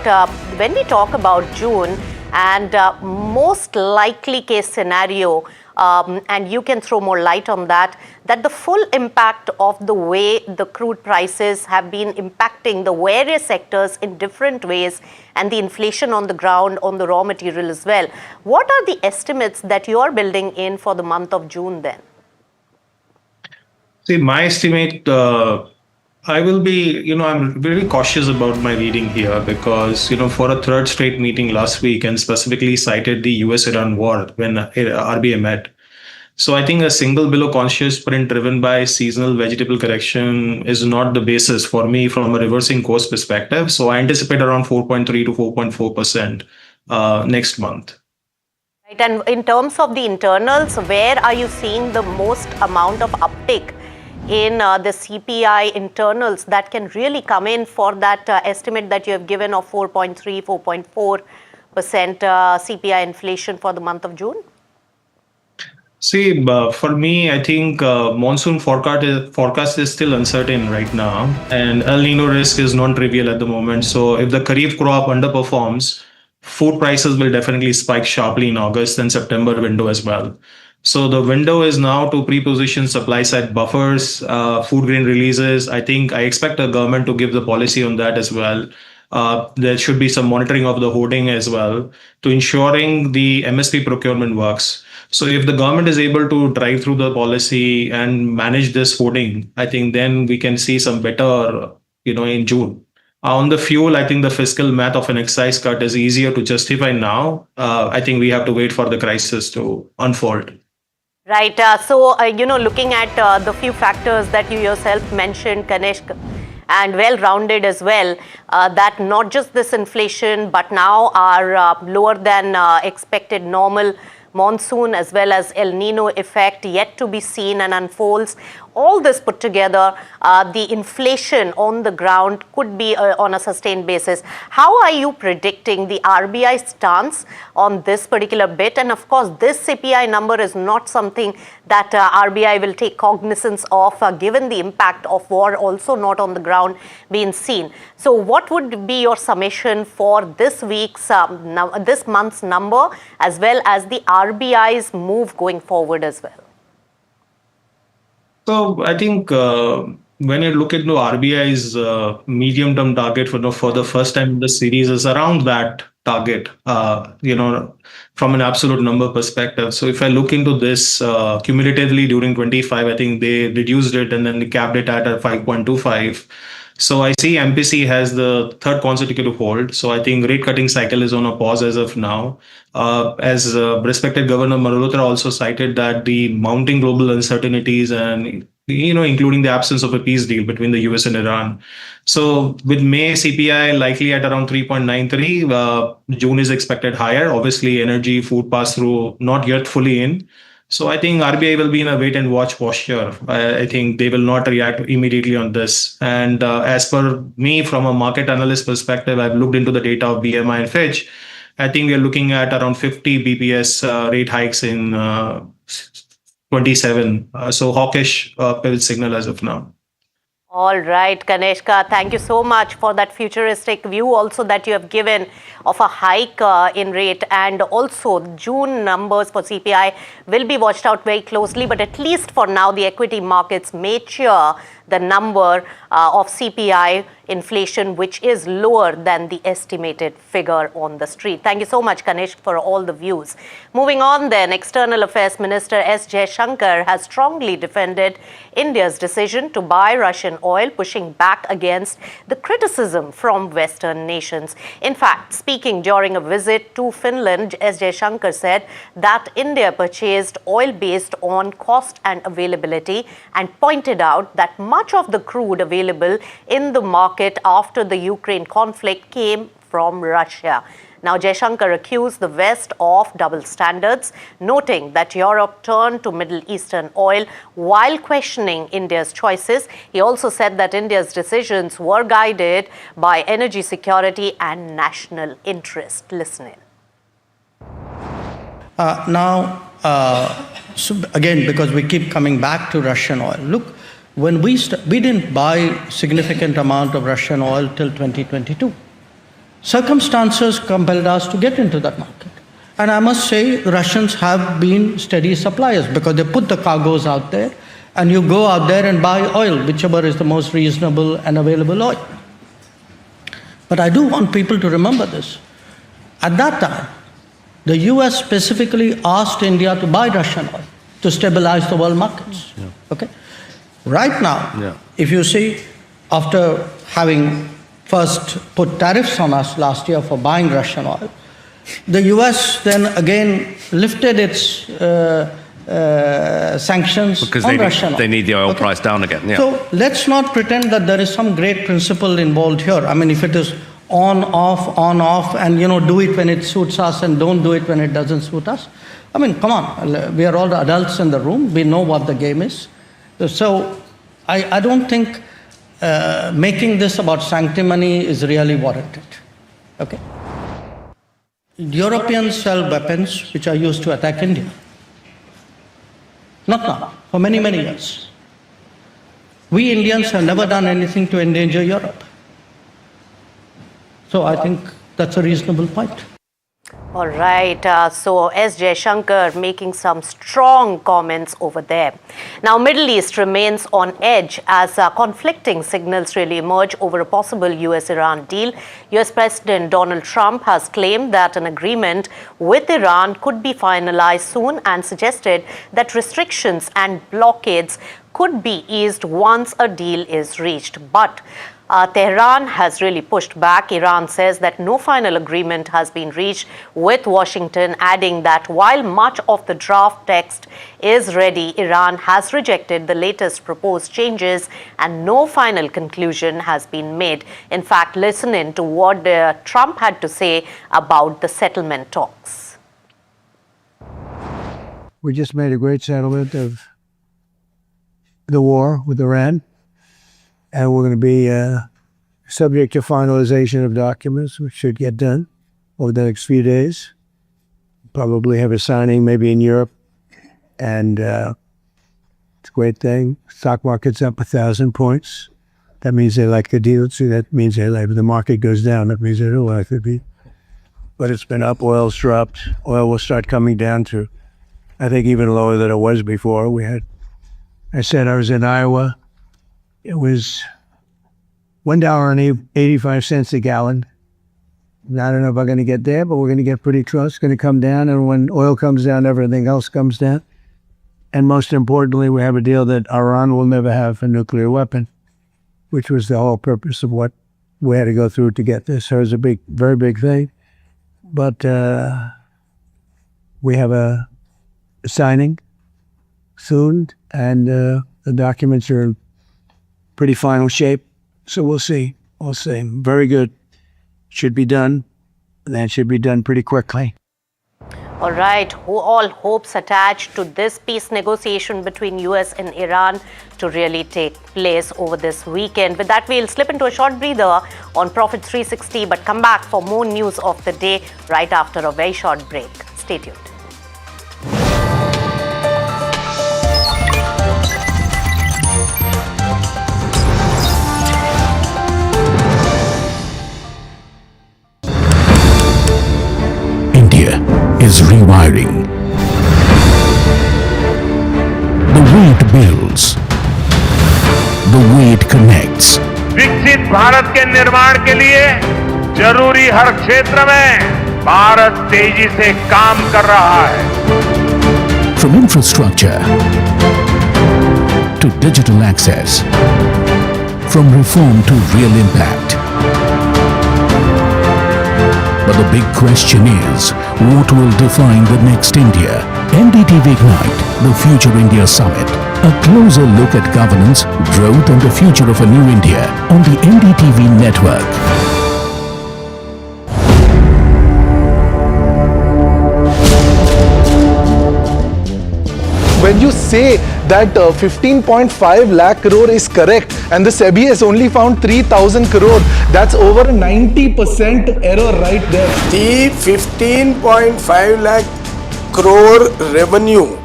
when we talk about June and most likely case scenario, and you can throw more light on that the full impact of the way the crude prices have been impacting the various sectors in different ways, and the inflation on the ground on the raw material as well. What are the estimates that you are building in for the month of June then? See, my estimate, I will be, I'm very cautious about my reading here because, for a third straight meeting last week and specifically cited the US-Iran war when RBI met. So I think a single below conscious print driven by seasonal vegetable correction is not the basis for me from a reversing course perspective. So I anticipate around 4.3 to 4.4% next month. Right. And in terms of the internals, where are you seeing the most amount of uptick in the CPI internals that can really come in for that estimate that you have given of 4.3, 4.4% CPI inflation for the month of June? See, for me, I think monsoon forecast is still uncertain right now, and El Nino risk is non-trivial at the moment. So if the Kharif crop underperforms, food prices will definitely spike sharply in August and September window as well. So the window is now to pre-position supply side buffers, food grain releases. I expect the government to give the policy on that as well. There should be some monitoring of the hoarding as well to ensuring the MSP procurement works. So if the government is able to drive through the policy and manage this hoarding, I think then we can see some better, in June. On the fuel, I think the fiscal math of an excise cut is easier to justify now. I think we have to wait for the crisis to unfold. Right. Looking at the few factors that you yourself mentioned, Kanishk, and well-rounded as well, that not just this inflation, but now our lower than expected normal monsoon as well as El Nino effect yet to be seen and unfolds. All this put together, the inflation on the ground could be on a sustained basis. How are you predicting the RBI stance on this particular bit? And of course, this CPI number is not something that RBI will take cognizance of, given the impact of war also not on the ground being seen. So what would be your summation for this week's, this month's number, as well as the RBI's move going forward as well? So I think when you look into RBI's medium-term target for the first time in the series is around that target, from an absolute number perspective. So if I look into this cumulatively during 25, I think they reduced it and then they capped it at 5.25. So I see MPC has the third consecutive hold. So I think rate cutting cycle is on a pause as of now. As respected Governor Malhotra also cited that the mounting global uncertainties and, including the absence of a peace deal between the US and Iran. So with May CPI likely at around 3.93, June is expected higher. Obviously, energy, food pass through not yet fully in. So I think RBI will be in a wait and watch posture. I think they will not react immediately on this. And as per me, from a market analyst perspective, I've looked into the data of BMI and Fitch. I think we're looking at around 50 BPS rate hikes in 27. So hawkish pivot signal as of now. All right, Kanishka, thank you so much for that futuristic view also that you have given of a hike in rate, and also June numbers for CPI will be watched out very closely, but at least for now the equity markets may cheer the number of CPI inflation, which is lower than the estimated figure on the street. Thank you so much, Kanishk, for all the views. Moving on then, External Affairs Minister S. Jaishankar has strongly defended India's decision to buy Russian oil, pushing back against the criticism from Western nations. In fact, speaking during a visit to Finland, S. Jaishankar said that India purchased oil based on cost and availability, and pointed out that much of the crude available in the market after the Ukraine conflict came from Russia. Now, Jaishankar accused the West of double standards, noting that Europe turned to Middle Eastern oil while questioning India's choices. He also said that India's decisions were guided by energy security and national interest. Listen in. So again, because we keep coming back to Russian oil, look, when we didn't buy significant amount of Russian oil till 2022. Circumstances compelled us to get into that market. And I must say, the Russians have been steady suppliers because they put the cargoes out there and you go out there and buy oil, whichever is the most reasonable and available oil. But I do want people to remember this. At that time, the US specifically asked India to buy Russian oil to stabilize the world markets. Yeah. Okay? Right now, if you see, after having first put tariffs on us last year for buying Russian oil, the US then again lifted its sanctions because on Russian oil. They need the oil price down again. Yeah. So let's not pretend that there is some great principle involved here. I mean, if it is on, off, and do it when it suits us and don't do it when it doesn't suit us. I mean, come on, we are all adults in the room. We know what the game is. So I don't think making this about sanctimony is really warranted. Okay? Europeans sell weapons which are used to attack India. Not now, for many, many years. We Indians have never done anything to endanger Europe. So I think that's a reasonable point. All right, so S. Jaishankar making some strong comments over there. Now, Middle East remains on edge as conflicting signals really emerge over a possible US-Iran deal. US President Donald Trump has claimed that an agreement with Iran could be finalized soon and suggested that restrictions and blockades could be eased once a deal is reached. But Tehran has really pushed back. Iran says that no final agreement has been reached with Washington, adding that while much of the draft text is ready, Iran has rejected the latest proposed changes and no final conclusion has been made. In fact, listen in to what Trump had to say about the settlement talks. We just made a great settlement of the war with Iran. And we're going to be subject to finalization of documents, which should get done over the next few days. Probably have a signing maybe in Europe. And it's a great thing. Stock market's up 1,000 points. That means they like the deal. So that means they like, if the market goes down, that means they don't like the deal. But it's been up, oil's dropped. Oil will start coming down to, I think, even lower than it was before. I said I was in Iowa. It was $1.85 a gallon. I don't know if I'm going to get there, but we're going to get pretty close. It's going to come down, and when oil comes down, everything else comes down. And most importantly, we have a deal that Iran will never have a nuclear weapon, which was the whole purpose of what we had to go through to get this. So it was a big, very big thing. But we have a signing soon, and the documents are in pretty final shape. So we'll see. We'll see. Very good. Should be done. That should be done pretty quickly. All right, all hopes attached to this peace negotiation between US and Iran to really take place over this weekend. With that, we'll slip into a short breather on Profit 360, but come back for more news of the day right after a very short break. Stay tuned. Is rewiring. The way it builds, the way it connects. विकसित भारत के निर्माण के लिए जरूरी हर क्षेत्र में भारत तेजी से काम कर रहा है. From infrastructure to digital access, from reform to real impact. But the big question is, what will define the next India? NDTV Ignite, the Future India Summit. A closer look at governance, growth and the future of a new India on the NDTV network. When you say that 15.5 lakh crore is correct and the SEBI has only found 3,000 crore, that's over 90% error right there. The 15.5 lakh crore revenue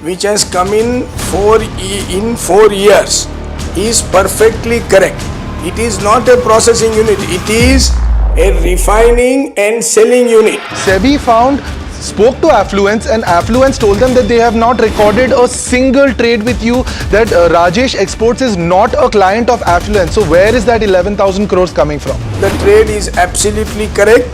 which has come in 4 years is perfectly correct. It is not a processing unit, it is a refining and selling unit. SEBI spoke to Affluence and Affluence told them that they have not recorded a single trade with you, that Rajesh Exports is not a client of Affluence. So where is that 11,000 crores coming from? The trade is absolutely correct.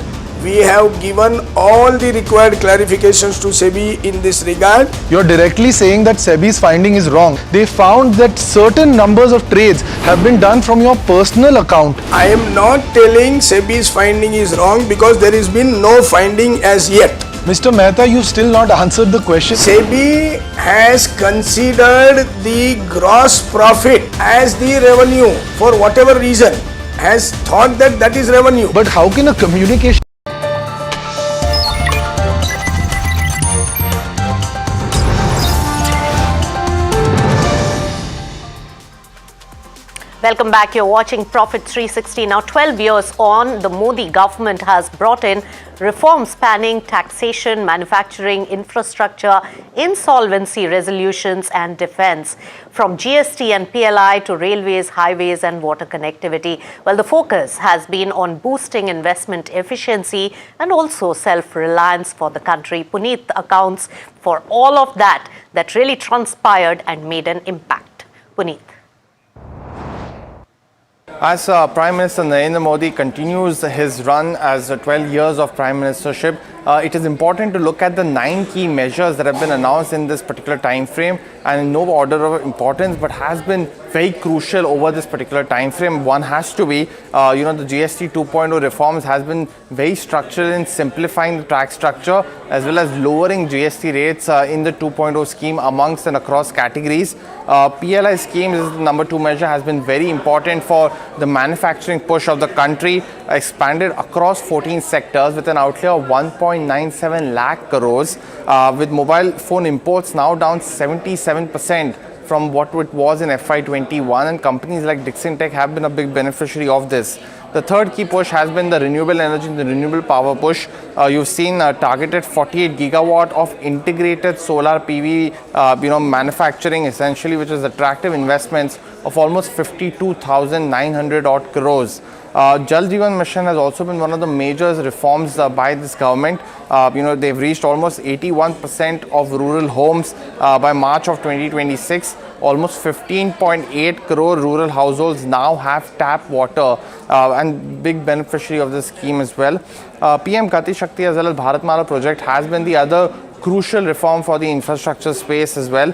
We have given all the required clarifications to SEBI in this regard. You're directly saying that SEBI's finding is wrong. They found that certain numbers of trades have been done from your personal account. I am not telling SEBI's finding is wrong because there has been no finding as yet. Mr. Mehta, you've still not answered the question. SEBI has considered the gross profit as the revenue for whatever reason, has thought that that is revenue. But how can a communication... Welcome back. You're watching Profit 360. Now, 12 years on, the Modi government has brought in reforms spanning taxation, manufacturing, infrastructure, insolvency resolutions and defense. From GST and PLI to railways, highways and water connectivity. Well, the focus has been on boosting investment efficiency and also self-reliance for the country. Puneet accounts for all of that really transpired and made an impact. Puneet. As Prime Minister Narendra Modi continues his run as 12 years of Prime Ministership, it is important to look at the 9 key measures that have been announced in this particular time frame, and in no order of importance, but has been very crucial over this particular time frame. One has to be, the GST 2.0 reforms has been very structural in simplifying the tax structure as well as lowering GST rates in the 2.0 scheme amongst and across categories. PLI scheme is the number 2 measure, has been very important for the manufacturing push of the country, expanded across 14 sectors with an outlay of 1.97 lakh crores, with mobile phone imports now down 77% from what it was in FY21, and companies like Dixon Tech have been a big beneficiary of this. The third key push has been the renewable energy, the renewable power push. You've seen targeted 48 gigawatt of integrated solar PV, manufacturing essentially, which is attractive investments of almost 52,900 odd crores. Jal Jeevan Mission has also been one of the major reforms by this government. They've reached almost 81% of rural homes by March of 2026. Almost 15.8 crore rural households now have tap water, and big beneficiary of this scheme as well. PM Gati Shakti as well as Bharatmala project has been the other crucial reform for the infrastructure space as well.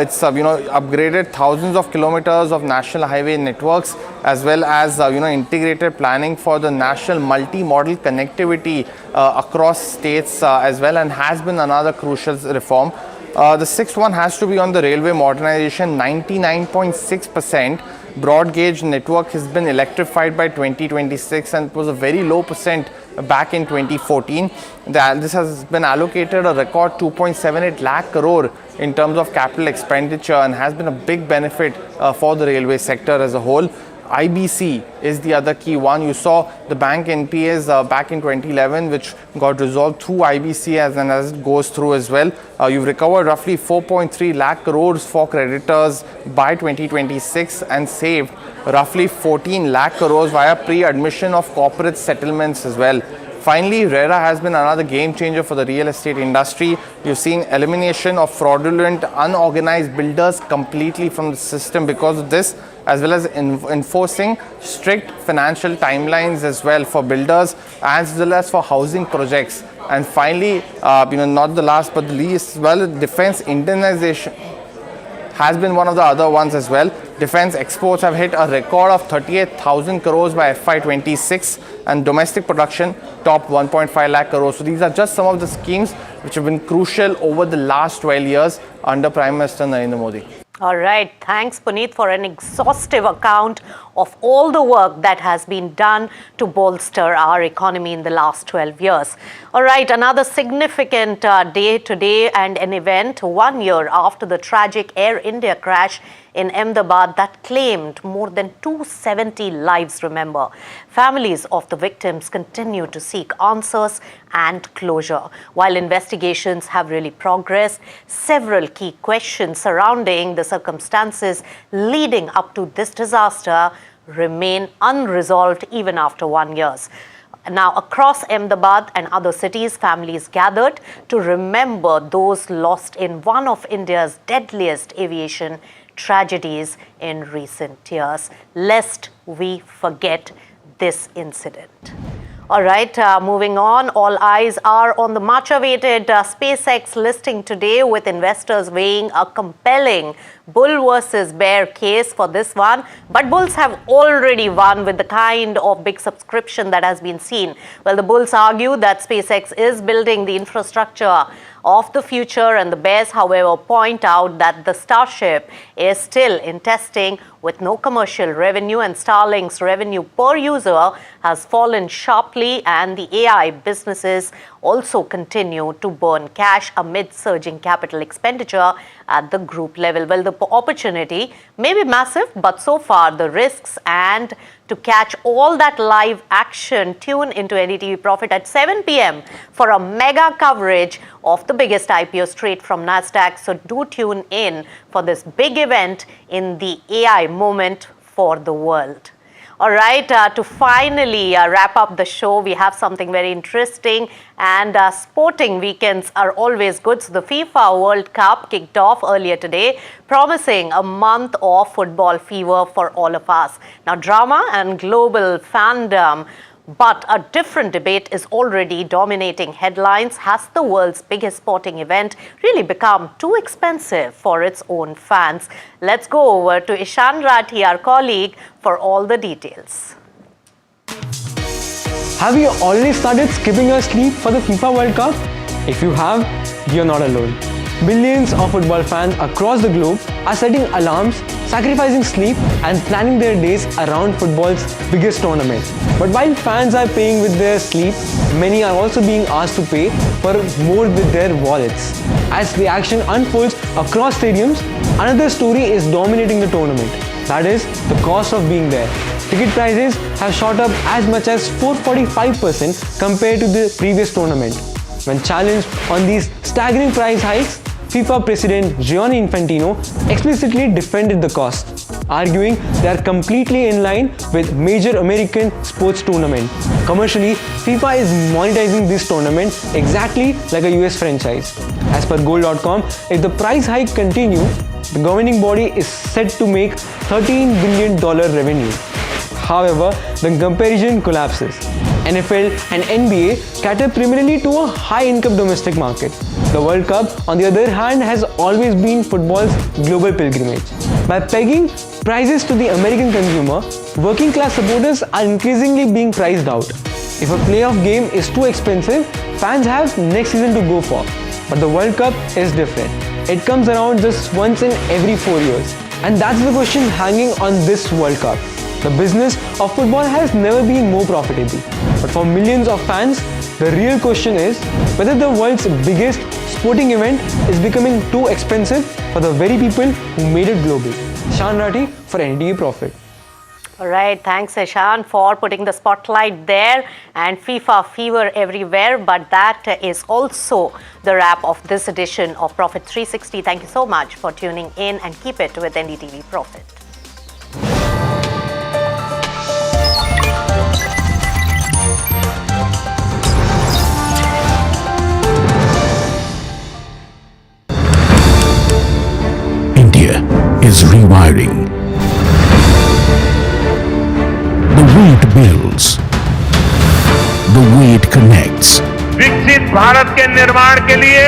It's upgraded thousands of kilometers of national highway networks, as well as integrated planning for the national multi-modal connectivity across states as well, and has been another crucial reform. The sixth one has to be on the railway modernization. 99.6% broad gauge network has been electrified by 2026, and it was a very low percent back in 2014. This has been allocated a record 2.78 lakh crore in terms of capital expenditure, and has been a big benefit for the railway sector as a whole. IBC is the other key one. You saw the bank NPAs back in 2011, which got resolved through IBC as it goes through as well. You've recovered roughly 4.3 lakh crores for creditors by 2026 and saved roughly 14 lakh crores via pre-admission of corporate settlements as well. Finally, RERA has been another game changer for the real estate industry. You've seen elimination of fraudulent, unorganized builders completely from the system because of this, as well as enforcing strict financial timelines as well for builders, as well as for housing projects. And finally, not the last but the least, defense Indianization has been one of the other ones as well. Defense exports have hit a record of 38,000 crores by FY26, and domestic production topped 1.5 lakh crores. So these are just some of the schemes which have been crucial over the last 12 years under Prime Minister Narendra Modi. All right. Thanks, Puneet, for an exhaustive account of all the work that has been done to bolster our economy in the last 12 years. All right. Another significant day today, and an event 1 year after the tragic Air India crash in Ahmedabad that claimed more than 270 lives, remember. Families of the victims continue to seek answers and closure. While investigations have really progressed, several key questions surrounding the circumstances leading up to this disaster remain unresolved even after 1 year. Now, across Ahmedabad and other cities, families gathered to remember those lost in one of India's deadliest aviation tragedies in recent years, lest we forget this incident. All right, moving on, all eyes are on the much-awaited SpaceX listing today, with investors weighing a compelling bull versus bear case for this one. But bulls have already won with the kind of big subscription that has been seen. Well, the bulls argue that SpaceX is building the infrastructure of the future, and the bears, however, point out that the Starship is still in testing with no commercial revenue, and Starlink's revenue per user has fallen sharply, and the AI businesses also continue to burn cash amid surging capital expenditure at the group level. Well, the opportunity may be massive, but so far the risks. And to catch all that live action, tune into NDTV Profit at 7 p.m. for a mega coverage of the biggest IPO straight from Nasdaq. So do tune in for this big event in the AI moment for the world. All right, to finally wrap up the show, we have something very interesting, and sporting weekends are always good. So the FIFA World Cup kicked off earlier today, promising a month of football fever for all of us. Now, drama and global fandom, but a different debate is already dominating headlines. Has the world's biggest sporting event really become too expensive for its own fans? Let's go over to Ishan Rathi, our colleague, for all the details. Have you already started skipping your sleep for the FIFA World Cup? If you have, you're not alone. Millions of football fans across the globe are setting alarms, sacrificing sleep and planning their days around football's biggest tournament. But while fans are paying with their sleep, many are also being asked to pay for more with their wallets. As the action unfolds across stadiums, another story is dominating the tournament. That is the cost of being there. Ticket prices have shot up as much as 445% compared to the previous tournament. When challenged on these staggering price hikes, FIFA President Gianni Infantino explicitly defended the cost, arguing they are completely in line with major American sports tournament. Commercially, FIFA is monetizing this tournament exactly like a US franchise. As per Goal.com, if the price hike continues, the governing body is set to make $13 billion revenue. However, the comparison collapses. NFL and NBA cater primarily to a high-income domestic market. The World Cup, on the other hand, has always been football's global pilgrimage. By pegging prices to the American consumer, working-class supporters are increasingly being priced out. If a playoff game is too expensive, fans have next season to go for. But the World Cup is different. It comes around just once in every 4 years. And that's the question hanging on this World Cup. The business of football has never been more profitable. But for millions of fans, the real question is whether the world's biggest sporting event is becoming too expensive for the very people who made it global. Ishan Rathi for NDTV Profit. All right, thanks Ishan for putting the spotlight there, and FIFA fever everywhere. But that is also the wrap of this edition of Profit 360. Thank you so much for tuning in, and keep it with NDTV Profit. India is rewiring. The way it builds, the way it connects. विकसित भारत के निर्माण के लिए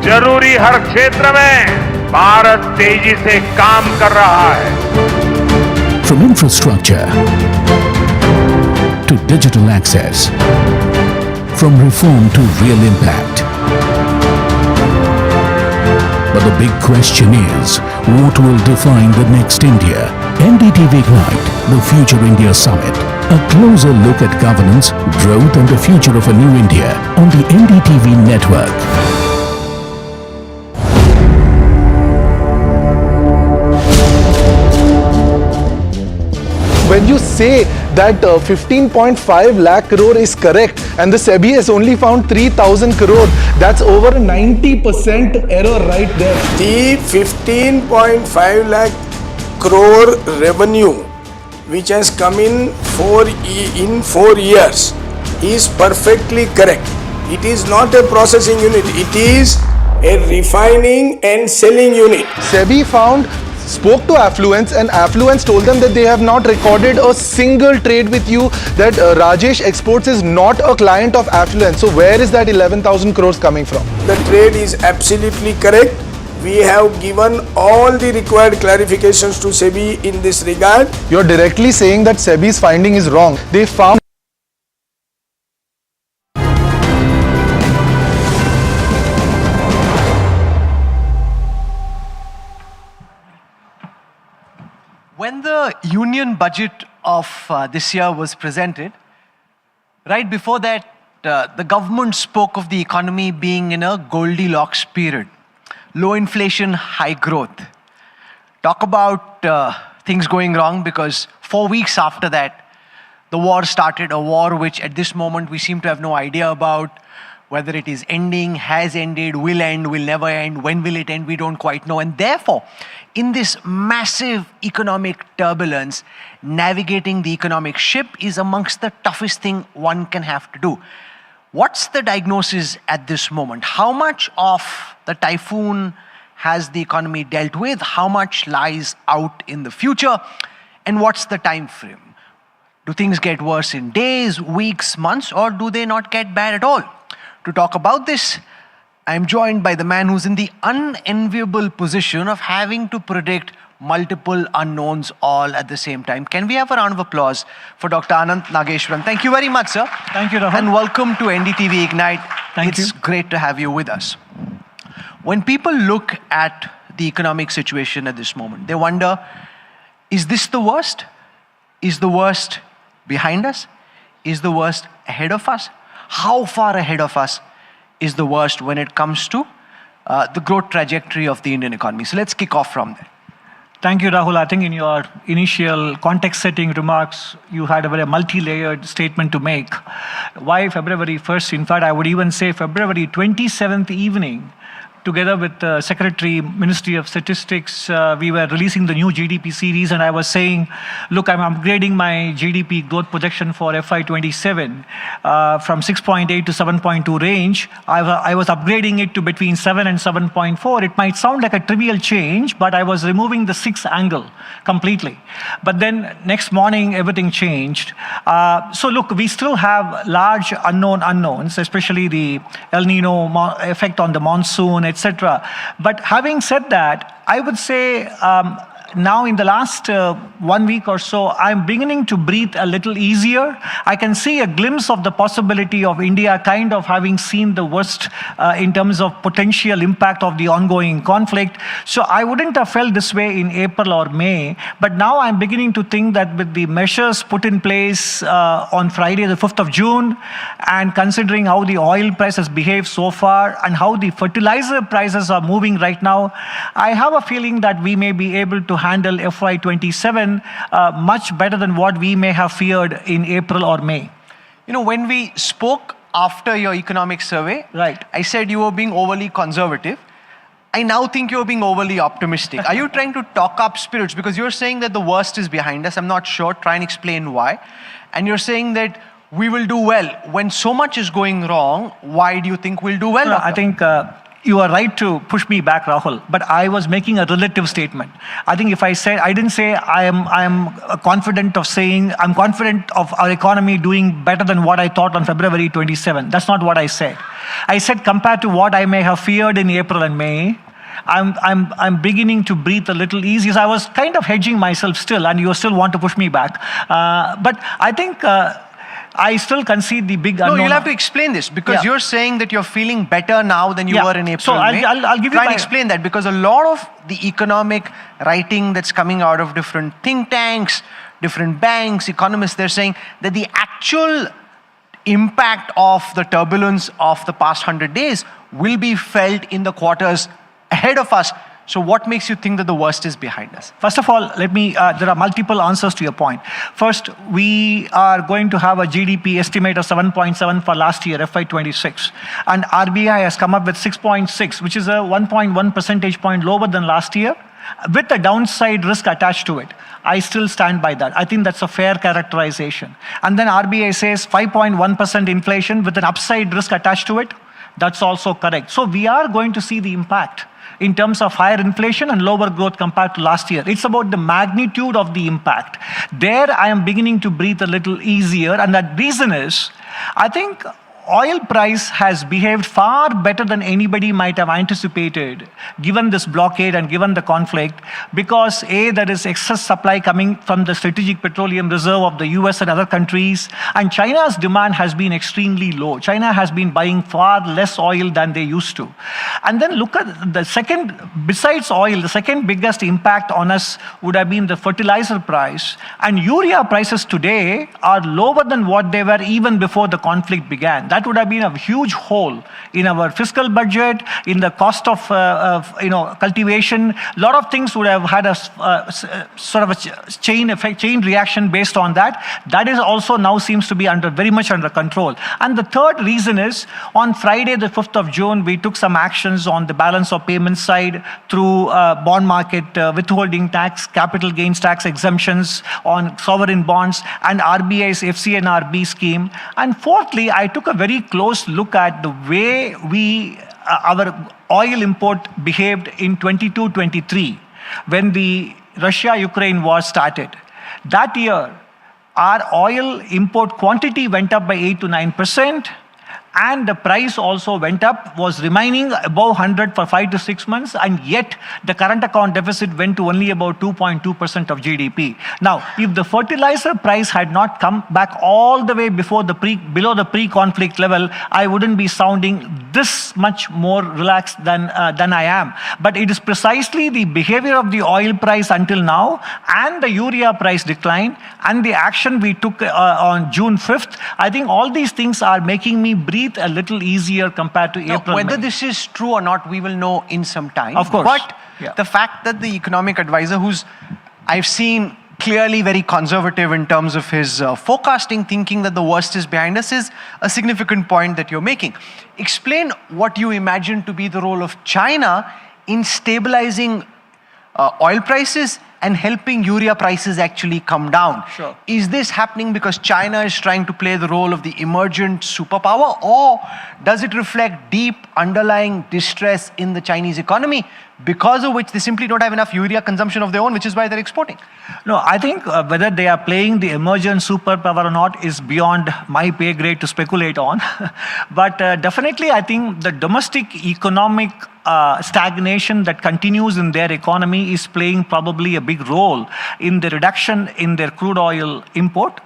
जरूरी हर क्षेत्र में भारत तेजी से काम कर रहा है. From infrastructure to digital access, from reform to real impact. But the big question is, what will define the next India? NDTV Ignite, the Future India Summit. A closer look at governance, growth and the future of a new India on the NDTV network. When you say that 15.5 lakh crore is correct and the SEBI has only found 3,000 crore, that's over 90% error right there. The 15.5 lakh crore revenue which has come in 4 years is perfectly correct. It is not a processing unit, it is a refining and selling unit. SEBI spoke to Affluence, and Affluence told them that they have not recorded a single trade with you, that Rajesh Exports is not a client of Affluence. So where is that 11,000 crores coming from? The trade is absolutely correct. We have given all the required clarifications to SEBI in this regard. You're directly saying that SEBI's finding is wrong. They found when the union budget of this year was presented, right before that, the government spoke of the economy being in a Goldilocks period. low inflation, high growth. Talk about things going wrong, because 4 weeks after that, the war started, a war which at this moment we seem to have no idea about whether it is ending, has ended, will end, will never end, when will it end, we don't quite know. And therefore, in this massive economic turbulence, navigating the economic ship is amongst the toughest thing one can have to do. What's the diagnosis at this moment? How much of the typhoon has the economy dealt with? How much lies out in the future? And what's the time frame? Do things get worse in days, weeks, months, or do they not get bad at all? To talk about this, I'm joined by the man who's in the unenviable position of having to predict multiple unknowns all at the same time. Can we have a round of applause for Dr. Anant Nageshwaran? Thank you very much, sir. Thank you, Rahul. And welcome to NDTV Ignite. Thank you. It's great to have you with us. When people look at the economic situation at this moment, they wonder, is this the worst? Is the worst behind us? Is the worst ahead of us? How far ahead of us is the worst when it comes to the growth trajectory of the Indian economy? So let's kick off from there. Thank you, Rahul. I think in your initial context-setting remarks, you had a very multi-layered statement to make. Why February 1st? In fact, I would even say February 27th evening, together with the Secretary, Ministry of Statistics, we were releasing the new GDP series, and I was saying, look, I'm upgrading my GDP growth projection for FY27 from 6.8 to 7.2 range. I was upgrading it to between 7 and 7.4. It might sound like a trivial change, but I was removing the 6 angle completely. But then next morning, everything changed. So look, we still have large unknowns, especially the El Nino effect on the monsoon, etc. But having said that, I would say now in the last 1 week or so, I'm beginning to breathe a little easier. I can see a glimpse of the possibility of India kind of having seen the worst in terms of potential impact of the ongoing conflict. So I wouldn't have felt this way in April or May, but now I'm beginning to think that with the measures put in place on Friday, the 5th of June, and considering how the oil price has behaved so far and how the fertilizer prices are moving right now, I have a feeling that we may be able to handle FY27 much better than what we may have feared in April or May. You know, when we spoke after your economic survey, right, I said you were being overly conservative. I now think you're being overly optimistic. Are you trying to talk up spirits? Because you're saying that the worst is behind us. I'm not sure. Try and explain why. And you're saying that we will do well. When so much is going wrong, why do you think we'll do well? No, I think you are right to push me back, Rahul, but I was making a relative statement. I think if I said, I didn't say I am confident of saying, I'm confident of our economy doing better than what I thought on February 27. That's not what I said. I said compared to what I may have feared in April and May, I'm beginning to breathe a little easier. So I was kind of hedging myself still, and you still want to push me back. But I think I still concede the big unknown. No, you'll have to explain this, because you're saying that you're feeling better now than you were in April. So I'll give you Try and explain that, because a lot of the economic writing that's coming out of different think tanks, different banks, economists, they're saying that the actual impact of the turbulence of the past 100 days will be felt in the quarters ahead of us. So what makes you think that the worst is behind us? First of all, let me, there are multiple answers to your point. First, we are going to have a GDP estimate of 7.7 for last year, FY26. And RBI has come up with 6.6, which is a 1.1 percentage point lower than last year, with a downside risk attached to it. I still stand by that. I think that's a fair characterization. And then RBI says 5.1% inflation with an upside risk attached to it. That's also correct. So we are going to see the impact in terms of higher inflation and lower growth compared to last year. It's about the magnitude of the impact. There I am beginning to breathe a little easier, and that reason is, I think oil price has behaved far better than anybody might have anticipated, given this blockade and given the conflict, because A, there is excess supply coming from the Strategic Petroleum Reserve of the US and other countries, and China's demand has been extremely low. China has been buying far less oil than they used to. And then look at the second, besides oil, the second biggest impact on us would have been the fertilizer price. And urea prices today are lower than what they were even before the conflict began. that would have been a huge hole in our fiscal budget, in the cost of cultivation. A lot of things would have had a sort of a chain effect, chain reaction based on that. That is also now seems to be very much under control. And the third reason is, on Friday, the 5th of June, we took some actions on the balance of payments side through bond market withholding tax, capital gains tax exemptions on sovereign bonds, and RBI's FCNRB scheme. And fourthly, I took a very close look at the way our oil import behaved in 22-23 when the Russia-Ukraine war started. That year, our oil import quantity went up by 8 to 9%, and the price also went up, was remaining above 100 for 5 to 6 months, and yet the current account deficit went to only about 2.2% of GDP. Now, if the fertilizer price had not come back all the way below the pre-conflict level, I wouldn't be sounding this much more relaxed than I am. But it is precisely the behavior of the oil price until now, and the urea price decline, and the action we took on June 5th. I think all these things are making me breathe a little easier compared to April. Whether this is true or not, we will know in some time. Of course. But the fact that the economic advisor, who's I've seen clearly very conservative in terms of his forecasting, thinking that the worst is behind us, is a significant point that you're making. Explain what you imagine to be the role of China in stabilizing oil prices and helping urea prices actually come down. Sure. Is this happening because China is trying to play the role of the emergent superpower, or does it reflect deep underlying distress in the Chinese economy, because of which they simply don't have enough urea consumption of their own, which is why they're exporting? No, I think whether they are playing the emergent superpower or not is beyond my pay grade to speculate on. But definitely, I think the domestic economic stagnation that continues in their economy is playing probably a big role in the reduction in their crude oil import.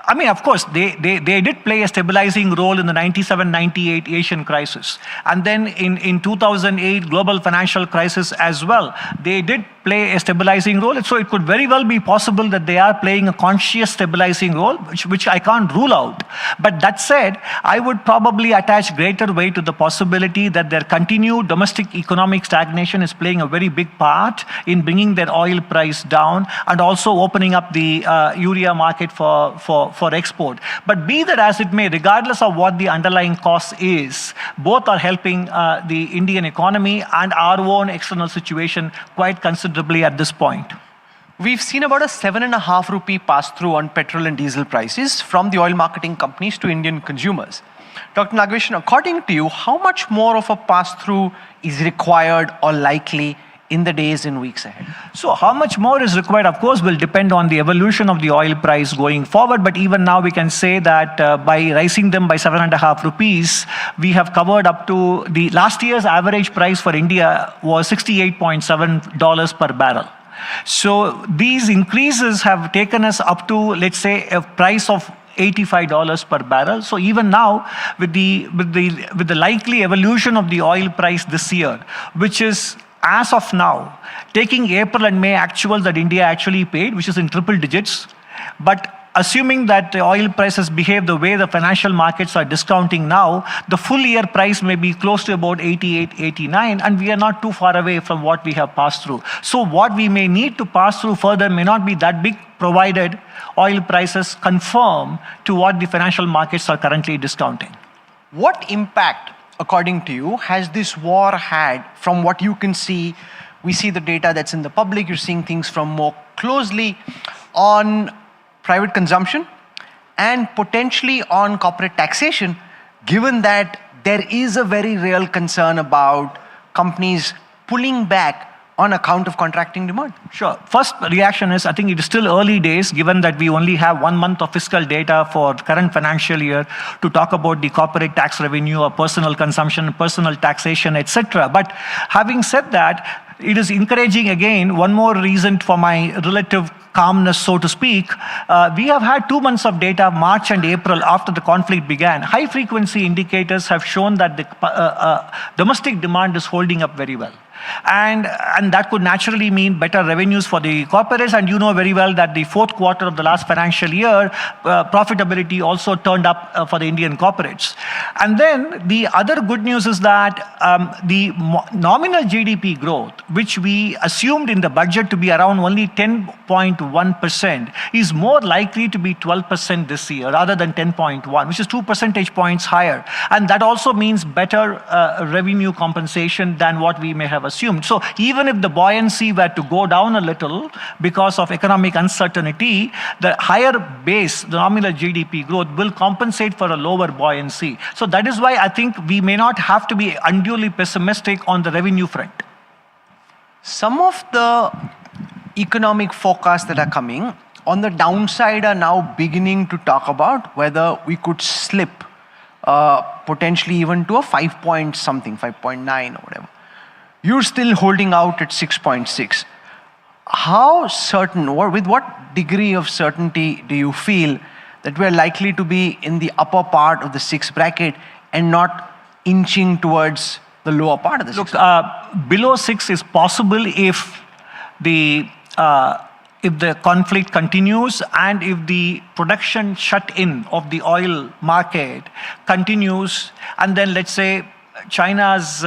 I mean, of course, they did play a stabilizing role in the 97-98 Asian crisis. And then in 2008 global financial crisis as well, they did play a stabilizing role. So it could very well be possible that they are playing a conscious stabilizing role, which I can't rule out. But that said, I would probably attach greater weight to the possibility that their continued domestic economic stagnation is playing a very big part in bringing their oil price down and also opening up the urea market for export. But be that as it may, regardless of what the underlying cost is, both are helping the Indian economy and our own external situation quite considerably at this point. We've seen about a 7.5 rupee pass-through on petrol and diesel prices from the oil marketing companies to Indian consumers. Dr. Nageshwaran, according to you, how much more of a pass-through is required or likely in the days and weeks ahead? So how much more is required, of course, will depend on the evolution of the oil price going forward. But even now we can say that by raising them by 7.5 rupees, we have covered up to the last year's average price for India was $68.7 per barrel. So these increases have taken us up to, let's say, a price of $85 per barrel. So even now, with the likely evolution of the oil price this year, which is as of now, taking April and May actuals that India actually paid, which is in triple digits, but assuming that the oil prices behave the way the financial markets are discounting now, the full year price may be close to about 88, 89, and we are not too far away from what we have passed through. So what we may need to pass through further may not be that big, provided oil prices conform to what the financial markets are currently discounting. What impact, according to you, has this war had from what you can see? We see the data that's in the public, you're seeing things from more closely on private consumption and potentially on corporate taxation, given that there is a very real concern about companies pulling back on account of contracting demand? Sure. First reaction is, I think it is still early days, given that we only have 1 month of fiscal data for the current financial year to talk about the corporate tax revenue or personal consumption, personal taxation, etc. But having said that, it is encouraging again, one more reason for my relative calmness, so to speak. We have had 2 months of data, March and April, after the conflict began. High frequency indicators have shown that the domestic demand is holding up very well. And that could naturally mean better revenues for the corporates. And you know very well that the fourth quarter of the last financial year, profitability also turned up for the Indian corporates. And then the other good news is that the nominal GDP growth, which we assumed in the budget to be around only 10.1%, is more likely to be 12% this year rather than 10.1, which is 2 percentage points higher. And that also means better revenue compensation than what we may have assumed. So even if the buoyancy were to go down a little because of economic uncertainty, the higher base, the nominal GDP growth, will compensate for a lower buoyancy. So that is why I think we may not have to be unduly pessimistic on the revenue front. Some of the economic forecasts that are coming on the downside are now beginning to talk about whether we could slip potentially even to a 5 point something, 5.9 or whatever. You're still holding out at 6.6. How certain, or with what degree of certainty do you feel that we're likely to be in the upper part of the 6 bracket and not inching towards the lower part of the 6? Look, below 6 is possible if the conflict continues and if the production shut-in of the oil market continues, and then let's say China's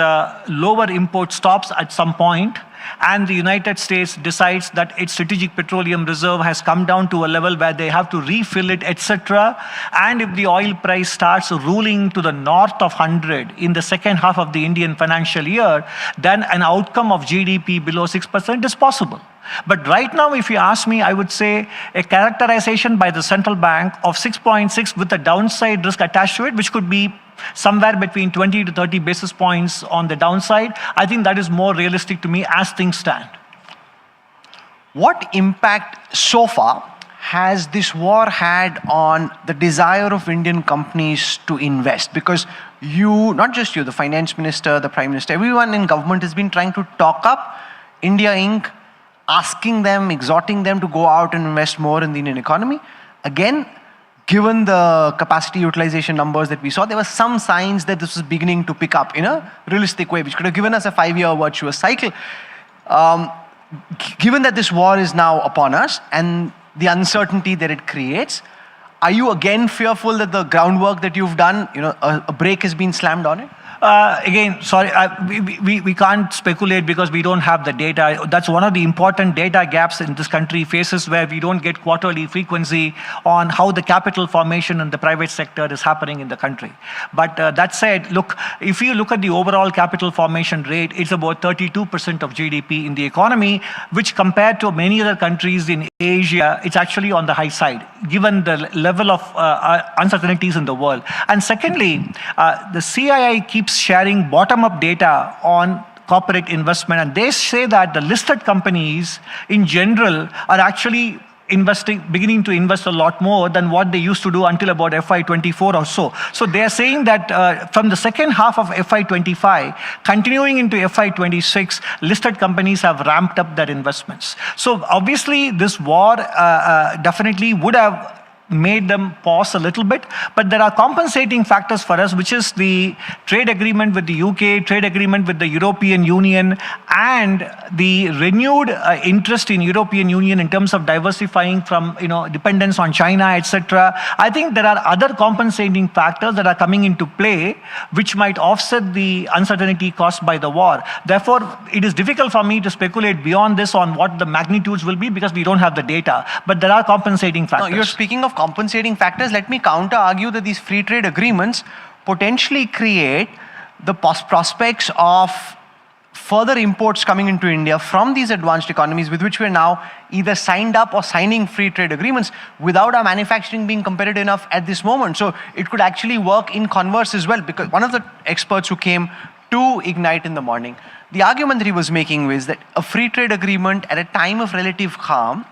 lower import stops at some point, and the United States decides that its strategic petroleum reserve has come down to a level where they have to refill it, etc. And if the oil price starts ruling to the north of 100 in the second half of the Indian financial year, then an outcome of GDP below 6% is possible. But right now, if you ask me, I would say a characterization by the central bank of 6.6 with a downside risk attached to it, which could be somewhere between 20 to 30 basis points on the downside. I think that is more realistic to me as things stand. What impact so far has this war had on the desire of Indian companies to invest? Because you, not just you, the finance minister, the prime minister, everyone in government has been trying to talk up India Inc., asking them, exhorting them to go out and invest more in the Indian economy. Again, given the capacity utilization numbers that we saw, there were some signs that this was beginning to pick up in a realistic way, which could have given us a 5-year virtuous cycle. Given that this war is now upon us and the uncertainty that it creates, are you again fearful that the groundwork that you've done, a brake has been slammed on it? Again, sorry, we can't speculate because we don't have the data. That's one of the important data gaps in this country faces, where we don't get quarterly frequency on how the capital formation in the private sector is happening in the country. But that said, look, if you look at the overall capital formation rate, it's about 32% of GDP in the economy, which compared to many other countries in Asia, it's actually on the high side, given the level of uncertainties in the world. And secondly, the CII keeps sharing bottom-up data on corporate investment, and they say that the listed companies in general are actually beginning to invest a lot more than what they used to do until about FY24 or so. So they are saying that from the second half of FY25, continuing into FY26, listed companies have ramped up their investments. So obviously this war definitely would have made them pause a little bit, but there are compensating factors for us, which is the trade agreement with the UK, trade agreement with the European Union, and the renewed interest in European Union in terms of diversifying from dependence on China, etc. I think there are other compensating factors that are coming into play, which might offset the uncertainty caused by the war. Therefore, it is difficult for me to speculate beyond this on what the magnitudes will be, because we don't have the data. But there are compensating factors. Now, you're speaking of compensating factors. Let me counter argue that these free trade agreements potentially create the prospects of further imports coming into India from these advanced economies with which we're now either signed up or signing free trade agreements without our manufacturing being competitive enough at this moment. So it could actually work in converse as well, because one of the experts who came to Ignite in the morning, the argument that he was making was that a free trade agreement at a time of relative calm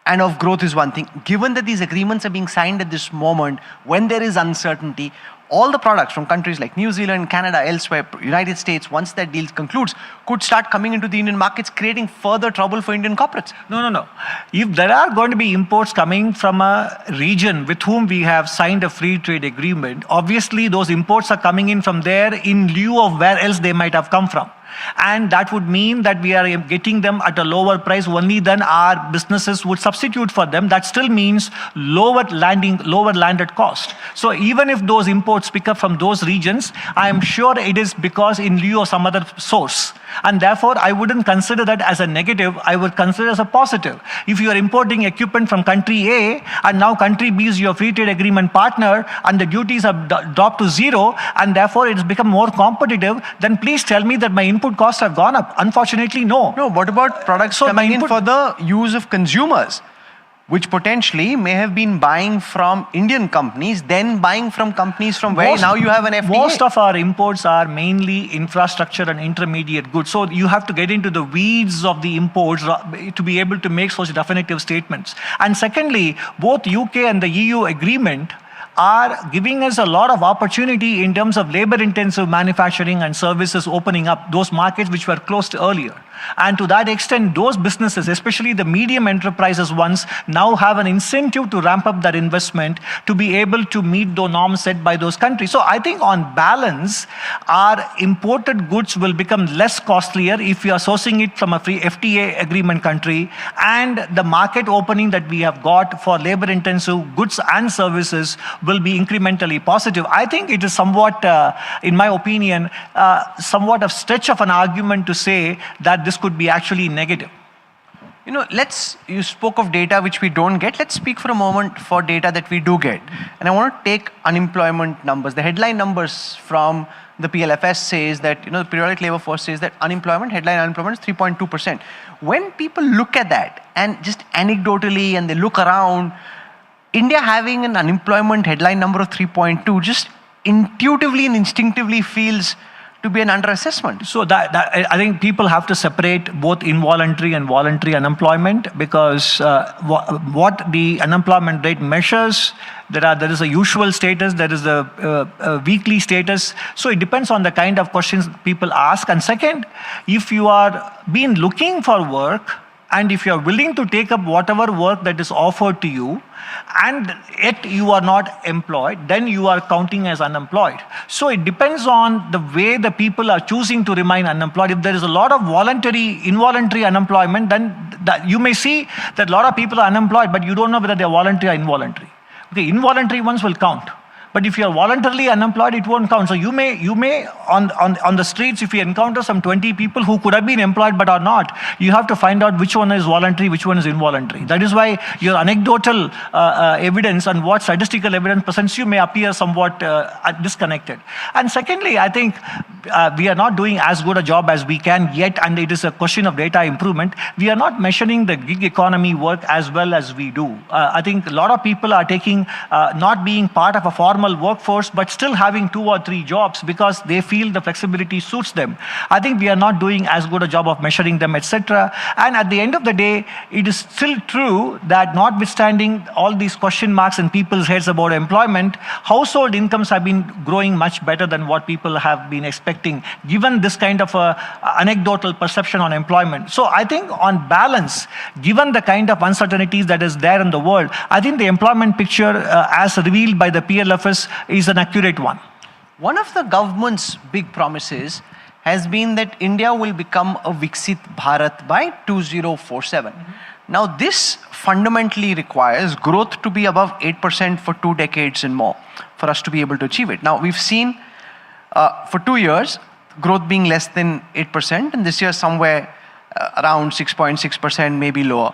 and of growth is one thing. Given that these agreements are being signed at this moment, when there is uncertainty, all the products from countries like New Zealand, Canada, elsewhere, United States, once that deal concludes, could start coming into the Indian markets, creating further trouble for Indian corporates. No. If there are going to be imports coming from a region with whom we have signed a free trade agreement, obviously those imports are coming in from there in lieu of where else they might have come from. And that would mean that we are getting them at a lower price, only then our businesses would substitute for them. That still means lower landed cost. So even if those imports pick up from those regions, I am sure it is because in lieu of some other source. And therefore, I wouldn't consider that as a negative, I would consider as a positive. If you are importing equipment from country A, and now country B is your free trade agreement partner, and the duties have dropped to zero, and therefore it's become more competitive, then please tell me that my input costs have gone up. Unfortunately, no. No, what about products coming in for the use of consumers, which potentially may have been buying from Indian companies, then buying from companies from where now you have an FTA? Most of our imports are mainly infrastructure and intermediate goods. So you have to get into the weeds of the imports to be able to make such definitive statements. And secondly, both UK and the EU agreement are giving us a lot of opportunity in terms of labor-intensive manufacturing and services opening up those markets which were closed earlier. And to that extent, those businesses, especially the medium enterprises ones, now have an incentive to ramp up their investment to be able to meet the norms set by those countries. So I think on balance, our imported goods will become less costlier if we are sourcing it from a free FTA agreement country, and the market opening that we have got for labor-intensive goods and services will be incrementally positive. I think it is somewhat, in my opinion, somewhat a stretch of an argument to say that this could be actually negative. You know, you spoke of data which we don't get. Let's speak for a moment for data that we do get. And I want to take unemployment numbers. The headline numbers from the PLFS says that, the periodic labor force says that headline unemployment is 3.2%. When people look at that and just anecdotally and they look around, India having an unemployment headline number of 3.2 just intuitively and instinctively feels to be an underassessment. So that I think people have to separate both involuntary and voluntary unemployment, because what the unemployment rate measures, there is a usual status, there is a weekly status. So it depends on the kind of questions people ask. And second, if you are been looking for work, and if you are willing to take up whatever work that is offered to you, and yet you are not employed, then you are counting as unemployed. So it depends on the way the people are choosing to remain unemployed. If there is a lot of involuntary unemployment, then you may see that a lot of people are unemployed, but you don't know whether they are voluntary or involuntary. Okay, involuntary ones will count. But if you are voluntarily unemployed, it won't count. So you may on the streets, if you encounter some 20 people who could have been employed but are not, you have to find out which one is voluntary, which one is involuntary. That is why your anecdotal evidence and what statistical evidence presents you may appear somewhat disconnected. And secondly, I think we are not doing as good a job as we can yet, and it is a question of data improvement. We are not measuring the gig economy work as well as we do. I think a lot of people are taking, not being part of a formal workforce, but still having 2 or 3 jobs because they feel the flexibility suits them. I think we are not doing as good a job of measuring them, etc. And at the end of the day, it is still true that notwithstanding all these question marks in people's heads about employment, household incomes have been growing much better than what people have been expecting, given this kind of anecdotal perception on employment. So I think on balance, given the kind of uncertainties that is there in the world, I think the employment picture as revealed by the PLFS is an accurate one. One of the government's big promises has been that India will become a Viksit Bharat by 2047. Now this fundamentally requires growth to be above 8% for 2 decades and more for us to be able to achieve it. Now we've seen for 2 years growth being less than 8%, and this year somewhere around 6.6%, maybe lower.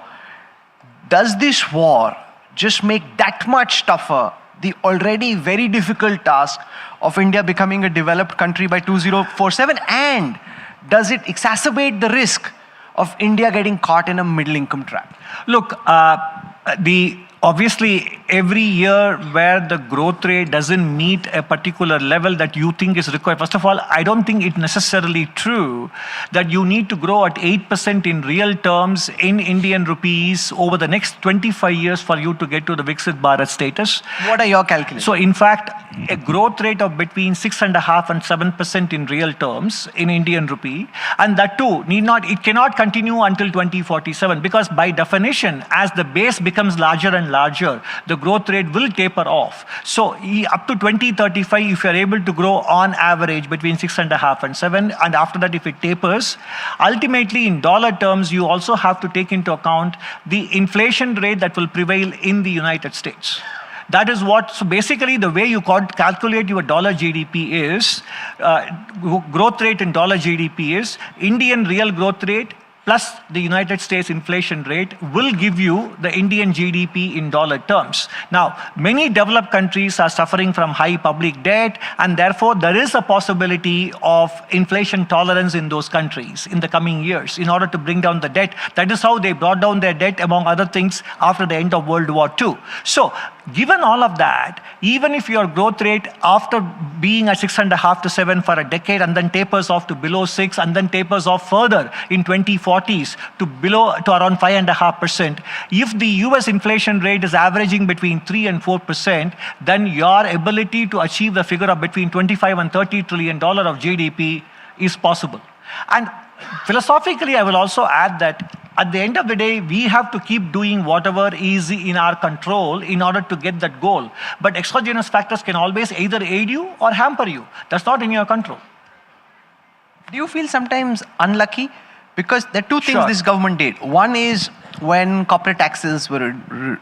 Does this war just make that much tougher the already very difficult task of India becoming a developed country by 2047? And does it exacerbate the risk of India getting caught in a middle income trap? Look, obviously every year where the growth rate doesn't meet a particular level that you think is required, first of all, I don't think it's necessarily true that you need to grow at 8% in real terms in Indian rupees over the next 25 years for you to get to the Viksit Bharat status. What are your calculations? So in fact, a growth rate of between 6.5% and 7% in real terms in Indian rupee, and that too it cannot continue until 2047, because by definition, as the base becomes larger and larger, the growth rate will taper off. So up to 2035, if you are able to grow on average between 6.5 and 7, and after that if it tapers, ultimately in dollar terms, you also have to take into account the inflation rate that will prevail in the United States. That is what, so basically the way you calculate your dollar GDP is, growth rate in dollar GDP is Indian real growth rate plus the United States inflation rate will give you the Indian GDP in dollar terms. Now, many developed countries are suffering from high public debt, and therefore there is a possibility of inflation tolerance in those countries in the coming years in order to bring down the debt. That is how they brought down their debt, among other things, after the end of World War II. So, given all of that, even if your growth rate after being at 6.5 to 7 for a decade and then tapers off to below 6 and then tapers off further in 2040s to around 5.5%, if the US inflation rate is averaging between 3 and 4%, then your ability to achieve the figure of between 25 and 30 trillion dollar of GDP is possible. And philosophically, I will also add that at the end of the day, we have to keep doing whatever is in our control in order to get that goal. But exogenous factors can always either aid you or hamper you. That's not in your control. Do you feel sometimes unlucky? Because there are two things this government did. One is when corporate taxes were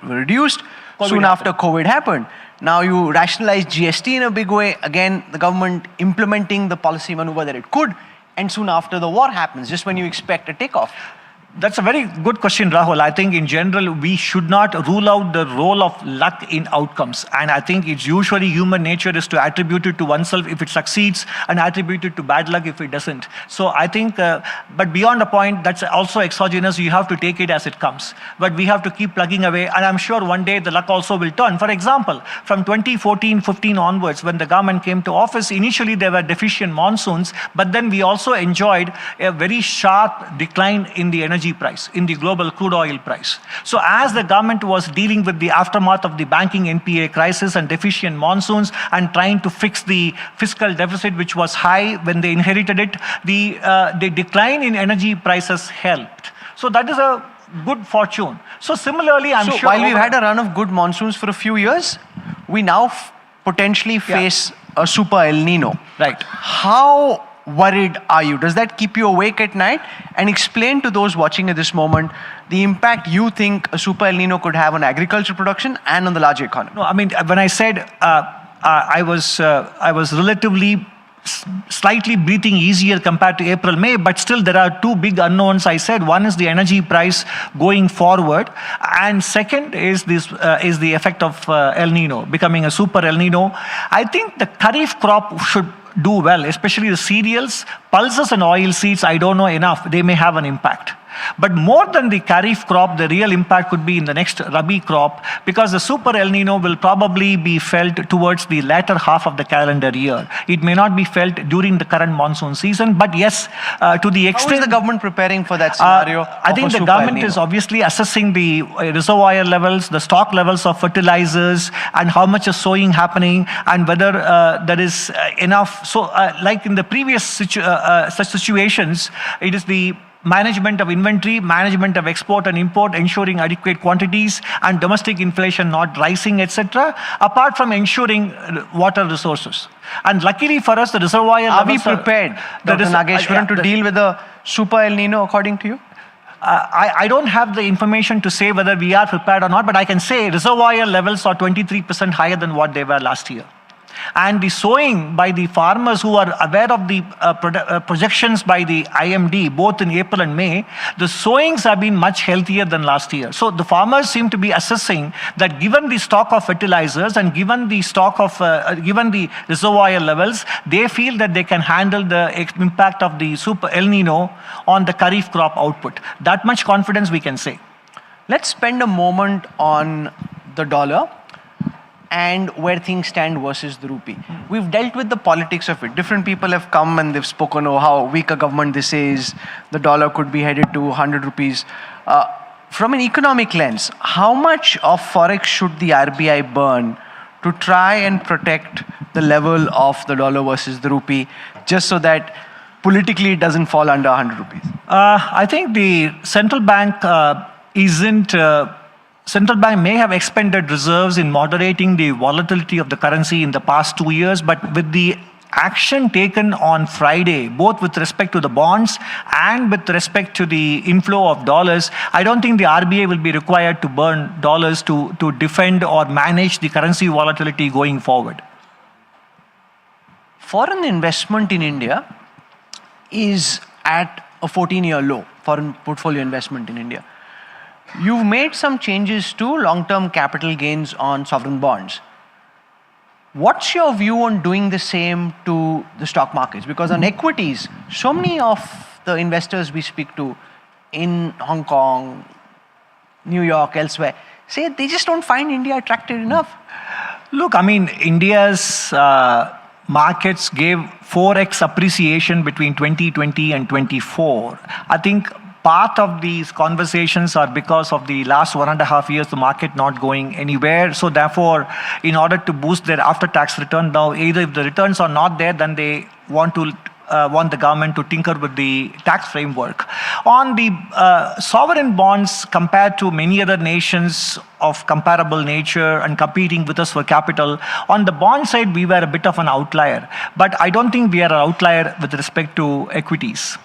reduced, soon after COVID happened. Now you rationalize GST in a big way. Again, the government implementing the policy maneuver that it could. And soon after the war happens, just when you expect a takeoff. That's a very good question, Rahul. I think in general, we should not rule out the role of luck in outcomes. And I think it's usually human nature is to attribute it to oneself if it succeeds and attribute it to bad luck if it doesn't. So I think, but beyond a point, that's also exogenous. You have to take it as it comes. But we have to keep plugging away. And I'm sure one day the luck also will turn. For example, from 2014-15 onwards, when the government came to office, initially there were deficient monsoons, but then we also enjoyed a very sharp decline in the energy price, in the global crude oil price. So as the government was dealing with the aftermath of the banking NPA crisis and deficient monsoons and trying to fix the fiscal deficit, which was high when they inherited it, the decline in energy prices helped. So that is a good fortune. So similarly, I'm sure while we've had a run of good monsoons for a few years, we now potentially face a super El Nino. Right. How worried are you? Does that keep you awake at night? And explain to those watching at this moment the impact you think a super El Nino could have on agricultural production and on the larger economy. No, I mean, when I said I was relatively slightly breathing easier compared to April, May, but still there are two big unknowns. I said one is the energy price going forward, and second is the effect of El Nino becoming a super El Nino. I think the Kharif crop should do well, especially the cereals, pulses and oil seeds. I don't know enough. They may have an impact. But more than the Kharif crop, the real impact could be in the next Rabi crop, because the super El Nino will probably be felt towards the latter half of the calendar year. It may not be felt during the current monsoon season, but yes, to the extent... How is the government preparing for that scenario? I think the government is obviously assessing the reservoir levels, the stock levels of fertilizers, and how much is sowing happening, and whether there is enough. So like in the previous such situations, it is the management of inventory, management of export and import, ensuring adequate quantities, and domestic inflation not rising, etc., apart from ensuring water resources. And luckily for us, the reservoir levels are we prepared, Dr. Nageshwaran, to deal with a super El Nino, according to you? I don't have the information to say whether we are prepared or not, but I can say reservoir levels are 23% higher than what they were last year. And the sowing by the farmers who are aware of the projections by the IMD, both in April and May, the sowings have been much healthier than last year. So the farmers seem to be assessing that given the stock of fertilizers and given the stock of, given the reservoir levels, they feel that they can handle the impact of the super El Nino on the Kharif crop output. That much confidence we can say. Let's spend a moment on the dollar and where things stand versus the rupee. We've dealt with the politics of it. Different people have come and they've spoken, oh, how weak a government this is. The dollar could be headed to 100 rupees. From an economic lens, how much of forex should the RBI burn to try and protect the level of the dollar versus the rupee, just so that politically it doesn't fall under 100 rupees? I think the central bank isn't central bank may have expended reserves in moderating the volatility of the currency in the past 2 years, but with the action taken on Friday, both with respect to the bonds and with respect to the inflow of dollars, I don't think the RBI will be required to burn dollars to defend or manage the currency volatility going forward. Foreign investment in India is at a 14-year low, foreign portfolio investment in India. You've made some changes to long-term capital gains on sovereign bonds. What's your view on doing the same to the stock markets? Because on equities, so many of the investors we speak to in Hong Kong, New York, elsewhere, say they just don't find India attractive enough. Look, I mean, India's markets gave 4x appreciation between 2020 and 24. I think part of these conversations are because of the last 1.5 years, the market not going anywhere. So therefore, in order to boost their after-tax return now, either if the returns are not there, then they want the government to tinker with the tax framework. On the sovereign bonds, compared to many other nations of comparable nature and competing with us for capital, on the bond side, we were a bit of an outlier. But I don't think we are an outlier with respect to equities.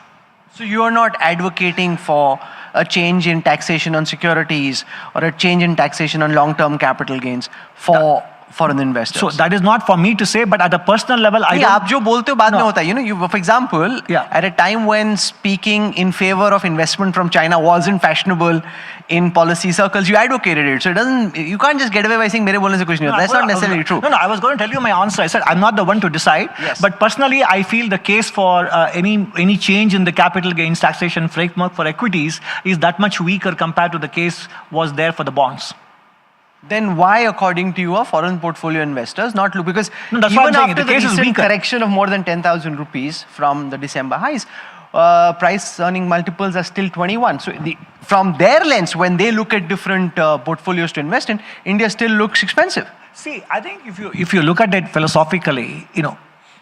So you are not advocating for a change in taxation on securities or a change in taxation on long-term capital gains for foreign investors. So that is not for me to say, but at a personal level, I don't... आप जो बोलते हो बाद में होता है. You know, you, for example, at a time when speaking in favor of investment from China wasn't fashionable in policy circles, you advocated it. So it doesn't, you can't just get away by saying मेरे बोलने से कुछ नहीं होता. That's not necessarily true. No, I was going to tell you my answer. I said I'm not the one to decide. Yes. But personally, I feel the case for any change in the capital gains taxation framework for equities is that much weaker compared to the case was there for the bonds. Then why, according to you, are foreign portfolio investors not look? Because that's even after the recent correction of more than 10,000 rupees from the December highs, price earning multiples are still 21. So from their lens, when they look at different portfolios to invest in, India still looks expensive. See, I think if you look at it philosophically, you know,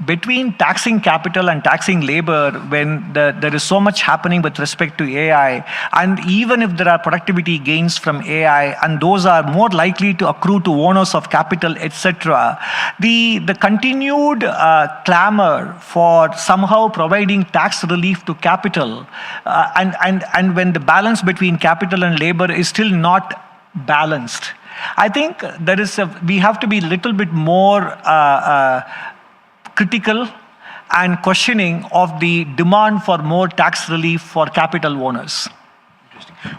between taxing capital and taxing labor, when there is so much happening with respect to AI, and even if there are productivity gains from AI, and those are more likely to accrue to owners of capital, etc., the continued clamor for somehow providing tax relief to capital, and when the balance between capital and labor is still not balanced, I think we have to be a little bit more critical and questioning of the demand for more tax relief for capital owners.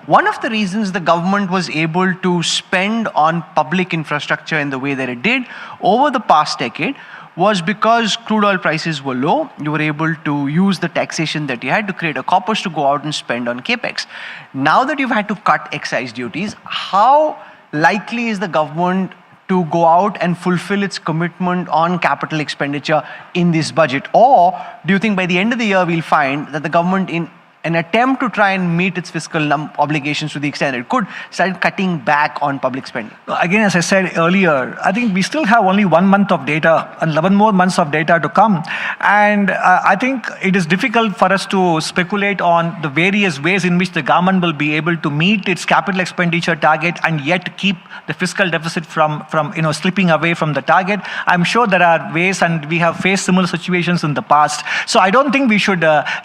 One of the reasons the government was able to spend on public infrastructure in the way that it did over the past decade was because crude oil prices were low. You were able to use the taxation that you had to create a corpus to go out and spend on capex. Now that you've had to cut excise duties, how likely is the government to go out and fulfill its commitment on capital expenditure in this budget? Or do you think by the end of the year we'll find that the government, in an attempt to try and meet its fiscal obligations to the extent it could, start cutting back on public spending? Again, as I said earlier, I think we still have only 1 month of data and 11 more months of data to come. And I think it is difficult for us to speculate on the various ways in which the government will be able to meet its capital expenditure target and yet keep the fiscal deficit from slipping away from the target. I'm sure there are ways, and we have faced similar situations in the past. So I don't think we should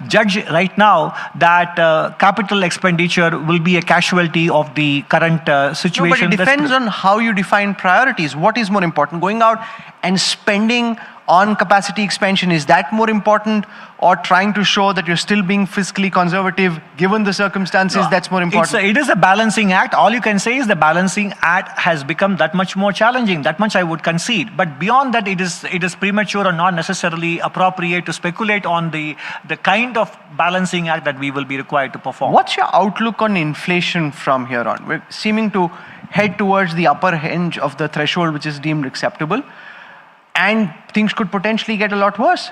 judge right now that capital expenditure will be a casualty of the current situation. No, but it depends on how you define priorities. What is more important? Going out and spending on capacity expansion, is that more important, or trying to show that you're still being fiscally conservative given the circumstances? That's more important. It is a balancing act. All you can say is the balancing act has become that much more challenging. That much I would concede. But beyond that, it is premature or not necessarily appropriate to speculate on the kind of balancing act that we will be required to perform. What's your outlook on inflation from here on? We're seeming to head towards the upper hinge of the threshold which is deemed acceptable, and things could potentially get a lot worse.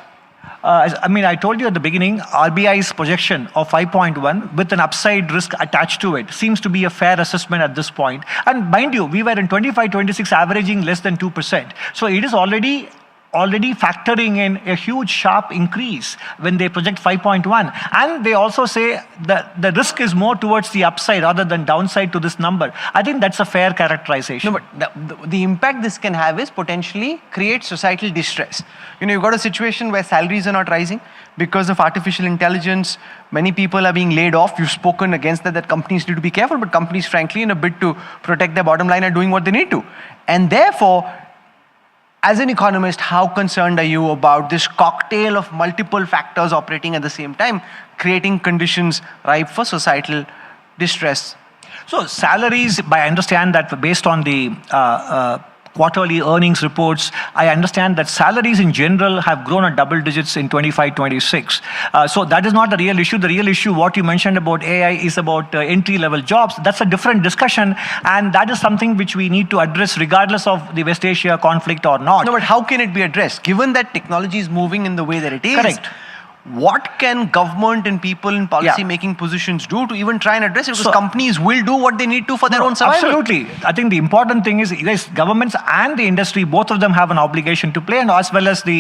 I told you at the beginning, RBI's projection of 5.1 with an upside risk attached to it seems to be a fair assessment at this point. And mind you, we were in 25-26 averaging less than 2%. So it is already already factoring in a huge sharp increase when they project 5.1. And they also say that the risk is more towards the upside rather than downside to this number. I think that's a fair characterization. No, but the impact this can have is potentially create societal distress. You've got a situation where salaries are not rising because of artificial intelligence. Many people are being laid off. You've spoken against that companies need to be careful, but companies, frankly, in a bid to protect their bottom line, are doing what they need to. And therefore, as an economist, how concerned are you about this cocktail of multiple factors operating at the same time, creating conditions ripe for societal distress? So salaries, I understand that based on the quarterly earnings reports, I understand that salaries in general have grown at double digits in 25-26. So that is not the real issue. The real issue, what you mentioned about AI, is about entry-level jobs. That's a different discussion, and that is something which we need to address regardless of the West Asia conflict or not. No, but how can it be addressed? Given that technology is moving in the way that it is, correct. What can government and people in policy-making positions do to even try and address it? Because companies will do what they need to for their own survival. Absolutely. I think the important thing is, yes, governments and the industry, both of them have an obligation to play, and as well as the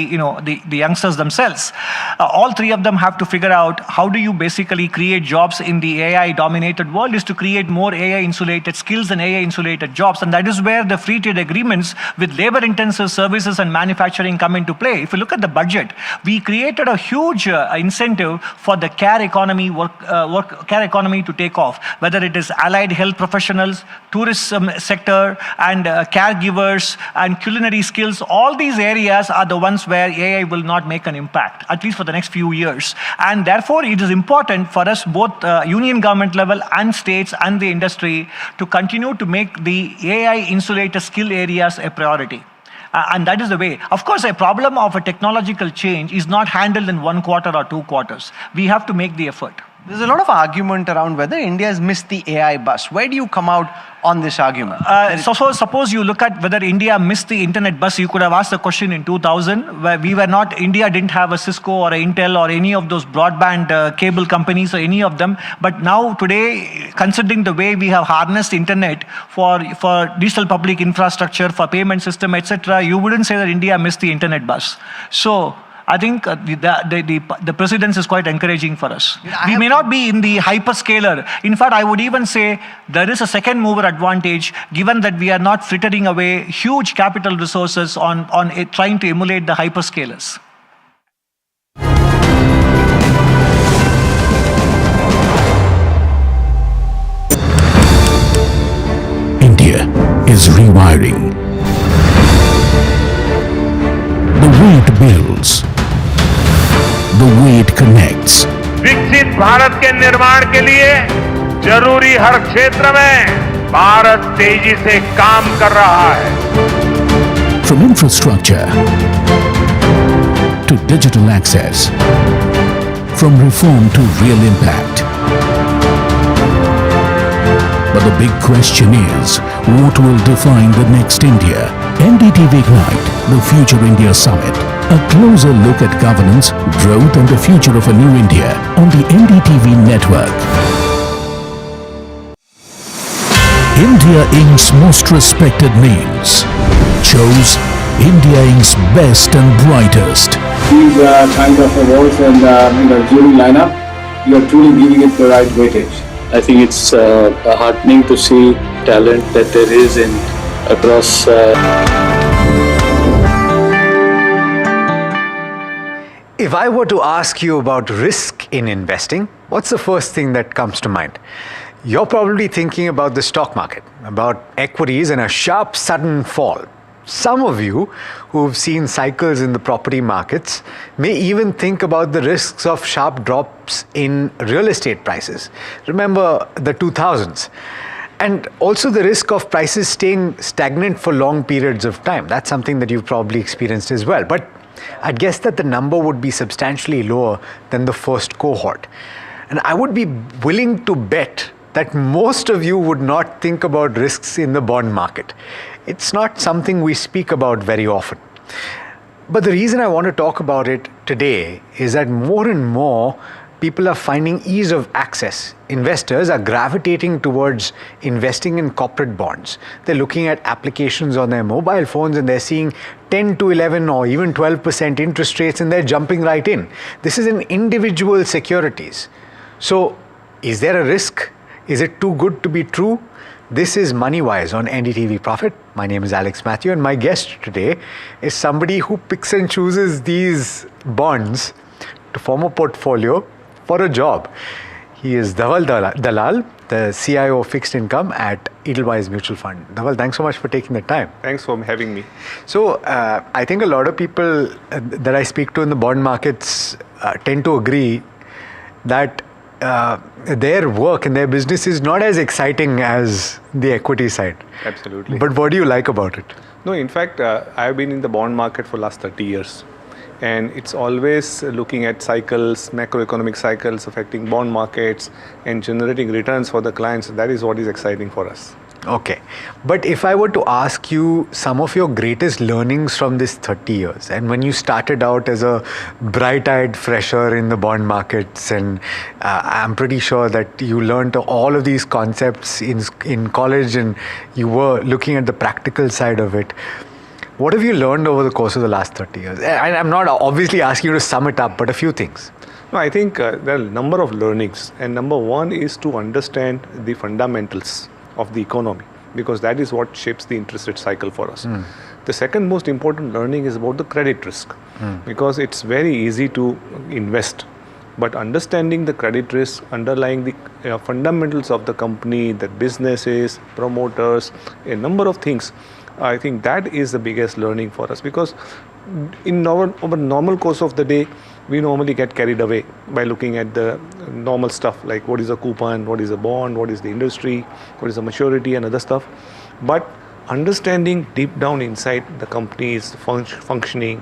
youngsters themselves. All three of them have to figure out how do you basically create jobs in the AI-dominated world is to create more AI-insulated skills and AI-insulated jobs, and that is where the free trade agreements with labor-intensive services and manufacturing come into play. If you look at the budget, we created a huge incentive for the care economy care economy to take off, whether it is allied health professionals, tourism sector, and caregivers and culinary skills. All these areas are the ones where AI will not make an impact, at least for the next few years. And therefore, it is important for us, both union government level and states and the industry, to continue to make the AI insulated skill areas a priority. And that is the way. Of course, a problem of a technological change is not handled in 1 quarter or 2 quarters. We have to make the effort. There's a lot of argument around whether India has missed the AI bus. Where do you come out on this argument? So suppose you look at whether India missed the internet bus. You could have asked the question in 2000, where India didn't have a Cisco or a Intel or any of those broadband cable companies or any of them. But now today, considering the way we have harnessed internet for digital public infrastructure, for payment system, etc., you wouldn't say that India missed the internet bus. So I think the precedence is quite encouraging for us. We may not be in the hyperscaler. In fact, I would even say there is a second mover advantage, given that we are not frittering away huge capital resources on trying to emulate the hyperscalers. India is rewiring. The way it builds, the way it connects. विकसित भारत के निर्माण के लिए जरूरी हर क्षेत्र में भारत तेजी से काम कर रहा है. From infrastructure to digital access, from reform to real impact. But the big question is, what will define the next India? NDTV Ignite, the Future India Summit. A closer look at governance, growth and the future of a new India on the NDTV network. India Inc.'s most respected names chose India Inc.'s best and brightest. These kind of awards and jury lineup, you are truly giving it the right weightage. I think it's heartening to see talent that there is across. If I were to ask you about risk in investing, what's the first thing that comes to mind? You're probably thinking about the stock market, about equities and a sharp, sudden fall. Some of you who've seen cycles in the property markets may even think about the risks of sharp drops in real estate prices. Remember the 2000s. And also the risk of prices staying stagnant for long periods of time. That's something that you've probably experienced as well. But I'd guess that the number would be substantially lower than the first cohort. And I would be willing to bet that most of you would not think about risks in the bond market. It's not something we speak about very often. But the reason I want to talk about it today is that more and more people are finding ease of access. Investors are gravitating towards investing in corporate bonds. They're looking at applications on their mobile phones and they're seeing 10 to 11 or even 12% interest rates and they're jumping right in. This is in individual securities. So is there a risk? Is it too good to be true? This is MoneyWise on NDTV Profit. My name is Alex Matthew and my guest today is somebody who picks and chooses these bonds to form a portfolio for a job. He is Dhaval Dalal, the CIO of Fixed Income at Edelweiss Mutual Fund. Dhaval, thanks so much for taking the time. Thanks for having me. So, I think a lot of people that I speak to in the bond markets tend to agree that their work and their business is not as exciting as the equity side. Absolutely. But what do you like about it? No, in fact, I've been in the bond market for last 30 years. And it's always looking at cycles, macroeconomic cycles affecting bond markets and generating returns for the clients. That is what is exciting for us. Okay. But if I were to ask you some of your greatest learnings from this 30 years, and when you started out as a bright-eyed fresher in the bond markets, and I'm pretty sure that you learned all of these concepts in college and you were looking at the practical side of it, what have you learned over the course of the last 30 years? And I'm not obviously asking you to sum it up, but a few things. No, I think there are a number of learnings. And number one is to understand the fundamentals of the economy, because that is what shapes the interest rate cycle for us. The second most important learning is about the credit risk, because it's very easy to invest, but understanding the credit risk, underlying the fundamentals of the company, the businesses, promoters, a number of things, I think that is the biggest learning for us, because in our normal course of the day, we normally get carried away by looking at the normal stuff like what is a coupon, what is a bond, what is the industry, what is the maturity and other stuff. But understanding deep down inside the company's functioning,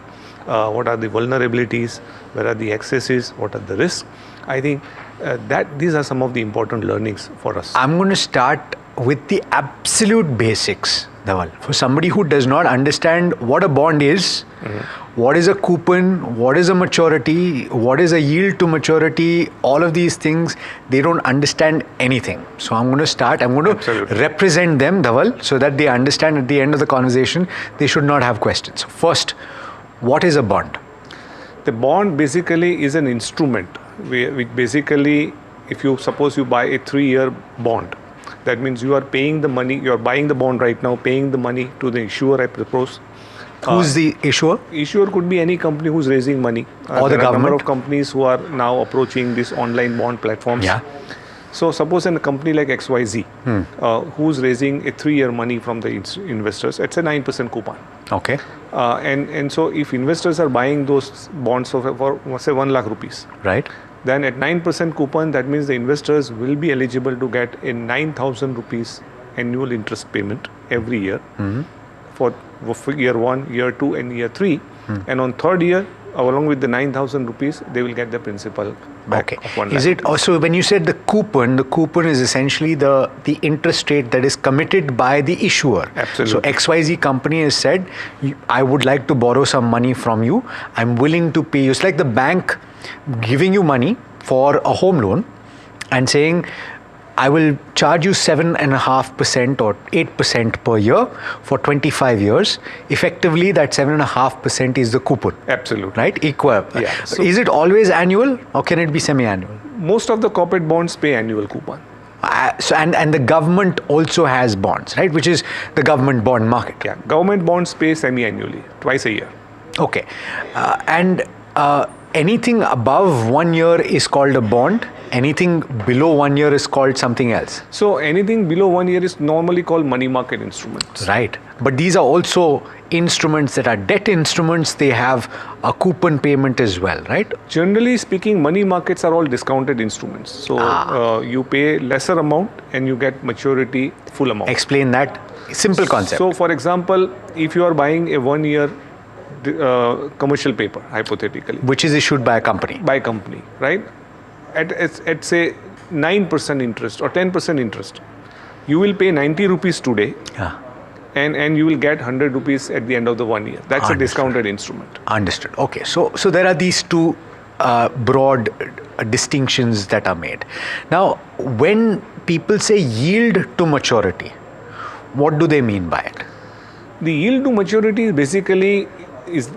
what are the vulnerabilities, where are the excesses, what are the risks, I think that these are some of the important learnings for us. I'm going to start with the absolute basics, Dhaval. For somebody who does not understand what a bond is, what is a coupon, what is a maturity, what is a yield to maturity, all of these things, they don't understand anything. So I'm going to represent them, Dhaval, so that they understand at the end of the conversation, they should not have questions. First, what is a bond? The bond basically is an instrument. Which basically, if you suppose you buy a 3-year bond, that means you are paying the money, you are buying the bond right now, paying the money to the issuer, I propose. Who's the issuer? Issuer could be any company who's raising money. Or the government. There are a number of companies who are now approaching these online bond platforms. Yeah. So suppose a company like XYZ, who's raising a 3-year money from the investors, it's a 9% coupon. Okay. And so if investors are buying those bonds for say 1 lakh rupees. Right. Then at 9% coupon, that means the investors will be eligible to get a 9,000 rupees annual interest payment every year for year 1, year 2 and year 3. And on 3rd year, along with the 9,000 rupees, they will get the principal back of 1 lakh. Is it also, when you said the coupon is essentially the interest rate that is committed by the issuer. Absolutely. So XYZ company has said, I would like to borrow some money from you. I'm willing to pay you. It's like the bank giving you money for a home loan and saying, I will charge you 7.5% or 8% per year for 25 years. Effectively, that 7.5% is the coupon. Absolutely. Right? Equal. Yeah. So is it always annual or can it be semi-annual? Most of the corporate bonds pay annual coupon. And the government also has bonds, right? Which is the government bond market. Yeah. Government bonds pay semi-annually, twice a year. Okay. Anything above 1 year is called a bond. Anything below 1 year is called something else. So anything below 1 year is normally called money market instruments. Right. But these are also instruments that are debt instruments. They have a coupon payment as well, right? Generally speaking, money markets are all discounted instruments. So you pay lesser amount and you get maturity full amount. Explain that. Simple concept. So for example, if you are buying a 1 year commercial paper, hypothetically. Which is issued by a company. By a company, right? At say 9% interest or 10% interest, you will pay 90 rupees today and you will get 100 rupees at the end of the 1 year. That's a discounted instrument. Understood. Okay. So there are these two broad distinctions that are made. Now, when people say yield to maturity, what do they mean by it? The yield to maturity basically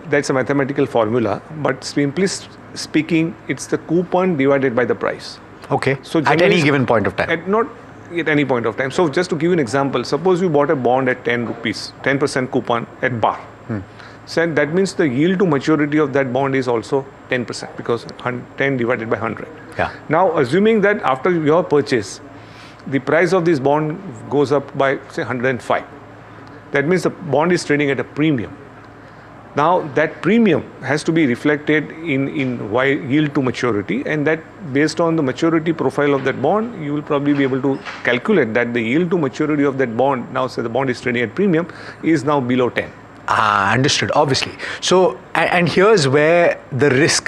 that's a mathematical formula, but simply speaking, it's the coupon divided by the price. Okay. So at any given point of time? Not at any point of time. So just to give you an example, suppose you bought a bond at 10 rupees, 10% coupon at par. So that means the yield to maturity of that bond is also 10% because 10 divided by 100. Yeah. Now, assuming that after your purchase, the price of this bond goes up by say 105. That means the bond is trading at a premium. Now that premium has to be reflected in yield to maturity, and that based on the maturity profile of that bond, you will probably be able to calculate that the yield to maturity of that bond, now say the bond is trading at premium, is now below 10. Understood, obviously. So, and here's where the risk